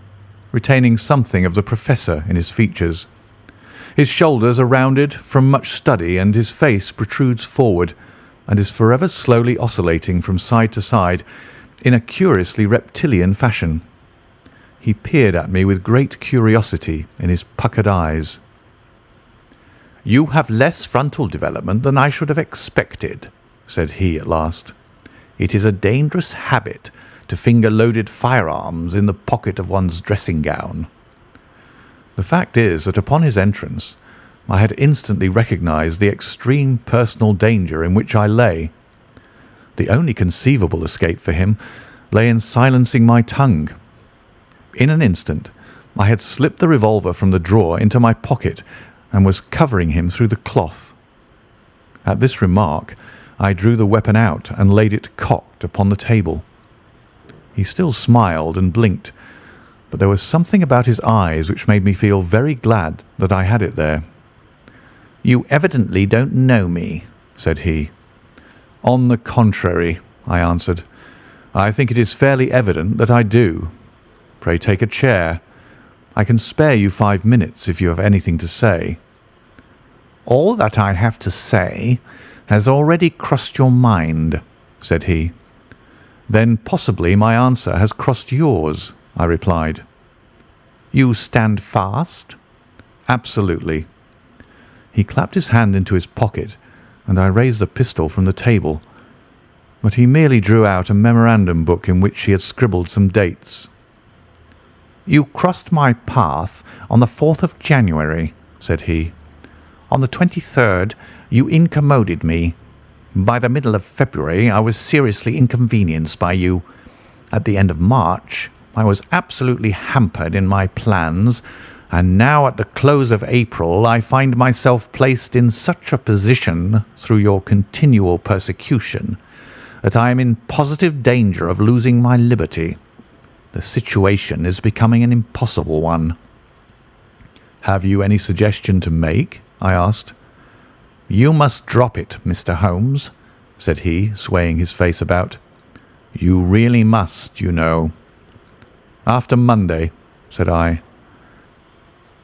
retaining something of the professor in his features. His shoulders are rounded from much study, and his face protrudes forward and is forever slowly oscillating from side to side in a curiously reptilian fashion. He peered at me with great curiosity in his puckered eyes. "You have less frontal development than I should have expected," said he at last. "It is a dangerous habit to finger loaded firearms in the pocket of one's dressing gown." The fact is that upon his entrance I had instantly recognised the extreme personal danger in which I lay. The only conceivable escape for him lay in silencing my tongue. In an instant I had slipped the revolver from the drawer into my pocket and was covering him through the cloth. At this remark I drew the weapon out and laid it cocked upon the table. He still smiled and blinked, but there was something about his eyes which made me feel very glad that I had it there. "You evidently don't know me," said he. "On the contrary," I answered, "I think it is fairly evident that I do. Pray take a chair. I can spare you 5 minutes if you have anything to say." "All that I have to say has already crossed your mind," said he. "Then possibly my answer has crossed yours," I replied. "You stand fast?" "Absolutely." He clapped his hand into his pocket, and I raised the pistol from the table, but he merely drew out a memorandum book in which he had scribbled some dates. "You crossed my path on the 4th of January," said he. "On the 23rd you incommoded me. By the middle of February I was seriously inconvenienced by you. At the end of March I was absolutely hampered in my plans, and now at the close of April I find myself placed in such a position through your continual persecution that I am in positive danger of losing my liberty. The situation is becoming an impossible one." "Have you any suggestion to make?" I asked. "You must drop it, Mr. Holmes," said he, swaying his face about. "You really must, you know." "After Monday," said I.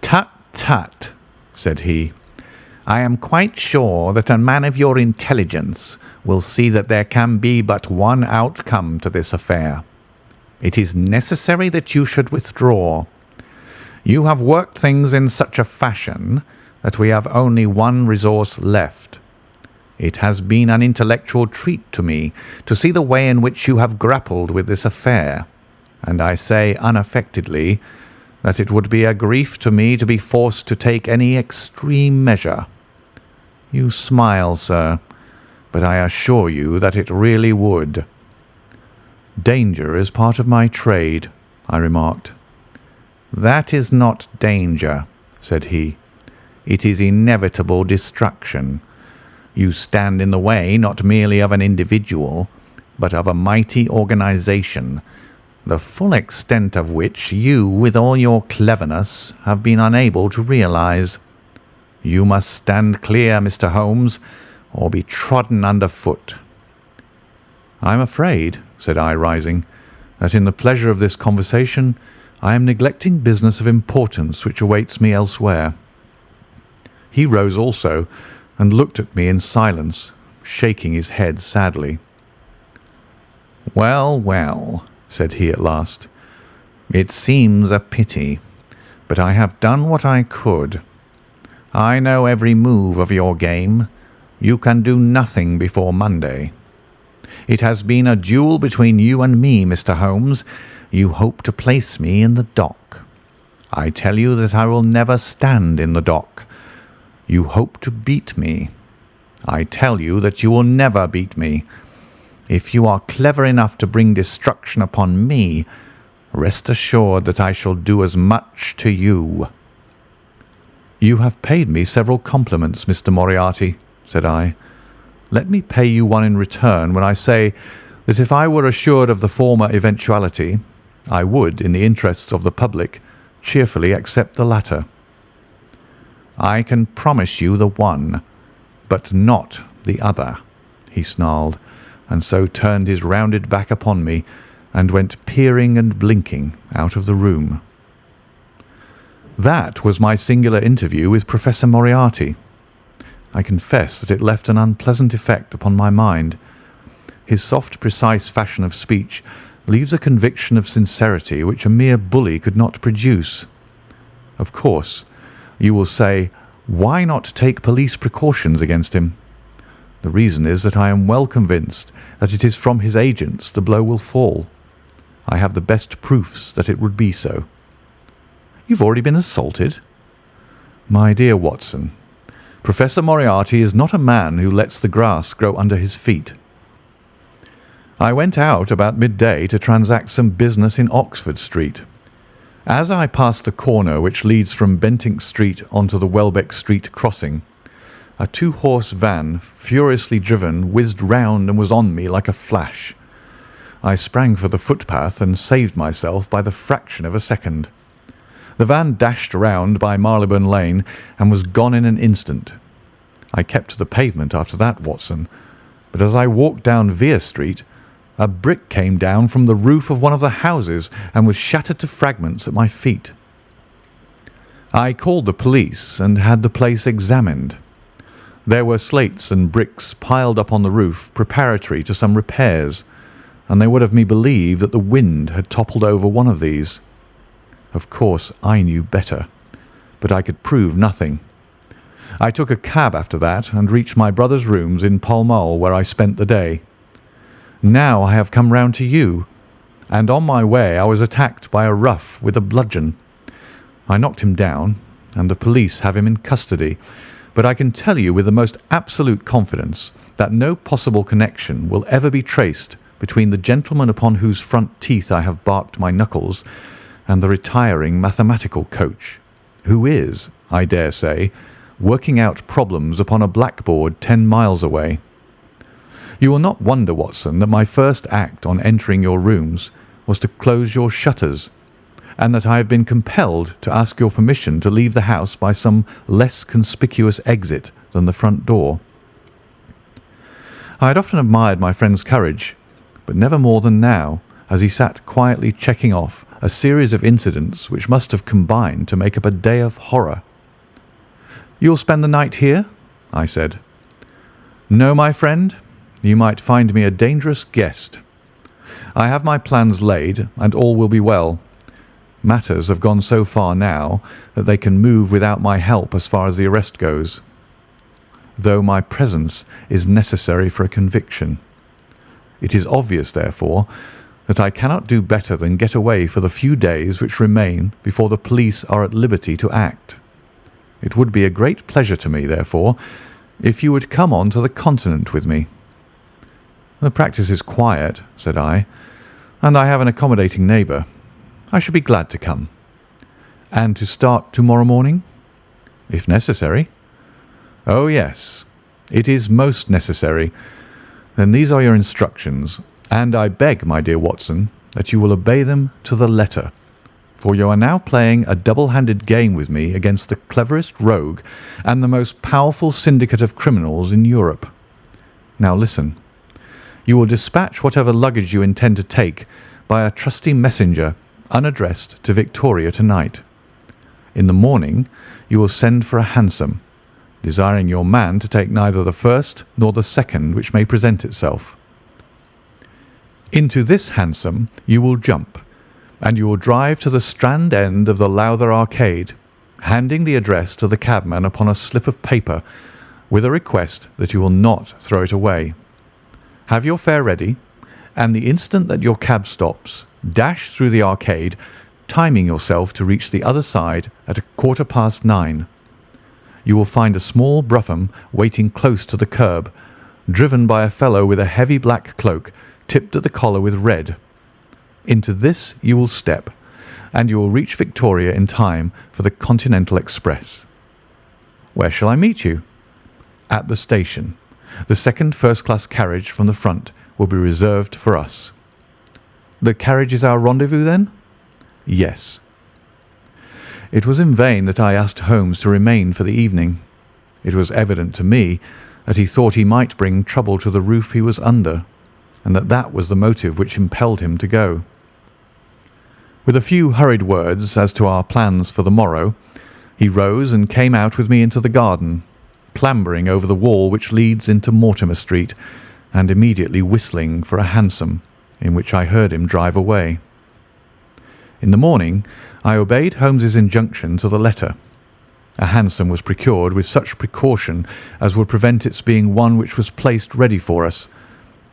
"Tut, tut," said he. "I am quite sure that a man of your intelligence will see that there can be but one outcome to this affair. It is necessary that you should withdraw. You have worked things in such a fashion that we have only one resource left. It has been an intellectual treat to me to see the way in which you have grappled with this affair, and I say unaffectedly that it would be a grief to me to be forced to take any extreme measure. You smile, sir, but I assure you that it really would." "Danger is part of my trade," I remarked. "That is not danger," said he. "It is inevitable destruction. You stand in the way not merely of an individual, but of a mighty organization, the full extent of which you, with all your cleverness, have been unable to realize. You must stand clear, Mr. Holmes, or be trodden underfoot." "I am afraid," said I, rising, "that in the pleasure of this conversation I am neglecting business of importance which awaits me elsewhere." He rose also and looked at me in silence, shaking his head sadly. "Well, well," said he at last, "it seems a pity, but I have done what I could. I know every move of your game. You can do nothing before Monday. It has been a duel between you and me, Mr. Holmes. You hope to place me in the dock. I tell you that I will never stand in the dock. You hope to beat me. I tell you that you will never beat me. If you are clever enough to bring destruction upon me, rest assured that I shall do as much to you." "You have paid me several compliments, Mr. Moriarty," said I. "Let me pay you one in return when I say that if I were assured of the former eventuality, I would, in the interests of the public, cheerfully accept the latter." "I can promise you the one, but not the other," he snarled, and so turned his rounded back upon me and went peering and blinking out of the room. That was my singular interview with Professor Moriarty. I confess that it left an unpleasant effect upon my mind. His soft, precise fashion of speech leaves a conviction of sincerity which a mere bully could not produce. Of course, you will say, why not take police precautions against him? The reason is that I am well convinced that it is from his agents the blow will fall. I have the best proofs that it would be so. You've already been assaulted? My dear Watson, Professor Moriarty is not a man who lets the grass grow under his feet. I went out about midday to transact some business in Oxford Street. As I passed the corner which leads from Bentinck Street onto the Welbeck Street crossing, a two-horse van, furiously driven, whizzed round and was on me like a flash. I sprang for the footpath and saved myself by the fraction of a second. The van dashed round by Marylebone Lane and was gone in an instant. I kept to the pavement after that, Watson, but as I walked down Vere Street, a brick came down from the roof of one of the houses and was shattered to fragments at my feet. I called the police and had the place examined. There were slates and bricks piled up on the roof preparatory to some repairs, and they would have me believe that the wind had toppled over one of these. Of course, I knew better, but I could prove nothing. I took a cab after that and reached my brother's rooms in Pall Mall, where I spent the day. Now I have come round to you, and on my way I was attacked by a rough with a bludgeon. I knocked him down, and the police have him in custody, but I can tell you with the most absolute confidence that no possible connection will ever be traced between the gentleman upon whose front teeth I have barked my knuckles and the retiring mathematical coach, who is, I dare say, working out problems upon a blackboard 10 miles away. You will not wonder, Watson, that my first act on entering your rooms was to close your shutters, and that I have been compelled to ask your permission to leave the house by some less conspicuous exit than the front door. I had often admired my friend's courage, but never more than now, as he sat quietly checking off a series of incidents which must have combined to make up a day of horror. "You'll spend the night here?" I said. "No, my friend. You might find me a dangerous guest. I have my plans laid, and all will be well. Matters have gone so far now that they can move without my help as far as the arrest goes, though my presence is necessary for a conviction. It is obvious, therefore, that I cannot do better than get away for the few days which remain before the police are at liberty to act. It would be a great pleasure to me, therefore, if you would come on to the Continent with me." "The practice is quiet," said I, "and I have an accommodating neighbour. I should be glad to come." "And to start to-morrow morning?" "If necessary." "Oh, yes, it is most necessary. Then these are your instructions, and I beg, my dear Watson, that you will obey them to the letter, for you are now playing a double-handed game with me against the cleverest rogue and the most powerful syndicate of criminals in Europe. Now listen. You will dispatch whatever luggage you intend to take by a trusty messenger, unaddressed, to Victoria tonight. In the morning you will send for a hansom, desiring your man to take neither the first nor the second which may present itself. Into this hansom you will jump, and you will drive to the Strand end of the Lowther Arcade, handing the address to the cabman upon a slip of paper, with a request that you will not throw it away. Have your fare ready, and the instant that your cab stops, dash through the arcade, timing yourself to reach the other side at 9:15. You will find a small brougham waiting close to the curb, driven by a fellow with a heavy black cloak tipped at the collar with red. Into this you will step, and you will reach Victoria in time for the Continental Express. Where shall I meet you? At the station. The second first-class carriage from the front will be reserved for us. The carriage is our rendezvous, then? Yes. It was in vain that I asked Holmes to remain for the evening. It was evident to me that he thought he might bring trouble to the roof he was under, and that was the motive which impelled him to go. With a few hurried words as to our plans for the morrow, he rose and came out with me into the garden, clambering over the wall which leads into Mortimer Street, and immediately whistling for a hansom, in which I heard him drive away. In the morning I obeyed Holmes's injunction to the letter. A hansom was procured with such precaution as would prevent its being one which was placed ready for us,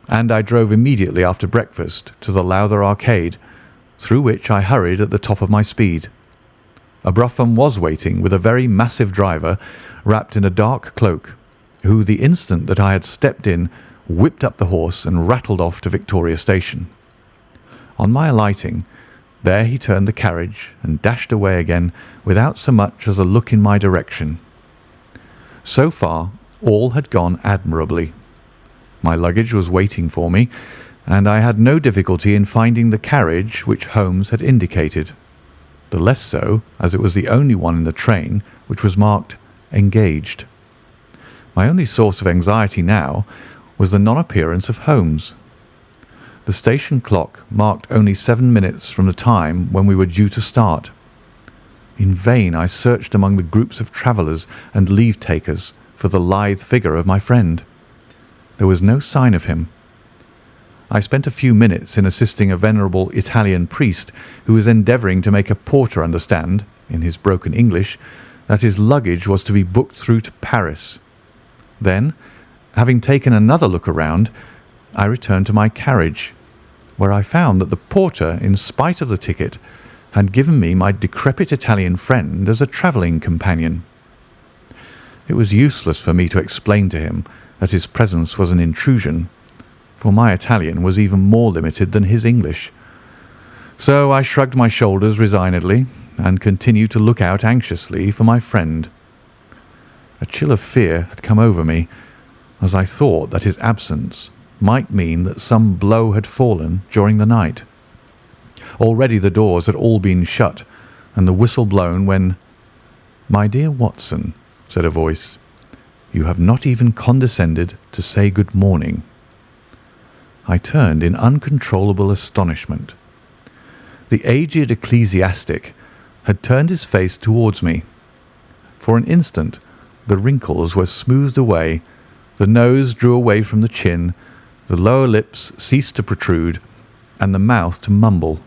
and I drove immediately after breakfast to the Lowther Arcade, through which I hurried at the top of my speed. A brougham was waiting with a very massive driver wrapped in a dark cloak, who the instant that I had stepped in whipped up the horse and rattled off to Victoria Station. On my alighting, there he turned the carriage and dashed away again without so much as a look in my direction. So far all had gone admirably. My luggage was waiting for me, and I had no difficulty in finding the carriage which Holmes had indicated, the less so as it was the only one in the train which was marked engaged. My only source of anxiety now was the non-appearance of Holmes. The station clock marked only 7 minutes from the time when we were due to start. In vain I searched among the groups of travellers and leave-takers for the lithe figure of my friend. There was no sign of him. I spent a few minutes in assisting a venerable Italian priest who was endeavouring to make a porter understand, in his broken English, that his luggage was to be booked through to Paris. Then, having taken another look around, I returned to my carriage, where I found that the porter, in spite of the ticket, had given me my decrepit Italian friend as a travelling companion. It was useless for me to explain to him that his presence was an intrusion, for my Italian was even more limited than his English. So I shrugged my shoulders resignedly and continued to look out anxiously for my friend. A chill of fear had come over me, as I thought that his absence might mean that some blow had fallen during the night. Already the doors had all been shut and the whistle blown when— "My dear Watson," said a voice, "you have not even condescended to say good morning." I turned in uncontrollable astonishment. The aged ecclesiastic had turned his face towards me. For an instant the wrinkles were smoothed away, the nose drew away from the chin, the lower lips ceased to protrude, and the mouth to mumble.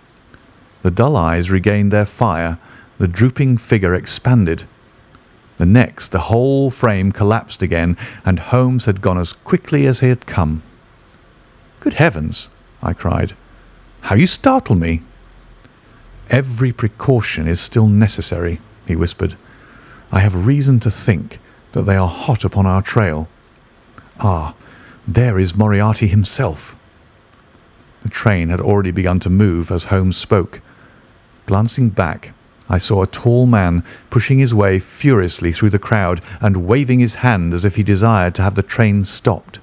The dull eyes regained their fire, the drooping figure expanded. The next the whole frame collapsed again, and Holmes had gone as quickly as he had come. "Good heavens!" I cried. "How you startle me!" "Every precaution is still necessary," he whispered. "I have reason to think that they are hot upon our trail. Ah, there is Moriarty himself." The train had already begun to move as Holmes spoke. Glancing back, I saw a tall man pushing his way furiously through the crowd and waving his hand as if he desired to have the train stopped.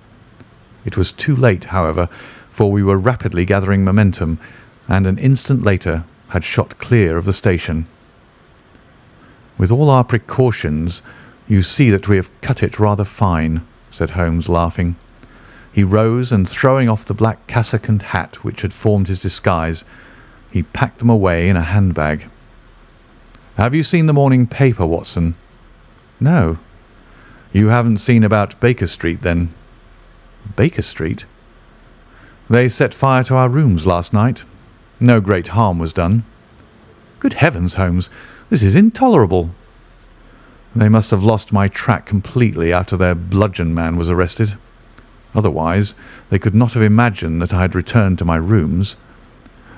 It was too late, however, for we were rapidly gathering momentum, and an instant later had shot clear of the station. "With all our precautions, you see that we have cut it rather fine," said Holmes, laughing. He rose and, throwing off the black cassock and hat which had formed his disguise, he packed them away in a handbag. "Have you seen the morning paper, Watson?" "No." "You haven't seen about Baker Street, then?" "Baker Street?" "They set fire to our rooms last night. No great harm was done." "Good heavens, Holmes, this is intolerable." "They must have lost my track completely after their bludgeon man was arrested. Otherwise, they could not have imagined that I had returned to my rooms.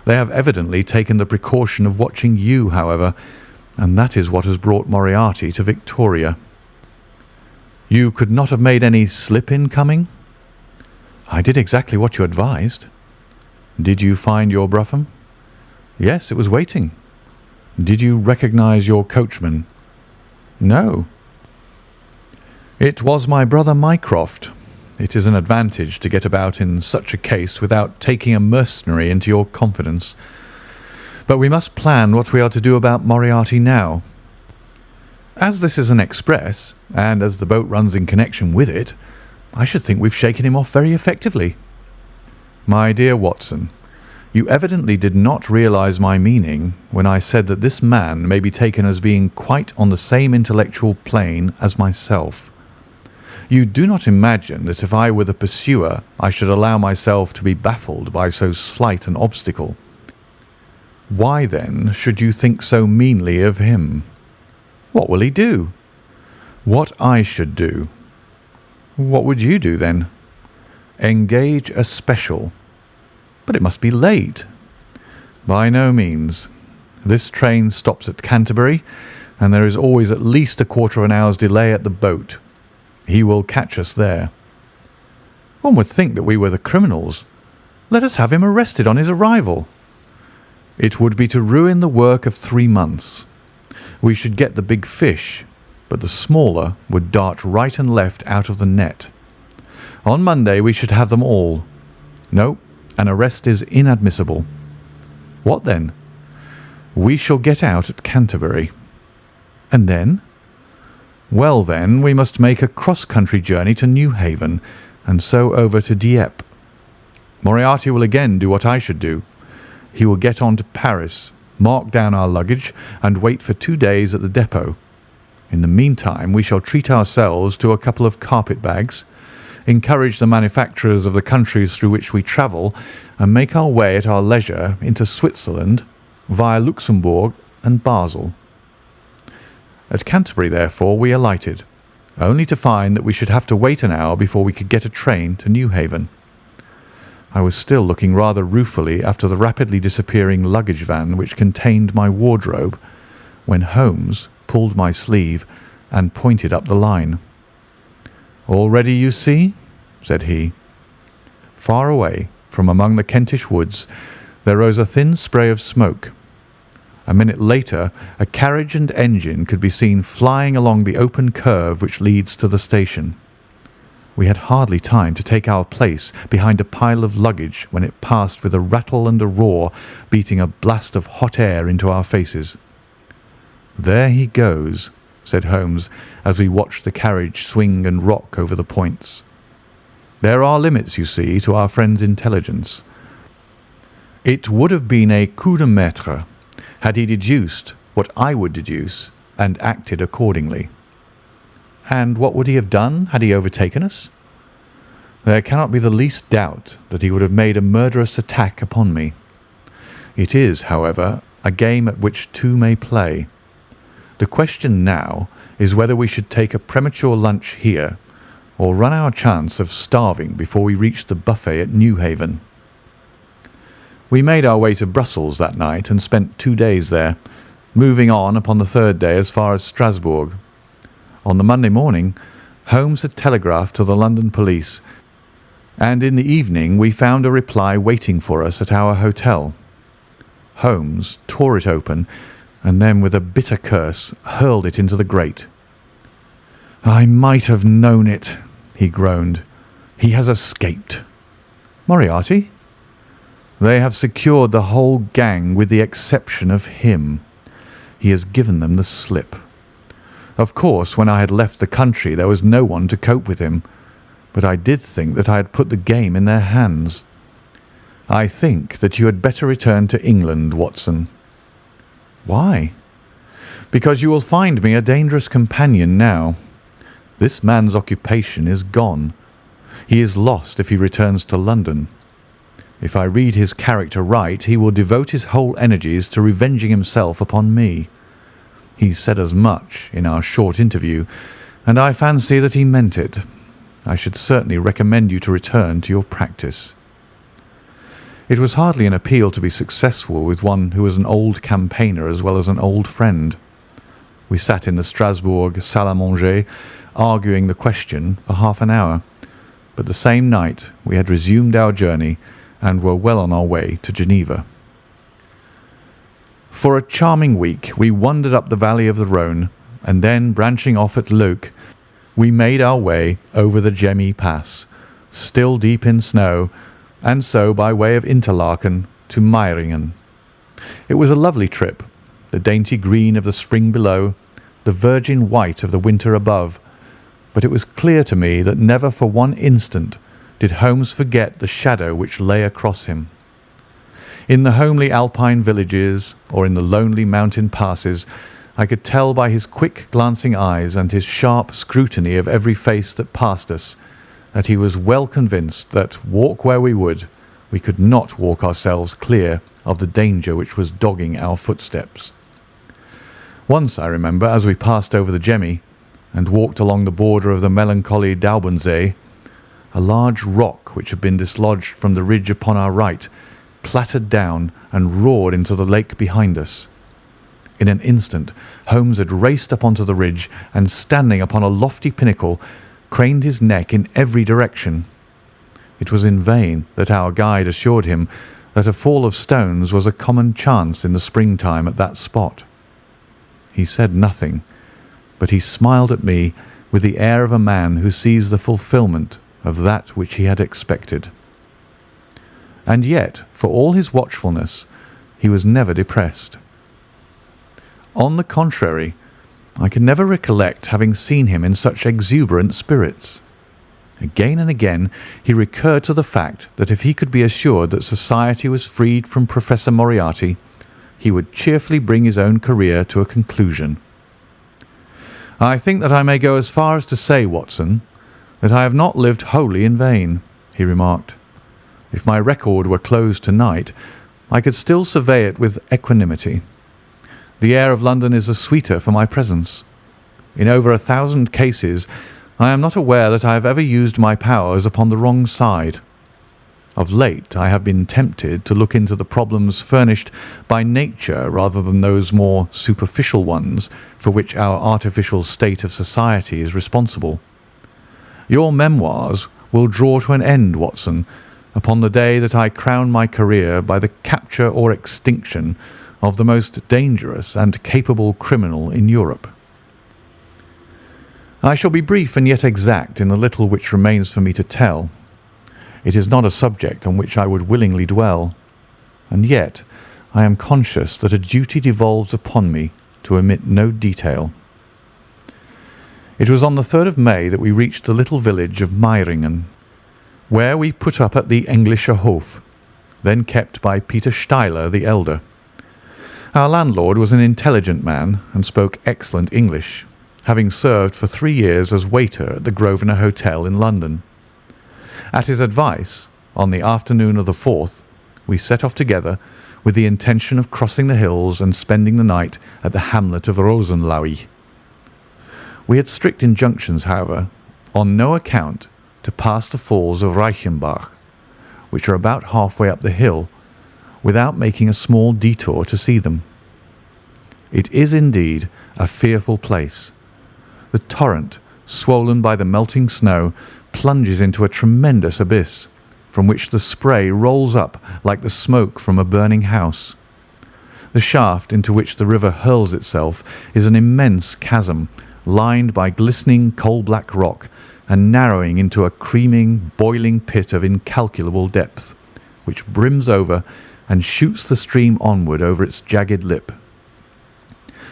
They have evidently taken the precaution of watching you, however, and that is what has brought Moriarty to Victoria." "You could not have made any slip in coming?" "I did exactly what you advised." "Did you find your brougham?" "Yes, it was waiting." "Did you recognize your coachman?" "No." "It was my brother Mycroft. It is an advantage to get about in such a case without taking a mercenary into your confidence. But we must plan what we are to do about Moriarty now. As this is an express, and as the boat runs in connection with it, I should think we've shaken him off very effectively." "My dear Watson, You evidently did not realize my meaning when I said that this man may be taken as being quite on the same intellectual plane as myself. You do not imagine that if I were the pursuer, I should allow myself to be baffled by so slight an obstacle. Why, then, should you think so meanly of him? What will he do? What I should do. What would you do, then? Engage a special. But it must be late. By no means. This train stops at Canterbury, and there is always at least a quarter of an hour's delay at the boat. He will catch us there. One would think that we were the criminals. Let us have him arrested on his arrival. It would be to ruin the work of 3 months. We should get the big fish, but the smaller would dart right and left out of the net. On Monday we should have them all. No, an arrest is inadmissible. What then? We shall get out at Canterbury. And then? Well, then, we must make a cross-country journey to Newhaven, and so over to Dieppe. Moriarty will again do what I should do. He will get on to Paris, mark down our luggage, and wait for 2 days at the depot. In the meantime, we shall treat ourselves to a couple of carpet-bags, encourage the manufacturers of the countries through which we travel, and make our way at our leisure into Switzerland via Luxembourg and Basel. At Canterbury, therefore, we alighted, only to find that we should have to wait an hour before we could get a train to Newhaven. I was still looking rather ruefully after the rapidly disappearing luggage van which contained my wardrobe, when Holmes pulled my sleeve and pointed up the line. "All ready, you see," said he. Far away, from among the Kentish woods, there rose a thin spray of smoke. A minute later, a carriage and engine could be seen flying along the open curve which leads to the station. We had hardly time to take our place behind a pile of luggage when it passed with a rattle and a roar, beating a blast of hot air into our faces. "There he goes," said Holmes, as we watched the carriage swing and rock over the points. "There are limits, you see, to our friend's intelligence. It would have been a coup de maître had he deduced what I would deduce and acted accordingly." "And what would he have done had he overtaken us?" "There cannot be the least doubt that he would have made a murderous attack upon me. It is, however, a game at which two may play. The question now is whether we should take a premature lunch here or run our chance of starving before we reach the buffet at Newhaven." We made our way to Brussels that night and spent 2 days there, moving on upon the third day as far as Strasbourg. On the Monday morning, Holmes had telegraphed to the London police, and in the evening we found a reply waiting for us at our hotel. Holmes tore it open, and then with a bitter curse hurled it into the grate. "I might have known it," he groaned. "He has escaped." "Moriarty?" "They have secured the whole gang with the exception of him. He has given them the slip. Of course, when I had left the country there was no one to cope with him, but I did think that I had put the game in their hands. I think that you had better return to England, Watson." "Why?" "Because you will find me a dangerous companion now. This man's occupation is gone. He is lost if he returns to London. If I read his character right, he will devote his whole energies to revenging himself upon me. He said as much in our short interview, and I fancy that he meant it. I should certainly recommend you to return to your practice." It was hardly an appeal to be successful with one who was an old campaigner as well as an old friend. We sat in the Strasbourg salle à manger, arguing the question for half an hour, but the same night we had resumed our journey and were well on our way to Geneva. For a charming week we wandered up the valley of the Rhone, and then, branching off at Leuc, we made our way over the Gemmi Pass, still deep in snow, and so by way of Interlaken to Meiringen. It was a lovely trip, the dainty green of the spring below, the virgin white of the winter above, but it was clear to me that never for one instant did Holmes forget the shadow which lay across him. In the homely alpine villages or in the lonely mountain passes, I could tell by his quick glancing eyes and his sharp scrutiny of every face that passed us that he was well convinced that, walk where we would, we could not walk ourselves clear of the danger which was dogging our footsteps. Once, I remember, as we passed over the Gemmi and walked along the border of the melancholy Daubensee, a large rock which had been dislodged from the ridge upon our right clattered down and roared into the lake behind us. In an instant Holmes had raced up onto the ridge and, standing upon a lofty pinnacle, craned his neck in every direction. It was in vain that our guide assured him that a fall of stones was a common chance in the springtime at that spot. He said nothing, but he smiled at me with the air of a man who sees the fulfilment of that which he had expected. And yet, for all his watchfulness, he was never depressed. On the contrary, I can never recollect having seen him in such exuberant spirits. Again and again he recurred to the fact that if he could be assured that society was freed from Professor Moriarty, he would cheerfully bring his own career to a conclusion. "I think that I may go as far as to say, Watson, that I have not lived wholly in vain," he remarked. "If my record were closed tonight, I could still survey it with equanimity. The air of London is the sweeter for my presence. In over 1,000 cases I am not aware that I have ever used my powers upon the wrong side. Of late I have been tempted to look into the problems furnished by nature rather than those more superficial ones for which our artificial state of society is responsible. Your memoirs will draw to an end, Watson, upon the day that I crown my career by the capture or extinction of the most dangerous and capable criminal in Europe. I shall be brief and yet exact in the little which remains for me to tell. It is not a subject on which I would willingly dwell, and yet I am conscious that a duty devolves upon me to omit no detail. It was on the 3rd of May that we reached the little village of Meiringen, where we put up at the Englischer Hof, then kept by Peter Steiler the elder. Our landlord was an intelligent man and spoke excellent English, having served for 3 years as waiter at the Grosvenor Hotel in London. At his advice, on the afternoon of the 4th, we set off together with the intention of crossing the hills and spending the night at the hamlet of Rosenlaui. We had strict injunctions, however, on no account to pass the falls of Reichenbach, which are about halfway up the hill, without making a small detour to see them. It is indeed a fearful place. The torrent, swollen by the melting snow, plunges into a tremendous abyss, from which the spray rolls up like the smoke from a burning house. The shaft into which the river hurls itself is an immense chasm, lined by glistening coal-black rock and narrowing into a creaming, boiling pit of incalculable depth, which brims over and shoots the stream onward over its jagged lip.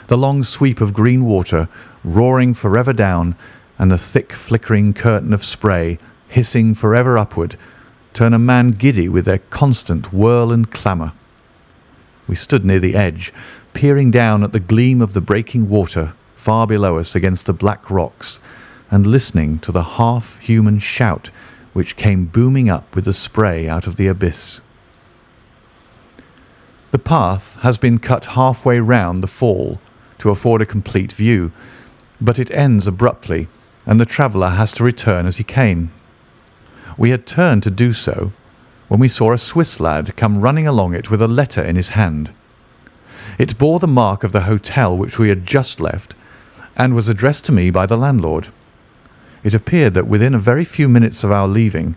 The long sweep of green water, roaring forever down, and the thick flickering curtain of spray, hissing forever upward, turn a man giddy with their constant whirl and clamour. We stood near the edge, peering down at the gleam of the breaking water far below us against the black rocks, and listening to the half-human shout which came booming up with the spray out of the abyss. The path has been cut halfway round the fall to afford a complete view, but it ends abruptly, and the traveller has to return as he came. We had turned to do so when we saw a Swiss lad come running along it with a letter in his hand. It bore the mark of the hotel which we had just left, and was addressed to me by the landlord. It appeared that within a very few minutes of our leaving,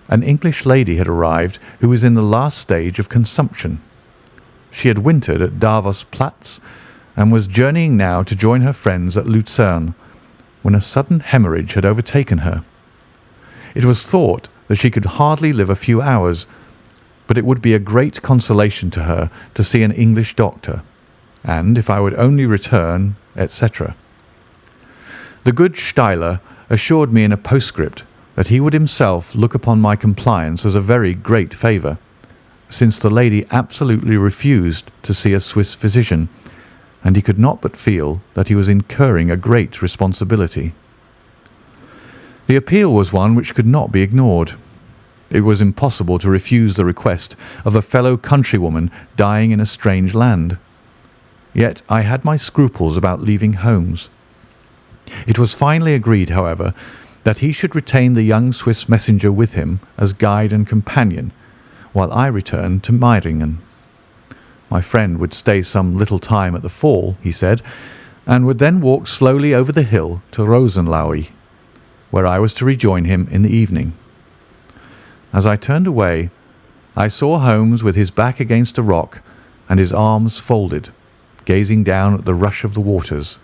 an English lady had arrived who was in the last stage of consumption. She had wintered at Davos Platz, and was journeying now to join her friends at Lucerne, when a sudden hemorrhage had overtaken her. It was thought that she could hardly live a few hours, but it would be a great consolation to her to see an English doctor, and if I would only return, etc. The good Steiler assured me in a postscript that he would himself look upon my compliance as a very great favour, since the lady absolutely refused to see a Swiss physician, and he could not but feel that he was incurring a great responsibility. The appeal was one which could not be ignored. It was impossible to refuse the request of a fellow countrywoman dying in a strange land. Yet I had my scruples about leaving Holmes. It was finally agreed, however, that he should retain the young Swiss messenger with him as guide and companion, while I returned to Meiringen. My friend would stay some little time at the Fall, he said, and would then walk slowly over the hill to Rosenlaui, where I was to rejoin him in the evening. As I turned away, I saw Holmes with his back against a rock and his arms folded, gazing down at the rush of the waters.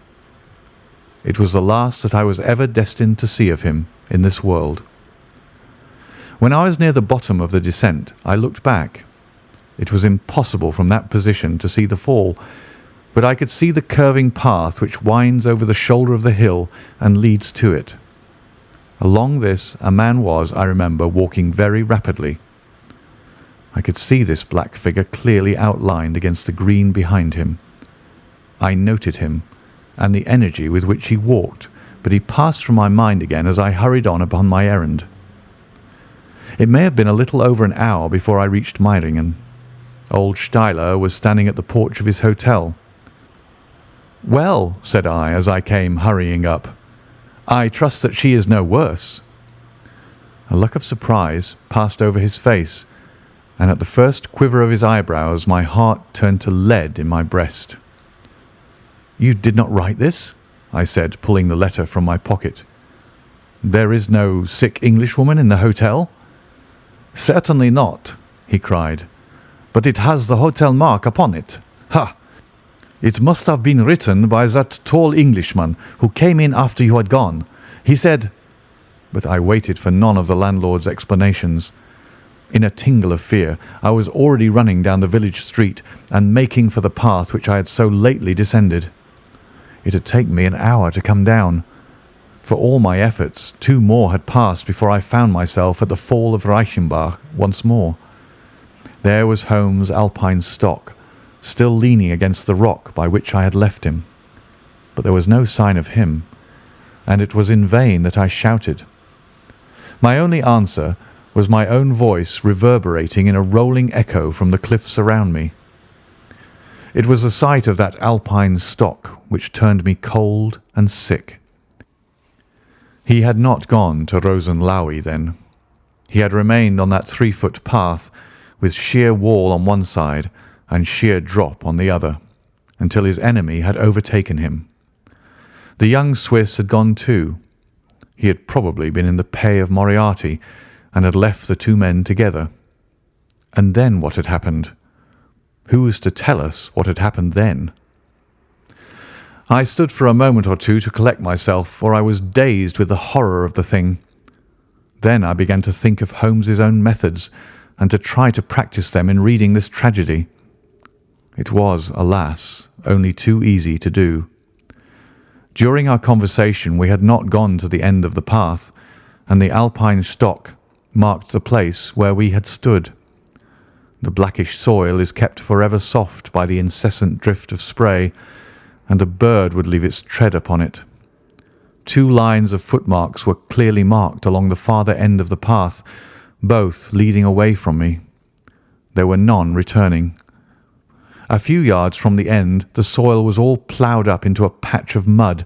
It was the last that I was ever destined to see of him in this world. When I was near the bottom of the descent, I looked back. It was impossible from that position to see the fall, but I could see the curving path which winds over the shoulder of the hill and leads to it. Along this a man was, I remember, walking very rapidly. I could see this black figure clearly outlined against the green behind him. I noted him and the energy with which he walked, but he passed from my mind again as I hurried on upon my errand. It may have been a little over an hour before I reached Meiringen. Old Steiler was standing at the porch of his hotel. "Well," said I as I came hurrying up, "I trust that she is no worse." A look of surprise passed over his face, and at the first quiver of his eyebrows my heart turned to lead in my breast. "You did not write this?" I said, pulling the letter from my pocket. "There is no sick Englishwoman in the hotel?" "Certainly not," he cried, "but it has the hotel mark upon it. Ha! It must have been written by that tall Englishman who came in after you had gone. He said—" But I waited for none of the landlord's explanations. In a tingle of fear, I was already running down the village street and making for the path which I had so lately descended. It had taken me an hour to come down. For all my efforts, 2 more had passed before I found myself at the Fall of Reichenbach once more. There was Holmes' alpine stock, still leaning against the rock by which I had left him. But there was no sign of him, and it was in vain that I shouted. My only answer was my own voice reverberating in a rolling echo from the cliffs around me. It was the sight of that alpine stock which turned me cold and sick. He had not gone to Rosenlaui then. He had remained on that 3-foot path, with sheer wall on one side and sheer drop on the other, until his enemy had overtaken him. The young Swiss had gone too. He had probably been in the pay of Moriarty, and had left the 2 men together. And then what had happened? Who was to tell us what had happened then? I stood for a moment or two to collect myself, for I was dazed with the horror of the thing. Then I began to think of Holmes's own methods, and to try to practice them in reading this tragedy. It was, alas, only too easy to do. During our conversation we had not gone to the end of the path, and the alpine stock marked the place where we had stood. The blackish soil is kept forever soft by the incessant drift of spray, and a bird would leave its tread upon it. 2 lines of footmarks were clearly marked along the farther end of the path, both leading away from me. There were none returning. A few yards from the end the soil was all ploughed up into a patch of mud,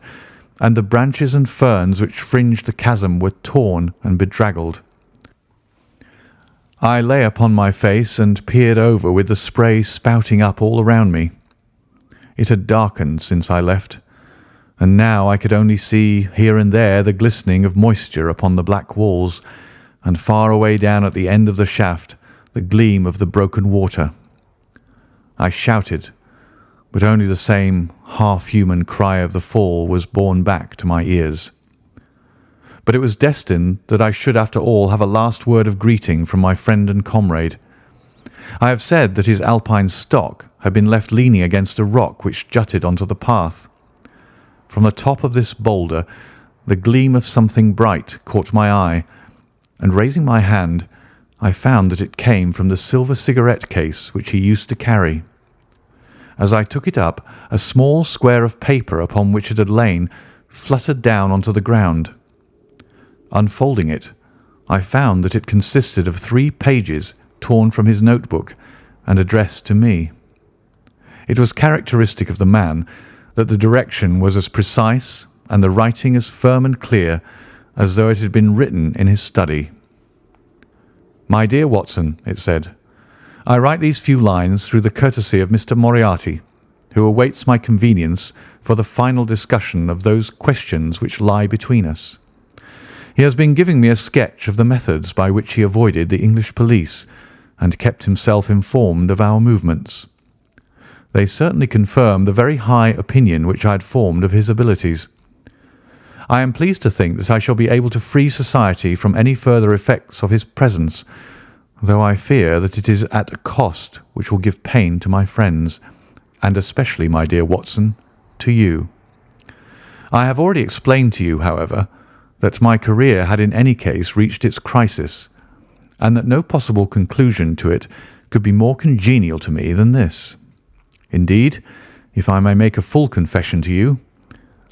and the branches and ferns which fringed the chasm were torn and bedraggled. I lay upon my face and peered over with the spray spouting up all around me. It had darkened since I left, and now I could only see here and there the glistening of moisture upon the black walls, and far away down at the end of the shaft the gleam of the broken water. I shouted, but only the same half-human cry of the fall was borne back to my ears. But it was destined that I should after all have a last word of greeting from my friend and comrade. I have said that his alpine stock had been left leaning against a rock which jutted onto the path. From the top of this boulder the gleam of something bright caught my eye, and raising my hand I found that it came from the silver cigarette case which he used to carry. As I took it up, a small square of paper upon which it had lain fluttered down onto the ground. Unfolding it, I found that it consisted of 3 pages torn from his notebook and addressed to me. It was characteristic of the man that the direction was as precise and the writing as firm and clear as though it had been written in his study. "My dear Watson," it said, "I write these few lines through the courtesy of Mr. Moriarty, who awaits my convenience for the final discussion of those questions which lie between us. He has been giving me a sketch of the methods by which he avoided the English police and kept himself informed of our movements. They certainly confirm the very high opinion which I had formed of his abilities. I am pleased to think that I shall be able to free society from any further effects of his presence, though I fear that it is at a cost which will give pain to my friends, and especially, my dear Watson, to you. I have already explained to you, however, that my career had in any case reached its crisis, and that no possible conclusion to it could be more congenial to me than this. Indeed, if I may make a full confession to you,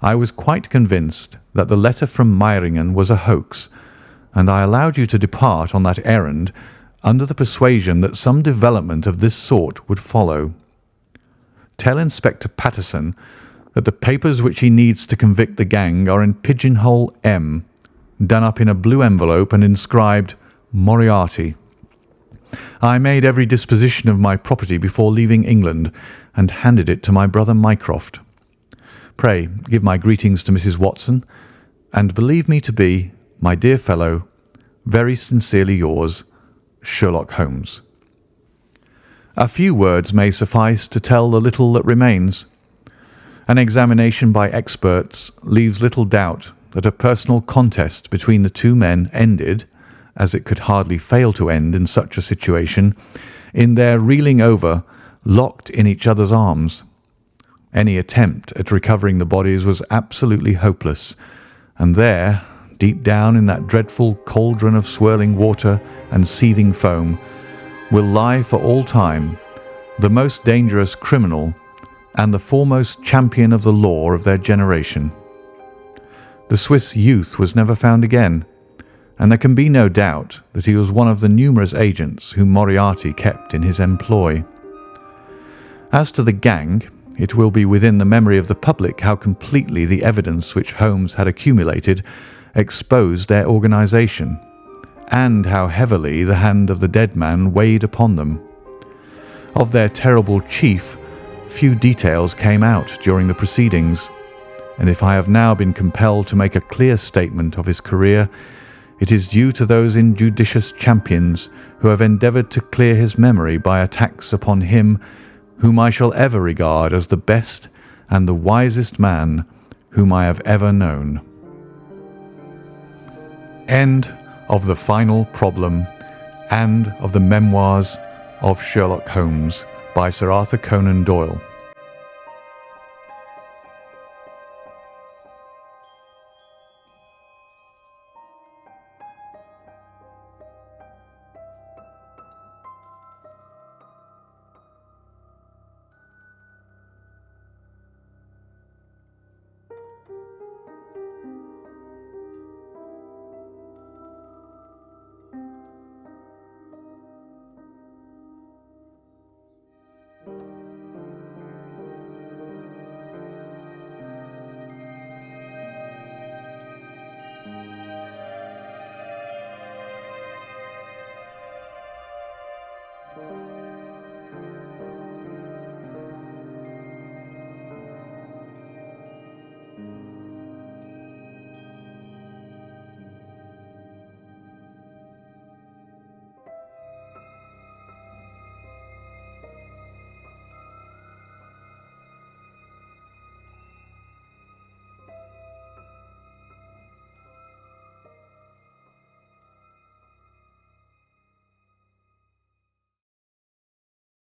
I was quite convinced that the letter from Meiringen was a hoax, and I allowed you to depart on that errand under the persuasion that some development of this sort would follow. Tell Inspector Patterson that the papers which he needs to convict the gang are in pigeonhole M, done up in a blue envelope and inscribed Moriarty. I made every disposition of my property before leaving England and handed it to my brother Mycroft. Pray give my greetings to Mrs. Watson, and believe me to be, my dear fellow, very sincerely yours, Sherlock Holmes. A few words may suffice to tell the little that remains. An examination by experts leaves little doubt that a personal contest between the 2 men ended, as it could hardly fail to end in such a situation, in their reeling over, locked in each other's arms. Any attempt at recovering the bodies was absolutely hopeless, and there, deep down in that dreadful cauldron of swirling water and seething foam, will lie for all time the most dangerous criminal and the foremost champion of the law of their generation. The Swiss youth was never found again, and there can be no doubt that he was one of the numerous agents whom Moriarty kept in his employ. As to the gang, it will be within the memory of the public how completely the evidence which Holmes had accumulated exposed their organisation, and how heavily the hand of the dead man weighed upon them. Of their terrible chief, few details came out during the proceedings, and if I have now been compelled to make a clear statement of his career, it is due to those injudicious champions who have endeavoured to clear his memory by attacks upon him whom I shall ever regard as the best and the wisest man whom I have ever known. End of the final problem and of the Memoirs of Sherlock Holmes by Sir Arthur Conan Doyle.